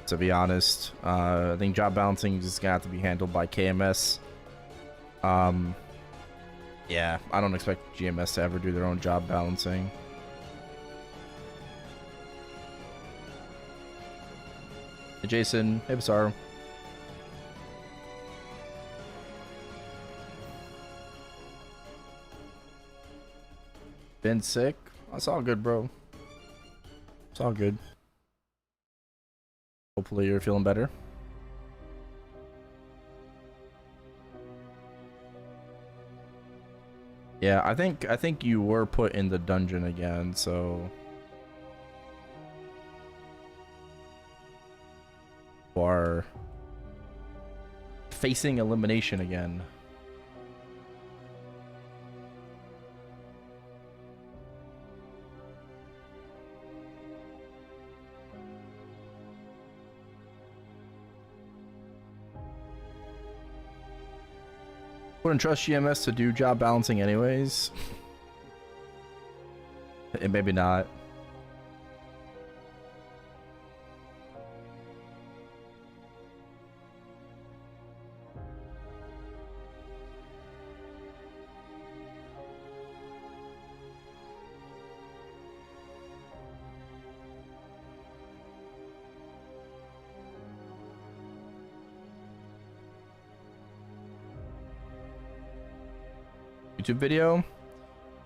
to be honest. I think job balancing is gonna have to be handled by KMS. Yeah, I don't expect GMS to ever do their own job balancing. Hey Jason, hey Bassaro. Been sick? That's all good, bro. It's all good. Hopefully you're feeling better. Yeah, I think you were put in the dungeon again, so you are facing elimination again. Wouldn't trust GMS to do job balancing anyways. And maybe not. YouTube video?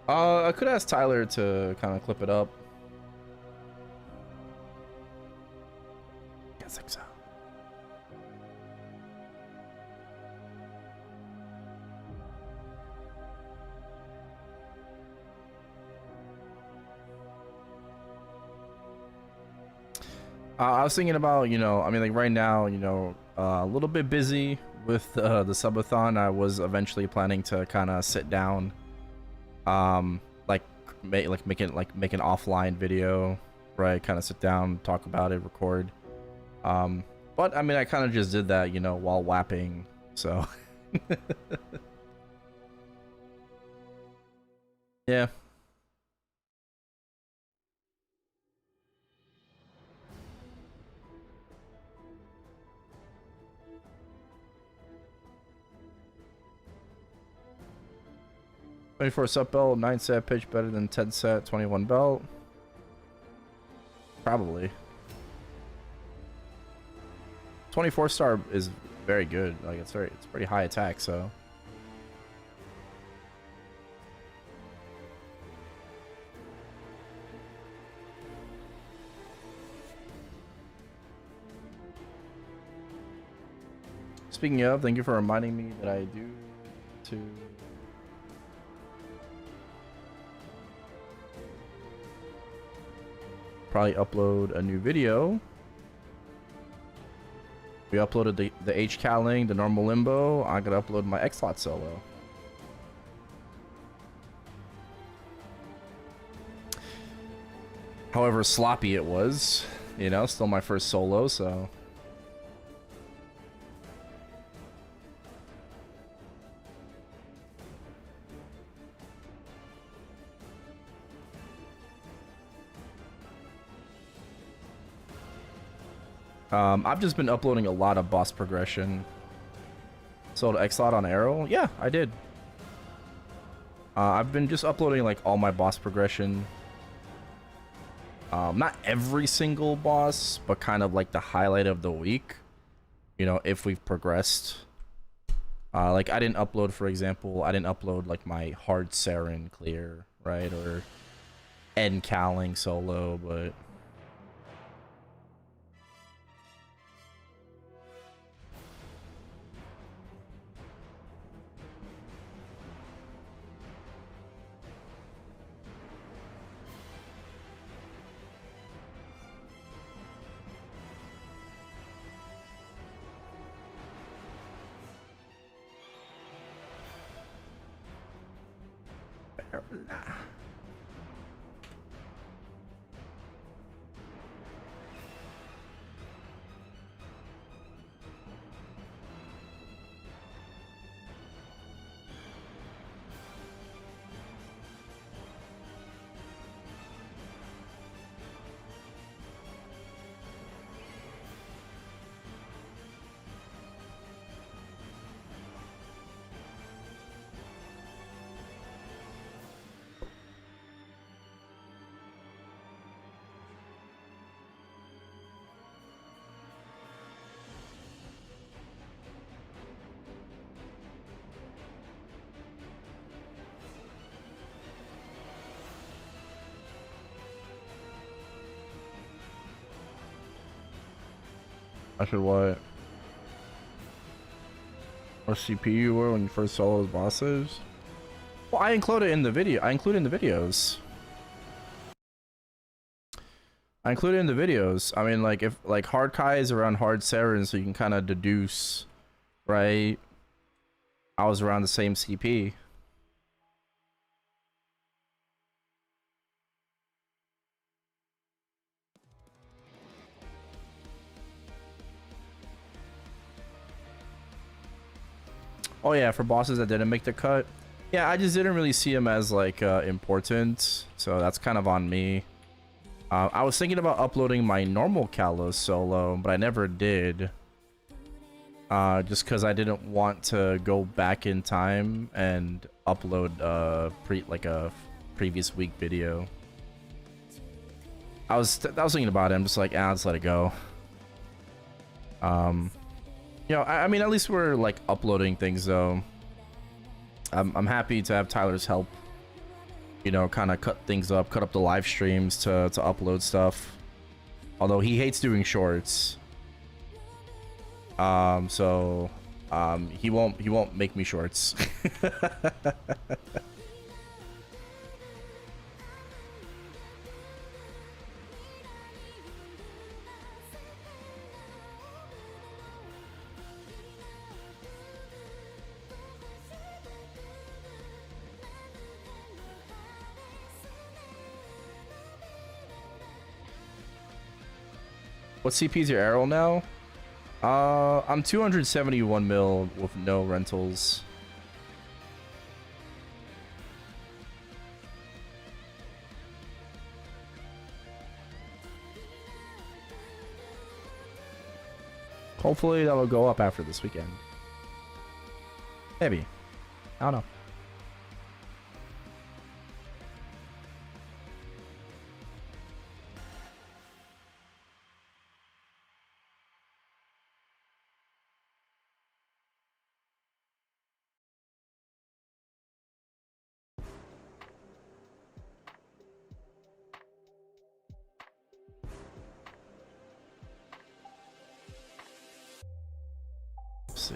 I could ask Tyler to kind of clip it up. Guess so. I was thinking about, you know, I mean, like right now, you know, a little bit busy with the subathon. I was eventually planning to kind of sit down, like make an offline video, right? Kind of sit down, talk about it, record. But I mean, I kind of just did that, you know, while wapping. So yeah. $24 sub belt, 9 set pitch better than 10 set, 21 belt. Probably. 24 star is very good. Like it's pretty high attack, so. Speaking of, thank you for reminding me that I do to probably upload a new video. We uploaded the H-Caling, the normal limbo. I'm gonna upload my X-Lot solo. However sloppy it was, you know, still my first solo, so. I've just been uploading a lot of boss progression. Sold X-Lot on Erel? Yeah, I did. I've been just uploading like all my boss progression. Not every single boss, but kind of like the highlight of the week. You know, if we've progressed. Like I didn't upload, for example, I didn't upload like my hard Saren clear, right? Or N Cowling solo, but I should what? What CPU you were when you first saw those bosses? Well, I include it in the video. I include it in the videos. I mean, like if like hard Kai is around hard Saren, so you can kind of deduce, right? I was around the same CP. Oh yeah, for bosses that didn't make the cut. Yeah, I just didn't really see them as like important, so that's kind of on me. I was thinking about uploading my normal Kalos solo, but I never did. Just because I didn't want to go back in time and upload a previous week video. I was thinking about it. I'm just like, let's let it go. You know, I mean, at least we're like uploading things though. I'm happy to have Tyler's help. You know, kind of cut things up, cut up the live streams to upload stuff. Although he hates doing shorts. So he won't make me shorts. What CP is your Erel now? I'm 271 mil with no rentals. Hopefully that will go up after this weekend. Maybe. I don't know.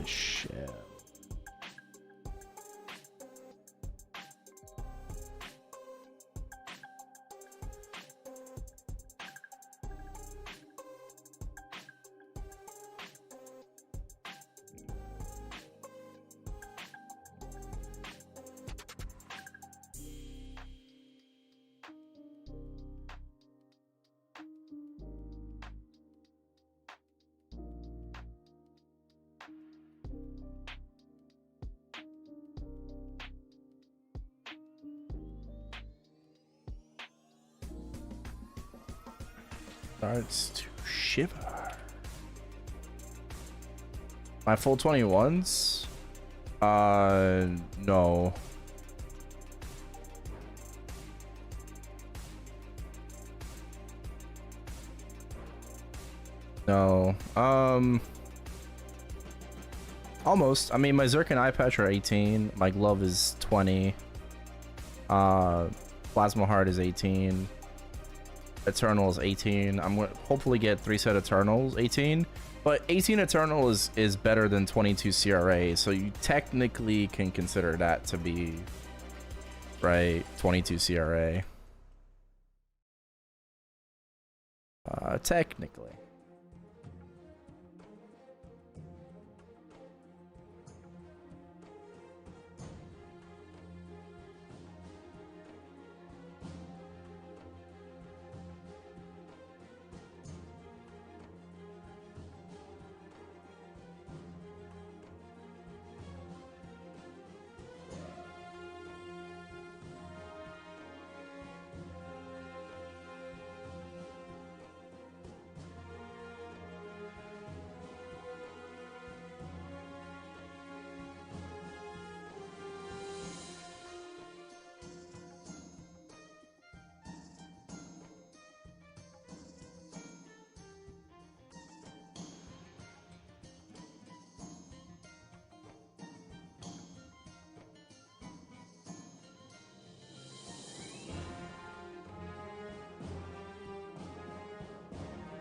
Shit. Starts to shiver. My full 21s? No. No. Almost. I mean, my Zerk and eye patch are 18. My glove is 20. Plasma heart is 18. Eternal is 18. I'm going to hopefully get 3 set Eternals 18, but 18 Eternal is better than 22 CRA, so you technically can consider that to be right 22 CRA. Technically.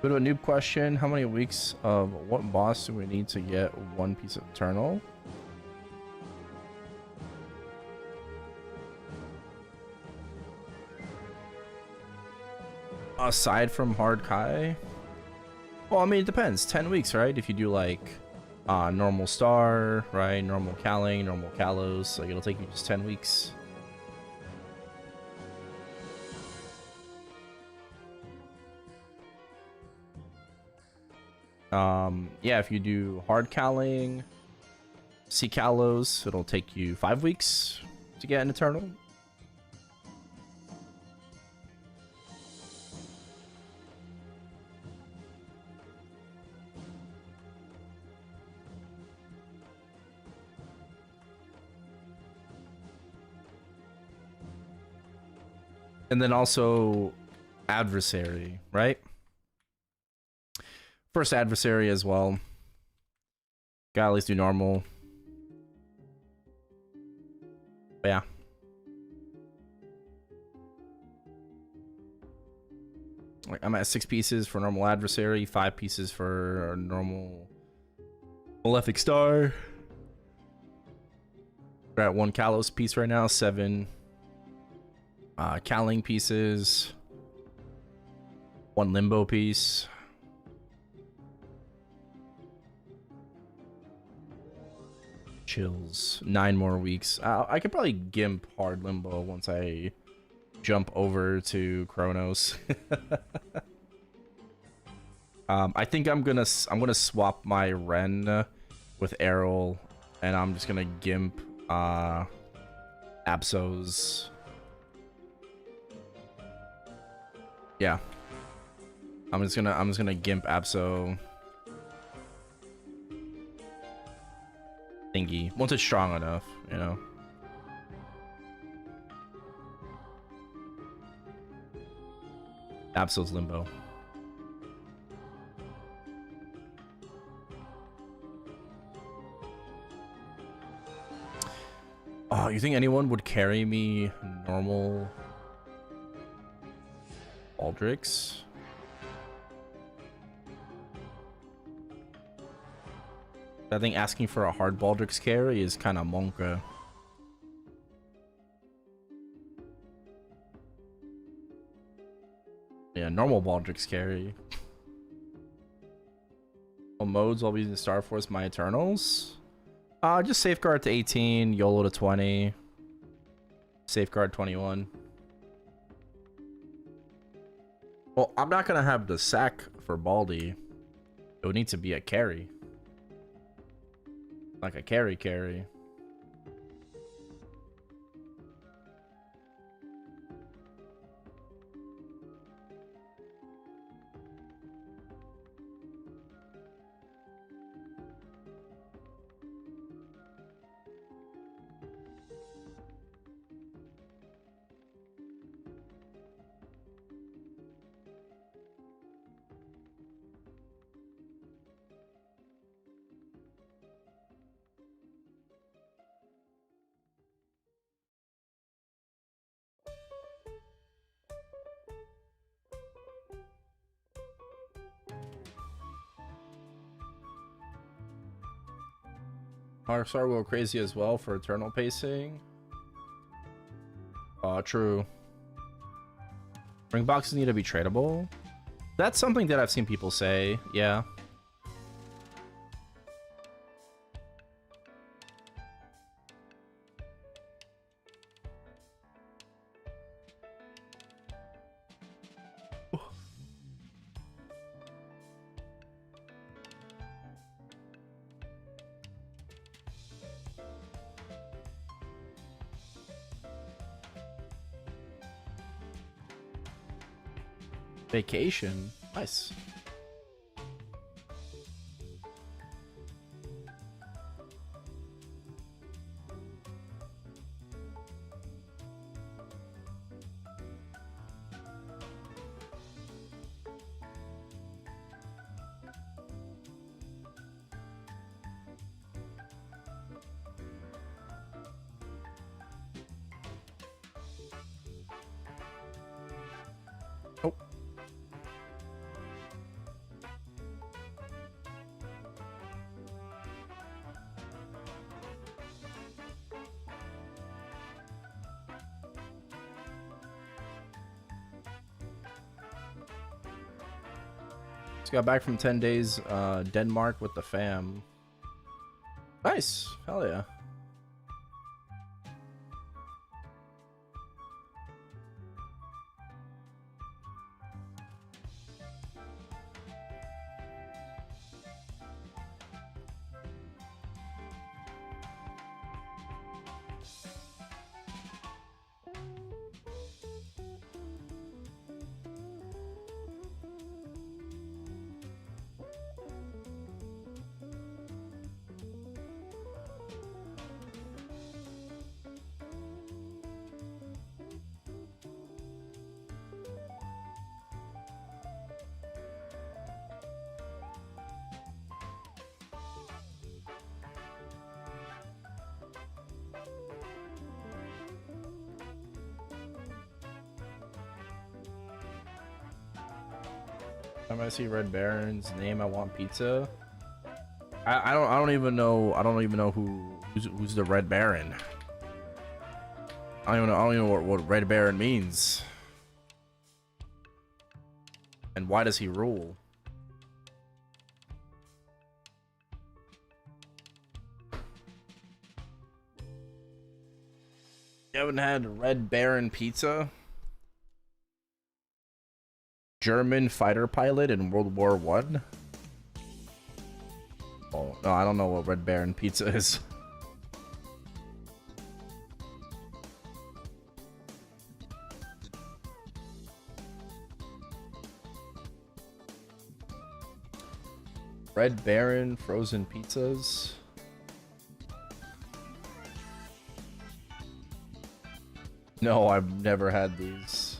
Bit of a noob question. How many weeks of what boss do we need to get one piece of Eternal? Aside from Hard Kai? Well, I mean, it depends. 10 weeks, right? If you do like normal Star, right? Normal Kaling, normal Kalos, like it'll take you just 10 weeks. Yeah, if you do hard Kaling, Sea Kalos, it'll take you 5 weeks to get an Eternal. And then also Adversary, right? First Adversary as well. Gotta at least do normal. But yeah. Like, I'm at 6 pieces for normal Adversary, 5 pieces for normal Malefic Star. We're at 1 Kalos piece right now, 7 Cowling pieces, 1 Limbo piece. Chills. 9 more weeks. I could probably gimp hard Limbo once I jump over to Chronos. I think I'm gonna swap my Ren with Erel, and I'm just gonna gimp Absols. Yeah. I'm just gonna gimp Abso thingy once it's strong enough, you know. Absol's Limbo. Oh, you think anyone would carry me normal Aldrix? I think asking for a hard Baldrix carry is kind of monka. Yeah, normal Baldrix carry. Well, modes while using Star Force my Eternals. Just safeguard to 18, YOLO to 20, safeguard 21. Well, I'm not gonna have the sack for Baldy. It would need to be a carry. Like a carry. Star will go crazy as well for eternal pacing. True. Ring boxes need to be tradable. That's something that I've seen people say, yeah. Vacation. Nice. Got back from 10 days Denmark with the fam. Nice. Hell yeah. Time I see Red Baron's name, I want pizza. I don't even know who's the Red Baron. I don't even know what Red Baron means. And why does he rule? You haven't had Red Baron pizza? German fighter pilot in World War I? Oh, no, I don't know what Red Baron pizza is. Red Baron frozen pizzas. No, I've never had these.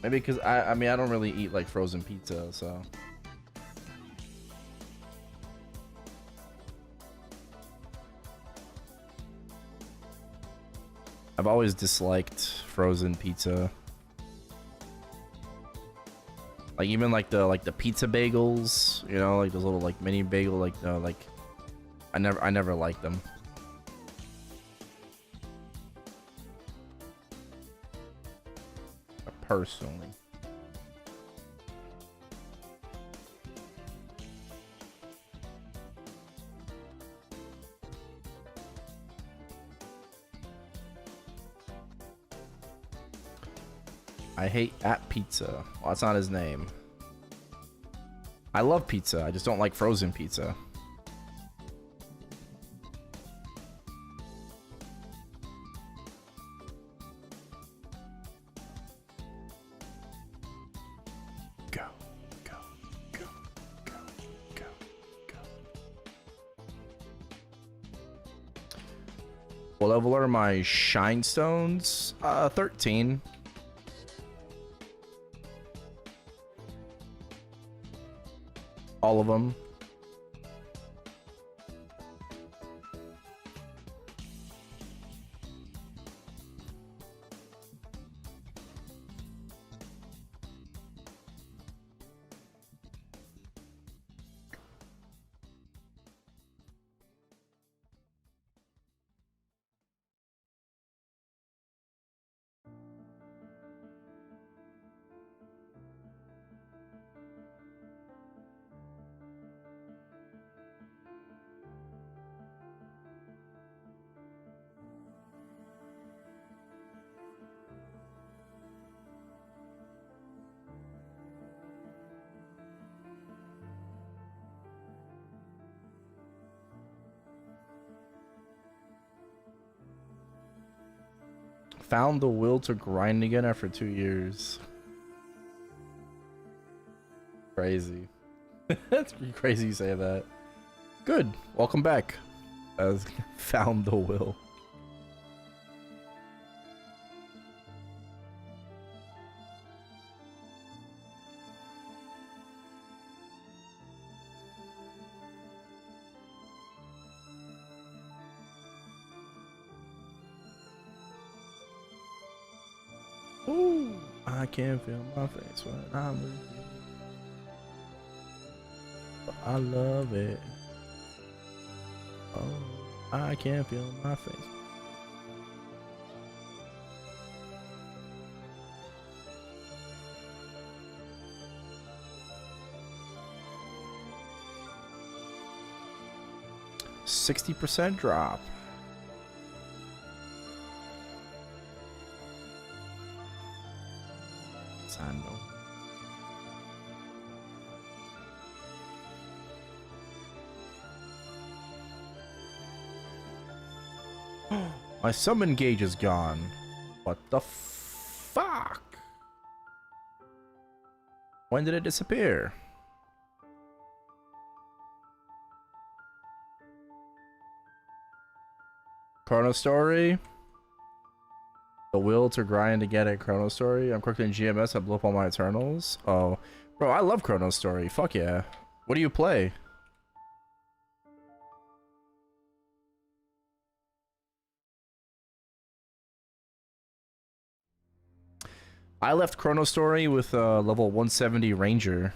Maybe because I mean I don't really eat like frozen pizza, so. I've always disliked frozen pizza. Like even like the pizza bagels, you know, like those little like mini bagel, like I never liked them. Personally. I hate at pizza. Well, that's not his name. I love pizza. I just don't like frozen pizza. Go, go, go, go, go, go. What level are my shine stones? 13. All of them. Found the will to grind again after 2 years. Crazy. That's pretty crazy you say that. Good. Welcome back. Found the will. Ooh, I can feel my face when I'm with you. But I love it. Oh, I can feel my face. %60 drop. Sando. My summon gauge is gone. What the fuck? When did it disappear? Chrono Story? The will to grind to get at Chrono Story? I'm quick in GMS, I blew up all my Eternals. Oh. Bro, I love Chrono Story. Fuck yeah. What do you play? I left Chrono Story with a level 170 Ranger.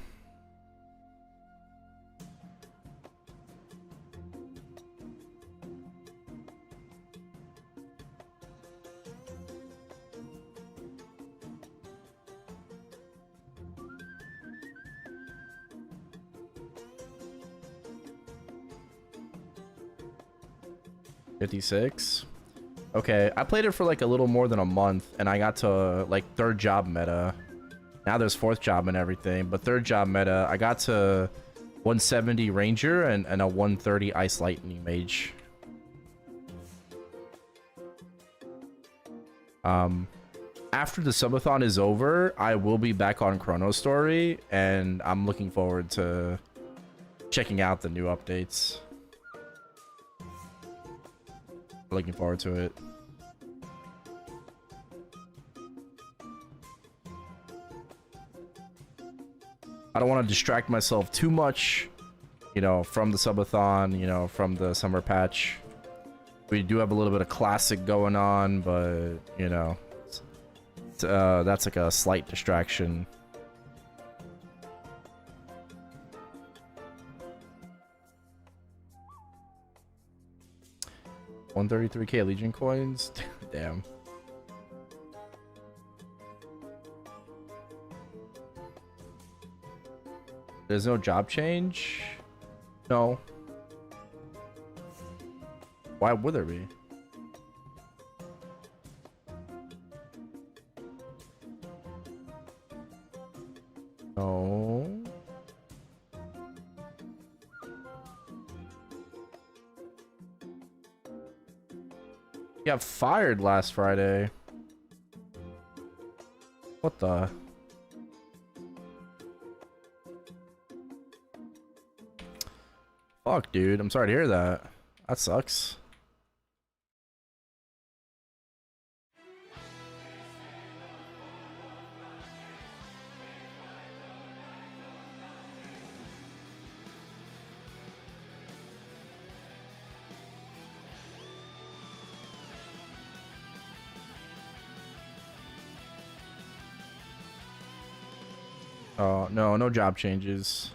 $56. Okay, I played it for like a little more than a month, and I got to like 3rd job meta. Now there's 4th job and everything, but 3rd job meta, I got to 170 Ranger and a 130 Ice Lightning Mage. After the subathon is over, I will be back on Chrono Story, and I'm looking forward to checking out the new updates. Looking forward to it. I don't want to distract myself too much, you know, from the subathon, you know, from the summer patch. We do have a little bit of classic going on, but, you know, that's like a slight distraction. $133k Legion coins? Damn. There's no job change? No. Why would there be? No. You got fired last Friday. What the? Fuck, dude. I'm sorry to hear that. That sucks. Oh, no, no job changes.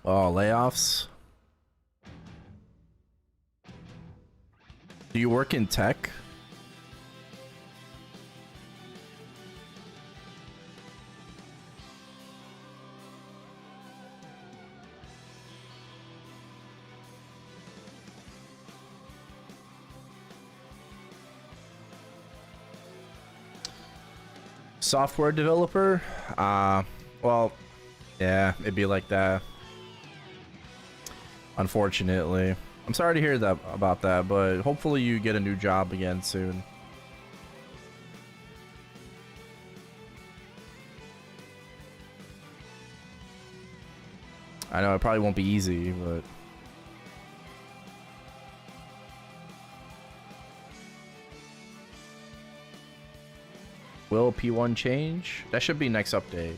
Oh, layoffs. Do you work in tech? Software developer? Well, yeah, it'd be like that. Unfortunately. I'm sorry to hear that about that, but hopefully you get a new job again soon. I know it probably won't be easy, but will P1 change? That should be next update.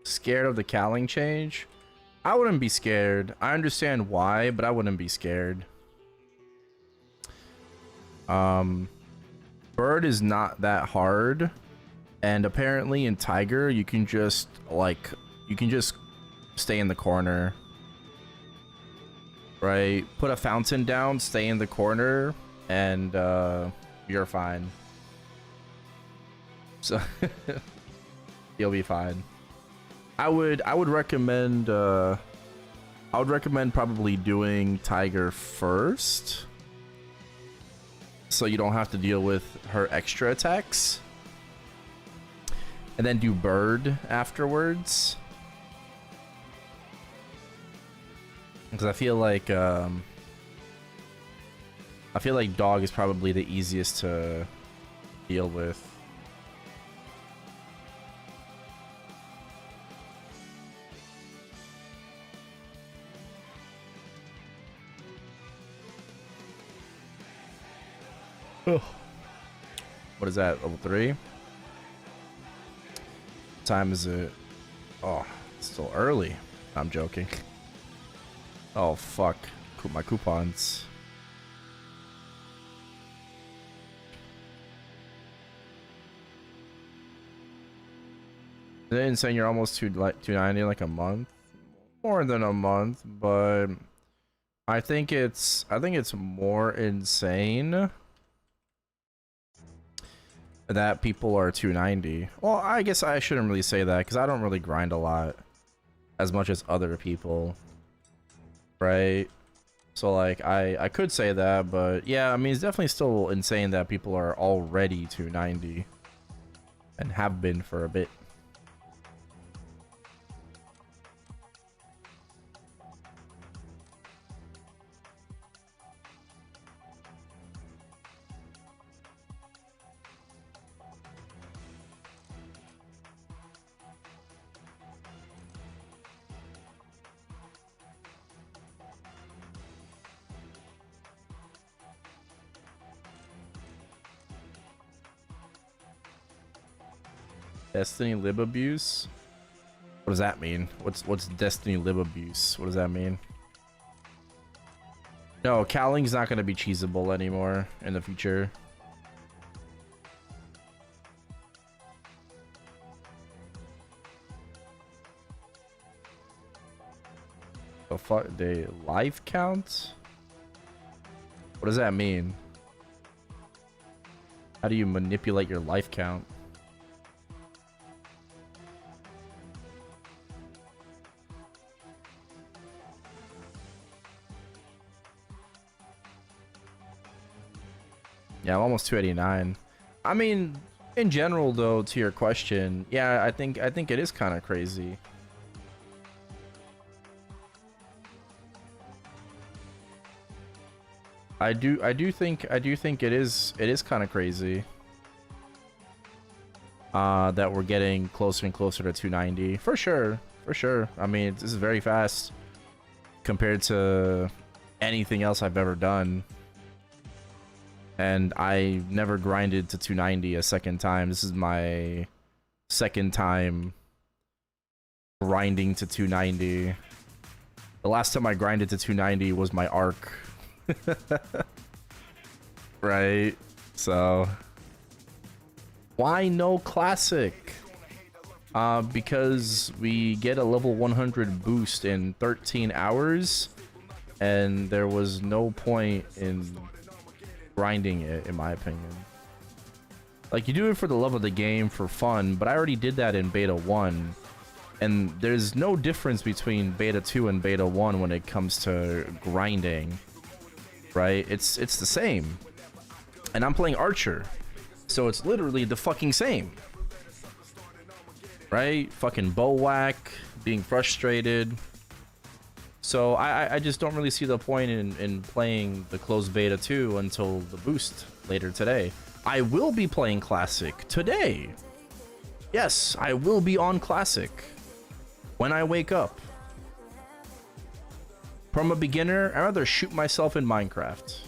Scared of the cowling change? I wouldn't be scared. I understand why, but I wouldn't be scared. Bird is not that hard, and apparently in Tiger you can just stay in the corner, right? Put a fountain down, stay in the corner, and you're fine. So you'll be fine. I would recommend probably doing Tiger first, so you don't have to deal with her extra attacks, and then do Bird afterwards. Because I feel like Dog is probably the easiest to deal with. Oh. What is that? Level 3? What time is it? Oh, it's still early. I'm joking. Oh fuck. My coupons. Is it insane you're almost 290 in like a month? More than a month, but I think it's more insane that people are 290. Well, I guess I shouldn't really say that because I don't really grind a lot as much as other people, right? So like I could say that, but yeah, I mean it's definitely still insane that people are already 290 and have been for a bit. Destiny lib abuse? What does that mean? What's Destiny lib abuse? What does that mean? No, Cowling's not gonna be cheesable anymore in the future. The fuck? They life count? What does that mean? How do you manipulate your life count? Yeah, I'm almost 289. I mean, in general though, to your question, yeah, I think it is kind of crazy. I do think it is kind of crazy. That we're getting closer and closer to 290 for sure. I mean, this is very fast compared to anything else I've ever done. And I never grinded to 290 a second time. This is my second time grinding to 290. The last time I grinded to 290 was my arc. Right? So why no classic? Because we get a level 100 boost in 13 hours, and there was no point in grinding it, in my opinion. Like, you do it for the love of the game, for fun, but I already did that in beta 1, and there's no difference between beta 2 and beta 1 when it comes to grinding, right? It's the same. And I'm playing Archer, so it's literally the fucking same, right? Fucking bow whack, being frustrated. So I just don't really see the point in playing the closed beta 2 until the boost later today. I will be playing Classic today. Yes, I will be on Classic when I wake up. From a beginner, I'd rather shoot myself in Minecraft.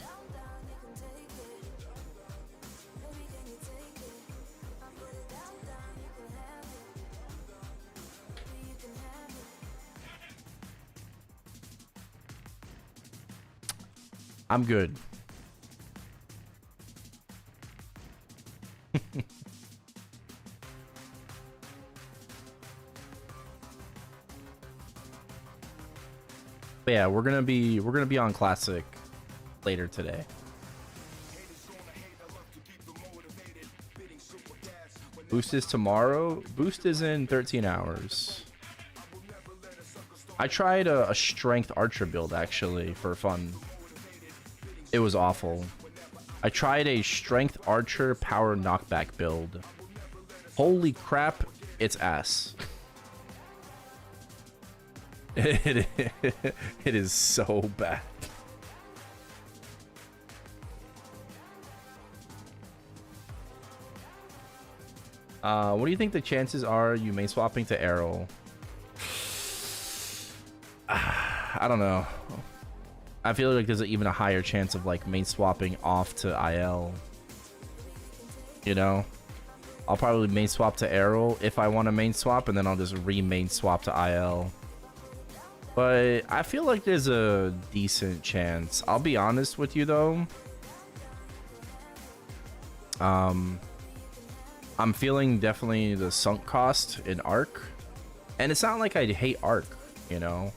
I'm good. But yeah, we're gonna be on Classic later today. Boost is tomorrow. Boost is in 13 hours. I tried a strength archer build actually for fun. It was awful. I tried a strength archer power knockback build. Holy crap, it's ass. It is so bad. What do you think the chances are you main swapping to Erel? I don't know. I feel like there's even a higher chance of like main swapping off to IL. You know? I'll probably main swap to Erel if I want to main swap, and then I'll just re-main swap to IL. But I feel like there's a decent chance. I'll be honest with you though. I'm feeling definitely the sunk cost in Arc. And it's not like I hate Arc, you know?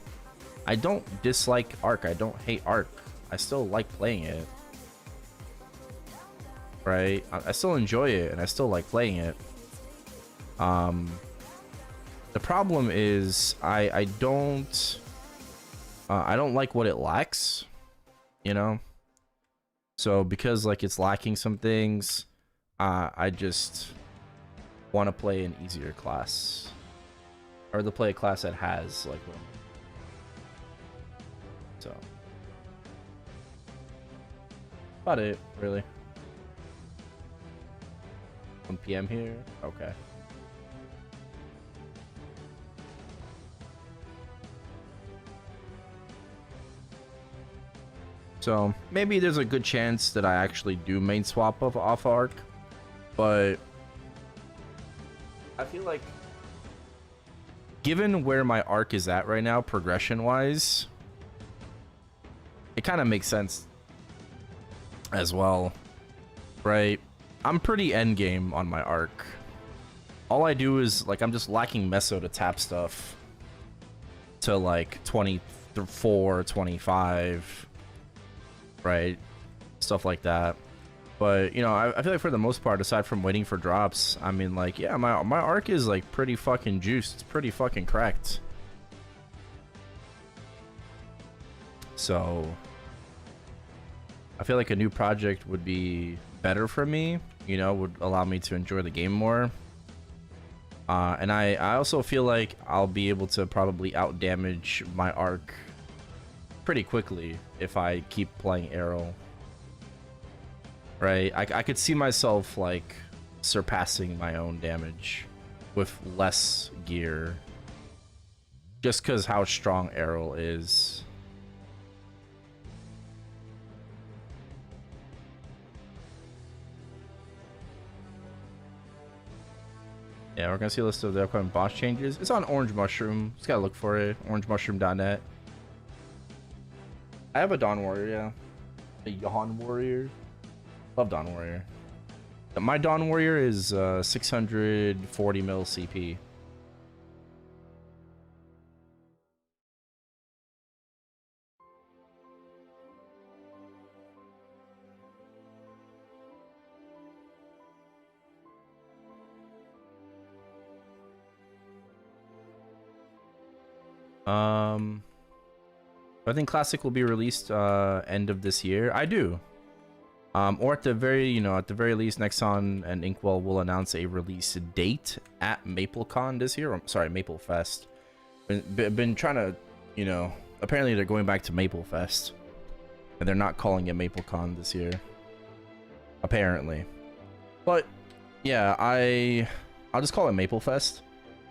I don't dislike Arc. I don't hate Arc. I still like playing it. Right? I still enjoy it and I still like playing it. The problem is I don't like what it lacks, you know? So because like it's lacking some things, I just want to play an easier class, or to play a class that has like one. So about it, really. 1 PM here. Okay. So maybe there's a good chance that I actually do main swap off Arc, but I feel like given where my Arc is at right now, progression wise, it kind of makes sense as well, right? I'm pretty end game on my Arc. All I do is like I'm just lacking meso to tap stuff to like 24, 25, right? Stuff like that. But you know, I feel like for the most part, aside from waiting for drops, I mean, like, yeah, my Arc is like pretty fucking juiced. It's pretty fucking cracked. So I feel like a new project would be better for me, you know, would allow me to enjoy the game more. And I also feel like I'll be able to probably out damage my Arc pretty quickly if I keep playing Erel. Right? I could see myself like surpassing my own damage with less gear, just because how strong Erel is. Yeah, we're gonna see a list of the upcoming boss changes. It's on Orange Mushroom. Just gotta look for it. OrangeMushroom.net. I have a Dawn Warrior, yeah. A Dawn Warrior. Love Dawn Warrior. My Dawn Warrior is 640 mil CP. I think Classic will be released end of this year. I do. Or at the very, at the very least, Nexon and Inkwell will announce a release date at MapleCon this year. Sorry, Maplefest. Been trying to, apparently they're going back to Maplefest, and they're not calling it MapleCon this year. Apparently, but yeah, I'll just call it Maplefest.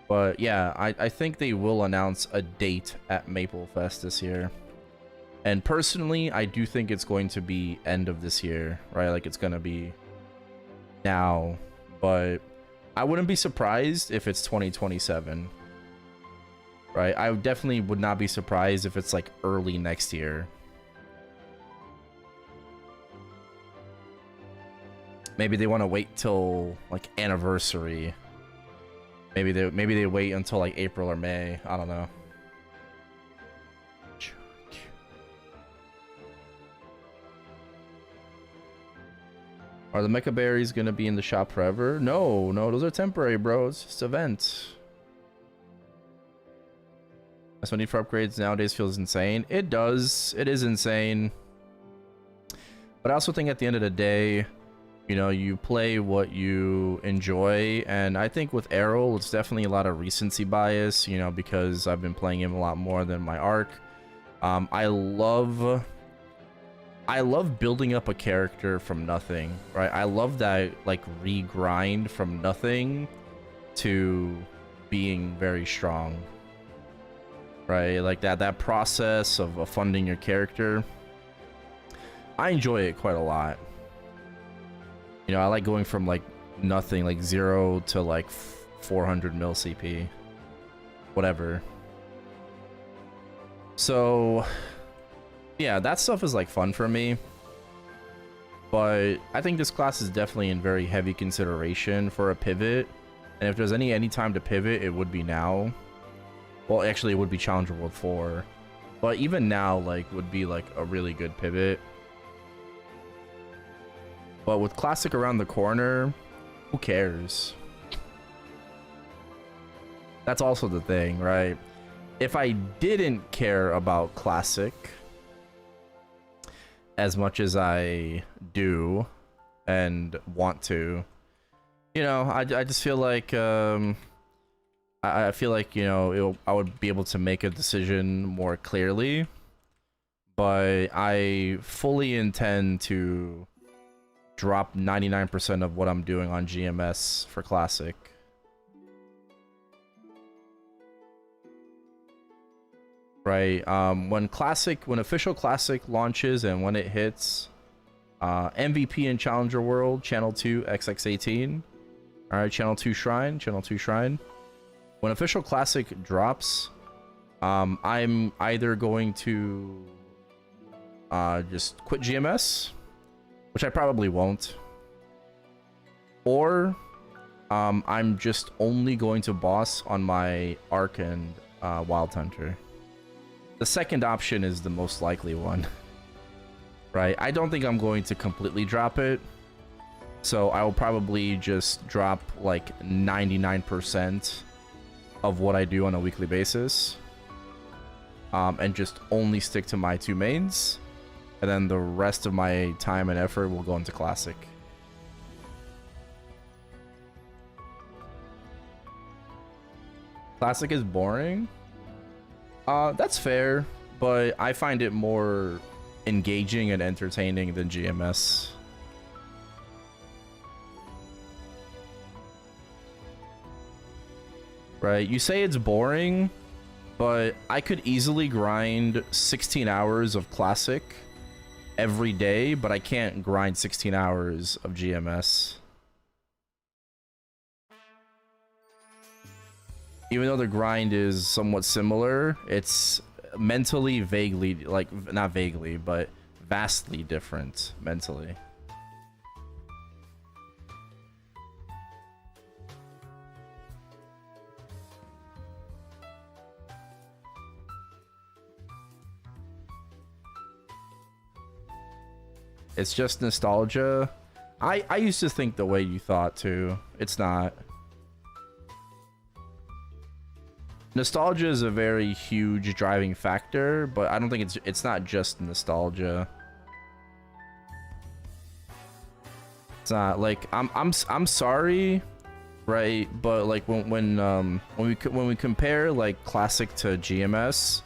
But yeah, I think they will announce a date at Maplefest this year. And personally, I do think it's going to be end of this year, right? Like it's going to be now, but I wouldn't be surprised if it's 2027, right? I definitely would not be surprised if it's like early next year. Maybe they want to wait till like anniversary. Maybe they wait until like April or May. I don't know. Are the mecha berries gonna be in the shop forever? No, no, those are temporary, bro. It's just events. That's what need for upgrades nowadays feels insane. It does. It is insane. But I also think at the end of the day, you know, you play what you enjoy, and I think with Erel, it's definitely a lot of recency bias, you know, because I've been playing him a lot more than my arc. I love building up a character from nothing, right? I love that, like, regrind from nothing to being very strong, right? Like that process of funding your character. I enjoy it quite a lot. You know, I like going from like nothing, like 0 to like 400 mil CP, whatever. So yeah, that stuff is like fun for me, but I think this class is definitely in very heavy consideration for a pivot, and if there's any time to pivot, it would be now. Well, actually, it would be Challenger World 4, but even now, like, would be like a really good pivot. But with Classic around the corner, who cares? That's also the thing, right? If I didn't care about Classic as much as I do and want to, you know, I just feel like I feel like, you know, I would be able to make a decision more clearly, but I fully intend to drop 99% of what I'm doing on GMS for Classic. Right, when official Classic launches and when it hits MVP and Challenger World, Channel 2 XX18. Alright, Channel 2 Shrine. When official Classic drops, I'm either going to just quit GMS, which I probably won't, or I'm just only going to boss on my Arc and Wild Hunter. The second option is the most likely one, right? I don't think I'm going to completely drop it, so I will probably just drop like 99% of what I do on a weekly basis, and just only stick to my two mains, and then the rest of my time and effort will go into Classic. Classic is boring. That's fair, but I find it more engaging and entertaining than GMS. Right, you say it's boring, but I could easily grind 16 hours of Classic every day, but I can't grind 16 hours of GMS. Even though the grind is somewhat similar, it's mentally vaguely, like, not vaguely, but vastly different mentally. It's just nostalgia. I used to think the way you thought too. It's not. Nostalgia is a very huge driving factor, but I don't think it's not just nostalgia. It's not like I'm sorry, right? But like when we compare like Classic to GMS,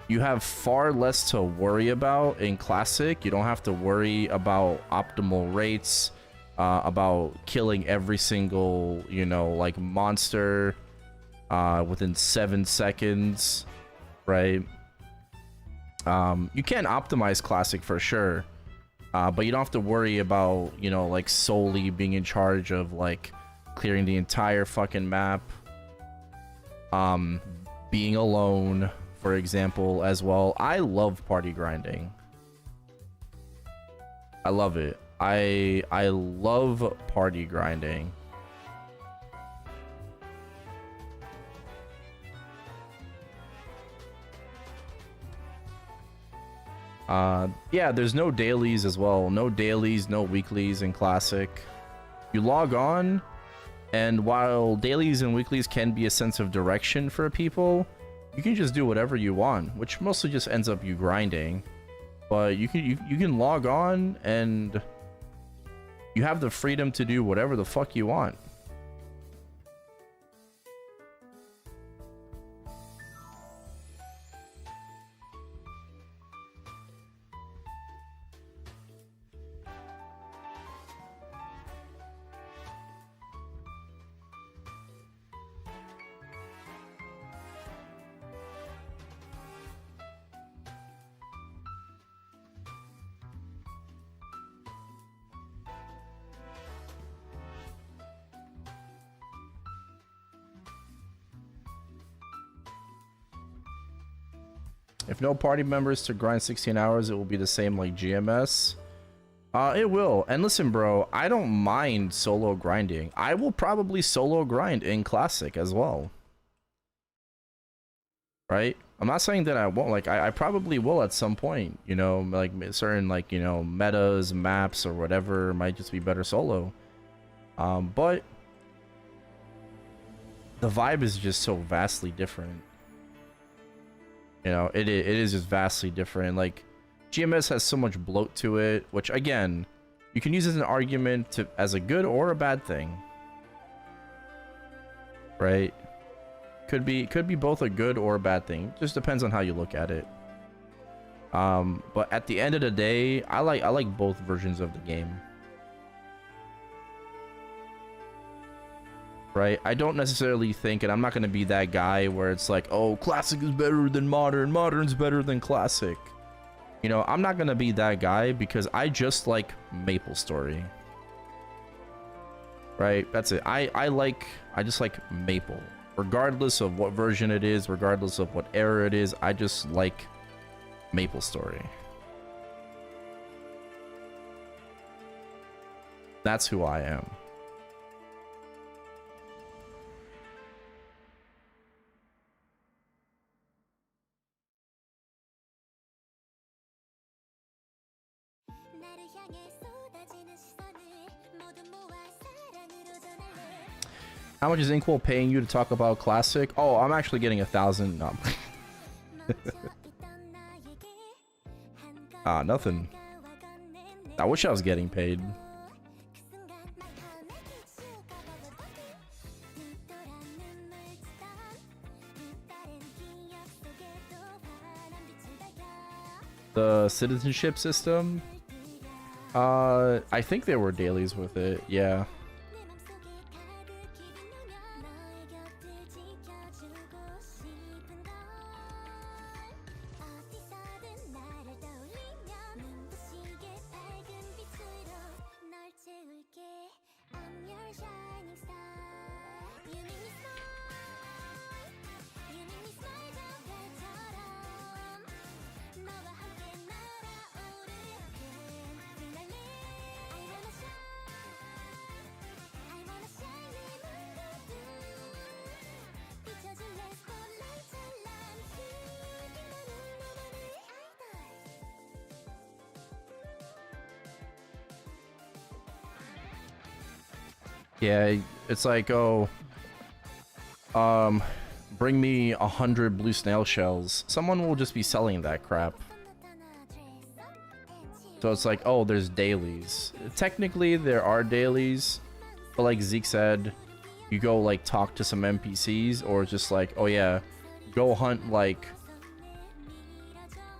you have far less to worry about in Classic. You don't have to worry about optimal rates, about killing every single, you know, like monster within 7 seconds, right? You can optimize Classic for sure, but you don't have to worry about, you know, like solely being in charge of like clearing the entire fucking map, being alone, for example, as well. I love party grinding. I love it. I love party grinding. Yeah, there's no dailies as well. No dailies, no weeklies in Classic. You log on, and while dailies and weeklies can be a sense of direction for people, you can just do whatever you want, which mostly just ends up you grinding. But you can log on and you have the freedom to do whatever the fuck you want. If no party members to grind 16 hours, it will be the same like GMS. It will. And listen, bro, I don't mind solo grinding. I will probably solo grind in Classic as well. Right? I'm not saying that I won't. Like, I probably will at some point. You know, like certain, like, you know, metas, maps, or whatever might just be better solo. But the vibe is just so vastly different. You know, it is just vastly different. Like, GMS has so much bloat to it, which again, you can use as an argument to as a good or a bad thing. Right? Could be both a good or a bad thing. Just depends on how you look at it. But at the end of the day, I like both versions of the game. Right? I don't necessarily think, and I'm not going to be that guy where it's like, oh, Classic is better than Modern, Modern's better than Classic. You know, I'm not going to be that guy because I just like Maplestory. Right? That's it. I just like Maple. Regardless of what version it is, regardless of what era it is, I just like Maplestory. That's who I am. How much is Inkwell paying you to talk about Classic? Oh, I'm actually getting 1,000. No. Nothing. I wish I was getting paid. The citizenship system? I think there were dailies with it, yeah. Yeah, it's like, oh, bring me 100 blue snail shells. Someone will just be selling that crap. So it's like, oh, there's dailies. Technically, there are dailies, but like Zeke said, you go like talk to some NPCs, or just like, oh yeah, go hunt like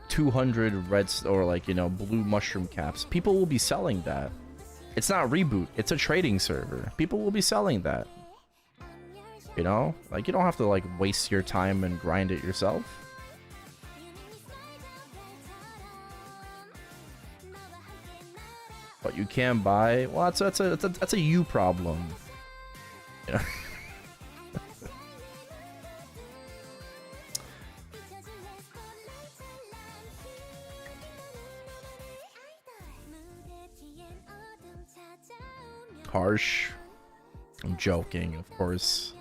200 reds or like, you know, blue mushroom caps. People will be selling that. It's not Reboot, it's a trading server. People will be selling that. You know? Like, you don't have to, like, waste your time and grind it yourself. But you can buy... Well, that's a you problem. You know? Harsh. I'm joking, of course.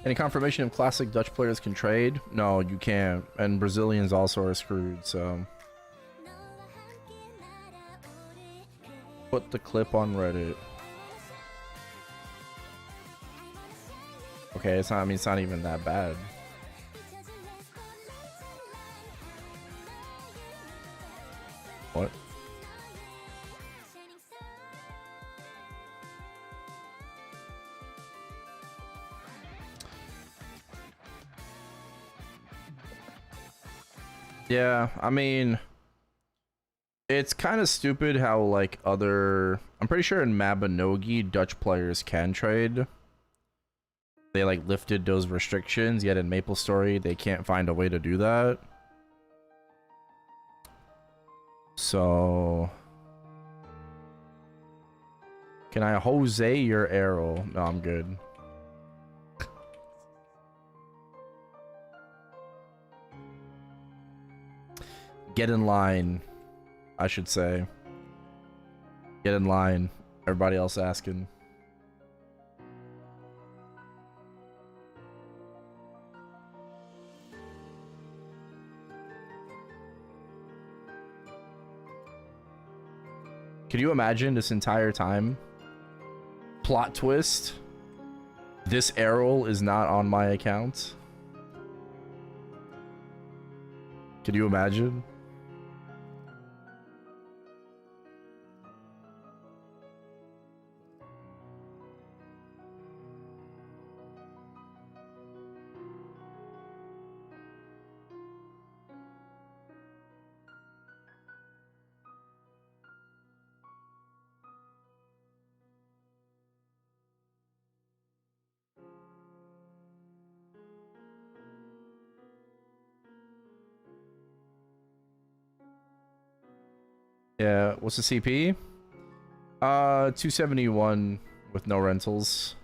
Any confirmation if classic Dutch players can trade? No, you can't. And Brazilians also are screwed, so. Put the clip on Reddit. Okay, it's not, I mean, it's not even that bad. What? Yeah, I mean, it's kind of stupid how like other, I'm pretty sure in Mabinogi Dutch players can trade. They like lifted those restrictions, yet in Maplestory they can't find a way to do that. So can I Jose your Erel? No, I'm good. Get in line, I should say. Get in line. Everybody else asking. Can you imagine this entire time? Plot twist. This Errol is not on my account. Can you imagine? Yeah, what's the CP? 271 with no rentals.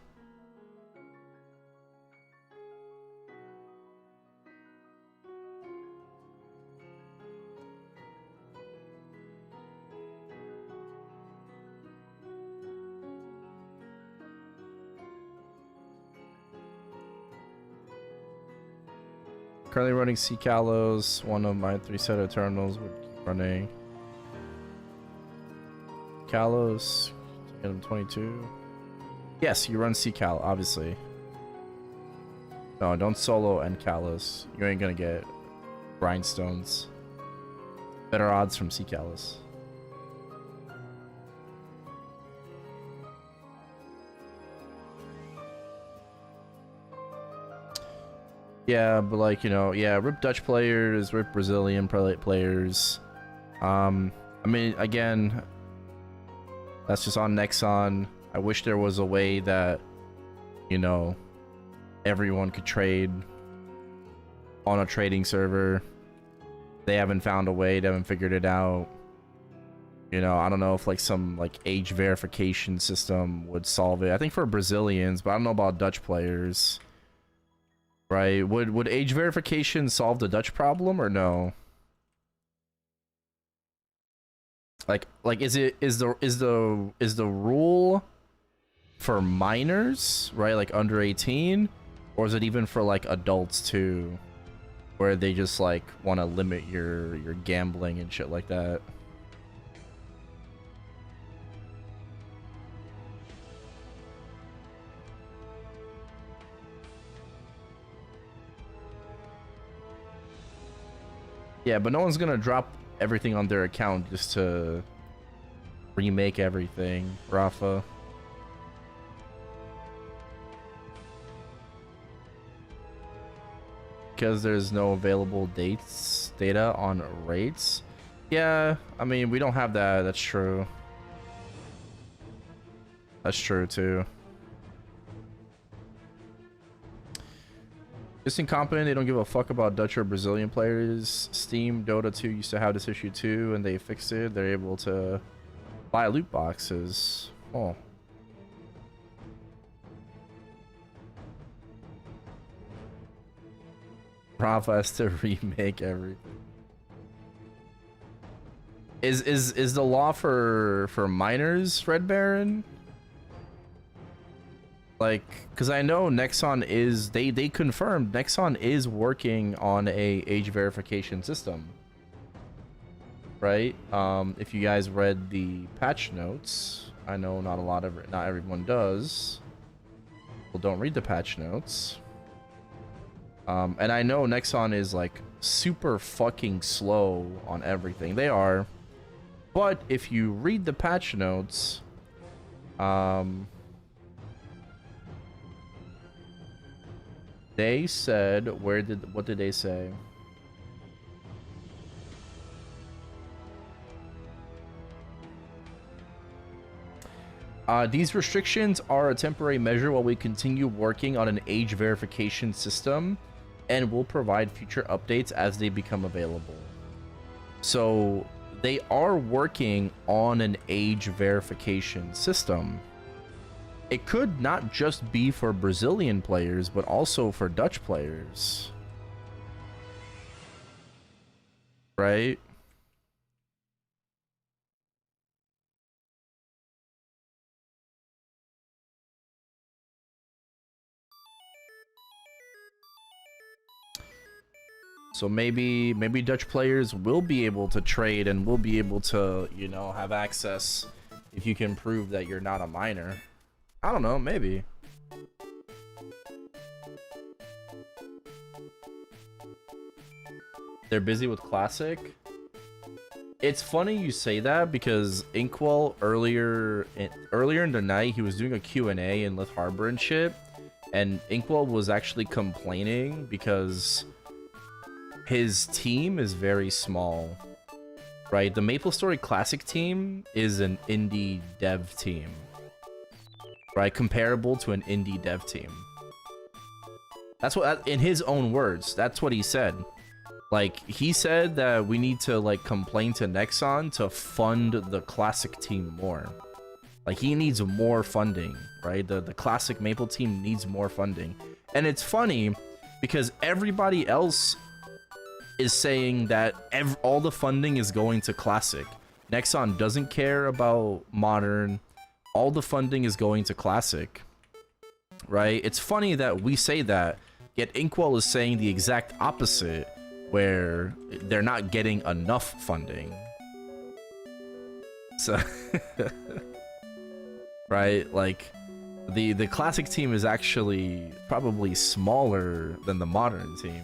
Currently running C Kalos. One of my 3 set of terminals would keep running. Kalos, get him 22. Yes, you run C Cal, obviously. No, don't solo and Kalos. You ain't gonna get grindstones. Better odds from C Kalos. Yeah, but like, you know, yeah, rip Dutch players, rip Brazilian players. I mean, again, that's just on Nexon. I wish there was a way that, you know, everyone could trade on a trading server. They haven't found a way, they haven't figured it out. You know, I don't know if like some like age verification system would solve it. I think for Brazilians, but I don't know about Dutch players. Right? Would age verification solve the Dutch problem or no? Like is the rule for minors, right? Like under 18, or is it even for like adults too, where they just like want to limit your gambling and shit like that? Yeah, but no one's gonna drop everything on their account just to remake everything, Rafa. Because there's no available data on rates. Yeah, I mean, we don't have that. That's true. That's true too. Just incompetent, they don't give a fuck about Dutch or Brazilian players. Steam, Dota 2 used to have this issue too, and they fixed it. They're able to buy loot boxes. Oh. Rafa has to remake everything. Is the law for minors, Red Baron? Like, because I know Nexon is, they confirmed Nexon is working on a age verification system. Right? If you guys read the patch notes, I know not everyone does. People don't read the patch notes. And I know Nexon is like super fucking slow on everything. They are. But if you read the patch notes, they said, what did they say? These restrictions are a temporary measure while we continue working on an age verification system, and will provide future updates as they become available. So they are working on an age verification system. It could not just be for Brazilian players, but also for Dutch players. Right? So maybe Dutch players will be able to trade and will be able to, you know, have access if you can prove that you're not a minor. I don't know, maybe. They're busy with Classic. It's funny you say that because Inkwell earlier in the night, he was doing a Q&A in Lith Harbor and shit, and Inkwell was actually complaining because his team is very small, right? The Maplestory Classic team is an indie dev team, right? Comparable to an indie dev team. That's what, in his own words, that's what he said. Like, he said that we need to, like, complain to Nexon to fund the Classic team more. Like, he needs more funding, right? The Classic Maple team needs more funding. And it's funny because everybody else is saying that all the funding is going to Classic. Nexon doesn't care about Modern. All the funding is going to Classic, right? It's funny that we say that, yet Inkwell is saying the exact opposite, where they're not getting enough funding. So, right? Like, the Classic team is actually probably smaller than the Modern team.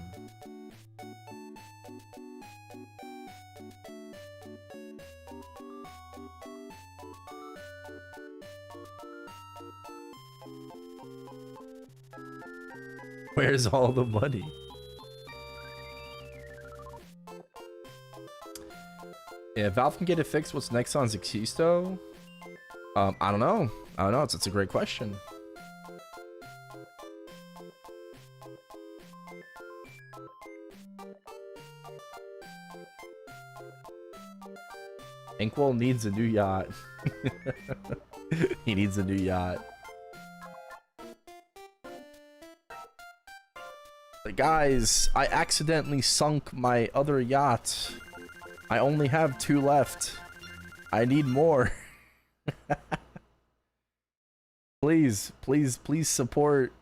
Where's all the money? Yeah, Valve can get it fixed. What's Nexon's excuse though? I don't know. It's a great question. Inkwell needs a new yacht. He needs a new yacht. But guys, I accidentally sunk my other yacht. I only have 2 left. I need more. Please support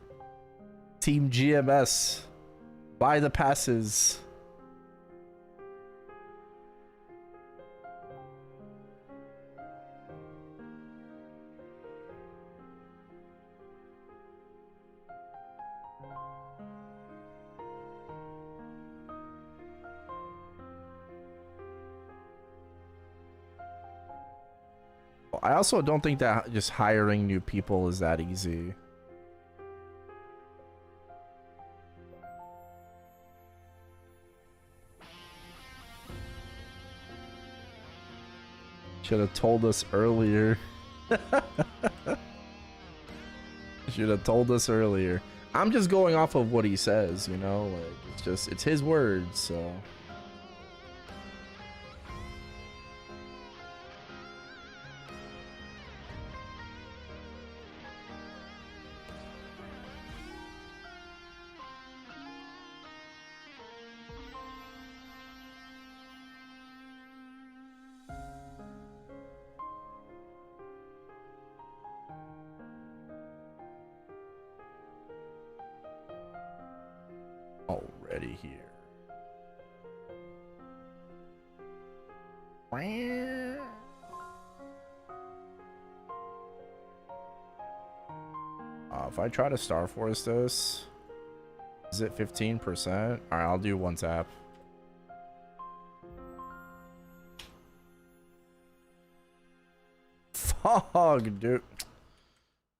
Team GMS. Buy the passes. I also don't think that just hiring new people is that easy. Should have told us earlier. Should have told us earlier. I'm just going off of what he says, you know? Like, it's his words, so... Already here. If I try to Star Force this, is it 15%? Alright, I'll do one tap. Fuck, dude.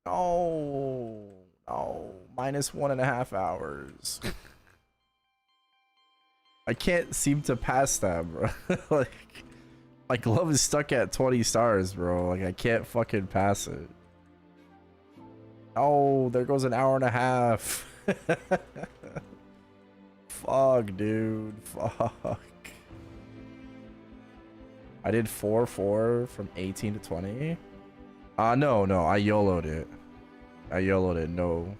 No. No. Minus 1.5 hours. I can't seem to pass that, bro. Like, my glove is stuck at 20 stars, bro. Like, I can't fucking pass it. Oh, there goes an hour and a half. Fuck, dude. Fuck. I did 4-4 from 18 to 20. No, I YOLO'd it. I YOLO'd it, no.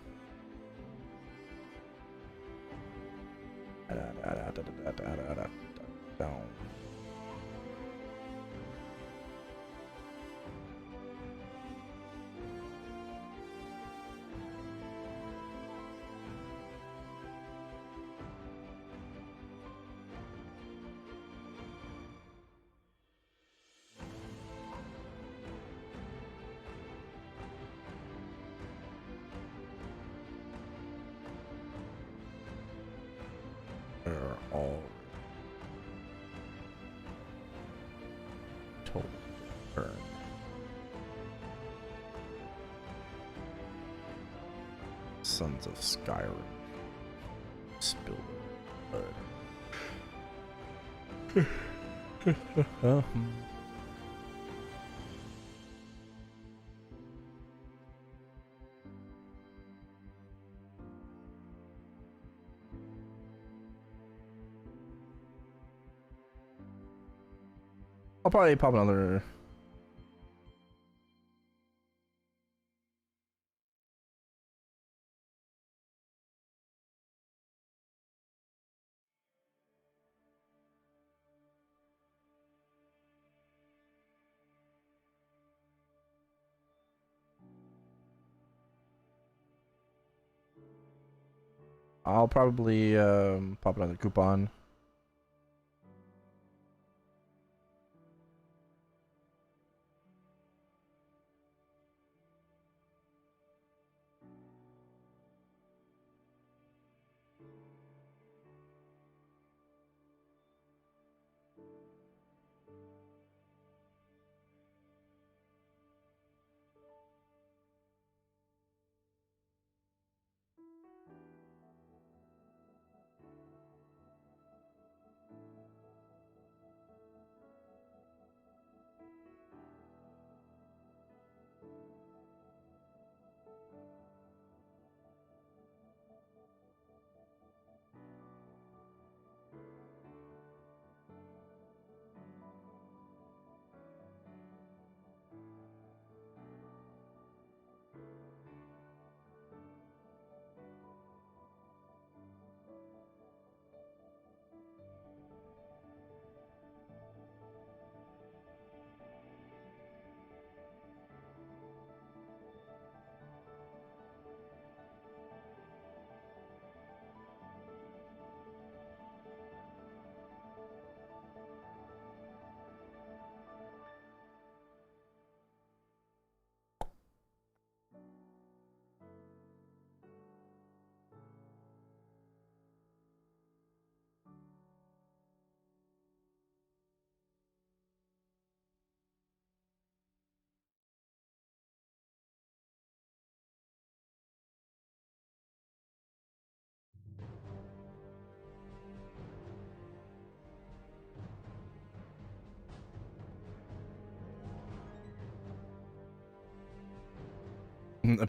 Down. They're all total burn. Sons of Skyrim. Spilled blood. I'll probably pop another. I'll probably pop another coupon.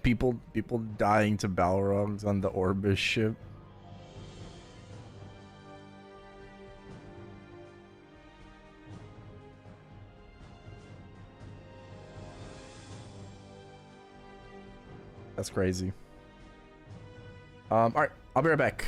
People dying to Balrogs on the Orbis ship. That's crazy. All right, I'll be right back.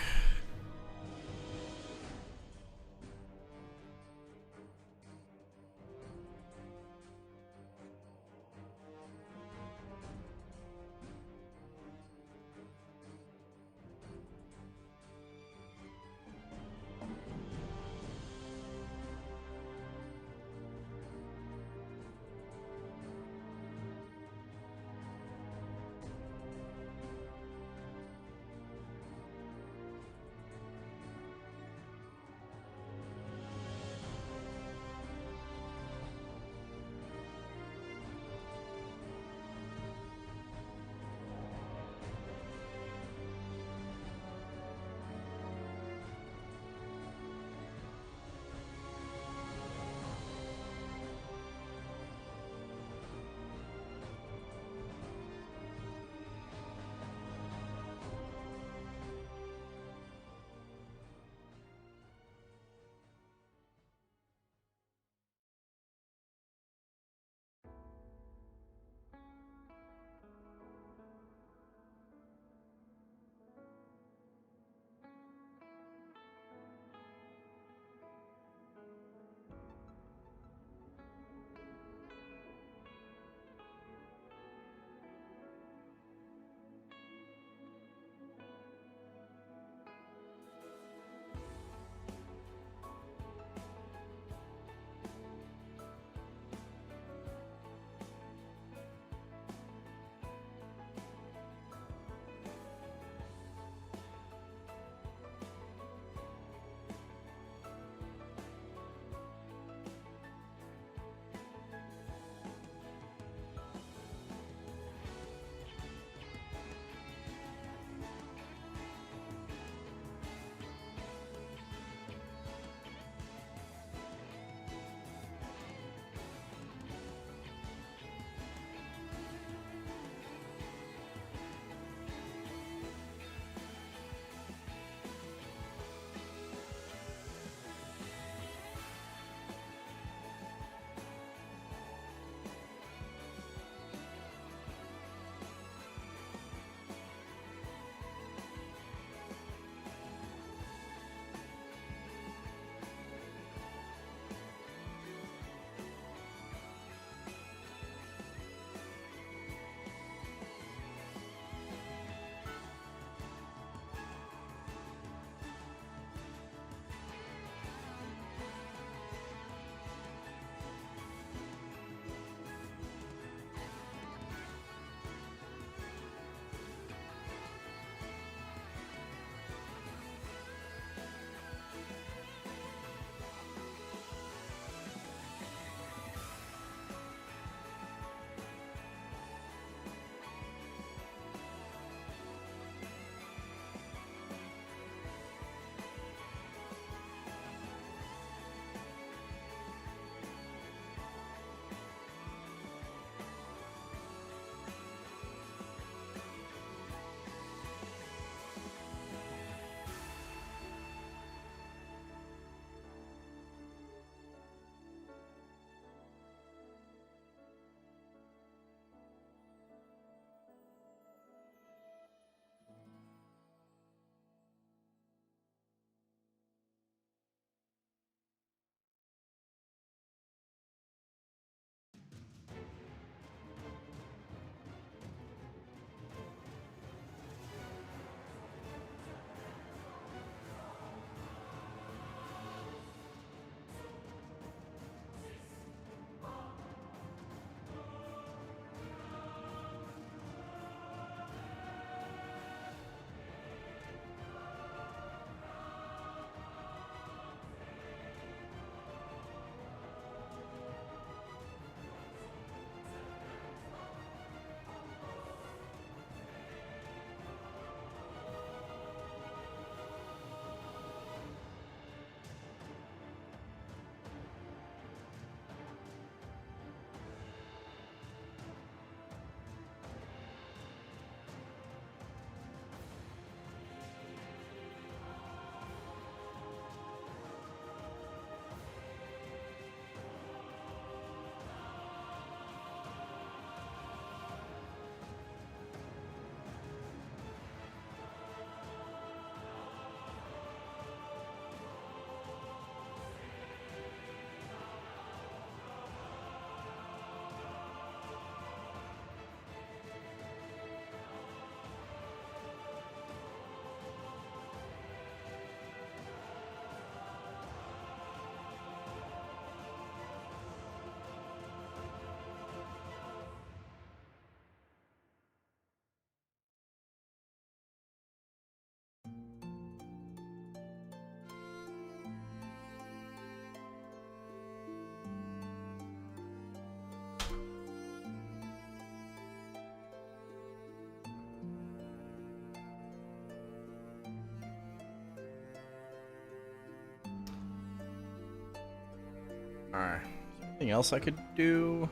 Alright. Anything else I could do?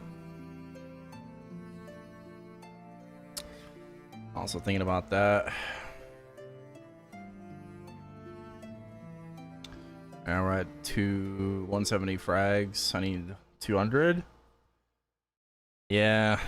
Also thinking about that. Alright, 170 frags. I need 200. Yeah.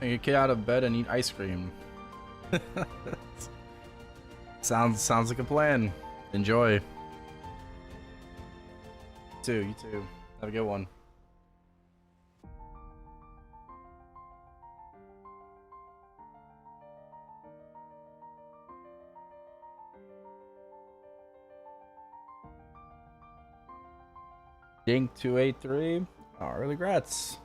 You get out of bed and eat ice cream. sounds like a plan. Enjoy. You too. Have a good one. Dink 283. Oh, early grats.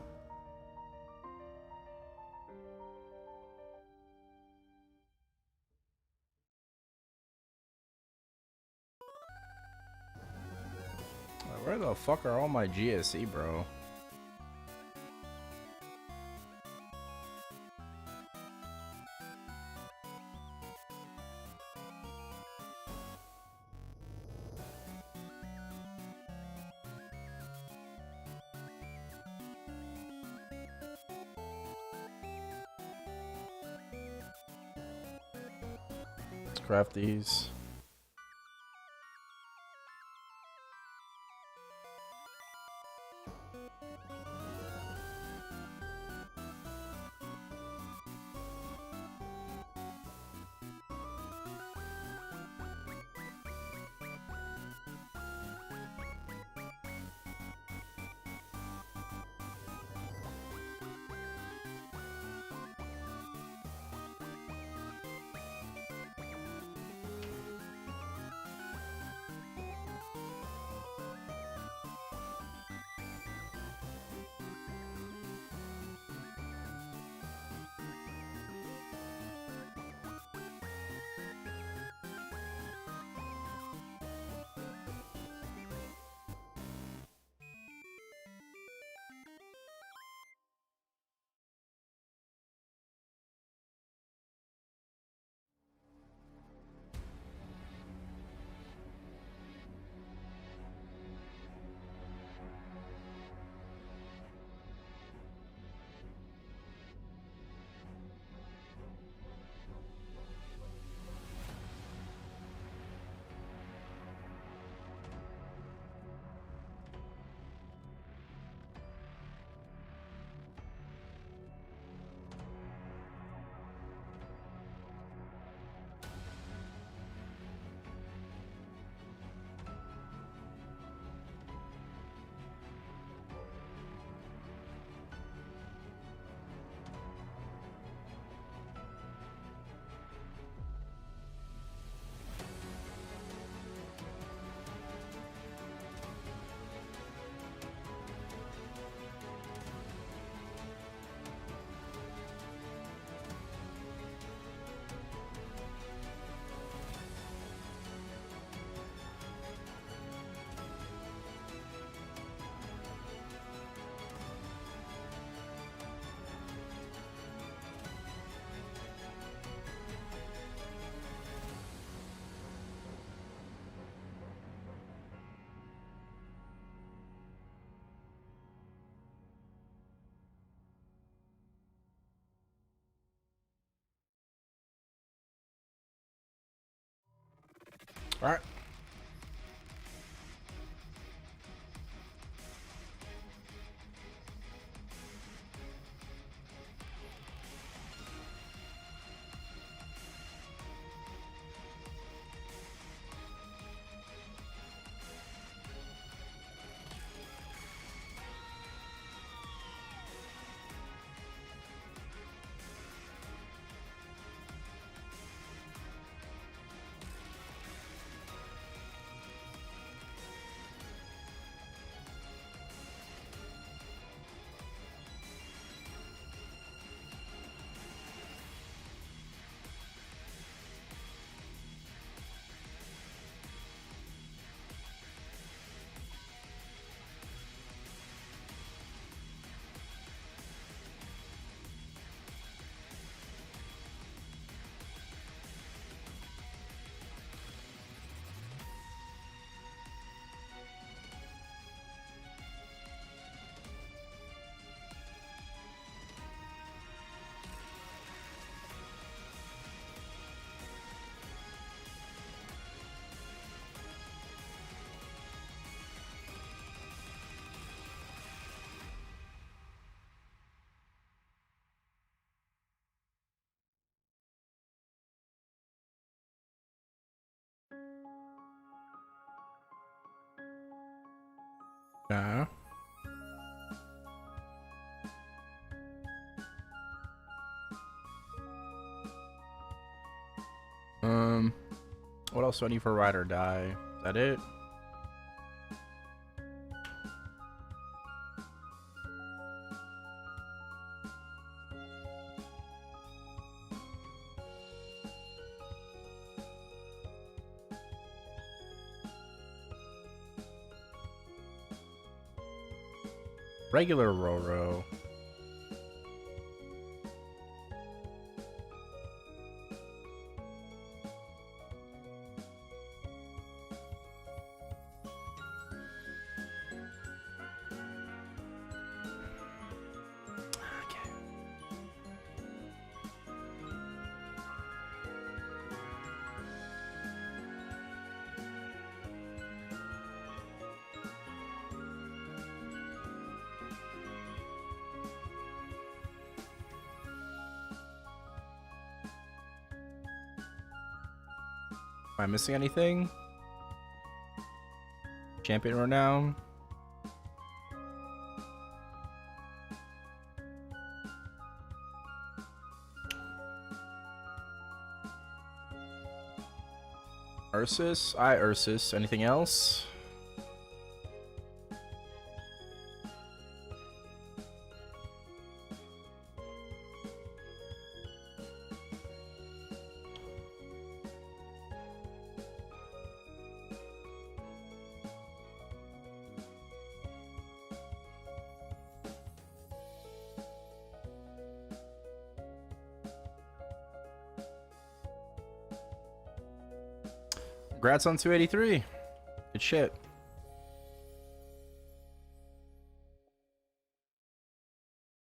Where the fuck are all my GSE, bro? Let's craft these. All right. Yeah. What else do I need for ride or die? Is that it? Regular Roro. Am I missing anything? Champion renown. Ursus? Ursus. Anything else? Congrats on 283. Good shit.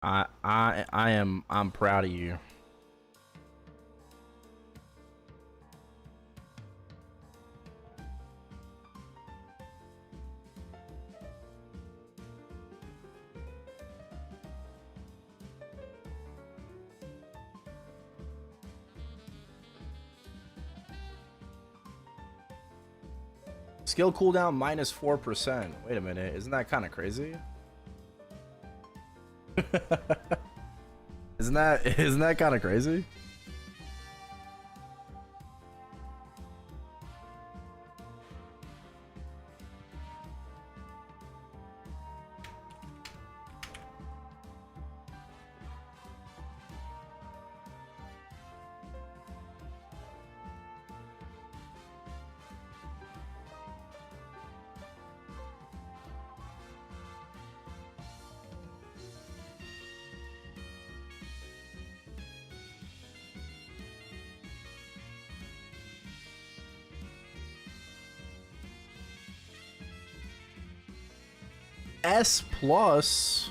I'm proud of you. Skill cooldown minus 4%. Wait a minute, isn't that kind of crazy? isn't that kind of crazy? S plus.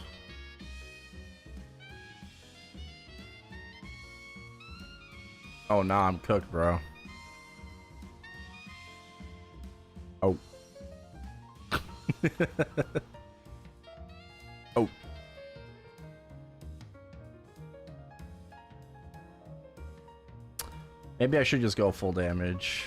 Oh, nah, I'm cooked, bro. Oh. Oh. Maybe I should just go full damage.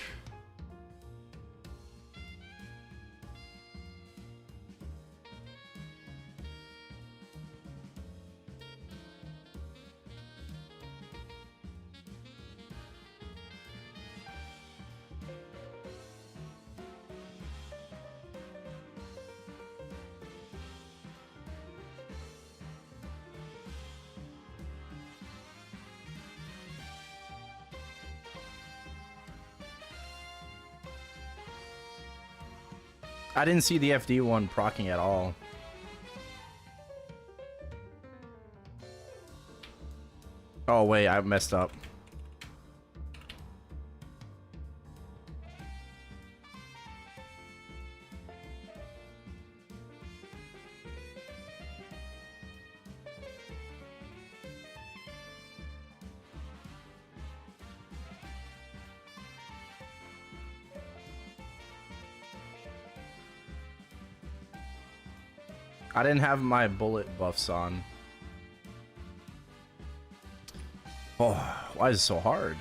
I didn't see the FD one proccing at all. Oh wait, I messed up. I didn't have my bullet buffs on. Oh, why is it so hard?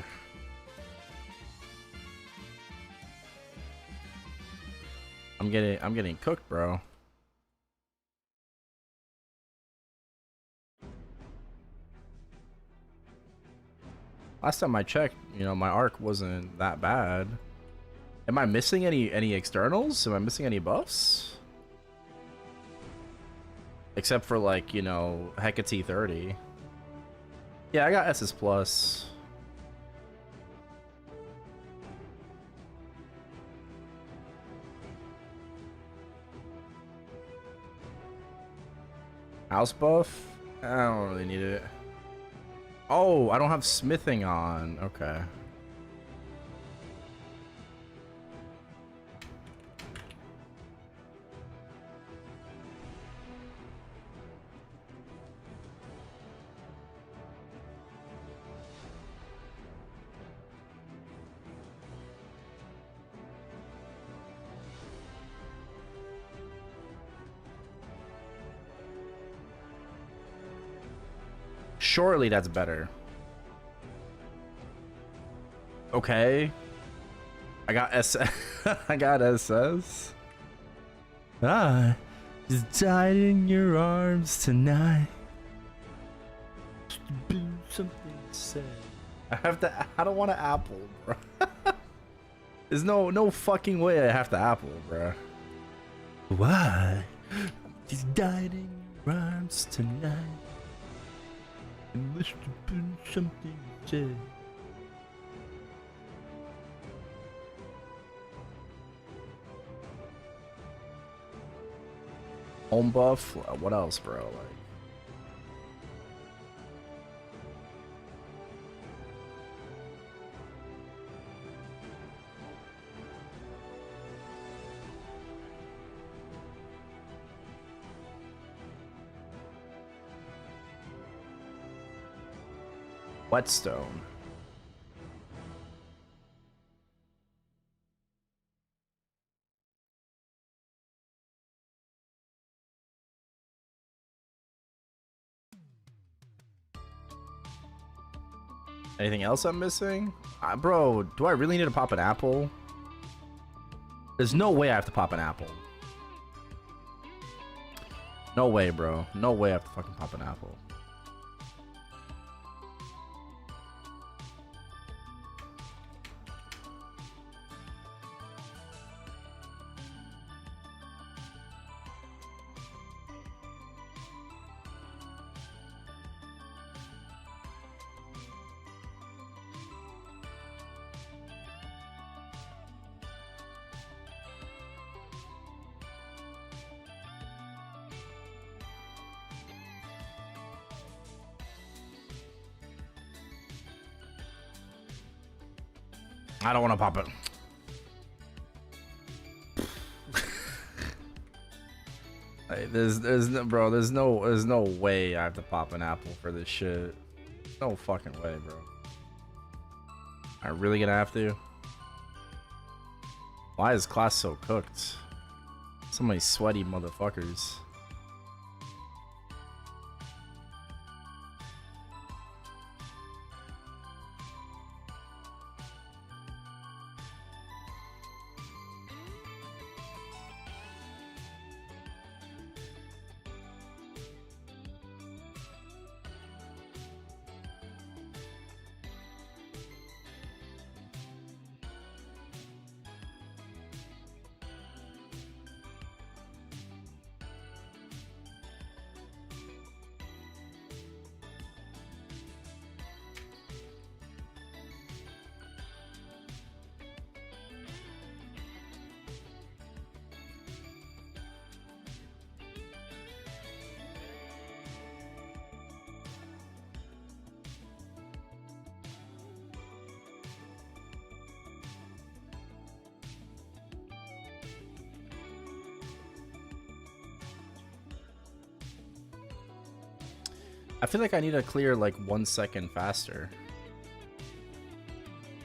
I'm getting cooked, bro. Last time I checked, you know, my arc wasn't that bad. Am I missing any externals? Am I missing any buffs? Except for, like, you know, Hecate 30. Yeah, I got SS plus. House buff? I don't really need it. Oh, I don't have smithing on. Okay. Surely that's better. Okay. I got I got SS. Ah, just died in your arms tonight. Something to say. I don't want an apple, bro. There's no fucking way I have to apple, bro. Why? Just died in your arms tonight. It must have been something to say. Home buff? What else, bro? Like, whetstone. Anything else I'm missing? Bro, do I really need to pop an apple? There's no way I have to pop an apple. No way, bro. No way I have to fucking pop an apple. I don't want to pop it. Like, there's no way I have to pop an apple for this shit. No fucking way, bro. I'm really gonna have to. Why is class so cooked? So many sweaty motherfuckers. I feel like I need to clear like 1 second faster.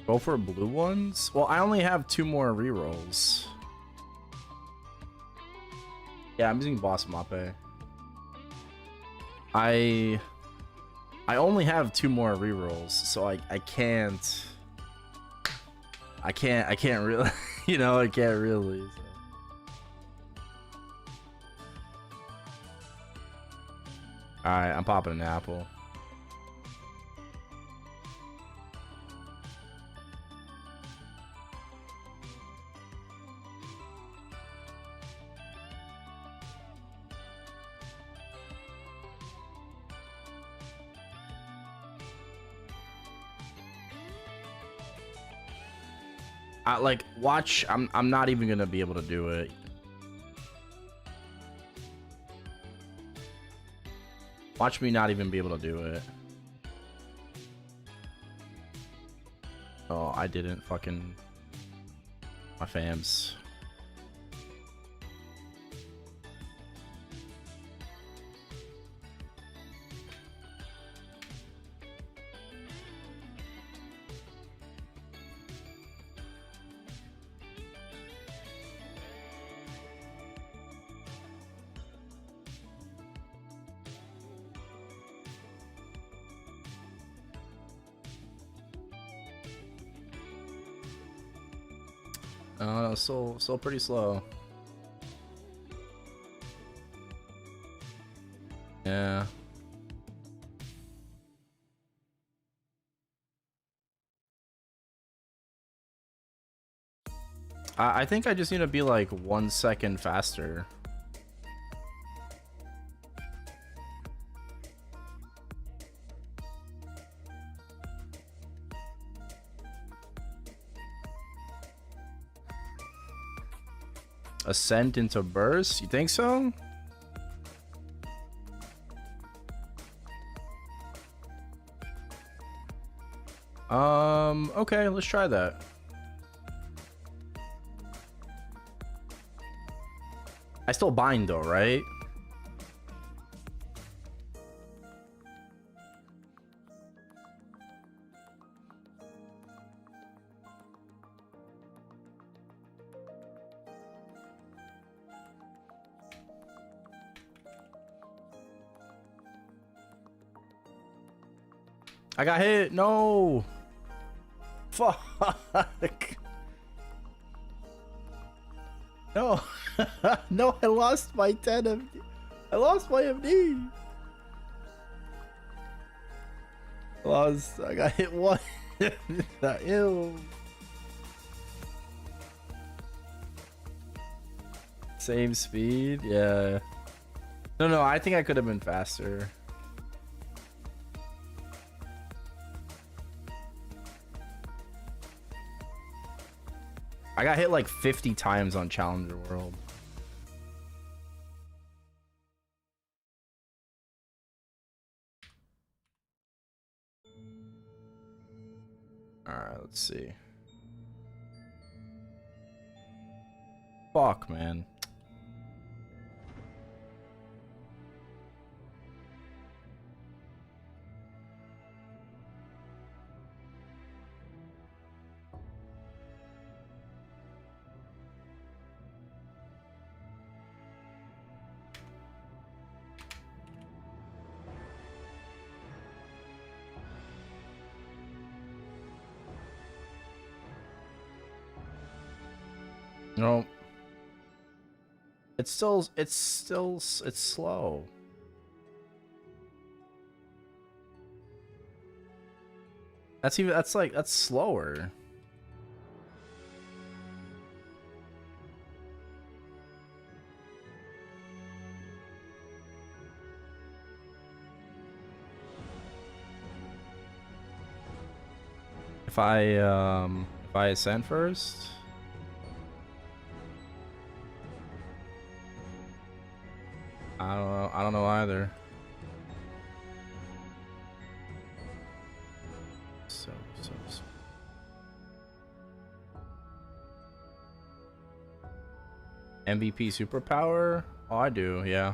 Go for blue ones? Well, I only have 2 more rerolls. Yeah, I'm using Boss Mape. I only have 2 more rerolls, so I can't really, you know, I can't really. So. Alright, I'm popping an apple. Like, watch. I'm not even gonna be able to do it. Watch me not even be able to do it. Oh, I didn't fucking... My fams. Oh no, still pretty slow. Yeah. I think I just need to be like 1 second faster. Ascent into burst? You think so? Okay, let's try that. I still bind though, right? I got hit. No. Fuck. No. No, I lost my 10 MD. I lost my MD. I got hit one. Ew. Same speed? Yeah. No, I think I could have been faster. I got hit like 50 times on Challenger World. Alright, let's see. Fuck, man. No. It's slow. That's slower. If I ascend first. I don't know either. So. MVP superpower? Oh, I do, yeah.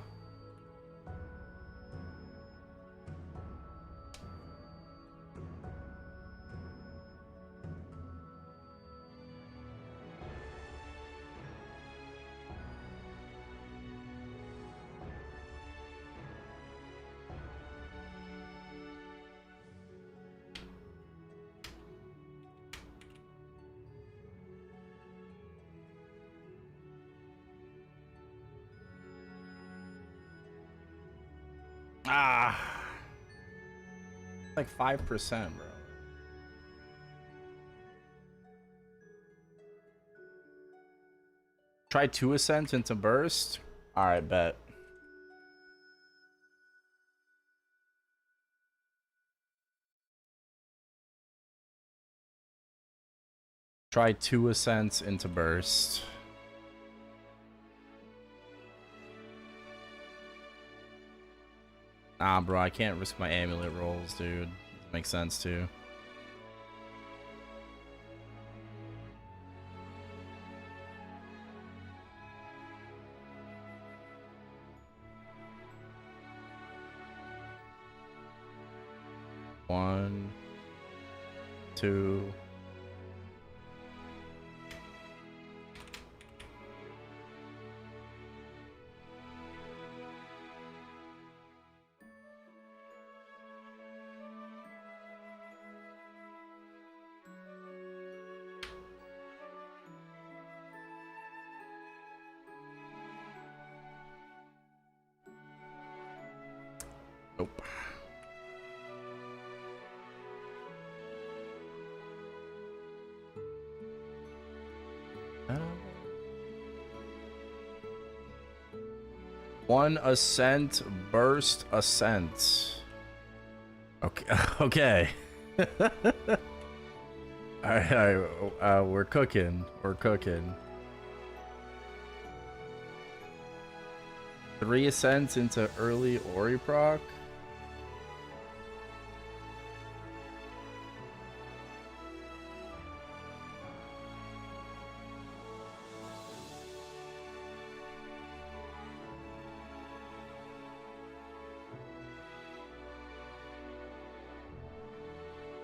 Like 5%, bro. Try 2 ascent into burst. All right, bet. Try 2 ascents into burst. Nah, bro, I can't risk my amulet rolls, dude. Makes sense too. One, two. Nope. One ascent, burst ascent. Okay. Okay. all right. We're cooking. We're cooking. 3 ascents into early Ori proc.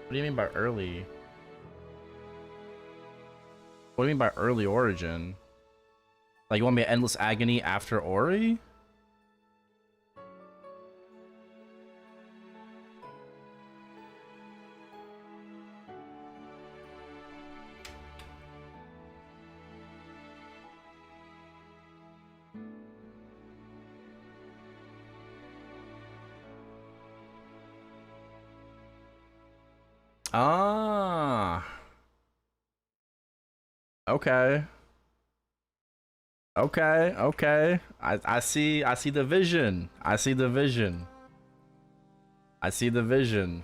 What do you mean by early? What do you mean by early origin? Like, you want me to endless agony after Ori? Ah. Okay. Okay. I see the vision. I see the vision. I see the vision.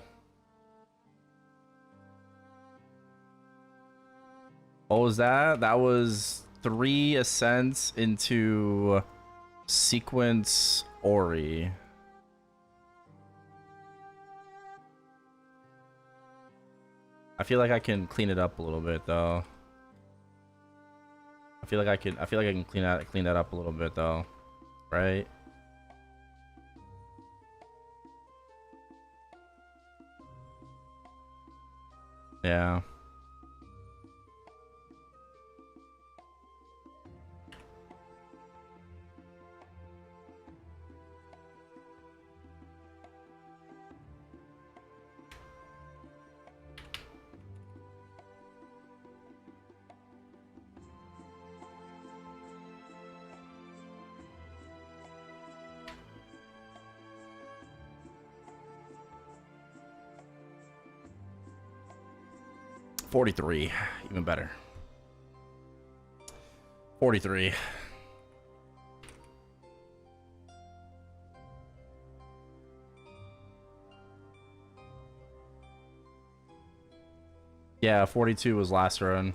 What was that? That was 3 ascents into sequence Ori. I feel like I can clean it up a little bit though. I feel like I can clean that up a little bit though. Right? Yeah. $43, even better. 43. Yeah, 42 was last run.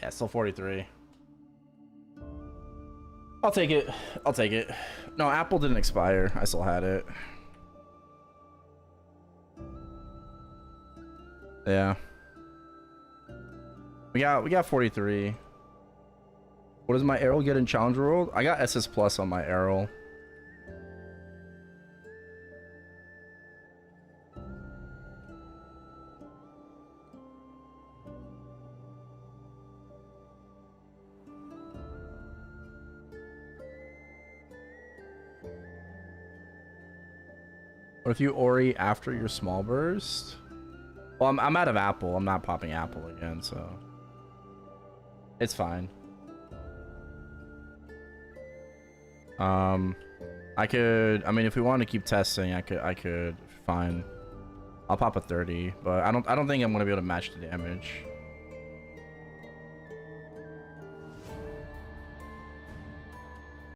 Yeah, still 43. I'll take it. I'll take it. No, Apple didn't expire. I still had it. Yeah. We got 43. What does my Erel get in Challenge World? I got SS Plus on my Erel. What if you Ori after your small burst? Well, I'm out of apple. I'm not popping apple again, so it's fine. I mean, if we wanted to keep testing, I could fine. I'll pop a 30, but I don't think I'm gonna be able to match the damage.